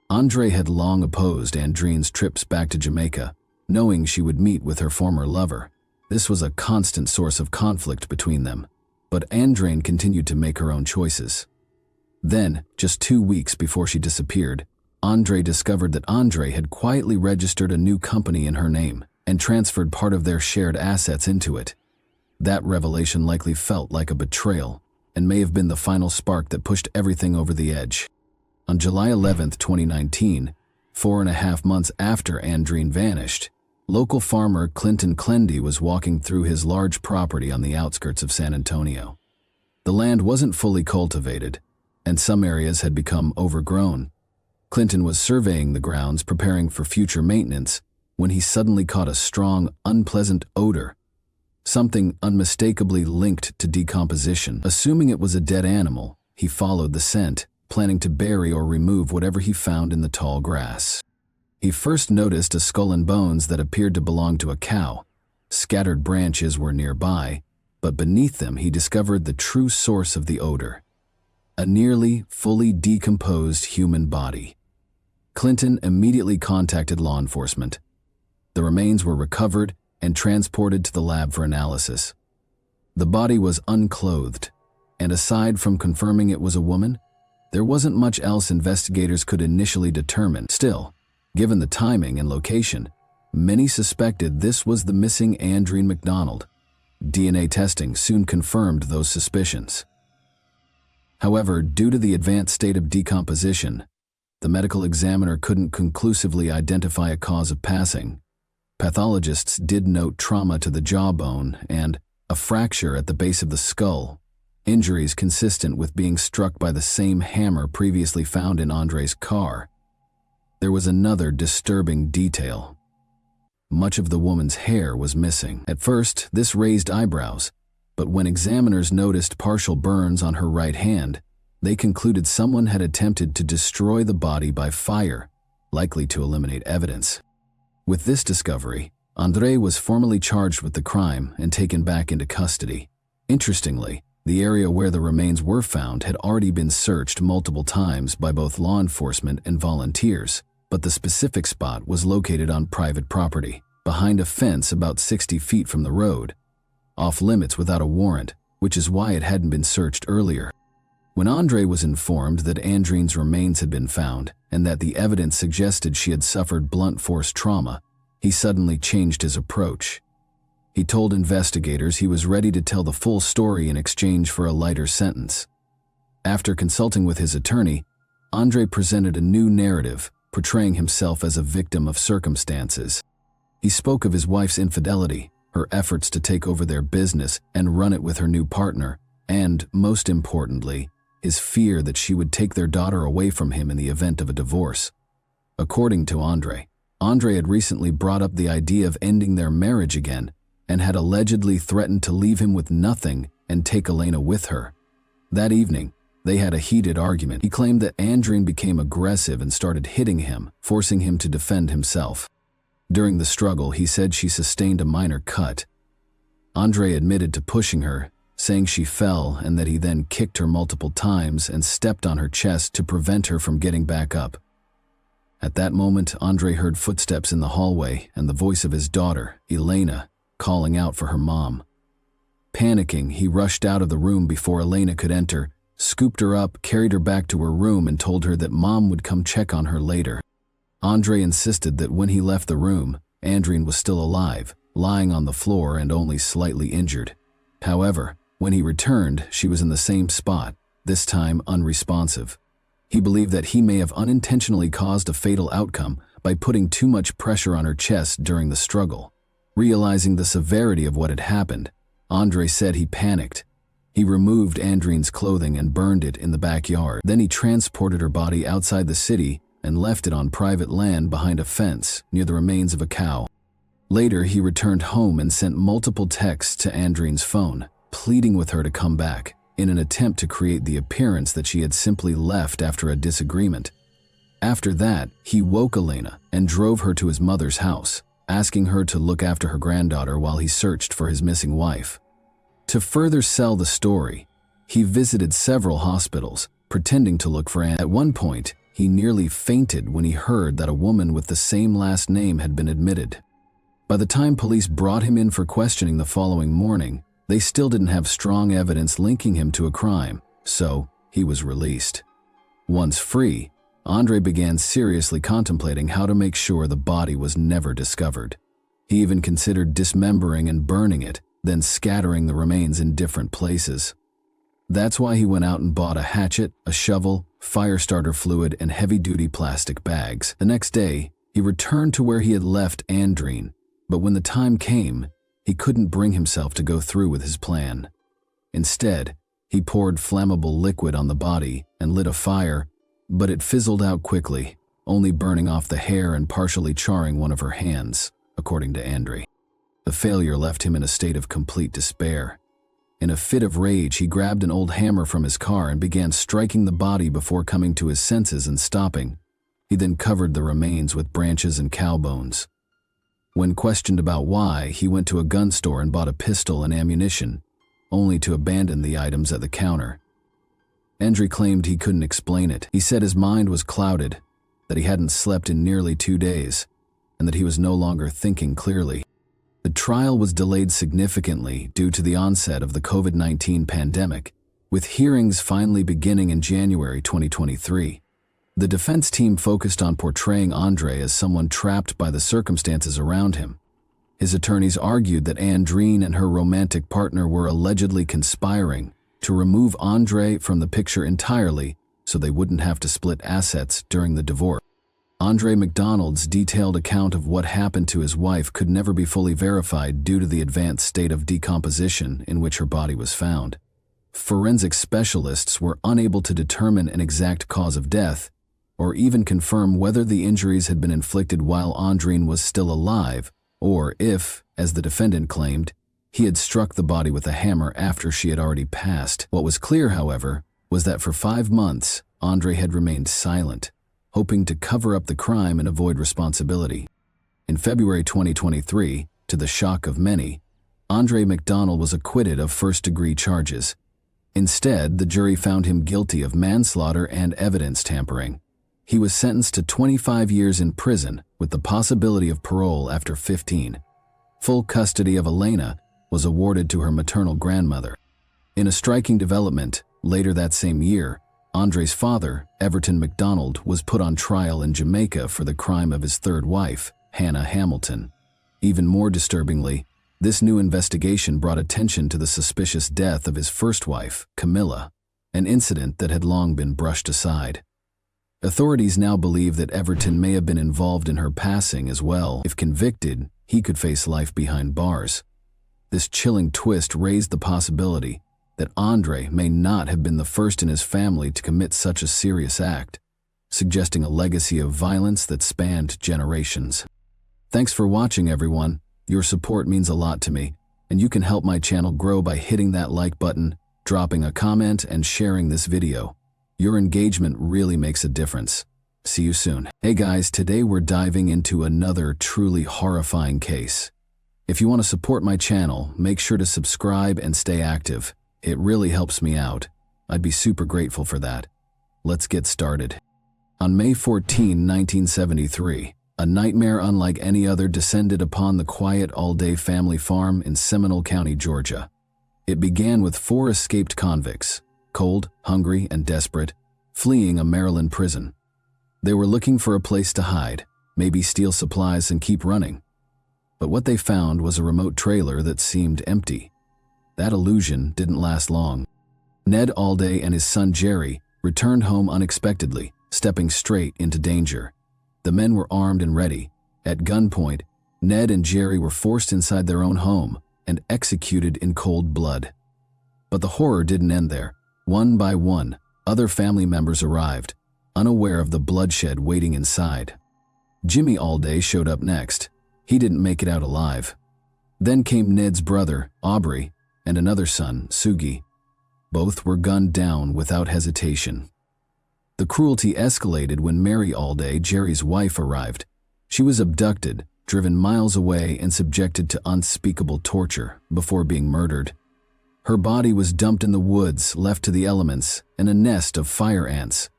Andre had long opposed Andrine's trips back to Jamaica, knowing she would meet with her former lover. This was a constant source of conflict between them, but Andrine continued to make her own choices. Then, just 2 weeks before she disappeared, Andre discovered that Andre had quietly registered a new company in her name and transferred part of their shared assets into it. That revelation likely felt like a betrayal and may have been the final spark that pushed everything over the edge. On July 11, 2019, 4.5 months after Andreen vanished, local farmer Clinton Clendy was walking through his large property on the outskirts of San Antonio. The land wasn't fully cultivated, and some areas had become overgrown. Clinton was surveying the grounds, preparing for future maintenance, when he suddenly caught a strong, unpleasant odor, something unmistakably linked to decomposition. Assuming it was a dead animal, he followed the scent, planning to bury or remove whatever he found in the tall grass. He first noticed a skull and bones that appeared to belong to a cow. Scattered branches were nearby, but beneath them he discovered the true source of the odor: a nearly fully decomposed human body. Clinton immediately contacted law enforcement. The remains were recovered and transported to the lab for analysis. The body was unclothed, and aside from confirming it was a woman, there wasn't much else investigators could initially determine. Still, given the timing and location, many suspected this was the missing Andreen McDonald. DNA testing soon confirmed those suspicions. However, due to the advanced state of decomposition, the medical examiner couldn't conclusively identify a cause of passing. Pathologists did note trauma to the jawbone and a fracture at the base of the skull, injuries consistent with being struck by the same hammer previously found in Andre's car. There was another disturbing detail. Much of the woman's hair was missing. At first, this raised eyebrows, but when examiners noticed partial burns on her right hand, they concluded someone had attempted to destroy the body by fire, likely to eliminate evidence. With this discovery, Andre was formally charged with the crime and taken back into custody. Interestingly, the area where the remains were found had already been searched multiple times by both law enforcement and volunteers, but the specific spot was located on private property, behind a fence about 60 feet from the road, off limits without a warrant, which is why it hadn't been searched earlier. When Andre was informed that Andreen's remains had been found and that the evidence suggested she had suffered blunt force trauma, he suddenly changed his approach. He told investigators he was ready to tell the full story in exchange for a lighter sentence. After consulting with his attorney, Andre presented a new narrative, portraying himself as a victim of circumstances. He spoke of his wife's infidelity, her efforts to take over their business and run it with her new partner, and, most importantly, his fear that she would take their daughter away from him in the event of a divorce. According to Andre had recently brought up the idea of ending their marriage again and had allegedly threatened to leave him with nothing and take Elena with her. That evening, they had a heated argument. He claimed that Andreen became aggressive and started hitting him, forcing him to defend himself. During the struggle, he said she sustained a minor cut. Andre admitted to pushing her, saying she fell and that he then kicked her multiple times and stepped on her chest to prevent her from getting back up. At that moment, Andre heard footsteps in the hallway and the voice of his daughter, Elena, calling out for her mom. Panicking, he rushed out of the room before Elena could enter, scooped her up, carried her back to her room, and told her that mom would come check on her later. Andre insisted that when he left the room, Andreen was still alive, lying on the floor and only slightly injured. However, when he returned, she was in the same spot, this time unresponsive. He believed that he may have unintentionally caused a fatal outcome by putting too much pressure on her chest during the struggle. Realizing the severity of what had happened, Andre said he panicked. He removed Andreen's clothing and burned it in the backyard. Then he transported her body outside the city and left it on private land behind a fence near the remains of a cow. Later, he returned home and sent multiple texts to Andreen's phone, pleading with her to come back, in an attempt to create the appearance that she had simply left after a disagreement. After that, he woke Elena and drove her to his mother's house, asking her to look after her granddaughter while he searched for his missing wife. To further sell the story, he visited several hospitals, pretending to look for Anne. At one point, he nearly fainted when he heard that a woman with the same last name had been admitted. By the time police brought him in for questioning the following morning, they still didn't have strong evidence linking him to a crime, so he was released. Once free, Andre began seriously contemplating how to make sure the body was never discovered. He even considered dismembering and burning it, then scattering the remains in different places. That's why he went out and bought a hatchet, a shovel, fire starter fluid, and heavy-duty plastic bags. The next day, he returned to where he had left Andreen, but when the time came, he couldn't bring himself to go through with his plan. Instead, he poured flammable liquid on the body and lit a fire, but it fizzled out quickly, only burning off the hair and partially charring one of her hands, according to Andre. The failure left him in a state of complete despair. In a fit of rage, he grabbed an old hammer from his car and began striking the body before coming to his senses and stopping. He then covered the remains with branches and cow bones. When questioned about why, he went to a gun store and bought a pistol and ammunition, only to abandon the items at the counter. Andre claimed he couldn't explain it. He said his mind was clouded, that he hadn't slept in nearly 2 days, and that he was no longer thinking clearly. The trial was delayed significantly due to the onset of the COVID-19 pandemic, with hearings finally beginning in January 2023. The defense team focused on portraying Andre as someone trapped by the circumstances around him. His attorneys argued that Andreen and her romantic partner were allegedly conspiring to remove Andre from the picture entirely so they wouldn't have to split assets during the divorce. Andre McDonald's detailed account of what happened to his wife could never be fully verified due to the advanced state of decomposition in which her body was found. Forensic specialists were unable to determine an exact cause of death, or even confirm whether the injuries had been inflicted while Andreen was still alive, or if, as the defendant claimed, he had struck the body with a hammer after she had already passed. What was clear, however, was that for 5 months, Andre had remained silent, hoping to cover up the crime and avoid responsibility. In February 2023, to the shock of many, Andre McDonald was acquitted of first-degree charges. Instead, the jury found him guilty of manslaughter and evidence tampering. He was sentenced to 25 years in prison with the possibility of parole after 15. Full custody of Elena was awarded to her maternal grandmother. In a striking development, later that same year, Andre's father, Everton McDonald, was put on trial in Jamaica for the crime of his third wife, Hannah Hamilton. Even more disturbingly, this new investigation brought attention to the suspicious death of his first wife, Camilla, an incident that had long been brushed aside. Authorities now believe that Everton may have been involved in her passing as well. If convicted, he could face life behind bars. This chilling twist raised the possibility that Andre may not have been the first in his family to commit such a serious act, suggesting a legacy of violence that spanned generations. Thanks for watching, everyone. Your support means a lot to me, and you can help my channel grow by hitting that like button, dropping a comment, and sharing this video. Your engagement really makes a difference. See you soon. Hey guys, today we're diving into another truly horrifying case. If you want to support my channel, make sure to subscribe and stay active. It really helps me out. I'd be super grateful for that. Let's get started. On May 14, 1973, a nightmare unlike any other descended upon the quiet all-day family farm in Seminole County, Georgia. It began with 4 escaped convicts, cold, hungry, and desperate, fleeing a Maryland prison. They were looking for a place to hide, maybe steal supplies and keep running. But what they found was a remote trailer that seemed empty. That illusion didn't last long. Ned Alday and his son Jerry returned home unexpectedly, stepping straight into danger. The men were armed and ready. At gunpoint, Ned and Jerry were forced inside their own home and executed in cold blood. But the horror didn't end there. One by one, other family members arrived, unaware of the bloodshed waiting inside. Jimmy Alday showed up next. He didn't make it out alive. Then came Ned's brother, Aubrey, and another son, Sugi. Both were gunned down without hesitation. The cruelty escalated when Mary Alday, Jerry's wife, arrived. She was abducted, driven miles away, and subjected to unspeakable torture before being murdered. Her body was dumped in the woods, left to the elements, and a nest of fire ants.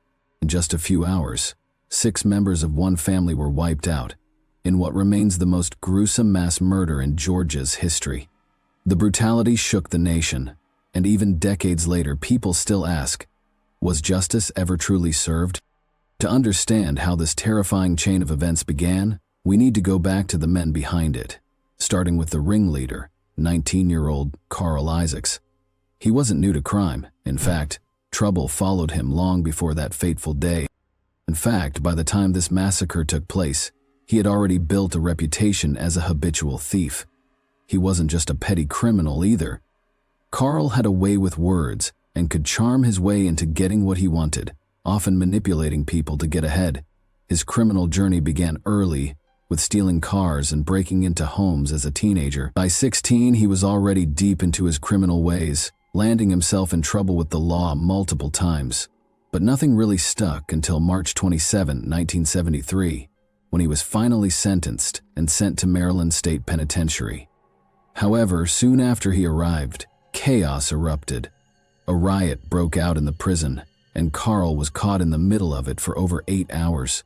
In just a few hours, 6 members of one family were wiped out, in what remains the most gruesome mass murder in Georgia's history. The brutality shook the nation, and even decades later, people still ask, was justice ever truly served? To understand how this terrifying chain of events began, we need to go back to the men behind it, starting with the ringleader, 19-year-old Carl Isaacs. He wasn't new to crime. In fact, trouble followed him long before that fateful day. In fact, by the time this massacre took place, he had already built a reputation as a habitual thief. He wasn't just a petty criminal either. Carl had a way with words and could charm his way into getting what he wanted, often manipulating people to get ahead. His criminal journey began early, with stealing cars and breaking into homes as a teenager. By 16, he was already deep into his criminal ways, landing himself in trouble with the law multiple times. But nothing really stuck until March 27, 1973, when he was finally sentenced and sent to Maryland State Penitentiary. However, soon after he arrived, chaos erupted. A riot broke out in the prison, and Carl was caught in the middle of it for over 8 hours.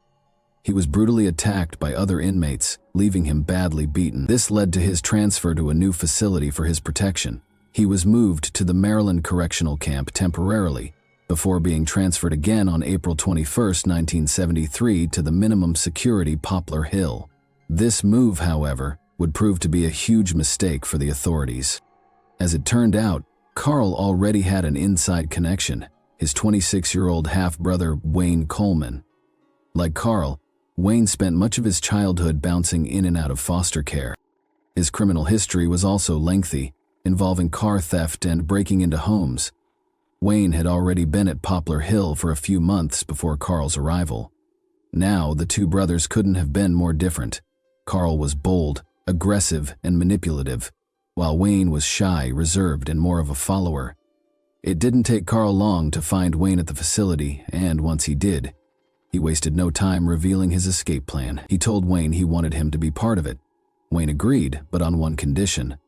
He was brutally attacked by other inmates, leaving him badly beaten. This led to his transfer to a new facility for his protection. He was moved to the Maryland Correctional Camp temporarily, before being transferred again on April 21, 1973 to the minimum security Poplar Hill. This move, however, would prove to be a huge mistake for the authorities. As it turned out, Carl already had an inside connection, his 26-year-old half-brother Wayne Coleman. Like Carl, Wayne spent much of his childhood bouncing in and out of foster care. His criminal history was also lengthy, involving car theft and breaking into homes. Wayne had already been at Poplar Hill for a few months before Carl's arrival. Now, the two brothers couldn't have been more different. Carl was bold, aggressive, and manipulative, while Wayne was shy, reserved, and more of a follower. It didn't take Carl long to find Wayne at the facility, and once he did, he wasted no time revealing his escape plan. He told Wayne he wanted him to be part of it. Wayne agreed, but on one condition.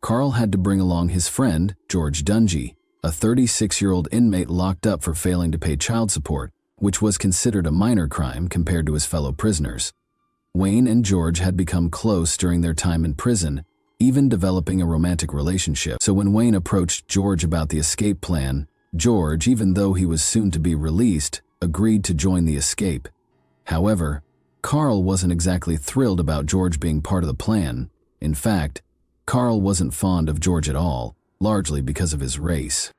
Carl had to bring along his friend, George Dungy, a 36-year-old inmate locked up for failing to pay child support, which was considered a minor crime compared to his fellow prisoners. Wayne and George had become close during their time in prison, even developing a romantic relationship. So when Wayne approached George about the escape plan, George, even though he was soon to be released, agreed to join the escape. However, Carl wasn't exactly thrilled about George being part of the plan. In fact, Carl wasn't fond of George at all, largely because of his race.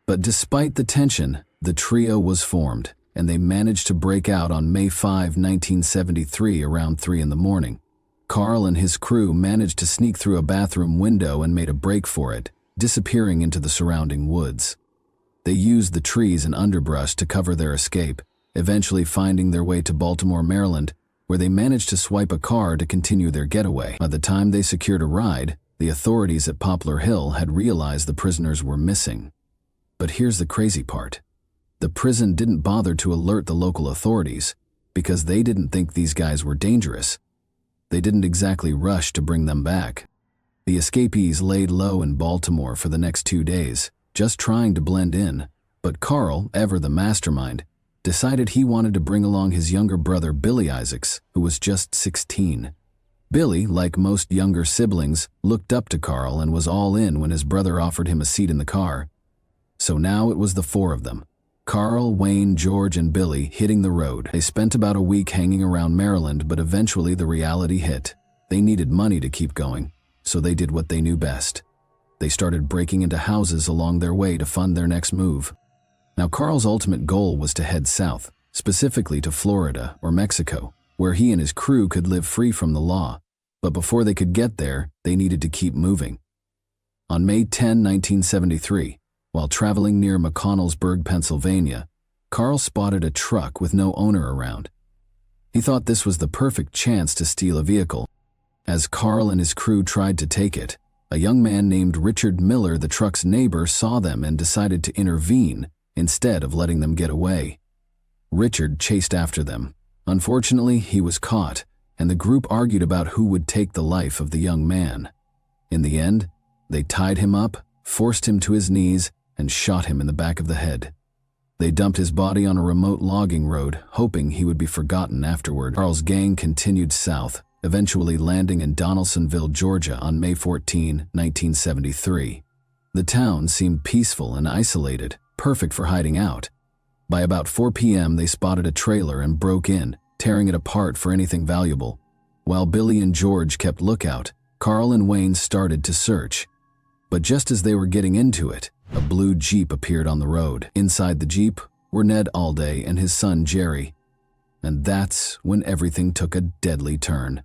But despite the tension, the trio was formed, and they managed to break out on May 5, 1973 around 3 in the morning. Carl and his crew managed to sneak through a bathroom window and made a break for it, disappearing into the surrounding woods. They used the trees and underbrush to cover their escape, eventually finding their way to Baltimore, Maryland, where they managed to swipe a car to continue their getaway. By the time they secured a ride, the authorities at Poplar Hill had realized the prisoners were missing. But here's the crazy part. The prison didn't bother to alert the local authorities because they didn't think these guys were dangerous. They didn't exactly rush to bring them back. The escapees laid low in Baltimore for the next 2 days, just trying to blend in, but Carl, ever the mastermind, decided he wanted to bring along his younger brother Billy Isaacs, who was just 16. Billy, like most younger siblings, looked up to Carl and was all in when his brother offered him a seat in the car. So now it was the 4 of them, Carl, Wayne, George, and Billy, hitting the road. They spent about a week hanging around Maryland, but eventually the reality hit. They needed money to keep going, so they did what they knew best. They started breaking into houses along their way to fund their next move. Now, Carl's ultimate goal was to head south, specifically to Florida or Mexico, where he and his crew could live free from the law. But before they could get there, they needed to keep moving. On May 10, 1973, while traveling near McConnellsburg, Pennsylvania, Carl spotted a truck with no owner around. He thought this was the perfect chance to steal a vehicle. As Carl and his crew tried to take it, a young man named Richard Miller, the truck's neighbor, saw them and decided to intervene instead of letting them get away. Richard chased after them. Unfortunately, he was caught, and the group argued about who would take the life of the young man. In the end, they tied him up, forced him to his knees, and shot him in the back of the head. They dumped his body on a remote logging road, hoping he would be forgotten afterward. Carl's gang continued south, eventually landing in Donaldsonville, Georgia on May 14, 1973. The town seemed peaceful and isolated, perfect for hiding out. By about 4 p.m., they spotted a trailer and broke in, tearing it apart for anything valuable. While Billy and George kept lookout, Carl and Wayne started to search. But just as they were getting into it, a blue Jeep appeared on the road. Inside the Jeep were Ned Alday and his son Jerry. And that's when everything took a deadly turn.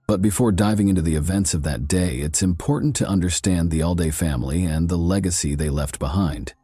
But before diving into the events of that day, it's important to understand the Alday family and the legacy they left behind.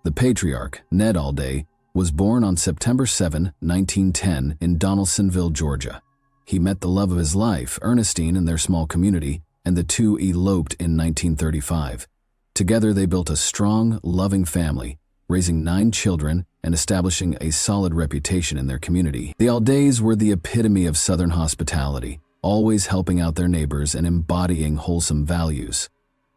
The patriarch, Ned Alday, was born on September 7, 1910 in Donaldsonville, Georgia. He met the love of his life, Ernestine, in their small community, and the two eloped in 1935. Together they built a strong, loving family, raising 9 children and establishing a solid reputation in their community. The Aldays were the epitome of Southern hospitality, always helping out their neighbors and embodying wholesome values.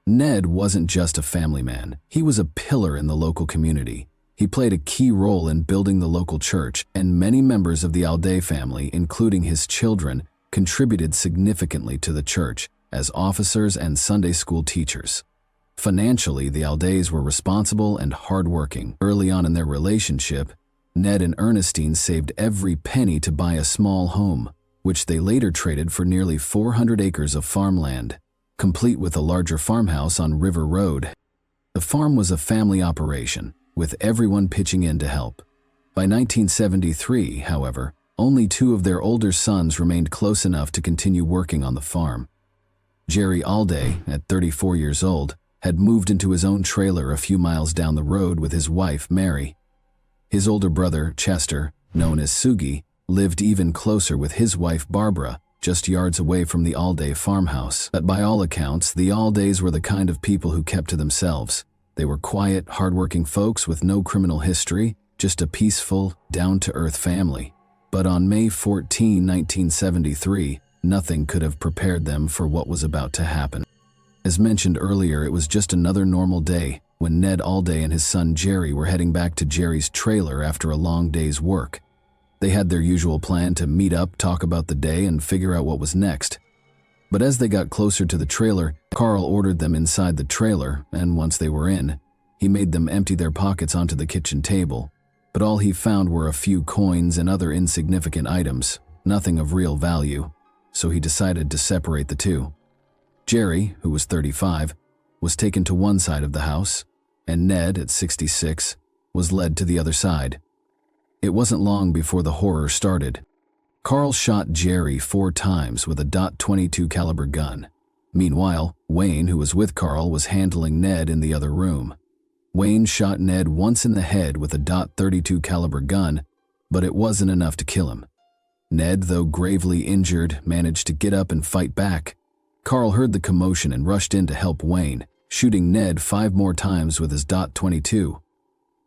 Ned wasn't just a family man. He was a pillar in the local community. He played a key role in building the local church, and many members of the Alday family, including his children, contributed significantly to the church as officers and Sunday school teachers. Financially, the Aldays were responsible and hardworking. Early on in their relationship, Ned and Ernestine saved every penny to buy a small home, which they later traded for nearly 400 acres of farmland, complete with a larger farmhouse on River Road. The farm was a family operation, with everyone pitching in to help. By 1973, however, only 2 of their older sons remained close enough to continue working on the farm. Jerry Alday, at 34 years old, had moved into his own trailer a few miles down the road with his wife, Mary. His older brother, Chester, known as Sugi, lived even closer with his wife, Barbara, just yards away from the Alday farmhouse. But by all accounts, the Aldays were the kind of people who kept to themselves. They were quiet, hardworking folks with no criminal history, just a peaceful, down-to-earth family. But on May 14, 1973, nothing could have prepared them for what was about to happen. As mentioned earlier, it was just another normal day when Ned Alday and his son Jerry were heading back to Jerry's trailer after a long day's work. They had their usual plan to meet up, talk about the day, and figure out what was next. But as they got closer to the trailer, Carl ordered them inside the trailer, and once they were in, he made them empty their pockets onto the kitchen table. But all he found were a few coins and other insignificant items, nothing of real value, so he decided to separate the two. Jerry, who was 35, was taken to one side of the house, and Ned, at 66, was led to the other side. It wasn't long before the horror started. Carl shot Jerry 4 times with a .22 caliber gun. Meanwhile, Wayne, who was with Carl, was handling Ned in the other room. Wayne shot Ned once in the head with a .32 caliber gun, but it wasn't enough to kill him. Ned, though gravely injured, managed to get up and fight back. Carl heard the commotion and rushed in to help Wayne, shooting Ned 5 more times with his .22.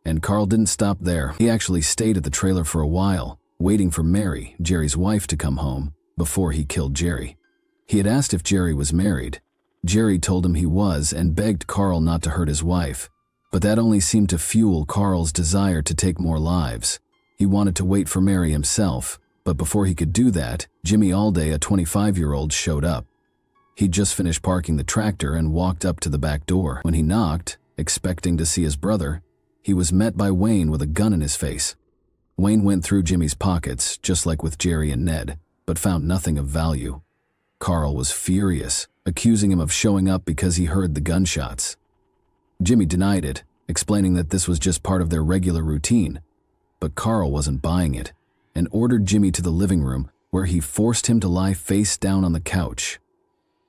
And Carl didn't stop there. He actually stayed at the trailer for a while, waiting for Mary, Jerry's wife, to come home before he killed Jerry. He had asked if Jerry was married. Jerry told him he was and begged Carl not to hurt his wife, but that only seemed to fuel Carl's desire to take more lives. He wanted to wait for Mary himself, but before he could do that, Jimmy Alday, a 25-year-old, showed up. He'd just finished parking the tractor and walked up to the back door. When he knocked, expecting to see his brother, he was met by Wayne with a gun in his face. Wayne went through Jimmy's pockets, just like with Jerry and Ned, but found nothing of value. Carl was furious, accusing him of showing up because he heard the gunshots. Jimmy denied it, explaining that this was just part of their regular routine. But Carl wasn't buying it, and ordered Jimmy to the living room, where he forced him to lie face down on the couch.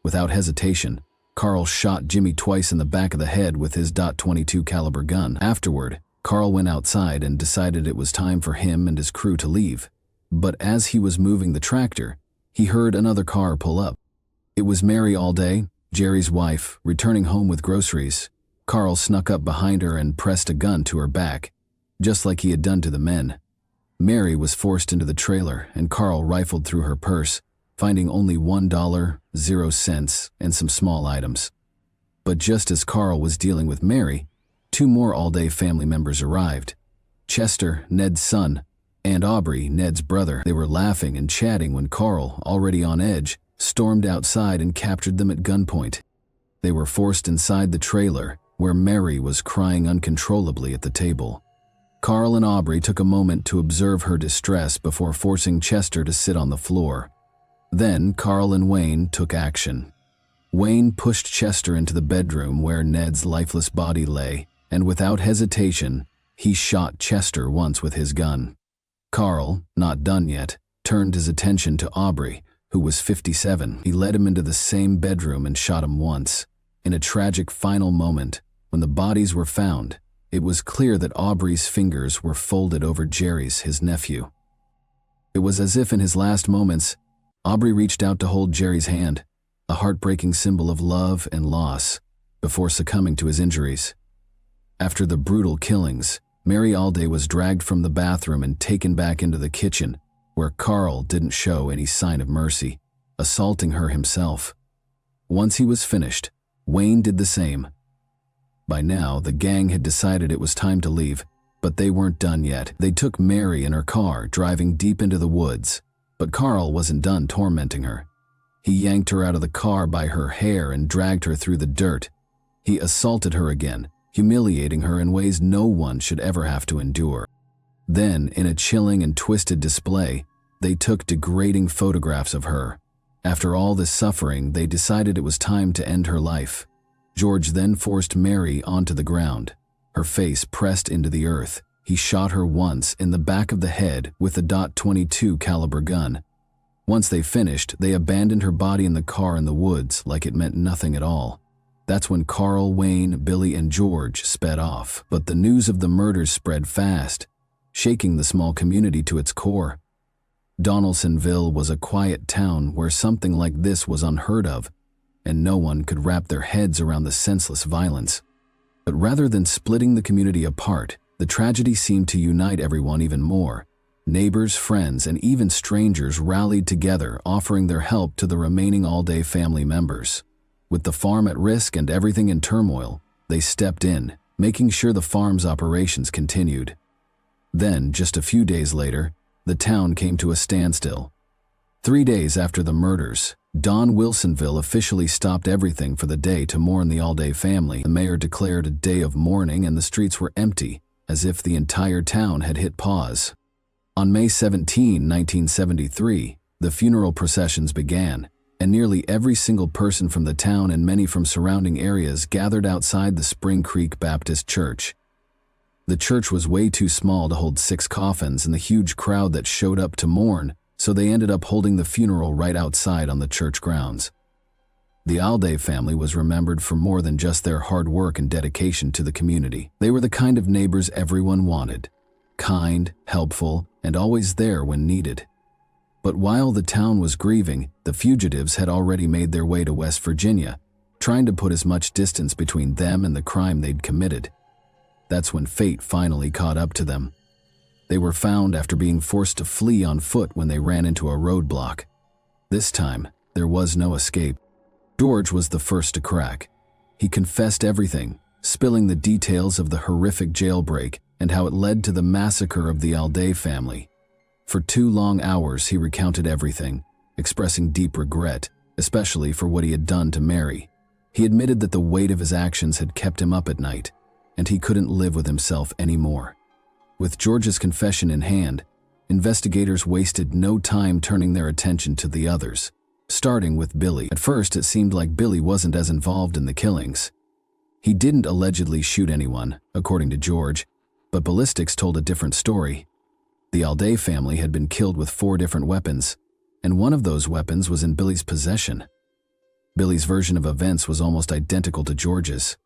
Without hesitation, Carl shot Jimmy twice in the back of the head with his .22 caliber gun. Afterward, Carl went outside and decided it was time for him and his crew to leave. But as he was moving the tractor, he heard another car pull up. It was Mary Alday, Jerry's wife, returning home with groceries. Carl snuck up behind her and pressed a gun to her back, just like he had done to the men. Mary was forced into the trailer, and Carl rifled through her purse, finding only $1.00 and some small items. But just as Carl was dealing with Mary, 2 more Alday family members arrived. Chester, Ned's son, and Aubrey, Ned's brother. They were laughing and chatting when Carl, already on edge, stormed outside and captured them at gunpoint. They were forced inside the trailer, where Mary was crying uncontrollably at the table. Carl and Aubrey took a moment to observe her distress before forcing Chester to sit on the floor. Then Carl and Wayne took action. Wayne pushed Chester into the bedroom where Ned's lifeless body lay, and without hesitation, he shot Chester once with his gun. Carl, not done yet, turned his attention to Aubrey, who was 57. He led him into the same bedroom and shot him once. In a tragic final moment, when the bodies were found, it was clear that Aubrey's fingers were folded over Jerry's, his nephew. It was as if in his last moments, Aubrey reached out to hold Jerry's hand, a heartbreaking symbol of love and loss, before succumbing to his injuries. After the brutal killings, Mary Alday was dragged from the bathroom and taken back into the kitchen, where Carl didn't show any sign of mercy, assaulting her himself. Once he was finished, Wayne did the same. By now, the gang had decided it was time to leave, but they weren't done yet. They took Mary in her car, driving deep into the woods, but Carl wasn't done tormenting her. He yanked her out of the car by her hair and dragged her through the dirt. He assaulted her again, humiliating her in ways no one should ever have to endure. Then, in a chilling and twisted display, they took degrading photographs of her. After all this suffering, they decided it was time to end her life. George then forced Mary onto the ground, her face pressed into the earth. He shot her once in the back of the head with a .22 caliber gun. Once they finished, they abandoned her body in the car in the woods like it meant nothing at all. That's when Carl, Wayne, Billy, and George sped off. But the news of the murders spread fast, shaking the small community to its core. Donaldsonville was a quiet town where something like this was unheard of, and no one could wrap their heads around the senseless violence. But rather than splitting the community apart, the tragedy seemed to unite everyone even more. Neighbors, friends, and even strangers rallied together, offering their help to the remaining Alday family members. With the farm at risk and everything in turmoil, they stepped in, making sure the farm's operations continued. Then, just a few days later, the town came to a standstill. 3 days after the murders, Wilsonville officially stopped everything for the day to mourn the Alday family. The mayor declared a day of mourning and the streets were empty, as if the entire town had hit pause. On May 17, 1973, the funeral processions began, and nearly every single person from the town and many from surrounding areas gathered outside the Spring Creek Baptist Church. The church was way too small to hold 6 coffins and the huge crowd that showed up to mourn, so they ended up holding the funeral right outside on the church grounds. The Alday family was remembered for more than just their hard work and dedication to the community. They were the kind of neighbors everyone wanted. Kind, helpful, and always there when needed. But while the town was grieving, the fugitives had already made their way to West Virginia, trying to put as much distance between them and the crime they'd committed. That's when fate finally caught up to them. They were found after being forced to flee on foot when they ran into a roadblock. This time, there was no escape. George was the first to crack. He confessed everything, spilling the details of the horrific jailbreak and how it led to the massacre of the Alday family. For 2 long hours, he recounted everything, expressing deep regret, especially for what he had done to Mary. He admitted that the weight of his actions had kept him up at night, and he couldn't live with himself anymore. With George's confession in hand, investigators wasted no time turning their attention to the others, starting with Billy. At first, it seemed like Billy wasn't as involved in the killings. He didn't allegedly shoot anyone, according to George, but ballistics told a different story. The Alday family had been killed with 4 different weapons, and one of those weapons was in Billy's possession. Billy's version of events was almost identical to George's.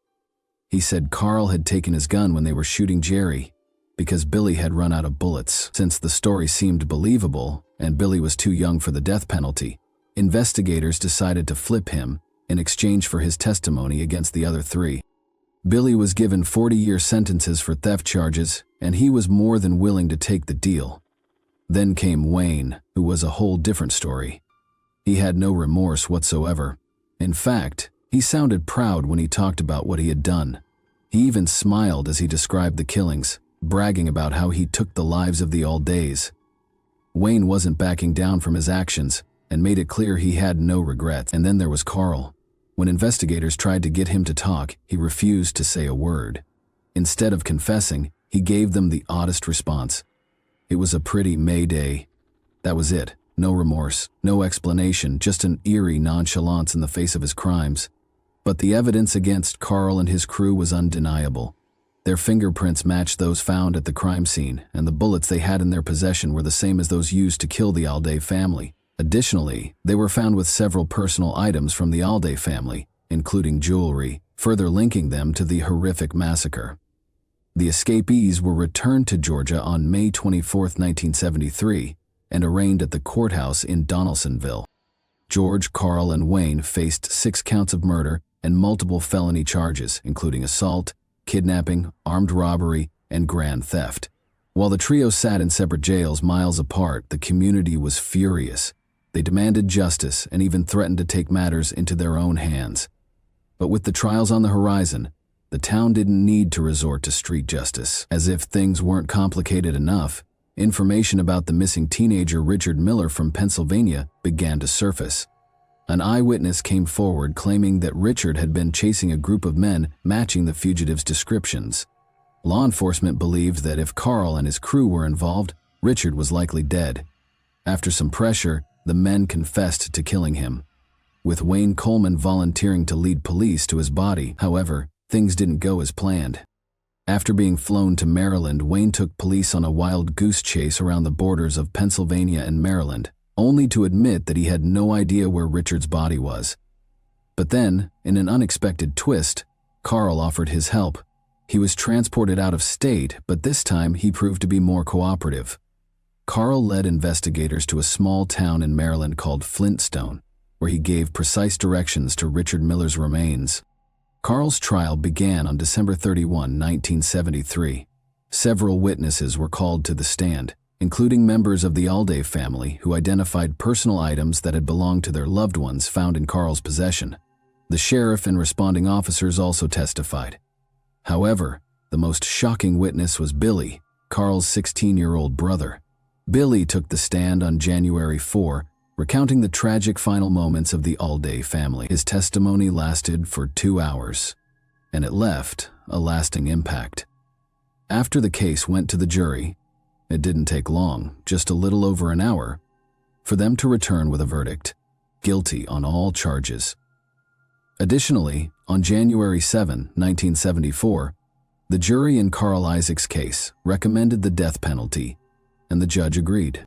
He said Carl had taken his gun when they were shooting Jerry, because Billy had run out of bullets. Since the story seemed believable, and Billy was too young for the death penalty, investigators decided to flip him in exchange for his testimony against the other 3. Billy was given 40-year sentences for theft charges, and he was more than willing to take the deal. Then came Wayne, who was a whole different story. He had no remorse whatsoever. In fact, he sounded proud when he talked about what he had done. He even smiled as he described the killings, bragging about how he took the lives of the Aldays. Wayne wasn't backing down from his actions and made it clear he had no regrets. And then there was Carl. When investigators tried to get him to talk, he refused to say a word. Instead of confessing, he gave them the oddest response. It was a pretty May Day. That was it. no remorse, no explanation, just an eerie nonchalance in the face of his crimes. But the evidence against Carl and his crew was undeniable. Their fingerprints matched those found at the crime scene, and the bullets they had in their possession were the same as those used to kill the Alday family. Additionally, they were found with several personal items from the Alday family, including jewelry, further linking them to the horrific massacre. The escapees were returned to Georgia on May 24, 1973, and arraigned at the courthouse in Donaldsonville. George, Carl, and Wayne faced 6 counts of murder and multiple felony charges, including assault, kidnapping, armed robbery, and grand theft. While the trio sat in separate jails miles apart, the community was furious. They demanded justice and even threatened to take matters into their own hands. But with the trials on the horizon, the town didn't need to resort to street justice. As if things weren't complicated enough, information about the missing teenager Richard Miller from Pennsylvania began to surface. An eyewitness came forward claiming that Richard had been chasing a group of men matching the fugitive's descriptions. Law enforcement believed that if Carl and his crew were involved, Richard was likely dead. After some pressure, the men confessed to killing him, with Wayne Coleman volunteering to lead police to his body. However, things didn't go as planned. After being flown to Maryland, Wayne took police on a wild goose chase around the borders of Pennsylvania and Maryland, only to admit that he had no idea where Richard's body was. But then, in an unexpected twist, Carl offered his help. He was transported out of state, but this time he proved to be more cooperative. Carl led investigators to a small town in Maryland called Flintstone, where he gave precise directions to Richard Miller's remains. Carl's trial began on December 31, 1973. Several witnesses were called to the stand, including members of the Alday family who identified personal items that had belonged to their loved ones found in Carl's possession. The sheriff and responding officers also testified. However, the most shocking witness was Billy, Carl's 16-year-old brother. Billy took the stand on January 4, recounting the tragic final moments of the Alday family. His testimony lasted for 2 hours, and it left a lasting impact. After the case went to the jury, it didn't take long, just a little over an hour, for them to return with a verdict: guilty on all charges. Additionally, on January 7, 1974, the jury in Carl Isaac's case recommended the death penalty, and the judge agreed.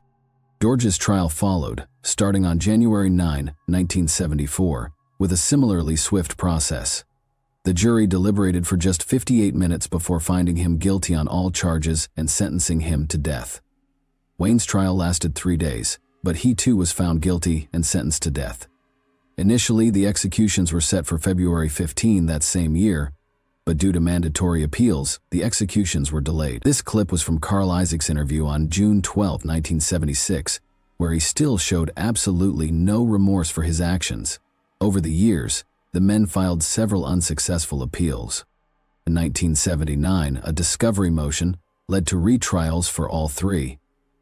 George's trial followed, starting on January 9, 1974, with a similarly swift process. The jury deliberated for just 58 minutes before finding him guilty on all charges and sentencing him to death. Wayne's trial lasted 3 days, but he too was found guilty and sentenced to death. Initially, the executions were set for February 15 that same year, but due to mandatory appeals, the executions were delayed. This clip was from Carl Isaac's interview on June 12, 1976, where he still showed absolutely no remorse for his actions. Over the years, the men filed several unsuccessful appeals. In 1979, a discovery motion led to retrials for all 3.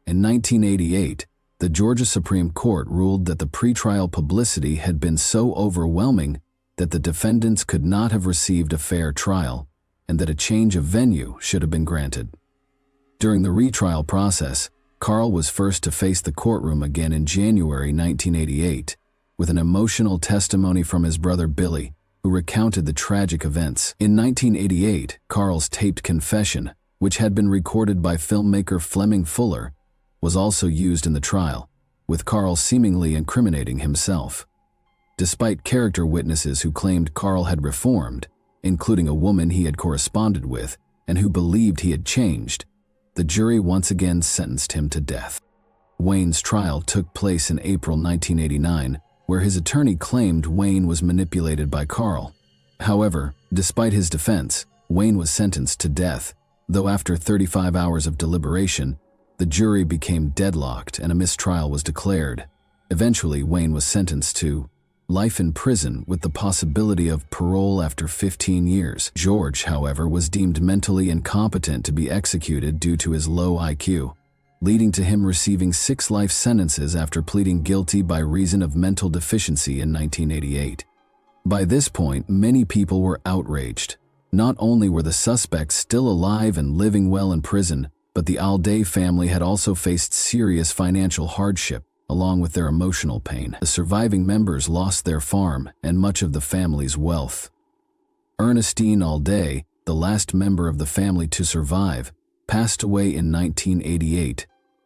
In 1988, the Georgia Supreme Court ruled that the pretrial publicity had been so overwhelming that the defendants could not have received a fair trial, and that a change of venue should have been granted. During the retrial process, Carl was first to face the courtroom again in January 1988, with an emotional testimony from his brother Billy, who recounted the tragic events. In 1988, Carl's taped confession, which had been recorded by filmmaker Fleming Fuller, was also used in the trial, with Carl seemingly incriminating himself. Despite character witnesses who claimed Carl had reformed, including a woman he had corresponded with and who believed he had changed, the jury once again sentenced him to death. Wayne's trial took place in April 1989, where his attorney claimed Wayne was manipulated by Carl. However, despite his defense, Wayne was sentenced to death, though after 35 hours of deliberation, the jury became deadlocked and a mistrial was declared. Eventually, Wayne was sentenced to life in prison with the possibility of parole after 15 years. George, however, was deemed mentally incompetent to be executed due to his low IQ, leading to him receiving 6 life sentences after pleading guilty by reason of mental deficiency in 1988. By this point, many people were outraged. Not only were the suspects still alive and living well in prison, but the Alday family had also faced serious financial hardship, along with their emotional pain. The surviving members lost their farm and much of the family's wealth. Ernestine Alday, the last member of the family to survive, passed away in 1988,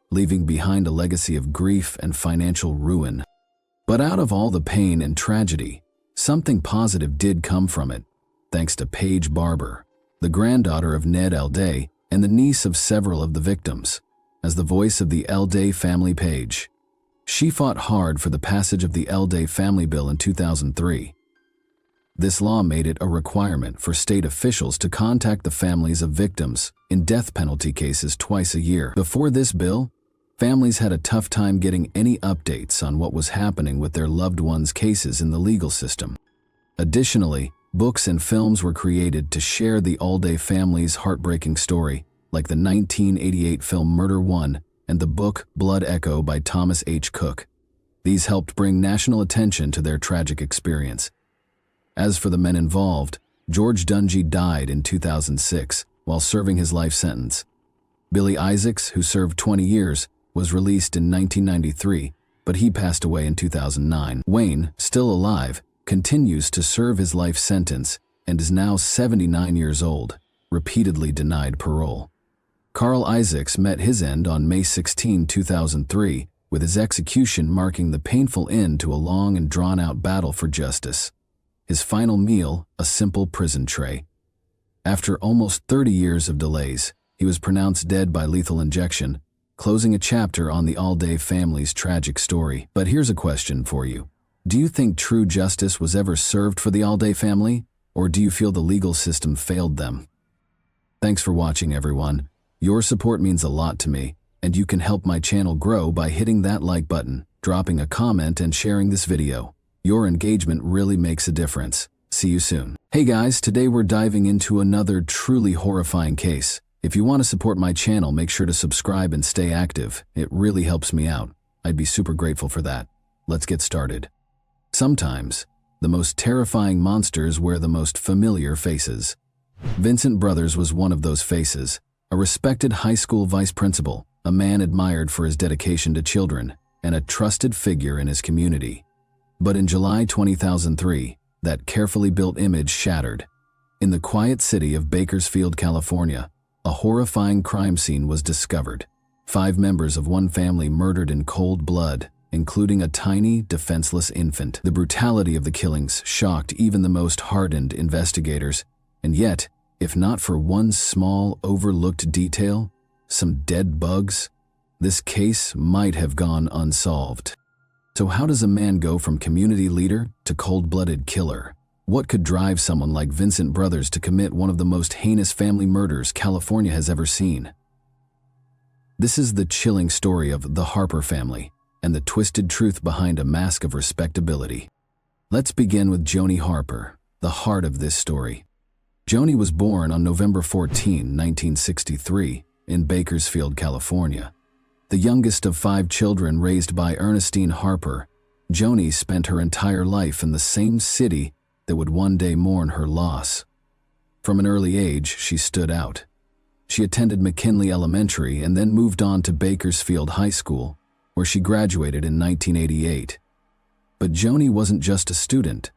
leaving behind a legacy of grief and financial ruin. But out of all the pain and tragedy, something positive did come from it, thanks to Paige Barber, the granddaughter of Ned Alday and the niece of several of the victims. As the voice of the Alday family Paige, she fought hard for the passage of the Alday Family Bill in 2003. This law made it a requirement for state officials to contact the families of victims in death penalty cases twice a year. Before this bill, families had a tough time getting any updates on what was happening with their loved ones' cases in the legal system. Additionally, books and films were created to share the Alday family's heartbreaking story, like the 1988 film Murder One and the book Blood Echo by Thomas H. Cook. These helped bring national attention to their tragic experience. As for the men involved, George Dungy died in 2006 while serving his life sentence. Billy Isaacs, who served 20 years, was released in 1993, but he passed away in 2009. Wayne, still alive, continues to serve his life sentence and is now 79 years old, repeatedly denied parole. Carl Isaacs met his end on May 16, 2003, with his execution marking the painful end to a long and drawn-out battle for justice. His final meal, a simple prison tray. After almost 30 years of delays, he was pronounced dead by lethal injection, closing a chapter on the Alday family's tragic story. But here's a question for you. Do you think true justice was ever served for the Alday family, or do you feel the legal system failed them? Thanks for watching, everyone. Your support means a lot to me, and you can help my channel grow by hitting that like button, dropping a comment, and sharing this video. Your engagement really makes a difference. See you soon. Hey guys, today we're diving into another truly horrifying case. If you want to support my channel, make sure to subscribe and stay active. It really helps me out. I'd be super grateful for that. Let's get started. Sometimes, the most terrifying monsters wear the most familiar faces. Vincent Brothers was one of those faces, a respected high school vice principal, a man admired for his dedication to children, and a trusted figure in his community. But in July 2003, that carefully built image shattered. In the quiet city of Bakersfield, California, a horrifying crime scene was discovered. 5 members of one family murdered in cold blood, including a tiny, defenseless infant. The brutality of the killings shocked even the most hardened investigators, and yet, if not for one small, overlooked detail, some dead bugs, this case might have gone unsolved. So how does a man go from community leader to cold-blooded killer? What could drive someone like Vincent Brothers to commit one of the most heinous family murders California has ever seen? This is the chilling story of the Harper family and the twisted truth behind a mask of respectability. Let's begin with Joni Harper, the heart of this story. Joni was born on November 14, 1963, in Bakersfield, California. The youngest of 5 children raised by Ernestine Harper, Joni spent her entire life in the same city that would one day mourn her loss. From an early age, she stood out. She attended McKinley Elementary and then moved on to Bakersfield High School, where she graduated in 1988. But Joni wasn't just a student.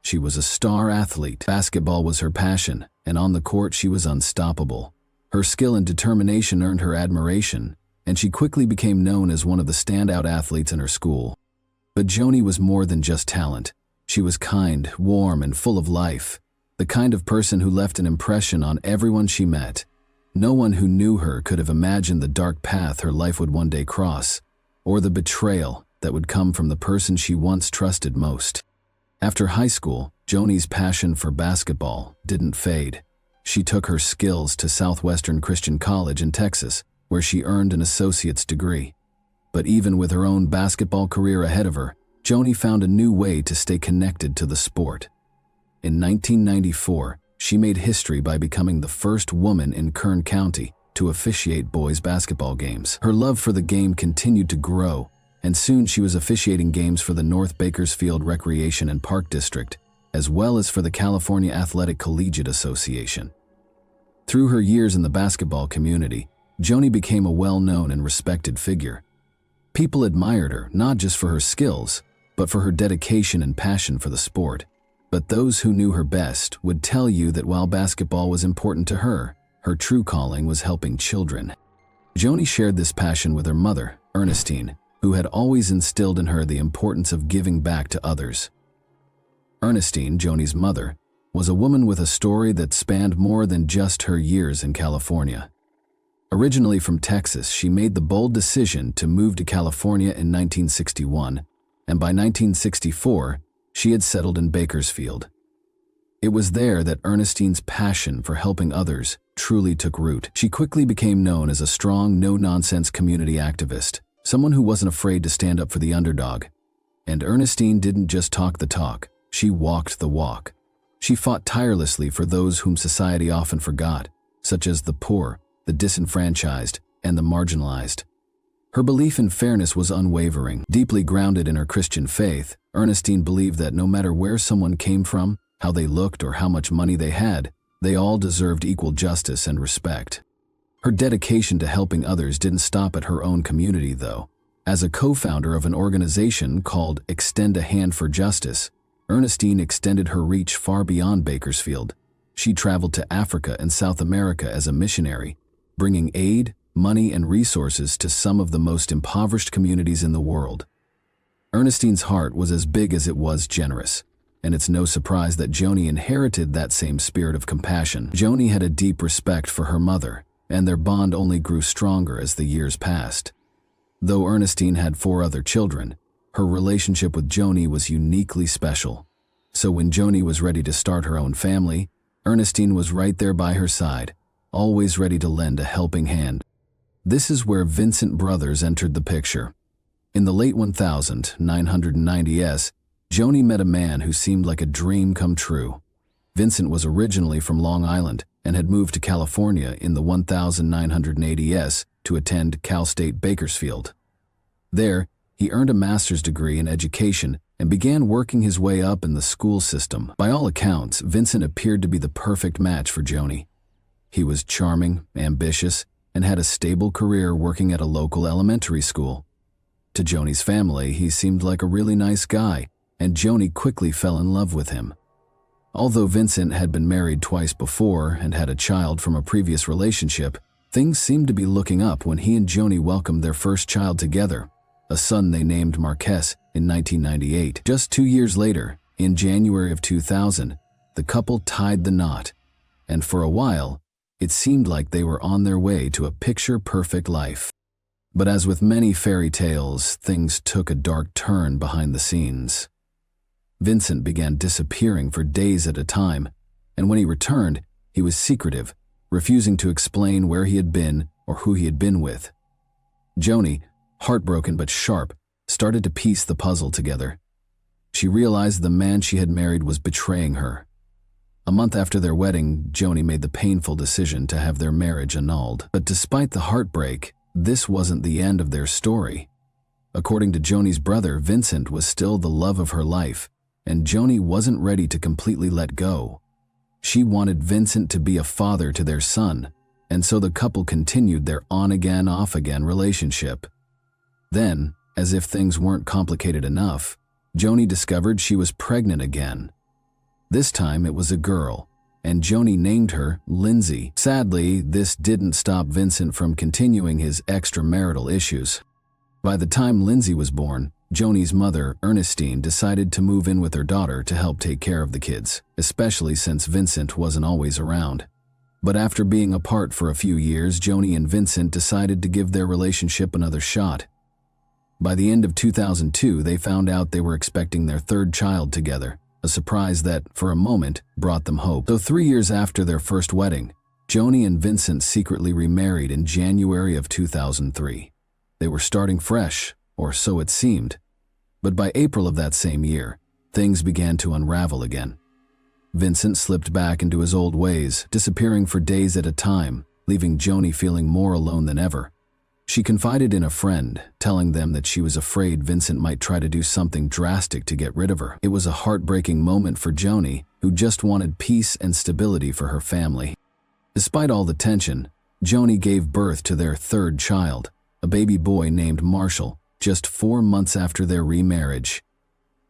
She was a star athlete. Basketball was her passion, and on the court she was unstoppable. Her skill and determination earned her admiration, and she quickly became known as one of the standout athletes in her school. But Joni was more than just talent. She was kind, warm, and full of life, the kind of person who left an impression on everyone she met. No one who knew her could have imagined the dark path her life would one day cross, or the betrayal that would come from the person she once trusted most. After high school, Joni's passion for basketball didn't fade. She took her skills to Southwestern Christian College in Texas, where she earned an associate's degree. But even with her own basketball career ahead of her, Joni found a new way to stay connected to the sport. In 1994, she made history by becoming the first woman in Kern County to officiate boys' basketball games. Her love for the game continued to grow, and soon she was officiating games for the North Bakersfield Recreation and Park District, as well as for the California Athletic Collegiate Association. Through her years in the basketball community, Joni became a well-known and respected figure. People admired her not just for her skills, but for her dedication and passion for the sport. But those who knew her best would tell you that while basketball was important to her, her true calling was helping children. Joni shared this passion with her mother, Ernestine, who had always instilled in her the importance of giving back to others. Ernestine, Joni's mother, was a woman with a story that spanned more than just her years in California. Originally from Texas, she made the bold decision to move to California in 1961, and by 1964, she had settled in Bakersfield. It was there that Ernestine's passion for helping others truly took root. She quickly became known as a strong, no-nonsense community activist, someone who wasn't afraid to stand up for the underdog. And Ernestine didn't just talk the talk, she walked the walk. She fought tirelessly for those whom society often forgot, such as the poor, the disenfranchised, and the marginalized. Her belief in fairness was unwavering. Deeply grounded in her Christian faith, Ernestine believed that no matter where someone came from, how they looked, or how much money they had, they all deserved equal justice and respect. Her dedication to helping others didn't stop at her own community, though. As a co-founder of an organization called Extend a Hand for Justice, Ernestine extended her reach far beyond Bakersfield. She traveled to Africa and South America as a missionary, bringing aid, money, and resources to some of the most impoverished communities in the world. Ernestine's heart was as big as it was generous, and it's no surprise that Joni inherited that same spirit of compassion. Joni had a deep respect for her mother, and their bond only grew stronger as the years passed. Though Ernestine had 4 other children, her relationship with Joni was uniquely special. So when Joni was ready to start her own family, Ernestine was right there by her side, always ready to lend a helping hand. This is where Vincent Brothers entered the picture. In the late 1990s, Joni met a man who seemed like a dream come true. Vincent was originally from Long Island and had moved to California in the 1980s to attend Cal State Bakersfield. There, he earned a master's degree in education and began working his way up in the school system. By all accounts, Vincent appeared to be the perfect match for Joni. He was charming, ambitious, and had a stable career working at a local elementary school. To Joni's family, he seemed like a really nice guy, and Joni quickly fell in love with him. Although Vincent had been married twice before and had a child from a previous relationship, things seemed to be looking up when he and Joni welcomed their first child together, a son they named Marquez in 1998. Just 2 years later, in January of 2000, the couple tied the knot, and for a while, it seemed like they were on their way to a picture-perfect life. But as with many fairy tales, things took a dark turn behind the scenes. Vincent began disappearing for days at a time, and when he returned, he was secretive, refusing to explain where he had been or who he had been with. Joni, heartbroken but sharp, started to piece the puzzle together. She realized the man she had married was betraying her. A month after their wedding, Joni made the painful decision to have their marriage annulled. But despite the heartbreak, this wasn't the end of their story. According to Joni's brother, Vincent was still the love of her life, and Joni wasn't ready to completely let go. She wanted Vincent to be a father to their son, and so the couple continued their on-again, off-again relationship. Then, as if things weren't complicated enough, Joni discovered she was pregnant again. This time it was a girl, and Joni named her Lindsay. Sadly, this didn't stop Vincent from continuing his extramarital issues. By the time Lindsay was born, Joni's mother, Ernestine, decided to move in with her daughter to help take care of the kids, especially since Vincent wasn't always around. But after being apart for a few years, Joni and Vincent decided to give their relationship another shot. By the end of 2002, they found out they were expecting their 3rd child together, a surprise that, for a moment, brought them hope. Though 3 years after their first wedding, Joni and Vincent secretly remarried in January of 2003. They were starting fresh, or so it seemed. But by April of that same year, things began to unravel again. Vincent slipped back into his old ways, disappearing for days at a time, leaving Joni feeling more alone than ever. She confided in a friend, telling them that she was afraid Vincent might try to do something drastic to get rid of her. It was a heartbreaking moment for Joni, who just wanted peace and stability for her family. Despite all the tension, Joni gave birth to their 3rd child, a baby boy named Marshall, just 4 months after their remarriage.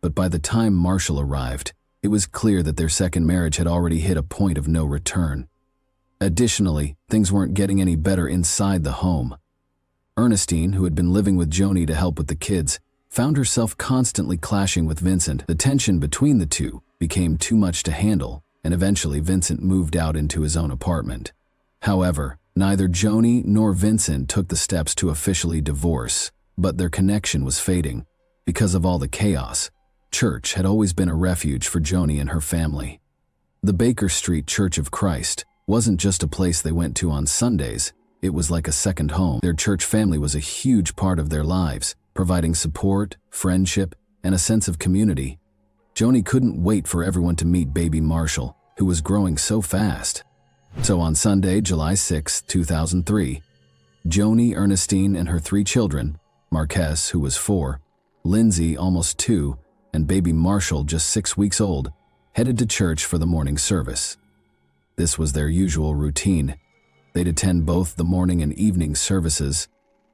But by the time Marshall arrived, it was clear that their second marriage had already hit a point of no return. Additionally, things weren't getting any better inside the home. Ernestine, who had been living with Joni to help with the kids, found herself constantly clashing with Vincent. The tension between the two became too much to handle, and eventually Vincent moved out into his own apartment. However, neither Joni nor Vincent took the steps to officially divorce, but their connection was fading. Because of all the chaos, church had always been a refuge for Joni and her family. The Baker Street Church of Christ wasn't just a place they went to on Sundays, it was like a second home. Their church family was a huge part of their lives, providing support, friendship, and a sense of community. Joni couldn't wait for everyone to meet baby Marshall, who was growing so fast. So on Sunday, July 6, 2003, Joni, Ernestine, and her 3 children, Marquez, who was 4, Lindsay, almost 2, and baby Marshall, just 6 weeks old, headed to church for the morning service. This was their usual routine. They'd attend both the morning and evening services,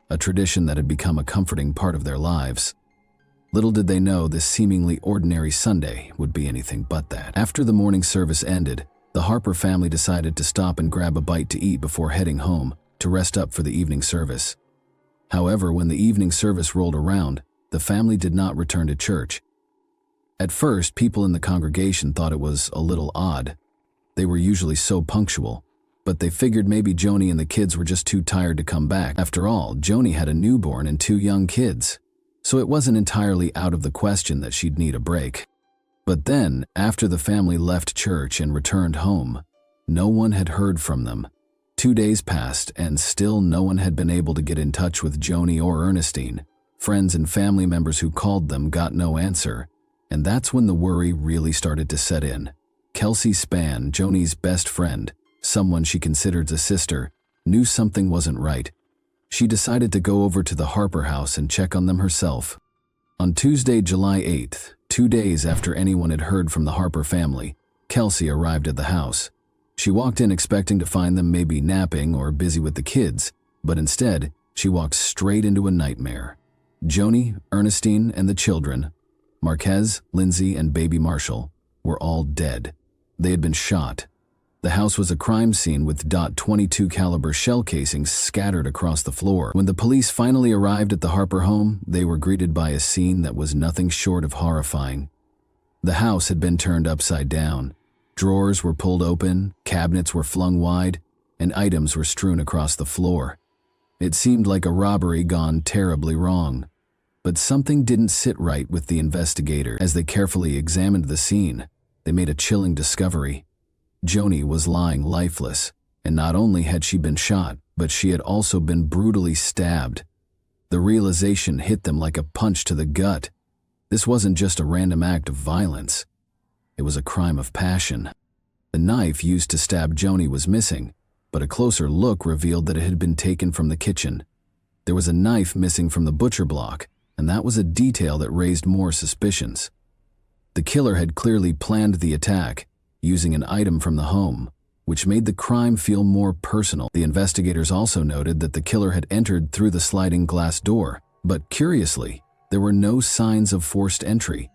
a tradition that had become a comforting part of their lives. Little did they know this seemingly ordinary Sunday would be anything but that. After the morning service ended, the Harper family decided to stop and grab a bite to eat before heading home to rest up for the evening service. However, when the evening service rolled around, the family did not return to church. At first, people in the congregation thought it was a little odd. They were usually so punctual, but they figured maybe Joni and the kids were just too tired to come back. After all, Joni had a newborn and 2 young kids, so it wasn't entirely out of the question that she'd need a break. But then, after the family left church and returned home, no one had heard from them. 2 days passed, and still no one had been able to get in touch with Joni or Ernestine. Friends and family members who called them got no answer, and that's when the worry really started to set in. Kelsey Spann, Joni's best friend, someone she considered a sister, knew something wasn't right. She decided to go over to the Harper house and check on them herself. On Tuesday, July 8th, 2 days after anyone had heard from the Harper family, Kelsey arrived at the house. She walked in expecting to find them maybe napping or busy with the kids, but instead, she walked straight into a nightmare. Joni, Ernestine, and the children, Marquez, Lindsay, and baby Marshall, were all dead. They had been shot. The house was a crime scene with .22 caliber shell casings scattered across the floor. When the police finally arrived at the Harper home, they were greeted by a scene that was nothing short of horrifying. The house had been turned upside down. Drawers were pulled open, cabinets were flung wide, and items were strewn across the floor. It seemed like a robbery gone terribly wrong. But something didn't sit right with the investigator. As they carefully examined the scene, they made a chilling discovery. Joni was lying lifeless, and not only had she been shot, but she had also been brutally stabbed. The realization hit them like a punch to the gut. This wasn't just a random act of violence. It was a crime of passion. The knife used to stab Joni was missing, but a closer look revealed that it had been taken from the kitchen. There was a knife missing from the butcher block, and that was a detail that raised more suspicions. The killer had clearly planned the attack, using an item from the home, which made the crime feel more personal. The investigators also noted that the killer had entered through the sliding glass door, but curiously, there were no signs of forced entry.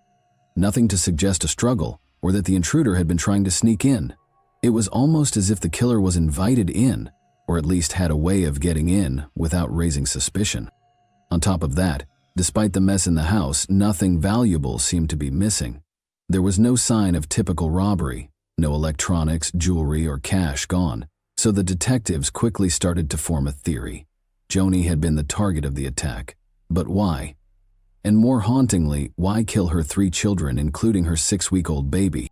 Nothing to suggest a struggle or that the intruder had been trying to sneak in. It was almost as if the killer was invited in, or at least had a way of getting in without raising suspicion. On top of that, despite the mess in the house, nothing valuable seemed to be missing. There was no sign of typical robbery. No electronics, jewelry, or cash gone, so the detectives quickly started to form a theory. Joni had been the target of the attack. But why? And more hauntingly, why kill her 3 children, including her 6-week-old baby?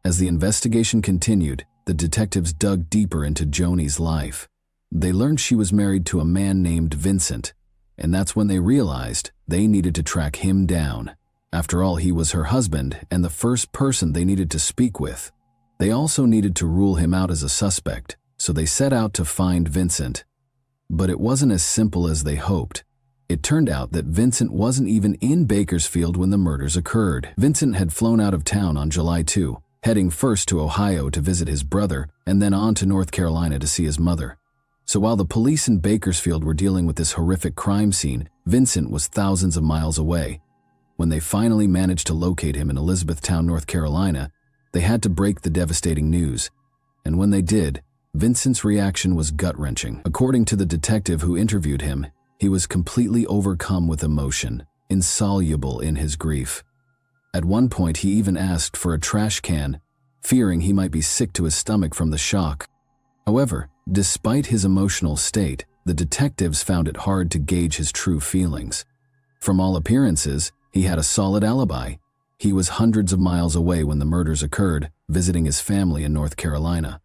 As the investigation continued, the detectives dug deeper into Joni's life. They learned she was married to a man named Vincent, and that's when they realized they needed to track him down. After all, he was her husband and the first person they needed to speak with. They also needed to rule him out as a suspect, so they set out to find Vincent. But it wasn't as simple as they hoped. It turned out that Vincent wasn't even in Bakersfield when the murders occurred. Vincent had flown out of town on July 2, heading first to Ohio to visit his brother and then on to North Carolina to see his mother. So while the police in Bakersfield were dealing with this horrific crime scene, Vincent was thousands of miles away. When they finally managed to locate him in Elizabethtown, North Carolina, they had to break the devastating news. And when they did, Vincent's reaction was gut-wrenching. According to the detective who interviewed him, he was completely overcome with emotion, insoluble in his grief. At one point, he even asked for a trash can, fearing he might be sick to his stomach from the shock. However, despite his emotional state, the detectives found it hard to gauge his true feelings. From all appearances, he had a solid alibi. He was hundreds of miles away when the murders occurred, visiting his family in North Carolina.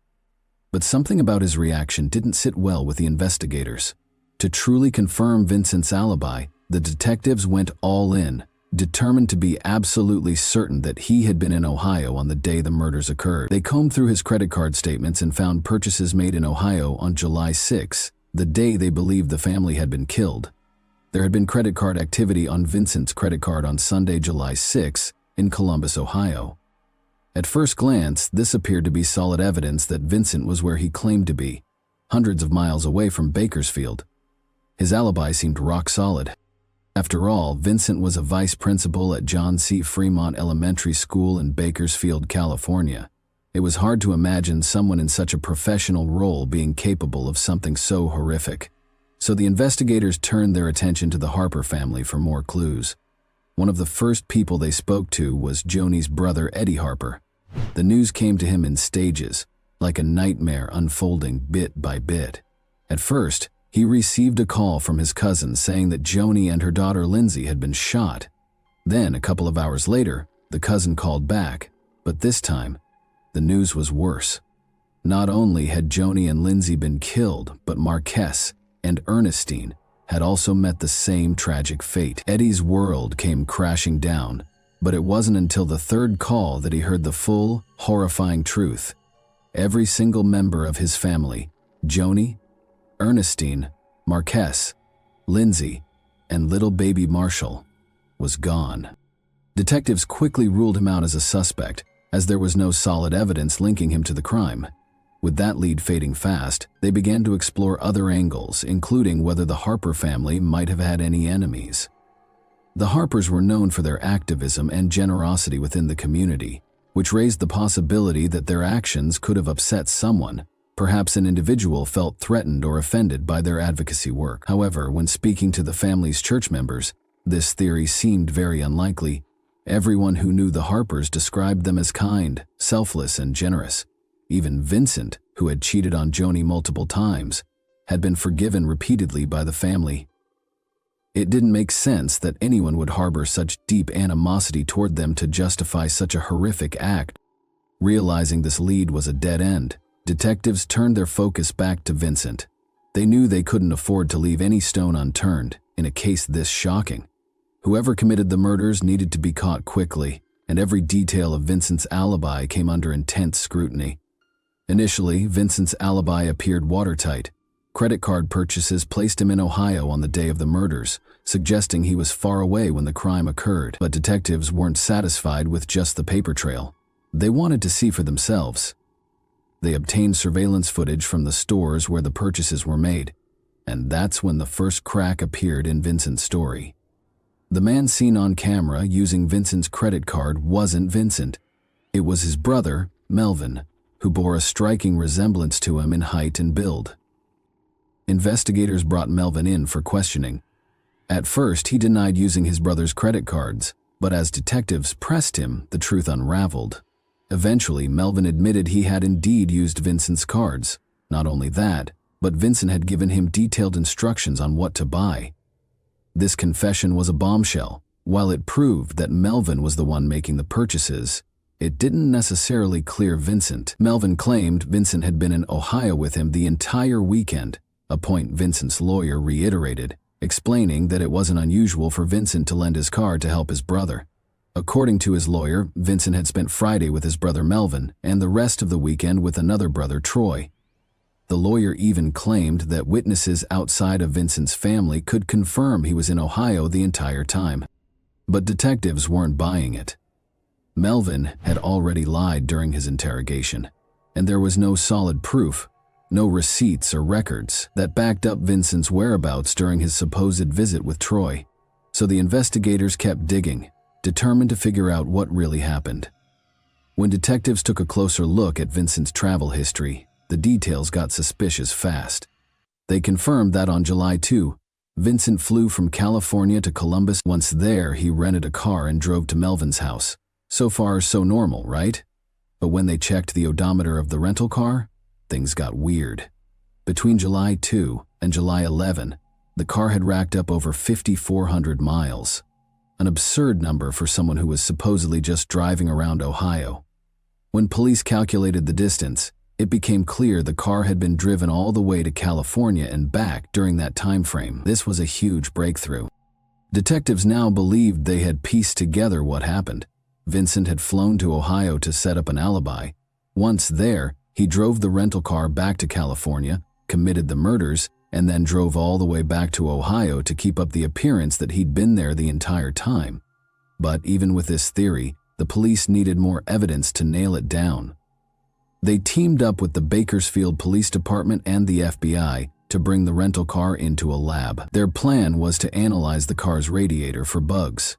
But something about his reaction didn't sit well with the investigators. To truly confirm Vincent's alibi, the detectives went all in, determined to be absolutely certain that he had been in Ohio on the day the murders occurred. They combed through his credit card statements and found purchases made in Ohio on July 6, the day they believed the family had been killed. There had been credit card activity on Vincent's credit card on Sunday, July 6, in Columbus, Ohio. At first glance, this appeared to be solid evidence that Vincent was where he claimed to be, hundreds of miles away from Bakersfield. His alibi seemed rock solid. After all, Vincent was a vice principal at John C. Fremont Elementary School in Bakersfield, California. It was hard to imagine someone in such a professional role being capable of something so horrific. So the investigators turned their attention to the Harper family for more clues. One of the first people they spoke to was Joni's brother, Eddie Harper. The news came to him in stages, like a nightmare unfolding bit by bit. At first, he received a call from his cousin saying that Joni and her daughter Lindsay had been shot. Then, a couple of hours later, the cousin called back, but this time, the news was worse. Not only had Joni and Lindsay been killed, but Marquess and Ernestine had also met the same tragic fate. Eddie's world came crashing down, but it wasn't until the third call that he heard the full, horrifying truth. Every single member of his family, Joni, Ernestine, Marquess, Lindsay, and little baby Marshall, was gone. Detectives quickly ruled him out as a suspect, as there was no solid evidence linking him to the crime. With that lead fading fast, they began to explore other angles, including whether the Harper family might have had any enemies. The Harpers were known for their activism and generosity within the community, which raised the possibility that their actions could have upset someone. Perhaps an individual felt threatened or offended by their advocacy work. However, when speaking to the family's church members, this theory seemed very unlikely. Everyone who knew the Harpers described them as kind, selfless, and generous. Even Vincent, who had cheated on Joni multiple times, had been forgiven repeatedly by the family. It didn't make sense that anyone would harbor such deep animosity toward them to justify such a horrific act. Realizing this lead was a dead end, detectives turned their focus back to Vincent. They knew they couldn't afford to leave any stone unturned in a case this shocking. Whoever committed the murders needed to be caught quickly, and every detail of Vincent's alibi came under intense scrutiny. Initially, Vincent's alibi appeared watertight. Credit card purchases placed him in Ohio on the day of the murders, suggesting he was far away when the crime occurred. But detectives weren't satisfied with just the paper trail. They wanted to see for themselves. They obtained surveillance footage from the stores where the purchases were made, and that's when the first crack appeared in Vincent's story. The man seen on camera using Vincent's credit card wasn't Vincent. It was his brother, Melvin, who bore a striking resemblance to him in height and build. Investigators brought Melvin in for questioning. At first, he denied using his brother's credit cards, but as detectives pressed him, the truth unraveled. Eventually, Melvin admitted he had indeed used Vincent's cards. Not only that, but Vincent had given him detailed instructions on what to buy. This confession was a bombshell. While it proved that Melvin was the one making the purchases, it didn't necessarily clear Vincent. Melvin claimed Vincent had been in Ohio with him the entire weekend, a point Vincent's lawyer reiterated, explaining that it wasn't unusual for Vincent to lend his car to help his brother. According to his lawyer, Vincent had spent Friday with his brother Melvin and the rest of the weekend with another brother, Troy. The lawyer even claimed that witnesses outside of Vincent's family could confirm he was in Ohio the entire time. But detectives weren't buying it. Melvin had already lied during his interrogation, and there was no solid proof. no receipts or records that backed up Vincent's whereabouts during his supposed visit with Troy. So the investigators kept digging, determined to figure out what really happened. When detectives took a closer look at Vincent's travel history, the details got suspicious fast. They confirmed that on July 2, Vincent flew from California to Columbus. Once there, he rented a car and drove to Melvin's house. So far, so normal, right? But when they checked the odometer of the rental car, things got weird. Between July 2 and July 11, the car had racked up over 5,400 miles, an absurd number for someone who was supposedly just driving around Ohio. When police calculated the distance, it became clear the car had been driven all the way to California and back during that time frame. This was a huge breakthrough. Detectives now believed they had pieced together what happened. Vincent had flown to Ohio to set up an alibi. Once there, he drove the rental car back to California, committed the murders, and then drove all the way back to Ohio to keep up the appearance that he'd been there the entire time. But even with this theory, the police needed more evidence to nail it down. They teamed up with the Bakersfield Police Department and the FBI to bring the rental car into a lab. Their plan was to analyze the car's radiator for bugs.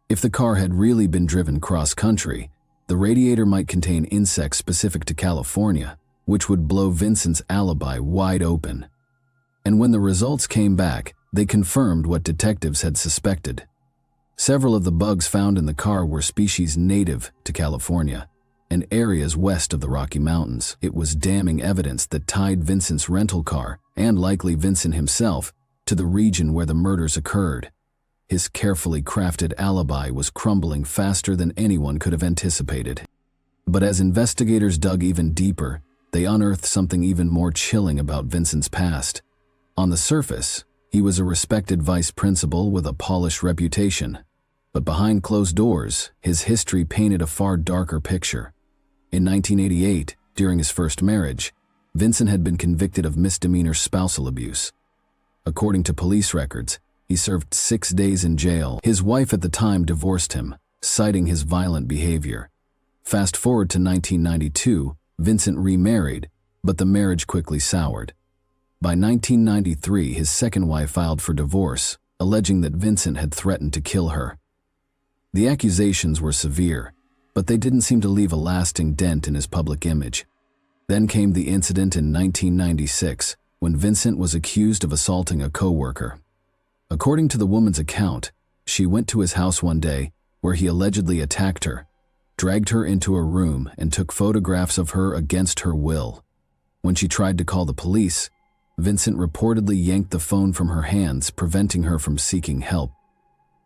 If the car had really been driven cross-country, the radiator might contain insects specific to California, which would blow Vincent's alibi wide open. And when the results came back, they confirmed what detectives had suspected. Several of the bugs found in the car were species native to California and areas west of the Rocky Mountains. It was damning evidence that tied Vincent's rental car, and likely Vincent himself, to the region where the murders occurred. His carefully crafted alibi was crumbling faster than anyone could have anticipated. But as investigators dug even deeper, they unearthed something even more chilling about Vincent's past. On the surface, he was a respected vice principal with a polished reputation. But behind closed doors, his history painted a far darker picture. In 1988, during his first marriage, Vincent had been convicted of misdemeanor spousal abuse. According to police records, he served 6 days in jail. His wife at the time divorced him, citing his violent behavior. Fast forward to 1992, Vincent remarried, but the marriage quickly soured. By 1993, his second wife filed for divorce, alleging that Vincent had threatened to kill her. The accusations were severe, but they didn't seem to leave a lasting dent in his public image. Then came the incident in 1996, when Vincent was accused of assaulting a co-worker. According to the woman's account, she went to his house one day, where he allegedly attacked her, dragged her into a room, and took photographs of her against her will. When she tried to call the police, Vincent reportedly yanked the phone from her hands, preventing her from seeking help.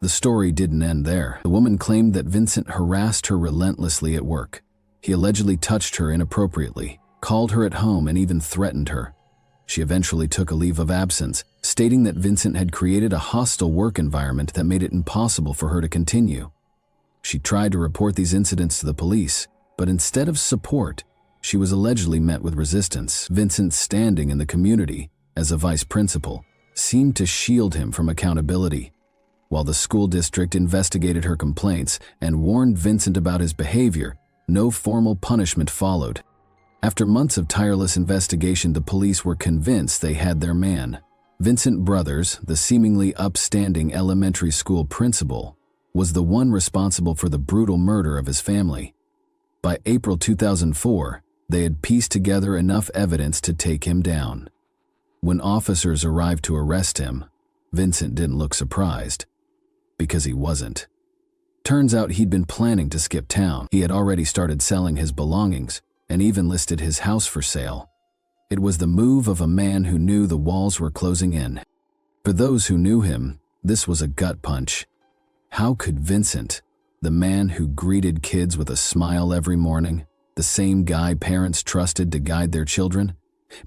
The story didn't end there. The woman claimed that Vincent harassed her relentlessly at work. He allegedly touched her inappropriately, called her at home, and even threatened her. She eventually took a leave of absence, stating that Vincent had created a hostile work environment that made it impossible for her to continue. She tried to report these incidents to the police, but instead of support, she was allegedly met with resistance. Vincent's standing in the community as a vice principal seemed to shield him from accountability. While the school district investigated her complaints and warned Vincent about his behavior, no formal punishment followed. After months of tireless investigation, the police were convinced they had their man. Vincent Brothers, the seemingly upstanding elementary school principal, was the one responsible for the brutal murder of his family. By April 2004, they had pieced together enough evidence to take him down. When officers arrived to arrest him, Vincent didn't look surprised. Because he wasn't. Turns out he'd been planning to skip town. He had already started selling his belongings and even listed his house for sale. It was the move of a man who knew the walls were closing in. For those who knew him, this was a gut punch. How could Vincent, the man who greeted kids with a smile every morning, the same guy parents trusted to guide their children,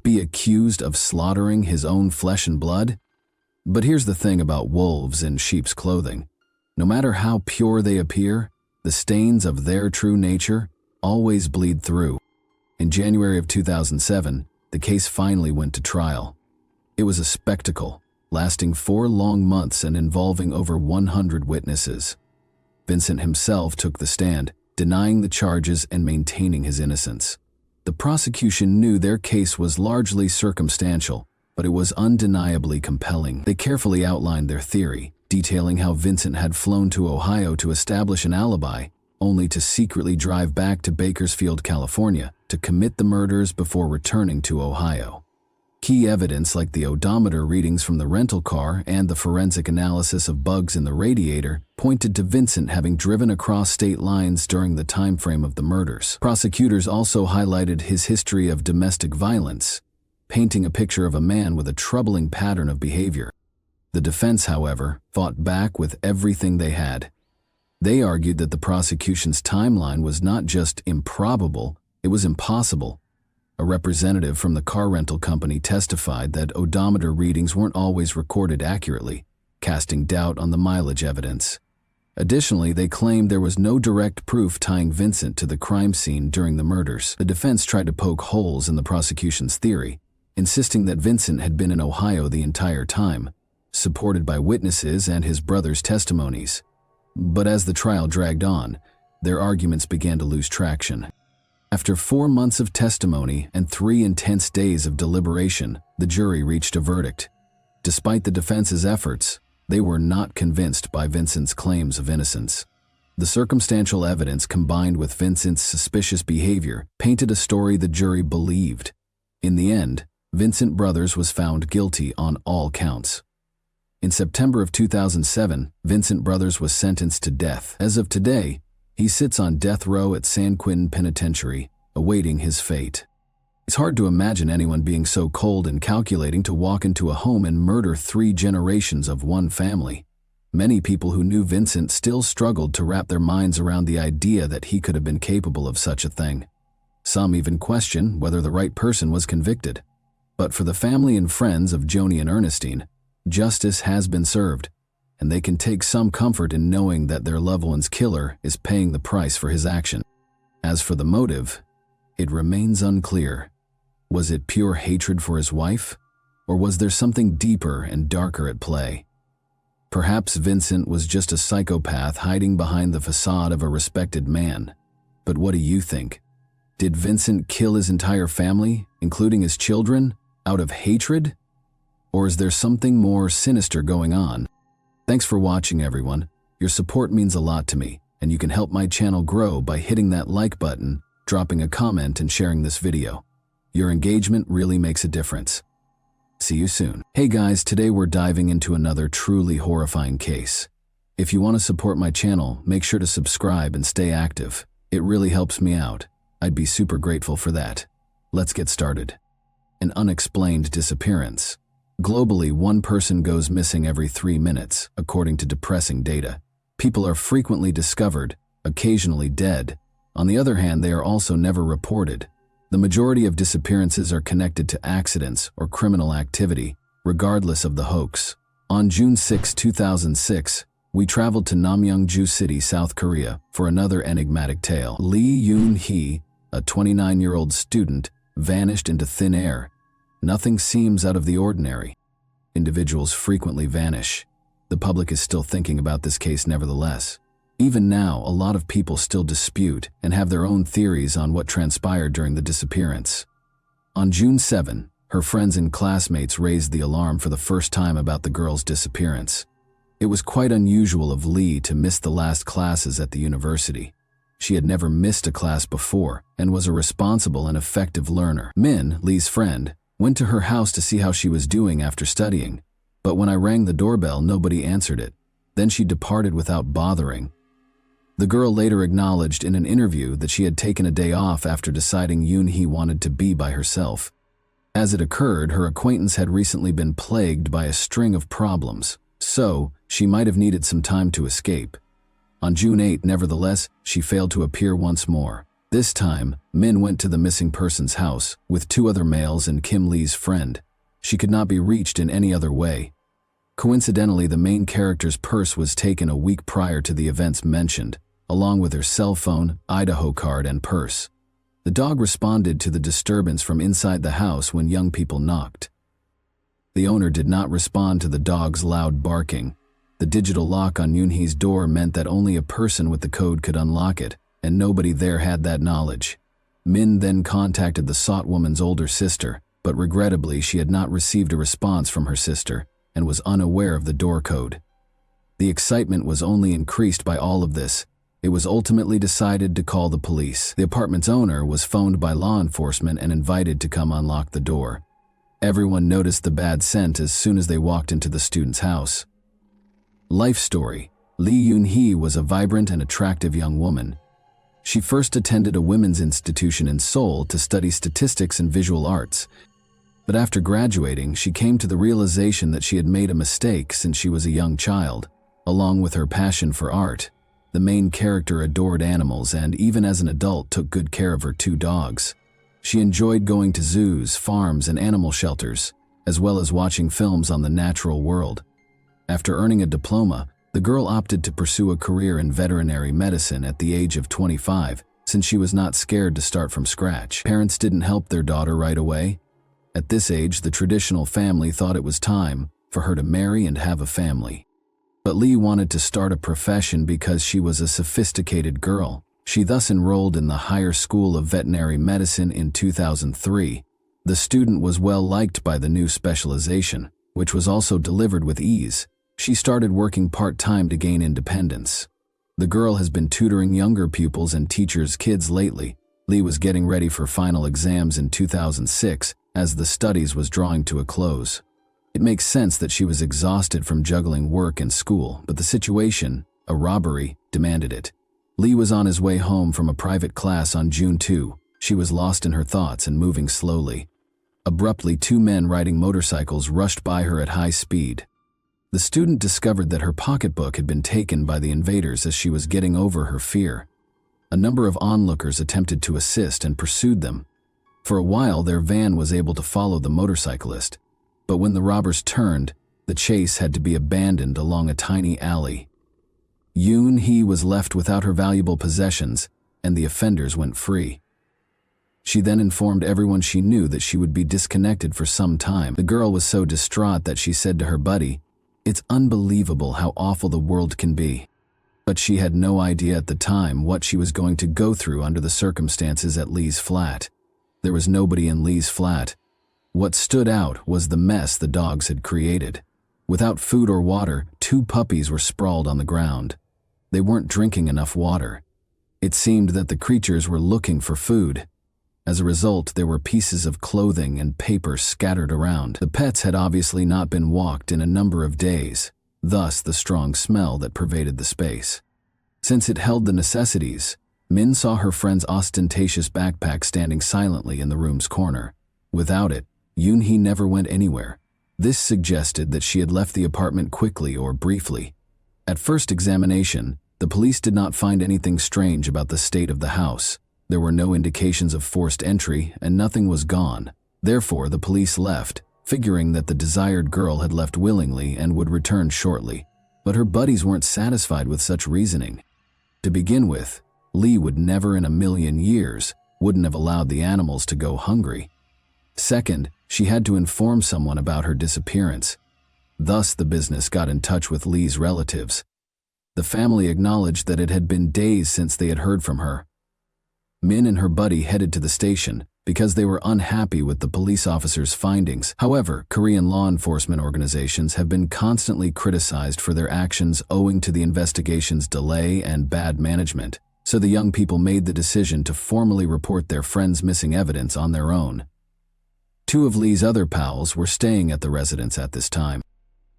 be accused of slaughtering his own flesh and blood? But here's the thing about wolves in sheep's clothing. No matter how pure they appear, the stains of their true nature always bleed through. In January of 2007, the case finally went to trial. It was a spectacle, lasting 4 long months and involving over 100 witnesses. Vincent himself took the stand, denying the charges and maintaining his innocence. The prosecution knew their case was largely circumstantial, but it was undeniably compelling. They carefully outlined their theory, detailing how Vincent had flown to Ohio to establish an alibi, only to secretly drive back to Bakersfield, California, to commit the murders before returning to Ohio. Key evidence like the odometer readings from the rental car and the forensic analysis of bugs in the radiator pointed to Vincent having driven across state lines during the time frame of the murders. Prosecutors also highlighted his history of domestic violence, painting a picture of a man with a troubling pattern of behavior. The defense, however, fought back with everything they had. They argued that the prosecution's timeline was not just improbable, it was impossible. A representative from the car rental company testified that odometer readings weren't always recorded accurately, casting doubt on the mileage evidence. Additionally, they claimed there was no direct proof tying Vincent to the crime scene during the murders. The defense tried to poke holes in the prosecution's theory, insisting that Vincent had been in Ohio the entire time, supported by witnesses and his brother's testimonies. But as the trial dragged on, their arguments began to lose traction. After 4 months of testimony and 3 intense days of deliberation, the jury reached a verdict. Despite the defense's efforts, they were not convinced by Vincent's claims of innocence. The circumstantial evidence combined with Vincent's suspicious behavior painted a story the jury believed. In the end, Vincent Brothers was found guilty on all counts. In September of 2007, Vincent Brothers was sentenced to death. As of today, he sits on death row at San Quentin Penitentiary, awaiting his fate. It's hard to imagine anyone being so cold and calculating to walk into a home and murder 3 generations of one family. Many people who knew Vincent still struggled to wrap their minds around the idea that he could have been capable of such a thing. Some even question whether the right person was convicted. But for the family and friends of Joni and Ernestine, justice has been served, and they can take some comfort in knowing that their loved one's killer is paying the price for his action. As for the motive, it remains unclear. Was it pure hatred for his wife, or was there something deeper and darker at play? Perhaps Vincent was just a psychopath hiding behind the facade of a respected man. But what do you think? Did Vincent kill his entire family, including his children, out of hatred? Or is there something more sinister going on? Thanks for watching, everyone. Your support means a lot to me, and you can help my channel grow by hitting that like button, dropping a comment, and sharing this video. Your engagement really makes a difference. See you soon. Hey guys, today we're diving into another truly horrifying case. If you want to support my channel, make sure to subscribe and stay active. It really helps me out. I'd be super grateful for that. Let's get started. An unexplained disappearance. Globally, 1 person goes missing every 3 minutes, according to depressing data. People are frequently discovered, occasionally dead. On the other hand, they are also never reported. The majority of disappearances are connected to accidents or criminal activity, regardless of the hoax. On June 6, 2006, we traveled to Namyangju City, South Korea, for another enigmatic tale. Lee Yoon-hee, a 29-year-old student, vanished into thin air. Nothing seems out of the ordinary. Individuals frequently vanish. The public is still thinking about this case nevertheless. Even now, a lot of people still dispute and have their own theories on what transpired during the disappearance. On June 7, her friends and classmates raised the alarm for the first time about the girl's disappearance. It was quite unusual of Lee to miss the last classes at the university. She had never missed a class before and was a responsible and effective learner. Min, Lee's friend, went to her house to see how she was doing after studying, but when I rang the doorbell, nobody answered it. Then she departed without bothering. The girl later acknowledged in an interview that she had taken a day off after deciding Yoon-hee wanted to be by herself. As it occurred, her acquaintance had recently been plagued by a string of problems, so she might have needed some time to escape. On June 8, nevertheless, she failed to appear once more. This time, Min went to the missing person's house with 2 other males and Kim Lee's friend. She could not be reached in any other way. Coincidentally, the main character's purse was taken a week prior to the events mentioned, along with her cell phone, Idaho card, and purse. The dog responded to the disturbance from inside the house when young people knocked. The owner did not respond to the dog's loud barking. The digital lock on Yoon-hee's door meant that only a person with the code could unlock it, and nobody there had that knowledge. Min then contacted the sought woman's older sister, but regrettably she had not received a response from her sister and was unaware of the door code. The excitement was only increased by all of this. It was ultimately decided to call the police. The apartment's owner was phoned by law enforcement and invited to come unlock the door. Everyone noticed the bad scent as soon as they walked into the student's house. Life story. Lee Yoon-hee was a vibrant and attractive young woman. She first attended a women's institution in Seoul to study statistics and visual arts. But after graduating, she came to the realization that she had made a mistake since she was a young child. Along with her passion for art, the main character adored animals and, even as an adult, took good care of her 2 dogs. She enjoyed going to zoos, farms, and animal shelters, as well as watching films on the natural world. After earning a diploma, the girl opted to pursue a career in veterinary medicine at the age of 25, since she was not scared to start from scratch. Parents didn't help their daughter right away. At this age, the traditional family thought it was time for her to marry and have a family. But Lee wanted to start a profession because she was a sophisticated girl. She thus enrolled in the Higher School of Veterinary Medicine in 2003. The student was well liked by the new specialization, which was also delivered with ease. She started working part-time to gain independence. The girl has been tutoring younger pupils and teachers' kids lately. Lee was getting ready for final exams in 2006 as the studies was drawing to a close. It makes sense that she was exhausted from juggling work and school, but the situation, a robbery, demanded it. Lee was on his way home from a private class on June 2. She was lost in her thoughts and moving slowly. Abruptly, 2 men riding motorcycles rushed by her at high speed. The student discovered that her pocketbook had been taken by the invaders as she was getting over her fear. A number of onlookers attempted to assist and pursued them. For a while, their van was able to follow the motorcyclist, but when the robbers turned, the chase had to be abandoned along a tiny alley. Yoon-hee was left without her valuable possessions, and the offenders went free. She then informed everyone she knew that she would be disconnected for some time. The girl was so distraught that she said to her buddy, "It's unbelievable how awful the world can be." But she had no idea at the time what she was going to go through under the circumstances at Lee's flat. There was nobody in Lee's flat. What stood out was the mess the dogs had created. Without food or water, 2 puppies were sprawled on the ground. They weren't drinking enough water. It seemed that the creatures were looking for food. As a result, there were pieces of clothing and paper scattered around. The pets had obviously not been walked in a number of days, thus the strong smell that pervaded the space. Since it held the necessities, Min saw her friend's ostentatious backpack standing silently in the room's corner. Without it, Yoon-hee never went anywhere. This suggested that she had left the apartment quickly or briefly. At first examination, the police did not find anything strange about the state of the house. There were no indications of forced entry, and nothing was gone. Therefore, the police left, figuring that the desired girl had left willingly and would return shortly. But her buddies weren't satisfied with such reasoning. To begin with, Lee would never in a million years wouldn't have allowed the animals to go hungry. Second, she had to inform someone about her disappearance. Thus, the business got in touch with Lee's relatives. The family acknowledged that it had been days since they had heard from her. Min and her buddy headed to the station because they were unhappy with the police officer's findings. However, Korean law enforcement organizations have been constantly criticized for their actions owing to the investigation's delay and bad management, so the young people made the decision to formally report their friend's missing evidence on their own. 2 of Lee's other pals were staying at the residence at this time.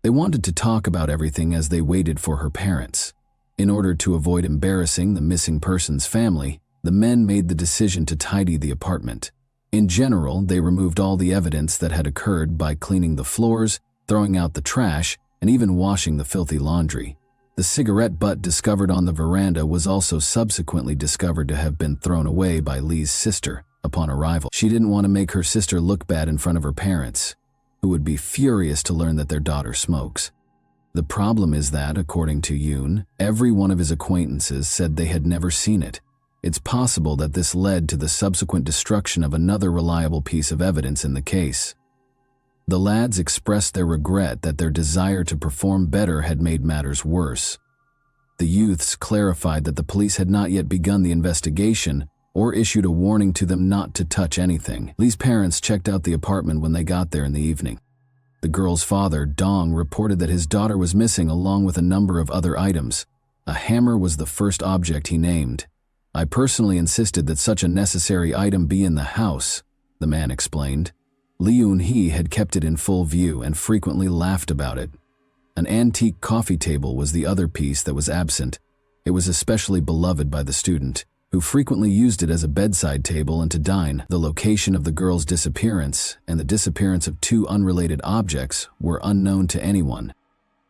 They wanted to talk about everything as they waited for her parents. In order to avoid embarrassing the missing person's family, the men made the decision to tidy the apartment. In general, they removed all the evidence that had occurred by cleaning the floors, throwing out the trash, and even washing the filthy laundry. The cigarette butt discovered on the veranda was also subsequently discovered to have been thrown away by Lee's sister upon arrival. She didn't want to make her sister look bad in front of her parents, who would be furious to learn that their daughter smokes. The problem is that, according to Yoon, every one of his acquaintances said they had never seen it. It's possible that this led to the subsequent destruction of another reliable piece of evidence in the case. The lads expressed their regret that their desire to perform better had made matters worse. The youths clarified that the police had not yet begun the investigation, or issued a warning to them not to touch anything. Lee's parents checked out the apartment when they got there in the evening. The girl's father, Dong, reported that his daughter was missing along with a number of other items. A hammer was the first object he named. "I personally insisted that such a necessary item be in the house," the man explained. Lee Yoon-hee had kept it in full view and frequently laughed about it. An antique coffee table was the other piece that was absent. It was especially beloved by the student, who frequently used it as a bedside table and to dine. The location of the girl's disappearance and the disappearance of two unrelated objects were unknown to anyone.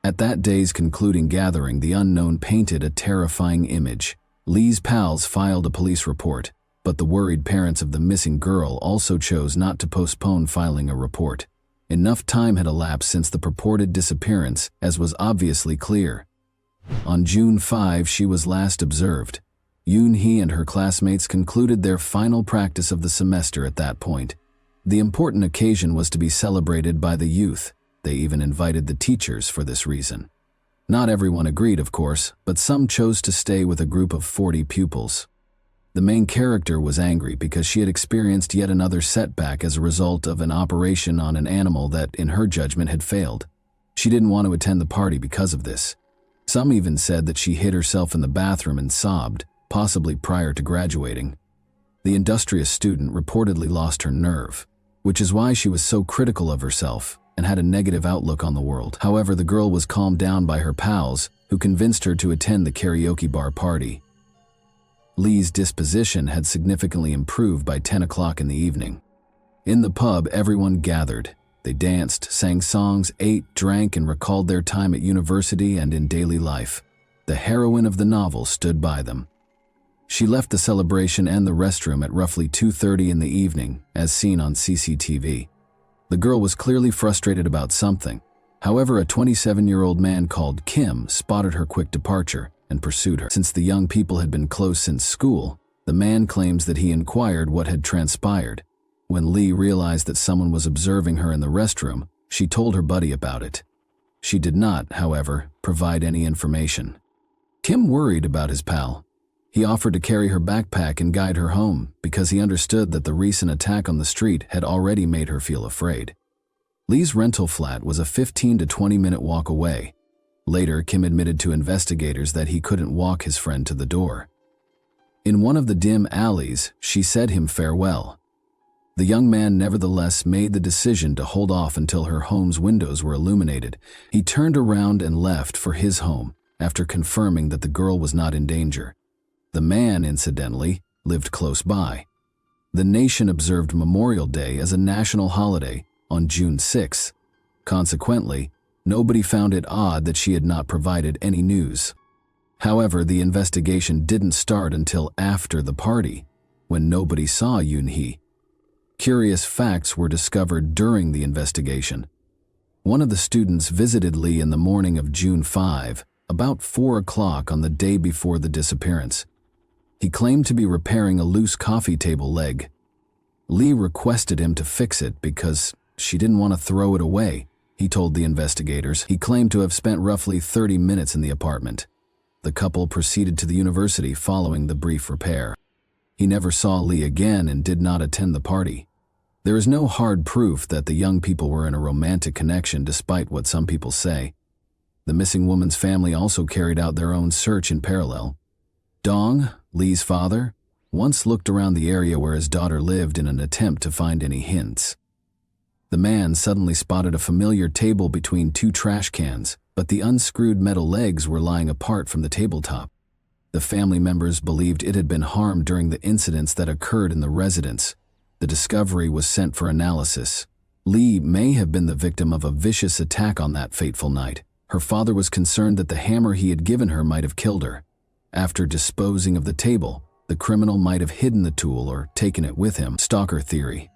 At that day's concluding gathering, the unknown painted a terrifying image. Lee's pals filed a police report, but the worried parents of the missing girl also chose not to postpone filing a report. Enough time had elapsed since the purported disappearance, as was obviously clear. On June 5, she was last observed. Yoon-hee and her classmates concluded their final practice of the semester at that point. The important occasion was to be celebrated by the youth. They even invited the teachers for this reason. Not everyone agreed, of course, but some chose to stay with a group of 40 pupils. The main character was angry because she had experienced yet another setback as a result of an operation on an animal that, in her judgment, had failed. She didn't want to attend the party because of this. Some even said that she hid herself in the bathroom and sobbed, possibly prior to graduating. The industrious student reportedly lost her nerve, which is why she was so critical of herself and had a negative outlook on the world. However, the girl was calmed down by her pals, who convinced her to attend the karaoke bar party. Lee's disposition had significantly improved by 10 o'clock in the evening. In the pub, everyone gathered. They danced, sang songs, ate, drank, and recalled their time at university and in daily life. The heroine of the novel stood by them. She left the celebration and the restroom at roughly 2:30 in the evening, as seen on CCTV. The girl was clearly frustrated about something. However, a 27-year-old man called Kim spotted her quick departure and pursued her. Since the young people had been close since school, the man claims that he inquired what had transpired. When Lee realized that someone was observing her in the restroom, she told her buddy about it. She did not, however, provide any information. Kim worried about his pal. He offered to carry her backpack and guide her home because he understood that the recent attack on the street had already made her feel afraid. Lee's rental flat was a 15 to 20-minute walk away. Later, Kim admitted to investigators that he couldn't walk his friend to the door. In one of the dim alleys, she said him farewell. The young man nevertheless made the decision to hold off until her home's windows were illuminated. He turned around and left for his home after confirming that the girl was not in danger. The man, incidentally, lived close by. The nation observed Memorial Day as a national holiday on June 6. Consequently, nobody found it odd that she had not provided any news. However, the investigation didn't start until after the party, when nobody saw Yoon-hee. Curious facts were discovered during the investigation. One of the students visited Lee in the morning of June 5, about 4 o'clock on the day before the disappearance. He claimed to be repairing a loose coffee table leg. Lee requested him to fix it because she didn't want to throw it away, he told the investigators. He claimed to have spent roughly 30 minutes in the apartment. The couple proceeded to the university following the brief repair. He never saw Lee again and did not attend the party. There is no hard proof that the young people were in a romantic connection despite what some people say. The missing woman's family also carried out their own search in parallel. Dong, Lee's father, once looked around the area where his daughter lived in an attempt to find any hints. The man suddenly spotted a familiar table between two trash cans, but the unscrewed metal legs were lying apart from the tabletop. The family members believed it had been harmed during the incidents that occurred in the residence. The discovery was sent for analysis. Lee may have been the victim of a vicious attack on that fateful night. Her father was concerned that the hammer he had given her might have killed her. After disposing of the table, the criminal might have hidden the tool or taken it with him. Stalker theory.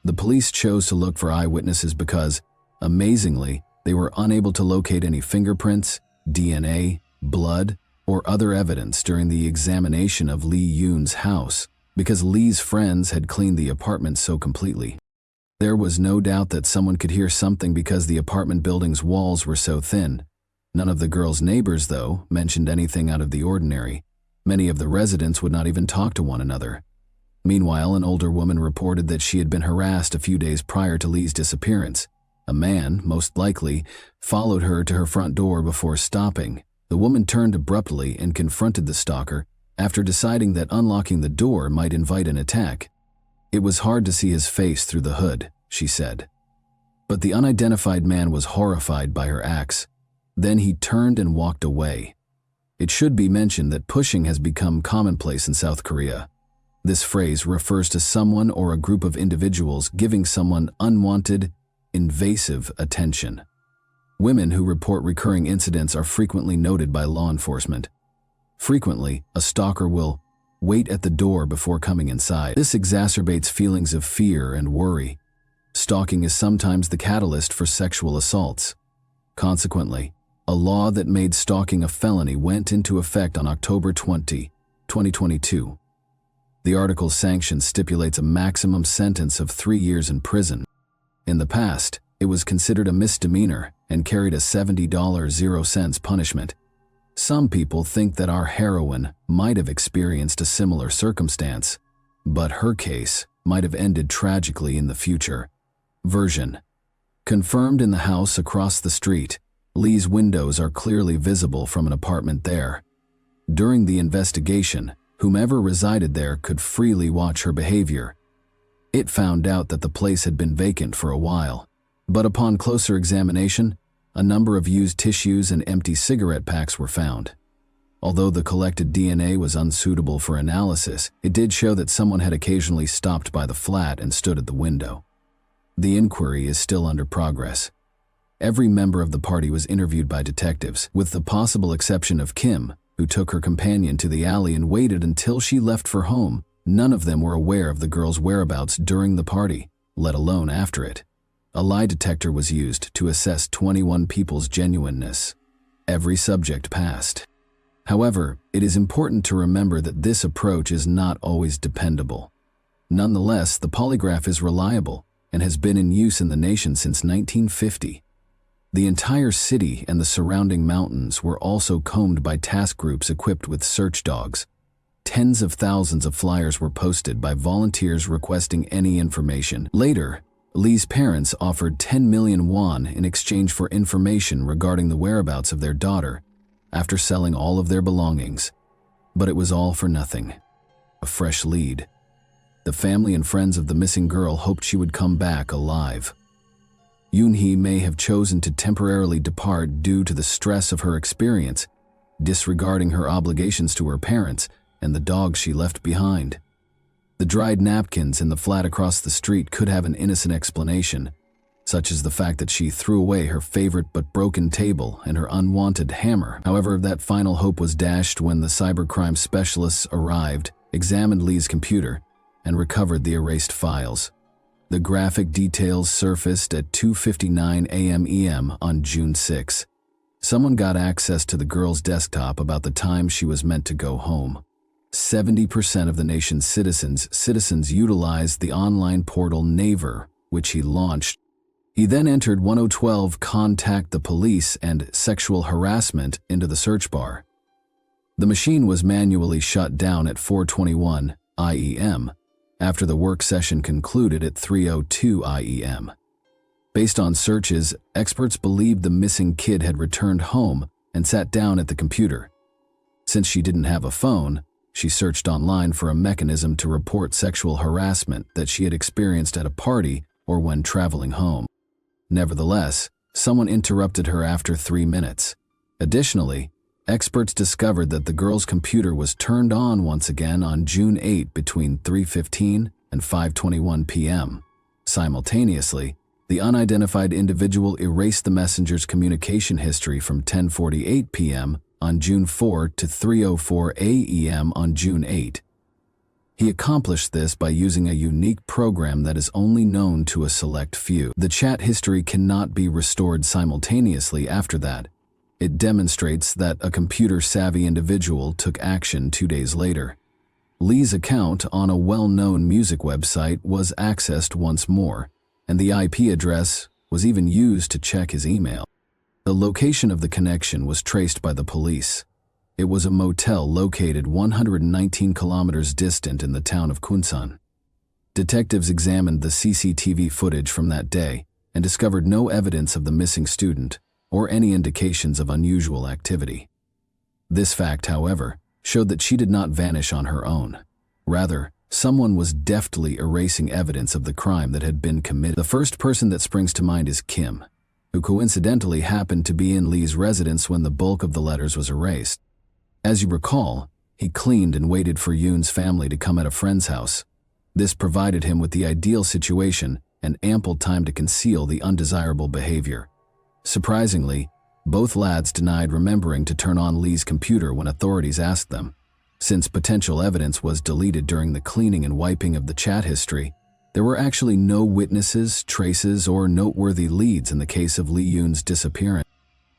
The police chose to look for eyewitnesses because, amazingly, they were unable to locate any fingerprints, DNA, blood, or other evidence during the examination of Lee Yoon's house because Lee's friends had cleaned the apartment so completely. There was no doubt that someone could hear something because the apartment building's walls were so thin. None of the girl's neighbors, though, mentioned anything out of the ordinary. Many of the residents would not even talk to one another. Meanwhile, an older woman reported that she had been harassed a few days prior to Lee's disappearance. A man, most likely, followed her to her front door before stopping. The woman turned abruptly and confronted the stalker after deciding that unlocking the door might invite an attack. It was hard to see his face through the hood, she said. But the unidentified man was horrified by her acts. Then he turned and walked away. It should be mentioned that pushing has become commonplace in South Korea. This phrase refers to someone or a group of individuals giving someone unwanted, invasive attention. Women who report recurring incidents are frequently noted by law enforcement. Frequently, a stalker will wait at the door before coming inside. This exacerbates feelings of fear and worry. Stalking is sometimes the catalyst for sexual assaults. Consequently, a law that made stalking a felony went into effect on October 20, 2022. The article's sanction stipulates a maximum sentence of 3 years in prison. In the past, it was considered a misdemeanor and carried a $70.00 punishment. Some people think that our heroine might have experienced a similar circumstance, but her case might have ended tragically in the future. Version: confirmed in the house across the street. Lee's windows are clearly visible from an apartment there. During the investigation, whomever resided there could freely watch her behavior. It found out that the place had been vacant for a while, but upon closer examination, a number of used tissues and empty cigarette packs were found. Although the collected DNA was unsuitable for analysis, it did show that someone had occasionally stopped by the flat and stood at the window. The inquiry is still under progress. Every member of the party was interviewed by detectives, with the possible exception of Kim, who took her companion to the alley and waited until she left for home. None of them were aware of the girl's whereabouts during the party, let alone after it. A lie detector was used to assess 21 people's genuineness. Every subject passed. However, it is important to remember that this approach is not always dependable. Nonetheless, the polygraph is reliable and has been in use in the nation since 1950. The entire city and the surrounding mountains were also combed by task groups equipped with search dogs. Tens of thousands of flyers were posted by volunteers requesting any information. Later, Lee's parents offered 10 million won in exchange for information regarding the whereabouts of their daughter after selling all of their belongings. But it was all for nothing. A fresh lead. The family and friends of the missing girl hoped she would come back alive. Yoon-hee may have chosen to temporarily depart due to the stress of her experience, disregarding her obligations to her parents and the dogs she left behind. The dried napkins in the flat across the street could have an innocent explanation, such as the fact that she threw away her favorite but broken table and her unwanted hammer. However, that final hope was dashed when the cybercrime specialists arrived, examined Lee's computer, and recovered the erased files. The graphic details surfaced at 2:59 a.m. EM on June 6. Someone got access to the girl's desktop about the time she was meant to go home. 70% of the nation's citizens utilized the online portal Naver, which he launched. He then entered 1012 contact the police and sexual harassment into the search bar. The machine was manually shut down at 4:21 IEM after the work session concluded at 3:02 IEM. Based on searches, experts believed the missing kid had returned home and sat down at the computer. Since she didn't have a phone, she searched online for a mechanism to report sexual harassment that she had experienced at a party or when traveling home. Nevertheless, someone interrupted her after 3 minutes. Additionally, experts discovered that the girl's computer was turned on once again on June 8 between 3:15 and 5:21 p.m. Simultaneously, the unidentified individual erased the messenger's communication history from 10:48 p.m. on June 4 to 3:04 a.m. on June 8. He accomplished this by using a unique program that is only known to a select few. The chat history cannot be restored simultaneously after that. It demonstrates that a computer-savvy individual took action 2 days later. Lee's account on a well-known music website was accessed once more, and the IP address was even used to check his email. The location of the connection was traced by the police. It was a motel located 119 kilometers distant in the town of Kunsan. Detectives examined the CCTV footage from that day and discovered no evidence of the missing student or any indications of unusual activity. This fact, however, showed that she did not vanish on her own. Rather, someone was deftly erasing evidence of the crime that had been committed. The first person that springs to mind is Kim, who coincidentally happened to be in Lee's residence when the bulk of the letters was erased. As you recall, he cleaned and waited for Yoon's family to come at a friend's house. This provided him with the ideal situation and ample time to conceal the undesirable behavior. Surprisingly, both lads denied remembering to turn on Lee's computer when authorities asked them. Since potential evidence was deleted during the cleaning and wiping of the chat history, there were actually no witnesses, traces, or noteworthy leads in the case of Lee Yoon's disappearance.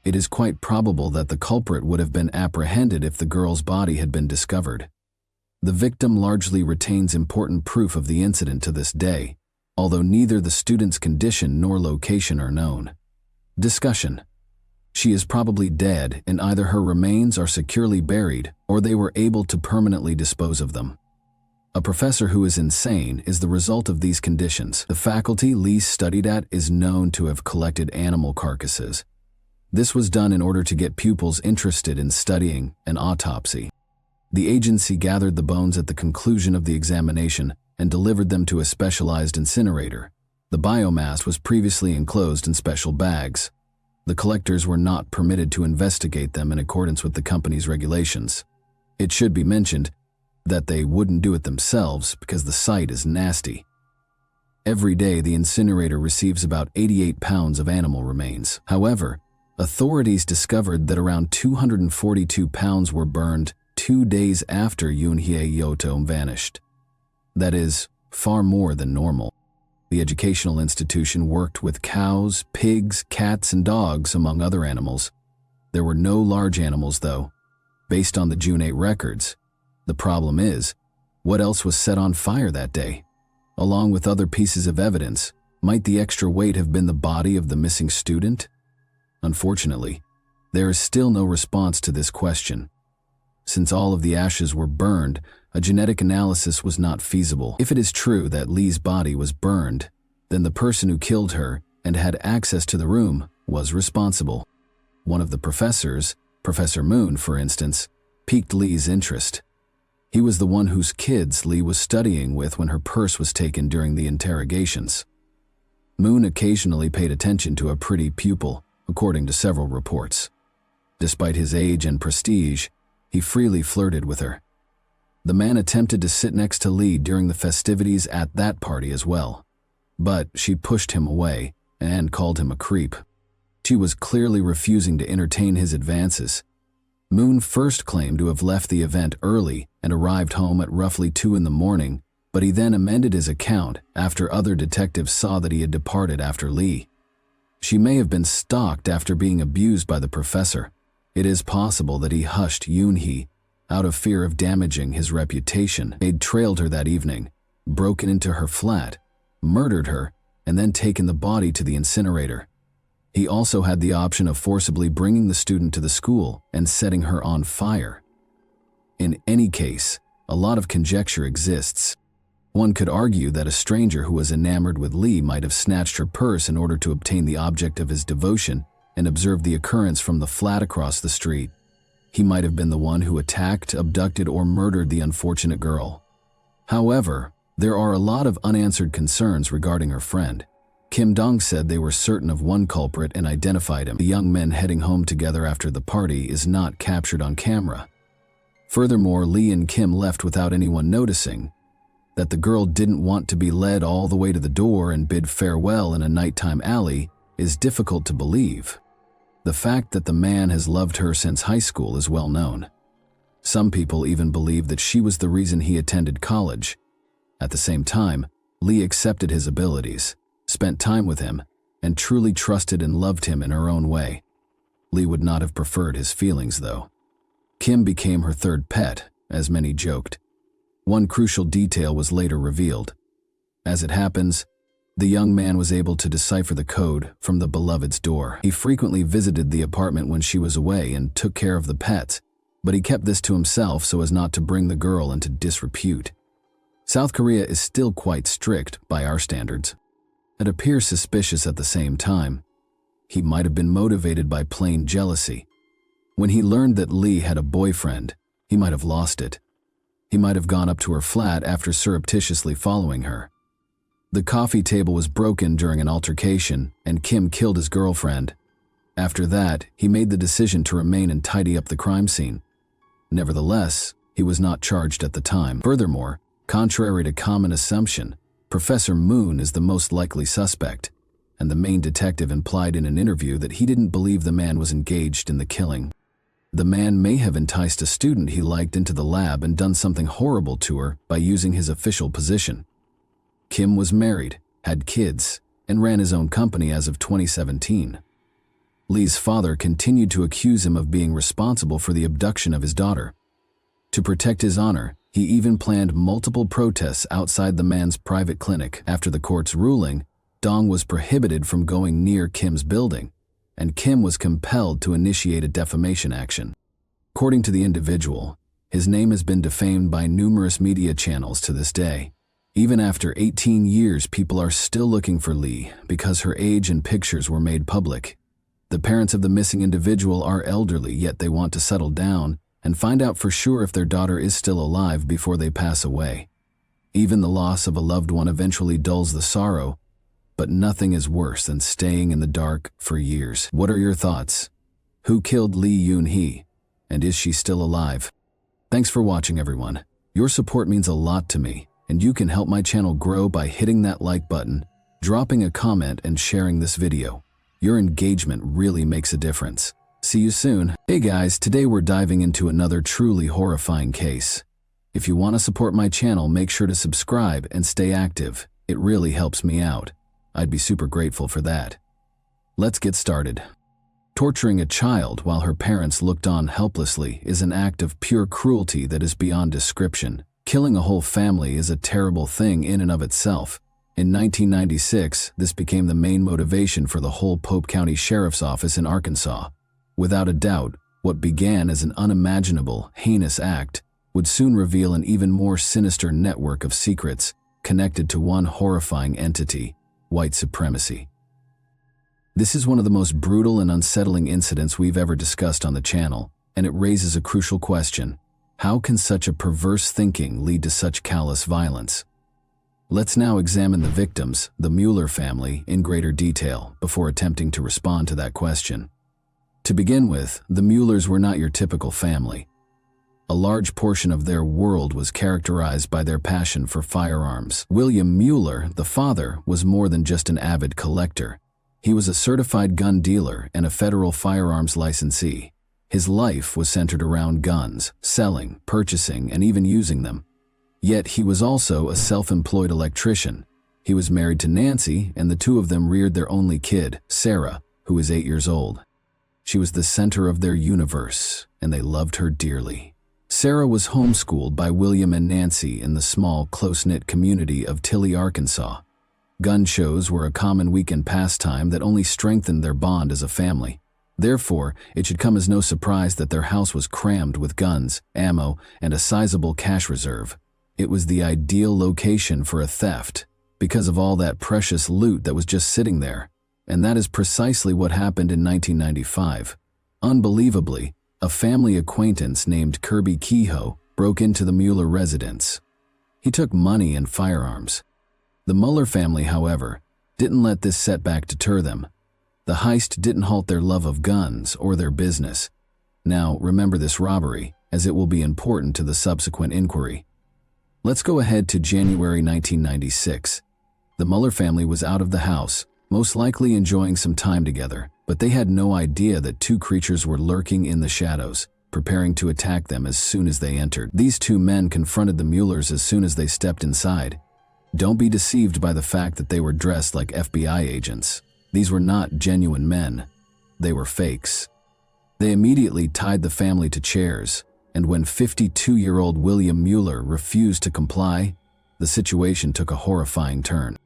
It is quite probable that the culprit would have been apprehended if the girl's body had been discovered. The victim largely retains important proof of the incident to this day, although neither the student's condition nor location are known. Discussion. She is probably dead, and either her remains are securely buried or they were able to permanently dispose of them. A professor who is insane is the result of these conditions. The faculty Lee studied at is known to have collected animal carcasses. This was done in order to get pupils interested in studying an autopsy. The agency gathered the bones at the conclusion of the examination and delivered them to a specialized incinerator. The biomass was previously enclosed in special bags. The collectors were not permitted to investigate them in accordance with the company's regulations. It should be mentioned that they wouldn't do it themselves because the site is nasty. Every day, the incinerator receives about 88 pounds of animal remains. However, authorities discovered that around 242 pounds were burned 2 days after Yoonhye Yoto vanished. That is, far more than normal. The educational institution worked with cows, pigs, cats, and dogs, among other animals. There were no large animals, though. Based on the June 8 records, the problem is, what else was set on fire that day? Along with other pieces of evidence, might the extra weight have been the body of the missing student? Unfortunately, there is still no response to this question. Since all of the ashes were burned, a genetic analysis was not feasible. If it is true that Lee's body was burned, then the person who killed her and had access to the room was responsible. One of the professors, Professor Moon, for instance, piqued Lee's interest. He was the one whose kids Lee was studying with when her purse was taken during the interrogations. Moon occasionally paid attention to a pretty pupil, according to several reports. Despite his age and prestige, he freely flirted with her. The man attempted to sit next to Lee during the festivities at that party as well, but she pushed him away and called him a creep. She was clearly refusing to entertain his advances. Moon first claimed to have left the event early and arrived home at roughly 2 in the morning, but he then amended his account after other detectives saw that he had departed after Lee. She may have been stalked after being abused by the professor. It is possible that he hushed Yoonhee out of fear of damaging his reputation. He'd trailed her that evening, broken into her flat, murdered her, and then taken the body to the incinerator. He also had the option of forcibly bringing the student to the school and setting her on fire. In any case, a lot of conjecture exists. One could argue that a stranger who was enamored with Lee might have snatched her purse in order to obtain the object of his devotion and observed the occurrence from the flat across the street. He might have been the one who attacked, abducted, or murdered the unfortunate girl. However, there are a lot of unanswered concerns regarding her friend. Kim Dong said they were certain of one culprit and identified him. The young men heading home together after the party is not captured on camera. Furthermore, Lee and Kim left without anyone noticing. That the girl didn't want to be led all the way to the door and bid farewell in a nighttime alley is difficult to believe. The fact that the man has loved her since high school is well known. Some people even believe that she was the reason he attended college. At the same time, Lee accepted his abilities, spent time with him, and truly trusted and loved him in her own way. Lee would not have preferred his feelings, though. Kim became her third pet, as many joked. One crucial detail was later revealed. As it happens, the young man was able to decipher the code from the beloved's door. He frequently visited the apartment when she was away and took care of the pets, but he kept this to himself so as not to bring the girl into disrepute. South Korea is still quite strict by our standards. It appears suspicious at the same time. He might have been motivated by plain jealousy. When he learned that Lee had a boyfriend, he might have lost it. He might have gone up to her flat after surreptitiously following her. The coffee table was broken during an altercation, and Kim killed his girlfriend. After that, he made the decision to remain and tidy up the crime scene. Nevertheless, he was not charged at the time. Furthermore, contrary to common assumption, Professor Moon is the most likely suspect, and the main detective implied in an interview that he didn't believe the man was engaged in the killing. The man may have enticed a student he liked into the lab and done something horrible to her by using his official position. Kim was married, had kids, and ran his own company as of 2017. Lee's father continued to accuse him of being responsible for the abduction of his daughter. To protect his honor, he even planned multiple protests outside the man's private clinic. After the court's ruling, Dong was prohibited from going near Kim's building, and Kim was compelled to initiate a defamation action. According to the individual, his name has been defamed by numerous media channels to this day. Even after 18 years, people are still looking for Lee because her age and pictures were made public. The parents of the missing individual are elderly, yet they want to settle down and find out for sure if their daughter is still alive before they pass away. Even the loss of a loved one eventually dulls the sorrow, but nothing is worse than staying in the dark for years. What are your thoughts? Who killed Lee Yoon-hee? And is she still alive? Thanks for watching, everyone. Your support means a lot to me, and you can help my channel grow by hitting that like button, dropping a comment, and sharing this video. Your engagement really makes a difference. See you soon. Hey guys, today we're diving into another truly horrifying case. If you want to support my channel, make sure to subscribe and stay active. It really helps me out. I'd be super grateful for that. Let's get started. Torturing a child while her parents looked on helplessly is an act of pure cruelty that is beyond description. Killing a whole family is a terrible thing in and of itself. In 1996, this became the main motivation for the whole Pope County Sheriff's Office in Arkansas. Without a doubt, what began as an unimaginable, heinous act would soon reveal an even more sinister network of secrets connected to one horrifying entity: white supremacy. This is one of the most brutal and unsettling incidents we've ever discussed on the channel, and it raises a crucial question. How can such a perverse thinking lead to such callous violence? Let's now examine the victims, the Mueller family, in greater detail before attempting to respond to that question. To begin with, the Muellers were not your typical family. A large portion of their world was characterized by their passion for firearms. William Mueller, the father, was more than just an avid collector. He was a certified gun dealer and a federal firearms licensee. His life was centered around guns, selling, purchasing, and even using them. Yet he was also a self-employed electrician. He was married to Nancy, and the two of them reared their only kid, Sarah, who is 8 years old. She was the center of their universe, and they loved her dearly. Sarah was homeschooled by William and Nancy in the small, close-knit community of Tilly, Arkansas. Gun shows were a common weekend pastime that only strengthened their bond as a family. Therefore, it should come as no surprise that their house was crammed with guns, ammo, and a sizable cash reserve. It was the ideal location for a theft because of all that precious loot that was just sitting there. And that is precisely what happened in 1995. Unbelievably, a family acquaintance named Kirby Kehoe broke into the Mueller residence. He took money and firearms. The Mueller family, however, didn't let this setback deter them. The heist didn't halt their love of guns or their business. Now, remember this robbery, as it will be important to the subsequent inquiry. Let's go ahead to January 1996. The Mueller family was out of the house, most likely enjoying some time together, but they had no idea that two creatures were lurking in the shadows, preparing to attack them as soon as they entered. These two men confronted the Muellers as soon as they stepped inside. Don't be deceived by the fact that they were dressed like FBI agents. These were not genuine men. They were fakes. They immediately tied the family to chairs, and when 52-year-old William Mueller refused to comply, the situation took a horrifying turn.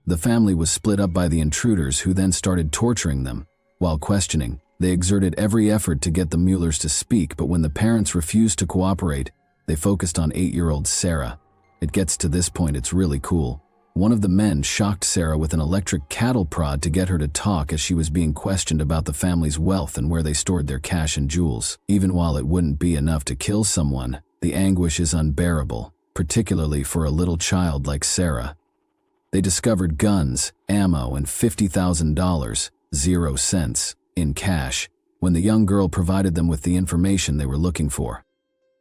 The family was split up by the intruders, who then started torturing them. While questioning, They exerted every effort to get the Muellers to speak, but when the parents refused to cooperate, they focused on 8-year-old Sarah. It gets to this point, it's really cool. One of the men shocked Sarah with an electric cattle prod to get her to talk as she was being questioned about the family's wealth and where they stored their cash and jewels. Even while it wouldn't be enough to kill someone, the anguish is unbearable, particularly for a little child like Sarah. They discovered guns, ammo, and $50,000, 0 cents, in cash, when the young girl provided them with the information they were looking for.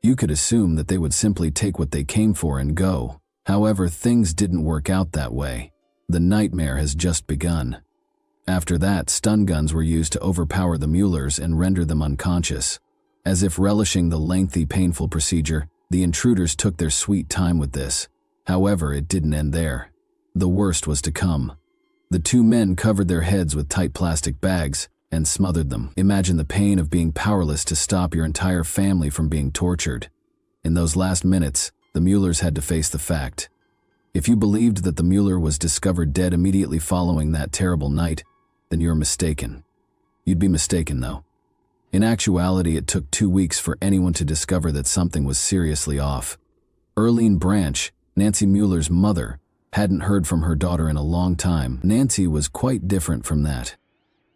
You could assume that they would simply take what they came for and go. However, things didn't work out that way. The nightmare has just begun. After that, stun guns were used to overpower the Muellers and render them unconscious. As if relishing the lengthy, painful procedure, the intruders took their sweet time with this. However, it didn't end there. The worst was to come. The 2 men covered their heads with tight plastic bags and smothered them. Imagine the pain of being powerless to stop your entire family from being tortured. In those last minutes, the Muellers had to face the fact. If you believed that the Mueller was discovered dead immediately following that terrible night, then you're mistaken. You'd be mistaken, though. In actuality, it took 2 weeks for anyone to discover that something was seriously off. Earlene Branch, Nancy Mueller's mother, hadn't heard from her daughter in a long time. Nancy was quite different from that.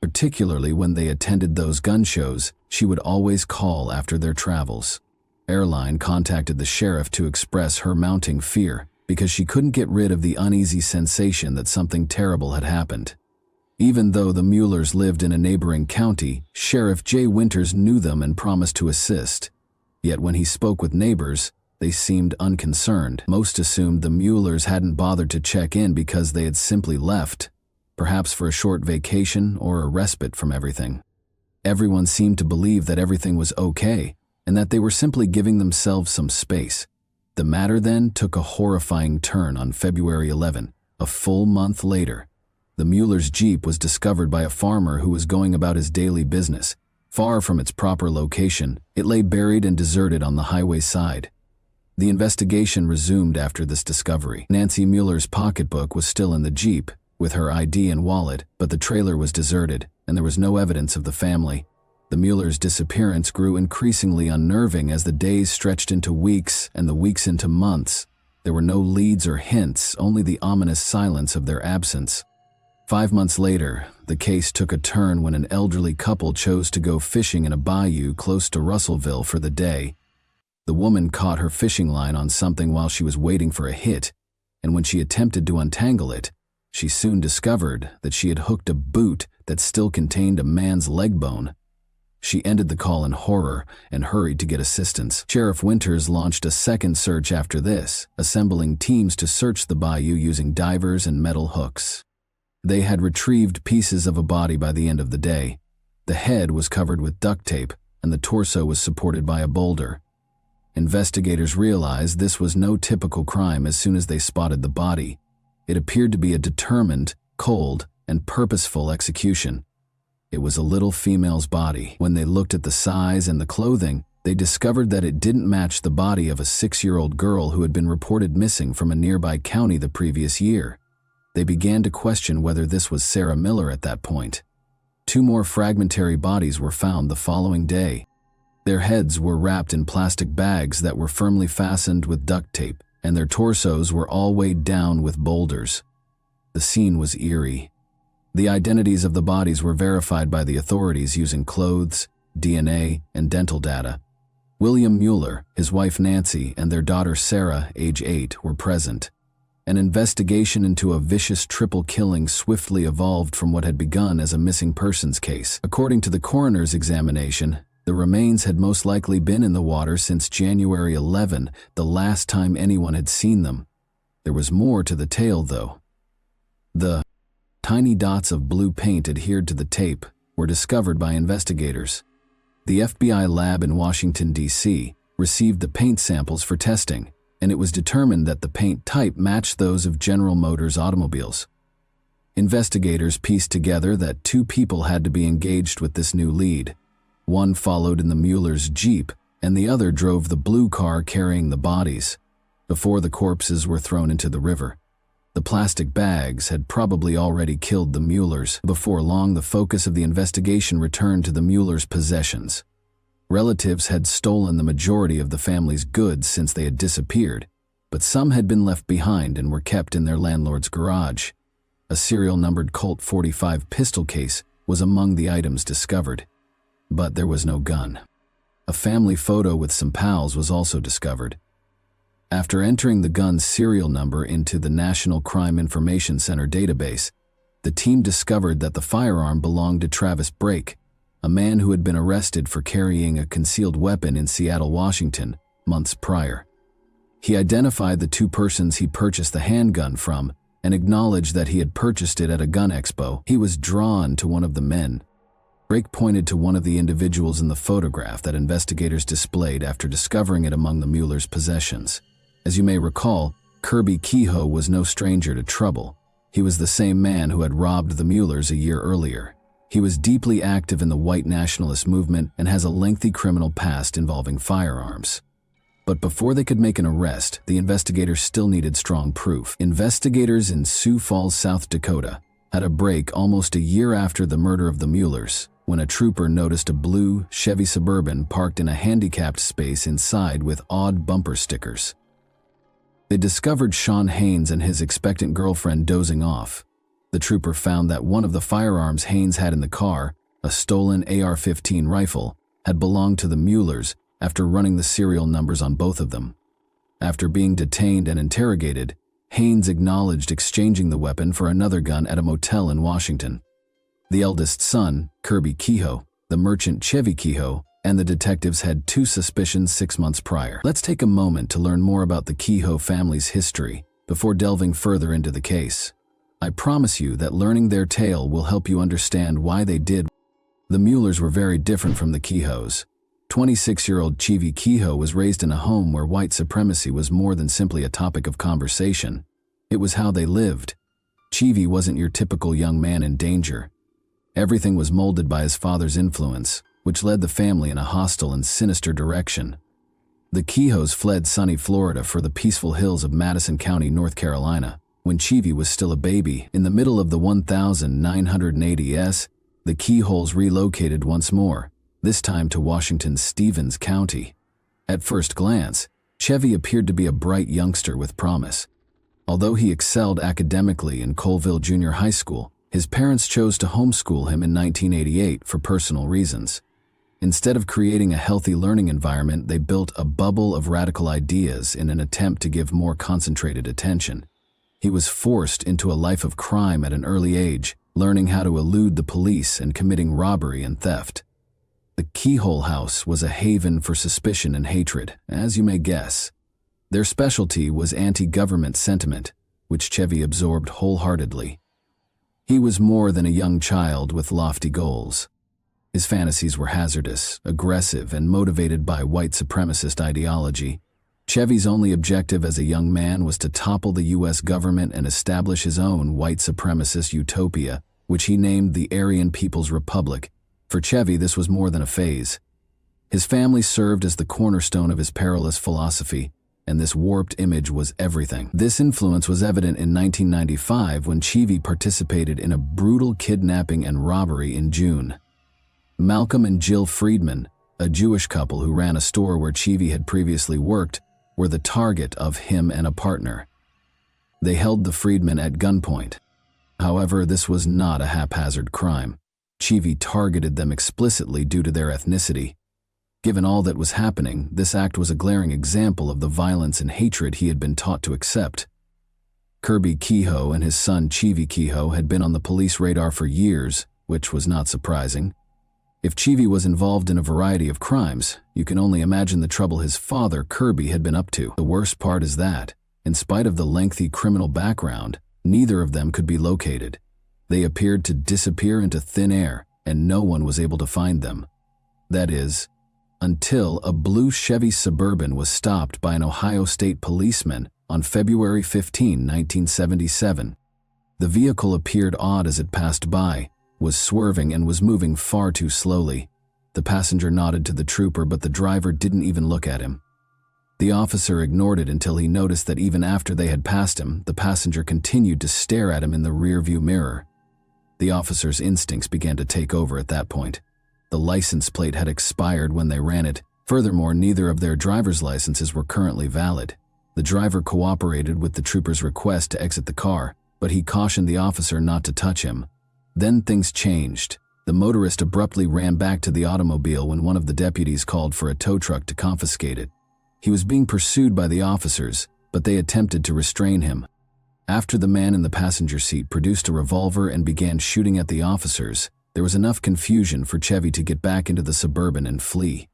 Particularly when they attended those gun shows, she would always call after their travels. Earlene contacted the sheriff to express her mounting fear because she couldn't get rid of the uneasy sensation that something terrible had happened. Even though the Muellers lived in a neighboring county, Sheriff J. Winters knew them and promised to assist. Yet when he spoke with neighbors, they seemed unconcerned. Most assumed the Muellers hadn't bothered to check in because they had simply left, perhaps for a short vacation or a respite from everything. Everyone seemed to believe that everything was okay and that they were simply giving themselves some space. The matter then took a horrifying turn on February 11, a full month later. The Mueller's Jeep was discovered by a farmer who was going about his daily business. Far from its proper location, it lay buried and deserted on the highway side. The investigation resumed after this discovery. Nancy Mueller's pocketbook was still in the Jeep, with her ID and wallet, but the trailer was deserted, and there was no evidence of the family. The Mueller's disappearance grew increasingly unnerving as the days stretched into weeks and the weeks into months. There were no leads or hints, only the ominous silence of their absence. 5 months later, the case took a turn when an elderly couple chose to go fishing in a bayou close to Russellville for the day. The woman caught her fishing line on something while she was waiting for a hit, and when she attempted to untangle it, she soon discovered that she had hooked a boot that still contained a man's leg bone. She ended the call in horror and hurried to get assistance. Sheriff Winters launched a second search after this, assembling teams to search the bayou using divers and metal hooks. They had retrieved pieces of a body by the end of the day. The head was covered with duct tape, and the torso was supported by a boulder. Investigators realized this was no typical crime as soon as they spotted the body. It appeared to be a determined, cold, and purposeful execution. It was a little female's body. When they looked at the size and the clothing, they discovered that it didn't match the body of a 6-year-old girl who had been reported missing from a nearby county the previous year. They began to question whether this was Sarah Miller at that point. 2 more fragmentary bodies were found the following day. Their heads were wrapped in plastic bags that were firmly fastened with duct tape, and their torsos were all weighed down with boulders. The scene was eerie. The identities of the bodies were verified by the authorities using clothes, DNA, and dental data. William Mueller, his wife Nancy, and their daughter Sarah, age 8, were present. An investigation into a vicious triple killing swiftly evolved from what had begun as a missing persons case. According to the coroner's examination, the remains had most likely been in the water since January 11, the last time anyone had seen them. There was more to the tale, though. The tiny dots of blue paint adhered to the tape were discovered by investigators. The FBI lab in Washington, D.C., received the paint samples for testing, and it was determined that the paint type matched those of General Motors automobiles. Investigators pieced together that 2 people had to be engaged with this new lead. One followed in the Mueller's Jeep, and the other drove the blue car carrying the bodies, before the corpses were thrown into the river. The plastic bags had probably already killed the Muellers. Before long, the focus of the investigation returned to the Muellers' possessions. Relatives had stolen the majority of the family's goods since they had disappeared, but some had been left behind and were kept in their landlord's garage. A serial-numbered Colt .45 pistol case was among the items discovered, but there was no gun. A family photo with some pals was also discovered. After entering the gun's serial number into the National Crime Information Center database, the team discovered that the firearm belonged to Travis Brake, a man who had been arrested for carrying a concealed weapon in Seattle, Washington, months prior. He identified the two persons he purchased the handgun from and acknowledged that he had purchased it at a gun expo. He was drawn to one of the men. Brake pointed to one of the individuals in the photograph that investigators displayed after discovering it among the Muellers' possessions. As you may recall, Kirby Kehoe was no stranger to trouble. He was the same man who had robbed the Muellers a year earlier. He was deeply active in the white nationalist movement and has a lengthy criminal past involving firearms. But before they could make an arrest, the investigators still needed strong proof. Investigators in Sioux Falls, South Dakota, had a break almost a year after the murder of the Muellers, when a trooper noticed a blue Chevy Suburban parked in a handicapped space inside with odd bumper stickers. They discovered Sean Haynes and his expectant girlfriend dozing off. The trooper found that one of the firearms Haynes had in the car, a stolen AR-15 rifle, had belonged to the Muellers after running the serial numbers on both of them. After being detained and interrogated, Haynes acknowledged exchanging the weapon for another gun at a motel in Washington. The eldest son, Kirby Kehoe, the merchant Chevy Kehoe, and the detectives had two suspicions 6 months prior. Let's take a moment to learn more about the Kehoe family's history before delving further into the case. I promise you that learning their tale will help you understand why they did. The Muellers were very different from the Kehoes. 26-year-old Chevy Kehoe was raised in a home where white supremacy was more than simply a topic of conversation. It was how they lived. Chevy wasn't your typical young man in danger. Everything was molded by his father's influence, which led the family in a hostile and sinister direction. The Kehoes fled sunny Florida for the peaceful hills of Madison County, North Carolina. When Chevy was still a baby, in the middle of the 1980s, the Kehoes relocated once more, this time to Washington's Stevens County. At first glance, Chevy appeared to be a bright youngster with promise. Although he excelled academically in Colville Junior High School, his parents chose to homeschool him in 1988 for personal reasons. Instead of creating a healthy learning environment, they built a bubble of radical ideas in an attempt to give more concentrated attention. He was forced into a life of crime at an early age, learning how to elude the police and committing robbery and theft. The Kehoe house was a haven for suspicion and hatred, as you may guess. Their specialty was anti-government sentiment, which Chevy absorbed wholeheartedly. He was more than a young child with lofty goals. His fantasies were hazardous, aggressive, and motivated by white supremacist ideology. Chevy's only objective as a young man was to topple the U.S. government and establish his own white supremacist utopia, which he named the Aryan People's Republic. For Chevy, this was more than a phase. His family served as the cornerstone of his perilous philosophy, and this warped image was everything. This influence was evident in 1995 when Chevy participated in a brutal kidnapping and robbery in June. Malcolm and Jill Friedman, a Jewish couple who ran a store where Chevy had previously worked, were the target of him and a partner. They held the Friedman at gunpoint. However, this was not a haphazard crime. Chevy targeted them explicitly due to their ethnicity. Given all that was happening, this act was a glaring example of the violence and hatred he had been taught to accept. Kirby Kehoe and his son Chevy Kehoe had been on the police radar for years, which was not surprising. If Chevy was involved in a variety of crimes, you can only imagine the trouble his father, Kirby, had been up to. The worst part is that, in spite of the lengthy criminal background, neither of them could be located. They appeared to disappear into thin air, and no one was able to find them. That is, until a blue Chevy Suburban was stopped by an Ohio State policeman on February 15, 1977. The vehicle appeared odd as it passed by, was swerving and was moving far too slowly. The passenger nodded to the trooper, but the driver didn't even look at him. The officer ignored it until he noticed that even after they had passed him, the passenger continued to stare at him in the rearview mirror. The officer's instincts began to take over at that point. The license plate had expired when they ran it. Furthermore, neither of their driver's licenses were currently valid. The driver cooperated with the trooper's request to exit the car, but he cautioned the officer not to touch him. Then things changed. The motorist abruptly ran back to the automobile when one of the deputies called for a tow truck to confiscate it. He was being pursued by the officers, but they attempted to restrain him. After the man in the passenger seat produced a revolver and began shooting at the officers, there was enough confusion for Chevy to get back into the Suburban and flee.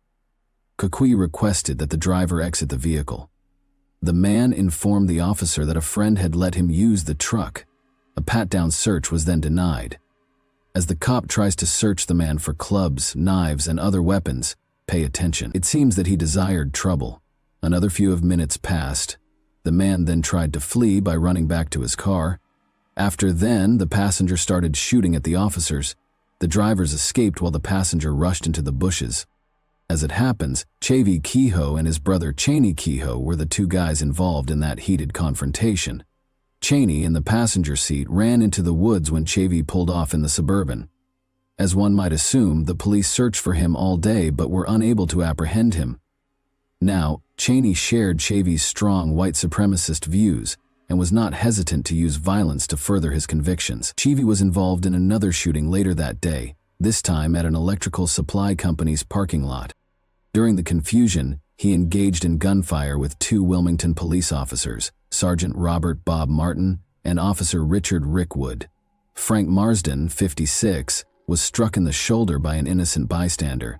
Kukui requested that the driver exit the vehicle. The man informed the officer that a friend had let him use the truck. A pat-down search was then denied. As the cop tries to search the man for clubs, knives, and other weapons, pay attention. It seems that he desired trouble. Another few minutes passed. The man then tried to flee by running back to his car. After then, the passenger started shooting at the officers. The drivers escaped while the passenger rushed into the bushes. As it happens, Chevy Kehoe and his brother Cheney Kehoe were the two guys involved in that heated confrontation. Cheney, in the passenger seat, ran into the woods when Chevy pulled off in the Suburban. As one might assume, the police searched for him all day but were unable to apprehend him. Now, Cheney shared Chevy's strong white supremacist views and was not hesitant to use violence to further his convictions. Chevy was involved in another shooting later that day, this time at an electrical supply company's parking lot. During the confusion, he engaged in gunfire with two Wilmington police officers, Sergeant Robert Bob Martin and Officer Richard Rick Wood. Frank Marsden, 56, was struck in the shoulder by an innocent bystander.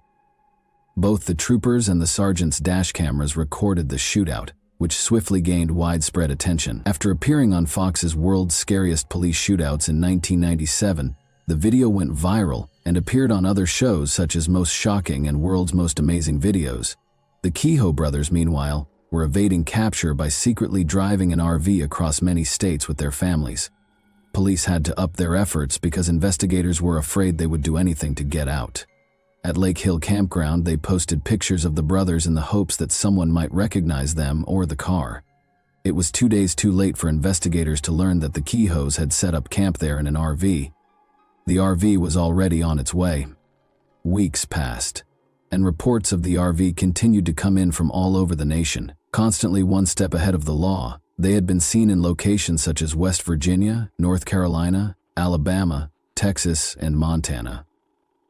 Both the troopers and the sergeant's dash cameras recorded the shootout, which swiftly gained widespread attention. After appearing on Fox's World's Scariest Police Shootouts in 1997, the video went viral and appeared on other shows such as Most Shocking and World's Most Amazing Videos. The Kehoe brothers, meanwhile, were evading capture by secretly driving an RV across many states with their families. Police had to up their efforts because investigators were afraid they would do anything to get out. At Lake Hill Campground, they posted pictures of the brothers in the hopes that someone might recognize them or the car. It was 2 days too late for investigators to learn that the Kehoes had set up camp there in an RV. The RV was already on its way. Weeks passed, and reports of the RV continued to come in from all over the nation, constantly one step ahead of the law. They had been seen in locations such as West Virginia, North Carolina, Alabama, Texas, and Montana.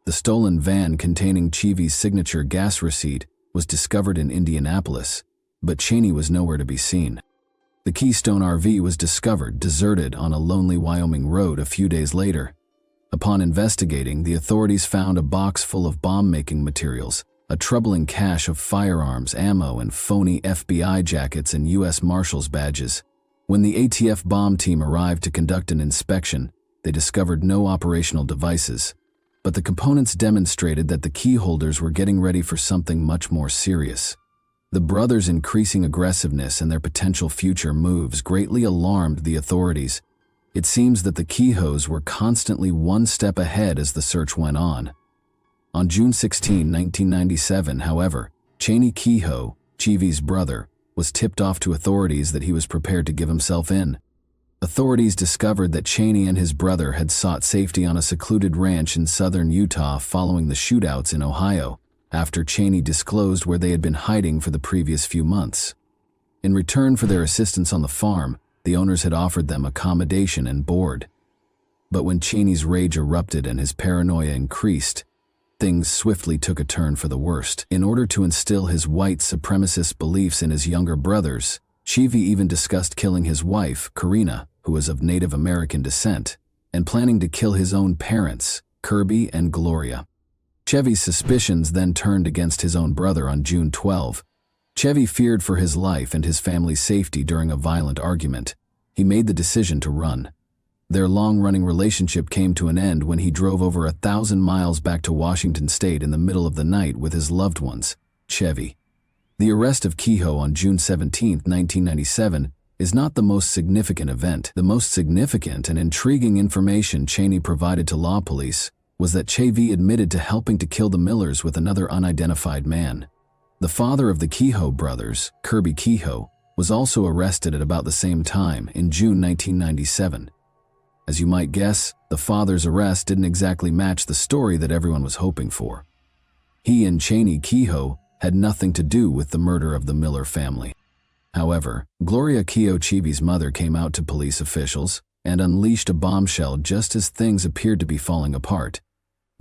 The stolen van containing Chevy's signature gas receipt was discovered in Indianapolis, but Cheney was nowhere to be seen. The Keystone RV was discovered deserted on a lonely Wyoming road a few days later. Upon investigating, the authorities found a box full of bomb-making materials, a troubling cache of firearms, ammo, and phony FBI jackets and U.S. Marshals badges. When the ATF bomb team arrived to conduct an inspection, they discovered no operational devices. But the components demonstrated that the key holders were getting ready for something much more serious. The brothers' increasing aggressiveness and their potential future moves greatly alarmed the authorities. It seems that the Kehoes were constantly one step ahead as the search went on. On June 16, 1997, however, Cheney Kehoe, Chevy's brother, was tipped off to authorities that he was prepared to give himself in. Authorities discovered that Cheney and his brother had sought safety on a secluded ranch in southern Utah following the shootouts in Ohio, after Cheney disclosed where they had been hiding for the previous few months. In return for their assistance on the farm, the owners had offered them accommodation and board. But when Cheney's rage erupted and his paranoia increased, things swiftly took a turn for the worst. In order to instill his white supremacist beliefs in his younger brothers, Chevy even discussed killing his wife, Karina, who was of Native American descent, and planning to kill his own parents, Kirby and Gloria. Chevy's suspicions then turned against his own brother on June 12. Chevy feared for his life and his family's safety during a violent argument. He made the decision to run. Their long-running relationship came to an end when he drove over 1,000 miles back to Washington State in the middle of the night with his loved ones, Chevy. The arrest of Kehoe on June 17, 1997, is not the most significant event. The most significant and intriguing information Cheney provided to law police was that Chevy admitted to helping to kill the Millers with another unidentified man. The father of the Kehoe brothers, Kirby Kehoe, was also arrested at about the same time in June 1997. As you might guess, the father's arrest didn't exactly match the story that everyone was hoping for. He and Cheney Kehoe had nothing to do with the murder of the Miller family. However, Gloria Kehoe Chevy's mother came out to police officials and unleashed a bombshell just as things appeared to be falling apart.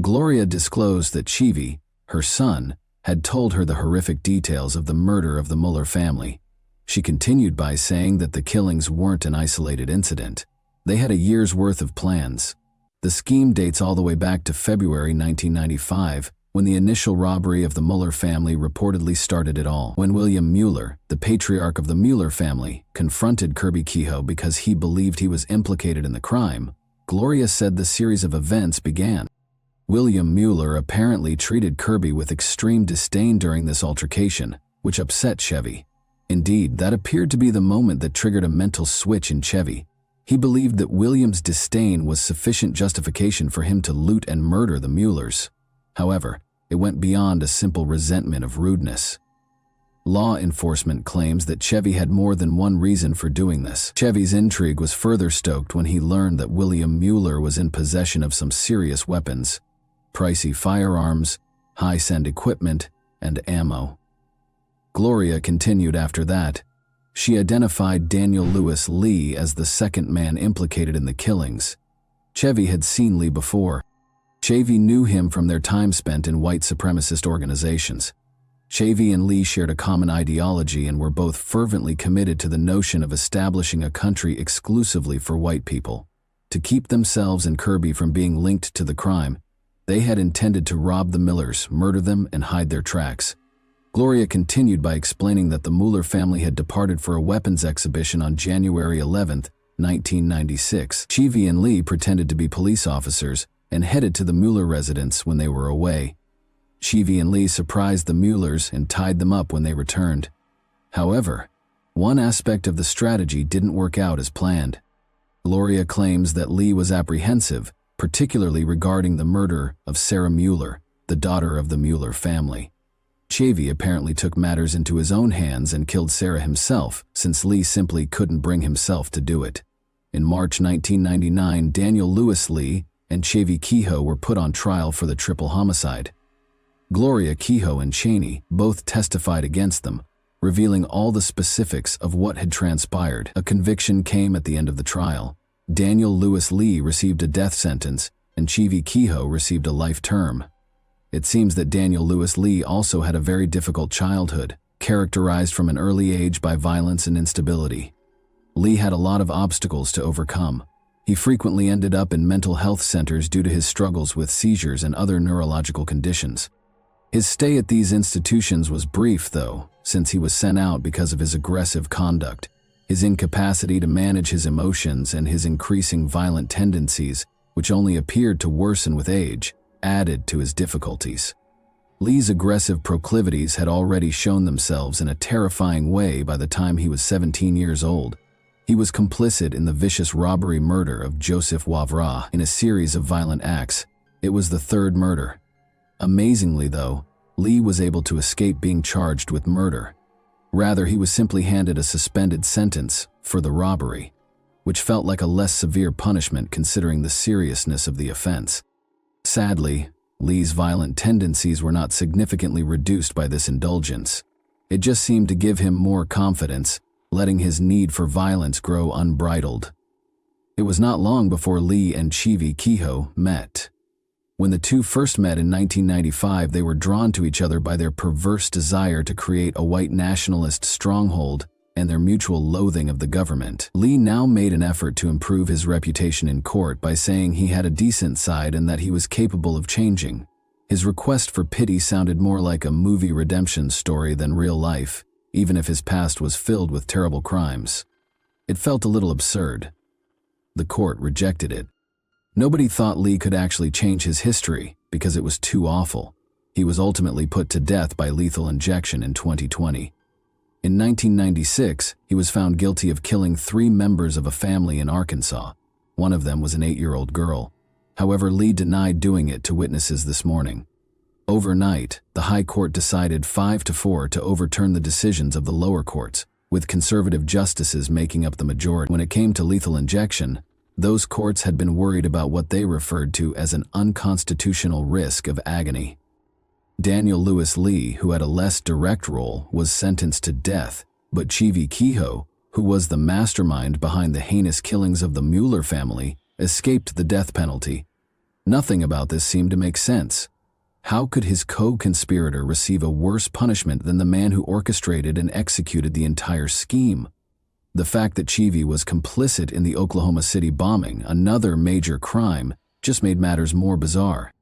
Gloria disclosed that Chevy, her son, had told her the horrific details of the murder of the Muller family. She continued by saying that the killings weren't an isolated incident. They had a year's worth of plans. The scheme dates all the way back to February 1995, when the initial robbery of the Muller family reportedly started it all. When William Mueller, the patriarch of the Mueller family, confronted Kirby Kehoe because he believed he was implicated in the crime, Gloria said the series of events began. William Mueller apparently treated Kirby with extreme disdain during this altercation, which upset Chevy. Indeed, that appeared to be the moment that triggered a mental switch in Chevy. He believed that William's disdain was sufficient justification for him to loot and murder the Muellers. However, it went beyond a simple resentment of rudeness. Law enforcement claims that Chevy had more than one reason for doing this. Chevy's intrigue was further stoked when he learned that William Mueller was in possession of some serious weapons, pricey firearms, high-end equipment, and ammo. Gloria continued after that. She identified Daniel Lewis Lee as the second man implicated in the killings. Chevy had seen Lee before. Chevy knew him from their time spent in white supremacist organizations. Chevy and Lee shared a common ideology and were both fervently committed to the notion of establishing a country exclusively for white people. To keep themselves and Kirby from being linked to the crime, they had intended to rob the Millers, murder them, and hide their tracks. Gloria continued by explaining that the Mueller family had departed for a weapons exhibition on January 11, 1996. Chevy and Lee pretended to be police officers and headed to the Mueller residence when they were away. Chevy and Lee surprised the Muellers and tied them up when they returned. However, one aspect of the strategy didn't work out as planned. Gloria claims that Lee was apprehensive, particularly regarding the murder of Sarah Mueller, the daughter of the Mueller family. Chevy apparently took matters into his own hands and killed Sarah himself, since Lee simply couldn't bring himself to do it. In March 1999, Daniel Lewis Lee and Chevy Kehoe were put on trial for the triple homicide. Gloria Kehoe and Cheney both testified against them, revealing all the specifics of what had transpired. A conviction came at the end of the trial. Daniel Lewis Lee received a death sentence, and Chevy Kehoe received a life term. It seems that Daniel Lewis Lee also had a very difficult childhood, characterized from an early age by violence and instability. Lee had a lot of obstacles to overcome. He frequently ended up in mental health centers due to his struggles with seizures and other neurological conditions. His stay at these institutions was brief, though, since he was sent out because of his aggressive conduct, his incapacity to manage his emotions, and his increasing violent tendencies, which only appeared to worsen with age, added to his difficulties. Lee's aggressive proclivities had already shown themselves in a terrifying way by the time he was 17 years old. He was complicit in the vicious robbery murder of Joseph Wavra in a series of violent acts. It was the third murder. Amazingly, though, Lee was able to escape being charged with murder. Rather, he was simply handed a suspended sentence for the robbery, which felt like a less severe punishment considering the seriousness of the offense. Sadly, Lee's violent tendencies were not significantly reduced by this indulgence. It just seemed to give him more confidence, letting his need for violence grow unbridled. It was not long before Lee and Chevy Kehoe met. When the two first met in 1995, they were drawn to each other by their perverse desire to create a white nationalist stronghold and their mutual loathing of the government. Lee now made an effort to improve his reputation in court by saying he had a decent side and that he was capable of changing. His request for pity sounded more like a movie redemption story than real life, even if his past was filled with terrible crimes. It felt a little absurd. The court rejected it. Nobody thought Lee could actually change his history because it was too awful. He was ultimately put to death by lethal injection in 2020. In 1996, he was found guilty of killing 3 members of a family in Arkansas. One of them was an 8-year-old girl. However, Lee denied doing it to witnesses this morning. Overnight, the High Court decided 5-4 to overturn the decisions of the lower courts, with conservative justices making up the majority. When it came to lethal injection, those courts had been worried about what they referred to as an unconstitutional risk of agony. Daniel Lewis Lee, who had a less direct role, was sentenced to death, but Chivi Kehoe, who was the mastermind behind the heinous killings of the Mueller family, escaped the death penalty. Nothing about this seemed to make sense. How could his co-conspirator receive a worse punishment than the man who orchestrated and executed the entire scheme? The fact that Chivi was complicit in the Oklahoma City bombing, another major crime, just made matters more bizarre.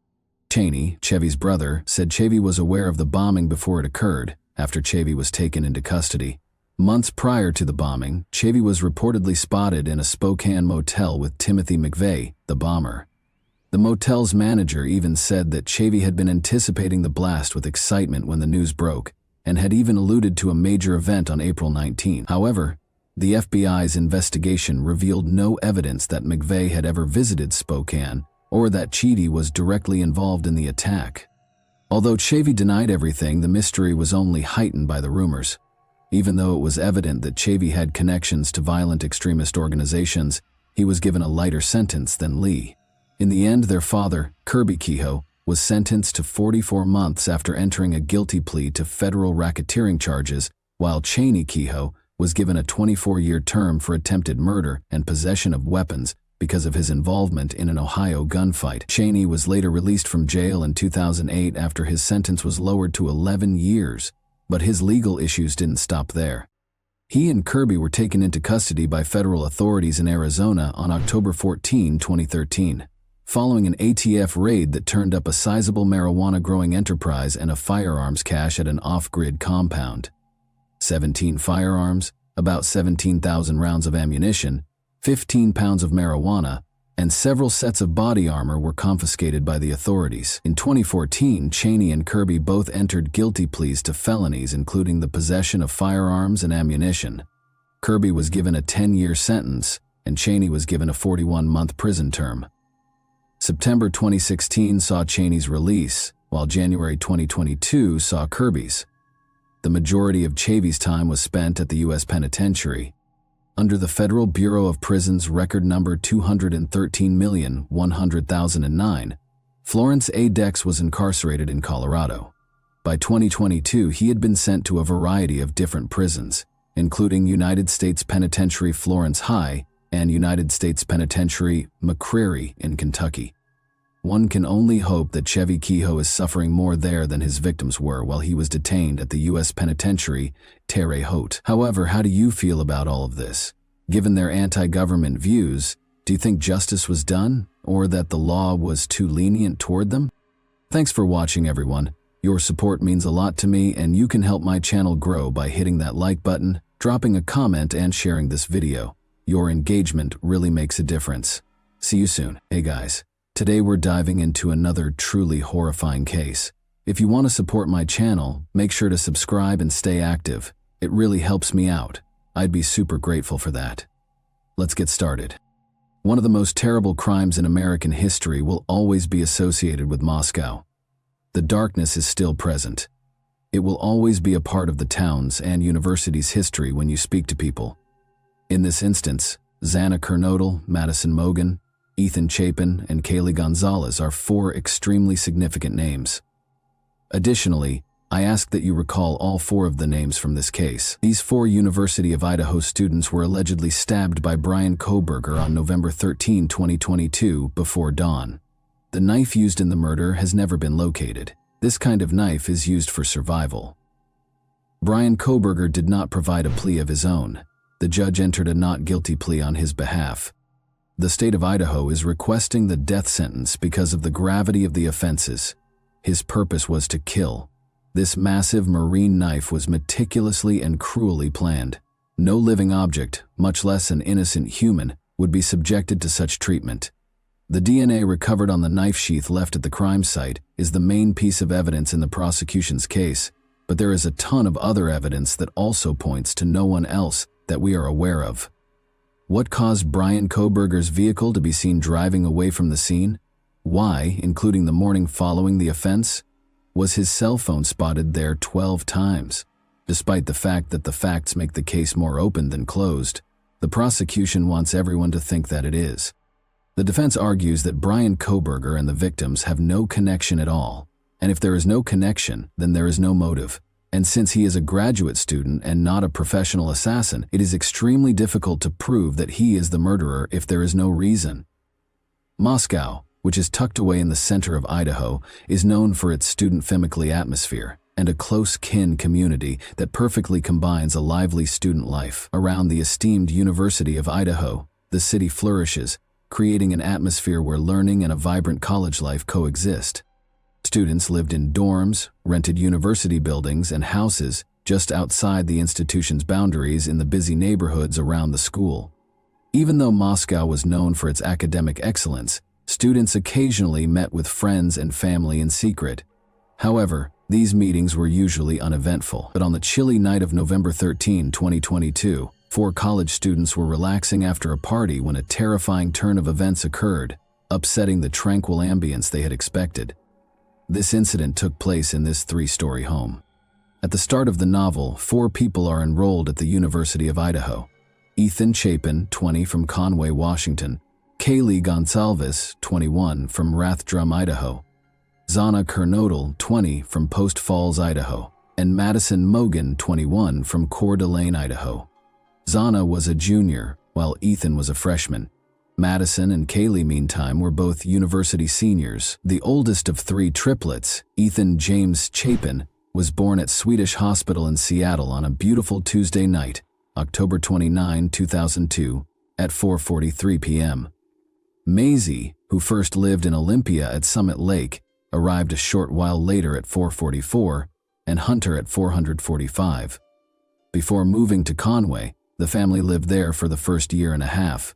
Cheney, Chevy's brother, said Chevy was aware of the bombing before it occurred, after Chevy was taken into custody. Months prior to the bombing, Chevy was reportedly spotted in a Spokane motel with Timothy McVeigh, the bomber. The motel's manager even said that Chevy had been anticipating the blast with excitement when the news broke, and had even alluded to a major event on April 19. However, the FBI's investigation revealed no evidence that McVeigh had ever visited Spokane or that Chevy was directly involved in the attack. Although Chevy denied everything, the mystery was only heightened by the rumors. Even though it was evident that Chevy had connections to violent extremist organizations, he was given a lighter sentence than Lee. In the end, their father, Kirby Kehoe, was sentenced to 44 months after entering a guilty plea to federal racketeering charges, while Cheney Kehoe was given a 24-year term for attempted murder and possession of weapons because of his involvement in an Ohio gunfight. Cheney was later released from jail in 2008 after his sentence was lowered to 11 years, but his legal issues didn't stop there. He and Kirby were taken into custody by federal authorities in Arizona on October 14, 2013. Following an ATF raid that turned up a sizable marijuana-growing enterprise and a firearms cache at an off-grid compound. 17 firearms, about 17,000 rounds of ammunition, 15 pounds of marijuana, and several sets of body armor were confiscated by the authorities. In 2014, Cheney and Kirby both entered guilty pleas to felonies including the possession of firearms and ammunition. Kirby was given a 10-year sentence, and Cheney was given a 41-month prison term. September 2016 saw Cheney's release, while January 2022 saw Kirby's. The majority of Chevy's time was spent at the U.S. Penitentiary. Under the Federal Bureau of Prisons record number 213,100,009, Florence A. Dex was incarcerated in Colorado. By 2022, he had been sent to a variety of different prisons, including United States Penitentiary Florence High and United States Penitentiary McCreary in Kentucky. One can only hope that Chevy Kehoe is suffering more there than his victims were while he was detained at the U.S. Penitentiary Terre Haute. However, how do you feel about all of this? Given their anti-government views, do you think justice was done, or that the law was too lenient toward them? Thanks for watching, everyone. Your support means a lot to me, and you can help my channel grow by hitting that like button, dropping a comment, and sharing this video. Your engagement really makes a difference. See you soon. Hey guys, today we're diving into another truly horrifying case. If you want to support my channel, make sure to subscribe and stay active. It really helps me out. I'd be super grateful for that. Let's get started. One of the most terrible crimes in American history will always be associated with Moscow. The darkness is still present. It will always be a part of the town's and university's history when you speak to people. In this instance, Xana Kernodle, Madison Mogen, Ethan Chapin, and Kaylee Gonzalez are four extremely significant names. Additionally, I ask that you recall all four of the names from this case. These four University of Idaho students were allegedly stabbed by Brian Kohberger on November 13, 2022, before dawn. The knife used in the murder has never been located. This kind of knife is used for survival. Brian Kohberger did not provide a plea of his own. The judge entered a not guilty plea on his behalf. The state of Idaho is requesting the death sentence because of the gravity of the offenses. His purpose was to kill. This massive marine knife was meticulously and cruelly planned. No living object, much less an innocent human, would be subjected to such treatment. The DNA recovered on the knife sheath left at the crime site is the main piece of evidence in the prosecution's case, but there is a ton of other evidence that also points to no one else that we are aware of. What caused Brian Kohberger's vehicle to be seen driving away from the scene? Why, including the morning following the offense? was his cell phone spotted there 12 times. Despite the fact that the facts make the case more open than closed, the prosecution wants everyone to think that it is. The defense argues that Brian Kohberger and the victims have no connection at all, and if there is no connection, then there is no motive. And since he is a graduate student and not a professional assassin, it is extremely difficult to prove that he is the murderer if there is no reason. Moscow, which is tucked away in the center of Idaho, is known for its student-friendly atmosphere and a close-kin community that perfectly combines a lively student life. Around the esteemed University of Idaho, the city flourishes, creating an atmosphere where learning and a vibrant college life coexist. Students lived in dorms, rented university buildings, and houses just outside the institution's boundaries in the busy neighborhoods around the school. Even though Moscow was known for its academic excellence, students occasionally met with friends and family in secret. However, these meetings were usually uneventful. But on the chilly night of November 13, 2022, 4 college students were relaxing after a party when a terrifying turn of events occurred, upsetting the tranquil ambience they had expected. This incident took place in this 3-story home. At the start of the novel, 4 people are enrolled at the University of Idaho. Ethan Chapin, 20, from Conway, Washington; Kaylee Gonsalves, 21, from Rathdrum, Idaho; Zana Kernodle, 20, from Post Falls, Idaho; and Madison Mogan, 21, from Coeur d'Alene, Idaho. Zana was a junior, while Ethan was a freshman. Madison and Kaylee, meantime, were both university seniors. The oldest of 3 triplets, Ethan James Chapin, was born at Swedish Hospital in Seattle on a beautiful Tuesday night, October 29, 2002, at 4:43 p.m. Maisie, who first lived in Olympia at Summit Lake, arrived a short while later at 4:44, and Hunter at 4:45. Before moving to Conway, the family lived there for the first year and a half.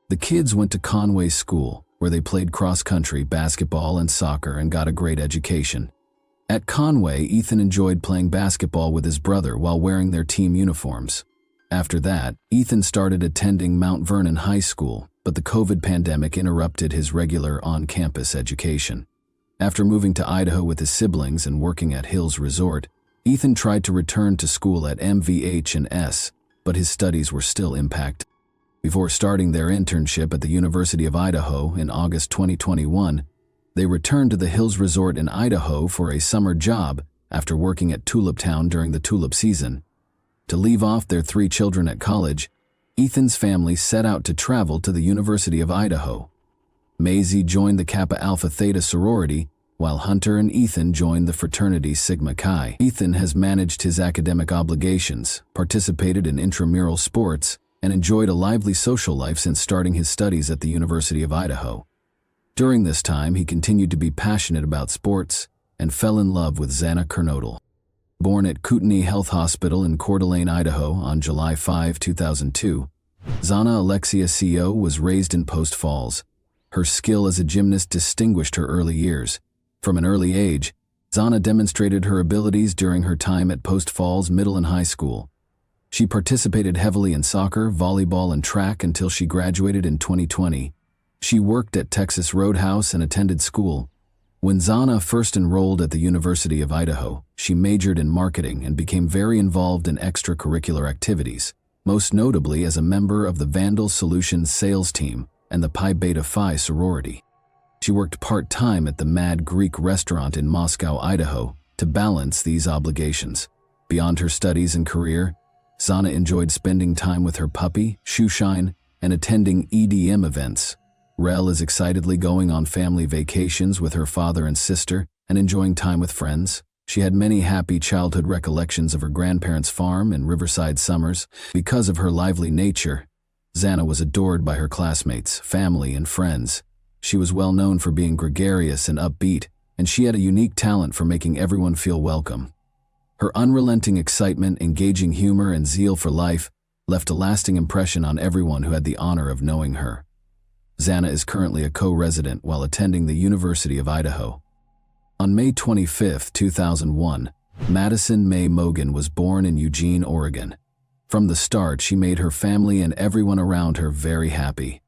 The kids went to Conway School, where they played cross-country, basketball, and soccer and got a great education. At Conway, Ethan enjoyed playing basketball with his brother while wearing their team uniforms. After that, Ethan started attending Mount Vernon High School, but the COVID pandemic interrupted his regular on-campus education. After moving to Idaho with his siblings and working at Hills Resort, Ethan tried to return to school at MVH&S, but his studies were still impacted. Before starting their internship at the University of Idaho in August 2021, they returned to the Hills Resort in Idaho for a summer job after working at Tulip Town during the tulip season. To leave off their 3 children at college, Ethan's family set out to travel to the University of Idaho. Maisie joined the Kappa Alpha Theta sorority, while Hunter and Ethan joined the fraternity Sigma Chi. Ethan has managed his academic obligations, participated in intramural sports, and enjoyed a lively social life since starting his studies at the University of Idaho. During this time, he continued to be passionate about sports and fell in love with Zana Kernodle. Born at Kootenai Health Hospital in Coeur d'Alene, Idaho on July 5, 2002, Zana Alexia Co. was raised in Post Falls. Her skill as a gymnast distinguished her early years. From an early age, Zana demonstrated her abilities during her time at Post Falls Middle and High School. She participated heavily in soccer, volleyball, and track until she graduated in 2020. She worked at Texas Roadhouse and attended school. When Zana first enrolled at the University of Idaho, she majored in marketing and became very involved in extracurricular activities, most notably as a member of the Vandal Solutions sales team and the Pi Beta Phi sorority. She worked part-time at the Mad Greek restaurant in Moscow, Idaho, to balance these obligations. Beyond her studies and career, Zana enjoyed spending time with her puppy, Shoeshine, and attending EDM events. Rel is excitedly going on family vacations with her father and sister and enjoying time with friends. She had many happy childhood recollections of her grandparents' farm in Riverside summers. Because of her lively nature, Zana was adored by her classmates, family, and friends. She was well known for being gregarious and upbeat, and she had a unique talent for making everyone feel welcome. Her unrelenting excitement, engaging humor, and zeal for life left a lasting impression on everyone who had the honor of knowing her. Zana is currently a co-resident while attending the University of Idaho. On May 25, 2001, Madison Mae Mogan was born in Eugene, Oregon. From the start, she made her family and everyone around her very happy.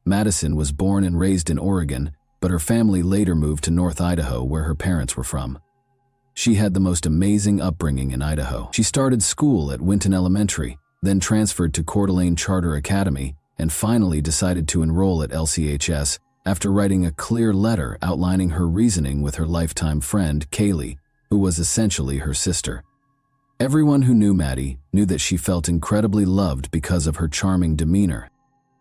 Madison was born and raised in Oregon, but her family later moved to North Idaho, where her parents were from. She had the most amazing upbringing in Idaho. She started school at Winton Elementary, then transferred to Coeur d'Alene Charter Academy, and finally decided to enroll at LCHS after writing a clear letter outlining her reasoning with her lifetime friend, Kaylee, who was essentially her sister. Everyone who knew Maddie knew that she felt incredibly loved because of her charming demeanor.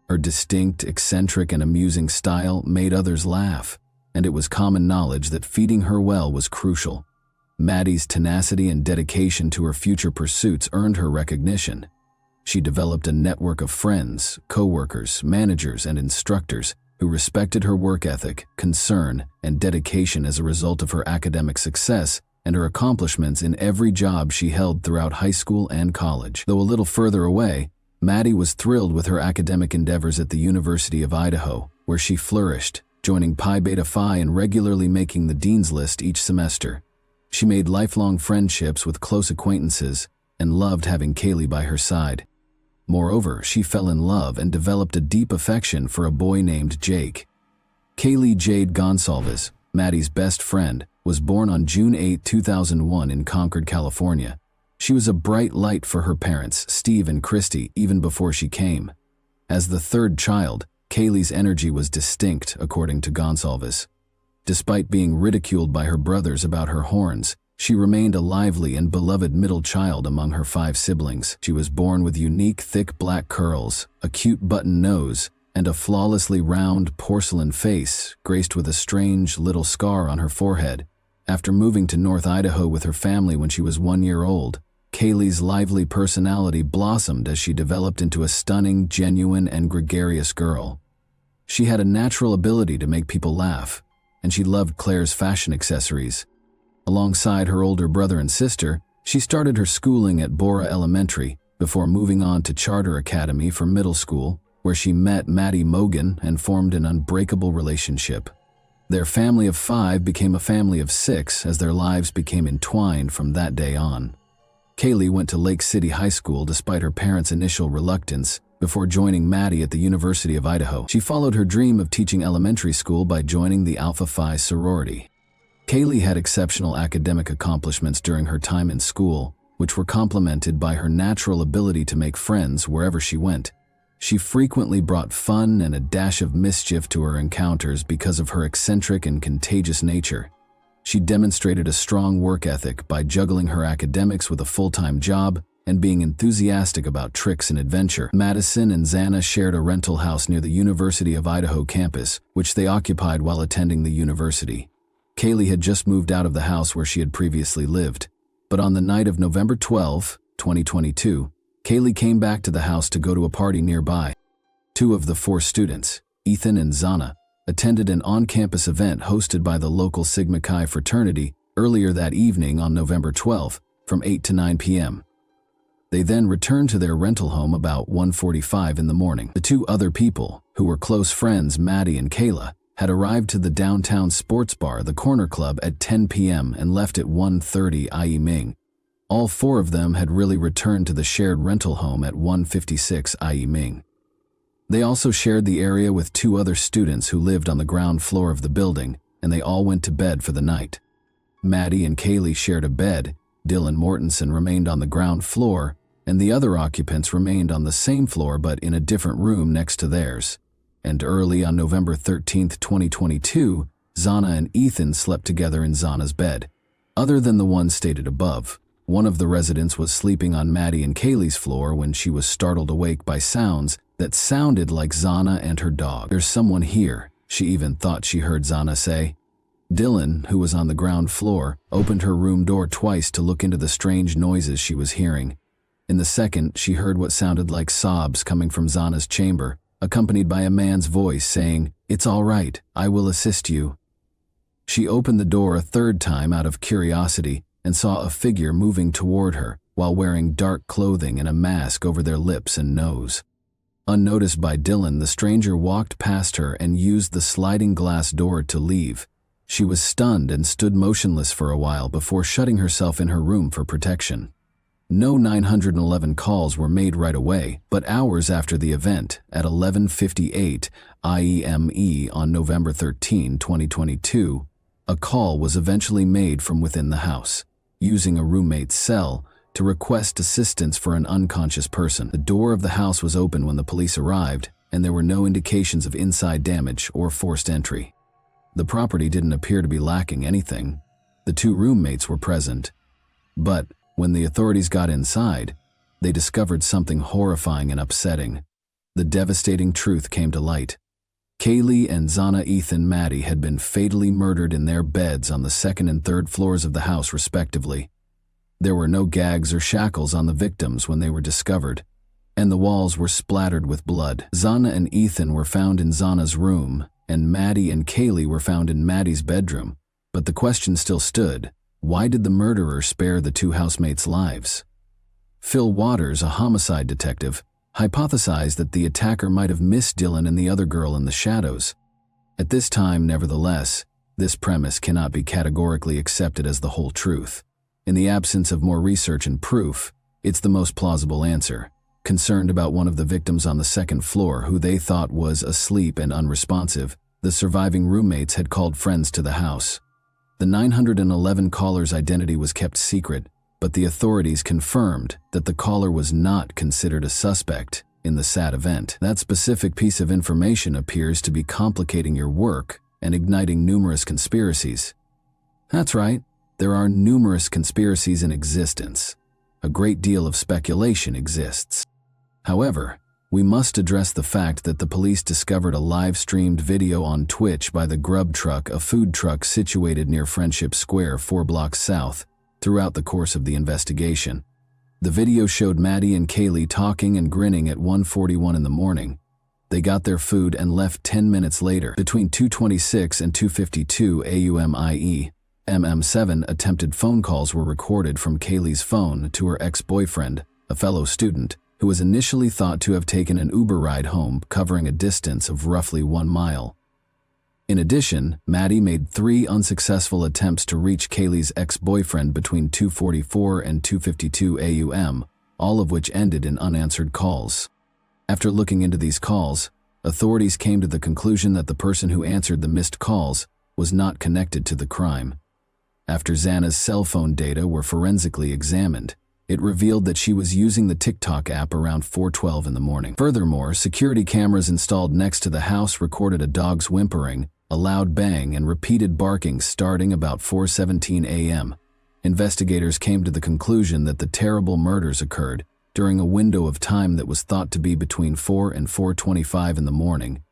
Her distinct, eccentric, and amusing style made others laugh, and it was common knowledge that feeding her well was crucial. Maddie's tenacity and dedication to her future pursuits earned her recognition. She developed a network of friends, co-workers, managers, and instructors who respected her work ethic, concern, and dedication as a result of her academic success and her accomplishments in every job she held throughout high school and college. Though a little further away, Maddie was thrilled with her academic endeavors at the University of Idaho, where she flourished, joining Pi Beta Phi and regularly making the dean's list each semester. She made lifelong friendships with close acquaintances and loved having Kaylee by her side. Moreover, she fell in love and developed a deep affection for a boy named Jake. Kaylee Jade Gonsalves, Maddie's best friend, was born on June 8, 2001 in Concord, California. She was a bright light for her parents, Steve and Christy, even before she came. As the third child, Kaylee's energy was distinct, according to Gonsalves. Despite being ridiculed by her brothers about her horns, she remained a lively and beloved middle child among her 5 siblings. She was born with unique, thick black curls, a cute button nose, and a flawlessly round porcelain face, graced with a strange little scar on her forehead. After moving to North Idaho with her family when she was 1 year old, Kaylee's lively personality blossomed as she developed into a stunning, genuine, and gregarious girl. She had a natural ability to make people laugh, and she loved Claire's fashion accessories. Alongside her older brother and sister, she started her schooling at Bora Elementary before moving on to Charter Academy for middle school, where she met Maddie Mogan and formed an unbreakable relationship. Their family of 5 became a family of 6 as their lives became entwined from that day on. Kaylee went to Lake City High School despite her parents' initial reluctance, before joining Maddie at the University of Idaho. She followed her dream of teaching elementary school by joining the Alpha Phi sorority. Kaylee had exceptional academic accomplishments during her time in school, which were complemented by her natural ability to make friends wherever she went. She frequently brought fun and a dash of mischief to her encounters because of her eccentric and contagious nature. She demonstrated a strong work ethic by juggling her academics with a full-time job and being enthusiastic about tricks and adventure. Madison and Xana shared a rental house near the University of Idaho campus, which they occupied while attending the university. Kaylee had just moved out of the house where she had previously lived, but on the night of November 12, 2022, Kaylee came back to the house to go to a party nearby. 2 of the 4 students, Ethan and Xana, attended an on-campus event hosted by the local Sigma Chi fraternity earlier that evening on November 12, from 8 to 9 p.m. They then returned to their rental home about 1:45 in the morning. The 2 other people, who were close friends Maddie and Kayla, had arrived to the downtown sports bar, the Corner Club, at 10 p.m. and left at 1:30 IE Ming. All 4 of them had really returned to the shared rental home at 1:56 IE Ming. They also shared the area with 2 other students who lived on the ground floor of the building, and they all went to bed for the night. Maddie and Kaylee shared a bed, Dylan Mortensen remained on the ground floor, and the other occupants remained on the same floor but in a different room next to theirs. And early on November 13, 2022, Xana and Ethan slept together in Xana's bed. Other than the one stated above, one of the residents was sleeping on Maddie and Kaylee's floor when she was startled awake by sounds that sounded like Xana and her dog. "There's someone here," she even thought she heard Xana say. Dylan, who was on the ground floor, opened her room door twice to look into the strange noises she was hearing. In the second, she heard what sounded like sobs coming from Xana's chamber, accompanied by a man's voice saying, "It's all right, I will assist you." She opened the door a third time out of curiosity and saw a figure moving toward her while wearing dark clothing and a mask over their lips and nose. Unnoticed by Dylan, the stranger walked past her and used the sliding glass door to leave. She was stunned and stood motionless for a while before shutting herself in her room for protection. No 911 calls were made right away, but hours after the event, at 11:58 IEME on November 13, 2022, A call was eventually made from within the house, using a roommate's cell to request assistance for an unconscious person. The door of the house was open when the police arrived, and there were no indications of inside damage or forced entry. The property didn't appear to be lacking anything. The two roommates were present. But when the authorities got inside, they discovered something horrifying and upsetting. The devastating truth came to light. Kaylee and Zana Ethan Maddie had been fatally murdered in their beds on the second and third floors of the house, respectively. There were no gags or shackles on the victims when they were discovered, and the walls were splattered with blood. Zana and Ethan were found in Zana's room, and Maddie and Kaylee were found in Maddie's bedroom. But the question still stood: why did the murderer spare the two housemates' lives? Phil Waters, a homicide detective, hypothesized that the attacker might have missed Dylan and the other girl in the shadows. At this time, nevertheless, this premise cannot be categorically accepted as the whole truth. In the absence of more research and proof, it's the most plausible answer. Concerned about one of the victims on the second floor who they thought was asleep and unresponsive, the surviving roommates had called friends to the house. The 911 caller's identity was kept secret, but the authorities confirmed that the caller was not considered a suspect in the sad event. That specific piece of information appears to be complicating your work and igniting numerous conspiracies. That's right, there are numerous conspiracies in existence. A great deal of speculation exists. However, we must address the fact that the police discovered a live-streamed video on Twitch by the Grub Truck, a food truck situated near Friendship Square 4 blocks south, throughout the course of the investigation. The video showed Maddie and Kaylee talking and grinning at 1:41 in the morning. They got their food and left 10 minutes later. Between 2:26 and 2:52 AUMIE, MM7 attempted phone calls were recorded from Kaylee's phone to her ex-boyfriend, a fellow student, who was initially thought to have taken an Uber ride home covering a distance of roughly 1 mile. In addition, Maddie made 3 unsuccessful attempts to reach Kaylee's ex-boyfriend between 2:44 and 2:52 AUM, all of which ended in unanswered calls. After looking into these calls, authorities came to the conclusion that the person who answered the missed calls was not connected to the crime. After Xana's cell phone data were forensically examined, it revealed that she was using the TikTok app around 4:12 in the morning. Furthermore, security cameras installed next to the house recorded a dog's whimpering, a loud bang, and repeated barking starting about 4:17 a.m. Investigators came to the conclusion that the terrible murders occurred during a window of time that was thought to be between 4 and 4:25 in the morning.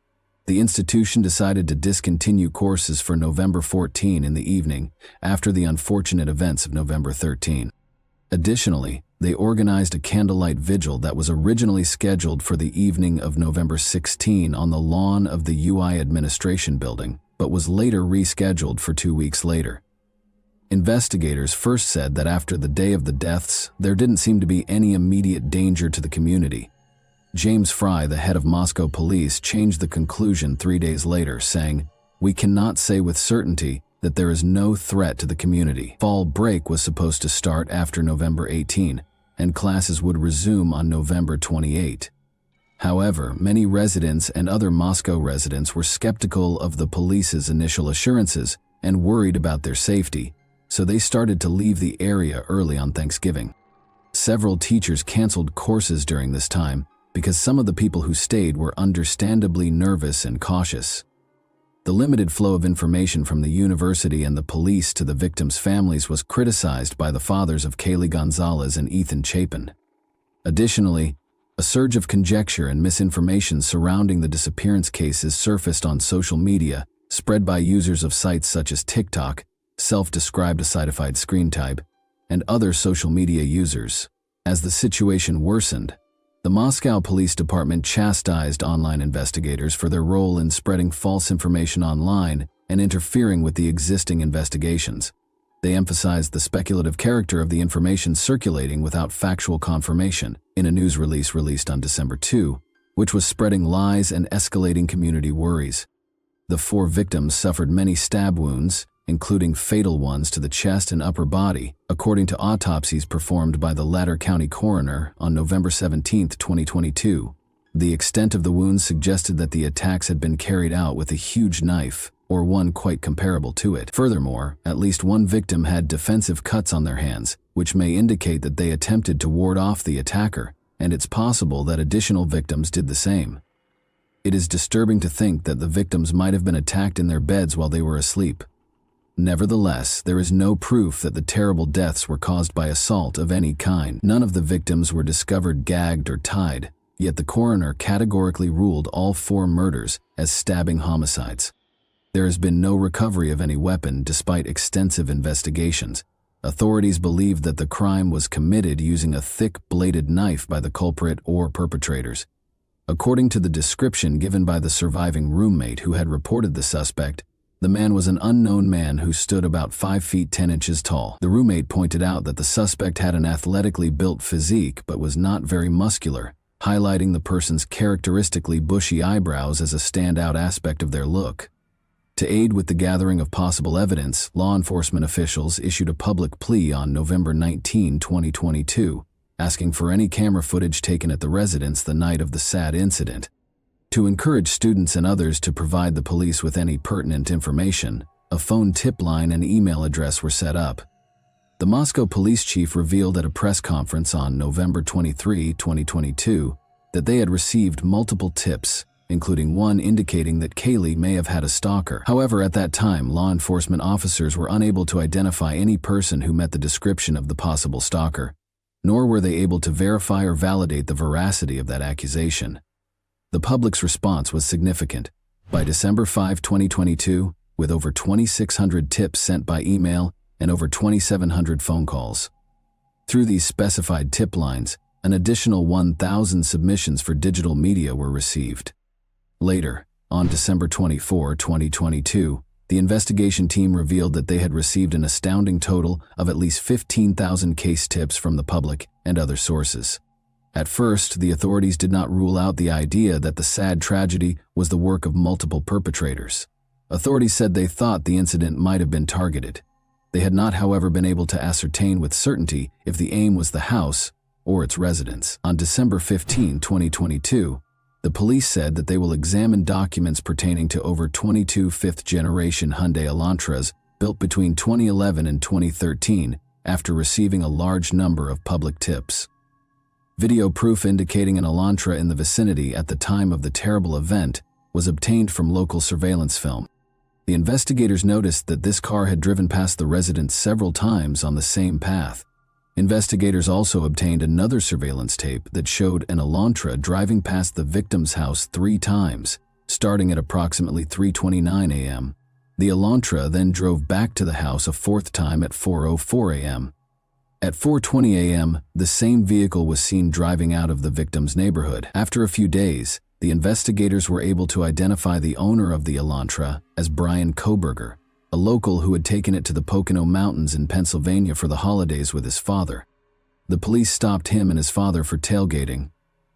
The institution decided to discontinue courses for November 14 in the evening after the unfortunate events of November 13. Additionally, they organized a candlelight vigil that was originally scheduled for the evening of November 16 on the lawn of the UI administration building, but was later rescheduled for 2 weeks later. Investigators first said that after the day of the deaths, there didn't seem to be any immediate danger to the community. James Fry, the head of Moscow police, changed the conclusion 3 days later, saying, "We cannot say with certainty that there is no threat to the community." Fall break was supposed to start after November 18, and classes would resume on November 28. However, many residents and other Moscow residents were skeptical of the police's initial assurances and worried about their safety, so they started to leave the area early on Thanksgiving. Several teachers canceled courses during this time because some of the people who stayed were understandably nervous and cautious. The limited flow of information from the university and the police to the victims' families was criticized by the fathers of Kaylee Gonzalez and Ethan Chapin. Additionally, a surge of conjecture and misinformation surrounding the disappearance cases surfaced on social media, spread by users of sites such as TikTok, self-described acidified screen type, and other social media users. As the situation worsened, the Moscow Police Department chastised online investigators for their role in spreading false information online and interfering with the existing investigations. They emphasized the speculative character of the information circulating without factual confirmation in a news release released on December 2, which was spreading lies and escalating community worries. The 4 victims suffered many stab wounds, including fatal ones to the chest and upper body, according to autopsies performed by the Latter County coroner on November 17, 2022. The extent of the wounds suggested that the attacks had been carried out with a huge knife. or one quite comparable to it. Furthermore, at least one victim had defensive cuts on their hands, which may indicate that they attempted to ward off the attacker, and it's possible that additional victims did the same. It is disturbing to think that the victims might have been attacked in their beds while they were asleep. Nevertheless, there is no proof that the terrible deaths were caused by assault of any kind. None of the victims were discovered gagged or tied, yet the coroner categorically ruled all 4 murders as stabbing homicides. There has been no recovery of any weapon despite extensive investigations. Authorities believe that the crime was committed using a thick bladed knife by the culprit or perpetrators. According to the description given by the surviving roommate who had reported the suspect, the man was an unknown man who stood about 5 feet 10 inches tall. The roommate pointed out that the suspect had an athletically built physique but was not very muscular, highlighting the person's characteristically bushy eyebrows as a standout aspect of their look. To aid with the gathering of possible evidence, law enforcement officials issued a public plea on November 19, 2022, asking for any camera footage taken at the residence the night of the sad incident. To encourage students and others to provide the police with any pertinent information, a phone tip line and email address were set up. The Moscow police chief revealed at a press conference on November 23, 2022, that they had received multiple tips, including one indicating that Kaylee may have had a stalker. However, at that time, law enforcement officers were unable to identify any person who met the description of the possible stalker, nor were they able to verify or validate the veracity of that accusation. The public's response was significant. By December 5, 2022, with over 2,600 tips sent by email and over 2,700 phone calls. Through these specified tip lines, an additional 1,000 submissions for digital media were received. Later, on December 24, 2022, the investigation team revealed that they had received an astounding total of at least 15,000 case tips from the public and other sources. At first, the authorities did not rule out the idea that the sad tragedy was the work of multiple perpetrators. Authorities said they thought the incident might have been targeted. They had not, however, been able to ascertain with certainty if the aim was the house or its residents. On December 15, 2022, the police said that they will examine documents pertaining to over 22 fifth-generation Hyundai Elantras built between 2011 and 2013 after receiving a large number of public tips. Video proof indicating an Elantra in the vicinity at the time of the terrible event was obtained from local surveillance film. The investigators noticed that this car had driven past the residence several times on the same path. Investigators also obtained another surveillance tape that showed an Elantra driving past the victim's house 3 times, starting at approximately 3:29 a.m. The Elantra then drove back to the house a 4th time at 4:04 a.m. At 4:20 a.m., the same vehicle was seen driving out of the victim's neighborhood. After a few days, the investigators were able to identify the owner of the Elantra as Brian Koberger, a local who had taken it to the Pocono Mountains in Pennsylvania for the holidays with his father. The police stopped him and his father for tailgating.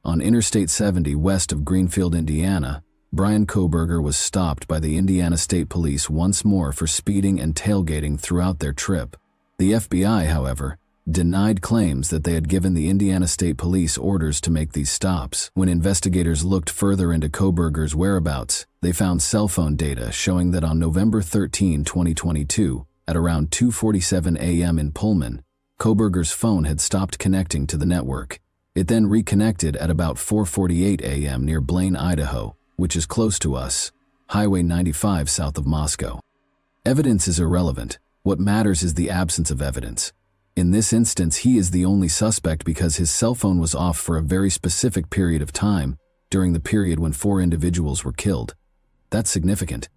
On Interstate 70 west of Greenfield, Indiana, Brian Koberger was stopped by the Indiana State Police once more for speeding and tailgating throughout their trip. The FBI, however, denied claims that they had given the Indiana State Police orders to make these stops. When investigators looked further into Koberger's whereabouts, they found cell phone data showing that on November 13, 2022, at around 2:47 a.m. in Pullman, Koberger's phone had stopped connecting to the network. It then reconnected at about 4:48 a.m. near Blaine, Idaho, which is close to us, Highway 95 south of Moscow. Evidence is irrelevant. What matters is the absence of evidence. In this instance, he is the only suspect because his cell phone was off for a very specific period of time during the period when 4 individuals were killed. That's significant.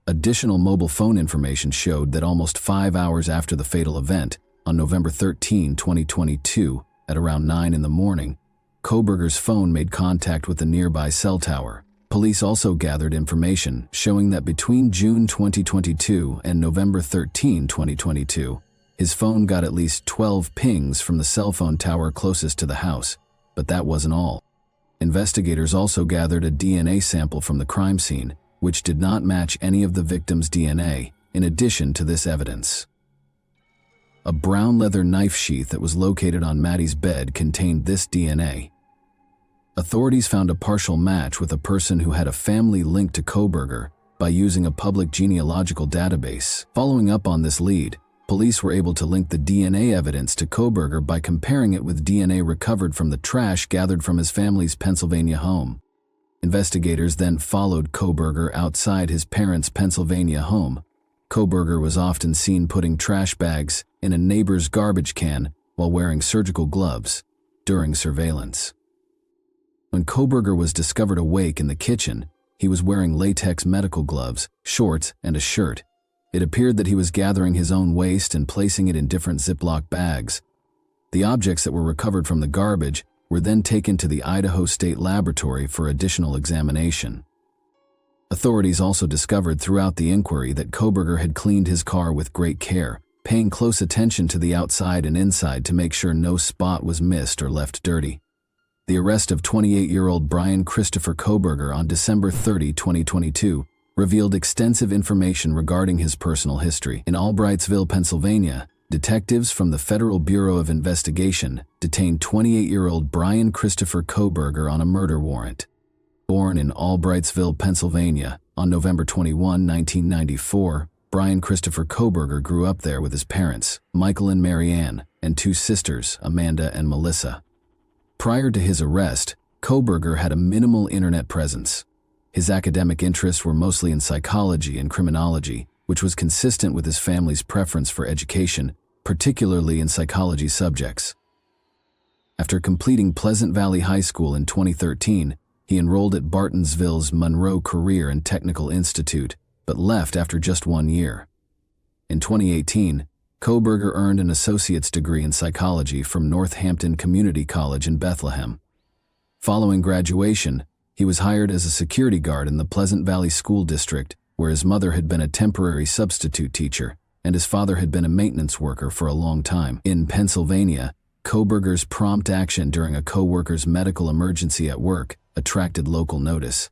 Additional mobile phone information showed that almost 5 hours after the fatal event, on November 13, 2022, at around 9 in the morning, Koberger's phone made contact with a nearby cell tower. Police also gathered information showing that between June 2022 and November 13, 2022, his phone got at least 12 pings from the cell phone tower closest to the house, but that wasn't all. Investigators also gathered a DNA sample from the crime scene, which did not match any of the victim's DNA, in addition to this evidence. A brown leather knife sheath that was located on Maddie's bed contained this DNA. Authorities found a partial match with a person who had a family link to Koberger, by using a public genealogical database. Following up on this lead, police were able to link the DNA evidence to Kohberger by comparing it with DNA recovered from the trash gathered from his family's Pennsylvania home. Investigators then followed Kohberger outside his parents' Pennsylvania home. Kohberger was often seen putting trash bags in a neighbor's garbage can while wearing surgical gloves during surveillance. When Kohberger was discovered awake in the kitchen, he was wearing latex medical gloves, shorts, and a shirt. It appeared that he was gathering his own waste and placing it in different Ziploc bags. The objects that were recovered from the garbage were then taken to the Idaho State Laboratory for additional examination. Authorities also discovered throughout the inquiry that Kohberger had cleaned his car with great care, paying close attention to the outside and inside to make sure no spot was missed or left dirty. The arrest of 28-year-old Brian Christopher Kohberger on December 30, 2022, revealed extensive information regarding his personal history. In Albrightsville, Pennsylvania, detectives from the Federal Bureau of Investigation detained 28-year-old Brian Christopher Kohberger on a murder warrant. Born in Albrightsville, Pennsylvania, on November 21, 1994, Brian Christopher Kohberger grew up there with his parents, Michael and Mary Ann, and two sisters, Amanda and Melissa. Prior to his arrest, Kohberger had a minimal internet presence. His academic interests were mostly in psychology and criminology, which was consistent with his family's preference for education, particularly in psychology subjects. After completing Pleasant Valley High School in 2013, he enrolled at Bartonsville's Monroe Career and Technical Institute, but left after just 1 year. In 2018, Kohberger earned an associate's degree in psychology from Northampton Community College in Bethlehem. Following graduation, he was hired as a security guard in the Pleasant Valley School District, where his mother had been a temporary substitute teacher and his father had been a maintenance worker for a long time. In Pennsylvania, Kohberger's prompt action during a co-worker's medical emergency at work attracted local notice.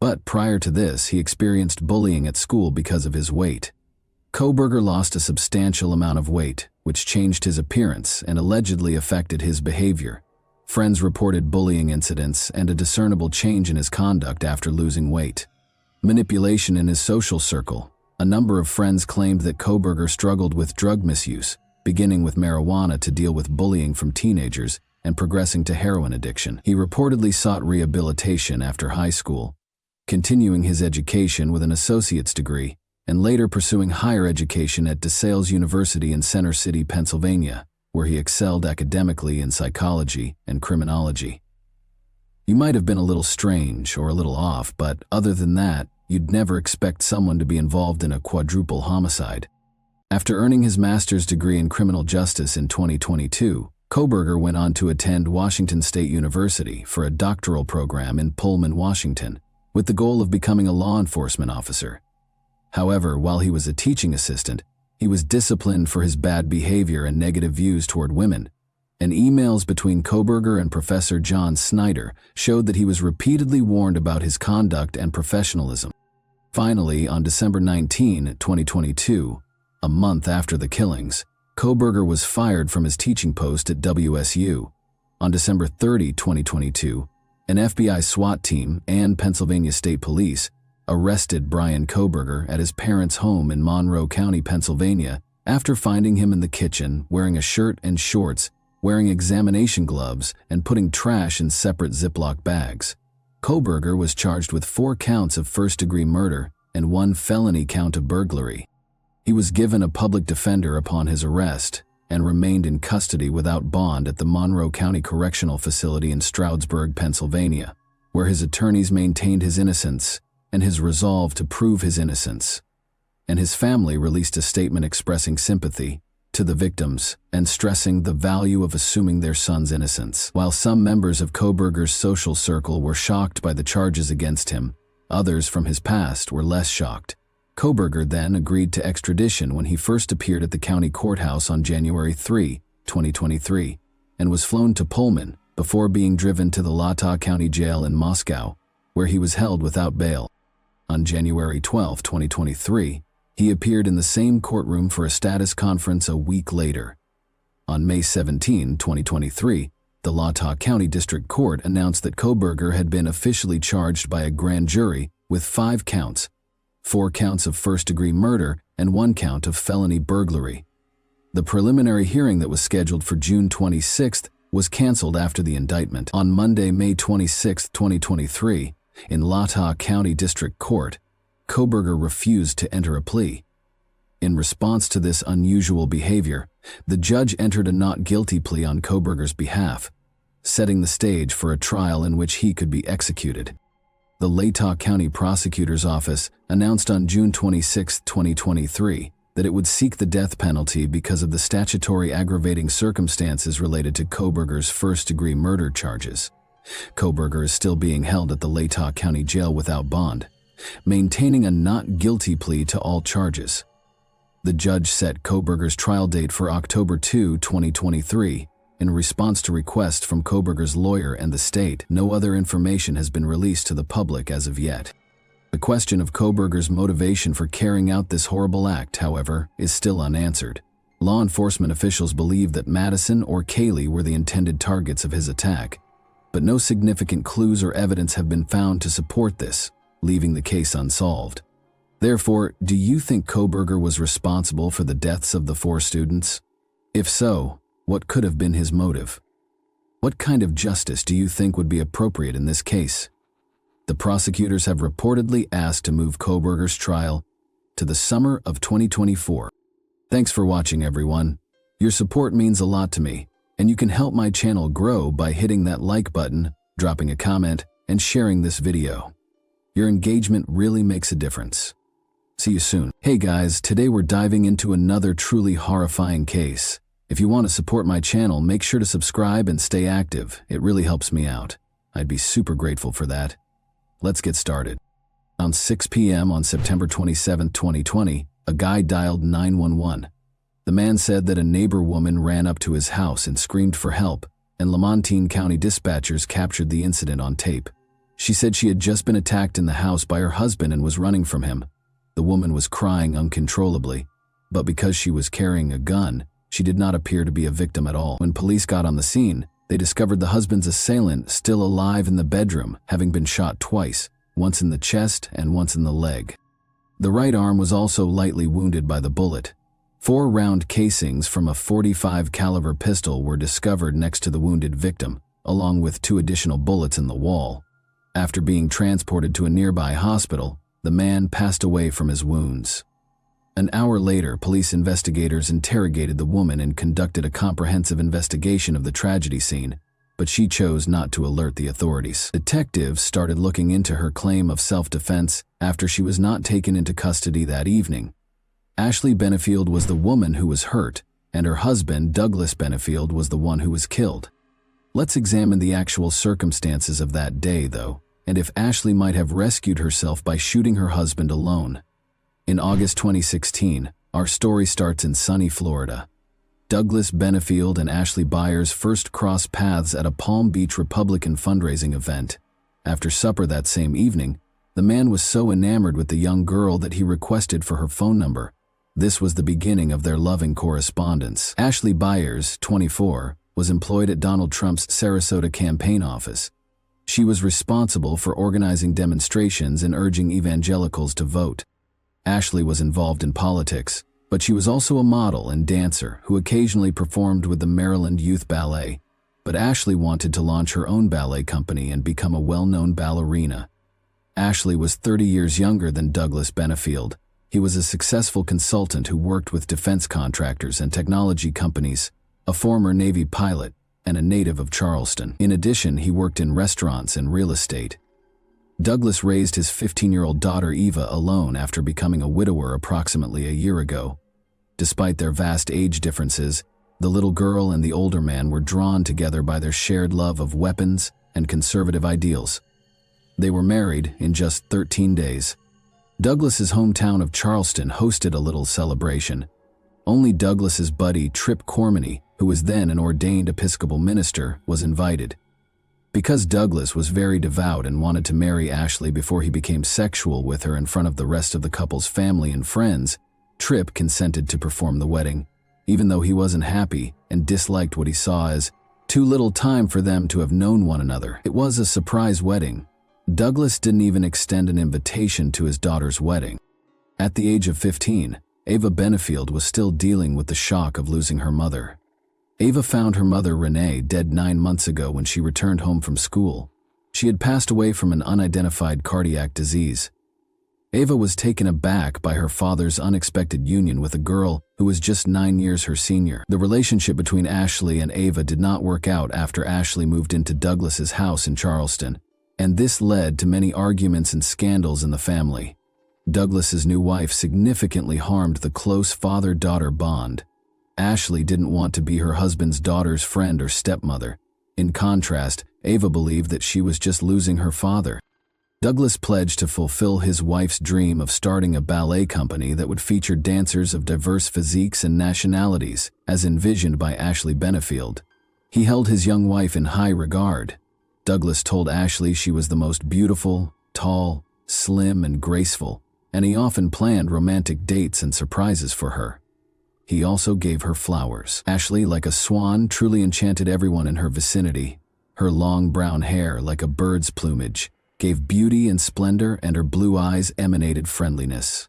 But prior to this, he experienced bullying at school because of his weight. Kohberger lost a substantial amount of weight, which changed his appearance and allegedly affected his behavior. Friends reported bullying incidents and a discernible change in his conduct after losing weight. Manipulation in his social circle. A number of friends claimed that Kohberger struggled with drug misuse, beginning with marijuana to deal with bullying from teenagers and progressing to heroin addiction. He reportedly sought rehabilitation after high school, continuing his education with an associate's degree, and later pursuing higher education at DeSales University in Center City, Pennsylvania, where he excelled academically in psychology and criminology. You might have been a little strange or a little off, but other than that, you'd never expect someone to be involved in a quadruple homicide. After earning his master's degree in criminal justice in 2022, Kohberger went on to attend Washington State University for a doctoral program in Pullman, Washington, with the goal of becoming a law enforcement officer. However, while he was a teaching assistant, he was disciplined for his bad behavior and negative views toward women, and emails between Kohberger and Professor John Snyder showed that he was repeatedly warned about his conduct and professionalism. Finally, on December 19, 2022, a month after the killings, Kohberger was fired from his teaching post at WSU. On December 30, 2022, an FBI SWAT team and Pennsylvania State Police arrested Brian Kohberger at his parents' home in Monroe County, Pennsylvania, after finding him in the kitchen wearing a shirt and shorts, wearing examination gloves, and putting trash in separate Ziploc bags. Kohberger was charged with 4 counts of first-degree murder and 1 felony count of burglary. He was given a public defender upon his arrest and remained in custody without bond at the Monroe County Correctional Facility in Stroudsburg, Pennsylvania, where his attorneys maintained his innocence and his resolve to prove his innocence. And his family released a statement expressing sympathy to the victims and stressing the value of assuming their son's innocence. While some members of Kohberger's social circle were shocked by the charges against him, others from his past were less shocked. Kohberger then agreed to extradition when he first appeared at the county courthouse on January 3, 2023, and was flown to Pullman before being driven to the Latah County Jail in Moscow, where he was held without bail. On January 12, 2023, he appeared in the same courtroom for a status conference a week later. On May 17, 2023, the Latah County District Court announced that Kohberger had been officially charged by a grand jury with 5 counts, 4 counts of first-degree murder, and 1 count of felony burglary. The preliminary hearing that was scheduled for June 26th was canceled after the indictment. On Monday, May 26, 2023, in Latah County District Court, Kohberger refused to enter a plea. In response to this unusual behavior, the judge entered a not guilty plea on Kohberger's behalf, setting the stage for a trial in which he could be executed. The Latah County Prosecutor's Office announced on June 26, 2023, that it would seek the death penalty because of the statutory aggravating circumstances related to Kohberger's first-degree murder charges. Kohberger is still being held at the Latah County Jail without bond, maintaining a not guilty plea to all charges. The judge set Kohberger's trial date for October 2, 2023. In response to requests from Kohberger's lawyer and the state, no other information has been released to the public as of yet. The question of Kohberger's motivation for carrying out this horrible act, however, is still unanswered. Law enforcement officials believe that Madison or Kaylee were the intended targets of his attack, but no significant clues or evidence have been found to support this, leaving the case unsolved. Therefore, do you think Kohberger was responsible for the deaths of the 4 students? If so, what could have been his motive? What kind of justice do you think would be appropriate in this case? The prosecutors have reportedly asked to move Kohberger's trial to the summer of 2024. Thanks for watching, everyone. Your support means a lot to me, and you can help my channel grow by hitting that like button, dropping a comment, and sharing this video. Your engagement really makes a difference. See you soon. Hey guys, today we're diving into another truly horrifying case. If you want to support my channel, make sure to subscribe and stay active. It really helps me out. I'd be super grateful for that. Let's get started. Around 6 p.m. on September 27, 2020, a guy dialed 911. The man said that a neighbor woman ran up to his house and screamed for help, and Lamontine County dispatchers captured the incident on tape. She said she had just been attacked in the house by her husband and was running from him. The woman was crying uncontrollably, but because she was carrying a gun, she did not appear to be a victim at all. When police got on the scene, they discovered the husband's assailant still alive in the bedroom, having been shot twice, once in the chest and once in the leg. The right arm was also lightly wounded by the bullet. 4 round casings from a .45 caliber pistol were discovered next to the wounded victim, along with 2 additional bullets in the wall. After being transported to a nearby hospital, the man passed away from his wounds. An hour later, police investigators interrogated the woman and conducted a comprehensive investigation of the tragedy scene, but she chose not to alert the authorities. Detectives started looking into her claim of self-defense after she was not taken into custody that evening. Ashley Benefield was the woman who was hurt, and her husband, Douglas Benefield, was the one who was killed. Let's examine the actual circumstances of that day, though, and if Ashley might have rescued herself by shooting her husband alone. In August 2016, our story starts in sunny Florida. Douglas Benefield and Ashley Byers first crossed paths at a Palm Beach Republican fundraising event. After supper that same evening, the man was so enamored with the young girl that he requested for her phone number. This was the beginning of their loving correspondence. Ashley Byers, 24, was employed at Donald Trump's Sarasota campaign office. She was responsible for organizing demonstrations and urging evangelicals to vote. Ashley was involved in politics, but she was also a model and dancer who occasionally performed with the Maryland Youth Ballet. But Ashley wanted to launch her own ballet company and become a well-known ballerina. Ashley was 30 years younger than Douglas Benefield. He was a successful consultant who worked with defense contractors and technology companies, a former Navy pilot, and a native of Charleston. In addition, he worked in restaurants and real estate. Douglas raised his 15-year-old daughter Eva alone after becoming a widower approximately a year ago. Despite their vast age differences, the little girl and the older man were drawn together by their shared love of weapons and conservative ideals. They were married in just 13 days. Douglas's hometown of Charleston hosted a little celebration. Only Douglas's buddy Trip Cormany, who was then an ordained Episcopal minister, was invited. Because Douglas was very devout and wanted to marry Ashley before he became sexual with her in front of the rest of the couple's family and friends, Trip consented to perform the wedding, even though he wasn't happy and disliked what he saw as too little time for them to have known one another. It was a surprise wedding. Douglas didn't even extend an invitation to his daughter's wedding. At the age of 15, Ava Benefield was still dealing with the shock of losing her mother. Ava found her mother, Renee, dead 9 months ago when she returned home from school. She had passed away from an unidentified cardiac disease. Ava was taken aback by her father's unexpected union with a girl who was just 9 years her senior. The relationship between Ashley and Ava did not work out after Ashley moved into Douglas's house in Charleston, and this led to many arguments and scandals in the family. Douglas's new wife significantly harmed the close father-daughter bond. Ashley didn't want to be her husband's daughter's friend or stepmother. In contrast, Ava believed that she was just losing her father. Douglas pledged to fulfill his wife's dream of starting a ballet company that would feature dancers of diverse physiques and nationalities, as envisioned by Ashley Benefield. He held his young wife in high regard. Douglas told Ashley she was the most beautiful, tall, slim, and graceful, and he often planned romantic dates and surprises for her. He also gave her flowers. Ashley, like a swan, truly enchanted everyone in her vicinity. Her long brown hair, like a bird's plumage, gave beauty and splendor, and her blue eyes emanated friendliness.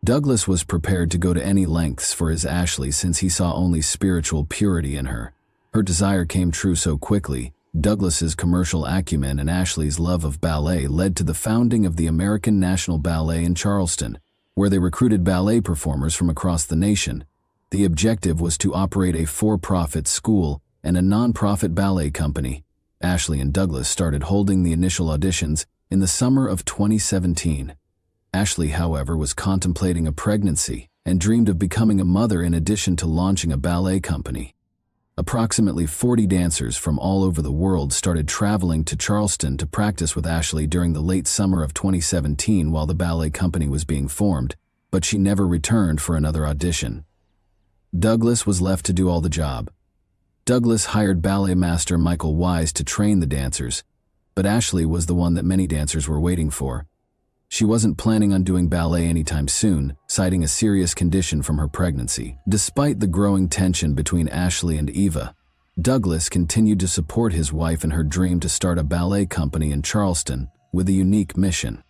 Douglas was prepared to go to any lengths for his Ashley since he saw only spiritual purity in her. Her desire came true so quickly. Douglas's commercial acumen and Ashley's love of ballet led to the founding of the American National Ballet in Charleston, where they recruited ballet performers from across the nation. The objective was to operate a for-profit school and a non-profit ballet company. Ashley and Douglas started holding the initial auditions in the summer of 2017. Ashley, however, was contemplating a pregnancy and dreamed of becoming a mother in addition to launching a ballet company. Approximately 40 dancers from all over the world started traveling to Charleston to practice with Ashley during the late summer of 2017 while the ballet company was being formed, but she never returned for another audition. Douglas was left to do all the job. Douglas hired ballet master Michael Wise to train the dancers, but Ashley was the one that many dancers were waiting for. She wasn't planning on doing ballet anytime soon, citing a serious condition from her pregnancy. Despite the growing tension between Ashley and Eva, Douglas continued to support his wife in her dream to start a ballet company in Charleston with a unique mission.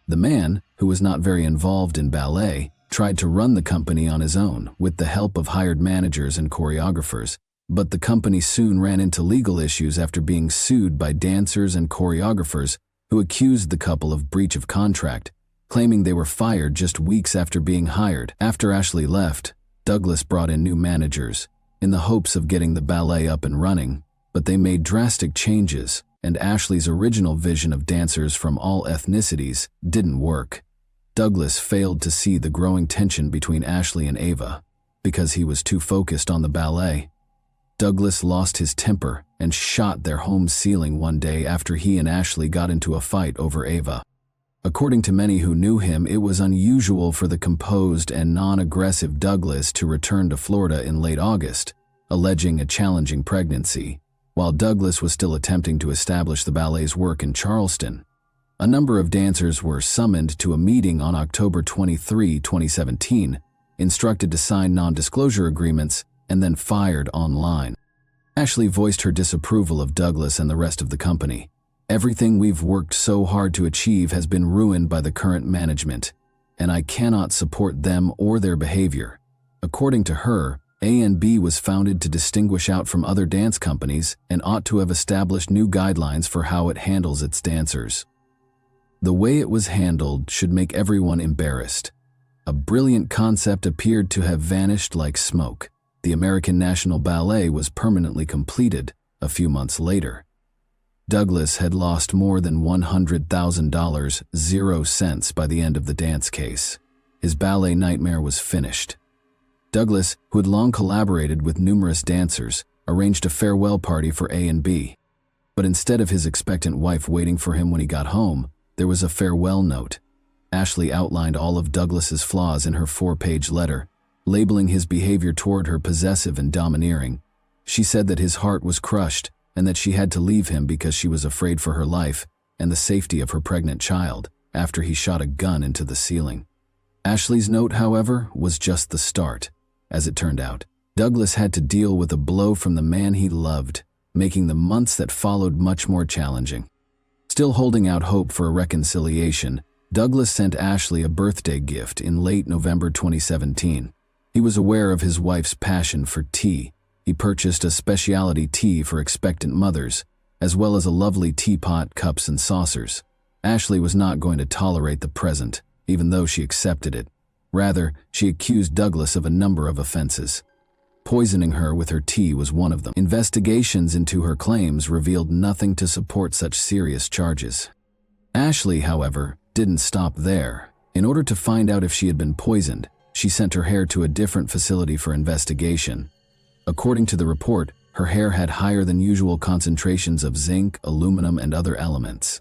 The man, who was not very involved in ballet, tried to run the company on his own with the help of hired managers and choreographers, but the company soon ran into legal issues after being sued by dancers and choreographers who accused the couple of breach of contract, claiming they were fired just weeks after being hired. After Ashley left, Douglas brought in new managers in the hopes of getting the ballet up and running, but they made drastic changes, and Ashley's original vision of dancers from all ethnicities didn't work. Douglas failed to see the growing tension between Ashley and Ava because he was too focused on the ballet. Douglas lost his temper and shot their home ceiling one day after he and Ashley got into a fight over Ava. According to many who knew him, it was unusual for the composed and non-aggressive Douglas to return to Florida in late August, alleging a challenging pregnancy, while Douglas was still attempting to establish the ballet's work in Charleston. A number of dancers were summoned to a meeting on October 23, 2017, instructed to sign non-disclosure agreements, and then fired online. Ashley voiced her disapproval of Douglas and the rest of the company. "Everything we've worked so hard to achieve has been ruined by the current management, and I cannot support them or their behavior." According to her, A&B was founded to distinguish out from other dance companies and ought to have established new guidelines for how it handles its dancers. The way it was handled should make everyone embarrassed. A brilliant concept appeared to have vanished like smoke. The American National Ballet was permanently completed a few months later. Douglas had lost more than $100,000, 0 cents, by the end of the dance case. His ballet nightmare was finished. Douglas, who had long collaborated with numerous dancers, arranged a farewell party for A&B. But instead of his expectant wife waiting for him when he got home, there was a farewell note. Ashley outlined all of Douglas's flaws in her 4-page letter, labeling his behavior toward her possessive and domineering. She said that his heart was crushed and that she had to leave him because she was afraid for her life and the safety of her pregnant child after he shot a gun into the ceiling. Ashley's note, however, was just the start. As it turned out, Douglas had to deal with a blow from the man he loved, making the months that followed much more challenging. Still holding out hope for a reconciliation, Douglas sent Ashley a birthday gift in late November 2017. He was aware of his wife's passion for tea. He purchased a specialty tea for expectant mothers, as well as a lovely teapot, cups, and saucers. Ashley was not going to tolerate the present, even though she accepted it. Rather, she accused Douglas of a number of offenses. Poisoning her with her tea was one of them. Investigations into her claims revealed nothing to support such serious charges. Ashley, however, didn't stop there. In order to find out if she had been poisoned, she sent her hair to a different facility for investigation. According to the report, her hair had higher than usual concentrations of zinc, aluminum, and other elements.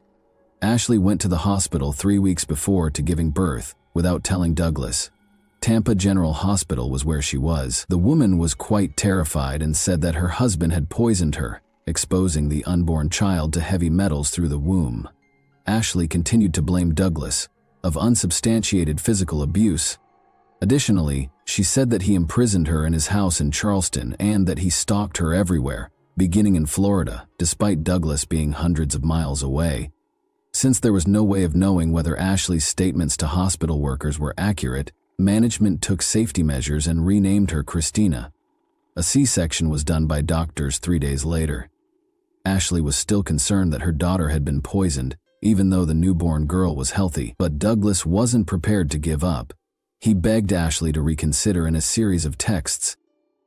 Ashley went to the hospital 3 weeks before to giving birth, without telling Douglas. Tampa General Hospital was where she was. The woman was quite terrified and said that her husband had poisoned her, exposing the unborn child to heavy metals through the womb. Ashley continued to blame Douglas of unsubstantiated physical abuse. Additionally, she said that he imprisoned her in his house in Charleston and that he stalked her everywhere, beginning in Florida, despite Douglas being hundreds of miles away. Since there was no way of knowing whether Ashley's statements to hospital workers were accurate, management took safety measures and renamed her Christina. A C-section was done by doctors 3 days later. Ashley was still concerned that her daughter had been poisoned, even though the newborn girl was healthy, but Douglas wasn't prepared to give up. He begged Ashley to reconsider in a series of texts.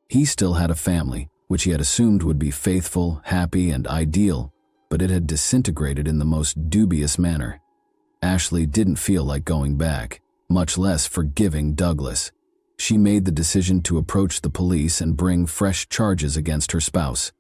He still had a family, which he had assumed would be faithful, happy, and ideal, but it had disintegrated in the most dubious manner. Ashley didn't feel like going back, much less forgiving Douglas. She made the decision to approach the police and bring fresh charges against her spouse.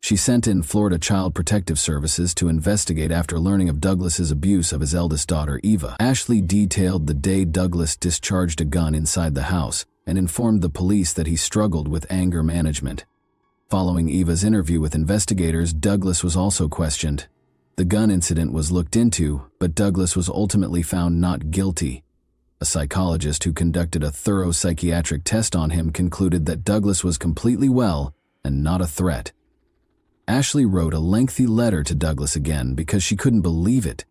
She sent in Florida Child Protective Services to investigate after learning of Douglas's abuse of his eldest daughter, Eva. Ashley detailed the day Douglas discharged a gun inside the house and informed the police that he struggled with anger management. Following Eva's interview with investigators, Douglas was also questioned. The gun incident was looked into, but Douglas was ultimately found not guilty. A psychologist who conducted a thorough psychiatric test on him concluded that Douglas was completely well and not a threat. Ashley wrote a lengthy letter to Douglas again because she couldn't believe it.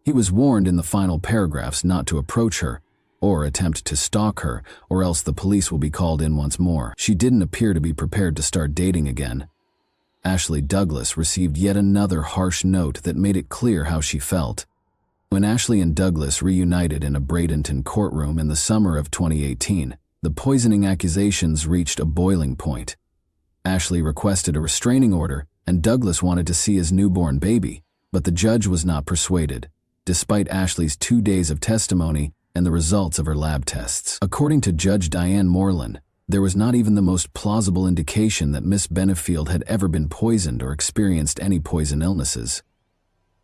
He was warned in the final paragraphs not to approach her or attempt to stalk her, or else the police will be called in once more. She didn't appear to be prepared to start dating again. Ashley Douglas received yet another harsh note that made it clear how she felt. When Ashley and Douglas reunited in a Bradenton courtroom in the summer of 2018, the poisoning accusations reached a boiling point. Ashley requested a restraining order, and Douglas wanted to see his newborn baby, but the judge was not persuaded, despite Ashley's 2 days of testimony and the results of her lab tests. According to Judge Diane Moreland, there was not even the most plausible indication that Miss Benefield had ever been poisoned or experienced any poison illnesses.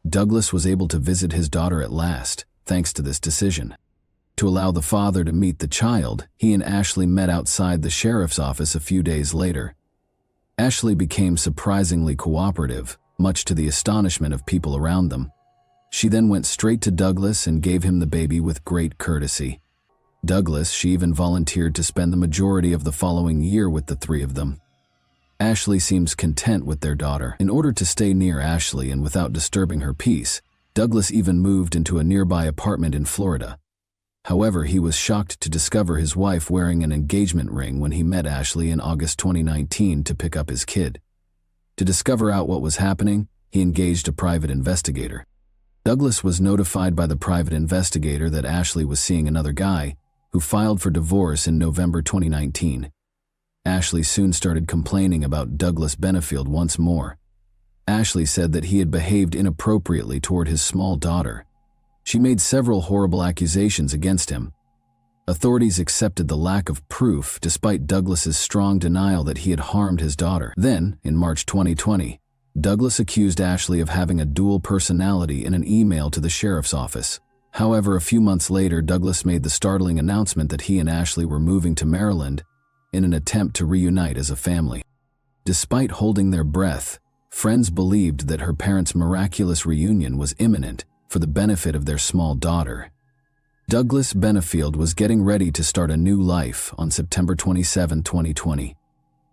Douglas was able to visit his daughter at last, thanks to this decision. To allow the father to meet the child, he and Ashley met outside the sheriff's office a few days later. Ashley became surprisingly cooperative, much to the astonishment of people around them. She then went straight to Douglas and gave him the baby with great courtesy. Douglas, she even volunteered to spend the majority of the following year with the three of them. Ashley seems content with their daughter. In order to stay near Ashley and without disturbing her peace, Douglas even moved into a nearby apartment in Florida. However, he was shocked to discover his wife wearing an engagement ring when he met Ashley in August 2019 to pick up his kid. To discover out what was happening, he engaged a private investigator. Douglas was notified by the private investigator that Ashley was seeing another guy, who filed for divorce in November 2019. Ashley soon started complaining about Douglas Benefield once more. Ashley said that he had behaved inappropriately toward his small daughter. She made several horrible accusations against him. Authorities accepted the lack of proof despite Douglas's strong denial that he had harmed his daughter. Then, in March 2020, Douglas accused Ashley of having a dual personality in an email to the sheriff's office. However, a few months later, Douglas made the startling announcement that he and Ashley were moving to Maryland in an attempt to reunite as a family. Despite holding their breath, friends believed that her parents' miraculous reunion was imminent for the benefit of their small daughter. Douglas Benefield was getting ready to start a new life on September 27, 2020.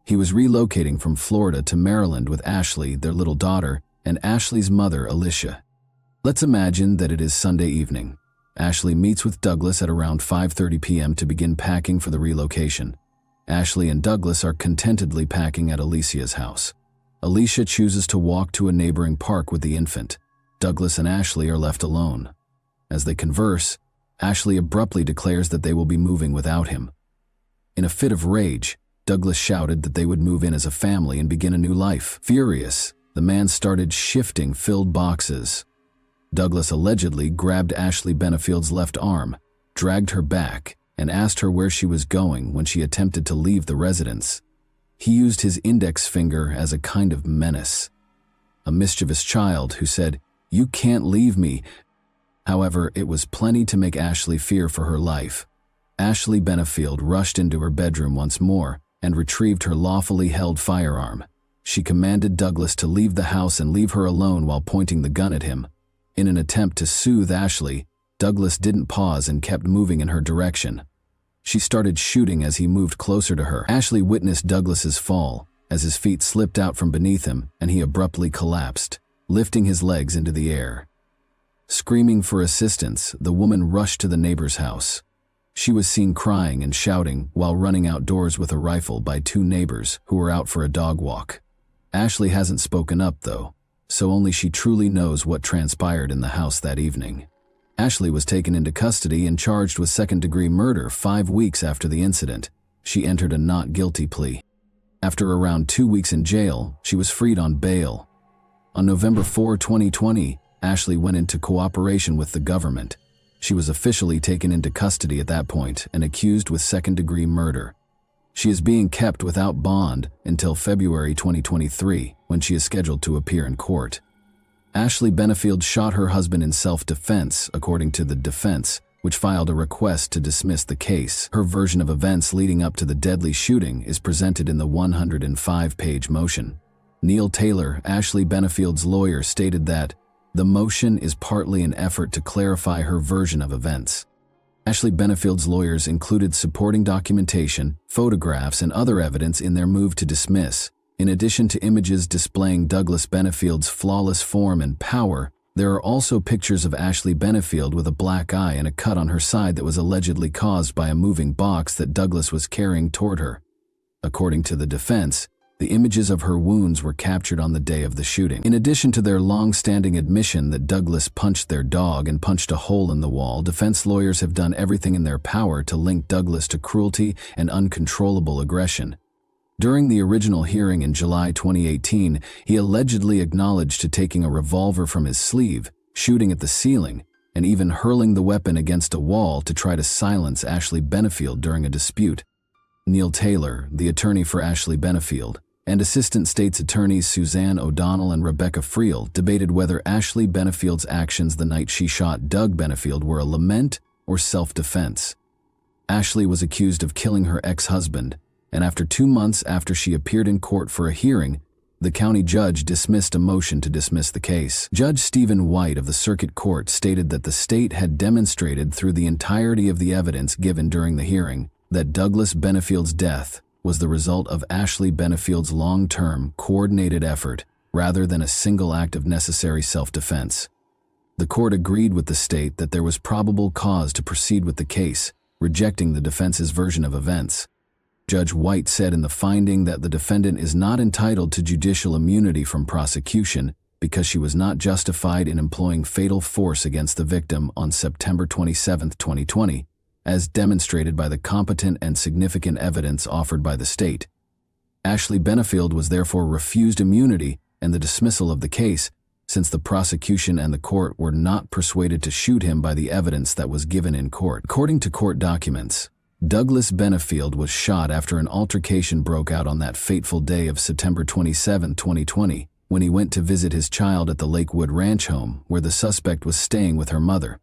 He was relocating from Florida to Maryland with Ashley, their little daughter, and Ashley's mother, Alicia. Let's imagine that it is Sunday evening. Ashley meets with Douglas at around 5:30 p.m. to begin packing for the relocation. Ashley and Douglas are contentedly packing at Alicia's house. Alicia chooses to walk to a neighboring park with the infant. Douglas and Ashley are left alone. As they converse, Ashley abruptly declares that they will be moving without him. In a fit of rage, Douglas shouted that they would move in as a family and begin a new life. Furious, the man started shifting filled boxes. Douglas allegedly grabbed Ashley Benefield's left arm, dragged her back, and asked her where she was going when she attempted to leave the residence. He used his index finger as a kind of menace. A mischievous child who said, "You can't leave me." However, it was plenty to make Ashley fear for her life. Ashley Benefield rushed into her bedroom once more and retrieved her lawfully held firearm. She commanded Douglas to leave the house and leave her alone while pointing the gun at him. In an attempt to soothe Ashley, Douglas didn't pause and kept moving in her direction. She started shooting as he moved closer to her. Ashley witnessed Douglas's fall as his feet slipped out from beneath him and he abruptly collapsed, lifting his legs into the air. Screaming for assistance, the woman rushed to the neighbor's house. She was seen crying and shouting while running outdoors with a rifle by two neighbors who were out for a dog walk. Ashley hasn't spoken up, though, so only she truly knows what transpired in the house that evening. Ashley was taken into custody and charged with second-degree murder 5 weeks after the incident. She entered a not guilty plea. After around 2 weeks in jail, she was freed on bail. On November 4, 2020, Ashley went into cooperation with the government. She was officially taken into custody at that point and accused with second-degree murder. She is being kept without bond until February 2023, when she is scheduled to appear in court. Ashley Benefield shot her husband in self-defense, according to the defense, which filed a request to dismiss the case. Her version of events leading up to the deadly shooting is presented in the 105-page motion. Neil Taylor, Ashley Benefield's lawyer, stated that the motion is partly an effort to clarify her version of events. Ashley Benefield's lawyers included supporting documentation, photographs, and other evidence in their move to dismiss. In addition to images displaying Douglas Benefield's flawless form and power, there are also pictures of Ashley Benefield with a black eye and a cut on her side that was allegedly caused by a moving box that Douglas was carrying toward her. According to the defense, the images of her wounds were captured on the day of the shooting. In addition to their long-standing admission that Douglas punched their dog and punched a hole in the wall, defense lawyers have done everything in their power to link Douglas to cruelty and uncontrollable aggression. During the original hearing in July 2018, he allegedly acknowledged to taking a revolver from his sleeve, shooting at the ceiling, and even hurling the weapon against a wall to try to silence Ashley Benefield during a dispute. Neil Taylor, the attorney for Ashley Benefield, and Assistant State's Attorneys Suzanne O'Donnell and Rebecca Friel debated whether Ashley Benefield's actions the night she shot Doug Benefield were a lament or self-defense. Ashley was accused of killing her ex-husband, and after 2 months after she appeared in court for a hearing, the county judge dismissed a motion to dismiss the case. Judge Stephen White of the Circuit Court stated that the state had demonstrated through the entirety of the evidence given during the hearing that Douglas Benefield's death was the result of Ashley Benefield's long-term, coordinated effort rather than a single act of necessary self-defense. The court agreed with the state that there was probable cause to proceed with the case, rejecting the defense's version of events. Judge White said in the finding that the defendant is not entitled to judicial immunity from prosecution because she was not justified in employing fatal force against the victim on September 27, 2020, as demonstrated by the competent and significant evidence offered by the state. Ashley Benefield was therefore refused immunity and the dismissal of the case, since the prosecution and the court were not persuaded to shoot him by the evidence that was given in court. According to court documents, Douglas Benefield was shot after an altercation broke out on that fateful day of September 27, 2020, when he went to visit his child at the Lakewood Ranch home where the suspect was staying with her mother.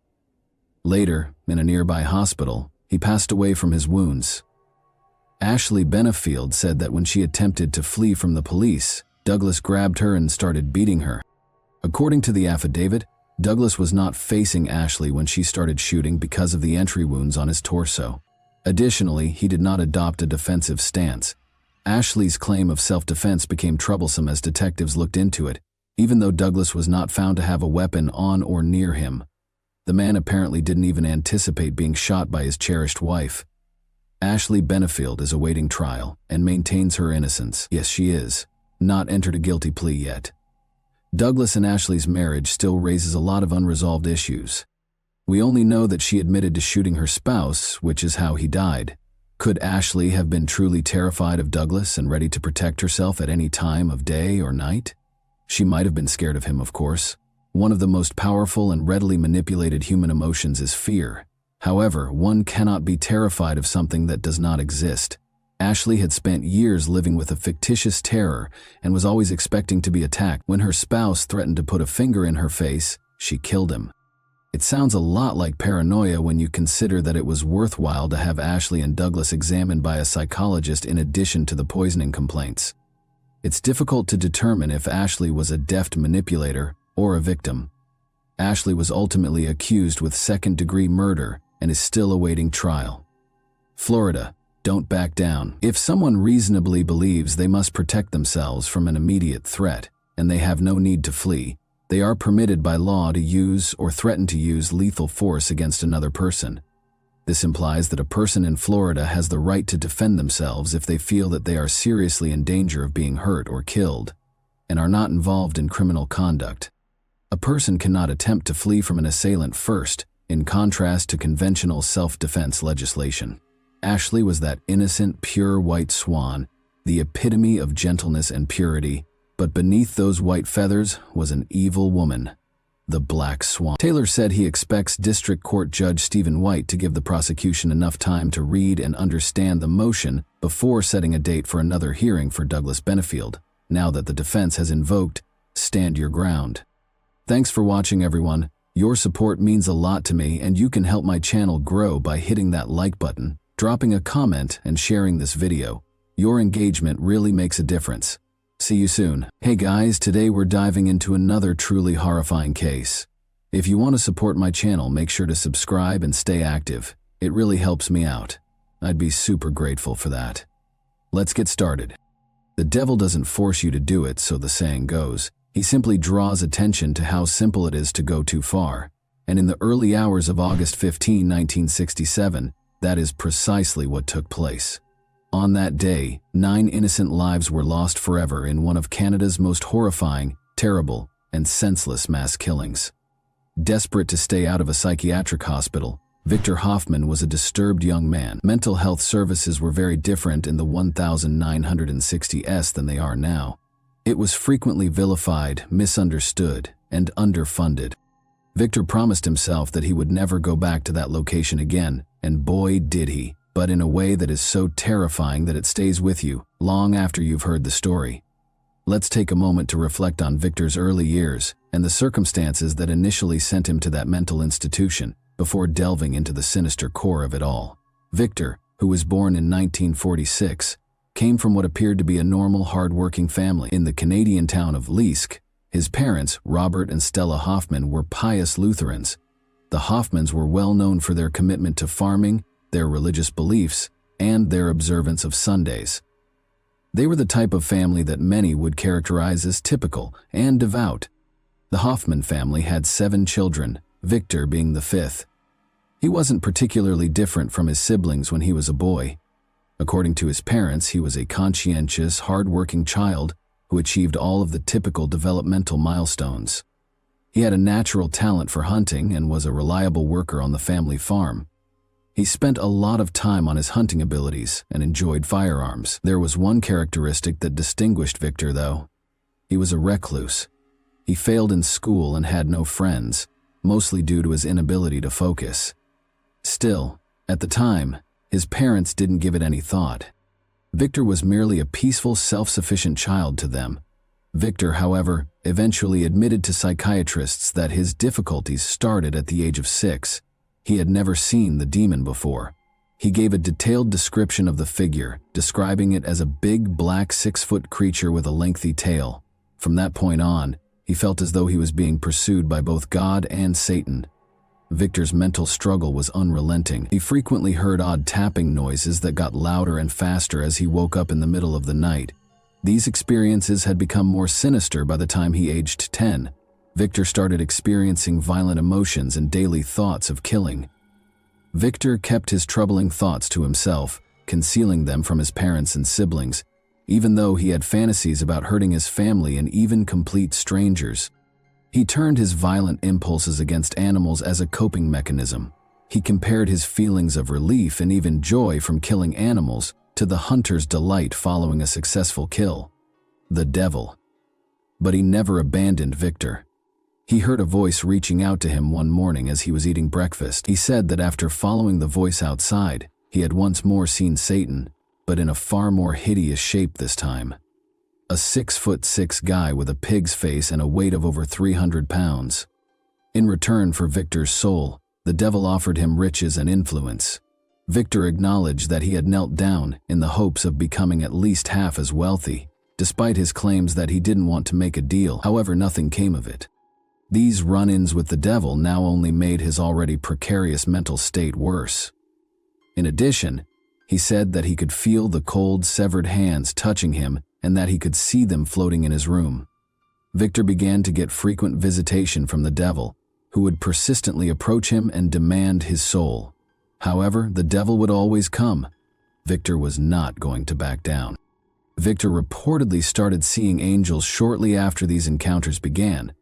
Later, in a nearby hospital, he passed away from his wounds. Ashley Benefield said that when she attempted to flee from the police, Douglas grabbed her and started beating her. According to the affidavit, Douglas was not facing Ashley when she started shooting because of the entry wounds on his torso. Additionally, he did not adopt a defensive stance. Ashley's claim of self-defense became troublesome as detectives looked into it, even though Douglas was not found to have a weapon on or near him. The man apparently didn't even anticipate being shot by his cherished wife. Ashley Benefield is awaiting trial and maintains her innocence. Yes, she is. Not entered a guilty plea yet. Douglas and Ashley's marriage still raises a lot of unresolved issues. We only know that she admitted to shooting her spouse, which is how he died. Could Ashley have been truly terrified of Douglas and ready to protect herself at any time of day or night? She might have been scared of him, of course. One of the most powerful and readily manipulated human emotions is fear. However, one cannot be terrified of something that does not exist. Ashley had spent years living with a fictitious terror and was always expecting to be attacked. When her spouse threatened to put a finger in her face, she killed him. It sounds a lot like paranoia when you consider that it was worthwhile to have Ashley and Douglas examined by a psychologist in addition to the poisoning complaints. It's difficult to determine if Ashley was a deft manipulator or a victim. Ashley was ultimately accused with second-degree murder and is still awaiting trial. Florida, don't back down. If someone reasonably believes they must protect themselves from an immediate threat and they have no need to flee, they are permitted by law to use or threaten to use lethal force against another person. This implies that a person in Florida has the right to defend themselves if they feel that they are seriously in danger of being hurt or killed and are not involved in criminal conduct. A person cannot attempt to flee from an assailant first, in contrast to conventional self-defense legislation. Ashley was that innocent, pure white swan, the epitome of gentleness and purity, but beneath those white feathers was an evil woman, the Black Swan. Taylor said he expects District Court Judge Stephen White to give the prosecution enough time to read and understand the motion before setting a date for another hearing for Douglas Benefield, now that the defense has invoked stand your ground. Thanks for watching, everyone. Your support means a lot to me, and you can help my channel grow by hitting that like button, dropping a comment, and sharing this video. Your engagement really makes a difference. See you soon. Hey guys, today we're diving into another truly horrifying case. If you want to support my channel, make sure to subscribe and stay active. It really helps me out. I'd be super grateful for that. Let's get started. The devil doesn't force you to do it, so the saying goes. He simply draws attention to how simple it is to go too far. And in the early hours of August 15, 1967, that is precisely what took place. On that day, 9 innocent lives were lost forever in one of Canada's most horrifying, terrible, and senseless mass killings. Desperate to stay out of a psychiatric hospital, Victor Hoffman was a disturbed young man. Mental health services were very different in the 1960s than they are now. It was frequently vilified, misunderstood, and underfunded. Victor promised himself that he would never go back to that location again, and boy did he, but in a way that is so terrifying that it stays with you long after you've heard the story. Let's take a moment to reflect on Victor's early years and the circumstances that initially sent him to that mental institution before delving into the sinister core of it all. Victor, who was born in 1946, came from what appeared to be a normal, hard-working family. In the Canadian town of Leask, his parents, Robert and Stella Hoffman, were pious Lutherans. The Hoffmans were well known for their commitment to farming, their religious beliefs, and their observance of Sundays. They were the type of family that many would characterize as typical and devout. The Hoffman family had 7 children, Victor being the 5th. He wasn't particularly different from his siblings when he was a boy. According to his parents, he was a conscientious, hard-working child who achieved all of the typical developmental milestones. He had a natural talent for hunting and was a reliable worker on the family farm. He spent a lot of time on his hunting abilities and enjoyed firearms. There was one characteristic that distinguished Victor, though. He was a recluse. He failed in school and had no friends, mostly due to his inability to focus. Still, at the time, his parents didn't give it any thought. Victor was merely a peaceful, self-sufficient child to them. Victor, however, eventually admitted to psychiatrists that his difficulties started at the age of 6. He had never seen the demon before. He gave a detailed description of the figure, describing it as a big, black, 6-foot creature with a lengthy tail. From that point on, he felt as though he was being pursued by both God and Satan. Victor's mental struggle was unrelenting. He frequently heard odd tapping noises that got louder and faster as he woke up in the middle of the night. These experiences had become more sinister by the time he aged 10. Victor started experiencing violent emotions and daily thoughts of killing. Victor kept his troubling thoughts to himself, concealing them from his parents and siblings, even though he had fantasies about hurting his family and even complete strangers. He turned his violent impulses against animals as a coping mechanism. He compared his feelings of relief and even joy from killing animals to the hunter's delight following a successful kill. The devil. But he never abandoned Victor. He heard a voice reaching out to him one morning as he was eating breakfast. He said that after following the voice outside, he had once more seen Satan, but in a far more hideous shape this time. A 6'6" guy with a pig's face and a weight of over 300 pounds. In return for Victor's soul, the devil offered him riches and influence. Victor acknowledged that he had knelt down in the hopes of becoming at least half as wealthy, despite his claims that he didn't want to make a deal. However, nothing came of it. These run-ins with the devil now only made his already precarious mental state worse. In addition, he said that he could feel the cold, severed hands touching him and that he could see them floating in his room. Victor began to get frequent visitation from the devil, who would persistently approach him and demand his soul. However, the devil would always come. Victor was not going to back down. Victor reportedly started seeing angels shortly after these encounters began.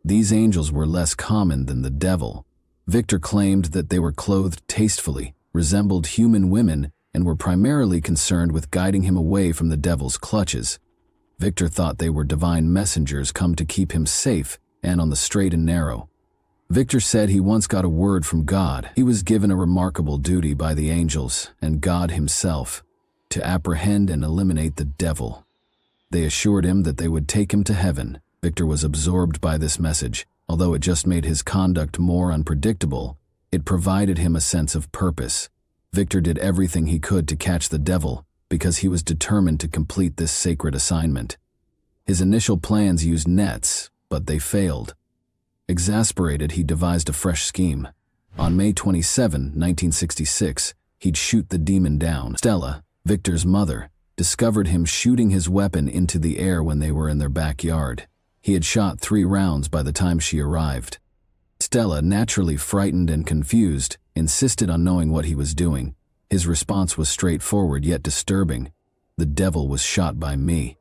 These angels were less common than the devil. Victor claimed that they were clothed tastefully, resembled human women, and were primarily concerned with guiding him away from the devil's clutches. Victor thought they were divine messengers come to keep him safe and on the straight and narrow. Victor said he once got a word from God. He was given a remarkable duty by the angels and God himself to apprehend and eliminate the devil. They assured him that they would take him to heaven. Victor was absorbed by this message. Although it just made his conduct more unpredictable, it provided him a sense of purpose. Victor did everything he could to catch the devil because he was determined to complete this sacred assignment. His initial plans used nets, but they failed. Exasperated, he devised a fresh scheme. On May 27, 1966, he'd shoot the demon down. Stella, Victor's mother, discovered him shooting his weapon into the air when they were in their backyard. He had shot 3 rounds by the time she arrived. Stella, naturally frightened and confused, insisted on knowing what he was doing. His response was straightforward yet disturbing. "The devil was shot by me."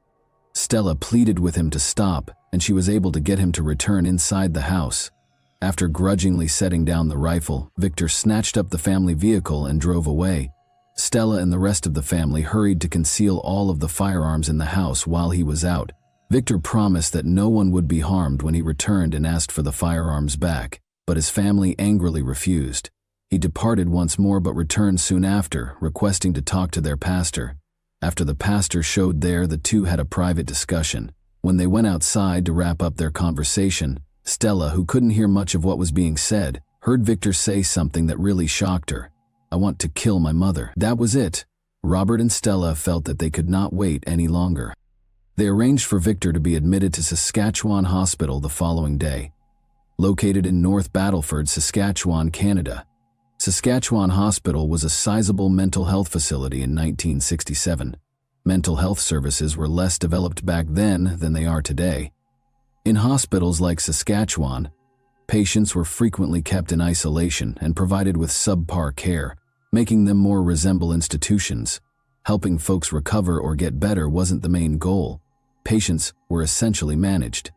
Stella pleaded with him to stop, and she was able to get him to return inside the house. After grudgingly setting down the rifle, Victor snatched up the family vehicle and drove away. Stella and the rest of the family hurried to conceal all of the firearms in the house while he was out. Victor promised that no one would be harmed when he returned and asked for the firearms back, but his family angrily refused. He departed once more but returned soon after, requesting to talk to their pastor. After the pastor showed there, the two had a private discussion. When they went outside to wrap up their conversation, Stella, who couldn't hear much of what was being said, heard Victor say something that really shocked her. "I want to kill my mother." That was it. Robert and Stella felt that they could not wait any longer. They arranged for Victor to be admitted to Saskatchewan Hospital the following day. Located in North Battleford, Saskatchewan, Canada, Saskatchewan Hospital was a sizable mental health facility in 1967. Mental health services were less developed back then than they are today. In hospitals like Saskatchewan, patients were frequently kept in isolation and provided with subpar care, making them more resemble institutions. Helping folks recover or get better wasn't the main goal. Patients were essentially managed.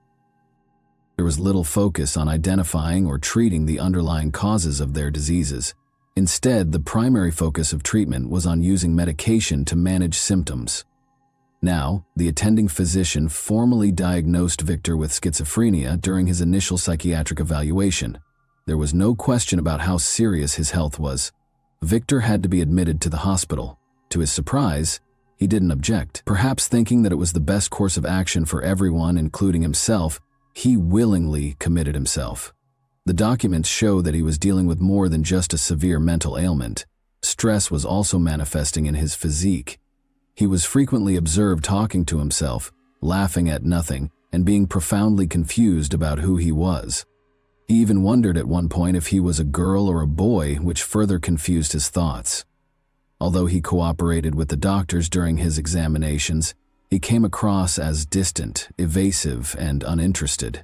There was little focus on identifying or treating the underlying causes of their diseases. Instead, the primary focus of treatment was on using medication to manage symptoms. Now, the attending physician formally diagnosed Victor with schizophrenia during his initial psychiatric evaluation. There was no question about how serious his health was. Victor had to be admitted to the hospital. To his surprise, he didn't object. Perhaps thinking that it was the best course of action for everyone, including himself, he willingly committed himself. The documents show that he was dealing with more than just a severe mental ailment. Stress was also manifesting in his physique. He was frequently observed talking to himself, laughing at nothing, and being profoundly confused about who he was. He even wondered at one point if he was a girl or a boy, which further confused his thoughts. Although he cooperated with the doctors during his examinations, he came across as distant, evasive, and uninterested.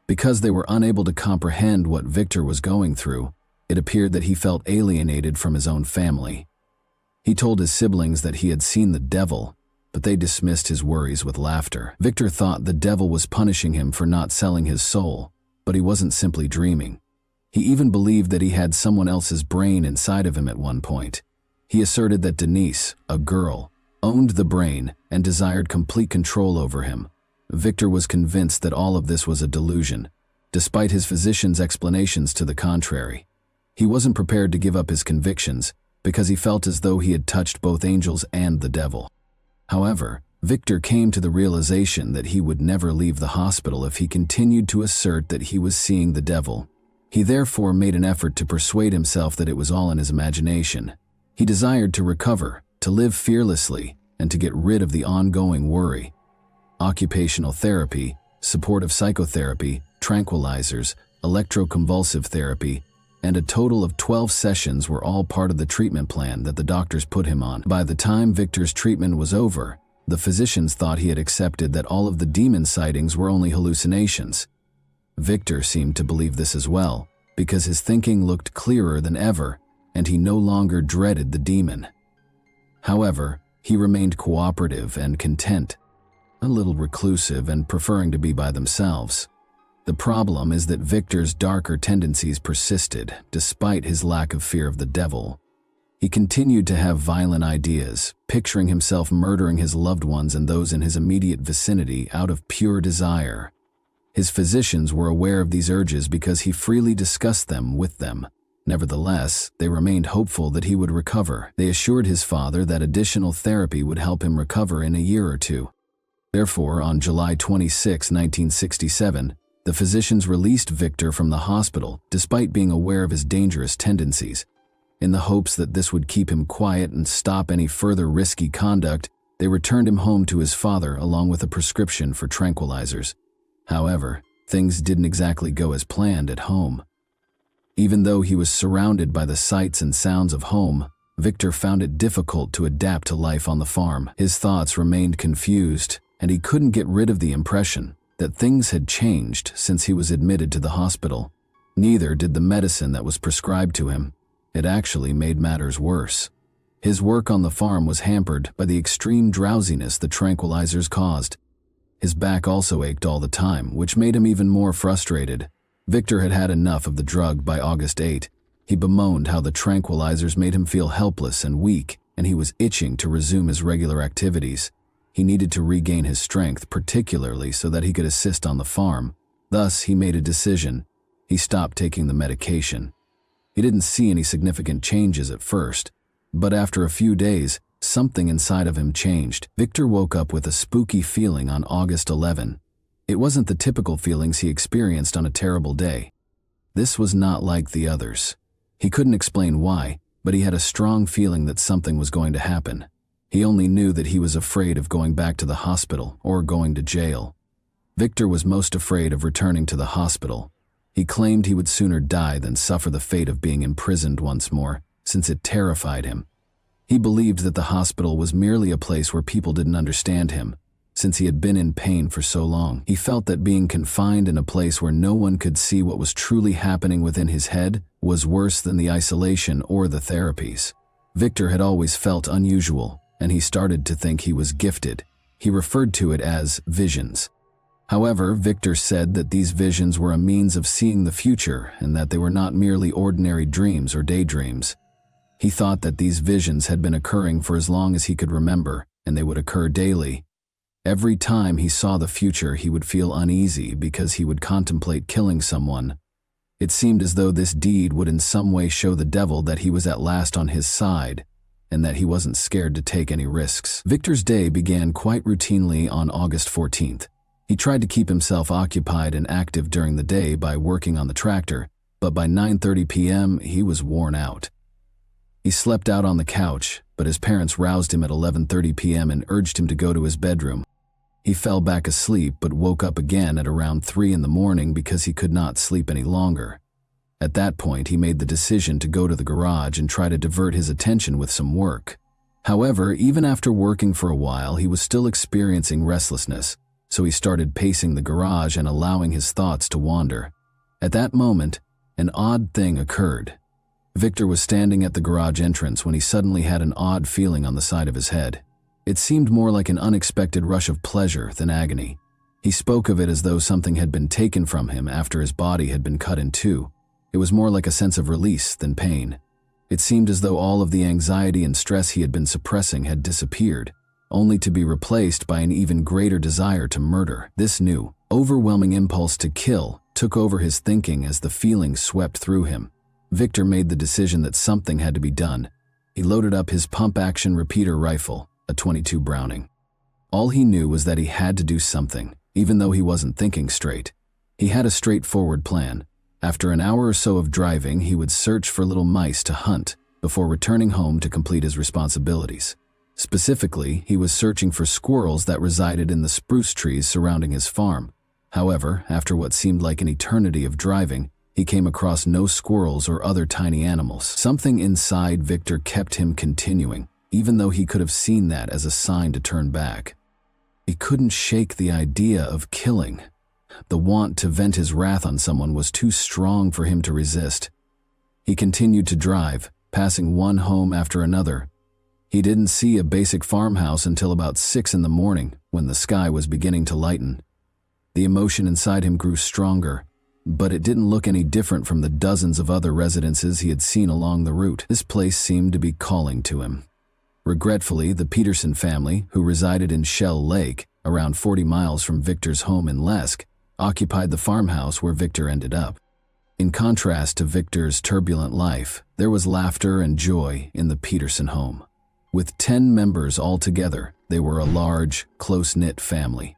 Because they were unable to comprehend what Victor was going through, it appeared that he felt alienated from his own family. He told his siblings that he had seen the devil, but they dismissed his worries with laughter. Victor thought the devil was punishing him for not selling his soul, but he wasn't simply dreaming. He even believed that he had someone else's brain inside of him at one point. He asserted that Denise, a girl, owned the brain and desired complete control over him. Victor was convinced that all of this was a delusion, despite his physician's explanations to the contrary. He wasn't prepared to give up his convictions because he felt as though he had touched both angels and the devil. However, Victor came to the realization that he would never leave the hospital if he continued to assert that he was seeing the devil. He therefore made an effort to persuade himself that it was all in his imagination. He desired to recover, to live fearlessly, and to get rid of the ongoing worry. Occupational therapy, supportive psychotherapy, tranquilizers, electroconvulsive therapy, and a total of 12 sessions were all part of the treatment plan that the doctors put him on. By the time Victor's treatment was over, the physicians thought he had accepted that all of the demon sightings were only hallucinations. Victor seemed to believe this as well, because his thinking looked clearer than ever, and he no longer dreaded the demon. However, he remained cooperative and content, a little reclusive and preferring to be by themselves. The problem is that Victor's darker tendencies persisted, despite his lack of fear of the devil. He continued to have violent ideas, picturing himself murdering his loved ones and those in his immediate vicinity out of pure desire. His physicians were aware of these urges because he freely discussed them with them. Nevertheless, they remained hopeful that he would recover. They assured his father that additional therapy would help him recover in a year or two. Therefore, on July 26, 1967, the physicians released Victor from the hospital despite being aware of his dangerous tendencies. In the hopes that this would keep him quiet and stop any further risky conduct, they returned him home to his father along with a prescription for tranquilizers. However, things didn't exactly go as planned at home. Even though he was surrounded by the sights and sounds of home, Victor found it difficult to adapt to life on the farm. His thoughts remained confused, and he couldn't get rid of the impression that things had changed since he was admitted to the hospital. Neither did the medicine that was prescribed to him. It actually made matters worse. His work on the farm was hampered by the extreme drowsiness the tranquilizers caused. His back also ached all the time, which made him even more frustrated. Victor had had enough of the drug by August 8. He bemoaned how the tranquilizers made him feel helpless and weak, and he was itching to resume his regular activities. He needed to regain his strength, particularly so that he could assist on the farm. Thus, he made a decision. He stopped taking the medication. He didn't see any significant changes at first, but after a few days, something inside of him changed. Victor woke up with a spooky feeling on August 11. It wasn't the typical feelings he experienced on a terrible day. This was not like the others. He couldn't explain why, but he had a strong feeling that something was going to happen. He only knew that he was afraid of going back to the hospital or going to jail. Victor was most afraid of returning to the hospital. He claimed he would sooner die than suffer the fate of being imprisoned once more, since it terrified him. He believed that the hospital was merely a place where people didn't understand him, since he had been in pain for so long. He felt that being confined in a place where no one could see what was truly happening within his head was worse than the isolation or the therapies. Victor had always felt unusual, and he started to think he was gifted. He referred to it as visions. However, Victor said that these visions were a means of seeing the future and that they were not merely ordinary dreams or daydreams. He thought that these visions had been occurring for as long as he could remember, and they would occur daily. Every time he saw the future, he would feel uneasy because he would contemplate killing someone. It seemed as though this deed would in some way show the devil that he was at last on his side, and that he wasn't scared to take any risks. Victor's day began quite routinely on August 14th. He tried to keep himself occupied and active during the day by working on the tractor, but by 9:30 p.m. he was worn out. He slept out on the couch, but his parents roused him at 11:30 p.m. and urged him to go to his bedroom. He fell back asleep but woke up again at around 3 in the morning because he could not sleep any longer. At that point, he made the decision to go to the garage and try to divert his attention with some work. However, even after working for a while, he was still experiencing restlessness, so he started pacing the garage and allowing his thoughts to wander. At that moment, an odd thing occurred. Victor was standing at the garage entrance when he suddenly had an odd feeling on the side of his head. It seemed more like an unexpected rush of pleasure than agony. He spoke of it as though something had been taken from him after his body had been cut in two. It was more like a sense of release than pain. It seemed as though all of the anxiety and stress he had been suppressing had disappeared, only to be replaced by an even greater desire to murder. This new, overwhelming impulse to kill took over his thinking as the feelings swept through him. Victor made the decision that something had to be done. He loaded up his pump-action repeater rifle, a .22 Browning. All he knew was that he had to do something, even though he wasn't thinking straight. He had a straightforward plan. After an hour or so of driving, he would search for little mice to hunt before returning home to complete his responsibilities. Specifically, he was searching for squirrels that resided in the spruce trees surrounding his farm. However, after what seemed like an eternity of driving, he came across no squirrels or other tiny animals. Something inside Victor kept him continuing, even though he could have seen that as a sign to turn back. He couldn't shake the idea of killing. The want to vent his wrath on someone was too strong for him to resist. He continued to drive, passing one home after another. He didn't see a basic farmhouse until about 6 in the morning, when the sky was beginning to lighten. The emotion inside him grew stronger, but it didn't look any different from the dozens of other residences he had seen along the route. This place seemed to be calling to him. Regretfully, the Peterson family, who resided in Shell Lake, around 40 miles from Victor's home in Lesk, occupied the farmhouse where Victor ended up. In contrast to Victor's turbulent life, there was laughter and joy in the Peterson home. With 10 members all together, they were a large, close-knit family.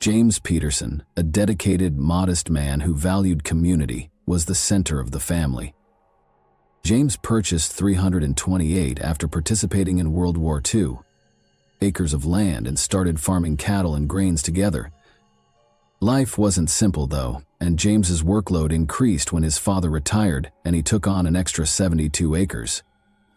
James Peterson, a dedicated, modest man who valued community, was the center of the family. James purchased 328 after participating in World War II, acres of land, and started farming cattle and grains together. Life wasn't simple, though, and James's workload increased when his father retired and he took on an extra 72 acres.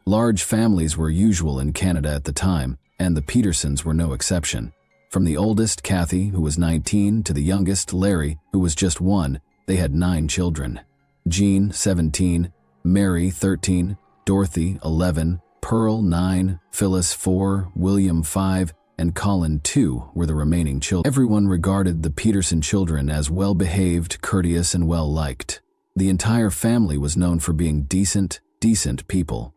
Large families were usual in Canada at the time, and the Petersons were no exception. From the oldest, Kathy, who was 19, to the youngest, Larry, who was just 1, they had 9 children. Jean, 17, Mary, 13, Dorothy, 11, Pearl, 9, Phyllis, 4, William, 5, and Colin, 2, were the remaining children. Everyone regarded the Peterson children as well-behaved, courteous, and well-liked. The entire family was known for being decent people.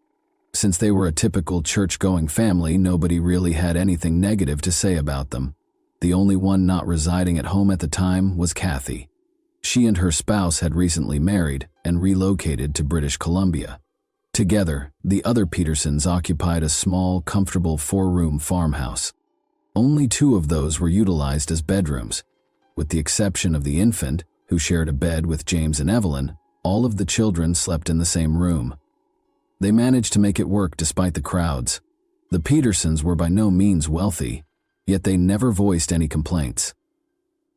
Since they were a typical church-going family, nobody really had anything negative to say about them. The only one not residing at home at the time was Kathy. She and her spouse had recently married and relocated to British Columbia. Together, the other Petersons occupied a small, comfortable 4-room farmhouse. Only 2 of those were utilized as bedrooms. With the exception of the infant, who shared a bed with James and Evelyn, all of the children slept in the same room. They managed to make it work despite the crowds. The Petersons were by no means wealthy, yet they never voiced any complaints.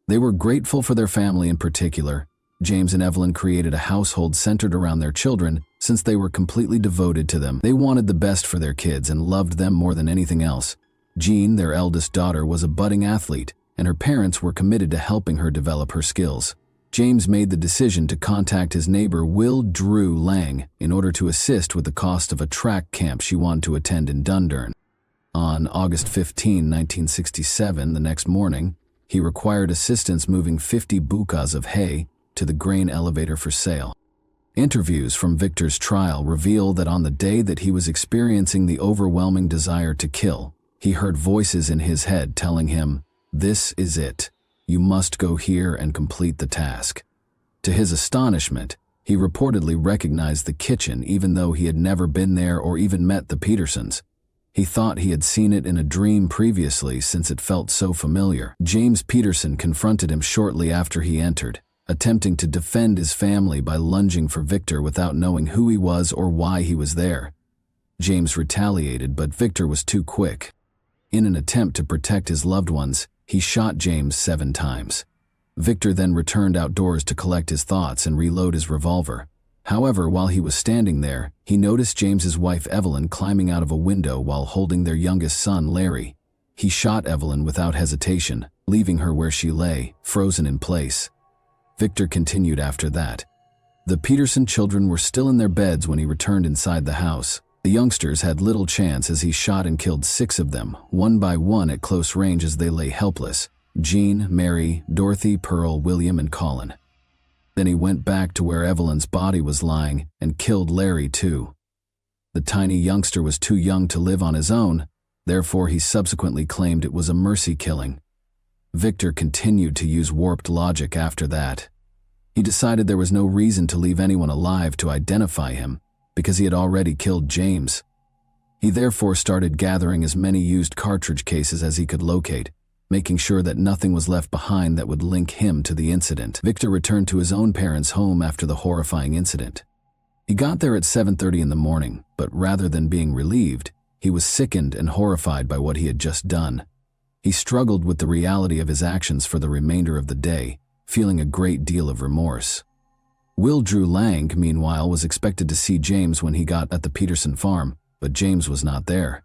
They were grateful for their family in particular. James and Evelyn created a household centered around their children since they were completely devoted to them. They wanted the best for their kids and loved them more than anything else. Jean, their eldest daughter, was a budding athlete, and her parents were committed to helping her develop her skills. James made the decision to contact his neighbor Will Drew Lang in order to assist with the cost of a track camp she wanted to attend in Dundurn. On August 15, 1967, the next morning, he required assistance moving 50 bukas of hay to the grain elevator for sale. Interviews from Victor's trial reveal that on the day that he was experiencing the overwhelming desire to kill, he heard voices in his head telling him, "This is it. You must go here and complete the task." To his astonishment, he reportedly recognized the kitchen even though he had never been there or even met the Petersons. He thought he had seen it in a dream previously since it felt so familiar. James Peterson confronted him shortly after he entered, attempting to defend his family by lunging for Victor without knowing who he was or why he was there. James retaliated, but Victor was too quick. In an attempt to protect his loved ones, he shot James 7 times. Victor then returned outdoors to collect his thoughts and reload his revolver. However, while he was standing there, he noticed James's wife Evelyn climbing out of a window while holding their youngest son Larry. He shot Evelyn without hesitation, leaving her where she lay, frozen in place. Victor continued after that. The Peterson children were still in their beds when he returned inside the house. The youngsters had little chance as he shot and killed 6 of them, one by one at close range as they lay helpless: Jean, Mary, Dorothy, Pearl, William, and Colin. Then he went back to where Evelyn's body was lying and killed Larry too. The tiny youngster was too young to live on his own, therefore he subsequently claimed it was a mercy killing. Victor continued to use warped logic after that. He decided there was no reason to leave anyone alive to identify him, because he had already killed James. He therefore started gathering as many used cartridge cases as he could locate, making sure that nothing was left behind that would link him to the incident. Victor returned to his own parents' home after the horrifying incident. He got there at 7:30 in the morning, but rather than being relieved, he was sickened and horrified by what he had just done. He struggled with the reality of his actions for the remainder of the day, feeling a great deal of remorse. Will Drew Lang, meanwhile, was expected to see James when he got at the Peterson farm, but James was not there.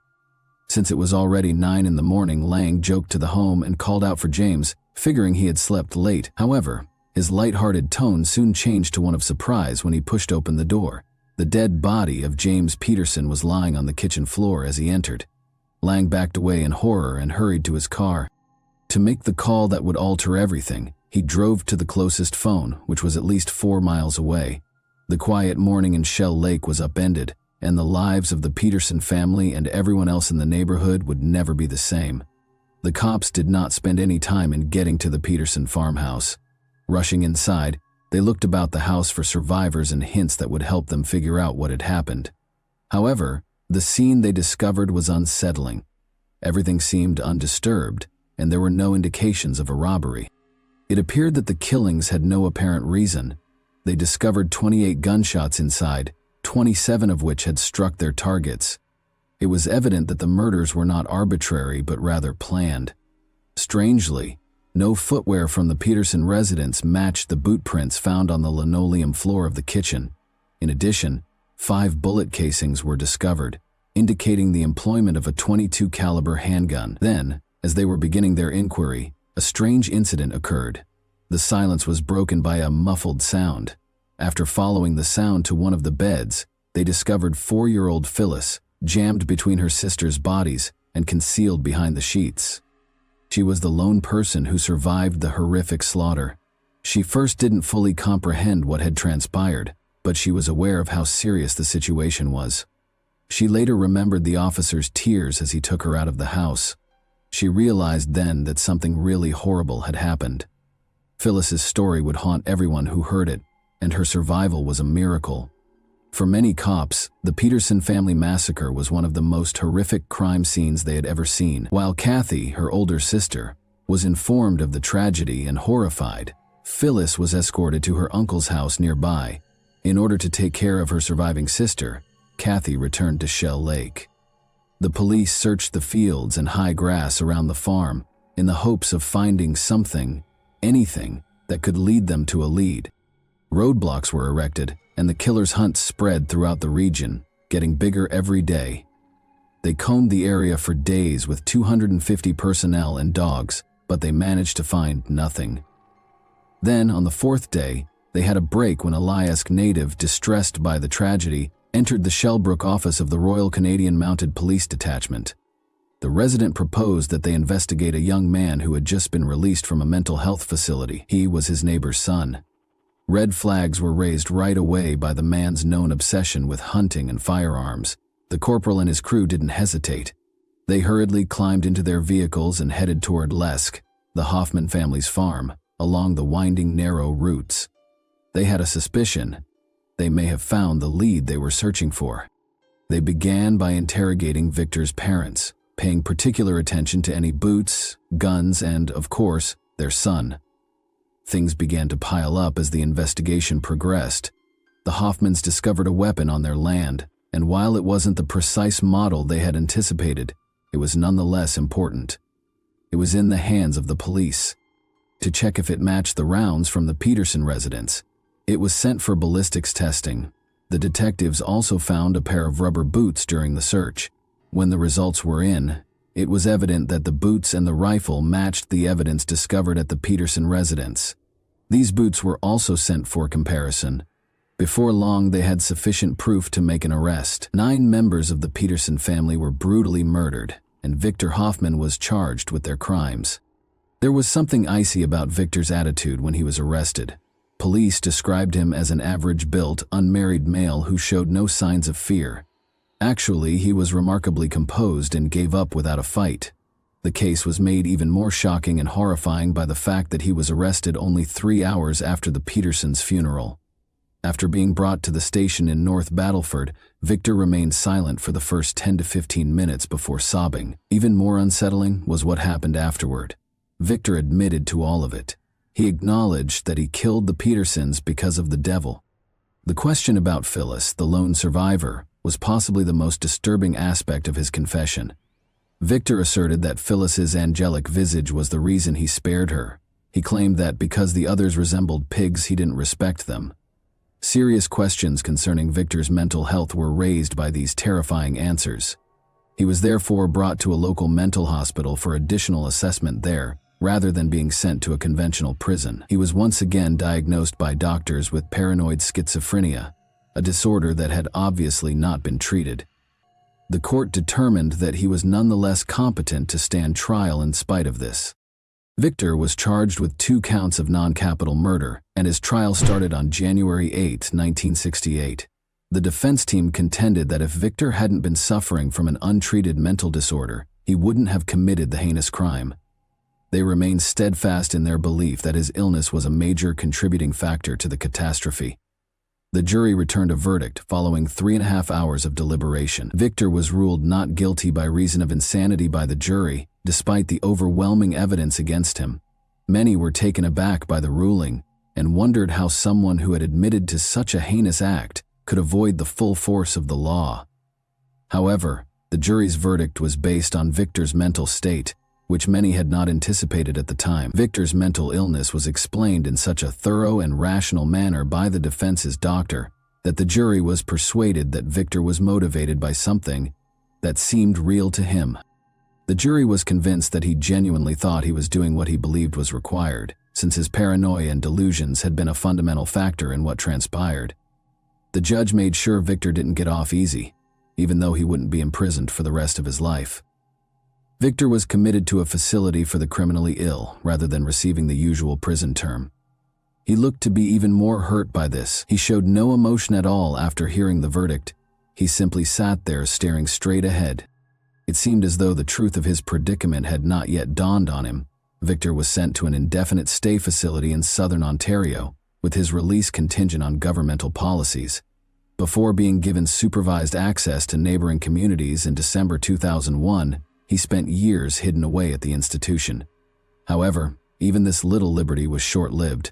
Since it was already 9 in the morning, Lang joked to the home and called out for James, figuring he had slept late. However, his light-hearted tone soon changed to one of surprise when he pushed open the door. The dead body of James Peterson was lying on the kitchen floor as he entered. Lang backed away in horror and hurried to his car. To make the call that would alter everything, he drove to the closest phone, which was at least 4 miles away. The quiet morning in Shell Lake was upended, and the lives of the Peterson family and everyone else in the neighborhood would never be the same. The cops did not spend any time in getting to the Peterson farmhouse. Rushing inside, they looked about the house for survivors and hints that would help them figure out what had happened. However, the scene they discovered was unsettling. Everything seemed undisturbed, and there were no indications of a robbery. It appeared that the killings had no apparent reason. They discovered 28 gunshots inside, 27 of which had struck their targets. It was evident that the murders were not arbitrary but rather planned. Strangely, no footwear from the Peterson residence matched the boot prints found on the linoleum floor of the kitchen. In addition, 5 bullet casings were discovered, indicating the employment of a .22 caliber handgun. Then, as they were beginning their inquiry, a strange incident occurred. The silence was broken by a muffled sound. After following the sound to one of the beds, they discovered 4-year-old Phyllis, jammed between her sister's bodies and concealed behind the sheets. She was the lone person who survived the horrific slaughter. She first didn't fully comprehend what had transpired, but she was aware of how serious the situation was. She later remembered the officer's tears as he took her out of the house. She realized then that something really horrible had happened. Phyllis's story would haunt everyone who heard it, and her survival was a miracle. For many cops, the Peterson family massacre was one of the most horrific crime scenes they had ever seen. While Kathy, her older sister, was informed of the tragedy and horrified, Phyllis was escorted to her uncle's house nearby. In order to take care of her surviving sister, Kathy returned to Shell Lake. The police searched the fields and high grass around the farm in the hopes of finding something, anything, that could lead them to a lead. Roadblocks were erected, and the killer's hunt spread throughout the region, getting bigger every day. They combed the area for days with 250 personnel and dogs, but they managed to find nothing. Then, on the 4th day, they had a break when a Lyask native, distressed by the tragedy, entered the Shellbrook office of the Royal Canadian Mounted Police Detachment. The resident proposed that they investigate a young man who had just been released from a mental health facility. He was his neighbor's son. Red flags were raised right away by the man's known obsession with hunting and firearms. The corporal and his crew didn't hesitate. They hurriedly climbed into their vehicles and headed toward Lesk, the Hoffman family's farm, along the winding, narrow routes. They had a suspicion. They may have found the lead they were searching for. They began by interrogating Victor's parents, paying particular attention to any boots, guns, and, of course, their son. Things began to pile up as the investigation progressed. The Hoffmans discovered a weapon on their land, and while it wasn't the precise model they had anticipated, it was nonetheless important. It was in the hands of the police. To check if it matched the rounds from the Peterson residence, it was sent for ballistics testing. The detectives also found a pair of rubber boots during the search. When the results were in, It was evident that the boots and the rifle matched the evidence discovered at the Peterson residence. These boots were also sent for comparison. Before long, they had sufficient proof to make an arrest. 9 members of the Peterson family were brutally murdered, and Victor Hoffman was charged with their crimes. There was something icy about Victor's attitude when he was arrested. Police described him as an average-built, unmarried male who showed no signs of fear. Actually, he was remarkably composed and gave up without a fight. The case was made even more shocking and horrifying by the fact that he was arrested only 3 hours after the Petersons' funeral. After being brought to the station in North Battleford, Victor remained silent for the first 10 to 15 minutes before sobbing. Even more unsettling was what happened afterward. Victor admitted to all of it. He acknowledged that he killed the Petersons because of the devil. The question about Phyllis, the lone survivor, was possibly the most disturbing aspect of his confession. Victor asserted that Phyllis's angelic visage was the reason he spared her. He claimed that because the others resembled pigs, he didn't respect them. Serious questions concerning Victor's mental health were raised by these terrifying answers. He was therefore brought to a local mental hospital for additional assessment there, rather than being sent to a conventional prison. He was once again diagnosed by doctors with paranoid schizophrenia, a disorder that had obviously not been treated. The court determined that he was nonetheless competent to stand trial in spite of this. Victor was charged with 2 counts of non-capital murder, and his trial started on January 8, 1968. The defense team contended that if Victor hadn't been suffering from an untreated mental disorder, he wouldn't have committed the heinous crime. They remained steadfast in their belief that his illness was a major contributing factor to the catastrophe. The jury returned a verdict following 3.5 hours of deliberation. Victor was ruled not guilty by reason of insanity by the jury, despite the overwhelming evidence against him. Many were taken aback by the ruling and wondered how someone who had admitted to such a heinous act could avoid the full force of the law. However, the jury's verdict was based on Victor's mental state, which many had not anticipated at the time. Victor's mental illness was explained in such a thorough and rational manner by the defense's doctor that the jury was persuaded that Victor was motivated by something that seemed real to him. The jury was convinced that he genuinely thought he was doing what he believed was required, since his paranoia and delusions had been a fundamental factor in what transpired. The judge made sure Victor didn't get off easy, even though he wouldn't be imprisoned for the rest of his life. Victor was committed to a facility for the criminally ill rather than receiving the usual prison term. He looked to be even more hurt by this. He showed no emotion at all after hearing the verdict. He simply sat there staring straight ahead. It seemed as though the truth of his predicament had not yet dawned on him. Victor was sent to an indefinite stay facility in southern Ontario, with his release contingent on governmental policies. Before being given supervised access to neighboring communities in December 2001, he spent years hidden away at the institution. However, even this little liberty was short-lived.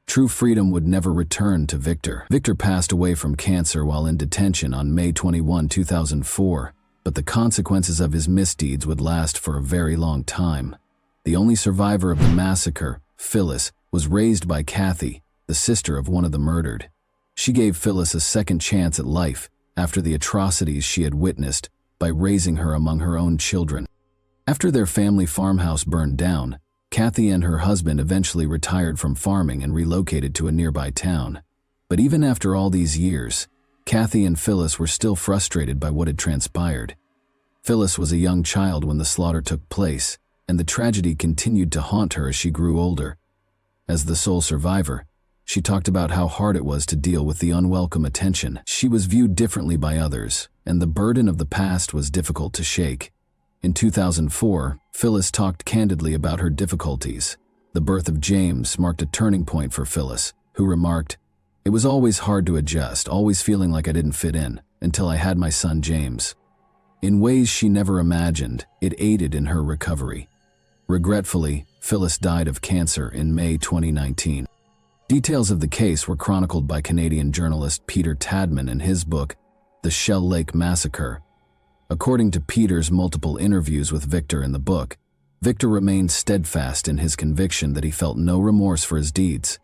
True freedom would never return to Victor. Victor passed away from cancer while in detention on May 21, 2004, but the consequences of his misdeeds would last for a very long time. The only survivor of the massacre, Phyllis, was raised by Kathy, the sister of one of the murdered. She gave Phyllis a second chance at life after the atrocities she had witnessed, by raising her among her own children. After their family farmhouse burned down, Kathy and her husband eventually retired from farming and relocated to a nearby town. But even after all these years, Kathy and Phyllis were still frustrated by what had transpired. Phyllis was a young child when the slaughter took place, and the tragedy continued to haunt her as she grew older. As the sole survivor, she talked about how hard it was to deal with the unwelcome attention. She was viewed differently by others, and the burden of the past was difficult to shake. In 2004, Phyllis talked candidly about her difficulties. The birth of James marked a turning point for Phyllis, who remarked, "It was always hard to adjust, always feeling like I didn't fit in, until I had my son James." In ways she never imagined, it aided in her recovery. Regretfully, Phyllis died of cancer in May 2019. Details of the case were chronicled by Canadian journalist Peter Tadman in his book, The Shell Lake Massacre. According to Peter's multiple interviews with Victor in the book, Victor remained steadfast in his conviction that he felt no remorse for his deeds.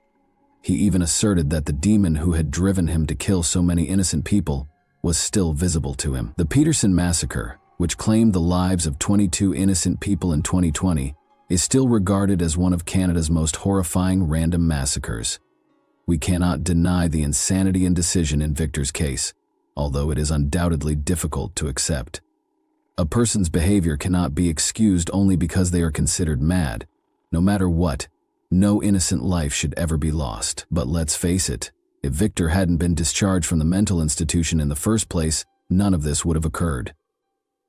He even asserted that the demon who had driven him to kill so many innocent people was still visible to him. The Peterson massacre, which claimed the lives of 22 innocent people in 2020, is still regarded as one of Canada's most horrifying random massacres. We cannot deny the insanity and decision in Victor's case, although it is undoubtedly difficult to accept. A person's behavior cannot be excused only because they are considered mad. No matter what, no innocent life should ever be lost. But let's face it, if Victor hadn't been discharged from the mental institution in the first place, none of this would have occurred.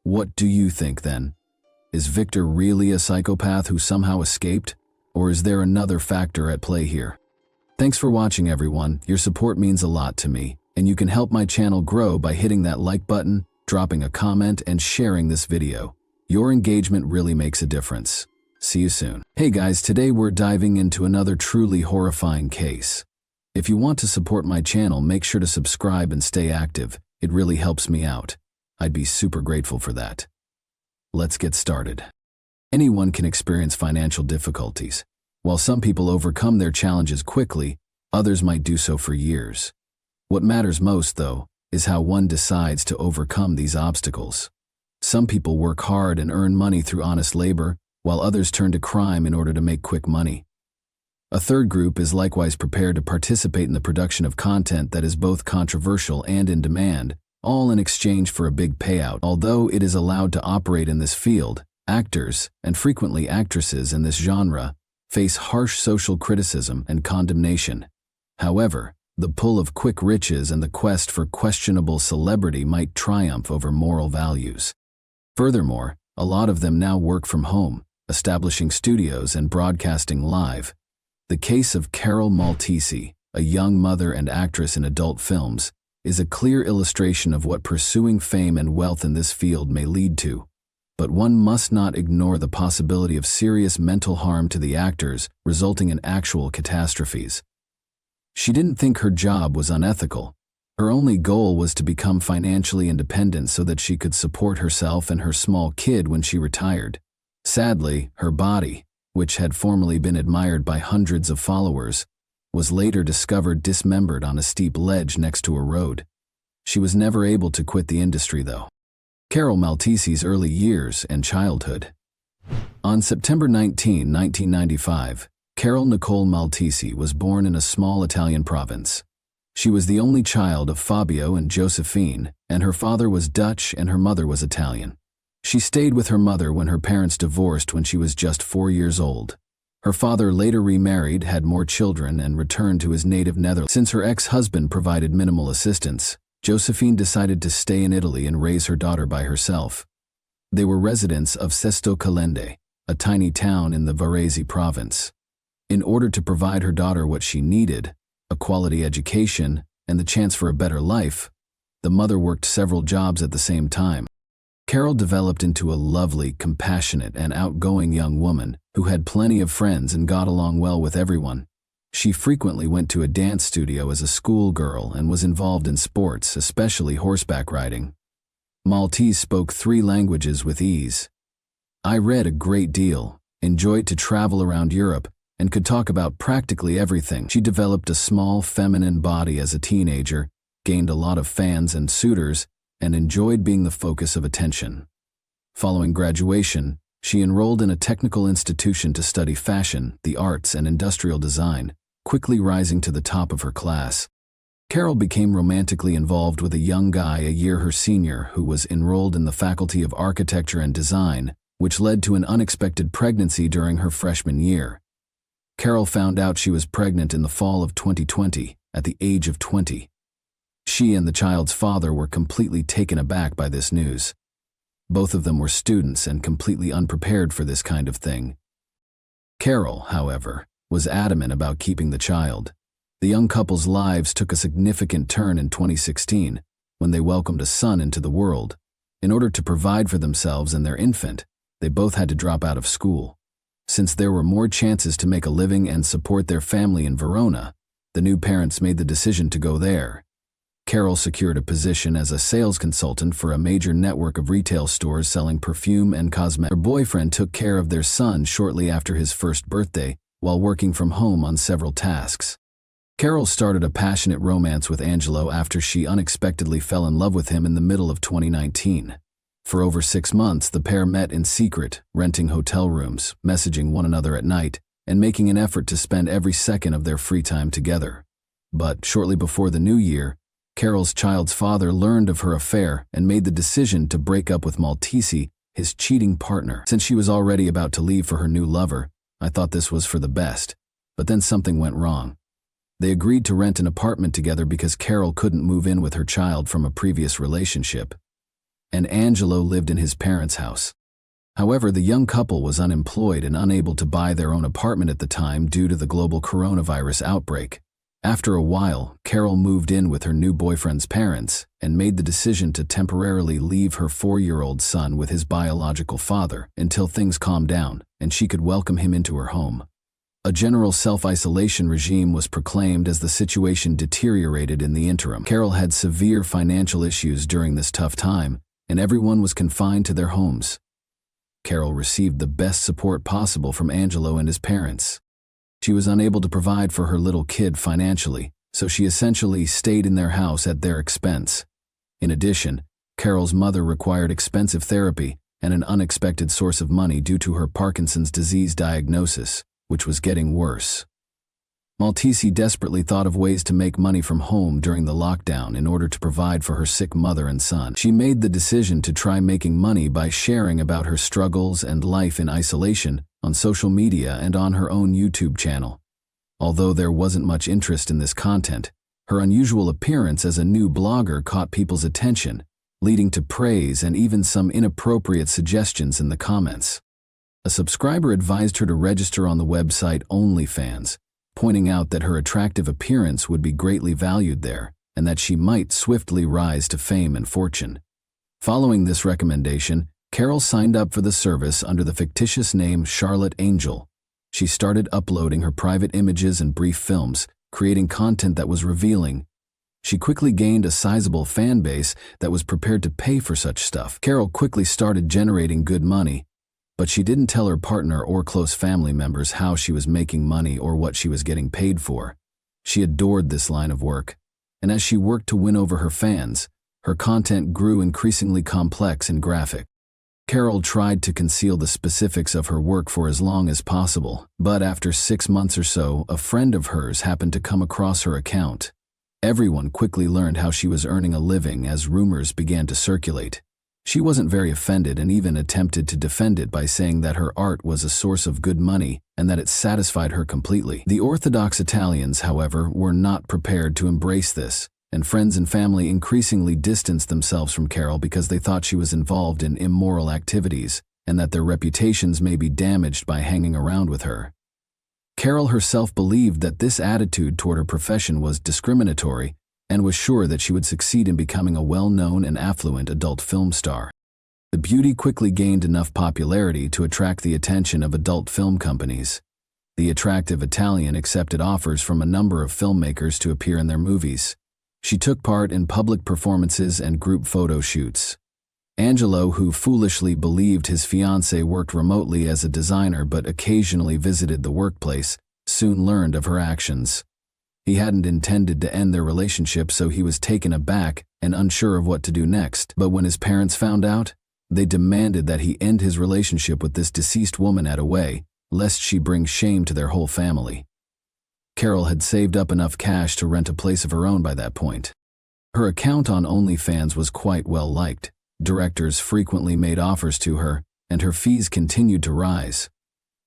What do you think then? Is Victor really a psychopath who somehow escaped? Or is there another factor at play here? Thanks for watching, everyone. Your support means a lot to me, and you can help my channel grow by hitting that like button, dropping a comment, and sharing this video. Your engagement really makes a difference. See you soon. Hey guys, today we're diving into another truly horrifying case. If you want to support my channel, make sure to subscribe and stay active. It really helps me out. I'd be super grateful for that. Let's get started. Anyone can experience financial difficulties. While some people overcome their challenges quickly, others might do so for years. What matters most, though, is how one decides to overcome these obstacles. Some people work hard and earn money through honest labor, while others turn to crime in order to make quick money. A third group is likewise prepared to participate in the production of content that is both controversial and in demand, all in exchange for a big payout. Although it is allowed to operate in this field, actors, and frequently actresses in this genre, face harsh social criticism and condemnation. However, the pull of quick riches and the quest for questionable celebrity might triumph over moral values. Furthermore, a lot of them now work from home, establishing studios and broadcasting live. The case of Carol Maltese, a young mother and actress in adult films, is a clear illustration of what pursuing fame and wealth in this field may lead to. But one must not ignore the possibility of serious mental harm to the actors, resulting in actual catastrophes. She didn't think her job was unethical. Her only goal was to become financially independent so that she could support herself and her small kid when she retired. Sadly, her body, which had formerly been admired by hundreds of followers, was later discovered dismembered on a steep ledge next to a road. She was never able to quit the industry, though. Carol Maltese's early years and childhood. On September 19, 1995, Carol Nicole Maltese was born in a small Italian province. She was the only child of Fabio and Josephine, and her father was Dutch and her mother was Italian. She stayed with her mother when her parents divorced when she was just 4 years old. Her father later remarried, had more children, and returned to his native Netherlands. Since her ex-husband provided minimal assistance, Josephine decided to stay in Italy and raise her daughter by herself. They were residents of Sesto Calende, a tiny town in the Varese province. In order to provide her daughter what she needed, a quality education, and the chance for a better life, the mother worked several jobs at the same time. Carol developed into a lovely, compassionate, and outgoing young woman who had plenty of friends and got along well with everyone. She frequently went to a dance studio as a schoolgirl and was involved in sports, especially horseback riding. Maltese spoke 3 languages with ease. I read a great deal, enjoyed to travel around Europe, and could talk about practically everything. She developed a small feminine body as a teenager, gained a lot of fans and suitors, and enjoyed being the focus of attention. Following graduation, she enrolled in a technical institution to study fashion, the arts, and industrial design, quickly rising to the top of her class. Carol became romantically involved with a young guy a year her senior who was enrolled in the Faculty of Architecture and Design, which led to an unexpected pregnancy during her freshman year. Carol found out she was pregnant in the fall of 2020, at the age of 20. She and the child's father were completely taken aback by this news. Both of them were students and completely unprepared for this kind of thing. Carol, however, was adamant about keeping the child. The young couple's lives took a significant turn in 2016, when they welcomed a son into the world. In order to provide for themselves and their infant, they both had to drop out of school. Since there were more chances to make a living and support their family in Verona, the new parents made the decision to go there. Carol secured a position as a sales consultant for a major network of retail stores selling perfume and cosmetics. Her boyfriend took care of their son shortly after his first birthday, while working from home on several tasks. Carol started a passionate romance with Angelo after she unexpectedly fell in love with him in the middle of 2019. For over 6 months, the pair met in secret, renting hotel rooms, messaging one another at night, and making an effort to spend every second of their free time together. But shortly before the new year, Carol's child's father learned of her affair and made the decision to break up with Maltese, his cheating partner. Since she was already about to leave for her new lover, I thought this was for the best. But then something went wrong. They agreed to rent an apartment together because Carol couldn't move in with her child from a previous relationship, and Angelo lived in his parents' house. However, the young couple was unemployed and unable to buy their own apartment at the time due to the global coronavirus outbreak. After a while, Carol moved in with her new boyfriend's parents and made the decision to temporarily leave her 4-year-old son with his biological father until things calmed down and she could welcome him into her home. A general self-isolation regime was proclaimed as the situation deteriorated in the interim. Carol had severe financial issues during this tough time, and everyone was confined to their homes. Carol received the best support possible from Angelo and his parents. She was unable to provide for her little kid financially, so she essentially stayed in their house at their expense. In addition, Carol's mother required expensive therapy and an unexpected source of money due to her Parkinson's disease diagnosis, which was getting worse. Maltese desperately thought of ways to make money from home during the lockdown in order to provide for her sick mother and son. She made the decision to try making money by sharing about her struggles and life in isolation on social media and on her own YouTube channel. Although there wasn't much interest in this content, her unusual appearance as a new blogger caught people's attention, leading to praise and even some inappropriate suggestions in the comments. A subscriber advised her to register on the website OnlyFans, pointing out that her attractive appearance would be greatly valued there and that she might swiftly rise to fame and fortune. Following this recommendation, Carol signed up for the service under the fictitious name Charlotte Angel. She started uploading her private images and brief films, creating content that was revealing. She quickly gained a sizable fan base that was prepared to pay for such stuff. Carol quickly started generating good money, but she didn't tell her partner or close family members how she was making money or what she was getting paid for. She adored this line of work, and as she worked to win over her fans, her content grew increasingly complex and graphic. Carol tried to conceal the specifics of her work for as long as possible, but after 6 months or so, a friend of hers happened to come across her account. Everyone quickly learned how she was earning a living as rumors began to circulate. She wasn't very offended and even attempted to defend it by saying that her art was a source of good money and that it satisfied her completely. The Orthodox Italians, however, were not prepared to embrace this, and friends and family increasingly distanced themselves from Carol because they thought she was involved in immoral activities and that their reputations may be damaged by hanging around with her. Carol herself believed that this attitude toward her profession was discriminatory and was sure that she would succeed in becoming a well-known and affluent adult film star. The beauty quickly gained enough popularity to attract the attention of adult film companies. The attractive Italian accepted offers from a number of filmmakers to appear in their movies. She took part in public performances and group photo shoots. Angelo, who foolishly believed his fiancée worked remotely as a designer but occasionally visited the workplace, soon learned of her actions. He hadn't intended to end their relationship, so he was taken aback and unsure of what to do next. But when his parents found out, they demanded that he end his relationship with this deceased woman at away, lest she bring shame to their whole family. Carol had saved up enough cash to rent a place of her own by that point. Her account on OnlyFans was quite well liked. Directors frequently made offers to her, and her fees continued to rise.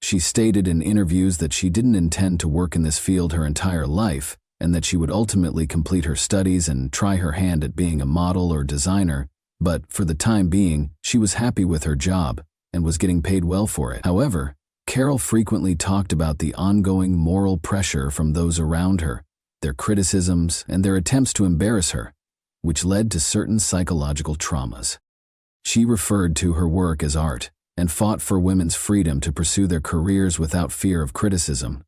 She stated in interviews that she didn't intend to work in this field her entire life, and that she would ultimately complete her studies and try her hand at being a model or designer, but for the time being, she was happy with her job and was getting paid well for it. However, Carol frequently talked about the ongoing moral pressure from those around her, their criticisms, and their attempts to embarrass her, which led to certain psychological traumas. She referred to her work as art and fought for women's freedom to pursue their careers without fear of criticism.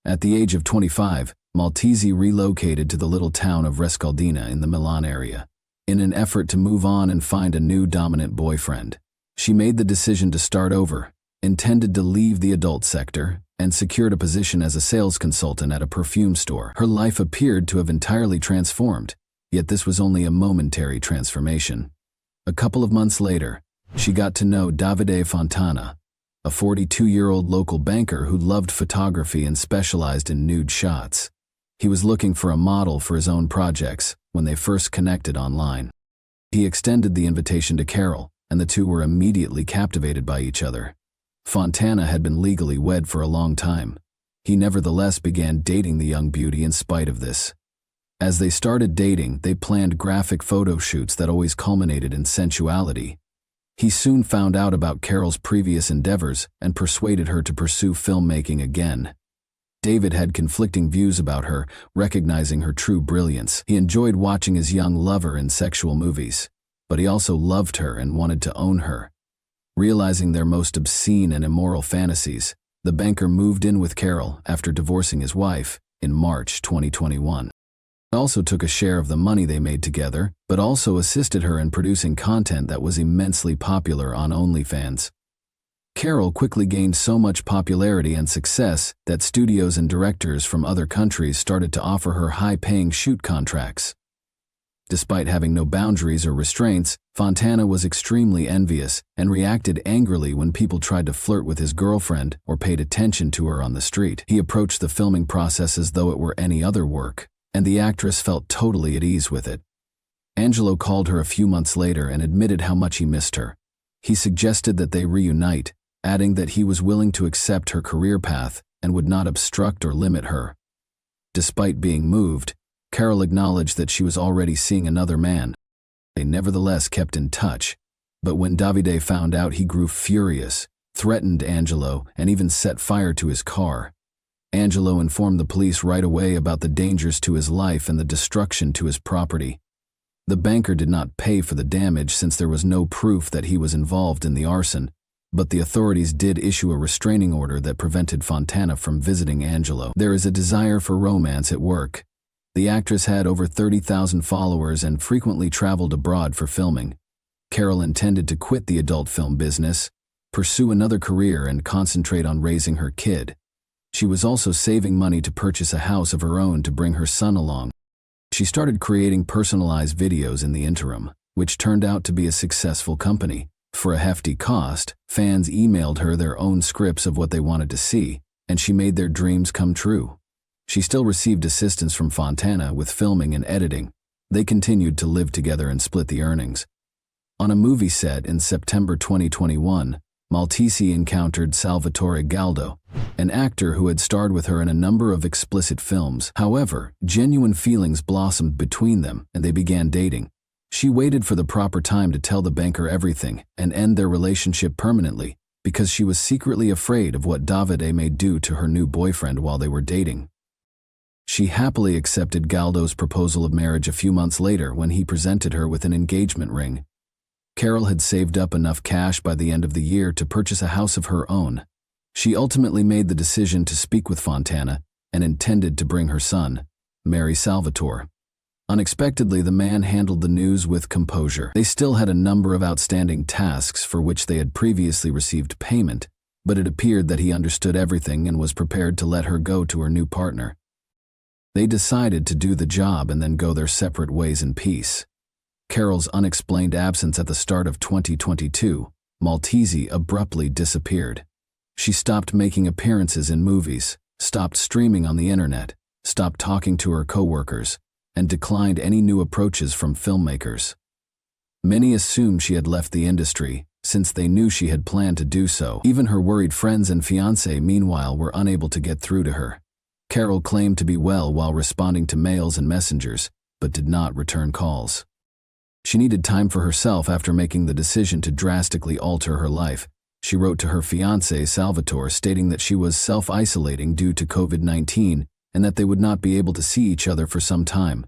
At the age of 25, Maltese relocated to the little town of Rescaldina in the Milan area. In an effort to move on and find a new dominant boyfriend, she made the decision to start over, intended to leave the adult sector, and secured a position as a sales consultant at a perfume store. Her life appeared to have entirely transformed, yet this was only a momentary transformation. A couple of months later, She got to know Davide Fontana, a 42-year-old local banker who loved photography and specialized in nude shots. He was looking for a model for his own projects when they first connected online. He extended the invitation to Carol, and the two were immediately captivated by each other. Fontana had been legally wed for a long time. He nevertheless began dating the young beauty in spite of this. As they started dating, they planned graphic photo shoots that always culminated in sensuality. He soon found out about Carol's previous endeavors and persuaded her to pursue filmmaking again. David had conflicting views about her, recognizing her true brilliance. He enjoyed watching his young lover in sexual movies, but he also loved her and wanted to own her. Realizing their most obscene and immoral fantasies, the banker moved in with Carol after divorcing his wife in March 2021. He also took a share of the money they made together, but also assisted her in producing content that was immensely popular on OnlyFans. Carol quickly gained so much popularity and success that studios and directors from other countries started to offer her high-paying shoot contracts. Despite having no boundaries or restraints, Fontana was extremely envious and reacted angrily when people tried to flirt with his girlfriend or paid attention to her on the street. He approached the filming process as though it were any other work, and the actress felt totally at ease with it. Angelo called her a few months later and admitted how much he missed her. He suggested that they reunite, adding that he was willing to accept her career path and would not obstruct or limit her. Despite being moved, Carol acknowledged that she was already seeing another man. They nevertheless kept in touch, but when Davide found out, he grew furious, threatened Angelo, and even set fire to his car. Angelo informed the police right away about the dangers to his life and the destruction to his property. The banker did not pay for the damage since there was no proof that he was involved in the arson, but the authorities did issue a restraining order that prevented Fontana from visiting Angelo. There is a desire for romance at work. The actress had over 30,000 followers and frequently traveled abroad for filming. Carol intended to quit the adult film business, pursue another career, and concentrate on raising her kid. She was also saving money to purchase a house of her own to bring her son along. She started creating personalized videos in the interim, which turned out to be a successful company. For a hefty cost, fans emailed her their own scripts of what they wanted to see, and she made their dreams come true. She still received assistance from Fontana with filming and editing. They continued to live together and split the earnings. On a movie set in September 2021, Maltese encountered Salvatore Galdo, an actor who had starred with her in a number of explicit films. However, genuine feelings blossomed between them, and they began dating. She waited for the proper time to tell the banker everything and end their relationship permanently, because she was secretly afraid of what Davide may do to her new boyfriend while they were dating. She happily accepted Galdo's proposal of marriage a few months later when he presented her with an engagement ring. Carol had saved up enough cash by the end of the year to purchase a house of her own. She ultimately made the decision to speak with Fontana and intended to bring her son, marry Salvatore. Unexpectedly, the man handled the news with composure. They still had a number of outstanding tasks for which they had previously received payment, but it appeared that he understood everything and was prepared to let her go to her new partner. They decided to do the job and then go their separate ways in peace. Carol's unexplained absence at the start of 2022, Maltese abruptly disappeared. She stopped making appearances in movies, stopped streaming on the internet, stopped talking to her coworkers, and declined any new approaches from filmmakers. Many assumed she had left the industry, since they knew she had planned to do so. Even her worried friends and fiancé, meanwhile, were unable to get through to her. Carol claimed to be well while responding to mails and messengers, but did not return calls. She needed time for herself after making the decision to drastically alter her life. She wrote to her fiancé, Salvatore, stating that she was self-isolating due to COVID-19 and that they would not be able to see each other for some time.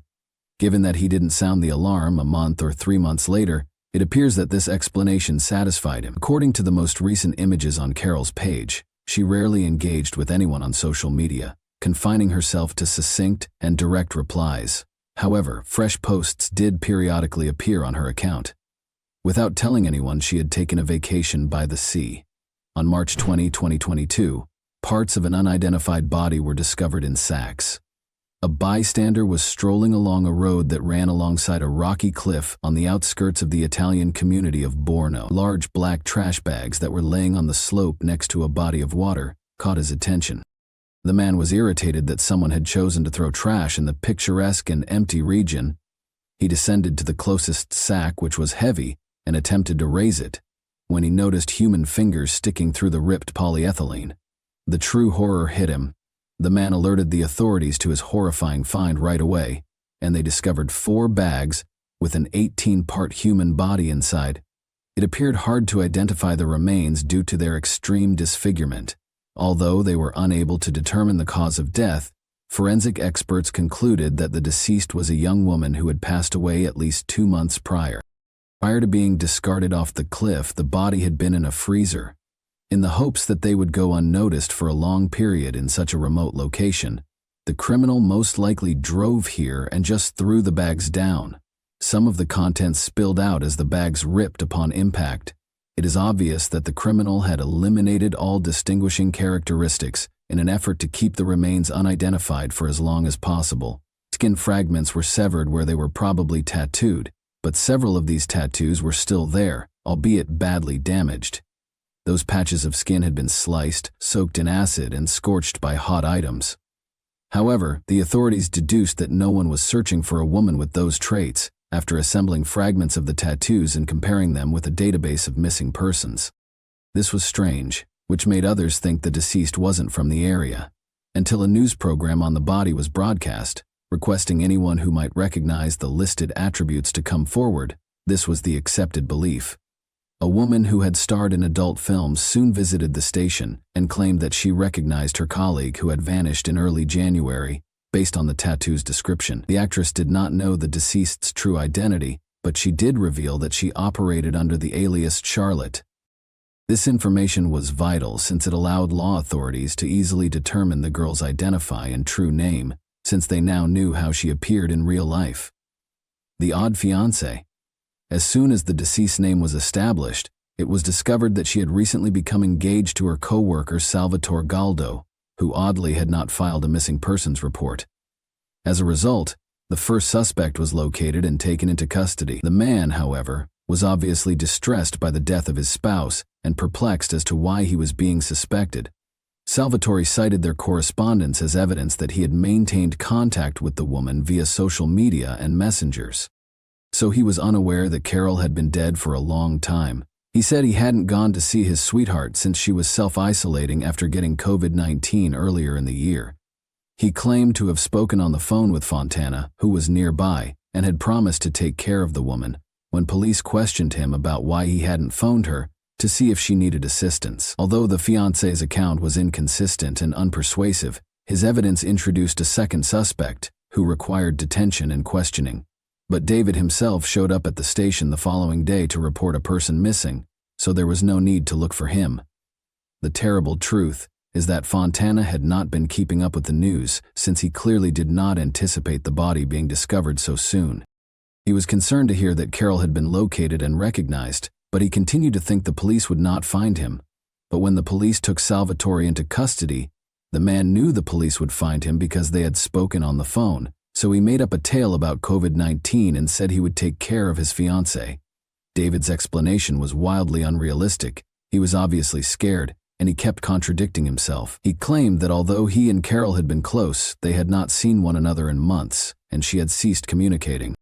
Given that he didn't sound the alarm a month or 3 months later, it appears that this explanation satisfied him. According to the most recent images on Carol's page, she rarely engaged with anyone on social media, confining herself to succinct and direct replies. However, fresh posts did periodically appear on her account. Without telling anyone, she had taken a vacation by the sea. On March 20, 2022, parts of an unidentified body were discovered in sacks. A bystander was strolling along a road that ran alongside a rocky cliff on the outskirts of the Italian community of Borno. Large black trash bags that were laying on the slope next to a body of water caught his attention. The man was irritated that someone had chosen to throw trash in the picturesque and empty region. He descended to the closest sack, which was heavy, and attempted to raise it, when he noticed human fingers sticking through the ripped polyethylene. The true horror hit him. The man alerted the authorities to his horrifying find right away, and they discovered 4 bags with an 18-part human body inside. It appeared hard to identify the remains due to their extreme disfigurement. Although they were unable to determine the cause of death, forensic experts concluded that the deceased was a young woman who had passed away at least 2 months prior. Prior to being discarded off the cliff, the body had been in a freezer. In the hopes that they would go unnoticed for a long period in such a remote location, the criminal most likely drove here and just threw the bags down. Some of the contents spilled out as the bags ripped upon impact. It is obvious that the criminal had eliminated all distinguishing characteristics in an effort to keep the remains unidentified for as long as possible. Skin fragments were severed where they were probably tattooed, but several of these tattoos were still there, albeit badly damaged. Those patches of skin had been sliced, soaked in acid, and scorched by hot items. However, the authorities deduced that no one was searching for a woman with those traits after assembling fragments of the tattoos and comparing them with a database of missing persons. This was strange, which made others think the deceased wasn't from the area, until a news program on the body was broadcast, requesting anyone who might recognize the listed attributes to come forward. This was the accepted belief. A woman who had starred in adult films soon visited the station and claimed that she recognized her colleague who had vanished in early January, based on the tattoo's description. The actress did not know the deceased's true identity, but she did reveal that she operated under the alias Charlotte. This information was vital since it allowed law authorities to easily determine the girl's identity and true name, since they now knew how she appeared in real life. The odd fiancé. As soon as the deceased's name was established, it was discovered that she had recently become engaged to her co-worker Salvatore Galdo, who oddly had not filed a missing persons report. As a result, the first suspect was located and taken into custody. The man, however, was obviously distressed by the death of his spouse and perplexed as to why he was being suspected. Salvatore cited their correspondence as evidence that he had maintained contact with the woman via social media and messengers. So he was unaware that Carol had been dead for a long time. He said he hadn't gone to see his sweetheart since she was self-isolating after getting COVID-19 earlier in the year. He claimed to have spoken on the phone with Fontana, who was nearby, and had promised to take care of the woman, when police questioned him about why he hadn't phoned her to see if she needed assistance. Although the fiancé's account was inconsistent and unpersuasive, his evidence introduced a second suspect, who required detention and questioning. But David himself showed up at the station the following day to report a person missing, so there was no need to look for him. The terrible truth is that Fontana had not been keeping up with the news since he clearly did not anticipate the body being discovered so soon. He was concerned to hear that Carol had been located and recognized, but he continued to think the police would not find him. But when the police took Salvatore into custody, the man knew the police would find him because they had spoken on the phone. So he made up a tale about COVID-19 and said he would take care of his fiancée. David's explanation was wildly unrealistic. He was obviously scared, and he kept contradicting himself. He claimed that although he and Carol had been close, they had not seen one another in months, and she had ceased communicating.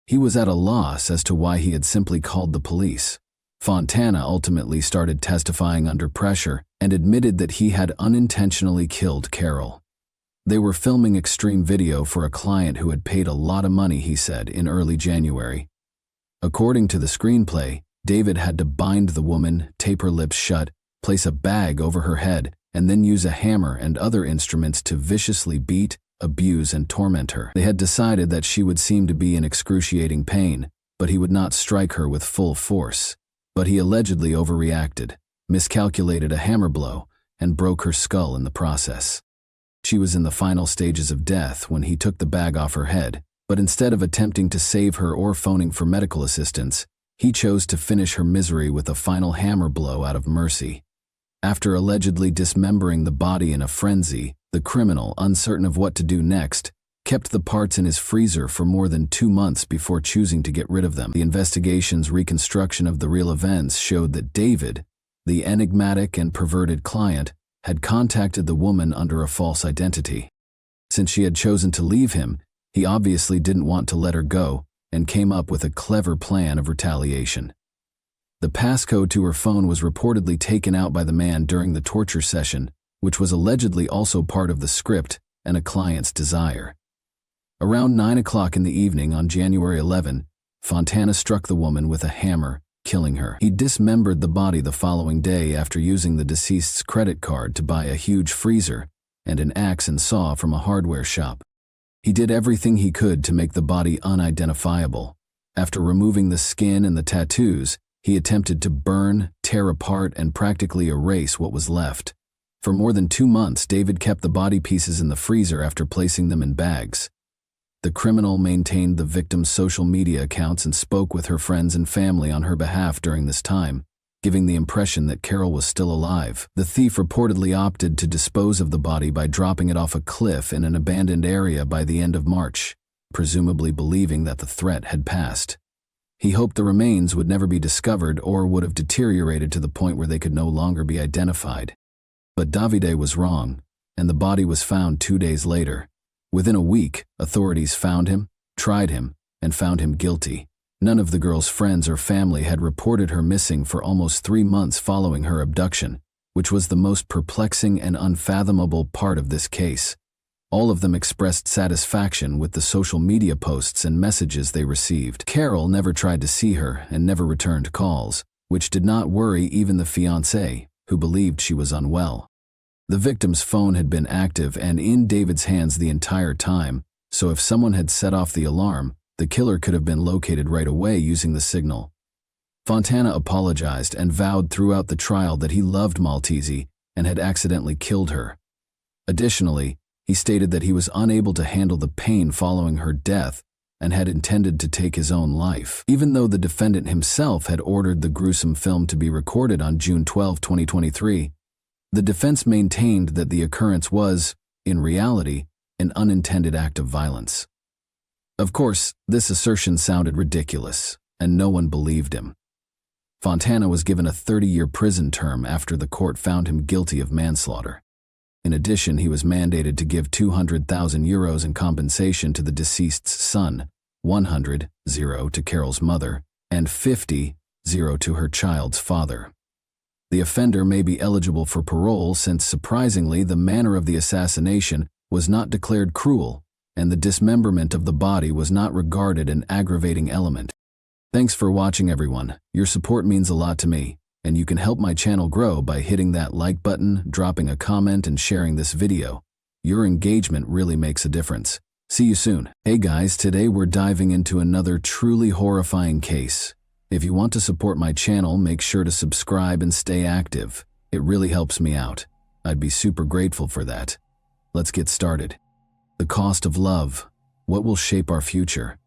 He was at a loss as to why he had simply called the police. Fontana ultimately started testifying under pressure and admitted that he had unintentionally killed Carol. They were filming extreme video for a client who had paid a lot of money, he said, in early January. According to the screenplay, David had to bind the woman, tape her lips shut, place a bag over her head, and then use a hammer and other instruments to viciously beat, abuse, and torment her. They had decided that she would seem to be in excruciating pain, but he would not strike her with full force. But he allegedly overreacted, miscalculated a hammer blow, and broke her skull in the process. She was in the final stages of death when he took the bag off her head, but instead of attempting to save her or phoning for medical assistance, he chose to finish her misery with a final hammer blow out of mercy. After allegedly dismembering the body in a frenzy, the criminal, uncertain of what to do next, kept the parts in his freezer for more than 2 months before choosing to get rid of them. The investigation's reconstruction of the real events showed that David, the enigmatic and perverted client, had contacted the woman under a false identity. Since she had chosen to leave him, he obviously didn't want to let her go and came up with a clever plan of retaliation. The passcode to her phone was reportedly taken out by the man during the torture session, which was allegedly also part of the script and a client's desire. Around 9 o'clock in the evening on January 11, Fontana struck the woman with a hammer, killing her. He dismembered the body the following day after using the deceased's credit card to buy a huge freezer and an axe and saw from a hardware shop. He did everything he could to make the body unidentifiable. After removing the skin and the tattoos, he attempted to burn, tear apart, and practically erase what was left. For more than 2 months, David kept the body pieces in the freezer after placing them in bags. The criminal maintained the victim's social media accounts and spoke with her friends and family on her behalf during this time, giving the impression that Carol was still alive. The thief reportedly opted to dispose of the body by dropping it off a cliff in an abandoned area by the end of March, presumably believing that the threat had passed. He hoped the remains would never be discovered or would have deteriorated to the point where they could no longer be identified. But Davide was wrong, and the body was found 2 days later. Within a week, authorities found him, tried him, and found him guilty. None of the girl's friends or family had reported her missing for almost 3 months following her abduction, which was the most perplexing and unfathomable part of this case. All of them expressed satisfaction with the social media posts and messages they received. Carol never tried to see her and never returned calls, which did not worry even the fiancé, who believed she was unwell. The victim's phone had been active and in David's hands the entire time, so if someone had set off the alarm, the killer could have been located right away using the signal. Fontana apologized and vowed throughout the trial that he loved Maltese and had accidentally killed her. Additionally, he stated that he was unable to handle the pain following her death and had intended to take his own life. Even though the defendant himself had ordered the gruesome film to be recorded on June 12, 2023, the defense maintained that the occurrence was, in reality, an unintended act of violence. Of course, this assertion sounded ridiculous, and no one believed him. Fontana was given a 30-year prison term after the court found him guilty of manslaughter. In addition, he was mandated to give €200,000 in compensation to the deceased's son, 100 to Carol's mother, and 50 to her child's father. The offender may be eligible for parole since, surprisingly, the manner of the assassination was not declared cruel, and the dismemberment of the body was not regarded an aggravating element. Thanks for watching, everyone. Your support means a lot to me, and you can help my channel grow by hitting that like button, dropping a comment, and sharing this video. Your engagement really makes a difference. See you soon. Hey guys, today we're diving into another truly horrifying case. If you want to support my channel, make sure to subscribe and stay active. It really helps me out. I'd be super grateful for that. Let's get started. The cost of love. What will shape our future?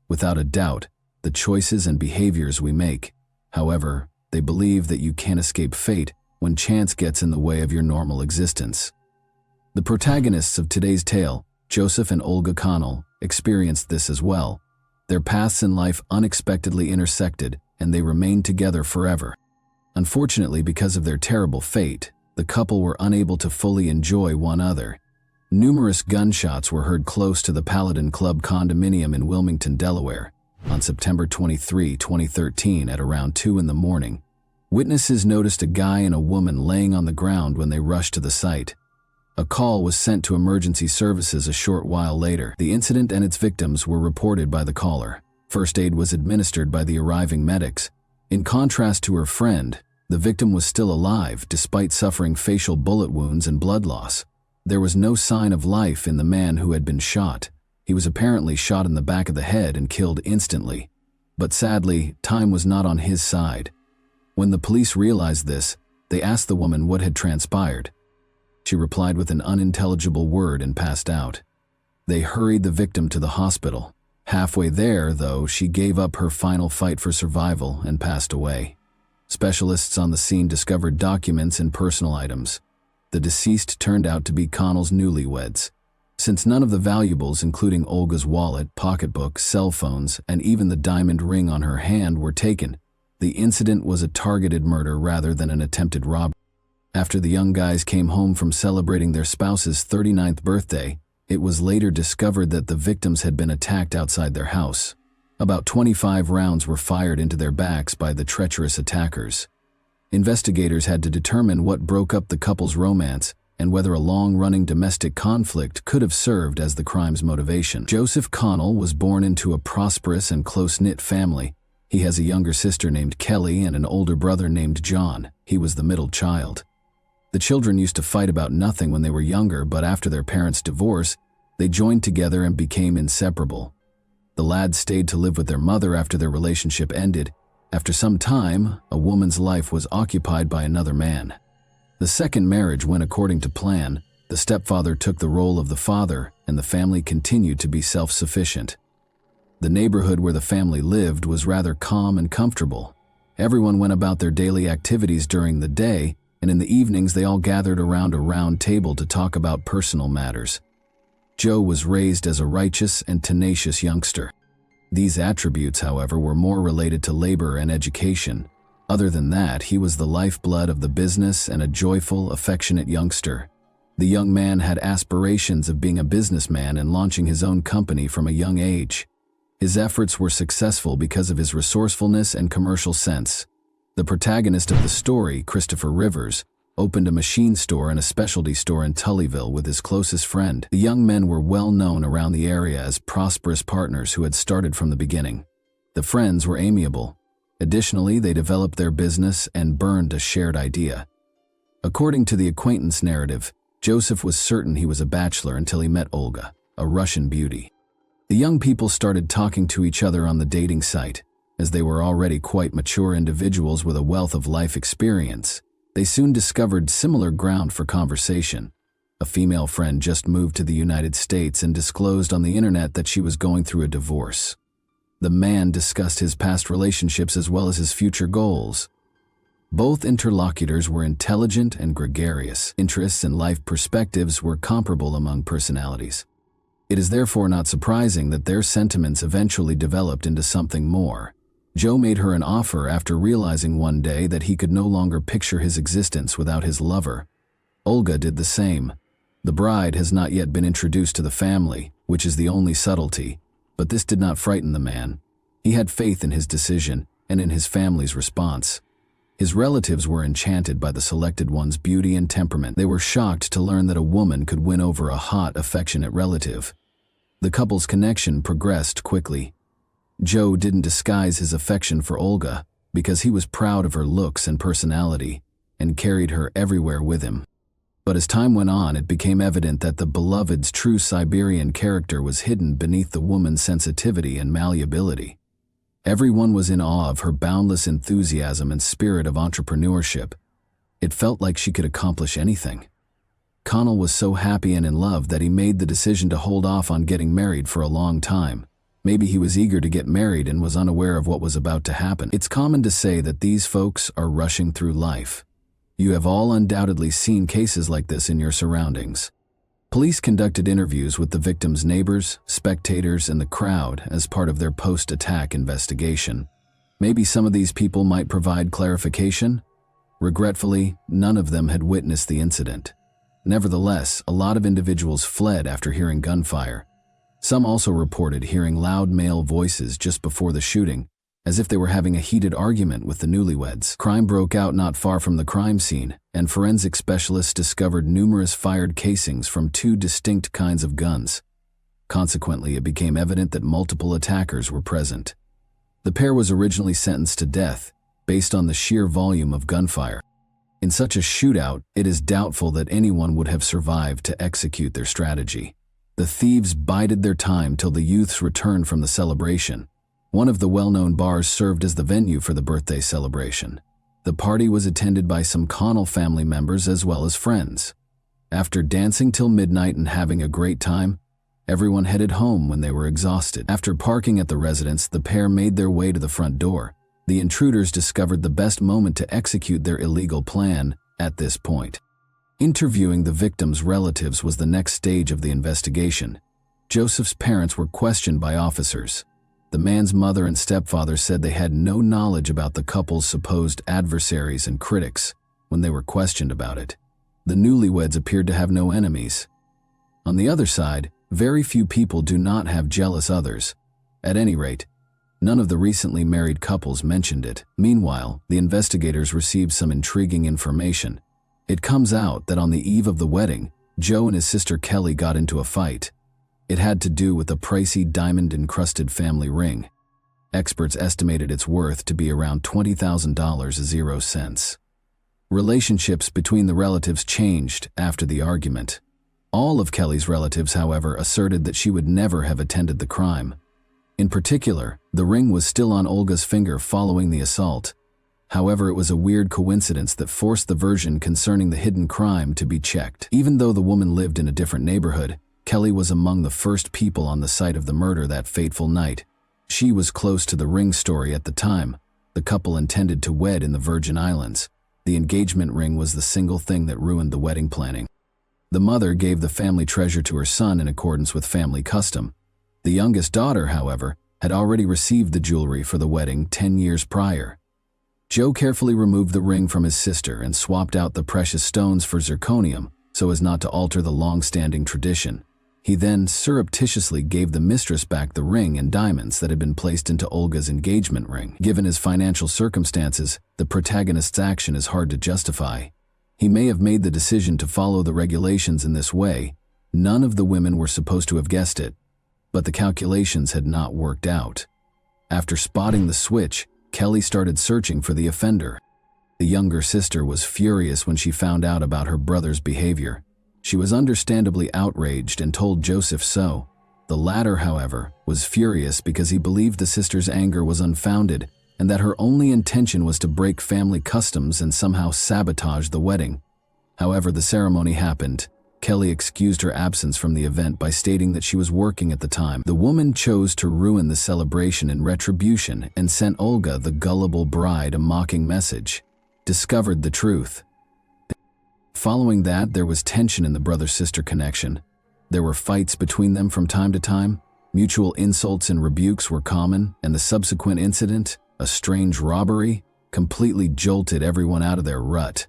Without a doubt, the choices and behaviors we make. However, they believe that you can't escape fate when chance gets in the way of your normal existence. The protagonists of today's tale, Joseph and Olga Connell, experienced this as well. Their paths in life unexpectedly intersected, and they remained together forever. Unfortunately, because of their terrible fate, the couple were unable to fully enjoy one another. Numerous gunshots were heard close to the Paladin Club condominium in Wilmington, Delaware, on September 23, 2013 at around 2 in the morning. Witnesses noticed a guy and a woman laying on the ground when they rushed to the site. A call was sent to emergency services a short while later. The incident and its victims were reported by the caller. First aid was administered by the arriving medics. In contrast to her friend, the victim was still alive despite suffering facial bullet wounds and blood loss. There was no sign of life in the man who had been shot. He was apparently shot in the back of the head and killed instantly. But sadly, time was not on his side. When the police realized this, they asked the woman what had transpired. She replied with an unintelligible word and passed out. They hurried the victim to the hospital. Halfway there, though, she gave up her final fight for survival and passed away. Specialists on the scene discovered documents and personal items. The deceased turned out to be Connell's newlyweds. Since none of the valuables, including Olga's wallet, pocketbook, cell phones, and even the diamond ring on her hand, were taken, the incident was a targeted murder rather than an attempted robbery. After the young guys came home from celebrating their spouse's 39th birthday, it was later discovered that the victims had been attacked outside their house. About 25 rounds were fired into their backs by the treacherous attackers. Investigators had to determine what broke up the couple's romance and whether a long-running domestic conflict could have served as the crime's motivation. Joseph Connell was born into a prosperous and close-knit family. He has a younger sister named Kelly and an older brother named John. He was the middle child. The children used to fight about nothing when they were younger, but after their parents' divorce, they joined together and became inseparable. The lads stayed to live with their mother after their relationship ended. After some time, a woman's life was occupied by another man. The second marriage went according to plan. The stepfather took the role of the father, and the family continued to be self-sufficient. The neighborhood where the family lived was rather calm and comfortable. Everyone went about their daily activities during the day, and in the evenings they all gathered around a round table to talk about personal matters. Joe was raised as a righteous and tenacious youngster. These attributes, however, were more related to labor and education. Other than that, he was the lifeblood of the business and a joyful, affectionate youngster. The young man had aspirations of being a businessman and launching his own company from a young age. His efforts were successful because of his resourcefulness and commercial sense. The protagonist of the story, Christopher Rivers, opened a machine store and a specialty store in Tullyville with his closest friend. The young men were well known around the area as prosperous partners who had started from the beginning. The friends were amiable. Additionally, they developed their business and burned a shared idea. According to the acquaintance narrative, Joseph was certain he was a bachelor until he met Olga, a Russian beauty. The young people started talking to each other on the dating site. As they were already quite mature individuals with a wealth of life experience, they soon discovered similar ground for conversation. A female friend just moved to the United States and disclosed on the internet that she was going through a divorce. The man discussed his past relationships as well as his future goals. Both interlocutors were intelligent and gregarious. Interests and life perspectives were comparable among personalities. It is therefore not surprising that their sentiments eventually developed into something more. Joe made her an offer after realizing one day that he could no longer picture his existence without his lover. Olga did the same. The bride has not yet been introduced to the family, which is the only subtlety, but this did not frighten the man. He had faith in his decision and in his family's response. His relatives were enchanted by the selected one's beauty and temperament. They were shocked to learn that a woman could win over a hot, affectionate relative. The couple's connection progressed quickly. Joe didn't disguise his affection for Olga because he was proud of her looks and personality and carried her everywhere with him. But as time went on, it became evident that the beloved's true Siberian character was hidden beneath the woman's sensitivity and malleability. Everyone was in awe of her boundless enthusiasm and spirit of entrepreneurship. It felt like she could accomplish anything. Connell was so happy and in love that he made the decision to hold off on getting married for a long time. Maybe he was eager to get married and was unaware of what was about to happen. It's common to say that these folks are rushing through life. You have all undoubtedly seen cases like this in your surroundings. Police conducted interviews with the victim's neighbors, spectators, and the crowd as part of their post-attack investigation. Maybe some of these people might provide clarification? Regretfully, none of them had witnessed the incident. Nevertheless, a lot of individuals fled after hearing gunfire. Some also reported hearing loud male voices just before the shooting, as if they were having a heated argument with the newlyweds. Crime broke out not far from the crime scene, and forensic specialists discovered numerous fired casings from two distinct kinds of guns. Consequently, it became evident that multiple attackers were present. The pair was originally sentenced to death, based on the sheer volume of gunfire. In such a shootout, it is doubtful that anyone would have survived to execute their strategy. The thieves bided their time till the youths returned from the celebration. One of the well-known bars served as the venue for the birthday celebration. The party was attended by some Connell family members as well as friends. After dancing till midnight and having a great time, everyone headed home when they were exhausted. After parking at the residence, the pair made their way to the front door. The intruders discovered the best moment to execute their illegal plan at this point. Interviewing the victims' relatives was the next stage of the investigation. Joseph's parents were questioned by officers. The man's mother and stepfather said they had no knowledge about the couple's supposed adversaries and critics when they were questioned about it. The newlyweds appeared to have no enemies. On the other side, very few people do not have jealous others. At any rate, none of the recently married couples mentioned it. Meanwhile, the investigators received some intriguing information. It comes out that on the eve of the wedding, Joe and his sister Kelly got into a fight. It had to do with a pricey diamond-encrusted family ring. Experts estimated its worth to be around $20,000. Relationships between the relatives changed after the argument. All of Kelly's relatives, however, asserted that she would never have attended the crime. In particular, the ring was still on Olga's finger following the assault. However, it was a weird coincidence that forced the version concerning the hidden crime to be checked. Even though the woman lived in a different neighborhood, Kelly was among the first people on the site of the murder that fateful night. She was close to the ring story at the time. The couple intended to wed in the Virgin Islands. The engagement ring was the single thing that ruined the wedding planning. The mother gave the family treasure to her son in accordance with family custom. The youngest daughter, however, had already received the jewelry for the wedding 10 years prior. Joe carefully removed the ring from his sister and swapped out the precious stones for zirconium so as not to alter the long-standing tradition. He then surreptitiously gave the mistress back the ring and diamonds that had been placed into Olga's engagement ring. Given his financial circumstances, the protagonist's action is hard to justify. He may have made the decision to follow the regulations in this way. None of the women were supposed to have guessed it, but the calculations had not worked out. After spotting the switch, Kelly started searching for the offender. The younger sister was furious when she found out about her brother's behavior. She was understandably outraged and told Joseph so. The latter, however, was furious because he believed the sister's anger was unfounded and that her only intention was to break family customs and somehow sabotage the wedding. However, the ceremony happened. Kelly excused her absence from the event by stating that she was working at the time. The woman chose to ruin the celebration in retribution and sent Olga, the gullible bride, a mocking message. Discovered the truth. Following that, there was tension in the brother-sister connection. There were fights between them from time to time. Mutual insults and rebukes were common, and the subsequent incident, a strange robbery, completely jolted everyone out of their rut.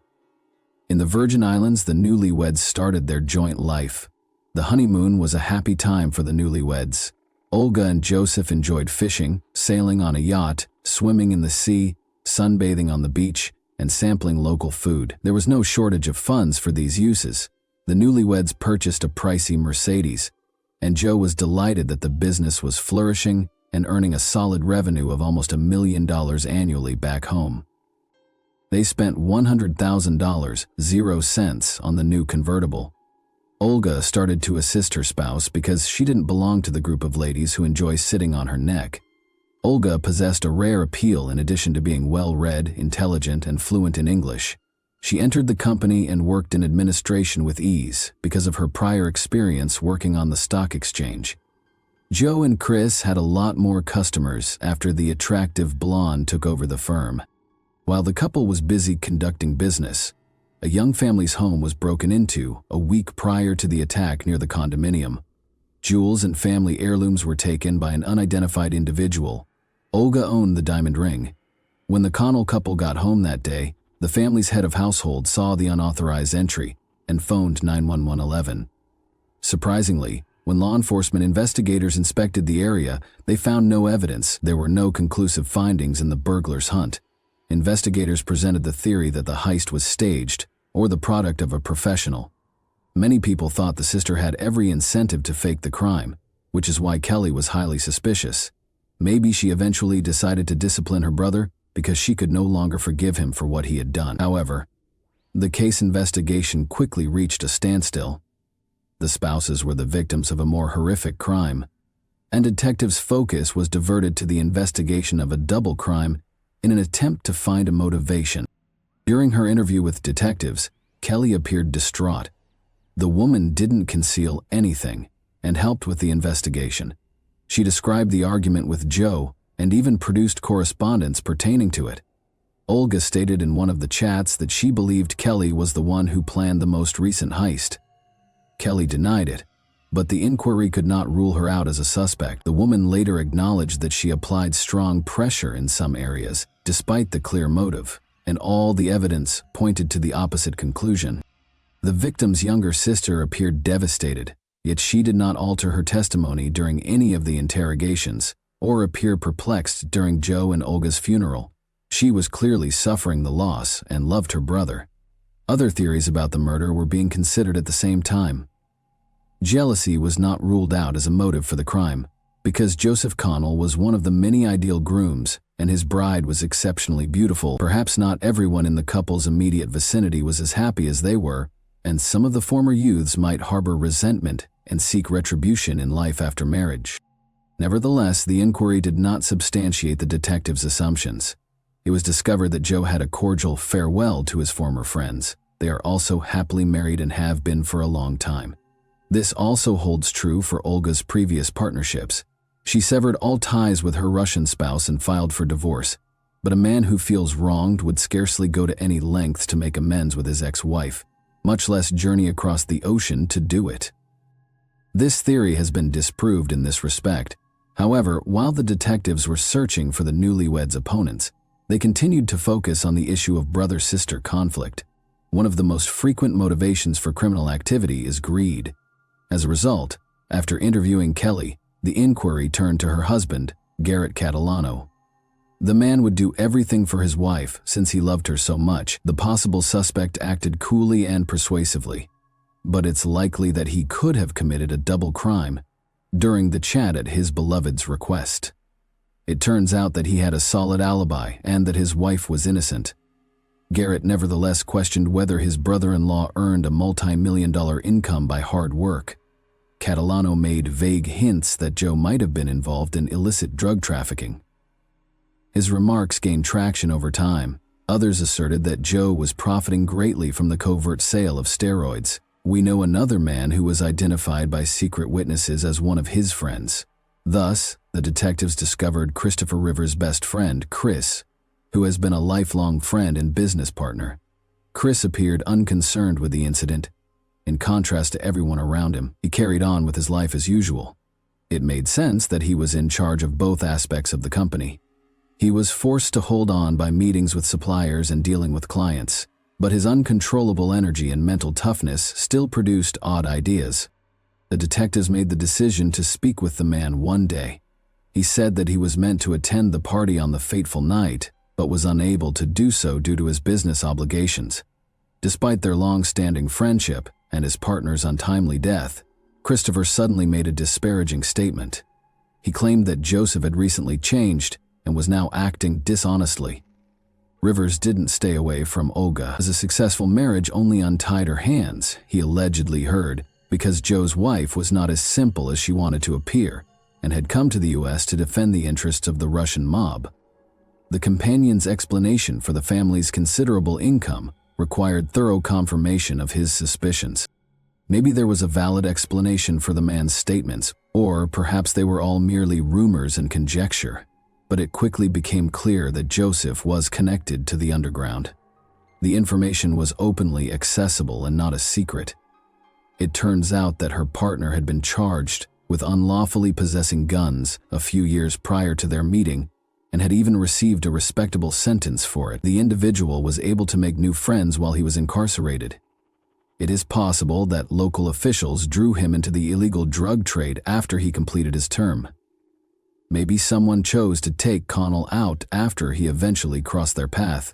In the Virgin Islands, the newlyweds started their joint life. The honeymoon was a happy time for the newlyweds. Olga and Joseph enjoyed fishing, sailing on a yacht, swimming in the sea, sunbathing on the beach, and sampling local food. There was no shortage of funds for these uses. The newlyweds purchased a pricey Mercedes, and Joe was delighted that the business was flourishing and earning a solid revenue of almost $1 million annually back home. They spent $100,000, 0 cents, on the new convertible. Olga started to assist her spouse because she didn't belong to the group of ladies who enjoy sitting on her neck. Olga possessed a rare appeal in addition to being well-read, intelligent, and fluent in English. She entered the company and worked in administration with ease because of her prior experience working on the stock exchange. Joe and Chris had a lot more customers after the attractive blonde took over the firm. While the couple was busy conducting business, a young family's home was broken into a week prior to the attack near the condominium. Jewels and family heirlooms were taken by an unidentified individual. Olga owned the diamond ring. When the Connell couple got home that day, the family's head of household saw the unauthorized entry and phoned 911. Surprisingly, when law enforcement investigators inspected the area, they found no evidence. There were no conclusive findings in the burglar's hunt. Investigators presented the theory that the heist was staged or the product of a professional. Many people thought the sister had every incentive to fake the crime, which is why Kelly was highly suspicious. Maybe she eventually decided to discipline her brother because she could no longer forgive him for what he had done. However, the case investigation quickly reached a standstill. The spouses were the victims of a more horrific crime, and detectives' focus was diverted to the investigation of a double crime in an attempt to find a motivation. During her interview with detectives, Kelly appeared distraught. The woman didn't conceal anything and helped with the investigation. She described the argument with Joe and even produced correspondence pertaining to it. Olga stated in one of the chats that she believed Kelly was the one who planned the most recent heist. Kelly denied it, but the inquiry could not rule her out as a suspect. The woman later acknowledged that she applied strong pressure in some areas, despite the clear motive, and all the evidence pointed to the opposite conclusion. The victim's younger sister appeared devastated, yet she did not alter her testimony during any of the interrogations or appear perplexed during Joe and Olga's funeral. She was clearly suffering the loss and loved her brother. Other theories about the murder were being considered at the same time. Jealousy was not ruled out as a motive for the crime, because Joseph Connell was one of the many ideal grooms, and his bride was exceptionally beautiful. Perhaps not everyone in the couple's immediate vicinity was as happy as they were, and some of the former youths might harbor resentment and seek retribution in life after marriage. Nevertheless, the inquiry did not substantiate the detectives' assumptions. It was discovered that Joe had a cordial farewell to his former friends. They are also happily married and have been for a long time. This also holds true for Olga's previous partnerships. She severed all ties with her Russian spouse and filed for divorce, but a man who feels wronged would scarcely go to any lengths to make amends with his ex-wife, much less journey across the ocean to do it. This theory has been disproved in this respect. However, while the detectives were searching for the newlyweds' opponents, they continued to focus on the issue of brother-sister conflict. One of the most frequent motivations for criminal activity is greed. As a result, after interviewing Kelly, the inquiry turned to her husband, Garrett Catalano. The man would do everything for his wife since he loved her so much. The possible suspect acted coolly and persuasively, but it's likely that he could have committed a double crime during the chat at his beloved's request. It turns out that he had a solid alibi and that his wife was innocent. Garrett nevertheless questioned whether his brother-in-law earned a multi-million-dollar income by hard work. Catalano made vague hints that Joe might have been involved in illicit drug trafficking. His remarks gained traction over time. Others asserted that Joe was profiting greatly from the covert sale of steroids. We know another man who was identified by secret witnesses as one of his friends. Thus, the detectives discovered Christopher Rivers' best friend, Chris, who has been a lifelong friend and business partner. Chris appeared unconcerned with the incident. In contrast to everyone around him, he carried on with his life as usual. It made sense that he was in charge of both aspects of the company. He was forced to hold on by meetings with suppliers and dealing with clients, but his uncontrollable energy and mental toughness still produced odd ideas. The detectives made the decision to speak with the man one day. He said that he was meant to attend the party on the fateful night, but was unable to do so due to his business obligations. Despite their long-standing friendship and his partner's untimely death, Christopher suddenly made a disparaging statement. He claimed that Joseph had recently changed and was now acting dishonestly. Rivers didn't stay away from Olga, as a successful marriage only untied her hands, he allegedly heard, because Joe's wife was not as simple as she wanted to appear and had come to the U.S. to defend the interests of the Russian mob. The companion's explanation for the family's considerable income required thorough confirmation of his suspicions. Maybe there was a valid explanation for the man's statements, or perhaps they were all merely rumors and conjecture. But it quickly became clear that Joseph was connected to the underground. The information was openly accessible and not a secret. It turns out that her partner had been charged with unlawfully possessing guns a few years prior to their meeting and had even received a respectable sentence for it. The individual was able to make new friends while he was incarcerated. It is possible that local officials drew him into the illegal drug trade after he completed his term. Maybe someone chose to take Connell out after he eventually crossed their path.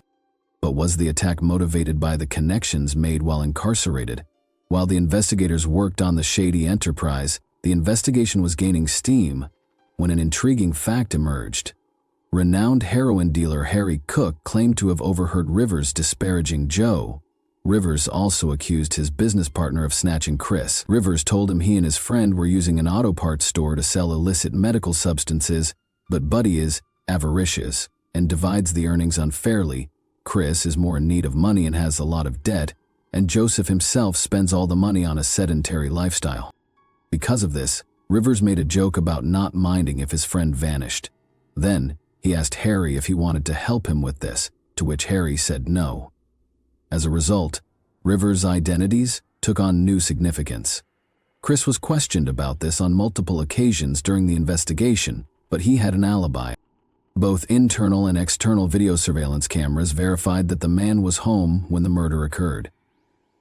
But was the attack motivated by the connections made while incarcerated? While the investigators worked on the shady enterprise, the investigation was gaining steam when an intriguing fact emerged. Renowned heroin dealer Harry Cook claimed to have overheard Rivers disparaging Joe. Rivers also accused his business partner of snatching Chris. Rivers told him he and his friend were using an auto parts store to sell illicit medical substances, but Buddy is avaricious and divides the earnings unfairly. Chris is more in need of money and has a lot of debt, and Joseph himself spends all the money on a sedentary lifestyle. Because of this, Rivers made a joke about not minding if his friend vanished. Then, he asked Harry if he wanted to help him with this, to which Harry said no. As a result, Rivers' identities took on new significance. Chris was questioned about this on multiple occasions during the investigation, but he had an alibi. Both internal and external video surveillance cameras verified that the man was home when the murder occurred.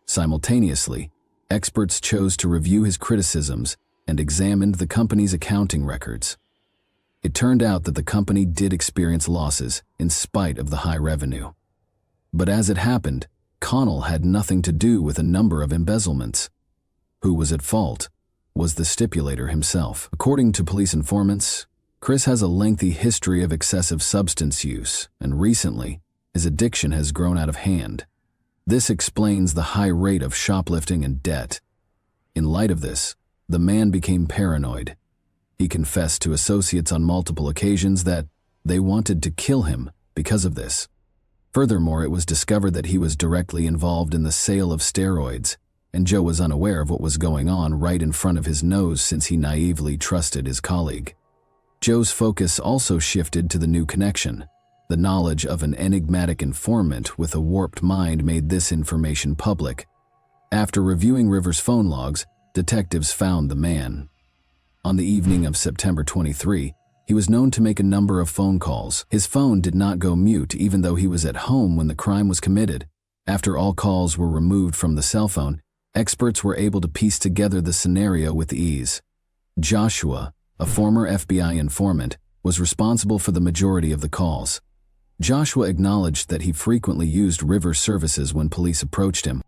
Simultaneously, experts chose to review his criticisms and examined the company's accounting records. It turned out that the company did experience losses in spite of the high revenue. But as it happened, Connell had nothing to do with a number of embezzlements. Who was at fault was the stipulator himself. According to police informants, Chris has a lengthy history of excessive substance use, and recently, his addiction has grown out of hand. This explains the high rate of shoplifting and debt. In light of this, the man became paranoid. He confessed to associates on multiple occasions that they wanted to kill him because of this. Furthermore, it was discovered that he was directly involved in the sale of steroids, and Joe was unaware of what was going on right in front of his nose since he naively trusted his colleague. Joe's focus also shifted to the new connection. The knowledge of an enigmatic informant with a warped mind made this information public. After reviewing Rivers' phone logs, detectives found the man. On the evening of September 23, he was known to make a number of phone calls. His phone did not go mute even though he was at home when the crime was committed. After all calls were removed from the cell phone, experts were able to piece together the scenario with ease. Joshua, a former FBI informant, was responsible for the majority of the calls. Joshua acknowledged that he frequently used Rivers' services when police approached him.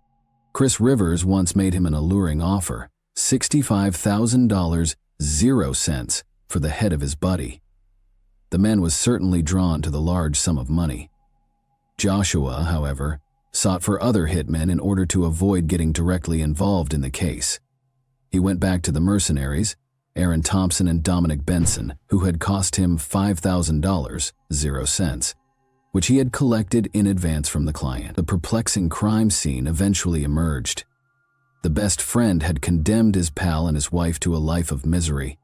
Chris Rivers once made him an alluring offer, $65,000, 0 cents, for the head of his buddy. The man was certainly drawn to the large sum of money. Joshua, however, sought for other hitmen in order to avoid getting directly involved in the case. He went back to the mercenaries, Aaron Thompson and Dominic Benson, who had cost him $5,000, 0 cents, which he had collected in advance from the client. The perplexing crime scene eventually emerged. The best friend had condemned his pal and his wife to a life of misery.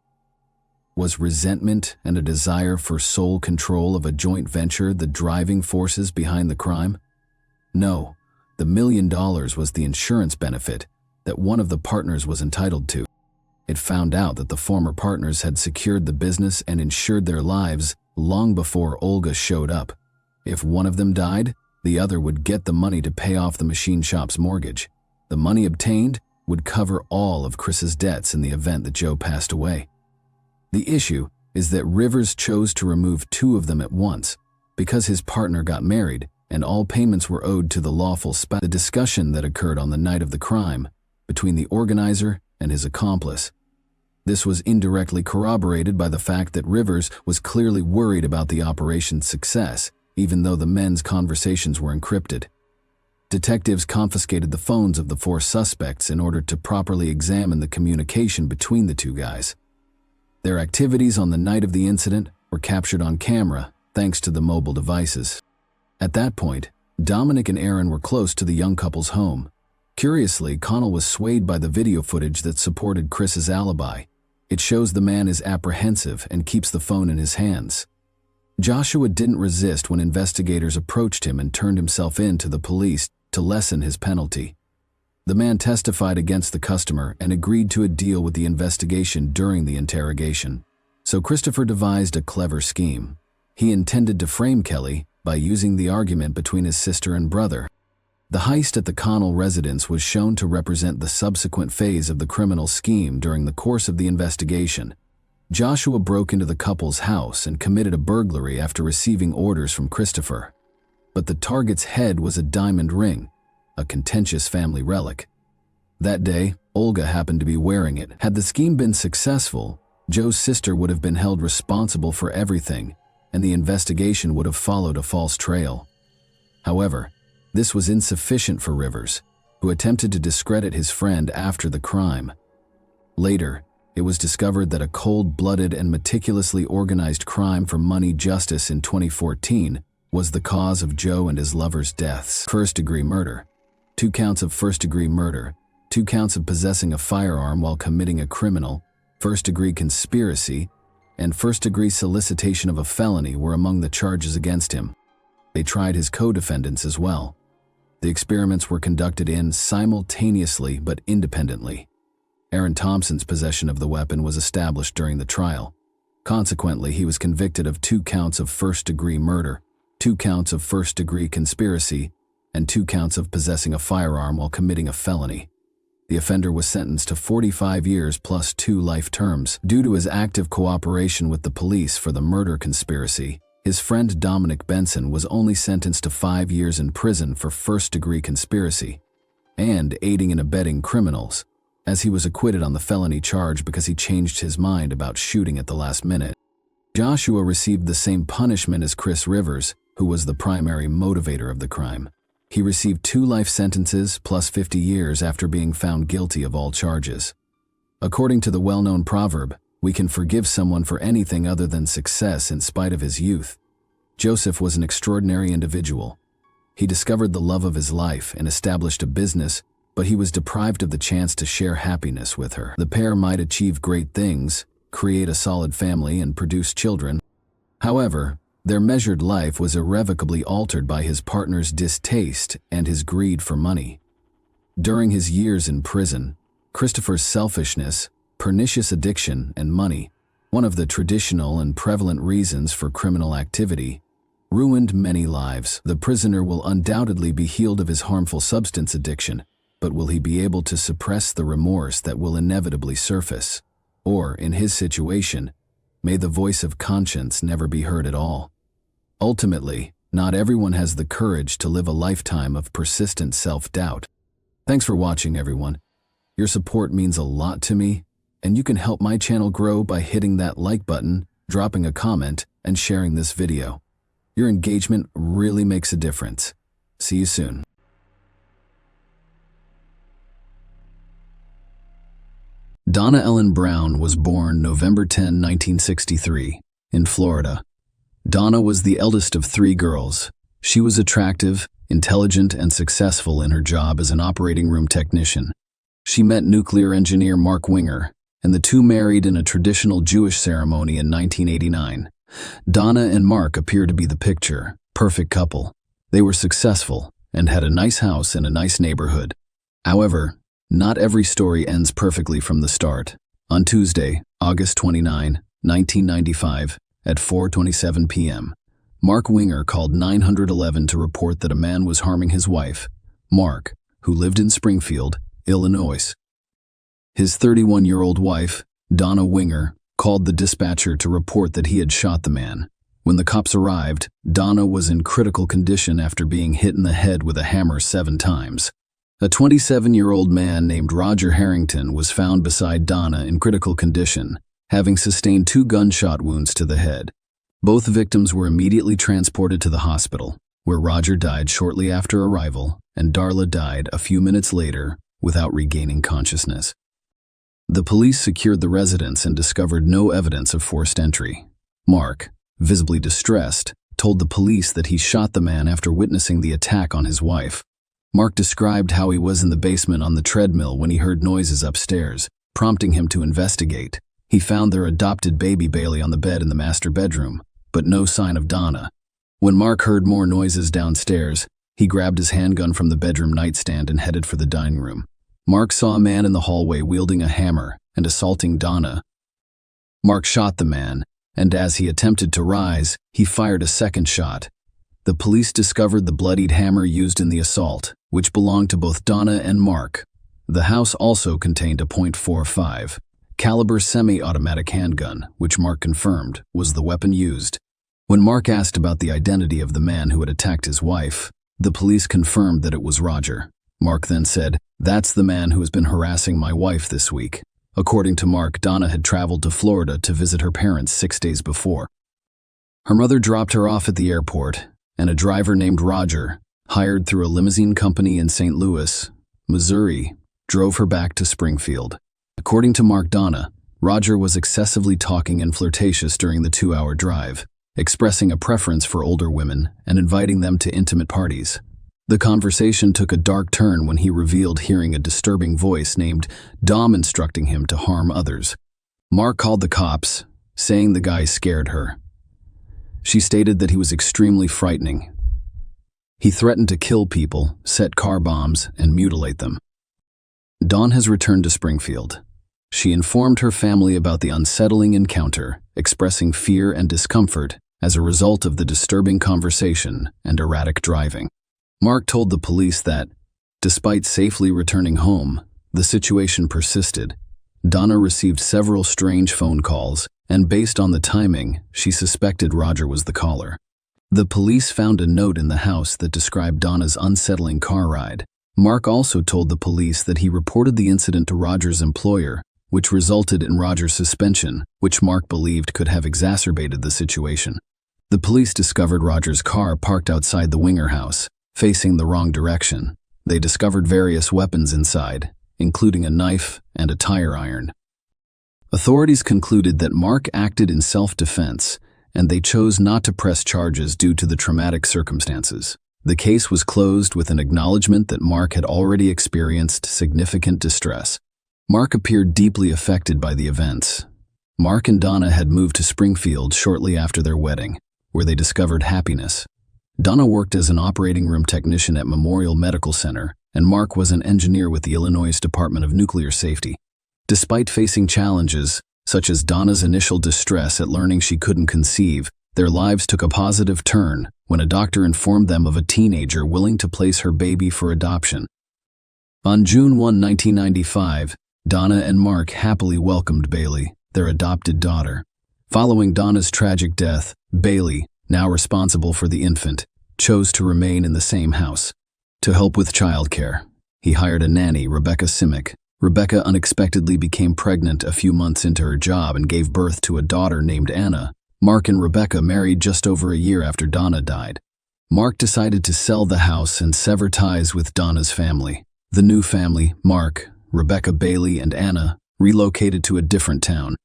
Was resentment and a desire for sole control of a joint venture the driving forces behind the crime? No, the $1 million was the insurance benefit that one of the partners was entitled to. It found out that the former partners had secured the business and insured their lives long before Olga showed up. If one of them died, the other would get the money to pay off the machine shop's mortgage. The money obtained would cover all of Chris's debts in the event that Joe passed away. The issue is that Rivers chose to remove 2 of them at once because his partner got married and all payments were owed to the lawful spouse. The discussion that occurred on the night of the crime between the organizer and his accomplice. This was indirectly corroborated by the fact that Rivers was clearly worried about the operation's success, even though the men's conversations were encrypted. Detectives confiscated the phones of the 4 suspects in order to properly examine the communication between the 2 guys. Their activities on the night of the incident were captured on camera thanks to the mobile devices. At that point, Dominic and Aaron were close to the young couple's home. Curiously, Connell was swayed by the video footage that supported Chris's alibi. It shows the man is apprehensive and keeps the phone in his hands. Joshua didn't resist when investigators approached him and turned himself in to the police to lessen his penalty. The man testified against the customer and agreed to a deal with the investigation during the interrogation. So Christopher devised a clever scheme. He intended to frame Kelly by using the argument between his sister and brother. The heist at the Connell residence was shown to represent the subsequent phase of the criminal scheme during the course of the investigation. Joshua broke into the couple's house and committed a burglary after receiving orders from Christopher. But the target's head was a diamond ring, a contentious family relic. That day, Olga happened to be wearing it. Had the scheme been successful, Joe's sister would have been held responsible for everything, and the investigation would have followed a false trail. However, this was insufficient for Rivers, who attempted to discredit his friend after the crime. Later, it was discovered that a cold-blooded and meticulously organized crime for money justice in 2014 was the cause of Joe and his lover's deaths. First-degree murder. 2 counts of first-degree murder, 2 counts of possessing a firearm while committing a criminal, first-degree conspiracy, and first-degree solicitation of a felony were among the charges against him. They tried his co-defendants as well. The experiments were conducted simultaneously but independently. Aaron Thompson's possession of the weapon was established during the trial. Consequently, he was convicted of 2 counts of first-degree murder, 2 counts of first-degree conspiracy, and 2 counts of possessing a firearm while committing a felony. The offender was sentenced to 45 years plus 2 life terms. Due to his active cooperation with the police for the murder conspiracy, his friend Dominic Benson was only sentenced to 5 years in prison for first-degree conspiracy and aiding and abetting criminals, as he was acquitted on the felony charge because he changed his mind about shooting at the last minute. Joshua received the same punishment as Chris Rivers, who was the primary motivator of the crime. He received 2 life sentences plus 50 years after being found guilty of all charges. According to the well-known proverb, we can forgive someone for anything other than success in spite of his youth. Joseph was an extraordinary individual. He discovered the love of his life and established a business, but he was deprived of the chance to share happiness with her. The pair might achieve great things, create a solid family, and produce children. However, their measured life was irrevocably altered by his partner's distaste and his greed for money. During his years in prison, Christopher's selfishness, pernicious addiction, and money, one of the traditional and prevalent reasons for criminal activity, ruined many lives. The prisoner will undoubtedly be healed of his harmful substance addiction, but will he be able to suppress the remorse that will inevitably surface? Or, in his situation, may the voice of conscience never be heard at all? Ultimately, not everyone has the courage to live a lifetime of persistent self-doubt. Thanks for watching, everyone. Your support means a lot to me, and you can help my channel grow by hitting that like button, dropping a comment, and sharing this video. Your engagement really makes a difference. See you soon. Donna Ellen Brown was born November 10, 1963, in Florida. Donna was the eldest of 3 girls. She was attractive, intelligent, and successful in her job as an operating room technician. She met nuclear engineer Mark Winger, and the two married in a traditional Jewish ceremony in 1989. Donna and Mark appear to be the picture, perfect couple. They were successful and had a nice house in a nice neighborhood. However, not every story ends perfectly from the start. On Tuesday, August 29, 1995, at 4:27 p.m., Mark Winger called 911 to report that a man was harming his wife, Mark, who lived in Springfield, Illinois. His 31-year-old wife, Donna Winger, called the dispatcher to report that he had shot the man. When the cops arrived, Donna was in critical condition after being hit in the head with a hammer 7 times. A 27-year-old man named Roger Harrington was found beside Donna in critical condition, having sustained 2 gunshot wounds to the head. Both victims were immediately transported to the hospital, where Roger died shortly after arrival and Darla died a few minutes later without regaining consciousness. The police secured the residence and discovered no evidence of forced entry. Mark, visibly distressed, told the police that he shot the man after witnessing the attack on his wife. Mark described how he was in the basement on the treadmill when he heard noises upstairs, prompting him to investigate. He found their adopted baby Bailey on the bed in the master bedroom, but no sign of Donna. When Mark heard more noises downstairs, he grabbed his handgun from the bedroom nightstand and headed for the dining room. Mark saw a man in the hallway wielding a hammer and assaulting Donna. Mark shot the man, and as he attempted to rise, he fired a second shot. The police discovered the bloodied hammer used in the assault, which belonged to both Donna and Mark. The house also contained a .45 caliber semi-automatic handgun, which Mark confirmed was the weapon used. When Mark asked about the identity of the man who had attacked his wife, the police confirmed that it was Roger. Mark then said, "That's the man who has been harassing my wife this week." According to Mark, Donna had traveled to Florida to visit her parents 6 days before. Her mother dropped her off at the airport, and a driver named Roger, hired through a limousine company in St. Louis, Missouri, drove her back to Springfield. According to Mark, Donna, Roger was excessively talking and flirtatious during the 2-hour drive, expressing a preference for older women and inviting them to intimate parties. The conversation took a dark turn when he revealed hearing a disturbing voice named Dom instructing him to harm others. Mark called the cops, saying the guy scared her. She stated that he was extremely frightening. He threatened to kill people, set car bombs, and mutilate them. Dawn has returned to Springfield. She informed her family about the unsettling encounter, expressing fear and discomfort as a result of the disturbing conversation and erratic driving. Mark told the police that, despite safely returning home, the situation persisted. Donna received several strange phone calls, and based on the timing, she suspected Roger was the caller. The police found a note in the house that described Donna's unsettling car ride. Mark also told the police that he reported the incident to Roger's employer, which resulted in Roger's suspension, which Mark believed could have exacerbated the situation. The police discovered Roger's car parked outside the Winger house, facing the wrong direction. They discovered various weapons inside, including a knife and a tire iron. Authorities concluded that Mark acted in self-defense, and they chose not to press charges due to the traumatic circumstances. The case was closed with an acknowledgement that Mark had already experienced significant distress. Mark appeared deeply affected by the events. Mark and Donna had moved to Springfield shortly after their wedding, where they discovered happiness. Donna worked as an operating room technician at Memorial Medical Center, and Mark was an engineer with the Illinois Department of Nuclear Safety. Despite facing challenges, such as Donna's initial distress at learning she couldn't conceive, their lives took a positive turn when a doctor informed them of a teenager willing to place her baby for adoption. On June 1, 1995, Donna and Mark happily welcomed Bailey, their adopted daughter. Following Donna's tragic death, Bailey, now responsible for the infant, chose to remain in the same house. To help with childcare, he hired a nanny, Rebecca Simic. Rebecca unexpectedly became pregnant a few months into her job and gave birth to a daughter named Anna. Mark and Rebecca married just over a year after Donna died. Mark decided to sell the house and sever ties with Donna's family. The new family, Mark, Rebecca, Bailey, and Anna, relocated to a different town.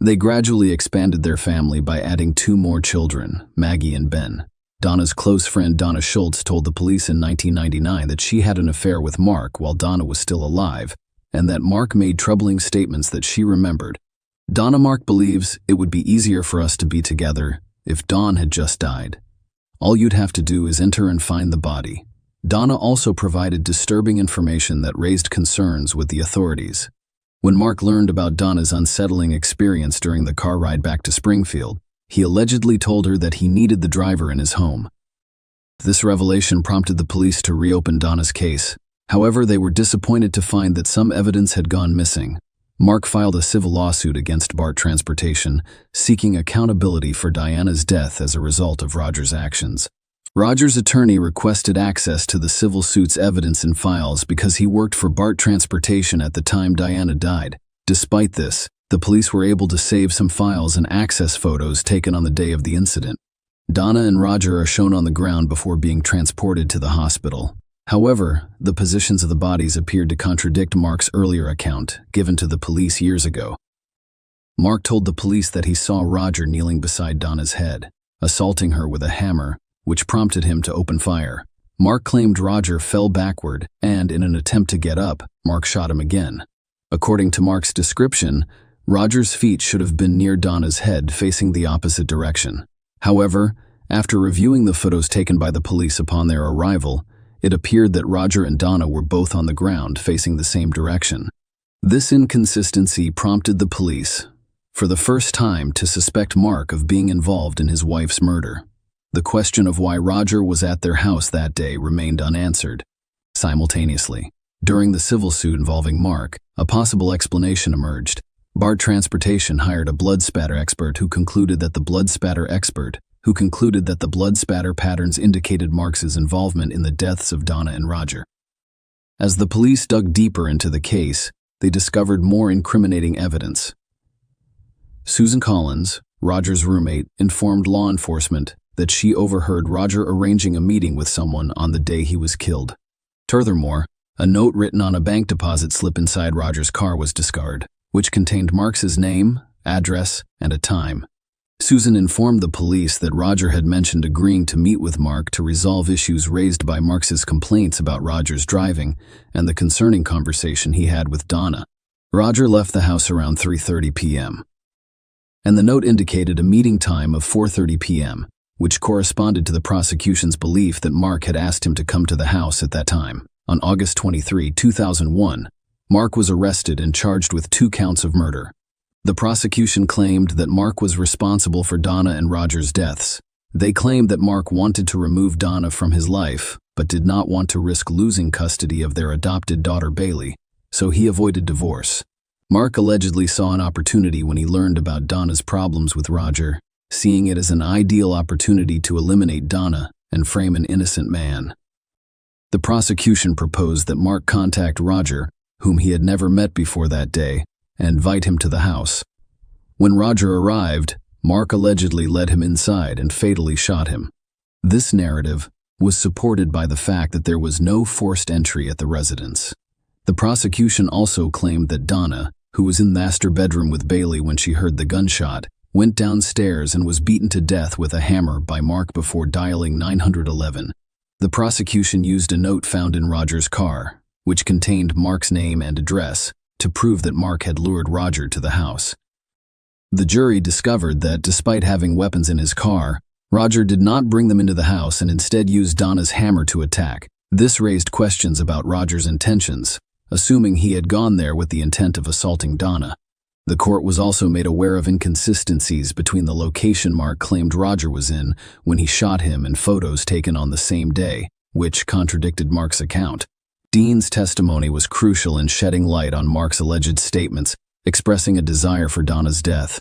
They gradually expanded their family by adding 2 more children, Maggie and Ben. Donna's close friend Donna Schultz told the police in 1999 that she had an affair with Mark while Donna was still alive, and that Mark made troubling statements that she remembered. Mark believes it would be easier for us to be together if Dawn had just died. All you'd have to do is enter and find the body. Donna also provided disturbing information that raised concerns with the authorities. When Mark learned about Donna's unsettling experience during the car ride back to Springfield, he allegedly told her that he needed the driver in his home. This revelation prompted the police to reopen Donna's case. However, they were disappointed to find that some evidence had gone missing. Mark filed a civil lawsuit against BART Transportation, seeking accountability for Diana's death as a result of Roger's actions. Roger's attorney requested access to the civil suit's evidence and files because he worked for BART Transportation at the time Diana died. Despite this, the police were able to save some files and access photos taken on the day of the incident. Donna and Roger are shown on the ground before being transported to the hospital. However, the positions of the bodies appeared to contradict Mark's earlier account, given to the police years ago. Mark told the police that he saw Roger kneeling beside Donna's head, assaulting her with a hammer, which prompted him to open fire. Mark claimed Roger fell backward, and in an attempt to get up, Mark shot him again. According to Mark's description, Roger's feet should have been near Donna's head, facing the opposite direction. However, after reviewing the photos taken by the police upon their arrival, it appeared that Roger and Donna were both on the ground, facing the same direction. This inconsistency prompted the police, for the first time, to suspect Mark of being involved in his wife's murder. The question of why Roger was at their house that day remained unanswered. Simultaneously, during the civil suit involving Mark, a possible explanation emerged. BART Transportation hired a blood spatter expert who concluded that the blood spatter patterns indicated Mark's involvement in the deaths of Donna and Roger. As the police dug deeper into the case, they discovered more incriminating evidence. Susan Collins, Roger's roommate, informed law enforcement that she overheard Roger arranging a meeting with someone on the day he was killed. Furthermore, a note written on a bank deposit slip inside Roger's car was discovered, which contained Mark's name, address, and a time. Susan informed the police that Roger had mentioned agreeing to meet with Mark to resolve issues raised by Mark's complaints about Roger's driving and the concerning conversation he had with Donna. Roger left the house around 3:30 p.m. and the note indicated a meeting time of 4:30 p.m., which corresponded to the prosecution's belief that Mark had asked him to come to the house at that time. On August 23, 2001, Mark was arrested and charged with 2 counts of murder. The prosecution claimed that Mark was responsible for Donna and Roger's deaths. They claimed that Mark wanted to remove Donna from his life, but did not want to risk losing custody of their adopted daughter Bailey, so he avoided divorce. Mark allegedly saw an opportunity when he learned about Donna's problems with Roger, seeing it as an ideal opportunity to eliminate Donna and frame an innocent man. The prosecution proposed that Mark contact Roger, whom he had never met before that day, and invite him to the house. When Roger arrived, Mark allegedly led him inside and fatally shot him. This narrative was supported by the fact that there was no forced entry at the residence. The prosecution also claimed that Donna, who was in the master bedroom with Bailey when she heard the gunshot, went downstairs and was beaten to death with a hammer by Mark before dialing 911. The prosecution used a note found in Roger's car, which contained Mark's name and address, to prove that Mark had lured Roger to the house. The jury discovered that, despite having weapons in his car, Roger did not bring them into the house and instead used Donna's hammer to attack. This raised questions about Roger's intentions, assuming he had gone there with the intent of assaulting Donna. The court was also made aware of inconsistencies between the location Mark claimed Roger was in when he shot him and photos taken on the same day, which contradicted Mark's account. Dean's testimony was crucial in shedding light on Mark's alleged statements, expressing a desire for Donna's death.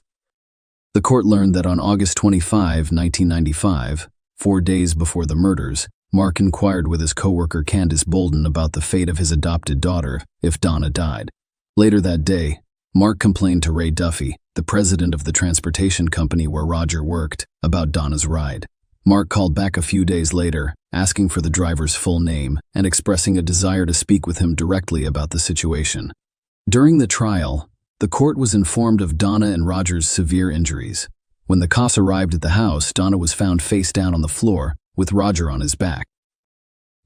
The court learned that on August 25, 1995, 4 days before the murders, Mark inquired with his coworker Candace Bolden about the fate of his adopted daughter if Donna died. Later that day, Mark complained to Ray Duffy, the president of the transportation company where Roger worked, about Donna's ride. Mark called back a few days later, asking for the driver's full name and expressing a desire to speak with him directly about the situation. During the trial, the court was informed of Donna and Roger's severe injuries. When the cops arrived at the house, Donna was found face down on the floor, with Roger on his back.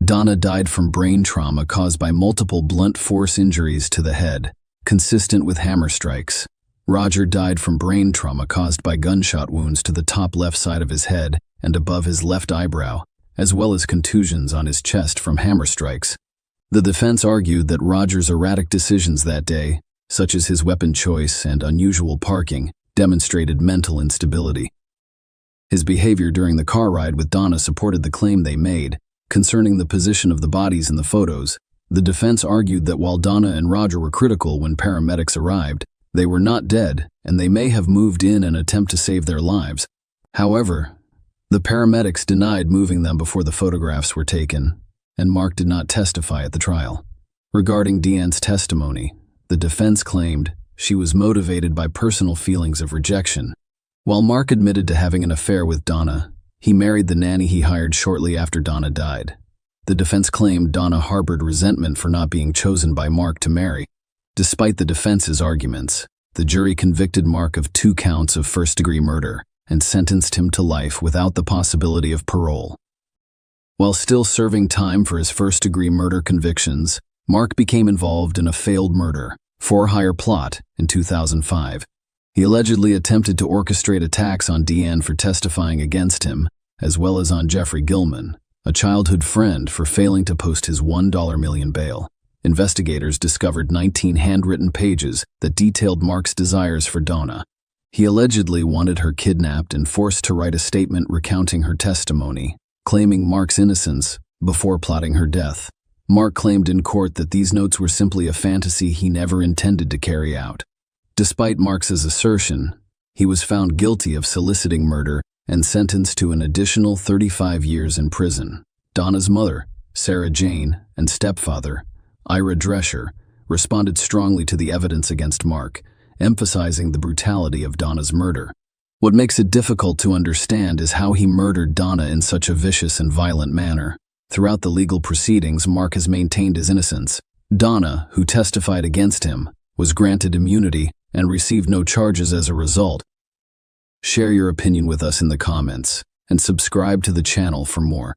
Donna died from brain trauma caused by multiple blunt force injuries to the head, consistent with hammer strikes. Roger died from brain trauma caused by gunshot wounds to the top left side of his head and above his left eyebrow, as well as contusions on his chest from hammer strikes. The defense argued that Roger's erratic decisions that day, such as his weapon choice and unusual parking, demonstrated mental instability. His behavior during the car ride with Donna supported the claim they made concerning the position of the bodies in the photos. The defense argued that while Donna and Roger were critical when paramedics arrived, they were not dead and they may have moved in an attempt to save their lives. However, the paramedics denied moving them before the photographs were taken, and Mark did not testify at the trial. Regarding Deanne's testimony, the defense claimed she was motivated by personal feelings of rejection. While Mark admitted to having an affair with Donna, he married the nanny he hired shortly after Donna died. The defense claimed Donna harbored resentment for not being chosen by Mark to marry. Despite the defense's arguments, the jury convicted Mark of 2 counts of first-degree murder and sentenced him to life without the possibility of parole. While still serving time for his first-degree murder convictions, Mark became involved in a failed murder, for-hire plot in 2005. He allegedly attempted to orchestrate attacks on Deanne for testifying against him, as well as on Jeffrey Gilman, a childhood friend, for failing to post his $1 million bail. Investigators discovered 19 handwritten pages that detailed Mark's desires for Donna. He allegedly wanted her kidnapped and forced to write a statement recounting her testimony, claiming Mark's innocence before plotting her death. Mark claimed in court that these notes were simply a fantasy he never intended to carry out. Despite Mark's assertion, he was found guilty of soliciting murder and sentenced to an additional 35 years in prison. Donna's mother, Sarah Jane, and stepfather, Ira Drescher, responded strongly to the evidence against Mark, emphasizing the brutality of Donna's murder. What makes it difficult to understand is how he murdered Donna in such a vicious and violent manner. Throughout the legal proceedings, Mark has maintained his innocence. Donna, who testified against him, was granted immunity and received no charges as a result. Share your opinion with us in the comments and subscribe to the channel for more.